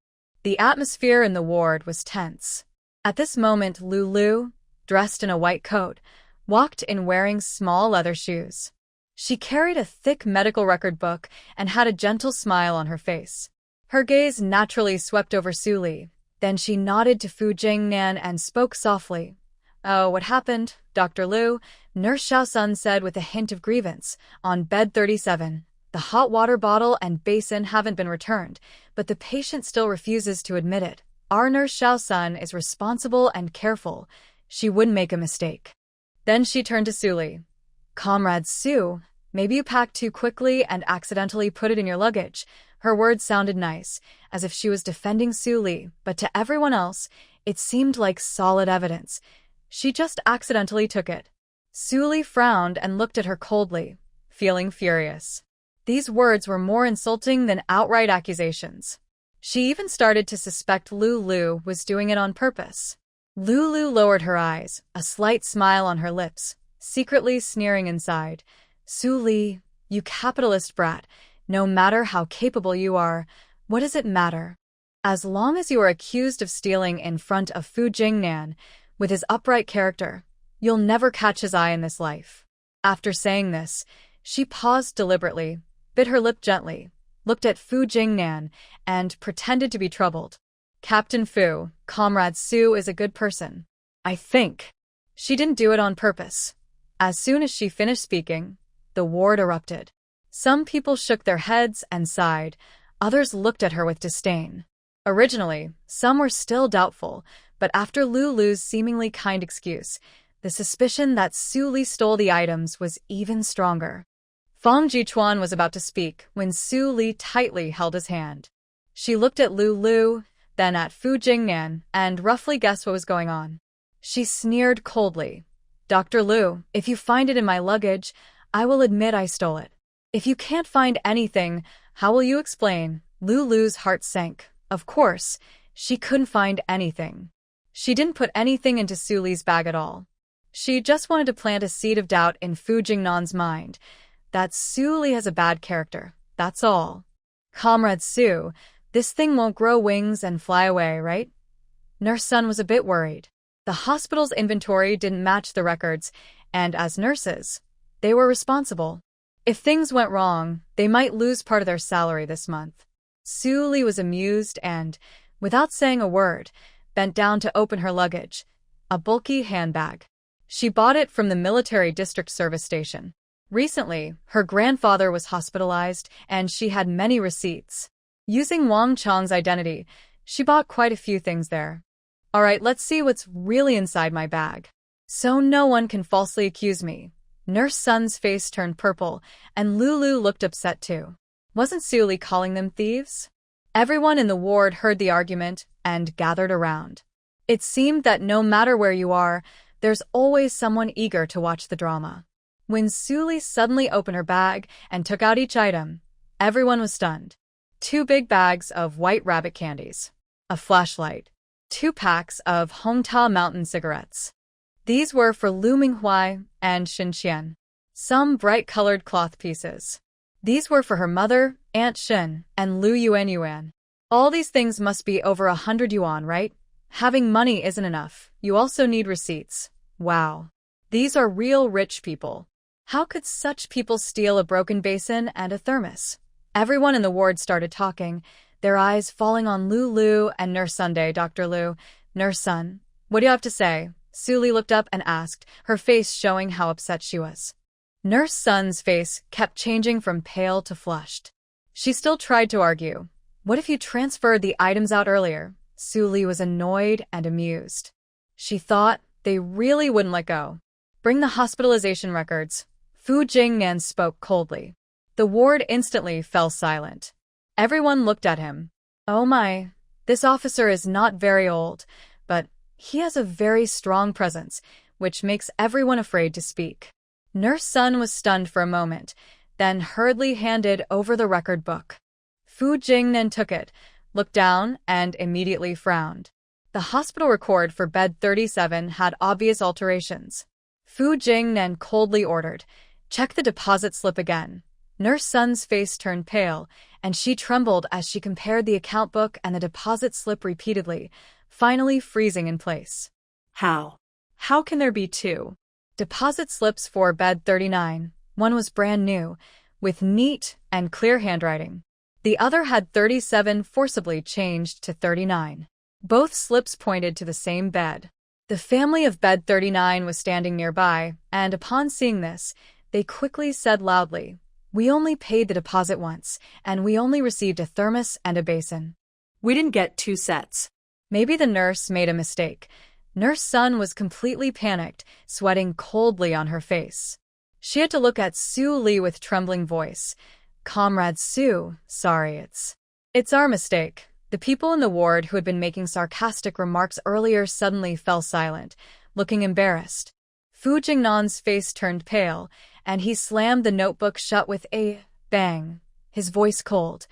The atmosphere in the ward was tense. At this moment, Lulu, dressed in a white coat, walked in wearing small leather shoes. She carried a thick medical record book and had a gentle smile on her face. Her gaze naturally swept over Su Li. Then she nodded to Fu Jingnan and spoke softly. Oh, what happened, Dr. Liu? Nurse Xiaosun said with a hint of grievance. On bed 37, the hot water bottle and basin haven't been returned, but the patient still refuses to admit it. Our nurse Xiaosun is responsible and careful. She wouldn't make a mistake. Then she turned to Su Li. Comrade Su, maybe you packed too quickly and accidentally put it in your luggage. Her words sounded nice, as if she was defending Su Li, but to everyone else, it seemed like solid evidence. She just accidentally took it. Su Li frowned and looked at her coldly, feeling furious. These words were more insulting than outright accusations. She even started to suspect Lulu was doing it on purpose. Lulu lowered her eyes, a slight smile on her lips, secretly sneering inside. Su Li, you capitalist brat, no matter how capable you are, what does it matter? As long as you are accused of stealing in front of Fu Jingnan, with his upright character, you'll never catch his eye in this life. After saying this, she paused deliberately, bit her lip gently, looked at Fu Jingnan, and pretended to be troubled. Captain Fu, Comrade Su is a good person. I think. She didn't do it on purpose. As soon as she finished speaking, the ward erupted. Some people shook their heads and sighed, others looked at her with disdain. Originally, some were still doubtful, but after Lulu's seemingly kind excuse, the suspicion that Su Li stole the items was even stronger. Fang Jichuan was about to speak when Su Li tightly held his hand. She looked at Lulu, then at Fu Jingnan, and roughly guessed what was going on. She sneered coldly. Dr. Lu, if you find it in my luggage, I will admit I stole it. If you can't find anything, how will you explain? Lulu's heart sank. Of course, she couldn't find anything. She didn't put anything into Su Li's bag at all. She just wanted to plant a seed of doubt in Fu Jingnan's mind, that Su Li has a bad character, that's all. Comrade Su, this thing won't grow wings and fly away, right? Nurse Sun was a bit worried. The hospital's inventory didn't match the records, and as nurses, they were responsible. If things went wrong, they might lose part of their salary this month. Su Li was amused and, without saying a word, bent down to open her luggage, a bulky handbag. She bought it from the military district service station. Recently, her grandfather was hospitalized, and she had many receipts. Using Wang Chang's identity, she bought quite a few things there. All right, let's see what's really inside my bag. So no one can falsely accuse me. Nurse Sun's face turned purple, and Lulu looked upset too. Wasn't Su Li calling them thieves? Everyone in the ward heard the argument and gathered around. It seemed that no matter where you are, there's always someone eager to watch the drama. When Su Li suddenly opened her bag and took out each item, everyone was stunned. 2 big bags of white rabbit candies, a flashlight, 2 packs of Hongta Mountain cigarettes. These were for Lu Minghui and Xinqian. Some bright-colored cloth pieces. These were for her mother, Aunt Shin, and Lu Yuan. All these things must be over 100 yuan, right? Having money isn't enough. You also need receipts. Wow. These are real rich people. How could such people steal a broken basin and a thermos? Everyone in the ward started talking, their eyes falling on Lulu and Nurse Sunday. Dr. Lu, Nurse Sun, what do you have to say? Su Li looked up and asked, her face showing how upset she was. Nurse Sun's face kept changing from pale to flushed. She still tried to argue. What if you transferred the items out earlier? Su Li was annoyed and amused. She thought they really wouldn't let go. Bring the hospitalization records. Fu Jingnan spoke coldly. The ward instantly fell silent. Everyone looked at him. Oh my, this officer is not very old, but he has a very strong presence, which makes everyone afraid to speak. Nurse Sun was stunned for a moment, then hurriedly handed over the record book. Fu Jingnan took it, looked down, and immediately frowned. The hospital record for bed 37 had obvious alterations. Fu Jingnan coldly ordered, check the deposit slip again. Nurse Sun's face turned pale, and she trembled as she compared the account book and the deposit slip repeatedly, finally freezing in place. How? How can there be 2 deposit slips for bed 39? One was brand new, with neat and clear handwriting. The other had 37 forcibly changed to 39. Both slips pointed to the same bed. The family of bed 39 was standing nearby, and upon seeing this, they quickly said loudly, we only paid the deposit once, and we only received a thermos and a basin. We didn't get 2 sets. Maybe the nurse made a mistake. Nurse Sun was completely panicked, sweating coldly on her face. She had to look at Su Li with trembling voice. Comrade Su, sorry, it's our mistake. The people in the ward who had been making sarcastic remarks earlier suddenly fell silent, looking embarrassed. Fu Jingnan's face turned pale, and he slammed the notebook shut with a bang, his voice cold.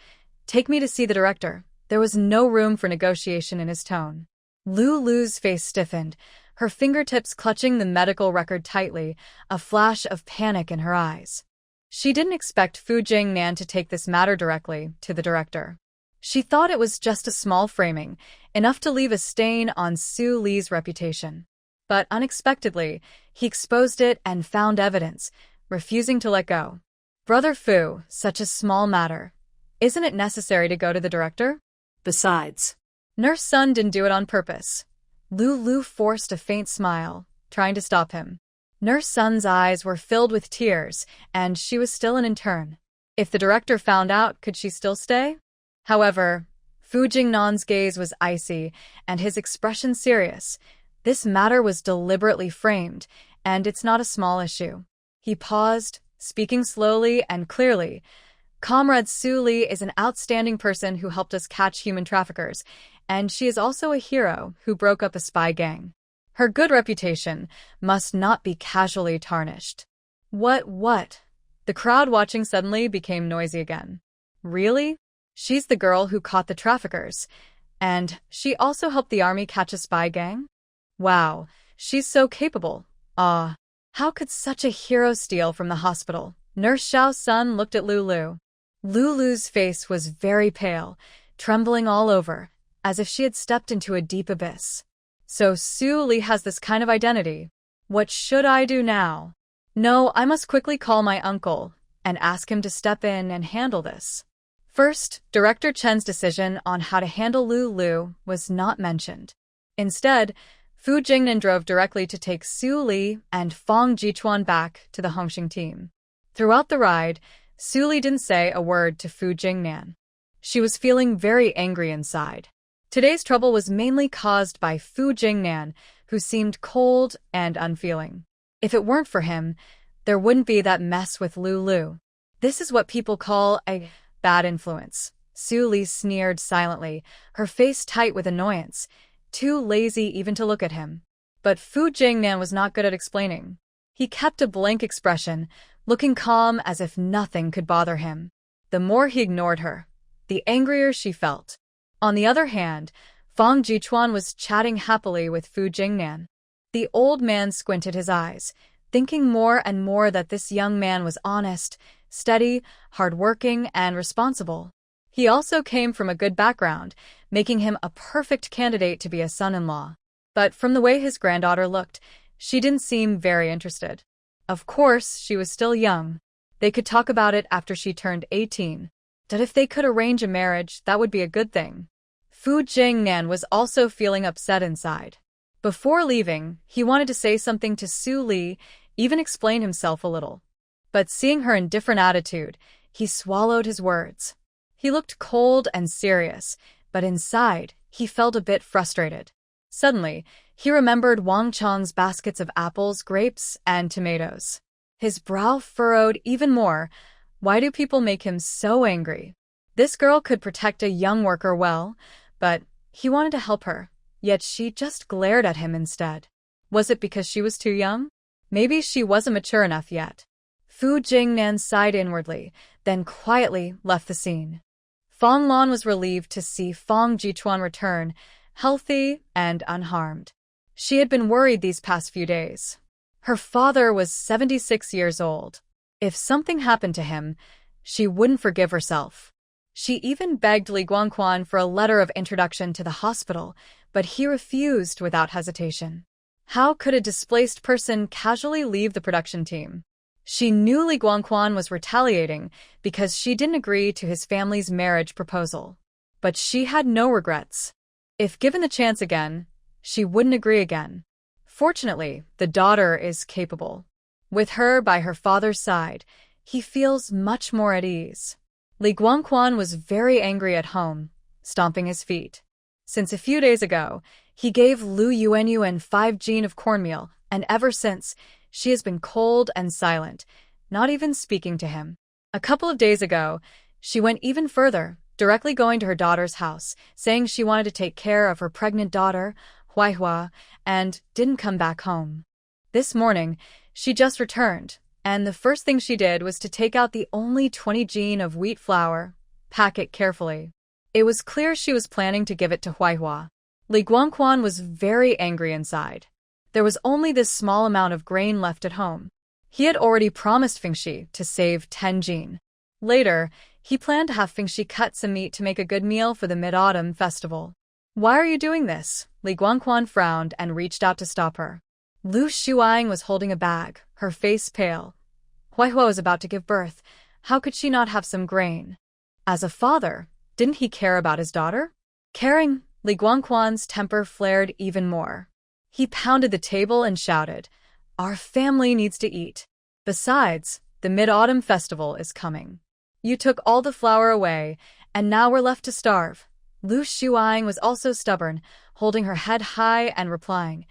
Take me to see the director. There was no room for negotiation in his tone. Lulu's face stiffened, her fingertips clutching the medical record tightly, a flash of panic in her eyes. She didn't expect Fu Jingnan to take this matter directly to the director. She thought it was just a small framing, enough to leave a stain on Su Li's reputation. But unexpectedly, he exposed it and found evidence, refusing to let go. Brother Fu, such a small matter. Isn't it necessary to go to the director? Besides, Nurse Sun didn't do it on purpose. Lulu forced a faint smile, trying to stop him. Nurse Sun's eyes were filled with tears, and she was still an intern. If the director found out, could she still stay? However, Fu Jingnan's gaze was icy, and his expression serious. This matter was deliberately framed, and it's not a small issue. He paused, speaking slowly and clearly. Comrade Su Li is an outstanding person who helped us catch human traffickers, and she is also a hero who broke up a spy gang. Her good reputation must not be casually tarnished. What? The crowd watching suddenly became noisy again. Really? She's the girl who caught the traffickers, and she also helped the army catch a spy gang? Wow, she's so capable. How could such a hero steal from the hospital? Nurse Xiao's son looked at Lulu. Lulu's face was very pale, trembling all over, as if she had stepped into a deep abyss. So Su Li has this kind of identity. What should I do now? No, I must quickly call my uncle and ask him to step in and handle this. First, Director Chen's decision on how to handle Lulu was not mentioned. Instead, Fu Jingnan drove directly to take Su Li and Fong Jichuan back to the Hongxing team. Throughout the ride, Su Li didn't say a word to Fu Jingnan. She was feeling very angry inside. Today's trouble was mainly caused by Fu Jingnan, who seemed cold and unfeeling. If it weren't for him, there wouldn't be that mess with Lulu. This is what people call a bad influence. Su Li sneered silently, her face tight with annoyance, too lazy even to look at him. But Fu Jingnan was not good at explaining. He kept a blank expression, looking calm as if nothing could bother him. The more he ignored her, the angrier she felt. On the other hand, Fong Jichuan was chatting happily with Fu Jingnan. The old man squinted his eyes, thinking more and more that this young man was honest, steady, hardworking, and responsible. He also came from a good background, making him a perfect candidate to be a son-in-law. But from the way his granddaughter looked, she didn't seem very interested. Of course, she was still young. They could talk about it after she turned 18. That if they could arrange a marriage, that would be a good thing. Fu Jingnan was also feeling upset inside. Before leaving, he wanted to say something to Su Li, even explain himself a little. But seeing her indifferent attitude, he swallowed his words. He looked cold and serious, but inside, he felt a bit frustrated. Suddenly, he remembered Wang Chang's baskets of apples, grapes, and tomatoes. His brow furrowed even more. Why do people make him so angry? This girl could protect a young worker well, but he wanted to help her, yet she just glared at him instead. Was it because she was too young? Maybe she wasn't mature enough yet. Fu Jingnan sighed inwardly, then quietly left the scene. Fong Lan was relieved to see Fong Jichuan return, healthy and unharmed. She had been worried these past few days. Her father was 76 years old. If something happened to him, she wouldn't forgive herself. She even begged Li Guangquan for a letter of introduction to the hospital, but he refused without hesitation. How could a displaced person casually leave the production team? She knew Li Guangquan was retaliating because she didn't agree to his family's marriage proposal. But she had no regrets. If given the chance again, she wouldn't agree again. Fortunately, the daughter is capable. With her by her father's side, he feels much more at ease. Li Guangquan was very angry at home, stomping his feet. Since a few days ago, he gave Lu Yuanyuan 5 jean of cornmeal, and ever since, she has been cold and silent, not even speaking to him. A couple of days ago, she went even further, directly going to her daughter's house, saying she wanted to take care of her pregnant daughter, Huaihua, and didn't come back home. This morning, she just returned, and the first thing she did was to take out the only 20 jean of wheat flour, pack it carefully. It was clear she was planning to give it to Huaihua. Li Guangquan was very angry inside. There was only this small amount of grain left at home. He had already promised Fingxi to save 10 jin. Later, he planned to have Fingxi cut some meat to make a good meal for the Mid-Autumn Festival. "Why are you doing this?" Li Guangquan frowned and reached out to stop her. Lu Shuang was holding a bag, her face pale. Huaihua was about to give birth. How could she not have some grain? As a father, didn't he care about his daughter? Caring, Li Guangquan's temper flared even more. He pounded the table and shouted, "Our family needs to eat. Besides, the Mid-Autumn Festival is coming. You took all the flour away, and now we're left to starve." Lu Shuang was also stubborn, holding her head high and replying,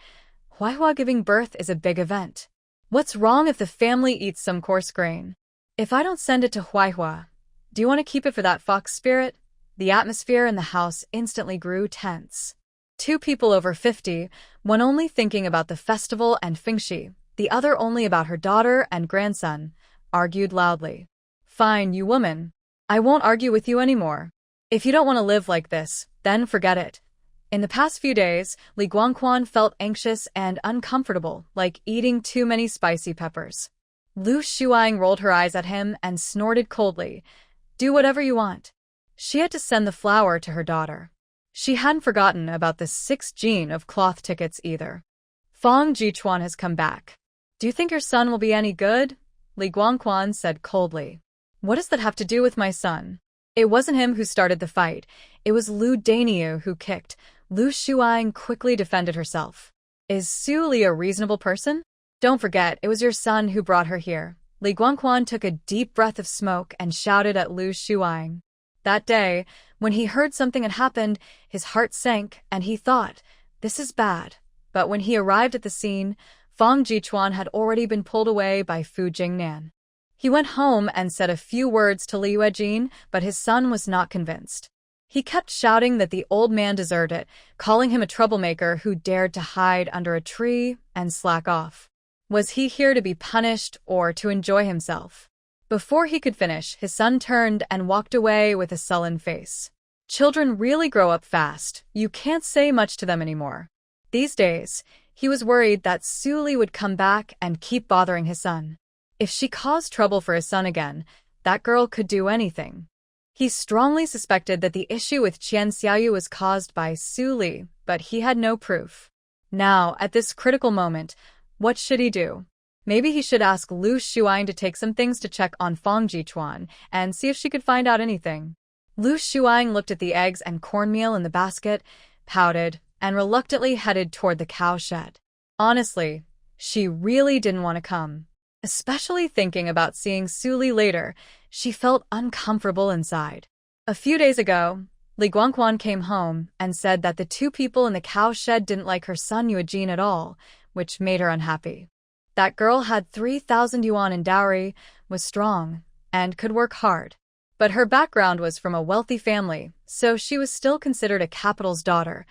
"Huaihua giving birth is a big event. What's wrong if the family eats some coarse grain? If I don't send it to Huaihua, do you want to keep it for that fox spirit?" The atmosphere in the house instantly grew tense. Two people over 50, one only thinking about the festival and Fingxi, the other only about her daughter and grandson, argued loudly. "Fine, you woman. I won't argue with you anymore. If you don't want to live like this, then forget it." In the past few days, Li Guangquan felt anxious and uncomfortable, like eating too many spicy peppers. Lu Shuang rolled her eyes at him and snorted coldly, "Do whatever you want." She had to send the flour to her daughter. She hadn't forgotten about the 6 jin of cloth tickets either. "Fong Jichuan has come back. Do you think your son will be any good?" Li Guangquan said coldly. "What does that have to do with my son? It wasn't him who started the fight. It was Lu Daniu who kicked." Lu Shuang quickly defended herself. "Is Su Li a reasonable person? Don't forget, it was your son who brought her here." Li Guangquan took a deep breath of smoke and shouted at Lu Shuang. That day, when he heard something had happened, his heart sank and he thought, "This is bad." But when he arrived at the scene, Fong Jichuan had already been pulled away by Fu Jingnan. He went home and said a few words to Li Yuejin, but his son was not convinced. He kept shouting that the old man deserved it, calling him a troublemaker who dared to hide under a tree and slack off. Was he here to be punished or to enjoy himself? Before he could finish, his son turned and walked away with a sullen face. Children really grow up fast. You can't say much to them anymore. These days, he was worried that Su Li would come back and keep bothering his son. If she caused trouble for his son again, that girl could do anything. He strongly suspected that the issue with Qian Xiaoyu was caused by Su Li, but he had no proof. Now, at this critical moment, what should he do? Maybe he should ask Lu Shuang to take some things to check on Fong Jichuan and see if she could find out anything. Lu Shuang looked at the eggs and cornmeal in the basket, pouted, and reluctantly headed toward the cow shed. Honestly, she really didn't want to come. Especially thinking about seeing Su Li later, she felt uncomfortable inside. A few days ago, Li Guangquan came home and said that the two people in the cow shed didn't like her son Yuejin at all, which made her unhappy. That girl had 3,000 yuan in dowry, was strong, and could work hard. But her background was from a wealthy family, so she was still considered a capital's daughter.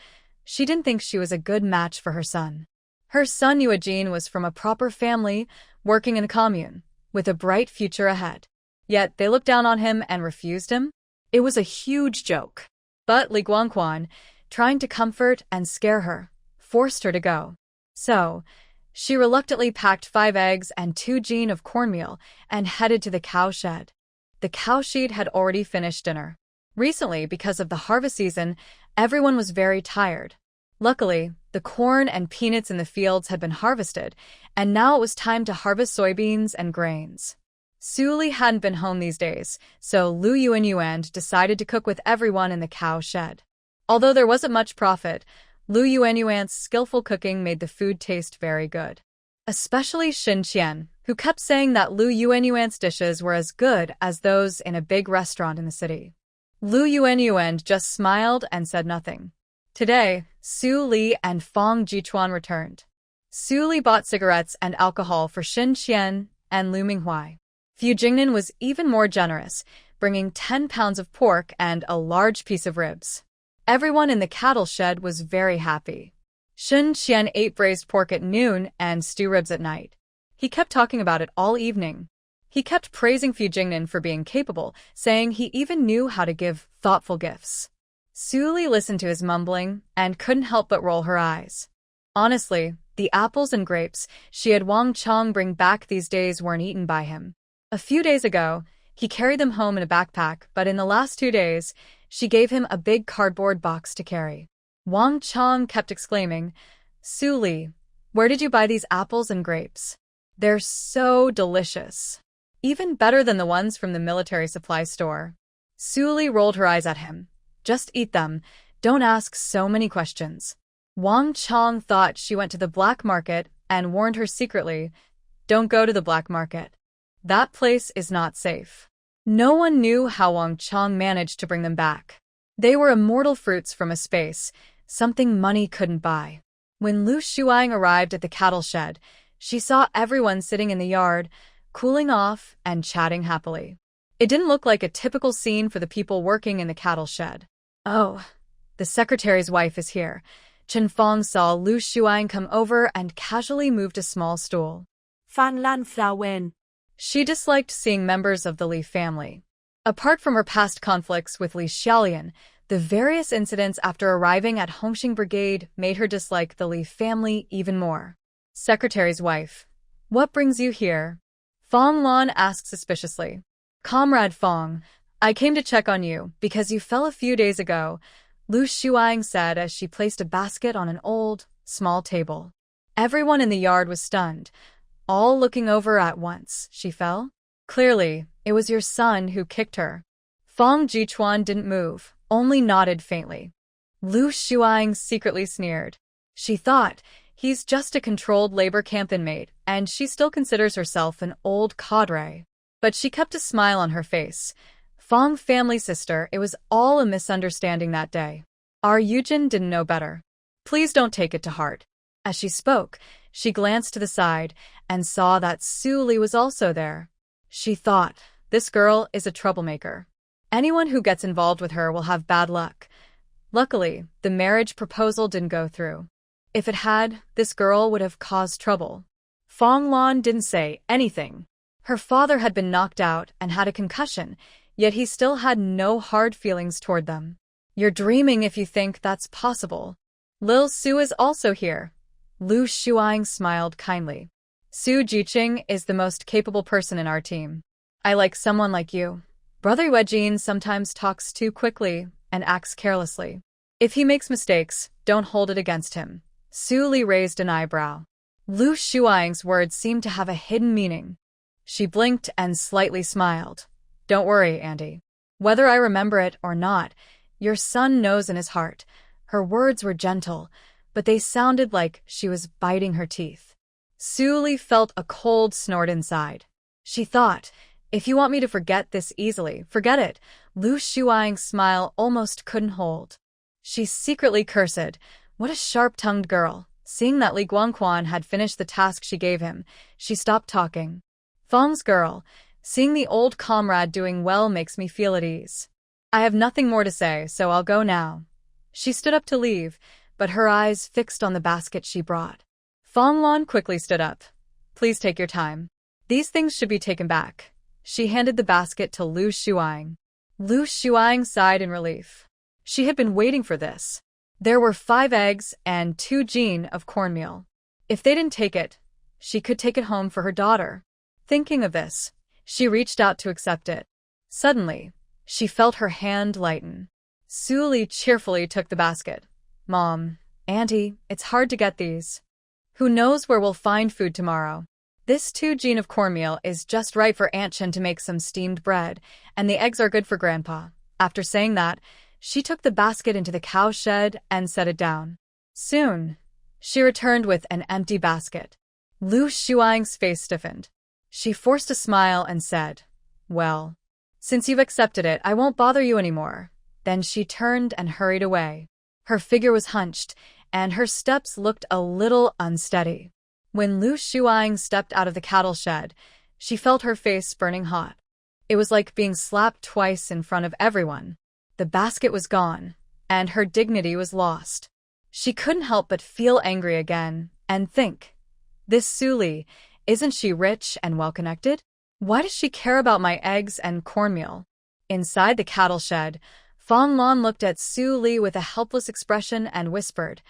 She didn't think she was a good match for her son. Her son Yuejin was from a proper family, working in a commune, with a bright future ahead. Yet they looked down on him and refused him? It was a huge joke. But Li Guangquan, trying to comfort and scare her, forced her to go. So, she reluctantly packed 5 eggs and 2 jin of cornmeal and headed to the cow shed. The cow sheet had already finished dinner. Recently, because of the harvest season, everyone was very tired. Luckily, the corn and peanuts in the fields had been harvested, and now it was time to harvest soybeans and grains. Su Li hadn't been home these days, so Lu Yuanyuan decided to cook with everyone in the cow shed. Although there wasn't much profit, Lu Yuanyuan's skillful cooking made the food taste very good. Especially Xin Qian, who kept saying that Lu Yuanyuan's dishes were as good as those in a big restaurant in the city. Lu Yuanyuan just smiled and said nothing. Today, Su Li and Fong Jichuan returned. Su Li bought cigarettes and alcohol for Xin Qian and Lu Minghuai. Fu Jingnan was even more generous, bringing 10 pounds of pork and a large piece of ribs. Everyone in the cattle shed was very happy. Xin Qian ate braised pork at noon and stew ribs at night. He kept talking about it all evening. He kept praising Fu Jingnan for being capable, saying he even knew how to give thoughtful gifts. Su Li listened to his mumbling and couldn't help but roll her eyes. Honestly, the apples and grapes she had Wang Chong bring back these days weren't eaten by him. A few days ago, he carried them home in a backpack, but in the last 2 days, she gave him a big cardboard box to carry. Wang Chong kept exclaiming, "Su Li, where did you buy these apples and grapes? They're so delicious. Even better than the ones from the military supply store." Su Li rolled her eyes at him. "Just eat them. Don't ask so many questions." Wang Chong thought she went to the black market and warned her secretly, "Don't go to the black market. That place is not safe." No one knew how Wang Chong managed to bring them back. They were immortal fruits from a space, something money couldn't buy. When Lu Shuang arrived at the cattle shed, she saw everyone sitting in the yard, cooling off and chatting happily. It didn't look like a typical scene for the people working in the cattle shed. "Oh, the secretary's wife is here." Chen Fong saw Lu Shuang come over and casually moved a small stool. Fan Lan Frau Wen. She disliked seeing members of the Li family. Apart from her past conflicts with Li Xiaolian, the various incidents after arriving at Hongxing Brigade made her dislike the Li family even more. "Secretary's wife, what brings you here?" Fong Lan asked suspiciously. "Comrade Fong, I came to check on you because you fell a few days ago," Lu Shuang said as she placed a basket on an old, small table. Everyone in the yard was stunned, all looking over at once. "She fell? Clearly, it was your son who kicked her." Fong Jichuan didn't move, only nodded faintly. Lu Shuang secretly sneered. She thought, he's just a controlled labor camp inmate, and she still considers herself an old cadre. But she kept a smile on her face. Fong family sister, it was all a misunderstanding that day. Our Yujin didn't know better. Please don't take it to heart. As she spoke, she glanced to the side and saw that Su Li was also there. She thought, this girl is a troublemaker. Anyone who gets involved with her will have bad luck. Luckily, the marriage proposal didn't go through. If it had, this girl would have caused trouble. Fong Lan didn't say anything. Her father had been knocked out and had a concussion, yet he still had no hard feelings toward them. You're dreaming if you think that's possible. Lil Su is also here. Lu Shuang smiled kindly. Su Jiqing is the most capable person in our team. I like someone like you. Brother Yejin sometimes talks too quickly and acts carelessly. If he makes mistakes, don't hold it against him. Su Li raised an eyebrow. Lu Shuang's words seemed to have a hidden meaning. She blinked and slightly smiled. Don't worry, Andy. Whether I remember it or not, your son knows in his heart. Her words were gentle, but they sounded like she was biting her teeth. Su Li felt a cold snort inside. She thought, if you want me to forget this easily, forget it. Lu Shuang's smile almost couldn't hold. She secretly cursed. What a sharp-tongued girl. Seeing that Li Guangquan had finished the task she gave him, she stopped talking. Fong's girl, seeing the old comrade doing well makes me feel at ease. I have nothing more to say, so I'll go now. She stood up to leave, but her eyes fixed on the basket she brought. Fong Lan quickly stood up. Please take your time. These things should be taken back. She handed the basket to Lu Shuang. Lu Shuang sighed in relief. She had been waiting for this. There were 5 eggs and 2 jin of cornmeal. If they didn't take it, she could take it home for her daughter. Thinking of this, she reached out to accept it. Suddenly, she felt her hand lighten. Su Li cheerfully took the basket. Mom, Auntie, it's hard to get these. Who knows where we'll find food tomorrow? This 2 jin of cornmeal is just right for Aunt Chen to make some steamed bread, and the eggs are good for Grandpa. After saying that, she took the basket into the cow shed and set it down. Soon, she returned with an empty basket. Lu Shuang's face stiffened. She forced a smile and said, Well, since you've accepted it, I won't bother you anymore. Then she turned and hurried away. Her figure was hunched, and her steps looked a little unsteady. When Lu Shuang stepped out of the cattle shed, she felt her face burning hot. It was like being slapped twice in front of everyone. The basket was gone, and her dignity was lost. She couldn't help but feel angry again, and think, this Su Li, isn't she rich and well-connected? Why does she care about my eggs and cornmeal? Inside the cattle shed, Fong Lan looked at Su Li with a helpless expression and whispered,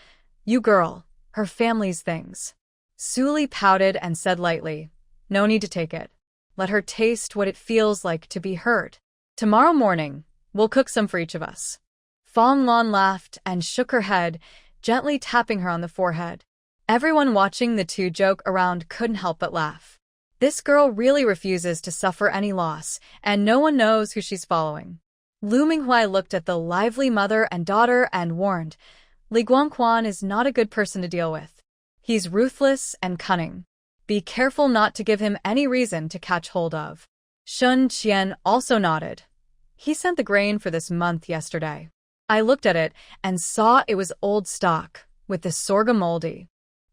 "You girl, her family's things." Su Li pouted and said lightly, "No need to take it. Let her taste what it feels like to be hurt. Tomorrow morning, we'll cook some for each of us." Fong Lan laughed and shook her head, gently tapping her on the forehead. Everyone watching the two joke around couldn't help but laugh. This girl really refuses to suffer any loss, and no one knows who she's following. Lu Minghui looked at the lively mother and daughter and warned, "Li Guangquan is not a good person to deal with. He's ruthless and cunning. Be careful not to give him any reason to catch hold of." Shun Qian also nodded. "He sent the grain for this month yesterday. I looked at it and saw it was old stock, with the sorghum moldy.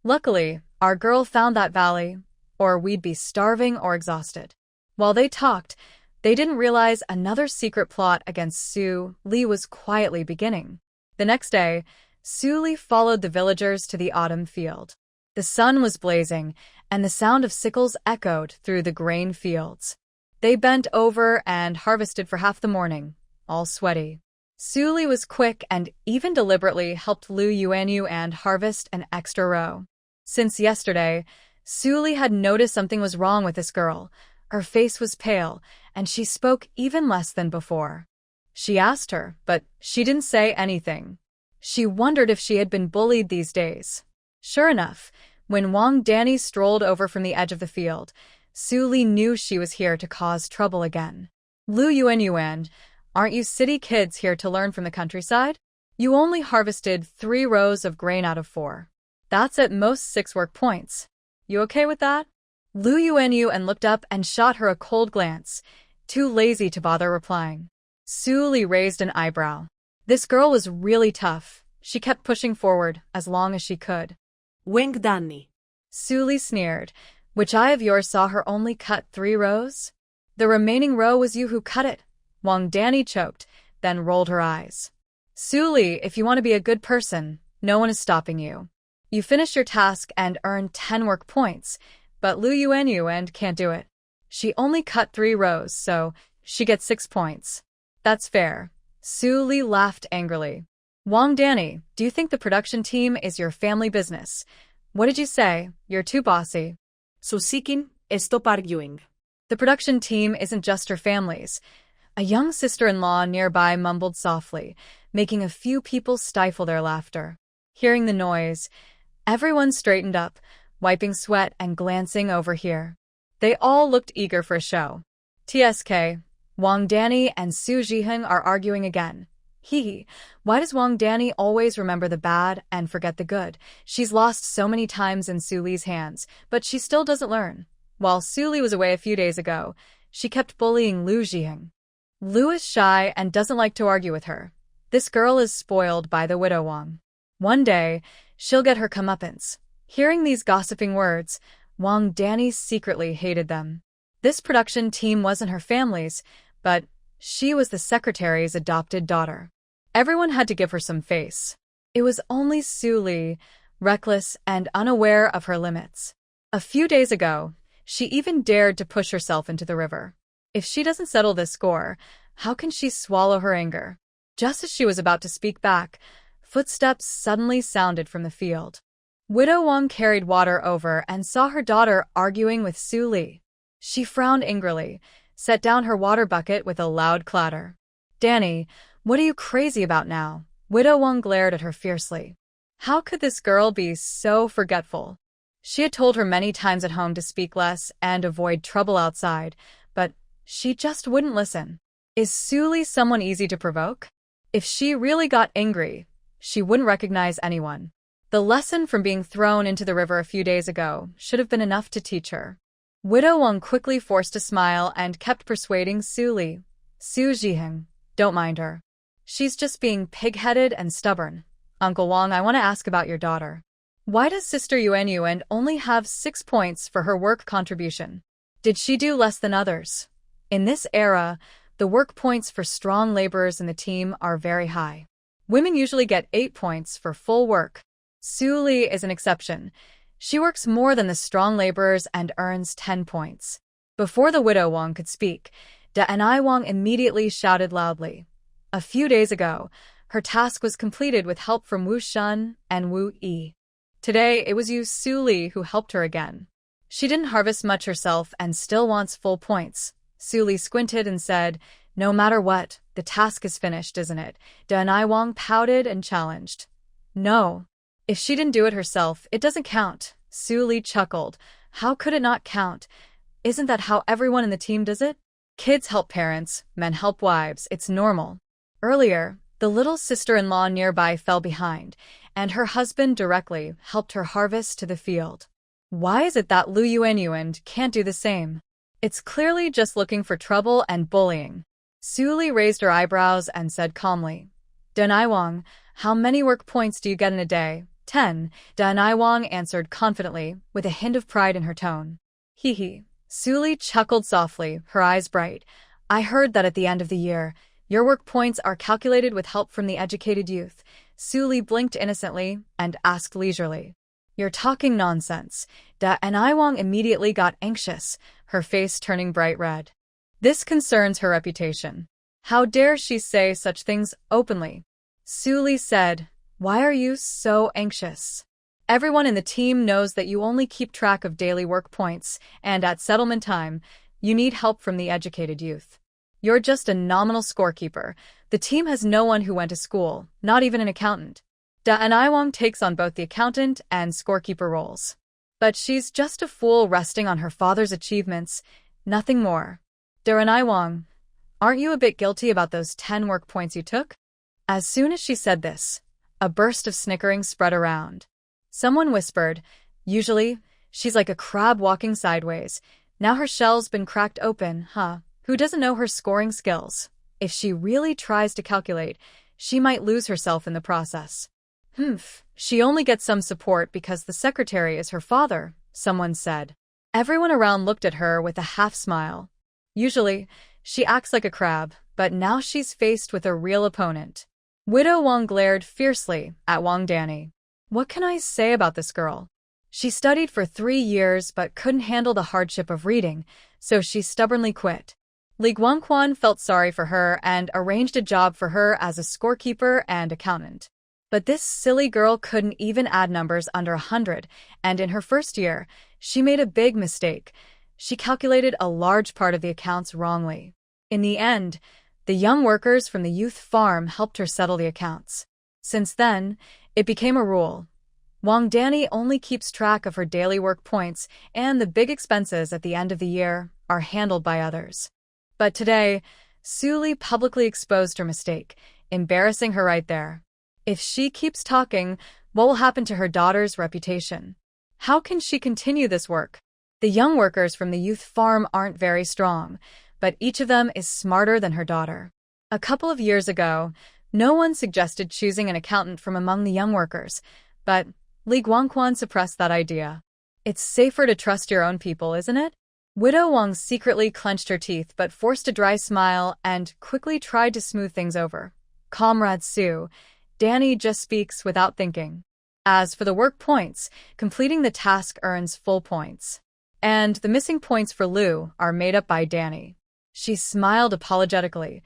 Luckily, our girl found that valley, or we'd be starving or exhausted." While they talked, they didn't realize another secret plot against Su Li was quietly beginning. The next day, Su Li followed the villagers to the autumn field. The sun was blazing, and the sound of sickles echoed through the grain fields. They bent over and harvested for half the morning, all sweaty. Su Li was quick and even deliberately helped Lu Yuanyu and harvest an extra row. Since yesterday, Su Li had noticed something was wrong with this girl. Her face was pale, and she spoke even less than before. She asked her, but she didn't say anything. She wondered if she had been bullied these days. Sure enough, when Wang Danny strolled over from the edge of the field, Su Li knew she was here to cause trouble again. "Lu Yuanyuan, aren't you city kids here to learn from the countryside? You only harvested 3 rows of grain out of 4. That's at most 6 work points. You okay with that?" Lu Yuanyu looked up and shot her a cold glance, too lazy to bother replying. Su Li raised an eyebrow. This girl was really tough. She kept pushing forward as long as she could. Wang Danny. Su Li sneered. "Which eye of yours saw her only cut 3 rows? The remaining row was you who cut it." Wang Danny choked, then rolled her eyes. "Su Li, if you want to be a good person, no one is stopping you. You finish your task and earn 10 work points, but Lu Yuanyu can't do it. She only cut 3 rows, so she gets 6 points. That's fair." Su Li laughed angrily. "Wang Danny, do you think the production team is your family business? What did you say? You're too bossy." Susikin, stop arguing. "The production team isn't just her family's." A young sister-in-law nearby mumbled softly, making a few people stifle their laughter. Hearing the noise, everyone straightened up, wiping sweat and glancing over here. They all looked eager for a show. "TSK, Wang Danny and Su Zhiheng are arguing again. Why does Wang Danny always remember the bad and forget the good? She's lost so many times in Su Li's hands, but she still doesn't learn." While Su Li was away a few days ago, she kept bullying Lu Zhiheng. Lu is shy and doesn't like to argue with her. This girl is spoiled by the widow Wang. One day, she'll get her comeuppance. Hearing these gossiping words, Wang Danny secretly hated them. This production team wasn't her family's, but she was the secretary's adopted daughter. Everyone had to give her some face. It was only Su Li, reckless and unaware of her limits. A few days ago, she even dared to push herself into the river. If she doesn't settle this score, how can she swallow her anger? Just as she was about to speak back, footsteps suddenly sounded from the field. Widow Wang carried water over and saw her daughter arguing with Su Li. She frowned angrily, set down her water bucket with a loud clatter. "Danny, what are you crazy about now?" Widow Wang glared at her fiercely. How could this girl be so forgetful? She had told her many times at home to speak less and avoid trouble outside, but she just wouldn't listen. Is Su Li someone easy to provoke? If she really got angry, she wouldn't recognize anyone. The lesson from being thrown into the river a few days ago should have been enough to teach her. Widow Wang quickly forced a smile and kept persuading Su Li. "Su Zhiheng, don't mind her. She's just being pig-headed and stubborn. Uncle Wang, I want to ask about your daughter. Why does Sister Yuanyuan only have 6 points for her work contribution? Did she do less than others?" In this era, the work points for strong laborers in the team are very high. Women usually get 8 points for full work. Su Li is an exception. She works more than the strong laborers and earns 10 points. Before the widow Wang could speak, Da and I Wang immediately shouted loudly, A few days ago, her task was completed with help from Wu Shun and Wu Yi. Today, it was Yu Su Li who helped her again. She didn't harvest much herself and still wants full points. Su Li squinted and said, "No matter what, the task is finished, isn't it?" Dan Wang pouted and challenged. "No. If she didn't do it herself, it doesn't count." Su Li chuckled. "How could it not count? Isn't that how everyone in the team does it? Kids help parents, men help wives, it's normal." Earlier, the little sister-in-law nearby fell behind, and her husband directly helped her harvest to the field. Why is it that Lu Yuanyuan can't do the same? It's clearly just looking for trouble and bullying. Su Li raised her eyebrows and said calmly, "Dan Wang, how many work points do you get in a day?" 10. Dan Wang answered confidently, with a hint of pride in her tone. "Hee hee." Su Li chuckled softly, her eyes bright. "I heard that at the end of the year, your work points are calculated with help from the educated youth." Su Li blinked innocently and asked leisurely, "You're talking nonsense." Dan Wang immediately got anxious, her face turning bright red. This concerns her reputation. How dare she say such things openly? Su Li said, "Why are you so anxious? Everyone in the team knows that you only keep track of daily work points, and at settlement time, you need help from the educated youth. You're just a nominal scorekeeper. The team has no one who went to school, not even an accountant." Dan Wang takes on both the accountant and scorekeeper roles. But she's just a fool resting on her father's achievements, nothing more. Dan Wang, aren't you a bit guilty about those 10 work points you took? As soon as she said this, a burst of snickering spread around. Someone whispered, "Usually, she's like a crab walking sideways. Now her shell's been cracked open, huh? Who doesn't know her scoring skills? If she really tries to calculate, she might lose herself in the process." She only gets some support because the secretary is her father," someone said. Everyone around looked at her with a half-smile. Usually, she acts like a crab, but now she's faced with a real opponent. Widow Wang glared fiercely at Wang Danny. "What can I say about this girl? She studied for 3 years but couldn't handle the hardship of reading, so she stubbornly quit." Li Guangquan felt sorry for her and arranged a job for her as a scorekeeper and accountant. But this silly girl couldn't even add numbers under 100, and in her first year, she made a big mistake. She calculated a large part of the accounts wrongly. In the end, the young workers from the youth farm helped her settle the accounts. Since then, it became a rule. Wang Danny only keeps track of her daily work points, and the big expenses at the end of the year are handled by others. But today, Su Li publicly exposed her mistake, embarrassing her right there. If she keeps talking, what will happen to her daughter's reputation? How can she continue this work? The young workers from the youth farm aren't very strong, but each of them is smarter than her daughter. A couple of years ago, no one suggested choosing an accountant from among the young workers, but Li Guangquan suppressed that idea. It's safer to trust your own people, isn't it? Widow Wang secretly clenched her teeth but forced a dry smile and quickly tried to smooth things over. "Comrade Su, Danny just speaks without thinking. As for the work points, completing the task earns full points. And the missing points for Lu are made up by Danny." She smiled apologetically,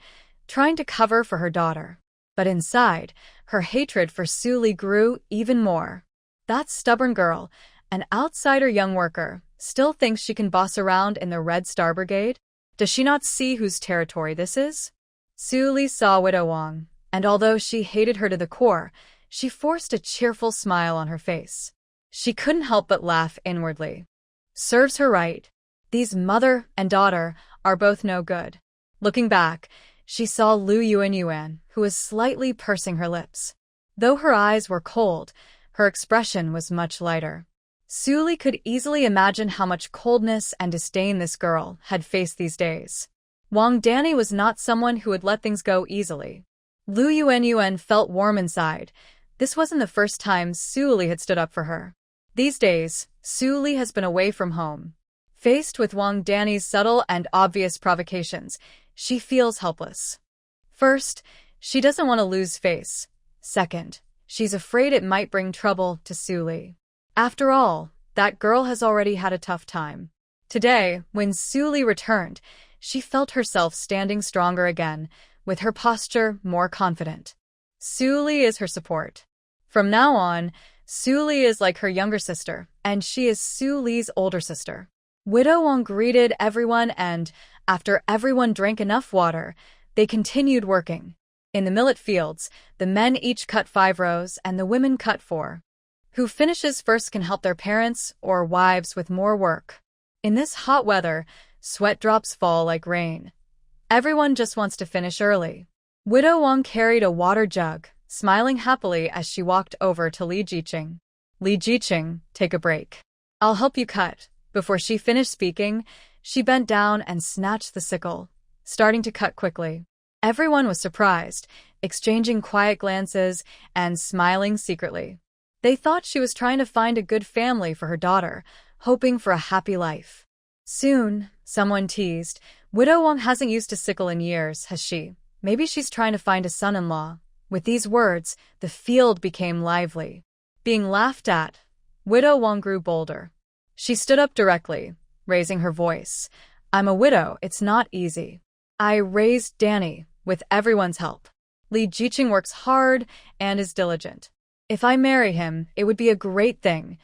trying to cover for her daughter. But inside, her hatred for Su Li grew even more. That stubborn girl, an outsider young worker, still thinks she can boss around in the Red Star Brigade? Does she not see whose territory this is? Su Li saw Widow Wang, and although she hated her to the core, she forced a cheerful smile on her face. She couldn't help but laugh inwardly. Serves her right. These mother and daughter are both no good. Looking back, she saw Lu Yuanyuan, who was slightly pursing her lips. Though her eyes were cold, her expression was much lighter. Su Li could easily imagine how much coldness and disdain this girl had faced these days. Wang Danny was not someone who would let things go easily. Lu Yuanyuan felt warm inside. This wasn't the first time Su Li had stood up for her. These days, Su Li has been away from home. Faced with Wang Danny's subtle and obvious provocations, she feels helpless. First, she doesn't want to lose face. Second, she's afraid it might bring trouble to Su Li. After all, that girl has already had a tough time. Today, when Su Li returned, she felt herself standing stronger again, with her posture more confident. Su Li is her support. From now on, Su Li is like her younger sister, and she is Su Li's older sister. Widow Wang greeted everyone and, after everyone drank enough water, they continued working. In the millet fields, the men each cut 5 rows and the women cut 4. Who finishes first can help their parents or wives with more work. In this hot weather, sweat drops fall like rain. Everyone just wants to finish early. Widow Wang carried a water jug, smiling happily as she walked over to Li Jiqing. Li Jiqing, take a break. I'll help you cut. Before she finished speaking, she bent down and snatched the sickle, starting to cut quickly. Everyone was surprised, exchanging quiet glances and smiling secretly. They thought she was trying to find a good family for her daughter, hoping for a happy life. Soon, someone teased, Widow Wang hasn't used a sickle in years, has she? Maybe she's trying to find a son-in-law. With these words, the field became lively. Being laughed at, Widow Wang grew bolder. She stood up directly, raising her voice. I'm a widow, it's not easy. I raised Danny, with everyone's help. Li Jiqing works hard and is diligent. If I marry him, it would be a great thing.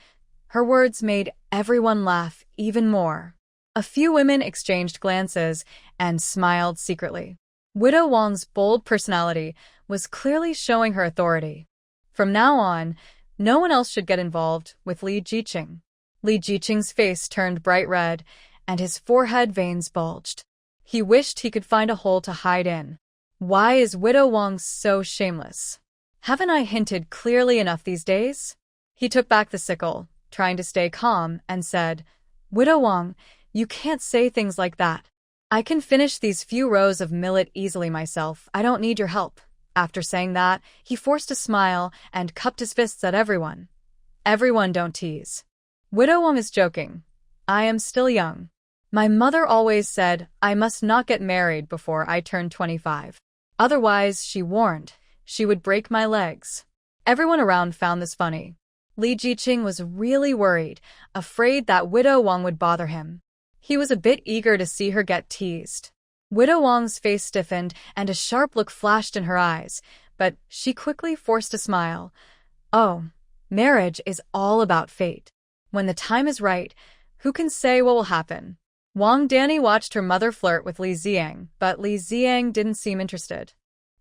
Her words made everyone laugh even more. A few women exchanged glances and smiled secretly. Widow Wang's bold personality was clearly showing her authority. From now on, no one else should get involved with Li Jiqing. Li Jiqing's face turned bright red, and his forehead veins bulged. He wished he could find a hole to hide in. Why is Widow Wang so shameless? Haven't I hinted clearly enough these days? He took back the sickle, trying to stay calm, and said, Widow Wang, you can't say things like that. I can finish these few rows of millet easily myself. I don't need your help. After saying that, he forced a smile and cupped his fists at everyone. Everyone don't tease. Widow Wang is joking. I am still young. My mother always said I must not get married before I turn 25. Otherwise, she warned, she would break my legs. Everyone around found this funny. Li Jiqing was really worried, afraid that Widow Wang would bother him. He was a bit eager to see her get teased. Widow Wang's face stiffened and a sharp look flashed in her eyes, but she quickly forced a smile. Oh, marriage is all about fate. When the time is right, who can say what will happen? Wang Danny watched her mother flirt with Li Xiang, but Li Xiang didn't seem interested.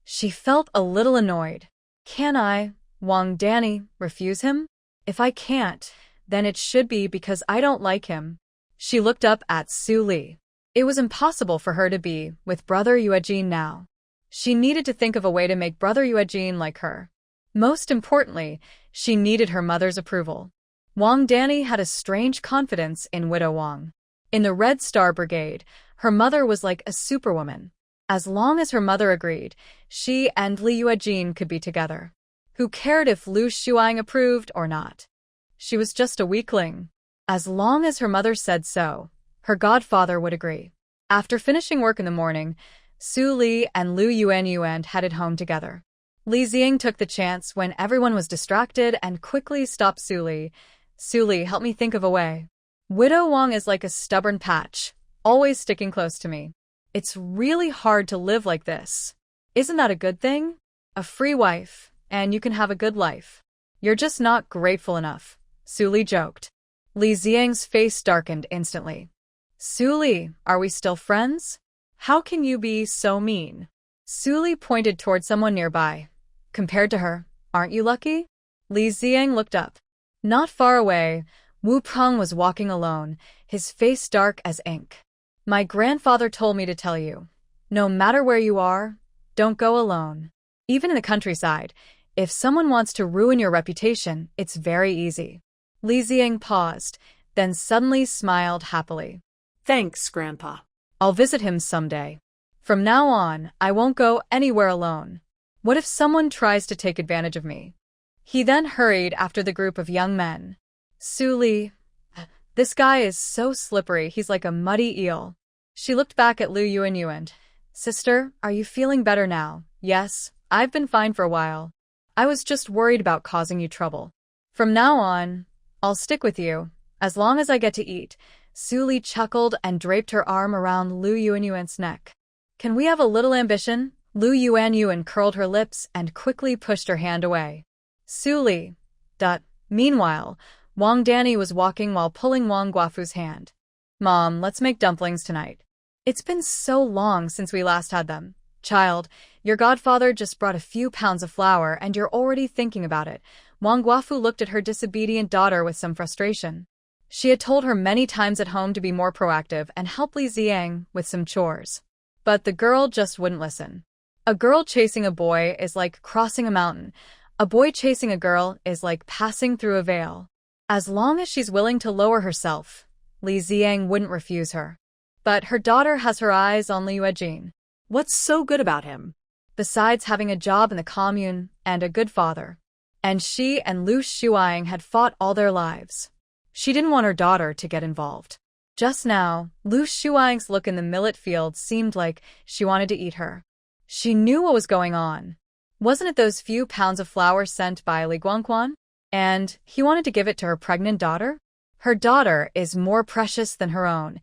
She felt a little annoyed. Can I, Wang Danny, refuse him? If I can't, then it should be because I don't like him. She looked up at Su Li. It was impossible for her to be with Brother Yuejin now. She needed to think of a way to make Brother Yuejin like her. Most importantly, she needed her mother's approval. Wang Danny had a strange confidence in Widow Wang. In the Red Star Brigade, her mother was like a superwoman. As long as her mother agreed, she and Li Yuejin could be together. Who cared if Lu Shuang approved or not? She was just a weakling. As long as her mother said so, her godfather would agree. After finishing work in the morning, Su Li and Lu Yuan headed home together. Li Xiang took the chance when everyone was distracted and quickly stopped Su Li. Su Li, help me think of a way. Widow Wang is like a stubborn patch, always sticking close to me. It's really hard to live like this. Isn't that a good thing? A free wife, and you can have a good life. You're just not grateful enough, Su Li joked. Li Xiang's face darkened instantly. Su Li, are we still friends? How can you be so mean? Su Li pointed toward someone nearby. Compared to her, aren't you lucky? Li Xiang looked up. Not far away, Wu Prong was walking alone, his face dark as ink. My grandfather told me to tell you, no matter where you are, don't go alone. Even in the countryside, if someone wants to ruin your reputation, it's very easy. Li Xiang paused, then suddenly smiled happily. Thanks, Grandpa. I'll visit him someday. From now on, I won't go anywhere alone. What if someone tries to take advantage of me? He then hurried after the group of young men. Su Li, this guy is so slippery, he's like a muddy eel. She looked back at Lu Yuan. Sister, are you feeling better now? Yes, I've been fine for a while. I was just worried about causing you trouble. From now on, I'll stick with you, as long as I get to eat. Su Li chuckled and draped her arm around Lu Yuan's neck. Can we have a little ambition? Lu Yuanyuan curled her lips and quickly pushed her hand away. Su Li. Meanwhile, Wang Danny was walking while pulling Wang Guafu's hand. Mom, let's make dumplings tonight. It's been so long since we last had them. Child, your godfather just brought a few pounds of flour and you're already thinking about it. Wang Guafu looked at her disobedient daughter with some frustration. She had told her many times at home to be more proactive and help Li Ziang with some chores. But the girl just wouldn't listen. A girl chasing a boy is like crossing a mountain. A boy chasing a girl is like passing through a veil. As long as she's willing to lower herself, Li Ziang wouldn't refuse her. But her daughter has her eyes on Li Yuejin. What's so good about him? Besides having a job in the commune and a good father. And she and Lu Shuang had fought all their lives. She didn't want her daughter to get involved. Just now, Lu Shuang's look in the millet field seemed like she wanted to eat her. She knew what was going on. Wasn't it those few pounds of flour sent by Li Guangquan? And he wanted to give it to her pregnant daughter? Her daughter is more precious than her own,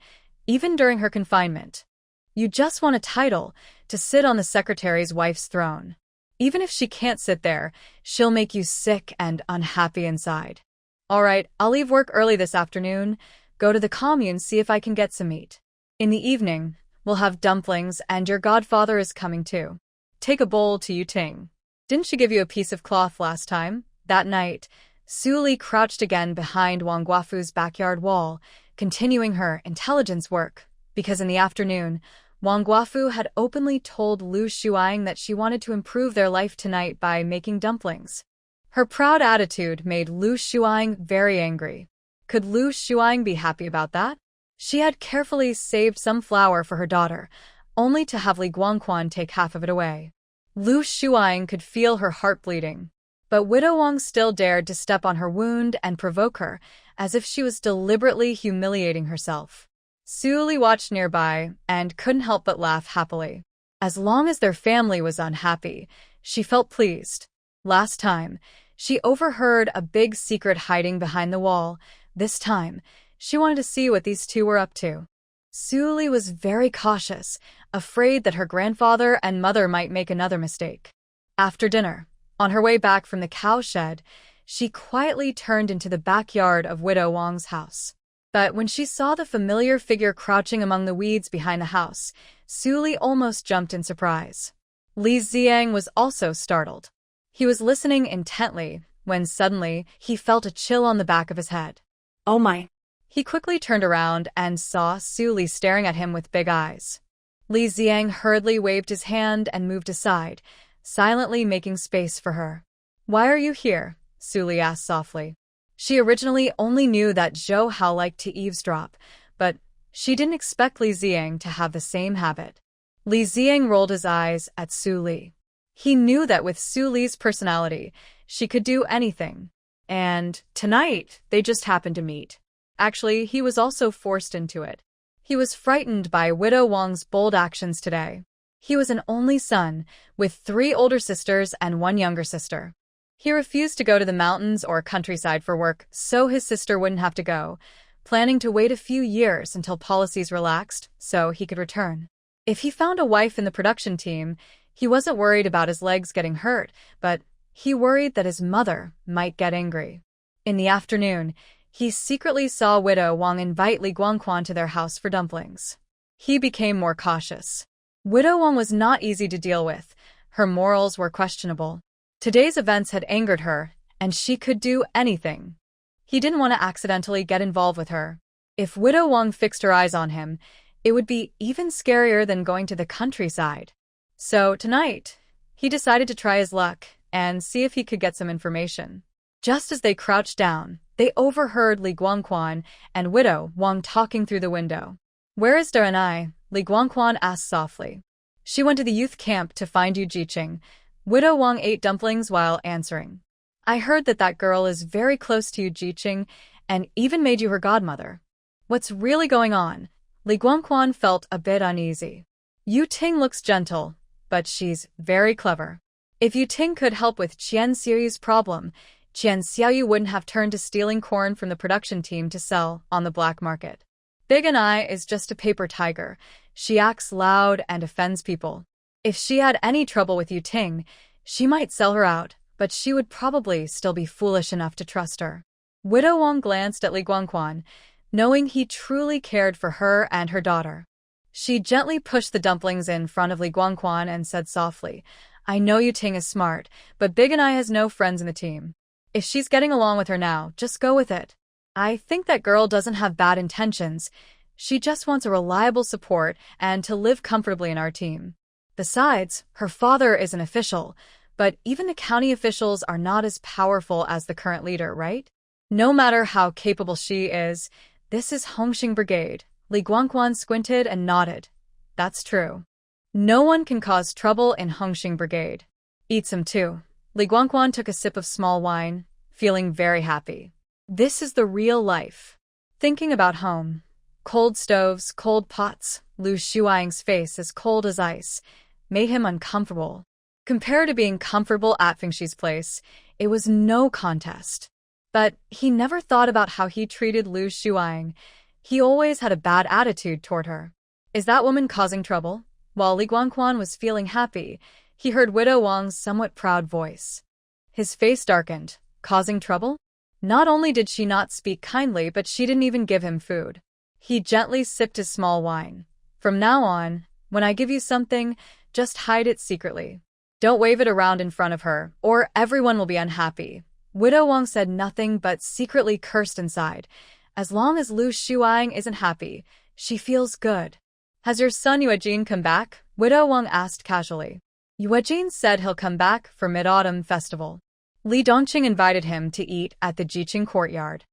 even during her confinement. You just want a title to sit on the secretary's wife's throne. Even if she can't sit there, she'll make you sick and unhappy inside. All right, I'll leave work early this afternoon, go to the commune, see if I can get some meat. In the evening, we'll have dumplings and your godfather is coming too. Take a bowl to Yu Ting. Didn't she give you a piece of cloth last time? That night, Su Li crouched again behind Wang Guafu's backyard wall, continuing her intelligence work, because in the afternoon, Wang Guafu had openly told Lu Shuang that she wanted to improve their life tonight by making dumplings. Her proud attitude made Lu Shuang very angry. Could Lu Shuang be happy about that? She had carefully saved some flour for her daughter, only to have Li Guangquan take half of it away. Lu Shuang could feel her heart bleeding. But Widow Wang still dared to step on her wound and provoke her, as if she was deliberately humiliating herself. Su Li watched nearby and couldn't help but laugh happily. As long as their family was unhappy, she felt pleased. Last time, she overheard a big secret hiding behind the wall. This time, she wanted to see what these two were up to. Su Li was very cautious, afraid that her grandfather and mother might make another mistake. After dinner, on her way back from the cow shed, she quietly turned into the backyard of Widow Wang's house. But when she saw the familiar figure crouching among the weeds behind the house, Su Li almost jumped in surprise. Li Ziang was also startled. He was listening intently when suddenly he felt a chill on the back of his head. Oh my! He quickly turned around and saw Su Li staring at him with big eyes. Li Ziang hurriedly waved his hand and moved aside, silently making space for her. "Why are you here?" Su Li asked softly. She originally only knew that Zhou Hao liked to eavesdrop, but she didn't expect Li Ziang to have the same habit. Li Ziang rolled his eyes at Su Li. He knew that with Su Li's personality, she could do anything. And tonight, they just happened to meet. Actually, he was also forced into it. He was frightened by Widow Wang's bold actions today. He was an only son, with 3 older sisters and 1 younger sister. He refused to go to the mountains or countryside for work so his sister wouldn't have to go, planning to wait a few years until policies relaxed so he could return. If he found a wife in the production team, he wasn't worried about his legs getting hurt, but he worried that his mother might get angry. In the afternoon, he secretly saw Widow Wang invite Li Guangquan to their house for dumplings. He became more cautious. Widow Wang was not easy to deal with. Her morals were questionable. Today's events had angered her, and she could do anything. He didn't want to accidentally get involved with her. If Widow Wang fixed her eyes on him, it would be even scarier than going to the countryside. So tonight, he decided to try his luck and see if he could get some information. Just as they crouched down, they overheard Li Guangquan and Widow Wang talking through the window. "Where is Darenai?" Li Guangquan asked softly. "She went to the youth camp to find Yu Jiqing." Widow Wang ate dumplings while answering. "I heard that girl is very close to Yu Jiqing and even made you her godmother. What's really going on?" Li Guangquan felt a bit uneasy. "Yu Ting looks gentle, but she's very clever. If Yu Ting could help with Qian Xiaoyu's problem, Qian Xiaoyu wouldn't have turned to stealing corn from the production team to sell on the black market. Big An is just a paper tiger. She acts loud and offends people." If she had any trouble with Yu Ting, she might sell her out, but she would probably still be foolish enough to trust her. Widow Wang glanced at Li Guangquan, knowing he truly cared for her and her daughter. She gently pushed the dumplings in front of Li Guangquan and said softly, I know Yu Ting is smart, but Big and I has no friends in the team. If she's getting along with her now, just go with it. I think that girl doesn't have bad intentions. She just wants a reliable support and to live comfortably in our team. Besides, her father is an official, but even the county officials are not as powerful as the current leader, right? No matter how capable she is, this is Hongxing Brigade. Li Guangquan squinted and nodded. That's true. No one can cause trouble in Hongxing Brigade. Eat some too. Li Guangquan took a sip of small wine, feeling very happy. This is the real life. Thinking about home. Cold stoves, cold pots, Lu Shuang's face as cold as ice, made him uncomfortable. Compared to being comfortable at Fengxi's place, it was no contest. But he never thought about how he treated Lu Shuang. He always had a bad attitude toward her. Is that woman causing trouble? While Li Guangquan was feeling happy, he heard Widow Wang's somewhat proud voice. His face darkened. Causing trouble? Not only did she not speak kindly, but she didn't even give him food. He gently sipped his small wine. From now on, when I give you something, just hide it secretly. Don't wave it around in front of her, or everyone will be unhappy. Widow Wang said nothing but secretly cursed inside. As long as Lu Shuang isn't happy, she feels good. Has your son Yuejin come back? Widow Wang asked casually. Yuejin said he'll come back for Mid-Autumn Festival. Li Dongqing invited him to eat at the Jiqing courtyard.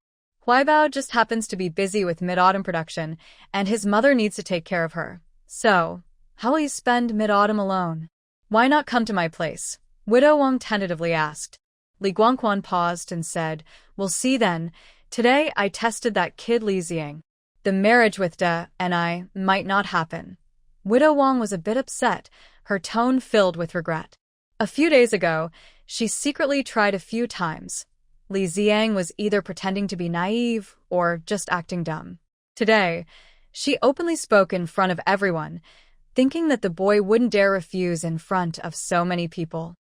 Huaibao just happens to be busy with Mid-Autumn production, and his mother needs to take care of her. So, how will you spend Mid-Autumn alone? Why not come to my place? Widow Wang tentatively asked. Li Guangquan paused and said, We'll see then. Today I tested that kid Li Xiang. The marriage with Da and I might not happen. Widow Wang was a bit upset, her tone filled with regret. A few days ago, she secretly tried a few times. Li Xiang was either pretending to be naive or just acting dumb. Today, she openly spoke in front of everyone, thinking that the boy wouldn't dare refuse in front of so many people.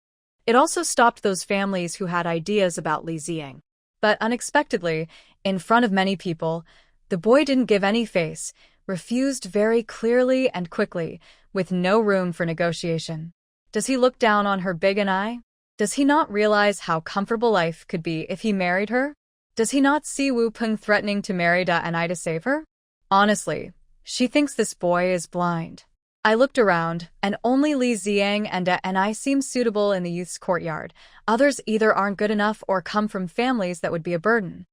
It also stopped those families who had ideas about Li Xiang. But unexpectedly, in front of many people, the boy didn't give any face, refused very clearly and quickly, with no room for negotiation. Does he look down on her Big and I? Does he not realize how comfortable life could be if he married her? Does he not see Wu Peng threatening to marry Da and I to save her? Honestly, she thinks this boy is blind. I looked around, and only Li Xiang and Da and I seem suitable in the youth's courtyard. Others either aren't good enough or come from families that would be a burden.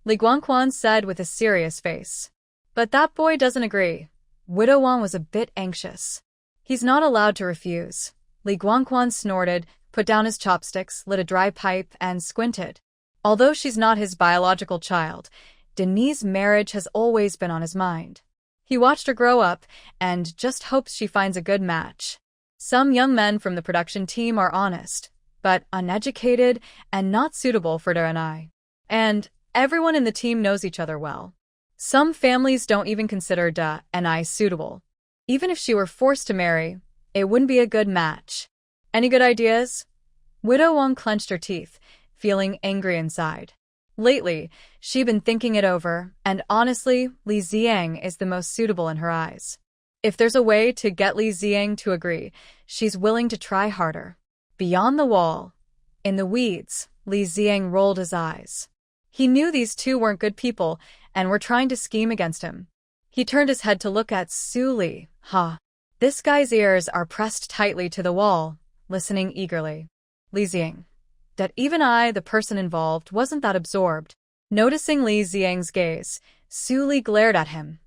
Li Guangquan said with a serious face. But that boy doesn't agree. Widow Wang was a bit anxious. He's not allowed to refuse. Li Guangquan snorted, put down his chopsticks, lit a dry pipe, and squinted. Although she's not his biological child, Denise's marriage has always been on his mind. He watched her grow up and just hopes she finds a good match. Some young men from the production team are honest, but uneducated and not suitable for Da and I. And everyone in the team knows each other well. Some families don't even consider Da and I suitable. Even if she were forced to marry, it wouldn't be a good match. Any good ideas? Widow Wang clenched her teeth, feeling angry inside. Lately, she'd been thinking it over, and honestly, Li Xiang is the most suitable in her eyes. If there's a way to get Li Xiang to agree, she's willing to try harder. Beyond the wall, in the weeds, Li Xiang rolled his eyes. He knew these two weren't good people and were trying to scheme against him. He turned his head to look at Su Li. This guy's ears are pressed tightly to the wall, listening eagerly. Li Xiang. That even I, the person involved, wasn't that absorbed. Noticing Li Xiang's gaze, Su Li glared at him.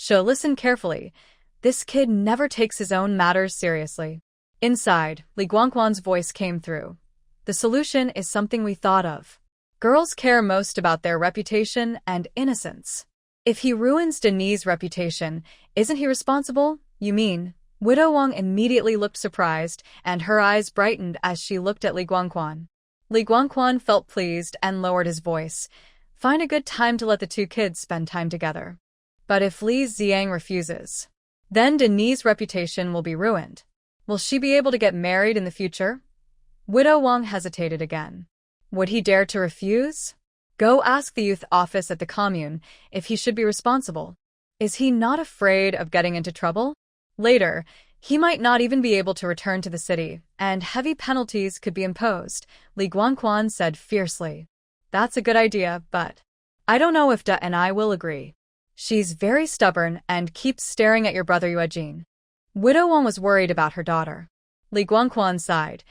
Listen carefully. This kid never takes his own matters seriously. Inside, Li Guangquan's voice came through. The solution is something we thought of. Girls care most about their reputation and innocence. If he ruins Denise's reputation, isn't he responsible? You mean? Widow Wang immediately looked surprised, and her eyes brightened as she looked at Li Guangquan. Li Guangquan felt pleased and lowered his voice. Find a good time to let the two kids spend time together. But if Li Xiang refuses, then Denise's reputation will be ruined. Will she be able to get married in the future? Widow Wang hesitated again. Would he dare to refuse? Go ask the youth office at the commune if he should be responsible. Is he not afraid of getting into trouble? Later, he might not even be able to return to the city, and heavy penalties could be imposed, Li Guangquan said fiercely. That's a good idea, but I don't know if Da and I will agree. She's very stubborn and keeps staring at your brother Yuejin. Widow Wang was worried about her daughter. Li Guangquan sighed.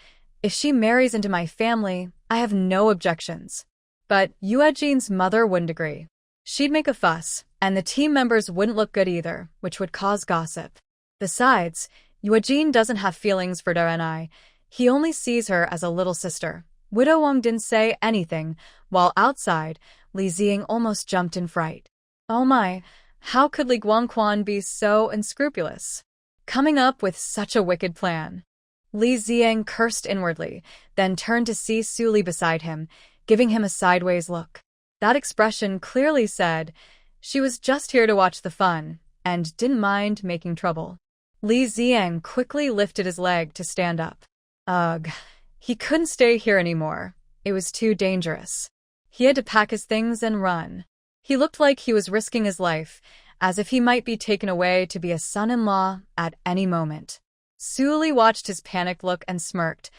If she marries into my family, I have no objections. But Yuejin's mother wouldn't agree. She'd make a fuss, and the team members wouldn't look good either, which would cause gossip. Besides, Yuejin doesn't have feelings for Da and I. He only sees her as a little sister. Widow Wang didn't say anything, while outside, Li Ziying almost jumped in fright. Oh my, how could Li Guangquan be so unscrupulous? Coming up with such a wicked plan. Li Ziying cursed inwardly, then turned to see Su Li beside him, giving him a sideways look. That expression clearly said, she was just here to watch the fun, and didn't mind making trouble. Li Ziying quickly lifted his leg to stand up. Ugh, he couldn't stay here anymore. It was too dangerous. He had to pack his things and run. He looked like he was risking his life, as if he might be taken away to be a son-in-law at any moment. Su Li watched his panicked look and smirked.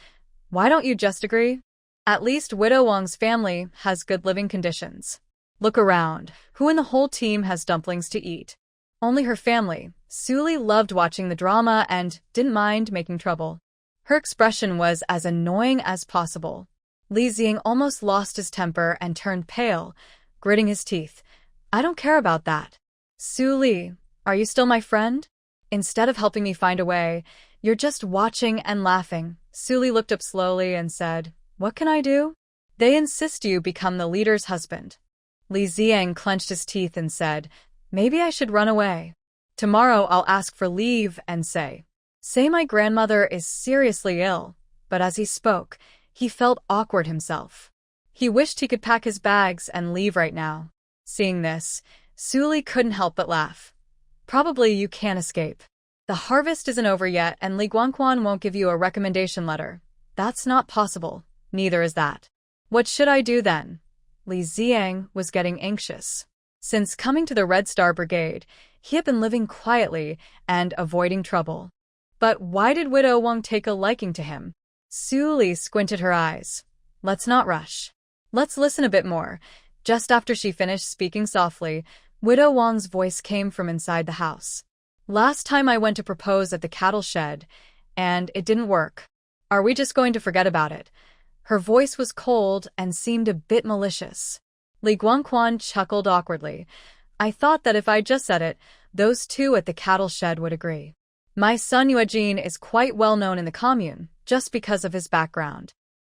Why don't you just agree? At least Widow Wang's family has good living conditions. Look around. Who in the whole team has dumplings to eat? Only her family. Su Li loved watching the drama and didn't mind making trouble. Her expression was as annoying as possible. Li Ziying almost lost his temper and turned pale, gritting his teeth. I don't care about that. Su Li, are you still my friend? Instead of helping me find a way, you're just watching and laughing. Su Li looked up slowly and said, What can I do? They insist you become the leader's husband. Li Ziying clenched his teeth and said, Maybe I should run away. Tomorrow I'll ask for leave and say my grandmother is seriously ill. But as he spoke, he felt awkward himself. He wished he could pack his bags and leave right now. Seeing this, Su Li couldn't help but laugh. Probably you can't escape. The harvest isn't over yet and Li Guangquan won't give you a recommendation letter. That's not possible. Neither is that. What should I do then? Li Ziying was getting anxious. Since coming to the Red Star Brigade, he had been living quietly and avoiding trouble. But why did Widow Wang take a liking to him? Su Li squinted her eyes. Let's not rush. Let's listen a bit more. Just after she finished speaking softly, Widow Wang's voice came from inside the house. Last time I went to propose at the cattle shed, and it didn't work. Are we just going to forget about it? Her voice was cold and seemed a bit malicious. Li Guangquan chuckled awkwardly. I thought that if I just said it, those two at the cattle shed would agree. My son Yuejin is quite well known in the commune, just because of his background.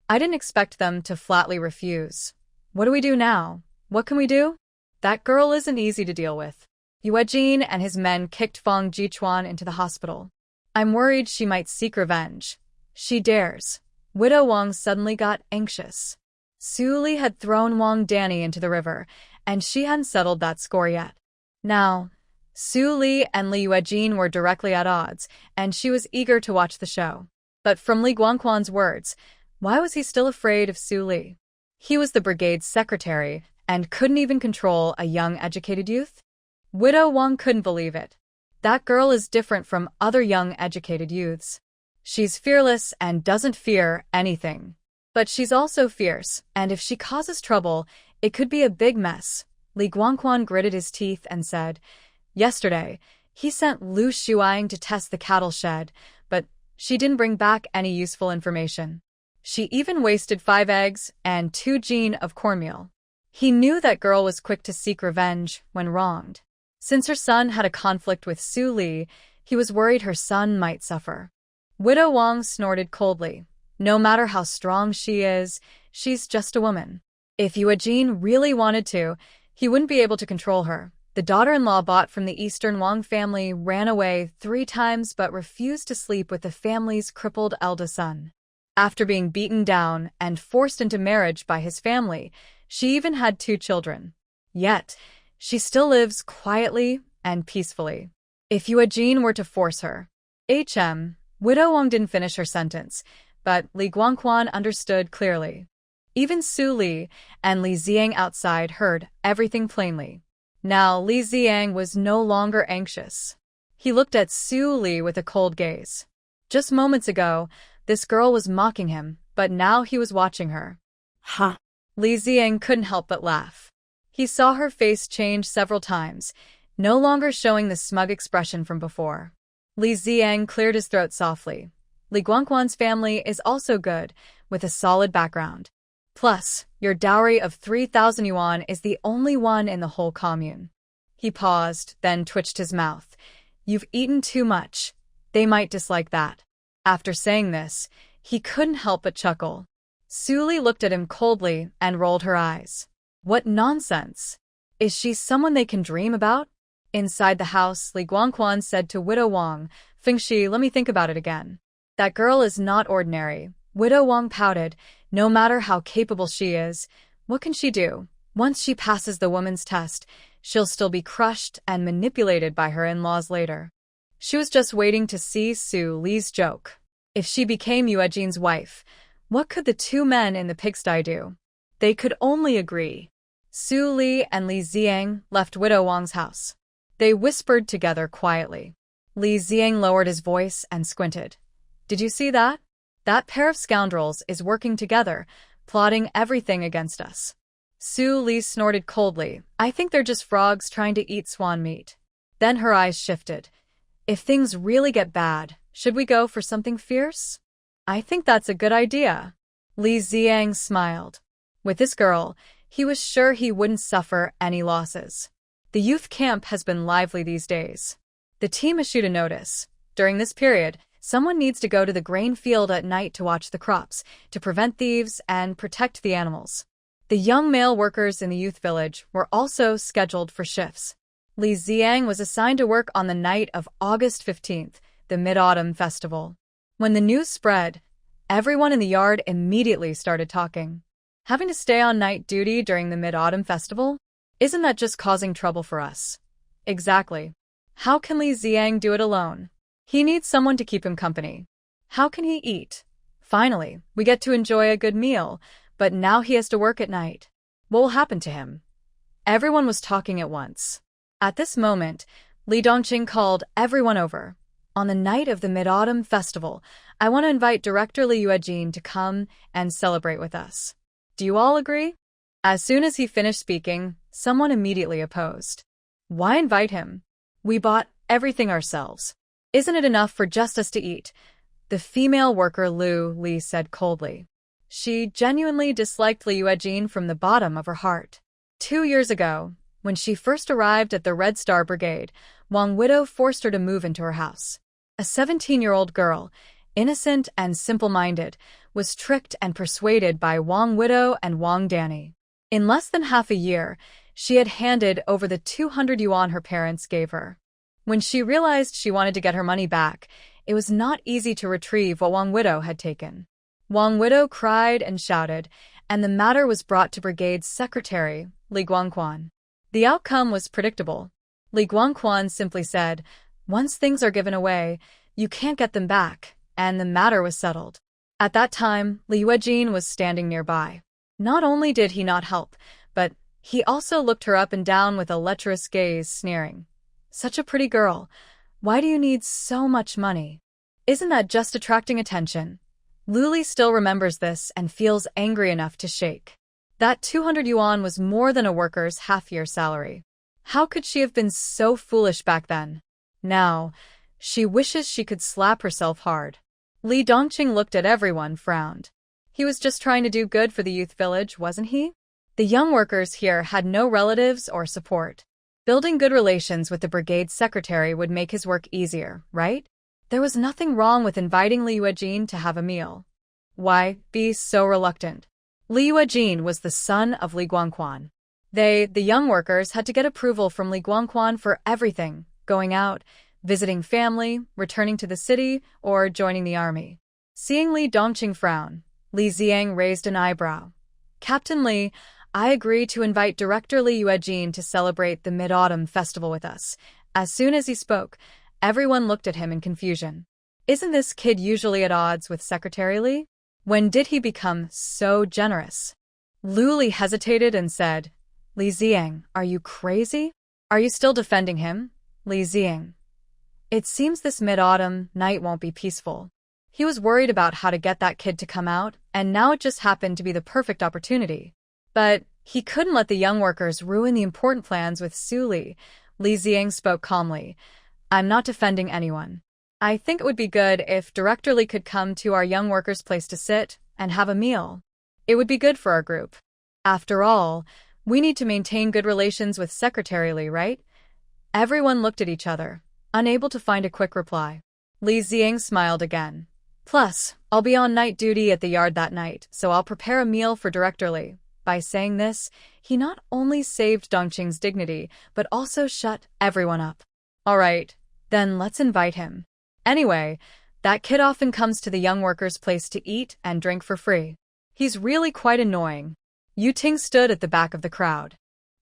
I didn't expect them to flatly refuse. What do we do now? What can we do? That girl isn't easy to deal with. Yuejin and his men kicked Fang Jichuan into the hospital. I'm worried she might seek revenge. She dares. Widow Wang suddenly got anxious. Su Li had thrown Wang Danny into the river, and she hadn't settled that score yet. Now, Su Li and Li Yuejin were directly at odds, and she was eager to watch the show. But from Li Guangquan's words, why was he still afraid of Su Li? He was the brigade's secretary, and couldn't even control a young educated youth? Widow Wang couldn't believe it. That girl is different from other young educated youths. She's fearless and doesn't fear anything. But she's also fierce, and if she causes trouble, it could be a big mess. Li Guangquan gritted his teeth and said, Yesterday, he sent Lu Shuang to test the cattle shed, but she didn't bring back any useful information. She even wasted 5 eggs and 2 jean of cornmeal. He knew that girl was quick to seek revenge when wronged. Since her son had a conflict with Su Li, he was worried her son might suffer. Widow Wang snorted coldly. No matter how strong she is, she's just a woman. If Yuejin really wanted to, he wouldn't be able to control her. The daughter-in-law bought from the Eastern Wang family ran away 3 times but refused to sleep with the family's crippled eldest son. After being beaten down and forced into marriage by his family, she even had 2 children. Yet, she still lives quietly and peacefully. If Yuejin were to force her, Widow Wang didn't finish her sentence, but Li Guangquan understood clearly. Even Su Li and Li Ziang outside heard everything plainly. Now Li Ziang was no longer anxious. He looked at Su Li with a cold gaze. Just moments ago, this girl was mocking him, but now he was watching her. Ha! Li Ziang couldn't help but laugh. He saw her face change several times, no longer showing the smug expression from before. Li Ziang cleared his throat softly. Li Guangquan's family is also good, with a solid background. Plus, your dowry of 3,000 yuan is the only one in the whole commune. He paused, then twitched his mouth. You've eaten too much. They might dislike that. After saying this, he couldn't help but chuckle. Su Li looked at him coldly and rolled her eyes. What nonsense! Is she someone they can dream about? Inside the house, Li Guangquan said to Widow Wang, Fengshi, let me think about it again. That girl is not ordinary. Widow Wang pouted. No matter how capable she is, what can she do? Once she passes the woman's test, she'll still be crushed and manipulated by her in-laws later. She was just waiting to see Su Li's joke. If she became Yuejin's wife, what could the two men in the pigsty do? They could only agree. Su Li and Li Ziang left Widow Wang's house. They whispered together quietly. Li Ziang lowered his voice and squinted. Did you see that? That pair of scoundrels is working together, plotting everything against us. Su Li snorted coldly. I think they're just frogs trying to eat swan meat. Then her eyes shifted. If things really get bad, should we go for something fierce? I think that's a good idea. Li Ziang smiled. With this girl, he was sure he wouldn't suffer any losses. The youth camp has been lively these days. The team issued a notice. During this period, someone needs to go to the grain field at night to watch the crops, to prevent thieves and protect the animals. The young male workers in the youth village were also scheduled for shifts. Li Ziang was assigned to work on the night of August 15th, the Mid-Autumn Festival. When the news spread, everyone in the yard immediately started talking. Having to stay on night duty during the Mid-Autumn Festival? Isn't that just causing trouble for us? Exactly. How can Li Ziang do it alone? He needs someone to keep him company. How can he eat? Finally, we get to enjoy a good meal, but now he has to work at night. What will happen to him? Everyone was talking at once. At this moment, Li Dongqing called everyone over. On the night of the Mid-Autumn Festival, I want to invite Director Li Yuejin to come and celebrate with us. Do you all agree? As soon as he finished speaking, someone immediately opposed. Why invite him? We bought everything ourselves. Isn't it enough for just us to eat? The female worker Lu Li said coldly. She genuinely disliked Li Yuejin from the bottom of her heart. 2 years ago, when she first arrived at the Red Star Brigade, Wang Widow forced her to move into her house. A 17-year-old girl, innocent and simple-minded, was tricked and persuaded by Wang Widow and Wang Danny. In less than half a year, she had handed over the 200 yuan her parents gave her. When she realized she wanted to get her money back, it was not easy to retrieve what Wang Widow had taken. Wang Widow cried and shouted, and the matter was brought to Brigade's secretary, Li Guangquan. The outcome was predictable. Li Guangquan simply said, once things are given away, you can't get them back, and the matter was settled. At that time, Li Yuejin was standing nearby. Not only did he not help, but he also looked her up and down with a lecherous gaze, sneering. Such a pretty girl. Why do you need so much money? Isn't that just attracting attention? Luli still remembers this and feels angry enough to shake. That 200 yuan was more than a worker's half-year salary. How could she have been so foolish back then? Now, she wishes she could slap herself hard. Li Dongqing looked at everyone, frowned. He was just trying to do good for the youth village, wasn't he? The young workers here had no relatives or support. Building good relations with the brigade secretary would make his work easier, right? There was nothing wrong with inviting Li Yuejin to have a meal. Why be so reluctant? Li Yuejin was the son of Li Guangquan. They, the young workers, had to get approval from Li Guangquan for everything, going out, visiting family, returning to the city, or joining the army. Seeing Li Dongqing frown, Li Ziang raised an eyebrow. Captain Li, I agree to invite Director Li Yuejin to celebrate the Mid-Autumn Festival with us. As soon as he spoke, everyone looked at him in confusion. Isn't this kid usually at odds with Secretary Lee? When did he become so generous? Lu Li hesitated and said, Li Ziang, are you crazy? Are you still defending him? Li Ziang. It seems this mid-autumn night won't be peaceful. He was worried about how to get that kid to come out, and now it just happened to be the perfect opportunity. But he couldn't let the young workers ruin the important plans with Su Li. Li Ziang spoke calmly. I'm not defending anyone. I think it would be good if Director Li could come to our young workers' place to sit and have a meal. It would be good for our group. After all, we need to maintain good relations with Secretary Li, right? Everyone looked at each other, unable to find a quick reply. Li Ziang smiled again. Plus, I'll be on night duty at the yard that night, so I'll prepare a meal for Director Li. By saying this, he not only saved Dongqing's dignity, but also shut everyone up. All right, then let's invite him. Anyway, that kid often comes to the young workers' place to eat and drink for free. He's really quite annoying. Yu Ting stood at the back of the crowd.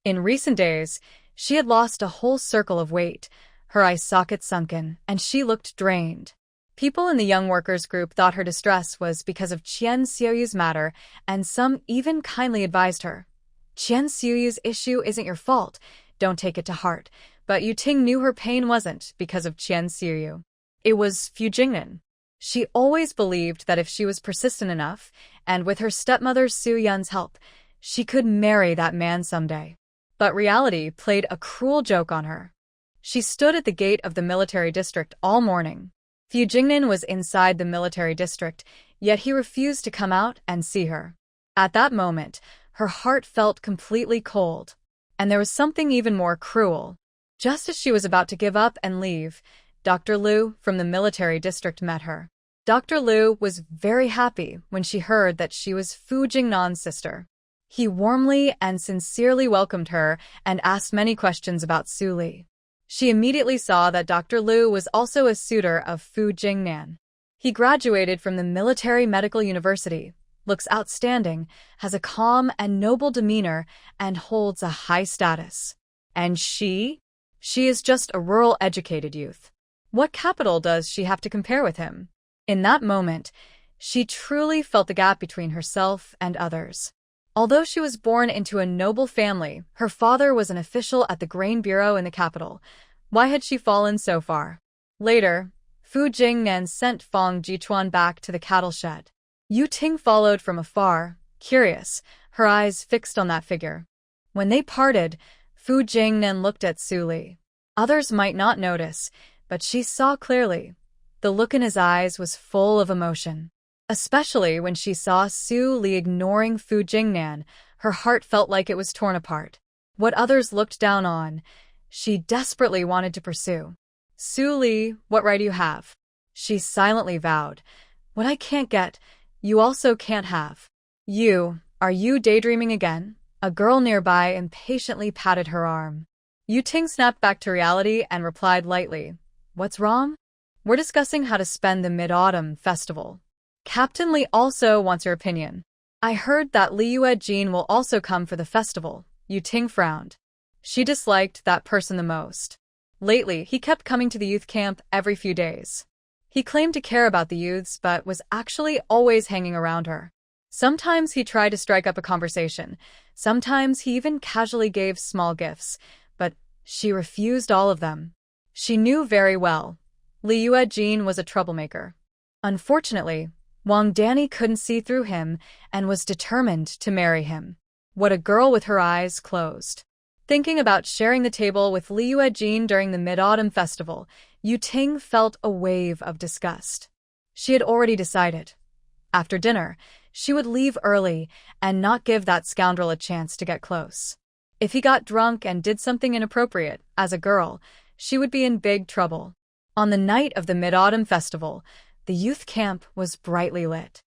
In recent days, she had lost a whole circle of weight, her eye sockets sunken, and she looked drained. People in the young workers group thought her distress was because of Qian Xiuyu's matter, and some even kindly advised her. Qian Xiuyu's issue isn't your fault, don't take it to heart, but Yu Ting knew her pain wasn't because of Qian Xiuyu. It was Fu Jingnan. She always believed that if she was persistent enough, and with her stepmother Su Yun's help, she could marry that man someday. But reality played a cruel joke on her. She stood at the gate of the military district all morning. Fu Jingnan was inside the military district, yet he refused to come out and see her. At that moment, her heart felt completely cold. And there was something even more cruel. Just as she was about to give up and leave, Dr. Liu from the military district met her. Dr. Liu was very happy when she heard that she was Fu Jingnan's sister. He warmly and sincerely welcomed her and asked many questions about Su Li. She immediately saw that Dr. Liu was also a suitor of Fu Jingnan. He graduated from the Military Medical University, looks outstanding, has a calm and noble demeanor, and holds a high status. And she? She is just a rural educated youth. What capital does she have to compare with him? In that moment, she truly felt the gap between herself and others. Although she was born into a noble family, her father was an official at the grain bureau in the capital. Why had she fallen so far? Later, Fu Jingnan sent Fang Jichuan back to the cattle shed. Yu Ting followed from afar, curious, her eyes fixed on that figure. When they parted, Fu Jingnan looked at Su Li. Others might not notice, but she saw clearly. The look in his eyes was full of emotion. Especially when she saw Su Li ignoring Fu Jingnan, her heart felt like it was torn apart. What others looked down on, she desperately wanted to pursue. Su Li, what right do you have? She silently vowed. What I can't get, you also can't have. Are you daydreaming again? A girl nearby impatiently patted her arm. Yu Ting snapped back to reality and replied lightly. What's wrong? We're discussing how to spend the Mid-Autumn Festival. Captain Li also wants your opinion. I heard that Liu Jin will also come for the festival. Yu Ting frowned. She disliked that person the most. Lately, he kept coming to the youth camp every few days. He claimed to care about the youths but was actually always hanging around her. Sometimes he tried to strike up a conversation. Sometimes he even casually gave small gifts, but she refused all of them. She knew very well. Liu Jin was a troublemaker. Unfortunately, Wang Danny couldn't see through him and was determined to marry him. What a girl with her eyes closed. Thinking about sharing the table with Liu Jin during the Mid-Autumn Festival, Yu Ting felt a wave of disgust. She had already decided. After dinner, she would leave early and not give that scoundrel a chance to get close. If he got drunk and did something inappropriate, as a girl, she would be in big trouble. On the night of the Mid-Autumn Festival, the youth camp was brightly lit.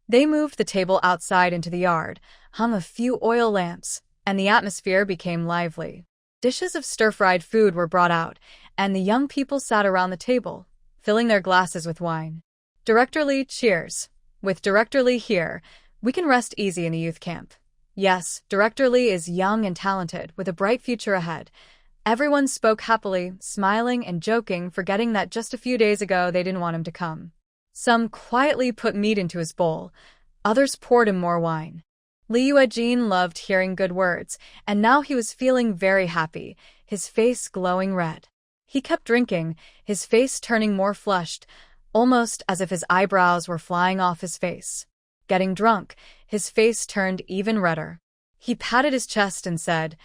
They moved the table outside into the yard, hung a few oil lamps, and the atmosphere became lively. Dishes of stir-fried food were brought out, and the young people sat around the table, filling their glasses with wine. Director Li, cheers. With Director Li here, we can rest easy in the youth camp. Yes, Director Li is young and talented, with a bright future ahead. Everyone spoke happily, smiling and joking, forgetting that just a few days ago they didn't want him to come. Some quietly put meat into his bowl, others poured him more wine. Li Yuejin loved hearing good words, and now he was feeling very happy, his face glowing red. He kept drinking, his face turning more flushed, almost as if his eyebrows were flying off his face. Getting drunk, his face turned even redder. He patted his chest and said,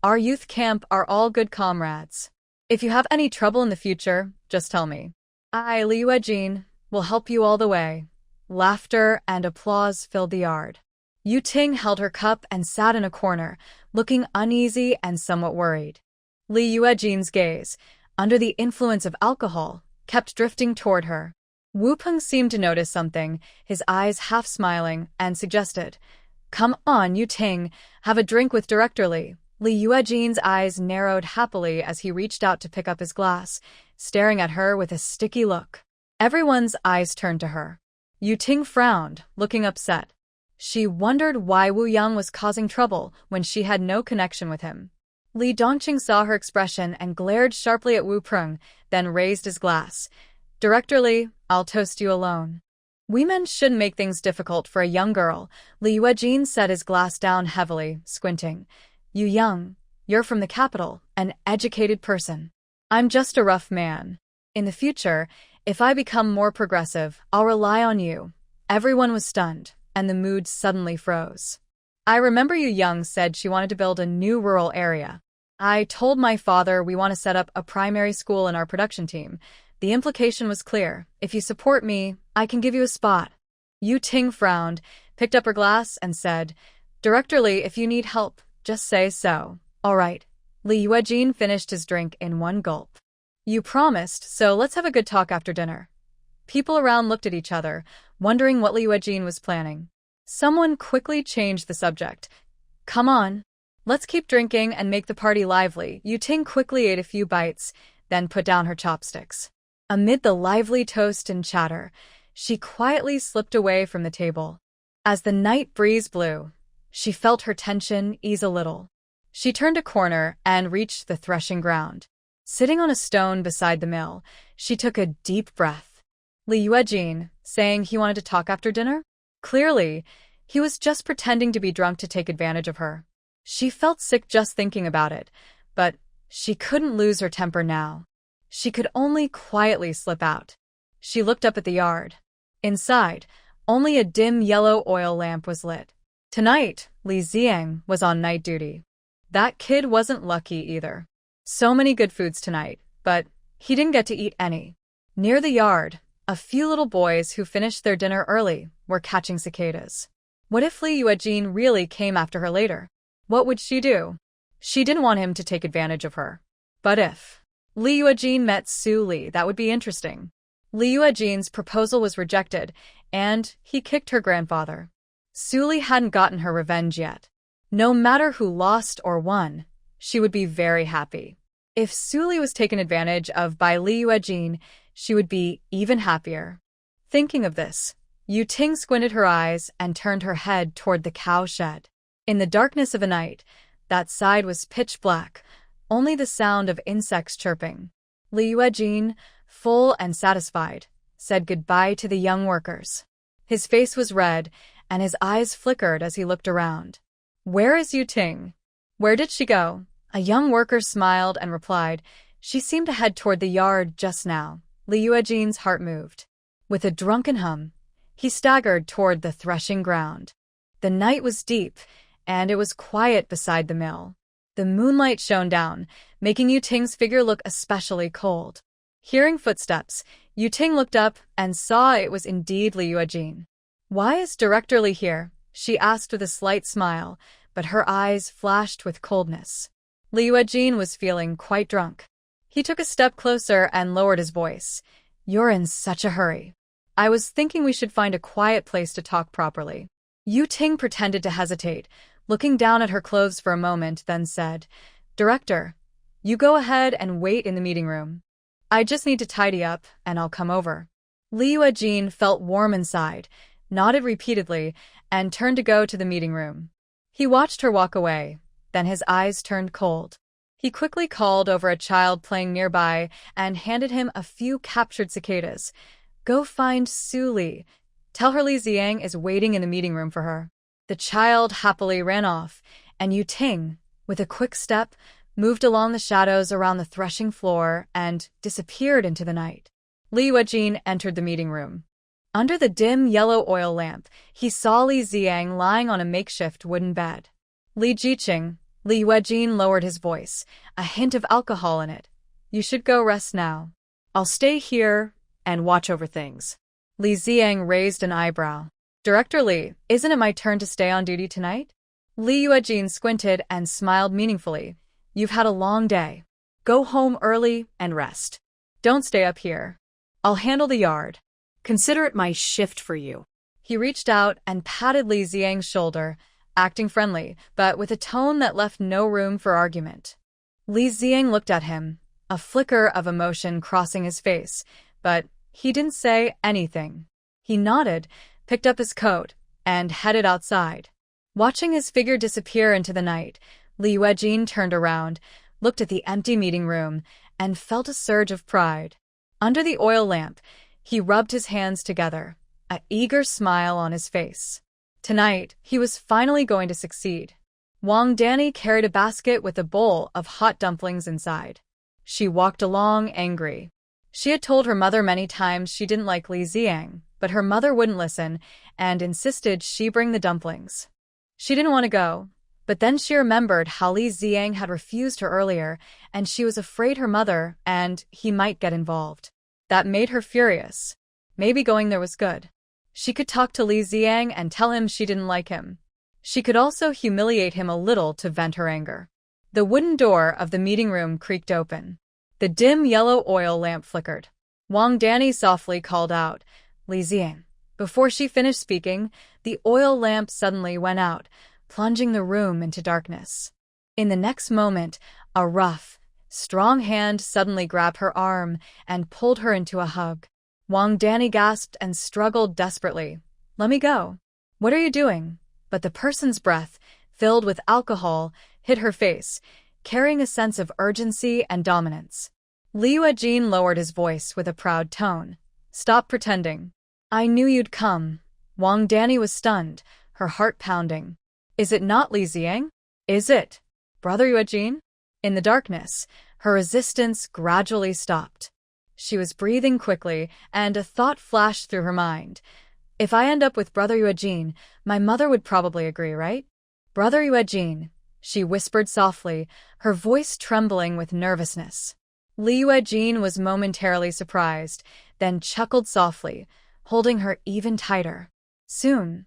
"Our youth camp are all good comrades. If you have any trouble in the future, just tell me. I, Li Yuejin, will help you all the way." Laughter and applause filled the yard. Yu Ting held her cup and sat in a corner, looking uneasy and somewhat worried. Li Yuejin's gaze, under the influence of alcohol, kept drifting toward her. Wu Peng seemed to notice something, his eyes half smiling, and suggested, "Come on, Yu Ting, have a drink with Director Li." Li Yuejin's eyes narrowed happily as he reached out to pick up his glass, staring at her with a sticky look. Everyone's eyes turned to her. Yu Ting frowned, looking upset. She wondered why Wu Yang was causing trouble when she had no connection with him. Li Dongqing saw her expression and glared sharply at Wu Peng, then raised his glass. "Director Li, I'll toast you alone." "Women shouldn't make things difficult for a young girl." Li Yuejin set his glass down heavily, squinting. "You young, you're from the capital, an educated person. I'm just a rough man. In the future, if I become more progressive, I'll rely on you." Everyone was stunned, and the mood suddenly froze. "I remember Yu Young said she wanted to build a new rural area. I told my father we want to set up a primary school in our production team. The implication was clear. If you support me, I can give you a spot." Yu Ting frowned, picked up her glass, and said, "Director Li, if you need help, just say so." "All right." Li Yuejin finished his drink in one gulp. "You promised, so let's have a good talk after dinner." People around looked at each other, wondering what Li Yuejin was planning. Someone quickly changed the subject. "Come on. Let's keep drinking and make the party lively." Yu Ting quickly ate a few bites, then put down her chopsticks. Amid the lively toast and chatter, she quietly slipped away from the table. As the night breeze blew, she felt her tension ease a little. She turned a corner and reached the threshing ground. Sitting on a stone beside the mill, she took a deep breath. Li Yuejin, saying he wanted to talk after dinner? Clearly, he was just pretending to be drunk to take advantage of her. She felt sick just thinking about it, but she couldn't lose her temper now. She could only quietly slip out. She looked up at the yard. Inside, only a dim yellow oil lamp was lit. Tonight, Li Ziang was on night duty. That kid wasn't lucky either. So many good foods tonight, but he didn't get to eat any. Near the yard, a few little boys who finished their dinner early were catching cicadas. What if Li Yuejin really came after her later? What would she do? She didn't want him to take advantage of her. But if Li Yuejin met Su Li, that would be interesting. Li Yuejin's proposal was rejected, and he kicked her grandfather. Su Li hadn't gotten her revenge yet. No matter who lost or won, she would be very happy. If Su Li was taken advantage of by Li Yuejin, she would be even happier. Thinking of this, Yu Ting squinted her eyes and turned her head toward the cow shed. In the darkness of a night, that side was pitch black, only the sound of insects chirping. Li Yuejin, full and satisfied, said goodbye to the young workers. His face was red, and his eyes flickered as he looked around. "Where is Yu Ting? Where did she go?" A young worker smiled and replied, "She seemed to head toward the yard just now." Li Yuejin's heart moved. With a drunken hum, he staggered toward the threshing ground. The night was deep, and it was quiet beside the mill. The moonlight shone down, making Yu Ting's figure look especially cold. Hearing footsteps, Yu Ting looked up and saw it was indeed Li Yuejin. "Why is Director Li here?" she asked with a slight smile, but her eyes flashed with coldness. Li Yuejin was feeling quite drunk. He took a step closer and lowered his voice. "You're in such a hurry. I was thinking we should find a quiet place to talk properly." Yu Ting pretended to hesitate, looking down at her clothes for a moment, then said, "Director, you go ahead and wait in the meeting room. I just need to tidy up, and I'll come over." Li Yuejin felt warm inside, nodded repeatedly, and turned to go to the meeting room. He watched her walk away, then his eyes turned cold. He quickly called over a child playing nearby and handed him a few captured cicadas. Go find Su Li. Tell her Li Ziang is waiting in the meeting room for her. The child happily ran off, and Yu Ting, with a quick step, moved along the shadows around the threshing floor and disappeared into the night. Li Yuejin entered the meeting room. Under the dim yellow oil lamp, he saw Li Ziang lying on a makeshift wooden bed. Li Jiqing, Li Yuejin lowered his voice, a hint of alcohol in it. You should go rest now. I'll stay here and watch over things. Li Ziang raised an eyebrow. Director Li, isn't it my turn to stay on duty tonight? Li Yuejin squinted and smiled meaningfully. You've had a long day. Go home early and rest. Don't stay up here. I'll handle the yard. Consider it my shift for you. He reached out and patted Li Ziang's shoulder, acting friendly, but with a tone that left no room for argument. Li Ziang looked at him, a flicker of emotion crossing his face, but he didn't say anything. He nodded, picked up his coat, and headed outside. Watching his figure disappear into the night, Li Yuejin turned around, looked at the empty meeting room, and felt a surge of pride. Under the oil lamp, he rubbed his hands together, an eager smile on his face. Tonight, he was finally going to succeed. Wang Danny carried a basket with a bowl of hot dumplings inside. She walked along angry. She had told her mother many times she didn't like Li Ziang, but her mother wouldn't listen and insisted she bring the dumplings. She didn't want to go, but then she remembered how Li Ziang had refused her earlier, and she was afraid her mother and he might get involved. That made her furious. Maybe going there was good. She could talk to Li Ziang and tell him she didn't like him. She could also humiliate him a little to vent her anger. The wooden door of the meeting room creaked open. The dim yellow oil lamp flickered. Wang Danny softly called out, Li Ziang. Before she finished speaking, the oil lamp suddenly went out, plunging the room into darkness. In the next moment, a rough, strong hand suddenly grabbed her arm and pulled her into a hug. Wang Danny gasped and struggled desperately. Let me go. What are you doing? But the person's breath, filled with alcohol, hit her face, carrying a sense of urgency and dominance. Li Yuejin lowered his voice with a proud tone. Stop pretending. I knew you'd come. Wang Danny was stunned, her heart pounding. Is it not Li Ziang? Is it Brother Yuejin? In the darkness, her resistance gradually stopped. She was breathing quickly, and a thought flashed through her mind. If I end up with Brother Yuejin, my mother would probably agree, right? Brother Yuejin, she whispered softly, her voice trembling with nervousness. Li Yuejin was momentarily surprised, then chuckled softly, holding her even tighter. Soon,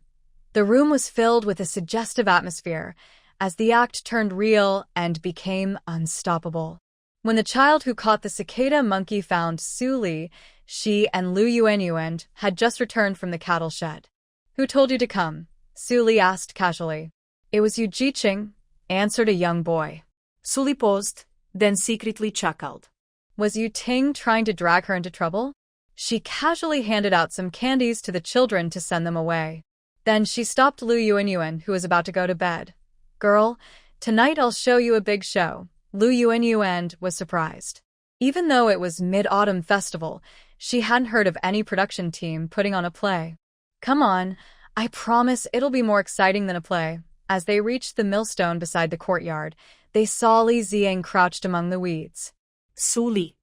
the room was filled with a suggestive atmosphere, as the act turned real and became unstoppable. When the child who caught the cicada monkey found Su Li, she and Lu Yuanyuan had just returned from the cattle shed. Who told you to come? Su Li asked casually. It was Yu Jiqing, answered a young boy. Su Li paused, then secretly chuckled. Was Yu Ting trying to drag her into trouble? She casually handed out some candies to the children to send them away. Then she stopped Lu Yuanyuan, who was about to go to bed. Girl, tonight I'll show you a big show. Lu Yuanyuan was surprised. Even though it was Mid-Autumn Festival, she hadn't heard of any production team putting on a play. Come on, I promise it'll be more exciting than a play. As they reached the millstone beside the courtyard, they saw Li Ziang crouched among the weeds. Su Li.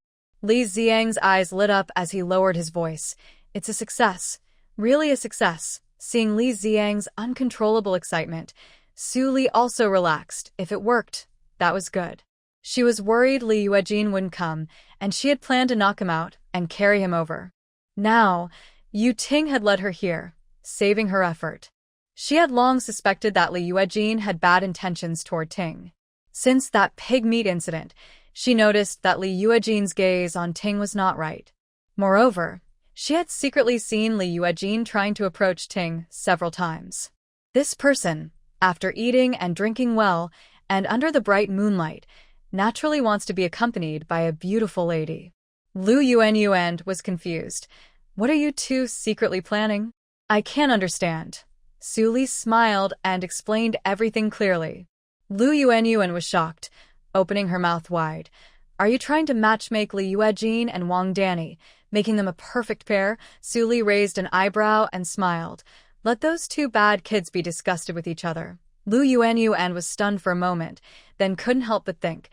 Li Ziang's eyes lit up as he lowered his voice. It's a success. Really a success. Seeing Li Ziang's uncontrollable excitement, Su Li also relaxed. If it worked, that was good. She was worried Li Yuejin wouldn't come, and she had planned to knock him out and carry him over. Now, Yu Ting had led her here, saving her effort. She had long suspected that Li Yuejin had bad intentions toward Ting. Since that pig meat incident, she noticed that Li Yuejin's gaze on Ting was not right. Moreover, she had secretly seen Li Yuejin trying to approach Ting several times. This person, after eating and drinking well, and under the bright moonlight, naturally wants to be accompanied by a beautiful lady. Lu Yuanyuan was confused. What are you two secretly planning? I can't understand. Su Li smiled and explained everything clearly. Lu Yuanyuan was shocked. opening her mouth wide. Are you trying to matchmake Li Yuejin and Wang Danny, making them a perfect pair? Su Li raised an eyebrow and smiled. Let those two bad kids be disgusted with each other. Lu Yuanyuan was stunned for a moment, then couldn't help but think,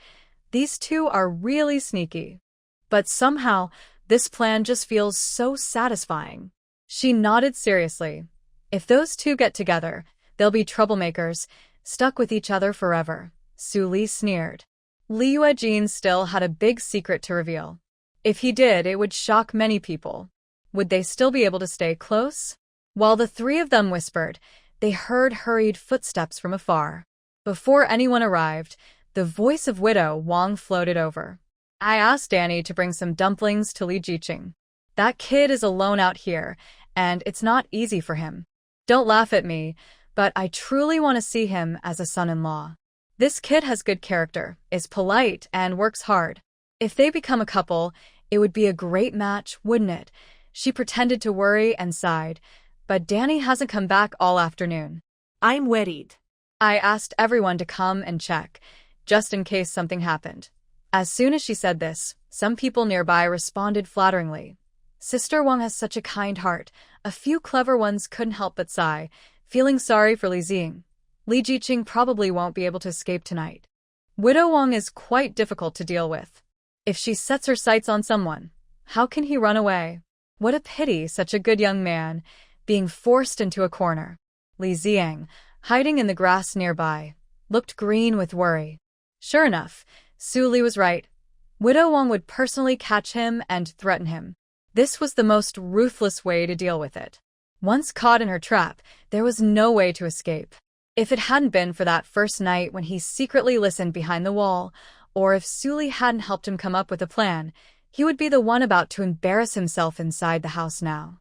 these two are really sneaky. But somehow, this plan just feels so satisfying. She nodded seriously. If those two get together, they'll be troublemakers, stuck with each other forever. Su Li sneered. Li Yuejin still had a big secret to reveal. If he did, it would shock many people. Would they still be able to stay close? While the three of them whispered, they heard hurried footsteps from afar. Before anyone arrived, the voice of Widow Wang floated over. I asked Danny to bring some dumplings to Li Jiqing. That kid is alone out here, and it's not easy for him. Don't laugh at me, but I truly want to see him as a son-in-law. This kid has good character, is polite, and works hard. If they become a couple, it would be a great match, wouldn't it? She pretended to worry and sighed, but Danny hasn't come back all afternoon. I'm worried. I asked everyone to come and check, just in case something happened. As soon as she said this, some people nearby responded flatteringly. Sister Wang has such a kind heart. A few clever ones couldn't help but sigh, feeling sorry for Li Xing. Li Jiqing probably won't be able to escape tonight. Widow Wang is quite difficult to deal with. If she sets her sights on someone, how can he run away? What a pity, such a good young man, being forced into a corner. Li Xiang, hiding in the grass nearby, looked green with worry. Sure enough, Su Li was right. Widow Wang would personally catch him and threaten him. This was the most ruthless way to deal with it. Once caught in her trap, there was no way to escape. If it hadn't been for that first night when he secretly listened behind the wall, or if Su Li hadn't helped him come up with a plan, he would be the one about to embarrass himself inside the house now.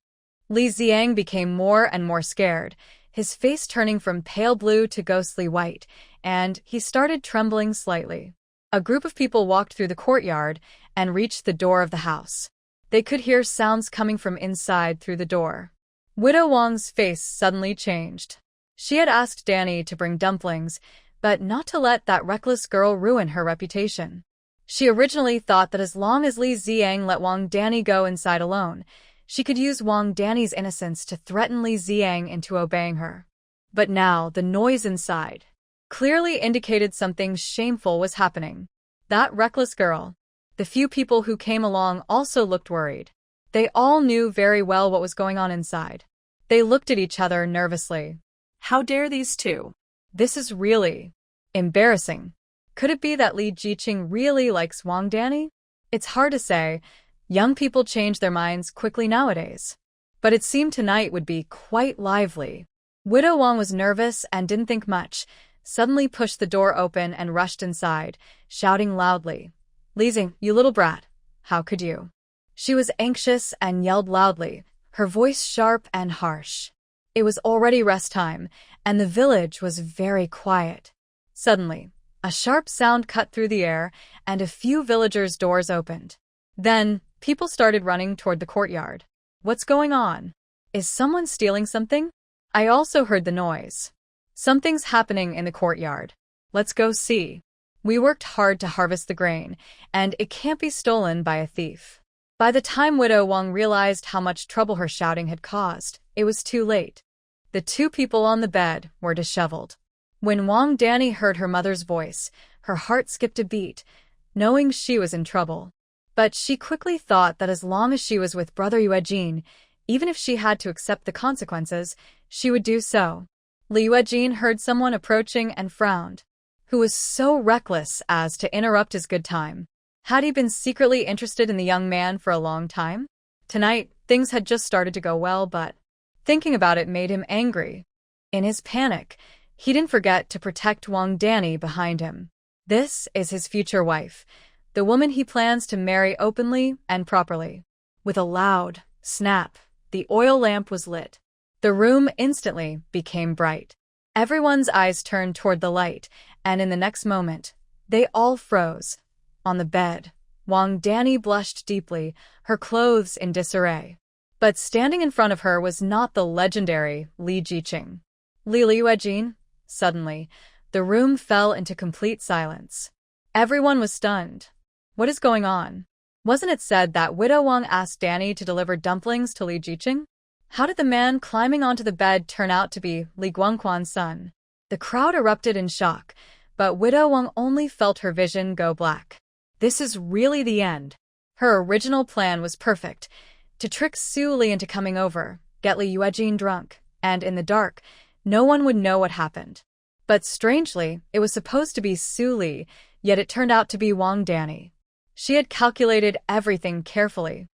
Li Xiang became more and more scared, his face turning from pale blue to ghostly white, and he started trembling slightly. A group of people walked through the courtyard and reached the door of the house. They could hear sounds coming from inside through the door. Widow Wang's face suddenly changed. She had asked Danny to bring dumplings, but not to let that reckless girl ruin her reputation. She originally thought that as long as Li Xiang let Wang Danny go inside alone, she could use Wang Danny's innocence to threaten Li Xiang into obeying her. But now, the noise inside clearly indicated something shameful was happening. That reckless girl. The few people who came along also looked worried. They all knew very well what was going on inside. They looked at each other nervously. How dare these two? This is really embarrassing. Could it be that Li Jiqing really likes Wang Danny? It's hard to say. Young people change their minds quickly nowadays. But it seemed tonight would be quite lively. Widow Wang was nervous and didn't think much, suddenly pushed the door open and rushed inside, shouting loudly, Li Xing, you little brat, how could you? She was anxious and yelled loudly, her voice sharp and harsh. It was already rest time, and the village was very quiet. Suddenly, a sharp sound cut through the air, and a few villagers' doors opened. Then, people started running toward the courtyard. What's going on? Is someone stealing something? I also heard the noise. Something's happening in the courtyard. Let's go see. We worked hard to harvest the grain, and it can't be stolen by a thief. By the time Widow Wang realized how much trouble her shouting had caused, it was too late. The two people on the bed were disheveled. When Wang Danny heard her mother's voice, her heart skipped a beat, knowing she was in trouble. But she quickly thought that as long as she was with Brother Yuejin, even if she had to accept the consequences, she would do so. Li Yuejin heard someone approaching and frowned. Who was so reckless as to interrupt his good time? Had he been secretly interested in the young man for a long time? Tonight, things had just started to go well, but thinking about it made him angry. In his panic, he didn't forget to protect Wang Danny behind him. This is his future wife, the woman he plans to marry openly and properly. With a loud snap, the oil lamp was lit. The room instantly became bright. Everyone's eyes turned toward the light, and in the next moment, they all froze. On the bed, Wang Danny blushed deeply, her clothes in disarray. But standing in front of her was not the legendary Li Jiqing. Li Yuejin. Suddenly, the room fell into complete silence. Everyone was stunned. What is going on? Wasn't it said that Widow Wang asked Danny to deliver dumplings to Li Jiqing? How did the man climbing onto the bed turn out to be Li Guangquan's son? The crowd erupted in shock, but Widow Wang only felt her vision go black. This is really the end. Her original plan was perfect, to trick Su Li into coming over, get Li Yuejin drunk, and in the dark, no one would know what happened. But strangely, it was supposed to be Su Li, yet it turned out to be Wang Danny. She had calculated everything carefully,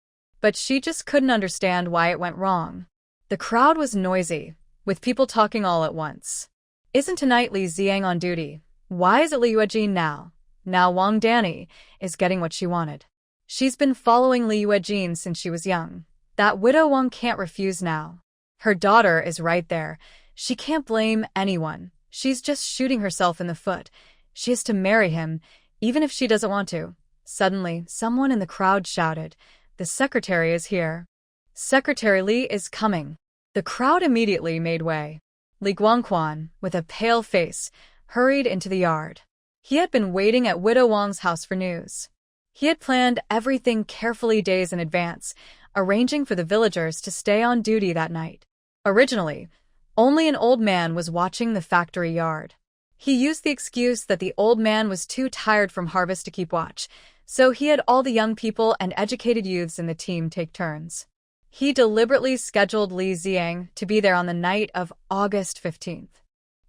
but she just couldn't understand why it went wrong. The crowd was noisy, with people talking all at once. Isn't tonight Li Ziang on duty? Why is it Li Yuejin now? Now Wang Danny is getting what she wanted. She's been following Li Yuejin since she was young. That Widow Wang can't refuse now. Her daughter is right there. She can't blame anyone. She's just shooting herself in the foot. She has to marry him, even if she doesn't want to. Suddenly, someone in the crowd shouted, "The secretary is here. Secretary Li is coming." The crowd immediately made way. Li Guangquan, with a pale face, hurried into the yard. He had been waiting at Widow Wang's house for news. He had planned everything carefully days in advance, arranging for the villagers to stay on duty that night. Originally, only an old man was watching the factory yard. He used the excuse that the old man was too tired from harvest to keep watch, so he had all the young people and educated youths in the team take turns. He deliberately scheduled Li Ziang to be there on the night of August 15th.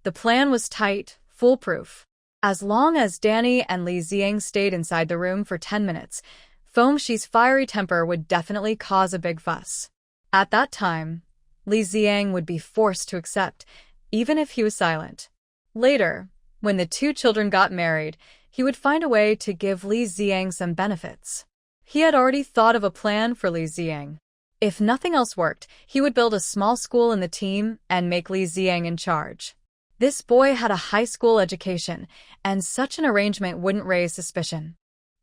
The plan was tight, foolproof. As long as Danny and Li Ziang stayed inside the room for 10 minutes, Fengshi's fiery temper would definitely cause a big fuss. At that time, Li Ziang would be forced to accept, even if he was silent. Later, when the two children got married, he would find a way to give Li Ziang some benefits. He had already thought of a plan for Li Ziang. If nothing else worked, he would build a small school in the team and make Li Ziang in charge. This boy had a high school education, and such an arrangement wouldn't raise suspicion.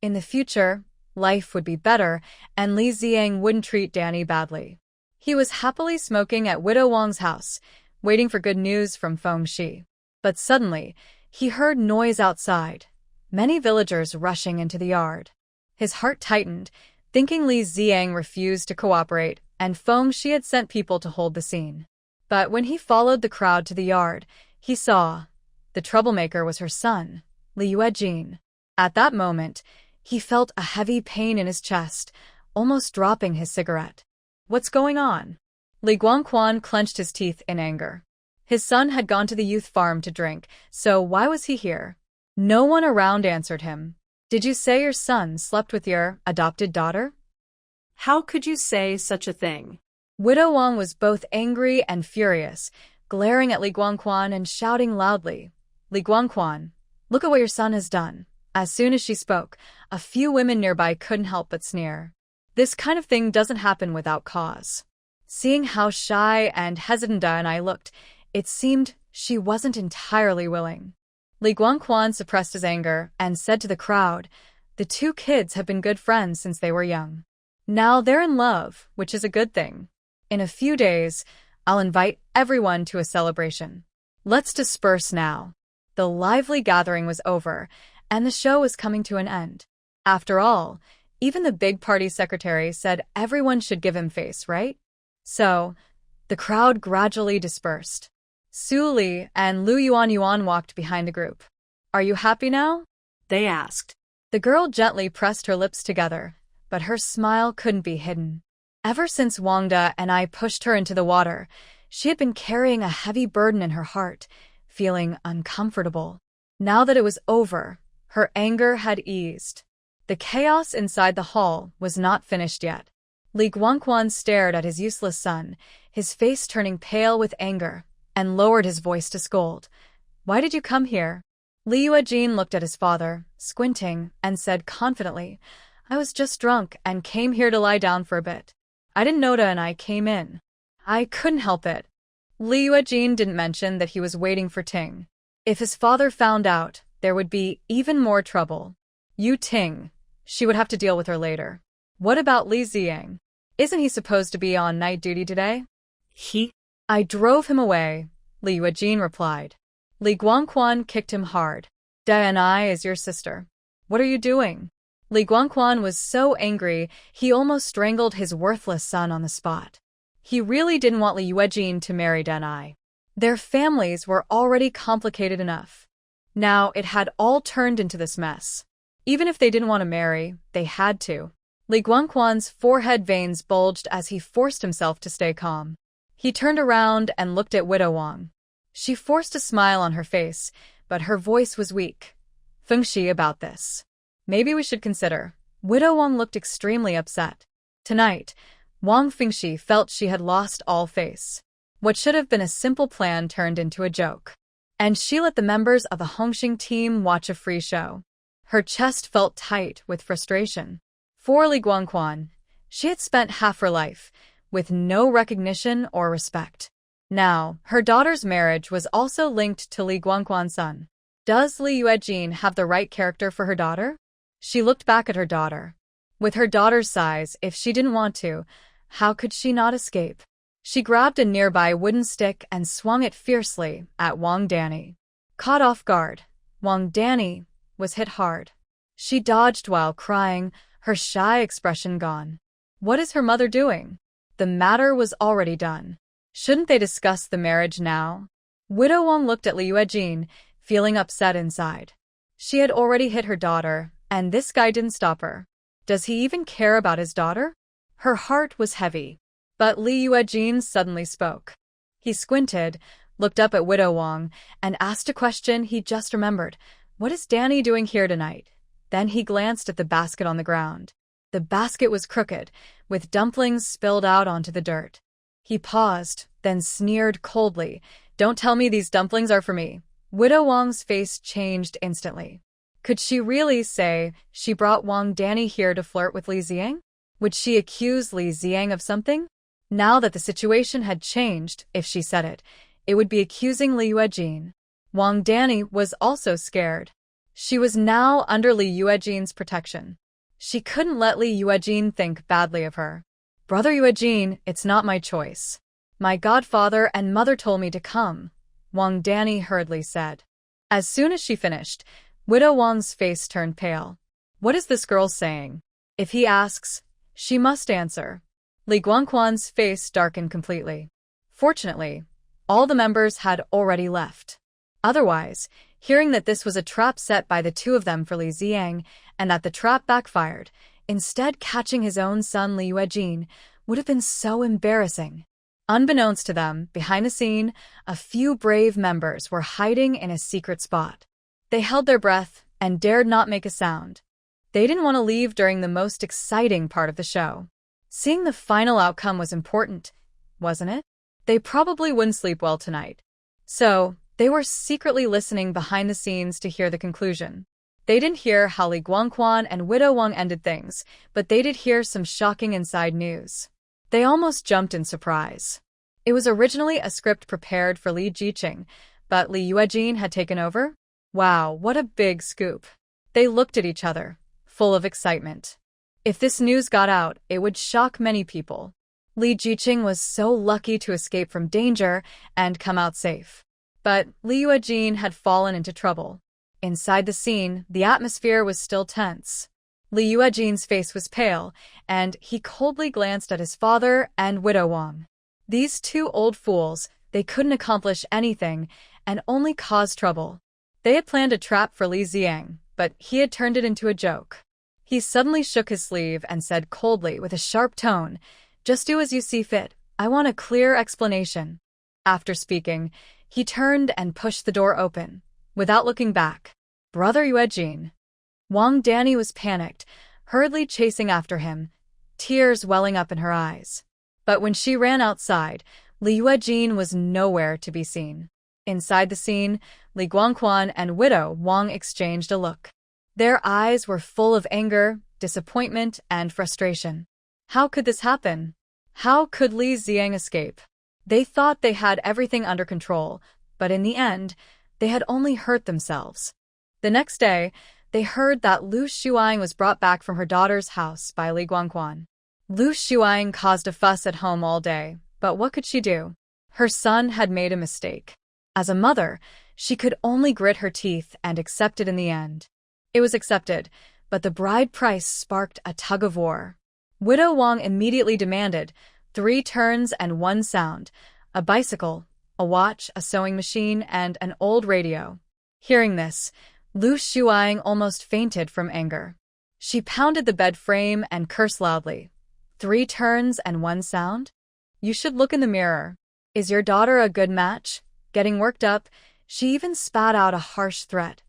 In the future, life would be better, and Li Ziang wouldn't treat Danny badly. He was happily smoking at Widow Wang's house, waiting for good news from Fengshi. But suddenly, he heard noise outside, many villagers rushing into the yard. His heart tightened, thinking Li Ziang refused to cooperate, and Fengshi had sent people to hold the scene. But when he followed the crowd to the yard, he saw the troublemaker was her son, Li Yuejin. At that moment, he felt a heavy pain in his chest, almost dropping his cigarette. What's going on? Li Guangquan clenched his teeth in anger. His son had gone to the youth farm to drink, so why was he here? No one around answered him. Did you say your son slept with your adopted daughter? How could you say such a thing? Widow Wang was both angry and furious, glaring at Li Guangquan and shouting loudly, "Li Guangquan, look at what your son has done." As soon as she spoke, a few women nearby couldn't help but sneer. This kind of thing doesn't happen without cause. Seeing how shy and hesitant Danny looked, it seemed she wasn't entirely willing. Li Guangquan suppressed his anger and said to the crowd, "The two kids have been good friends since they were young. Now they're in love, which is a good thing. In a few days, I'll invite everyone to a celebration. Let's disperse now." The lively gathering was over, and the show was coming to an end. After all, even the big party secretary said everyone should give him face, right? So, the crowd gradually dispersed. Su Li and Lu Yuan walked behind the group. "Are you happy now?" they asked. The girl gently pressed her lips together, but her smile couldn't be hidden. Ever since Wangda and I pushed her into the water, she had been carrying a heavy burden in her heart, feeling uncomfortable. Now that it was over, her anger had eased. The chaos inside the hall was not finished yet. Li Guangquan stared at his useless son, his face turning pale with anger, and lowered his voice to scold. "Why did you come here?" Li Yuejin looked at his father, squinting, and said confidently, "I was just drunk and came here to lie down for a bit. I didn't know and I came in. I couldn't help it." Li Yuejin didn't mention that he was waiting for Ting. If his father found out, there would be even more trouble. Ting, she would have to deal with her later. What about Li Ziang? Isn't he supposed to be on night duty today? I drove him away, Li Yuejin replied. Li Guangquan kicked him hard. Danai is your sister. What are you doing? Li Guangquan was so angry, he almost strangled his worthless son on the spot. He really didn't want Li Yuejin to marry Denai. Their families were already complicated enough. Now it had all turned into this mess. Even if they didn't want to marry, they had to. Li Guangquan's forehead veins bulged as he forced himself to stay calm. He turned around and looked at Widow Wang. She forced a smile on her face, but her voice was weak. Fengxi about this. Maybe we should consider. Widow Wang looked extremely upset. Tonight, Wang Fengxi felt she had lost all face. What should have been a simple plan turned into a joke. And she let the members of the Hongxing team watch a free show. Her chest felt tight with frustration. For Li Guangquan, she had spent half her life with no recognition or respect. Now, her daughter's marriage was also linked to Li Guangquan's son. Does Li Yuejin have the right character for her daughter? She looked back at her daughter. With her daughter's size, if she didn't want to, how could she not escape? She grabbed a nearby wooden stick and swung it fiercely at Wang Danny. Caught off guard, Wang Danny was hit hard. She dodged while crying, her shy expression gone. What is her mother doing? The matter was already done. Shouldn't they discuss the marriage now? Widow Wang looked at Li Yuejin, feeling upset inside. She had already hit her daughter, and this guy didn't stop her. Does he even care about his daughter? Her heart was heavy. But Li Yuejin suddenly spoke. He squinted, looked up at Widow Wang, and asked a question he just remembered. What is Danny doing here tonight? Then he glanced at the basket on the ground. The basket was crooked, with dumplings spilled out onto the dirt. He paused, then sneered coldly. Don't tell me these dumplings are for me. Widow Wang's face changed instantly. Could she really say she brought Wang Danny here to flirt with Li Ziang? Would she accuse Li Ziang of something? Now that the situation had changed, if she said it, it would be accusing Li Yuejin. Wang Danny was also scared. She was now under Li Yuejin's protection. She couldn't let Li Yuejin think badly of her. Brother Yuejin, it's not my choice. My godfather and mother told me to come, Wang Danny hurriedly said. As soon as she finished, Widow Wang's face turned pale. What is this girl saying? If he asks, she must answer. Li Guangquan's face darkened completely. Fortunately, all the members had already left. Otherwise, hearing that this was a trap set by the two of them for Li Ziang, and that the trap backfired, instead catching his own son Li Yuejin, would have been so embarrassing. Unbeknownst to them, behind the scene, a few brave members were hiding in a secret spot. They held their breath and dared not make a sound. They didn't want to leave during the most exciting part of the show. Seeing the final outcome was important, wasn't it? They probably wouldn't sleep well tonight. So, they were secretly listening behind the scenes to hear the conclusion. They didn't hear how Li Guangquan and Widow Wang ended things, but they did hear some shocking inside news. They almost jumped in surprise. It was originally a script prepared for Li Jiqing, but Li Yuejin had taken over. Wow, what a big scoop. They looked at each other, full of excitement. If this news got out, it would shock many people. Li Jiqing was so lucky to escape from danger and come out safe. But Li Yuejin had fallen into trouble. Inside the scene, the atmosphere was still tense. Li Yuejin's face was pale, and he coldly glanced at his father and Widow Wang. These two old fools, they couldn't accomplish anything and only cause trouble. They had planned a trap for Li Ziang, but he had turned it into a joke. He suddenly shook his sleeve and said coldly with a sharp tone, "Just do as you see fit. I want a clear explanation." After speaking, he turned and pushed the door open, without looking back. Brother Yuejin. Wang Danny was panicked, hurriedly chasing after him, tears welling up in her eyes. But when she ran outside, Li Yuejin was nowhere to be seen. Inside the scene, Li Guangquan and Widow Wang exchanged a look. Their eyes were full of anger, disappointment, and frustration. How could this happen? How could Li Ziang escape? They thought they had everything under control, but in the end, they had only hurt themselves. The next day, they heard that Lu Shuang was brought back from her daughter's house by Li Guangquan. Lu Shuang caused a fuss at home all day, but what could she do? Her son had made a mistake. As a mother, she could only grit her teeth and accept it in the end. It was accepted, but the bride price sparked a tug-of-war. Widow Wang immediately demanded 3 turns and 1 sound: a bicycle, a watch, a sewing machine, and an old radio. Hearing this, Lu Shuang almost fainted from anger. She pounded the bed frame and cursed loudly. 3 turns and 1 sound? You should look in the mirror. Is your daughter a good match? Getting worked up, she even spat out a harsh threat.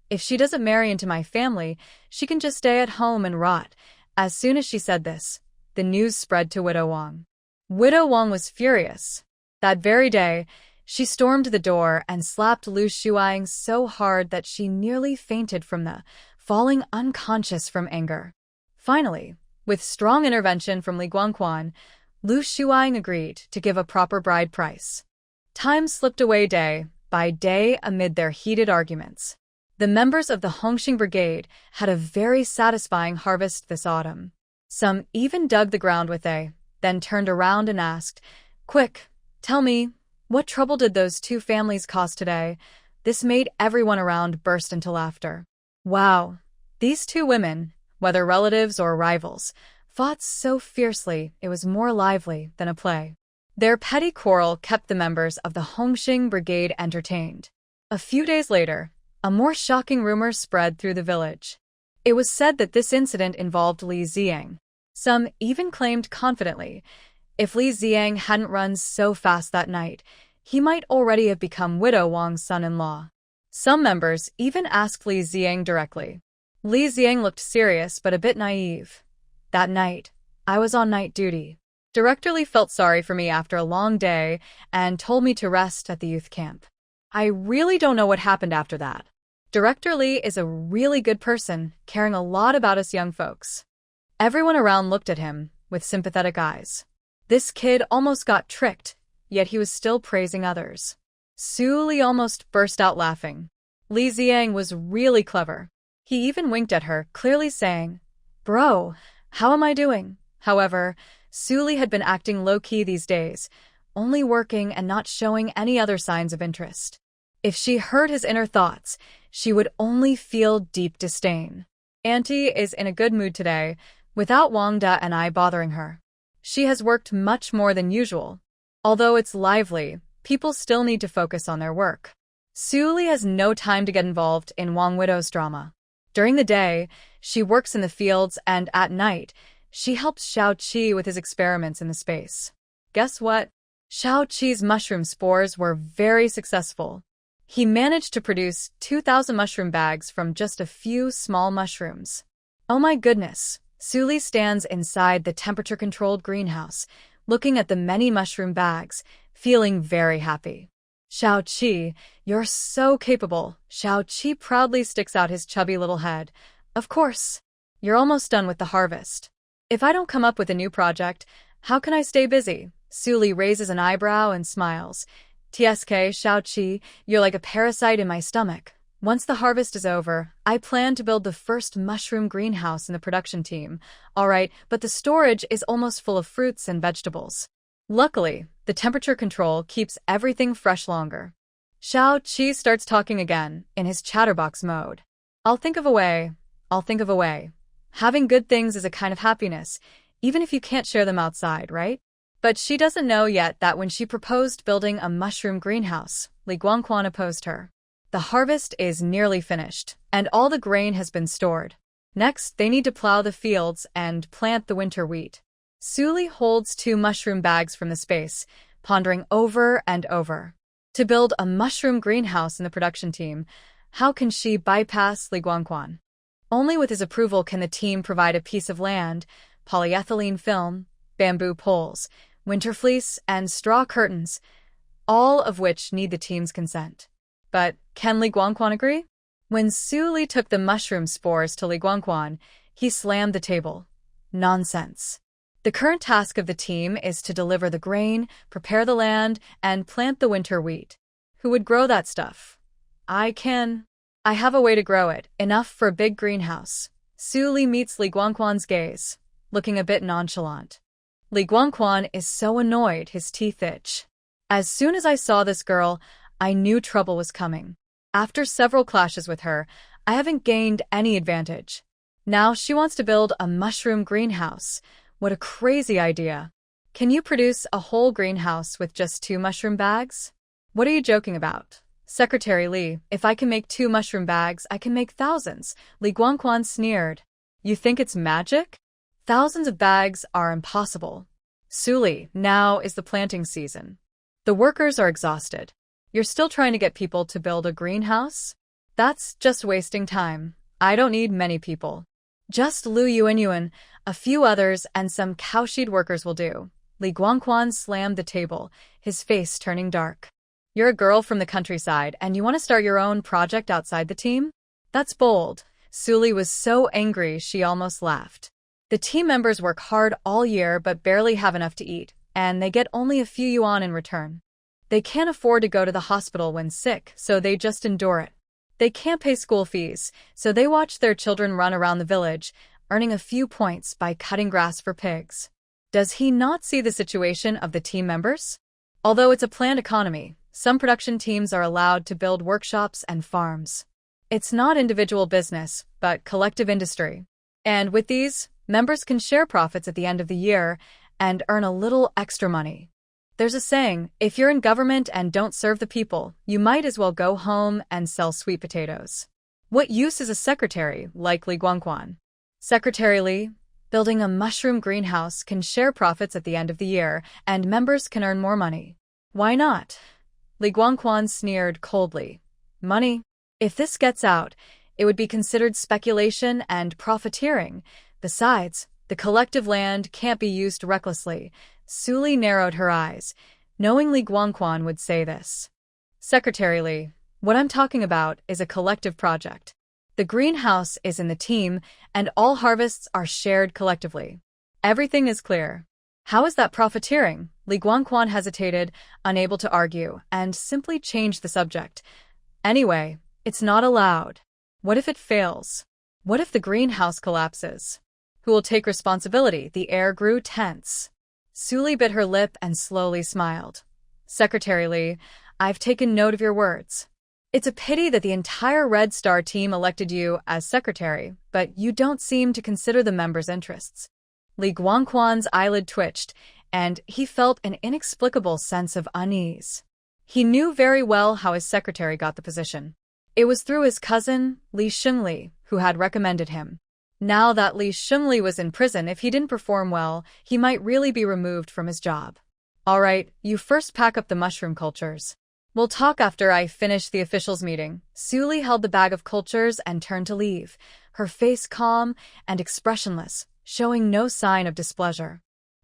If she doesn't marry into my family, she can just stay at home and rot. As soon as she said this, the news spread to Widow Wang. Widow Wang was furious. That very day, she stormed the door and slapped Lu Shuang so hard that she nearly fainted from falling unconscious from anger. Finally, with strong intervention from Li Guangquan, Lu Shuang agreed to give a proper bride price. Time slipped away day by day amid their heated arguments. The members of the Hongxing Brigade had a very satisfying harvest this autumn. Some even dug the ground with then turned around and asked, "Quick, tell me, what trouble did those 2 families cause today?" This made everyone around burst into laughter. Wow, these 2 women, whether relatives or rivals, fought so fiercely it was more lively than a play. Their petty quarrel kept the members of the Hongxing Brigade entertained. A few days later, a more shocking rumor spread through the village. It was said that this incident involved Li Ziang. Some even claimed confidently, if Li Ziang hadn't run so fast that night, he might already have become Widow Wang's son-in-law. Some members even asked Li Ziang directly. Li Ziang looked serious but a bit naive. That night, I was on night duty. Director Li felt sorry for me after a long day and told me to rest at the youth camp. I really don't know what happened after that. Director Li is a really good person, caring a lot about us young folks. Everyone around looked at him with sympathetic eyes. This kid almost got tricked, yet he was still praising others. Su Li almost burst out laughing. Li Ziang was really clever. He even winked at her, clearly saying, "Bro, how am I doing?" However, Su Li had been acting low-key these days, only working and not showing any other signs of interest. If she heard his inner thoughts, she would only feel deep disdain. Auntie is in a good mood today, without Wang Da and I bothering her. She has worked much more than usual. Although it's lively, people still need to focus on their work. Su Li has no time to get involved in Wang Widow's drama. During the day, she works in the fields, and at night, she helps Xiao Qi with his experiments in the space. Guess what? Xiao Qi's mushroom spores were very successful. He managed to produce 2,000 mushroom bags from just a few small mushrooms. Oh my goodness! Su Li stands inside the temperature-controlled greenhouse, looking at the many mushroom bags, feeling very happy. Xiao Qi, you're so capable. Xiao Qi proudly sticks out his chubby little head. Of course. You're almost done with the harvest. If I don't come up with a new project, how can I stay busy? Su Li raises an eyebrow and smiles. TSK, Xiao Qi, you're like a parasite in my stomach. Once the harvest is over, I plan to build the first mushroom greenhouse in the production team. Alright, but the storage is almost full of fruits and vegetables. Luckily, the temperature control keeps everything fresh longer. Xiao Qi starts talking again, in his chatterbox mode. I'll think of a way. Having good things is a kind of happiness, even if you can't share them outside, right? But she doesn't know yet that when she proposed building a mushroom greenhouse, Li Guangquan opposed her. The harvest is nearly finished, and all the grain has been stored. Next, they need to plow the fields and plant the winter wheat. Su Li holds 2 mushroom bags from the space, pondering over and over. To build a mushroom greenhouse in the production team, how can she bypass Li Guangquan? Only with his approval can the team provide a piece of land, polyethylene film, bamboo poles, winter fleece, and straw curtains, all of which need the team's consent. But can Li Guangquan agree? When Su Li took the mushroom spores to Li Guangquan, he slammed the table. Nonsense. The current task of the team is to deliver the grain, prepare the land, and plant the winter wheat. Who would grow that stuff? I can. I have a way to grow it, enough for a big greenhouse. Su Li meets Li Guangquan's gaze, looking a bit nonchalant. Li Guangquan is so annoyed his teeth itch. As soon as I saw this girl, I knew trouble was coming. After several clashes with her, I haven't gained any advantage. Now she wants to build a mushroom greenhouse. What a crazy idea. Can you produce a whole greenhouse with just 2 mushroom bags? What are you joking about? Secretary Li, if I can make 2 mushroom bags, I can make thousands. Li Guangquan sneered. You think it's magic? Thousands of bags are impossible. Suli, now is the planting season. The workers are exhausted. You're still trying to get people to build a greenhouse? That's just wasting time. I don't need many people. Just Lu Yuanyuan, a few others, and some cowshed workers will do. Li Guangquan slammed the table, his face turning dark. You're a girl from the countryside, and you want to start your own project outside the team? That's bold. Suli was so angry she almost laughed. The team members work hard all year but barely have enough to eat, and they get only a few yuan in return. They can't afford to go to the hospital when sick, so they just endure it. They can't pay school fees, so they watch their children run around the village, earning a few points by cutting grass for pigs. Does he not see the situation of the team members? Although it's a planned economy, some production teams are allowed to build workshops and farms. It's not individual business, but collective industry. And with these, members can share profits at the end of the year and earn a little extra money. There's a saying, if you're in government and don't serve the people, you might as well go home and sell sweet potatoes. What use is a secretary like Li Guangquan? Secretary Li, building a mushroom greenhouse can share profits at the end of the year, and members can earn more money. Why not? Li Guangquan sneered coldly. Money? If this gets out, it would be considered speculation and profiteering. Besides, the collective land can't be used recklessly. Suli narrowed her eyes, knowing Li Guangquan would say this. Secretary Li, what I'm talking about is a collective project. The greenhouse is in the team, and all harvests are shared collectively. Everything is clear. How is that profiteering? Li Guangquan hesitated, unable to argue, and simply changed the subject. Anyway, it's not allowed. What if it fails? What if the greenhouse collapses? Who will take responsibility? The air grew tense. Suli bit her lip and slowly smiled. Secretary Li, I've taken note of your words. It's a pity that the entire Red Star team elected you as secretary, but you don't seem to consider the members' interests. Li Guangquan's eyelid twitched, and he felt an inexplicable sense of unease. He knew very well how his secretary got the position. It was through his cousin, Li Shengli, who had recommended him. Now that Li Shengli was in prison, if he didn't perform well, he might really be removed from his job. All right, you first pack up the mushroom cultures. We'll talk after I finish the officials' meeting. Suli held the bag of cultures and turned to leave, her face calm and expressionless, showing no sign of displeasure.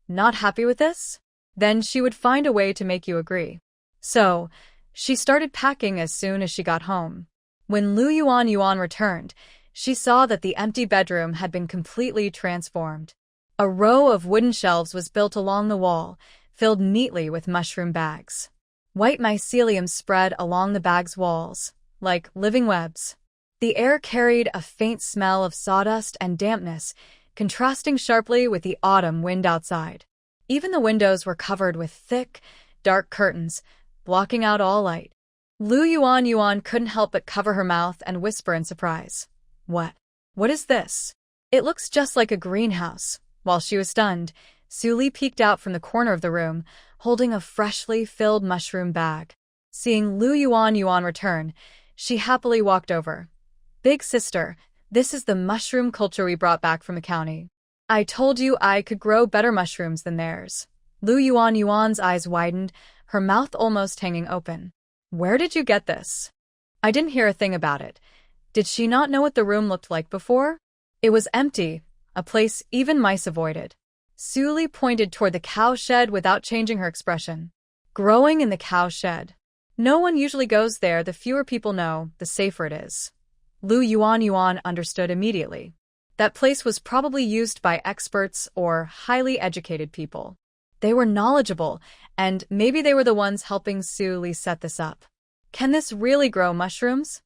Not happy with this? Then she would find a way to make you agree. So, she started packing as soon as she got home. When Lu Yuan returned, she saw that the empty bedroom had been completely transformed. A row of wooden shelves was built along the wall, filled neatly with mushroom bags. White mycelium spread along the bag's walls, like living webs. The air carried a faint smell of sawdust and dampness, contrasting sharply with the autumn wind outside. Even the windows were covered with thick, dark curtains, blocking out all light. Lu Yuan couldn't help but cover her mouth and whisper in surprise. What? What is this? It looks just like a greenhouse. While she was stunned, Suli peeked out from the corner of the room, holding a freshly filled mushroom bag. Seeing Lu Yuan return, she happily walked over. Big sister, this is the mushroom culture we brought back from the county. I told you I could grow better mushrooms than theirs. Lu Yuan's eyes widened, her mouth almost hanging open. Where did you get this? I didn't hear a thing about it. Did she not know what the room looked like before? It was empty, a place even mice avoided. Suli pointed toward the cow shed without changing her expression. Growing in the cow shed. No one usually goes there. The fewer people know, the safer it is. Lu Yuan understood immediately. That place was probably used by experts or highly educated people. They were knowledgeable, and maybe they were the ones helping Suli set this up. Can this really grow mushrooms?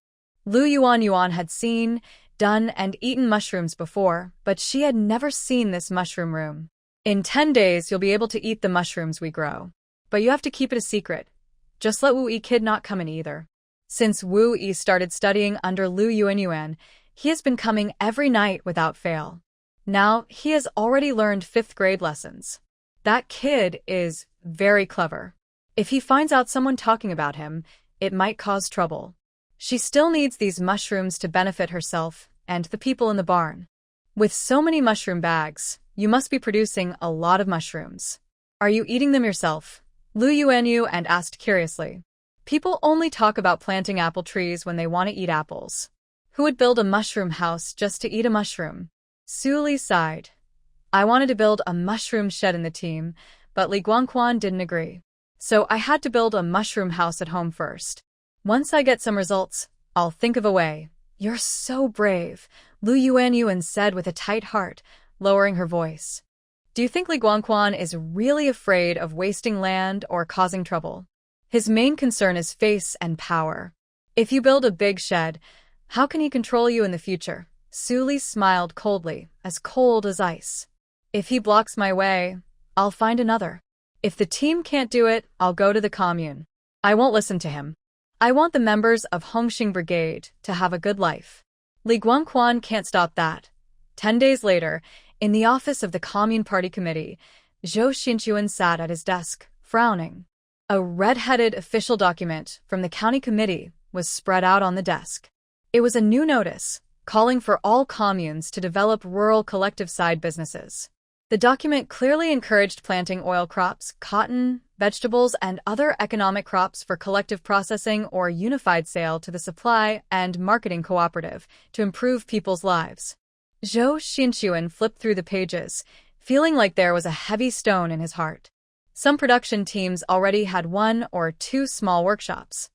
Lu Yuan had seen, done, and eaten mushrooms before, but she had never seen this mushroom room. In 10 days, you'll be able to eat the mushrooms we grow. But you have to keep it a secret. Just let Wu Yi Kid not come in either. Since Wu Yi started studying under Lu Yuanyuan, he has been coming every night without fail. Now, he has already learned 5th grade lessons. That kid is very clever. If he finds out someone talking about him, it might cause trouble. She still needs these mushrooms to benefit herself and the people in the barn. With so many mushroom bags, you must be producing a lot of mushrooms. Are you eating them yourself? Lu Yuanyu and asked curiously. People only talk about planting apple trees when they want to eat apples. Who would build a mushroom house just to eat a mushroom? Su Li sighed. I wanted to build a mushroom shed in the team, but Li Guangquan didn't agree. So I had to build a mushroom house at home first. Once I get some results, I'll think of a way. You're so brave, Lu Yuanyuan said with a tight heart, lowering her voice. Do you think Li Guangquan is really afraid of wasting land or causing trouble? His main concern is face and power. If you build a big shed, how can he control you in the future? Su Li smiled coldly, as cold as ice. If he blocks my way, I'll find another. If the team can't do it, I'll go to the commune. I won't listen to him. I want the members of Hongxing Brigade to have a good life. Li Guangquan can't stop that. 10 days later, in the office of the Commune Party Committee, Zhou Xinchuan sat at his desk, frowning. A red-headed official document from the county committee was spread out on the desk. It was a new notice, calling for all communes to develop rural collective side businesses. The document clearly encouraged planting oil crops, cotton, vegetables, and other economic crops for collective processing or unified sale to the supply and marketing cooperative to improve people's lives. Zhou Xinchuan flipped through the pages, feeling like there was a heavy stone in his heart. Some production teams already had 1 or 2 small workshops.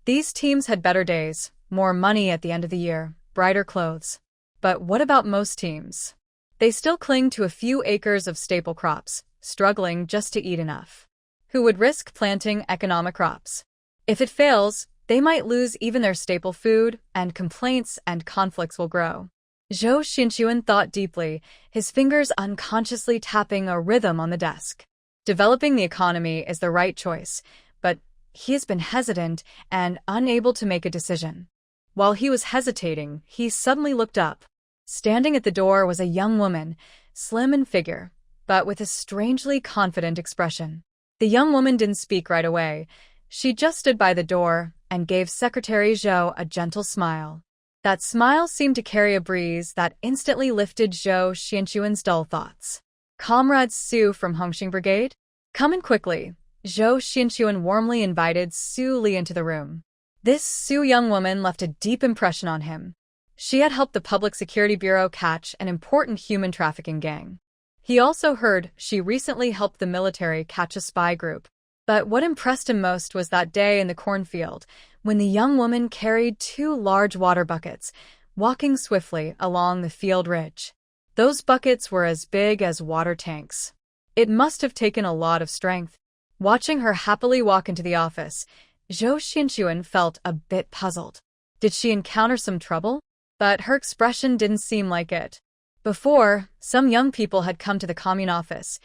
These teams had better days, more money at the end of the year, brighter clothes. But what about most teams? They still cling to a few acres of staple crops, struggling just to eat enough. Who would risk planting economic crops? If it fails, they might lose even their staple food, and complaints and conflicts will grow. Zhou Xinchuan thought deeply, his fingers unconsciously tapping a rhythm on the desk. Developing the economy is the right choice, but he has been hesitant and unable to make a decision. While he was hesitating, he suddenly looked up. Standing at the door was a young woman, slim in figure, but with a strangely confident expression. The young woman didn't speak right away. She just stood by the door and gave Secretary Zhou a gentle smile. That smile seemed to carry a breeze that instantly lifted Zhou Xinchuan's dull thoughts. Comrade Su from Hongxing Brigade? Come in quickly. Zhou Xinchuan warmly invited Su Li into the room. This Su young woman left a deep impression on him. She had helped the Public Security Bureau catch an important human trafficking gang. He also heard she recently helped the military catch a spy group. But what impressed him most was that day in the cornfield, when the young woman carried 2 large water buckets, walking swiftly along the field ridge. Those buckets were as big as water tanks. It must have taken a lot of strength. Watching her happily walk into the office, Zhou Xinchuan felt a bit puzzled. Did she encounter some trouble? But her expression didn't seem like it. Before, some young people had come to the commune office,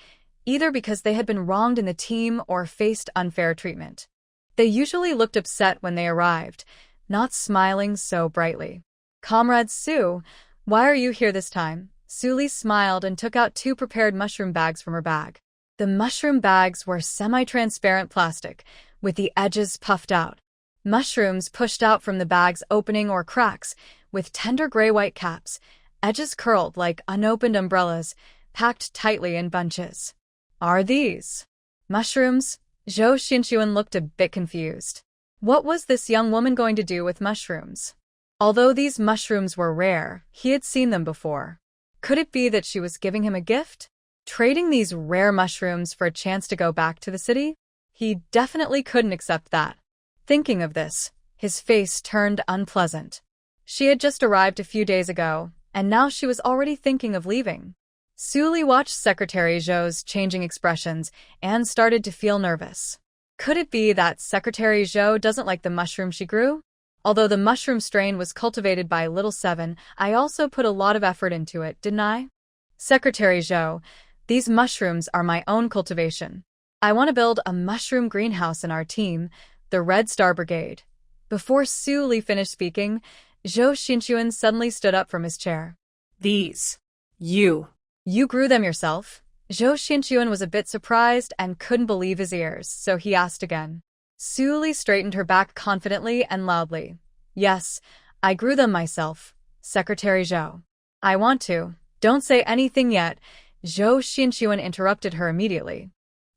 either because they had been wronged in the team or faced unfair treatment. They usually looked upset when they arrived, not smiling so brightly. Comrade Su, why are you here this time? Su Li smiled and took out 2 prepared mushroom bags from her bag. The mushroom bags were semi-transparent plastic, with the edges puffed out. Mushrooms pushed out from the bag's opening or cracks, with tender gray-white caps, edges curled like unopened umbrellas, packed tightly in bunches. Are these mushrooms? Zhou Xinchuan looked a bit confused. What was this young woman going to do with mushrooms? Although these mushrooms were rare, he had seen them before. Could it be that she was giving him a gift? Trading these rare mushrooms for a chance to go back to the city? He definitely couldn't accept that. Thinking of this, his face turned unpleasant. She had just arrived a few days ago, and now she was already thinking of leaving. Su Li watched Secretary Zhou's changing expressions and started to feel nervous. Could it be that Secretary Zhou doesn't like the mushroom she grew? Although the mushroom strain was cultivated by Little Seven, I also put a lot of effort into it, didn't I? Secretary Zhou, these mushrooms are my own cultivation. I want to build a mushroom greenhouse in our team, the Red Star Brigade. Before Su Li finished speaking, Zhou Xinchuan suddenly stood up from his chair. These. You. You grew them yourself? Zhou Xinchuan was a bit surprised and couldn't believe his ears, so he asked again. Su Li straightened her back confidently and loudly. Yes, I grew them myself, Secretary Zhou. I want to. Don't say anything yet. Zhou Xinchuan interrupted her immediately.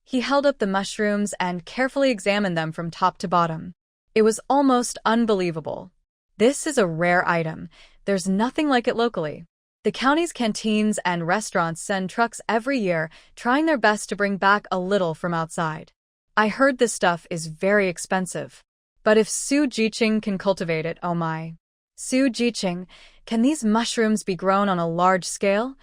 He held up the mushrooms and carefully examined them from top to bottom. It was almost unbelievable. This is a rare item. There's nothing like it locally. The county's canteens and restaurants send trucks every year, trying their best to bring back a little from outside. I heard this stuff is very expensive. But if Su Jiqing can cultivate it, oh my. Su Jiqing, can these mushrooms be grown on a large scale?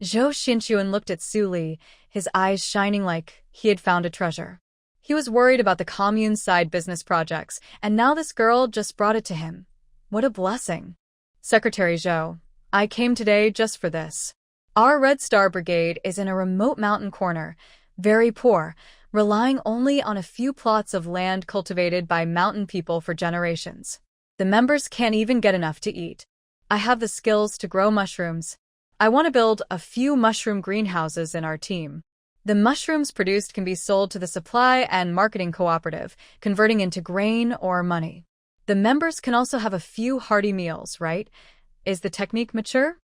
Zhou Xinchuan looked at Su Li, his eyes shining like he had found a treasure. He was worried about the commune's side business projects, and now this girl just brought it to him. What a blessing. Secretary Zhou, I came today just for this. Our Red Star Brigade is in a remote mountain corner, very poor, relying only on a few plots of land cultivated by mountain people for generations. The members can't even get enough to eat. I have the skills to grow mushrooms. I want to build a few mushroom greenhouses in our team. The mushrooms produced can be sold to the supply and marketing cooperative, converting into grain or money. The members can also have a few hearty meals, right? Is the technique mature?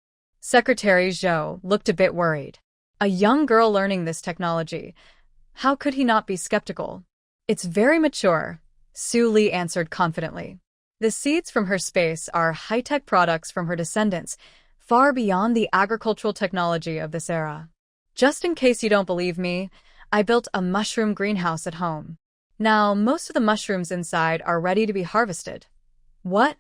Secretary Zhou looked a bit worried. A young girl learning this technology. How could he not be skeptical? It's very mature, Su Li answered confidently. The seeds from her space are high-tech products from her descendants, far beyond the agricultural technology of this era. Just in case you don't believe me, I built a mushroom greenhouse at home. Now, most of the mushrooms inside are ready to be harvested. What?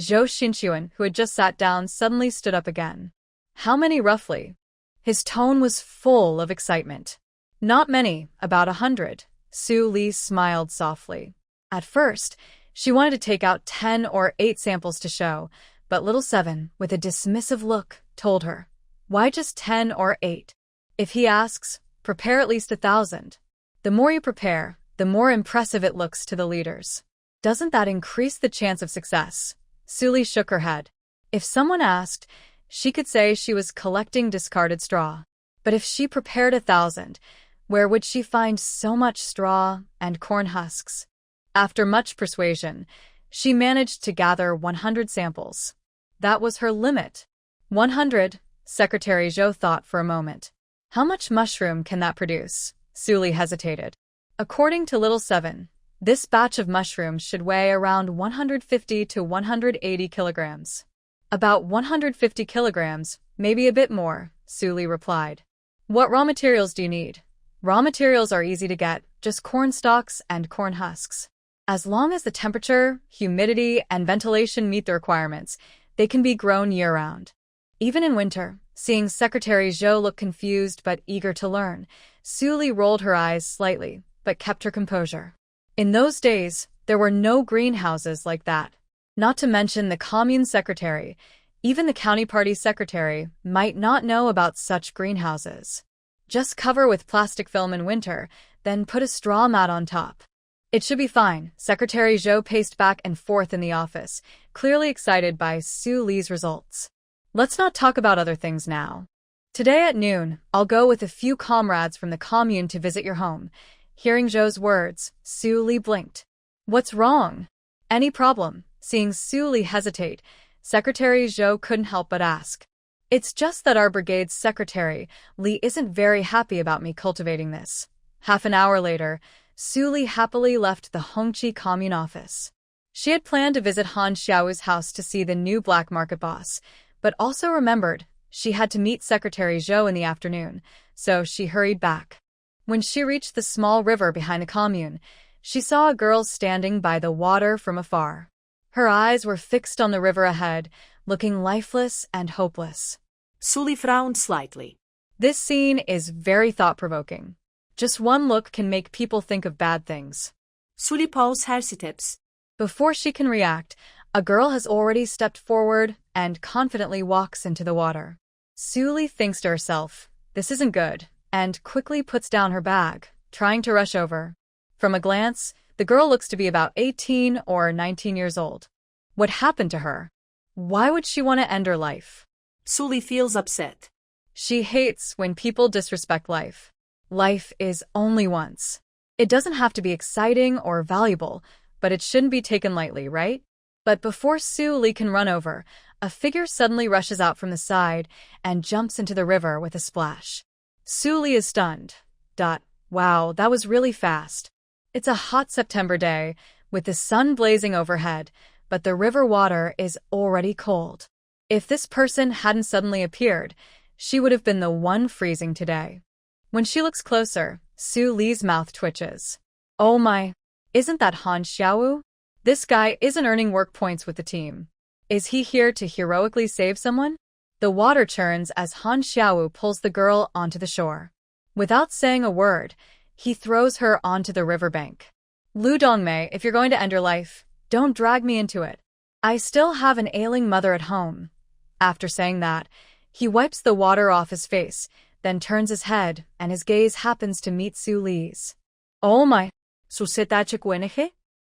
Zhou Xinchuan, who had just sat down, suddenly stood up again. How many roughly? His tone was full of excitement. Not many, about 100. Su Li smiled softly. At first, she wanted to take out 10 or 8 samples to show, but little Seven, with a dismissive look, told her, why just 10 or 8? If he asks, prepare at least 1,000. The more you prepare, the more impressive it looks to the leaders. Doesn't that increase the chance of success? Su Li shook her head. If someone asked, she could say she was collecting discarded straw. But if she prepared 1,000, where would she find so much straw and corn husks? After much persuasion, she managed to gather 100 samples. That was her limit. 100, Secretary Zhou thought for a moment. How much mushroom can that produce? Su Li hesitated. According to Little Seven, this batch of mushrooms should weigh around 150 to 180 kilograms. About 150 kilograms, maybe a bit more, Su Li replied. What raw materials do you need? Raw materials are easy to get, just corn stalks and corn husks. As long as the temperature, humidity, and ventilation meet the requirements, they can be grown year-round. Even in winter, seeing Secretary Zhou look confused but eager to learn, Su Li rolled her eyes slightly, but kept her composure. In those days, there were no greenhouses like that. Not to mention the commune secretary, even the county party secretary, might not know about such greenhouses. Just cover with plastic film in winter, then put a straw mat on top. It should be fine. Secretary Zhou paced back and forth in the office, clearly excited by Su Li's results. Let's not talk about other things now. Today at noon, I'll go with a few comrades from the commune to visit your home. Hearing Zhou's words, Su Li blinked. What's wrong? Any problem? Seeing Su Li hesitate, Secretary Zhou couldn't help but ask. It's just that our brigade's secretary, Li, isn't very happy about me cultivating this. Half an hour later, Su Li happily left the Hongqi commune office. She had planned to visit Han Xiao's house to see the new black market boss, but also remembered she had to meet Secretary Zhou in the afternoon, so she hurried back. When she reached the small river behind the commune, she saw a girl standing by the water from afar. Her eyes were fixed on the river ahead, looking lifeless and hopeless. Su Li frowned slightly. This scene is very thought-provoking. Just one look can make people think of bad things. Su Li paused her steps. Before she can react, a girl has already stepped forward and confidently walks into the water. Su Li thinks to herself, this isn't good, and quickly puts down her bag, trying to rush over. From a glance, The girl looks to be about 18 or 19 years old. What happened to her? Why would she want to end her life? Suli feels upset. She hates when people disrespect life. Life is only once. It doesn't have to be exciting or valuable, but it shouldn't be taken lightly, right? But before Suli can run over, a figure suddenly rushes out from the side and jumps into the river with a splash. Suli is stunned. Wow, that was really fast. It's a hot September day, with the sun blazing overhead, but the river water is already cold. If this person hadn't suddenly appeared, she would have been the one freezing today. When she looks closer, Suli's mouth twitches. Oh my, isn't that Han Xiaowu? This guy isn't earning work points with the team. Is he here to heroically save someone? The water churns as Han Xiaowu pulls the girl onto the shore. Without saying a word, he throws her onto the riverbank. Lu Dongmei, if you're going to end your life, don't drag me into it. I still have an ailing mother at home. After saying that, he wipes the water off his face, then turns his head, and his gaze happens to meet Suli's. Oh my,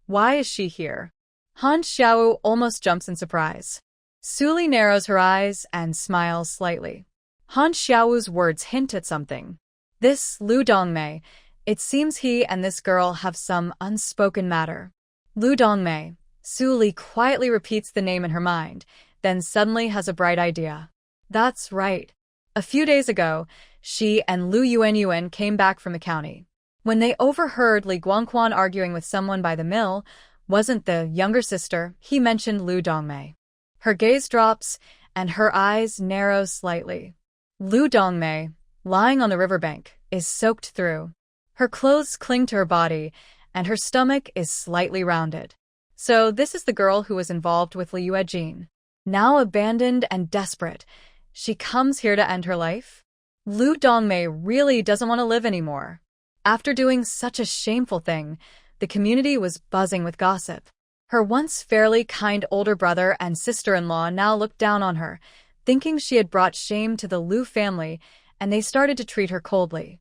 why is she here? Han Xiaowu almost jumps in surprise. Suli narrows her eyes and smiles slightly. Han Xiaowu's words hint at something. This Lu Dongmei, it seems he and this girl have some unspoken matter. Lu Dongmei, Suli quietly repeats the name in her mind, then suddenly has a bright idea. That's right. A few days ago, she and Lu Yuanyuan came back from the county. When they overheard Li Guangquan arguing with someone by the mill, wasn't the younger sister, he mentioned Lu Dongmei. Her gaze drops, and her eyes narrow slightly. Lu Dongmei, lying on the riverbank, is soaked through. Her clothes cling to her body, and her stomach is slightly rounded. So this is the girl who was involved with Li Yuejin. Now abandoned and desperate, she comes here to end her life? Lu Dongmei really doesn't want to live anymore. After doing such a shameful thing, the community was buzzing with gossip. Her once fairly kind older brother and sister-in-law now looked down on her, thinking she had brought shame to the Lu family, and they started to treat her coldly.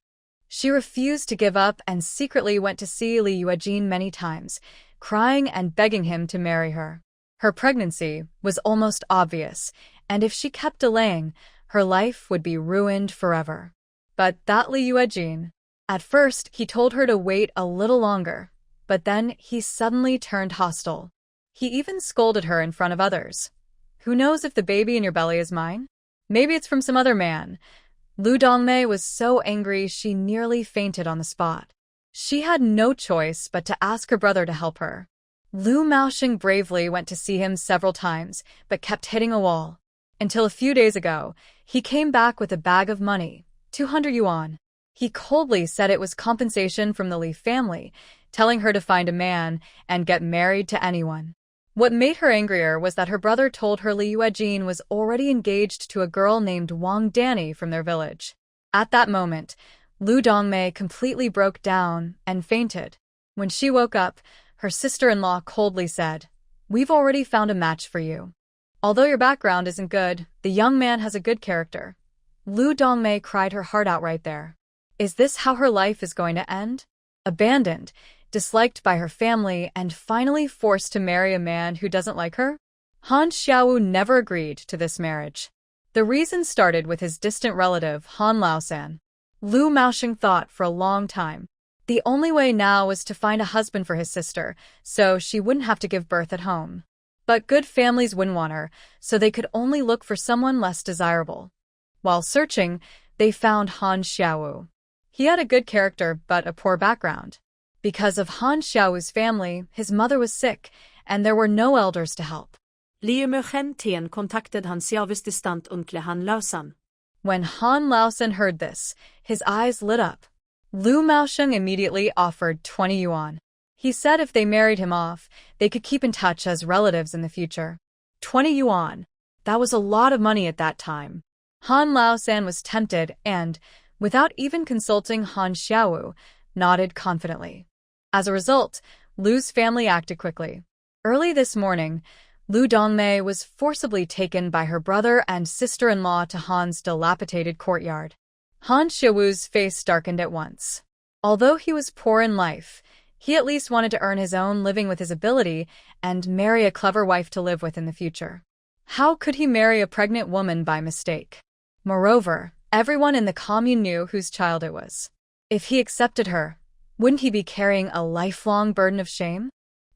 She refused to give up and secretly went to see Li Yuejin many times, crying and begging him to marry her. Her pregnancy was almost obvious, and if she kept delaying, her life would be ruined forever. But that Li Yuejin, at first he told her to wait a little longer, but then he suddenly turned hostile. He even scolded her in front of others. Who knows if the baby in your belly is mine? Maybe it's from some other man. Lu Dongmei was so angry she nearly fainted on the spot. She had no choice but to ask her brother to help her. Lu Maosheng bravely went to see him several times, but kept hitting a wall. Until a few days ago, he came back with a bag of money, 200 yuan. He coldly said it was compensation from the Li family, telling her to find a man and get married to anyone. What made her angrier was that her brother told her Li Yuejin was already engaged to a girl named Wang Danny from their village. At that moment, Lu Dongmei completely broke down and fainted. When she woke up, her sister-in-law coldly said, "We've already found a match for you. Although your background isn't good, the young man has a good character." Lu Dongmei cried her heart out right there. Is this how her life is going to end? Abandoned, disliked by her family, and finally forced to marry a man who doesn't like her? Han Xiaowu never agreed to this marriage. The reason started with his distant relative, Han Laosan. Lu Maosheng thought for a long time. The only way now was to find a husband for his sister, so she wouldn't have to give birth at home. But good families wouldn't want her, so they could only look for someone less desirable. While searching, they found Han Xiaowu. He had a good character but a poor background. Because of Han Xiaowu's family, his mother was sick, and there were no elders to help. Liemöchen contacted Han Xiaowus distant onkel Han Laosan. When Han Laosan heard this, his eyes lit up. Lu Maosheng immediately offered 20 yuan. He said if they married him off, they could keep in touch as relatives in the future. 20 yuan. That was a lot of money at that time. Han Laosan was tempted and, without even consulting Han Xiaowu, nodded confidently. As a result, Lu's family acted quickly. Early this morning, Lu Dongmei was forcibly taken by her brother and sister-in-law to Han's dilapidated courtyard. Han Xiaowu's face darkened at once. Although he was poor in life, He at least wanted to earn his own living with his ability and marry a clever wife to live with in the future. How could he marry a pregnant woman by mistake? Moreover, everyone in the commune knew whose child it was. If he accepted her, wouldn't he be carrying a lifelong burden of shame?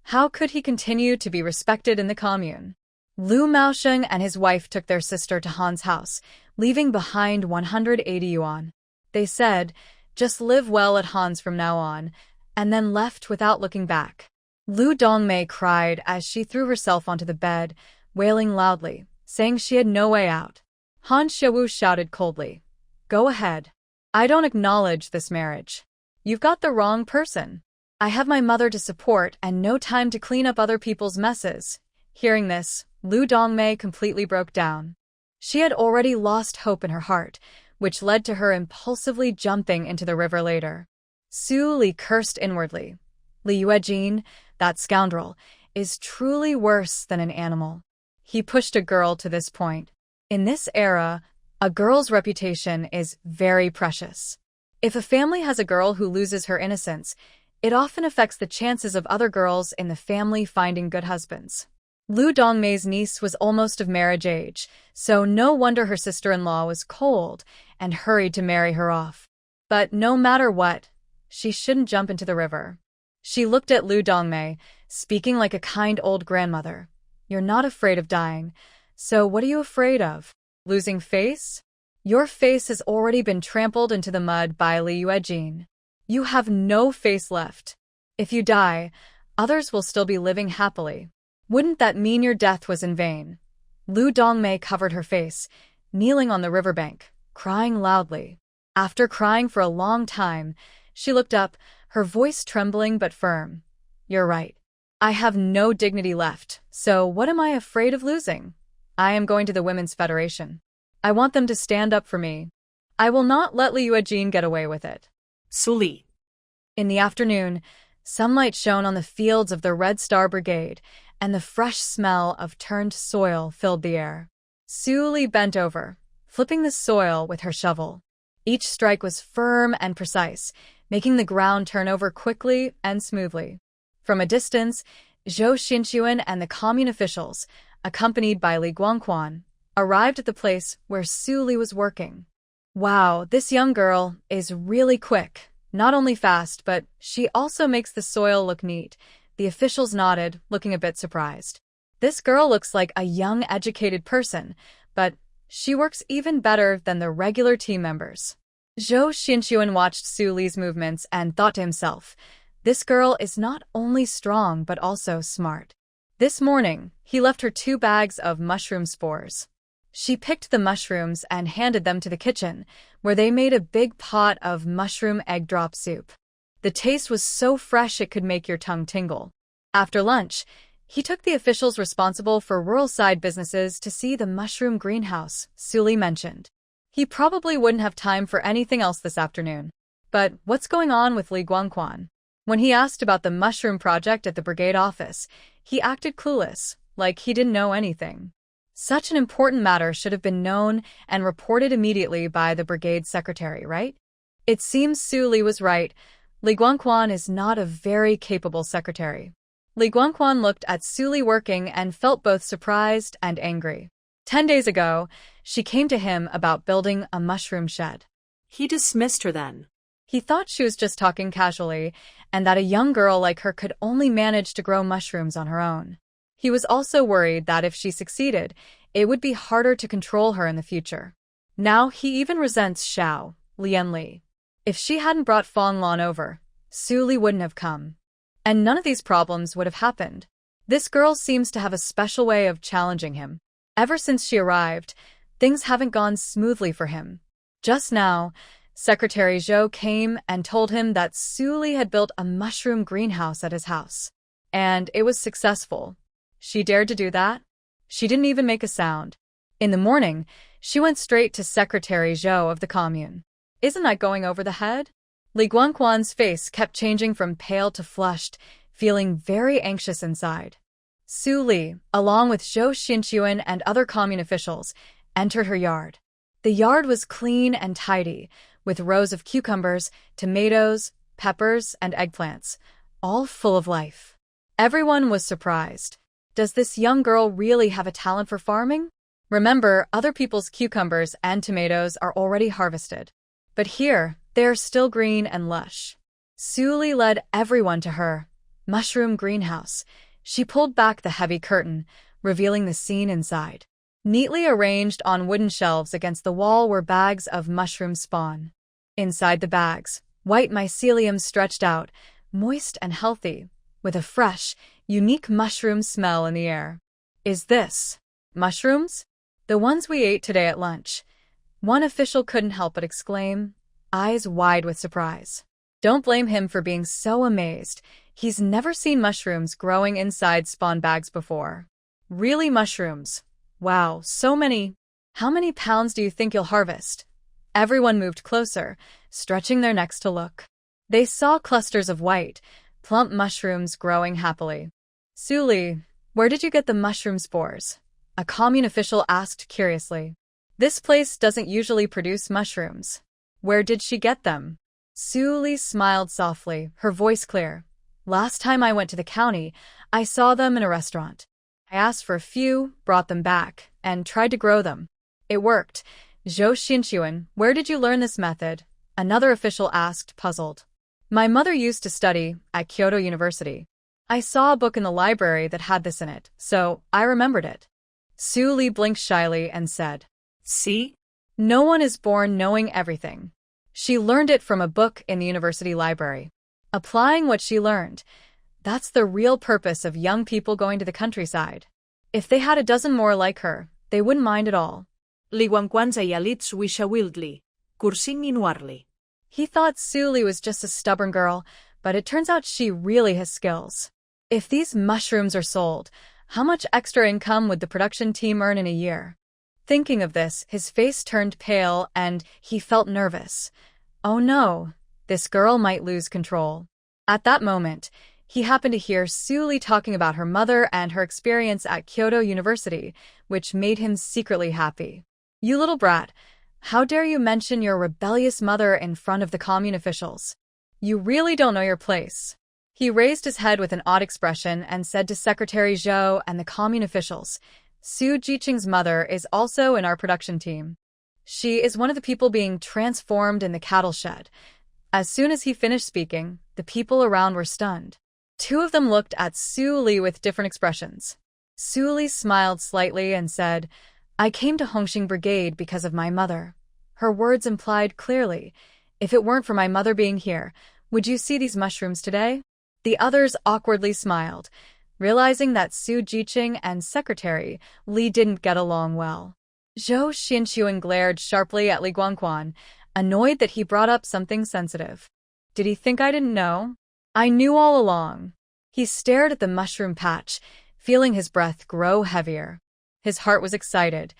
How could he continue to be respected in the commune? Lu Maosheng and his wife took their sister to Han's house, leaving behind 180 yuan. They said, "Just live well at Han's from now on," and then left without looking back. Lu Dongmei cried as she threw herself onto the bed, wailing loudly, saying she had no way out. Han Xiaowu shouted coldly, "Go ahead. I don't acknowledge this marriage. You've got the wrong person. I have my mother to support and no time to clean up other people's messes." Hearing this, Lu Dongmei completely broke down. She had already lost hope in her heart, which led to her impulsively jumping into the river later. Su Li cursed inwardly. Li Yuejin, that scoundrel, is truly worse than an animal. He pushed a girl to this point. In this era, a girl's reputation is very precious. If a family has a girl who loses her innocence, it often affects the chances of other girls in the family finding good husbands. Lu Dongmei's niece was almost of marriage age, so no wonder her sister-in-law was cold and hurried to marry her off. But no matter what, she shouldn't jump into the river. She looked at Lu Dongmei, speaking like a kind old grandmother. "You're not afraid of dying, so what are you afraid of? Losing face? Your face has already been trampled into the mud by Li Yuejin. You have no face left. If you die, others will still be living happily. Wouldn't that mean your death was in vain?" Lu Dongmei covered her face, kneeling on the riverbank, crying loudly. After crying for a long time, she looked up, her voice trembling but firm. "You're right. I have no dignity left, so what am I afraid of losing? I am going to the Women's Federation. I want them to stand up for me. I will not let Li Yuejin get away with it." Su Li. In the afternoon, sunlight shone on the fields of the Red Star Brigade, and the fresh smell of turned soil filled the air. Su Li bent over, flipping the soil with her shovel. Each strike was firm and precise, making the ground turn over quickly and smoothly. From a distance, Zhou Xinchuan and the commune officials, accompanied by Li Guangquan, arrived at the place where Su Li was working. "Wow, this young girl is really quick. Not only fast, but she also makes the soil look neat." The officials nodded, looking a bit surprised. "This girl looks like a young, educated person, but she works even better than the regular team members." Zhou Xinchuan watched Su Li's movements and thought to himself, "This girl is not only strong but also smart." This morning, he left her 2 bags of mushroom spores. She picked the mushrooms and handed them to the kitchen, where they made a big pot of mushroom egg drop soup. The taste was so fresh it could make your tongue tingle. After lunch, he took the officials responsible for rural side businesses to see the mushroom greenhouse Su Li mentioned. He probably wouldn't have time for anything else this afternoon. But what's going on with Li Guangquan? When he asked about the mushroom project at the brigade office, he acted clueless, like he didn't know anything. Such an important matter should have been known and reported immediately by the brigade secretary, right? It seems Su Li was right. Li Guangquan is not a very capable secretary. Li Guangquan looked at Su Li working and felt both surprised and angry. 10 days ago, she came to him about building a mushroom shed. He dismissed her then. He thought she was just talking casually, and that a young girl like her could only manage to grow mushrooms on her own. He was also worried that if she succeeded, it would be harder to control her in the future. Now he even resents Xiao, Lian Li. If she hadn't brought Fong Lan over, Su Li wouldn't have come. And none of these problems would have happened. This girl seems to have a special way of challenging him. Ever since she arrived, things haven't gone smoothly for him. Just now, Secretary Zhou came and told him that Su Li had built a mushroom greenhouse at his house. And it was successful. She dared to do that? She didn't even make a sound. In the morning, she went straight to Secretary Zhou of the commune. "Isn't that going over the head?" Li Guangquan's face kept changing from pale to flushed, feeling very anxious inside. Su Li, along with Zhou Xinchuan and other commune officials, entered her yard. The yard was clean and tidy, with rows of cucumbers, tomatoes, peppers, and eggplants. all full of life. Everyone was surprised. Does this young girl really have a talent for farming? Remember, other people's cucumbers and tomatoes are already harvested. But here, they are still green and lush. Suli led everyone to her mushroom greenhouse. She pulled back the heavy curtain, revealing the scene inside. Neatly arranged on wooden shelves against the wall were bags of mushroom spawn. Inside the bags, white mycelium stretched out, moist and healthy, with a fresh, unique mushroom smell in the air. Is this mushrooms? The ones we ate today at lunch. One official couldn't help but exclaim, eyes wide with surprise. Don't blame him for being so amazed. He's never seen mushrooms growing inside spawn bags before. Really mushrooms? Wow, so many. How many pounds do you think you'll harvest? Everyone moved closer, stretching their necks to look. They saw clusters of white, plump mushrooms growing happily. Suli, where did you get the mushroom spores? A commune official asked curiously. This place doesn't usually produce mushrooms. Where did she get them? Suli smiled softly, her voice clear. Last time I went to the county, I saw them in a restaurant. I asked for a few, brought them back, and tried to grow them. It worked. Zhou Xinchuan, where did you learn this method? Another official asked, puzzled. My mother used to study at Kyoto University. I saw a book in the library that had this in it, so I remembered it. Suli blinked shyly and said, See? No one is born knowing everything. She learned it from a book in the university library. Applying what she learned, that's the real purpose of young people going to the countryside. If they had a dozen more like her, they wouldn't mind at all. Liwangkwanza yalitz wisha wildly, kursing inwarly. He thought Suli was just a stubborn girl, but it turns out she really has skills. If these mushrooms are sold, how much extra income would the production team earn in a year? Thinking of this, his face turned pale and he felt nervous. Oh no, this girl might lose control. At that moment, he happened to hear Suli talking about her mother and her experience at Kyoto University, which made him secretly happy. You little brat, how dare you mention your rebellious mother in front of the commune officials? You really don't know your place. He raised his head with an odd expression and said to Secretary Zhou and the commune officials, Su Jiqing's mother is also in our production team. She is one of the people being transformed in the cattle shed. As soon as he finished speaking, the people around were stunned. Two of them looked at Suli with different expressions. Suli smiled slightly and said, I came to Hongxing Brigade because of my mother. Her words implied clearly, if it weren't for my mother being here, would you see these mushrooms today? The others awkwardly smiled, realizing that Su Jiqing and Secretary Li didn't get along well. Zhou Xinchuan glared sharply at Li Guangquan, annoyed that he brought up something sensitive. Did he think I didn't know? I knew all along. He stared at the mushroom patch, feeling his breath grow heavier. His heart was excited.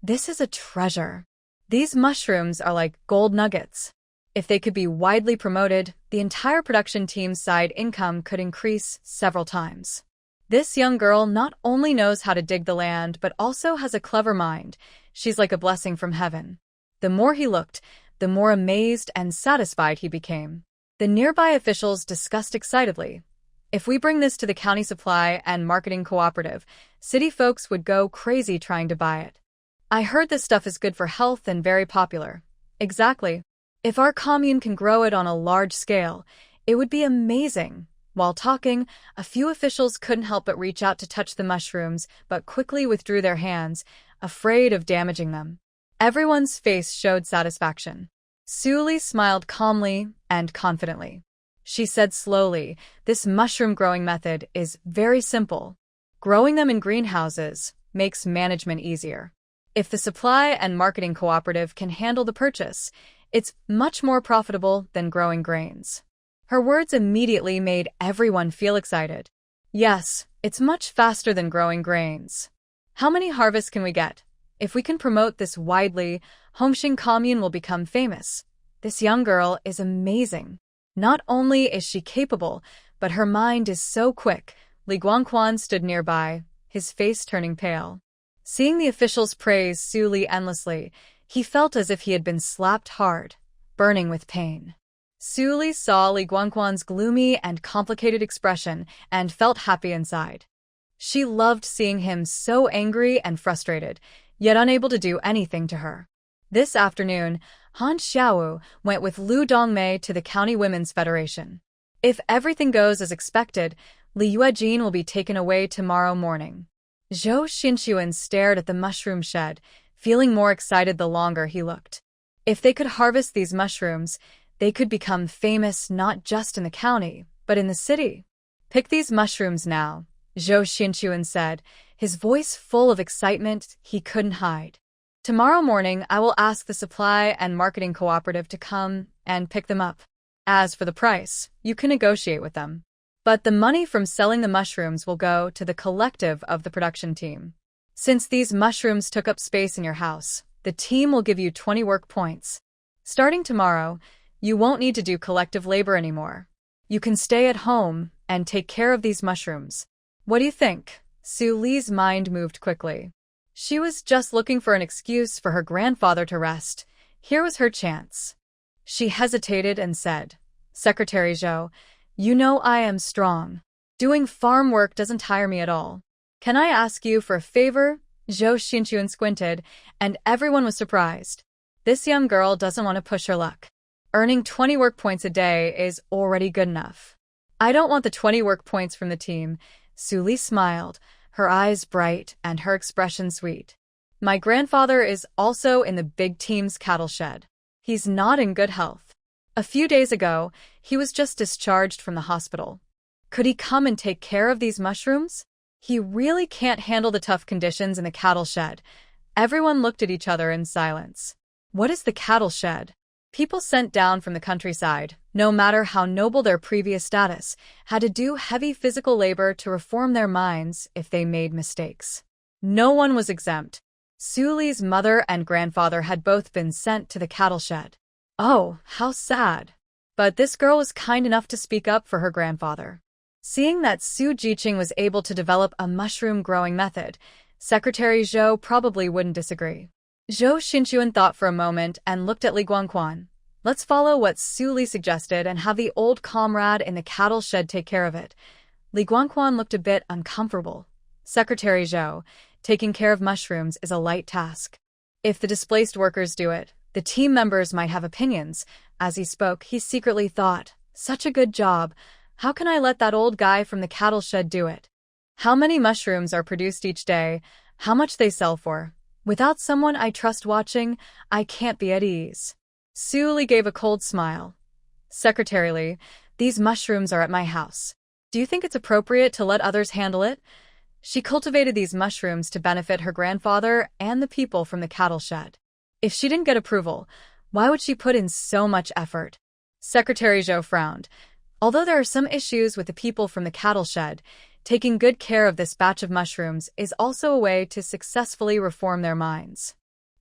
This is a treasure. These mushrooms are like gold nuggets. If they could be widely promoted, the entire production team's side income could increase several times. This young girl not only knows how to dig the land, but also has a clever mind. She's like a blessing from heaven. The more he looked, the more amazed and satisfied he became. The nearby officials discussed excitedly. If we bring this to the county supply and marketing cooperative, city folks would go crazy trying to buy it. I heard this stuff is good for health and very popular. Exactly. If our commune can grow it on a large scale, it would be amazing. While talking, a few officials couldn't help but reach out to touch the mushrooms, but quickly withdrew their hands, afraid of damaging them. Everyone's face showed satisfaction. Suli smiled calmly and confidently. She said slowly, this mushroom growing method is very simple. Growing them in greenhouses makes management easier. If the supply and marketing cooperative can handle the purchase, it's much more profitable than growing grains. Her words immediately made everyone feel excited. Yes, it's much faster than growing grains. How many harvests can we get? If we can promote this widely, Hongxing Commune will become famous. This young girl is amazing. Not only is she capable, but her mind is so quick. Li Guangquan stood nearby, his face turning pale. Seeing the officials praise Suli endlessly, he felt as if he had been slapped hard, burning with pain. Su Li saw Li Guangquan's gloomy and complicated expression and felt happy inside. She loved seeing him so angry and frustrated, yet unable to do anything to her. This afternoon, Han Xiaowu went with Lu Dongmei to the County Women's Federation. If everything goes as expected, Li Yuejin will be taken away tomorrow morning. Zhou Xinchuan stared at the mushroom shed, feeling more excited the longer he looked. If they could harvest these mushrooms, they could become famous not just in the county, but in the city. Pick these mushrooms now, Zhou Xinchuan said, his voice full of excitement he couldn't hide. Tomorrow morning, I will ask the supply and marketing cooperative to come and pick them up. As for the price, you can negotiate with them. But the money from selling the mushrooms will go to the collective of the production team. Since these mushrooms took up space in your house, the team will give you 20 work points. Starting tomorrow, you won't need to do collective labor anymore. You can stay at home and take care of these mushrooms. What do you think? Su Li's mind moved quickly. She was just looking for an excuse for her grandfather to rest. Here was her chance. She hesitated and said, Secretary Zhou, you know I am strong. Doing farm work doesn't tire me at all. Can I ask you for a favor? Zhou Xinchuan squinted, and everyone was surprised. This young girl doesn't want to push her luck. Earning 20 work points a day is already good enough. I don't want the 20 work points from the team. Su Li smiled, her eyes bright and her expression sweet. My grandfather is also in the big team's cattle shed. He's not in good health. A few days ago, he was just discharged from the hospital. Could he come and take care of these mushrooms? He really can't handle the tough conditions in the cattle shed. Everyone looked at each other in silence. What is the cattle shed? People sent down from the countryside, no matter how noble their previous status, had to do heavy physical labor to reform their minds if they made mistakes. No one was exempt. Su Li's mother and grandfather had both been sent to the cattle shed. Oh, how sad. But this girl was kind enough to speak up for her grandfather. Seeing that Su Jiqing was able to develop a mushroom-growing method, Secretary Zhou probably wouldn't disagree. Zhou Xinchuan thought for a moment and looked at Li Guangquan. Let's follow what Su Li suggested and have the old comrade in the cattle shed take care of it. Li Guangquan looked a bit uncomfortable. Secretary Zhou, taking care of mushrooms is a light task. If the displaced workers do it, the team members might have opinions. As he spoke, he secretly thought, such a good job. How can I let that old guy from the cattle shed do it? How many mushrooms are produced each day? How much they sell for? Without someone I trust watching, I can't be at ease. Su Li gave a cold smile. Secretary Li, these mushrooms are at my house. Do you think it's appropriate to let others handle it? She cultivated these mushrooms to benefit her grandfather and the people from the cattle shed. If she didn't get approval, why would she put in so much effort? Secretary Zhou frowned. Although there are some issues with the people from the cattle shed, taking good care of this batch of mushrooms is also a way to successfully reform their minds.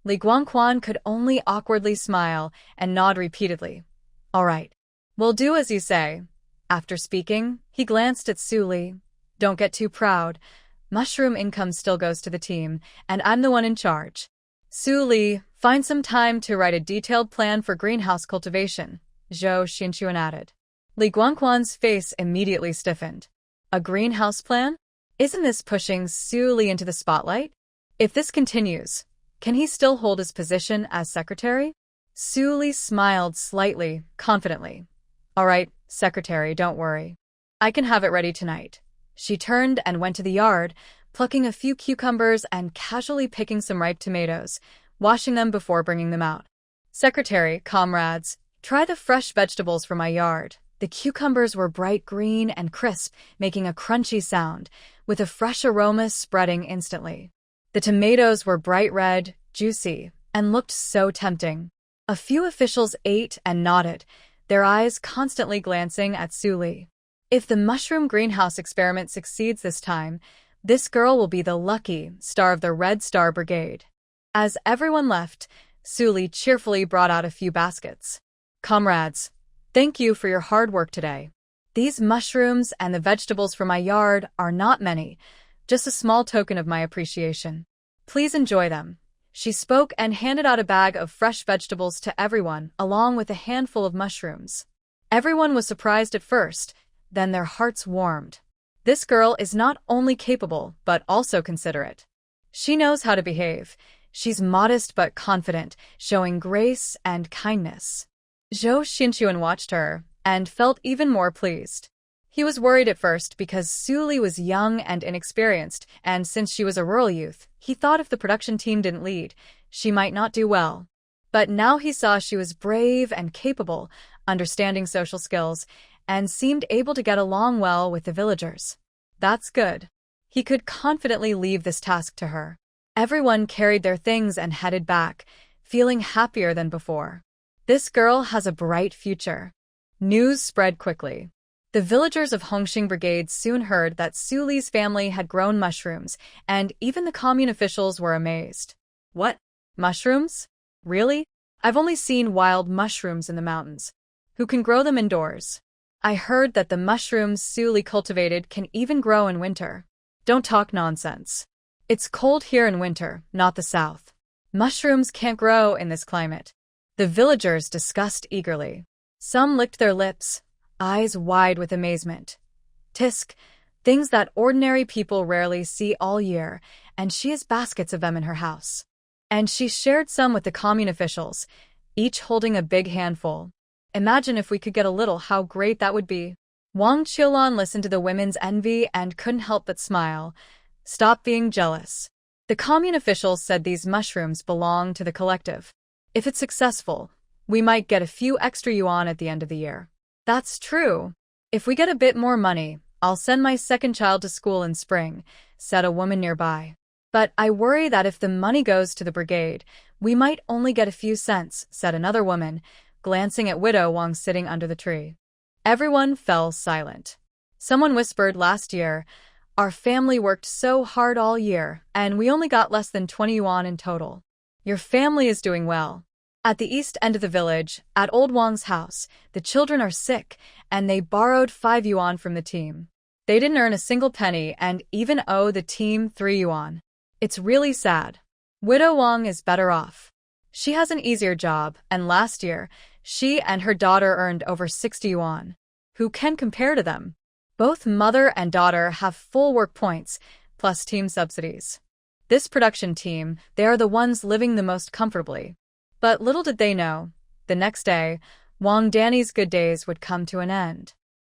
Li Guangquan could only awkwardly smile and nod repeatedly. All right. We'll do as you say. After speaking, he glanced at Su Li. Don't get too proud. Mushroom income still goes to the team, and I'm the one in charge. Su Li, find some time to write a detailed plan for greenhouse cultivation, Zhou Xinchuan added. Li Guangquan's face immediately stiffened. A greenhouse plan? Isn't this pushing Su Li into the spotlight? If this continues, can he still hold his position as secretary? Su Li smiled slightly, confidently. All right, secretary, don't worry. I can have it ready tonight. She turned and went to the yard, plucking a few cucumbers and casually picking some ripe tomatoes, washing them before bringing them out. Secretary, comrades, try the fresh vegetables from my yard. The cucumbers were bright green and crisp, making a crunchy sound, with a fresh aroma spreading instantly. The tomatoes were bright red, juicy, and looked so tempting. A few officials ate and nodded, their eyes constantly glancing at Su Li. If the mushroom greenhouse experiment succeeds this time, this girl will be the lucky star of the Red Star Brigade. As everyone left, Su Li cheerfully brought out a few baskets. Comrades, thank you for your hard work today. These mushrooms and the vegetables from my yard are not many, just a small token of my appreciation. Please enjoy them. She spoke and handed out a bag of fresh vegetables to everyone, along with a handful of mushrooms. Everyone was surprised at first, then their hearts warmed. This girl is not only capable, but also considerate. She knows how to behave. She's modest but confident, showing grace and kindness. Zhou Xinchuan watched her and felt even more pleased. He was worried at first because Su Li was young and inexperienced, and since she was a rural youth, he thought if the production team didn't lead, she might not do well. But now he saw she was brave and capable, understanding social skills, and seemed able to get along well with the villagers. That's good. He could confidently leave this task to her. Everyone carried their things and headed back, feeling happier than before. This girl has a bright future. News spread quickly. The villagers of Hongxing Brigade soon heard that Su Li's family had grown mushrooms, and even the commune officials were amazed. What? Mushrooms? Really? I've only seen wild mushrooms in the mountains. Who can grow them indoors? I heard that the mushrooms Su Li cultivated can even grow in winter. Don't talk nonsense. It's cold here in winter, not the south. Mushrooms can't grow in this climate. The villagers discussed eagerly. Some licked their lips, eyes wide with amazement. Tisk, things that ordinary people rarely see all year, and she has baskets of them in her house. And she shared some with the commune officials, each holding a big handful. Imagine if we could get a little, how great that would be. Wang Qiulan listened to the women's envy and couldn't help but smile. Stop being jealous. The commune officials said these mushrooms belong to the collective. If it's successful, we might get a few extra yuan at the end of the year. That's true. If we get a bit more money, I'll send my second child to school in spring, said a woman nearby. But I worry that if the money goes to the brigade, we might only get a few cents, said another woman, glancing at Widow Wang sitting under the tree. Everyone fell silent. Someone whispered last year, our family worked so hard all year, and we only got less than 20 yuan in total. Your family is doing well. At the east end of the village, at Old Wang's house, the children are sick, and they borrowed 5 yuan from the team. They didn't earn a single penny and even owe the team 3 yuan. It's really sad. Widow Wang is better off. She has an easier job, and last year, she and her daughter earned over 60 yuan. Who can compare to them? Both mother and daughter have full work points, plus team subsidies. This production team, they are the ones living the most comfortably. But little did they know, the next day, Wang Danny's good days would come to an end.